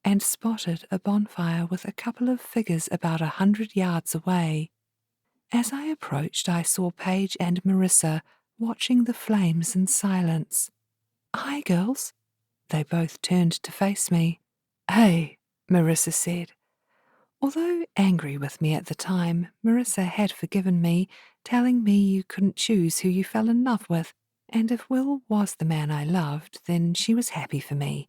And spotted a bonfire with a couple of figures about 100 yards away. As I approached, I saw Paige and Marissa watching the flames in silence. "Hi, girls." They both turned to face me. Hey, Marissa said. Although angry with me at the time, Marissa had forgiven me, telling me you couldn't choose who you fell in love with, and if Will was the man I loved, then she was happy for me.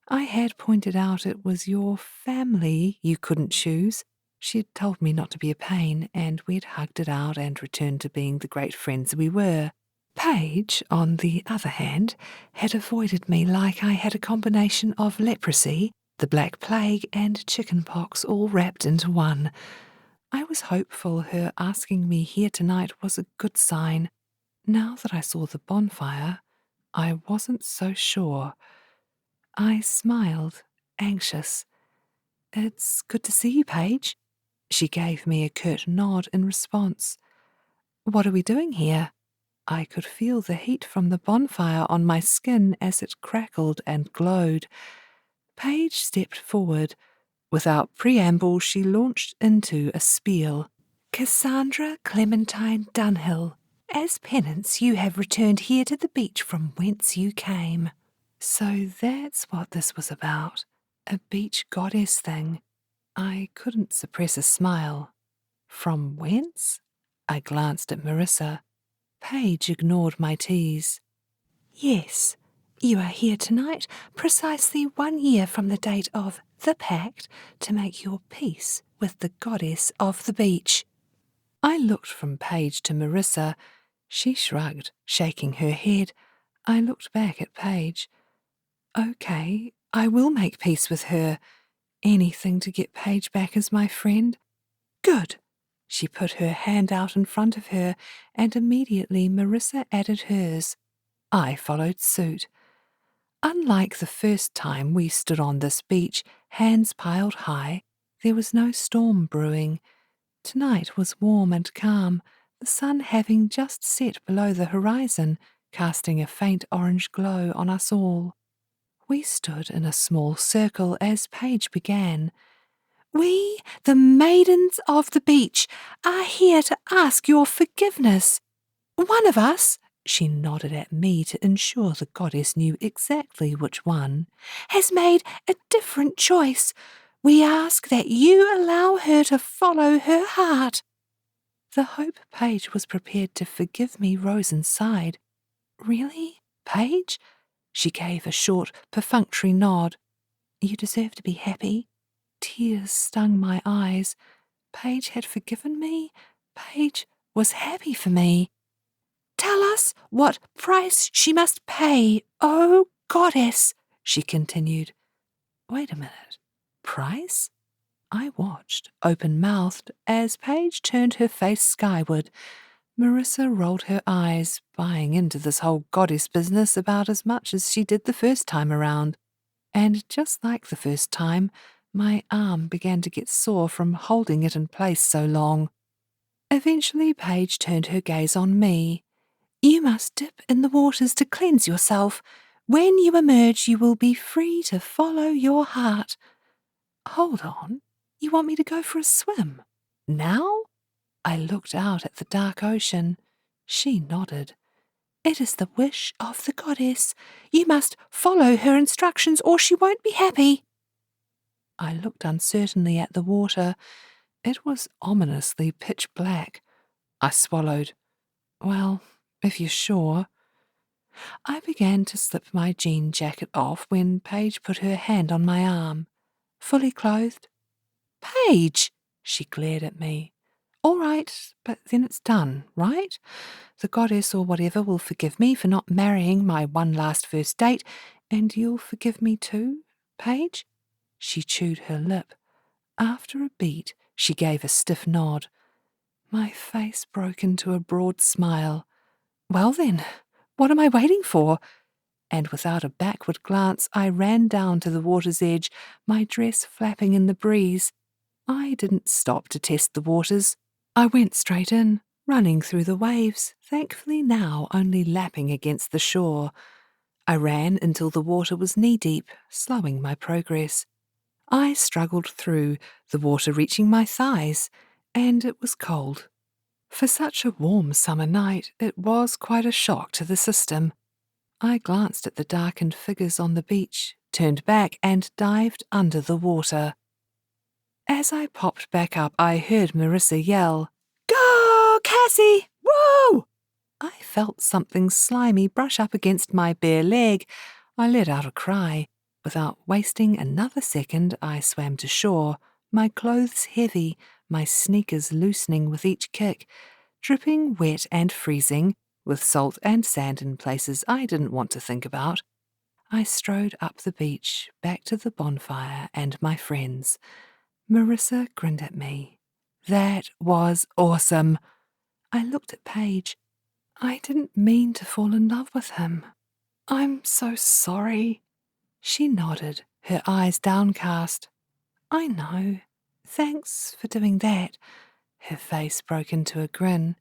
I had pointed out it was your family you couldn't choose. She'd told me not to be a pain, and we'd hugged it out and returned to being the great friends we were. Paige, on the other hand, had avoided me like I had a combination of leprosy, the Black Plague, and chickenpox all wrapped into one. I was hopeful her asking me here tonight was a good sign. Now that I saw the bonfire, I wasn't so sure. I smiled, anxious. "It's good to see you, Paige." She gave me a curt nod in response. "What are we doing here?" I could feel the heat from the bonfire on my skin as it crackled and glowed. Paige stepped forward. Without preamble, she launched into a spiel. "Cassandra Clementine Dunhill, as penance you have returned here to the beach from whence you came." So that's what this was about, a beach goddess thing. I couldn't suppress a smile. From whence? I glanced at Marissa. Paige ignored my tease. "Yes, you are here tonight, precisely 1 year from the date of the pact, to make your peace with the goddess of the beach." I looked from Paige to Marissa. She shrugged, shaking her head. I looked back at Paige. "Okay, I will make peace with her. Anything to get Paige back as my friend." "Good." She put her hand out in front of her, and immediately Marissa added hers. I followed suit. Unlike the first time we stood on this beach, hands piled high, there was no storm brewing. Tonight was warm and calm, the sun having just set below the horizon, casting a faint orange glow on us all. We stood in a small circle as Paige began. "We, the maidens of the beach, are here to ask your forgiveness. One of us," she nodded at me to ensure the goddess knew exactly which one, "has made a different choice. We ask that you allow her to follow her heart." The hope Paige was prepared to forgive me rose inside. "Really, Paige?" She gave a short, perfunctory nod. "You deserve to be happy." Tears stung my eyes. Paige had forgiven me. Paige was happy for me. "Tell us what price she must pay, oh goddess," she continued. Wait a minute. Price? I watched, open-mouthed, as Paige turned her face skyward. Marissa rolled her eyes, buying into this whole goddess business about as much as she did the first time around. And just like the first time, my arm began to get sore from holding it in place so long. Eventually, Paige turned her gaze on me. "You must dip in the waters to cleanse yourself. When you emerge, you will be free to follow your heart." Hold on, you want me to go for a swim? Now? I looked out at the dark ocean. She nodded. It is the wish of the goddess. You must follow her instructions or she won't be happy. I looked uncertainly at the water. It was ominously pitch black. I swallowed. Well, if you're sure. I began to slip my jean jacket off when Paige put her hand on my arm. Fully clothed? Paige! She glared at me. All right, but then it's done, right? The goddess or whatever will forgive me for not marrying my one last first date, and you'll forgive me too, Paige? She chewed her lip. After a beat, she gave a stiff nod. My face broke into a broad smile. Well then, what am I waiting for? And without a backward glance, I ran down to the water's edge, my dress flapping in the breeze. I didn't stop to test the waters. I went straight in, running through the waves, thankfully now only lapping against the shore. I ran until the water was knee-deep, slowing my progress. I struggled through, the water reaching my thighs, and it was cold. For such a warm summer night, it was quite a shock to the system. I glanced at the darkened figures on the beach, turned back, and dived under the water. As I popped back up, I heard Marissa yell, "Go, Cassie! Whoa!" I felt something slimy brush up against my bare leg. I let out a cry. Without wasting another second, I swam to shore, my clothes heavy, my sneakers loosening with each kick, dripping wet and freezing, with salt and sand in places I didn't want to think about. I strode up the beach, back to the bonfire and my friends. Marissa grinned at me. That was awesome. I looked at Paige. I didn't mean to fall in love with him. I'm so sorry. She nodded, her eyes downcast. I know. Thanks for doing that. Her face broke into a grin.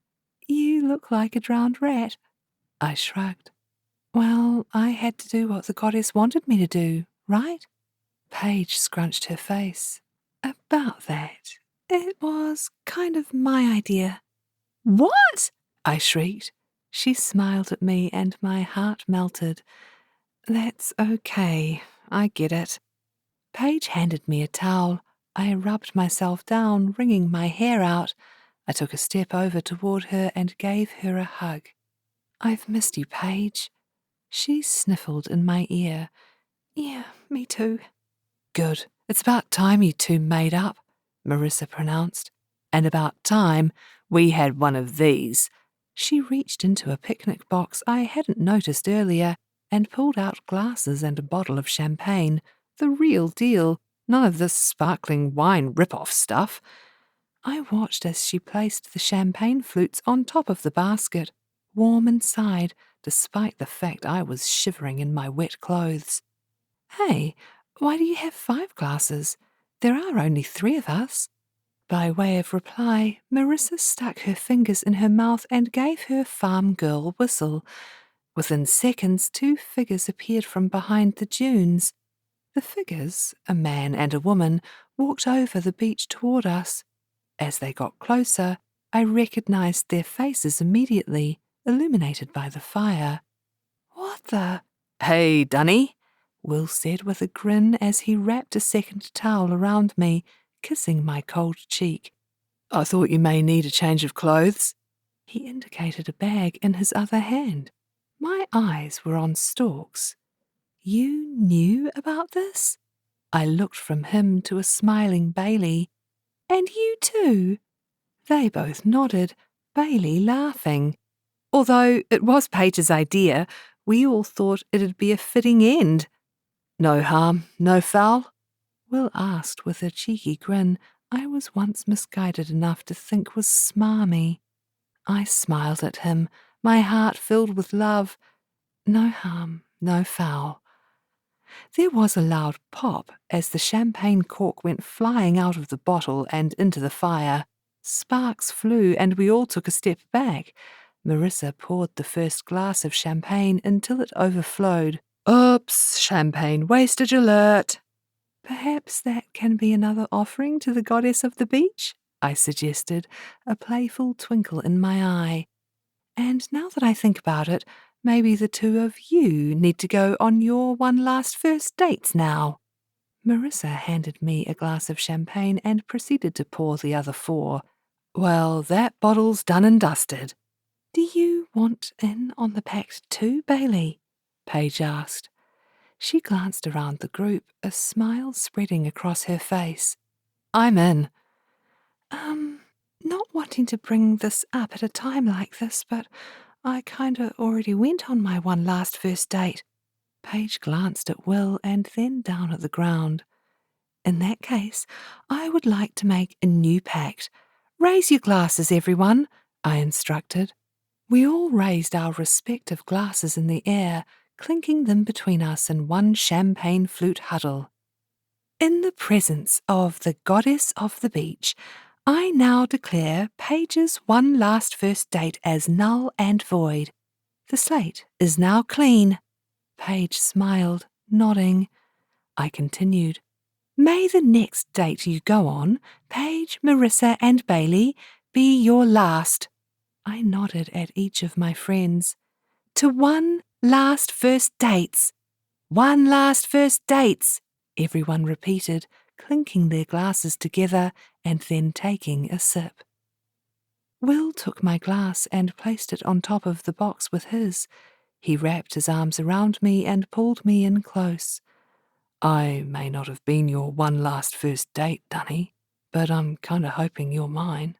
You look like a drowned rat. I shrugged. Well, I had to do what the goddess wanted me to do, right? Paige scrunched her face. About that. It was kind of my idea. What? I shrieked. She smiled at me and my heart melted. That's okay. I get it. Paige handed me a towel. I rubbed myself down, wringing my hair out. I took a step over toward her and gave her a hug. I've missed you, Paige. She sniffled in my ear. Yeah, me too. Good. It's about time you two made up, Marissa pronounced. And about time we had one of these. She reached into a picnic box I hadn't noticed earlier and pulled out glasses and a bottle of champagne. The real deal, none of this sparkling wine rip-off stuff. I watched as she placed the champagne flutes on top of the basket, warm inside, despite the fact I was shivering in my wet clothes. Hey, why do you have 5 glasses? There are only 3 of us. By way of reply, Marissa stuck her fingers in her mouth and gave her farm girl whistle. Within seconds, 2 figures appeared from behind the dunes. The figures, a man and a woman, walked over the beach toward us. As they got closer, I recognized their faces immediately, illuminated by the fire. What the? Hey, Dunny, Will said with a grin as he wrapped a second towel around me, kissing my cold cheek. I thought you may need a change of clothes. He indicated a bag in his other hand. My eyes were on stalks. You knew about this? I looked from him to a smiling Bailey. And you too? They both nodded, Bailey laughing. Although it was Paige's idea, we all thought it'd be a fitting end. No harm, no foul? Will asked with a cheeky grin I was once misguided enough to think was smarmy. I smiled at him, my heart filled with love. No harm, no foul. There was a loud pop as the champagne cork went flying out of the bottle and into the fire. Sparks flew and we all took a step back. Marissa poured the first glass of champagne until it overflowed. Oops, champagne wastage alert. Perhaps that can be another offering to the goddess of the beach, I suggested, a playful twinkle in my eye. And now that I think about it, Maybe the two of you need to go on your one last first dates now. Marissa handed me a glass of champagne and proceeded to pour the other 4. Well, that bottle's done and dusted. Do you want in on the pact too, Bailey? Paige asked. She glanced around the group, a smile spreading across her face. I'm in. Not wanting to bring this up at a time like this, but I kinda already went on my one last first date. Paige glanced at Will and then down at the ground. In that case, I would like to make a new pact. Raise your glasses, everyone, I instructed. We all raised our respective glasses in the air, clinking them between us in one champagne flute huddle. In the presence of the goddess of the beach, I now declare Paige's one last first date as null and void. The slate is now clean. Paige smiled, nodding. I continued. May the next date you go on, Paige, Marissa, and Bailey, be your last. I nodded at each of my friends. To one last first dates. One last first dates, everyone repeated, clinking their glasses together and then taking a sip. Will took my glass and placed it on top of the box with his. He wrapped his arms around me and pulled me in close. I may not have been your one last first date, Dunny, but I'm kinda hoping you're mine.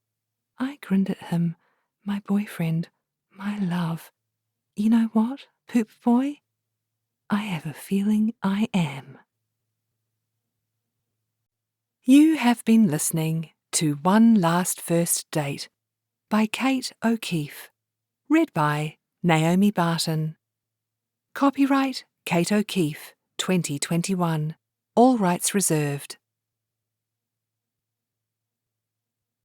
I grinned at him. My boyfriend. My love. You know what, Poop Boy? I have a feeling I am. You have been listening to One Last First Date by Kate O'Keefe. Read by Naomi Barton. Copyright Kate O'Keefe, 2021. All rights reserved.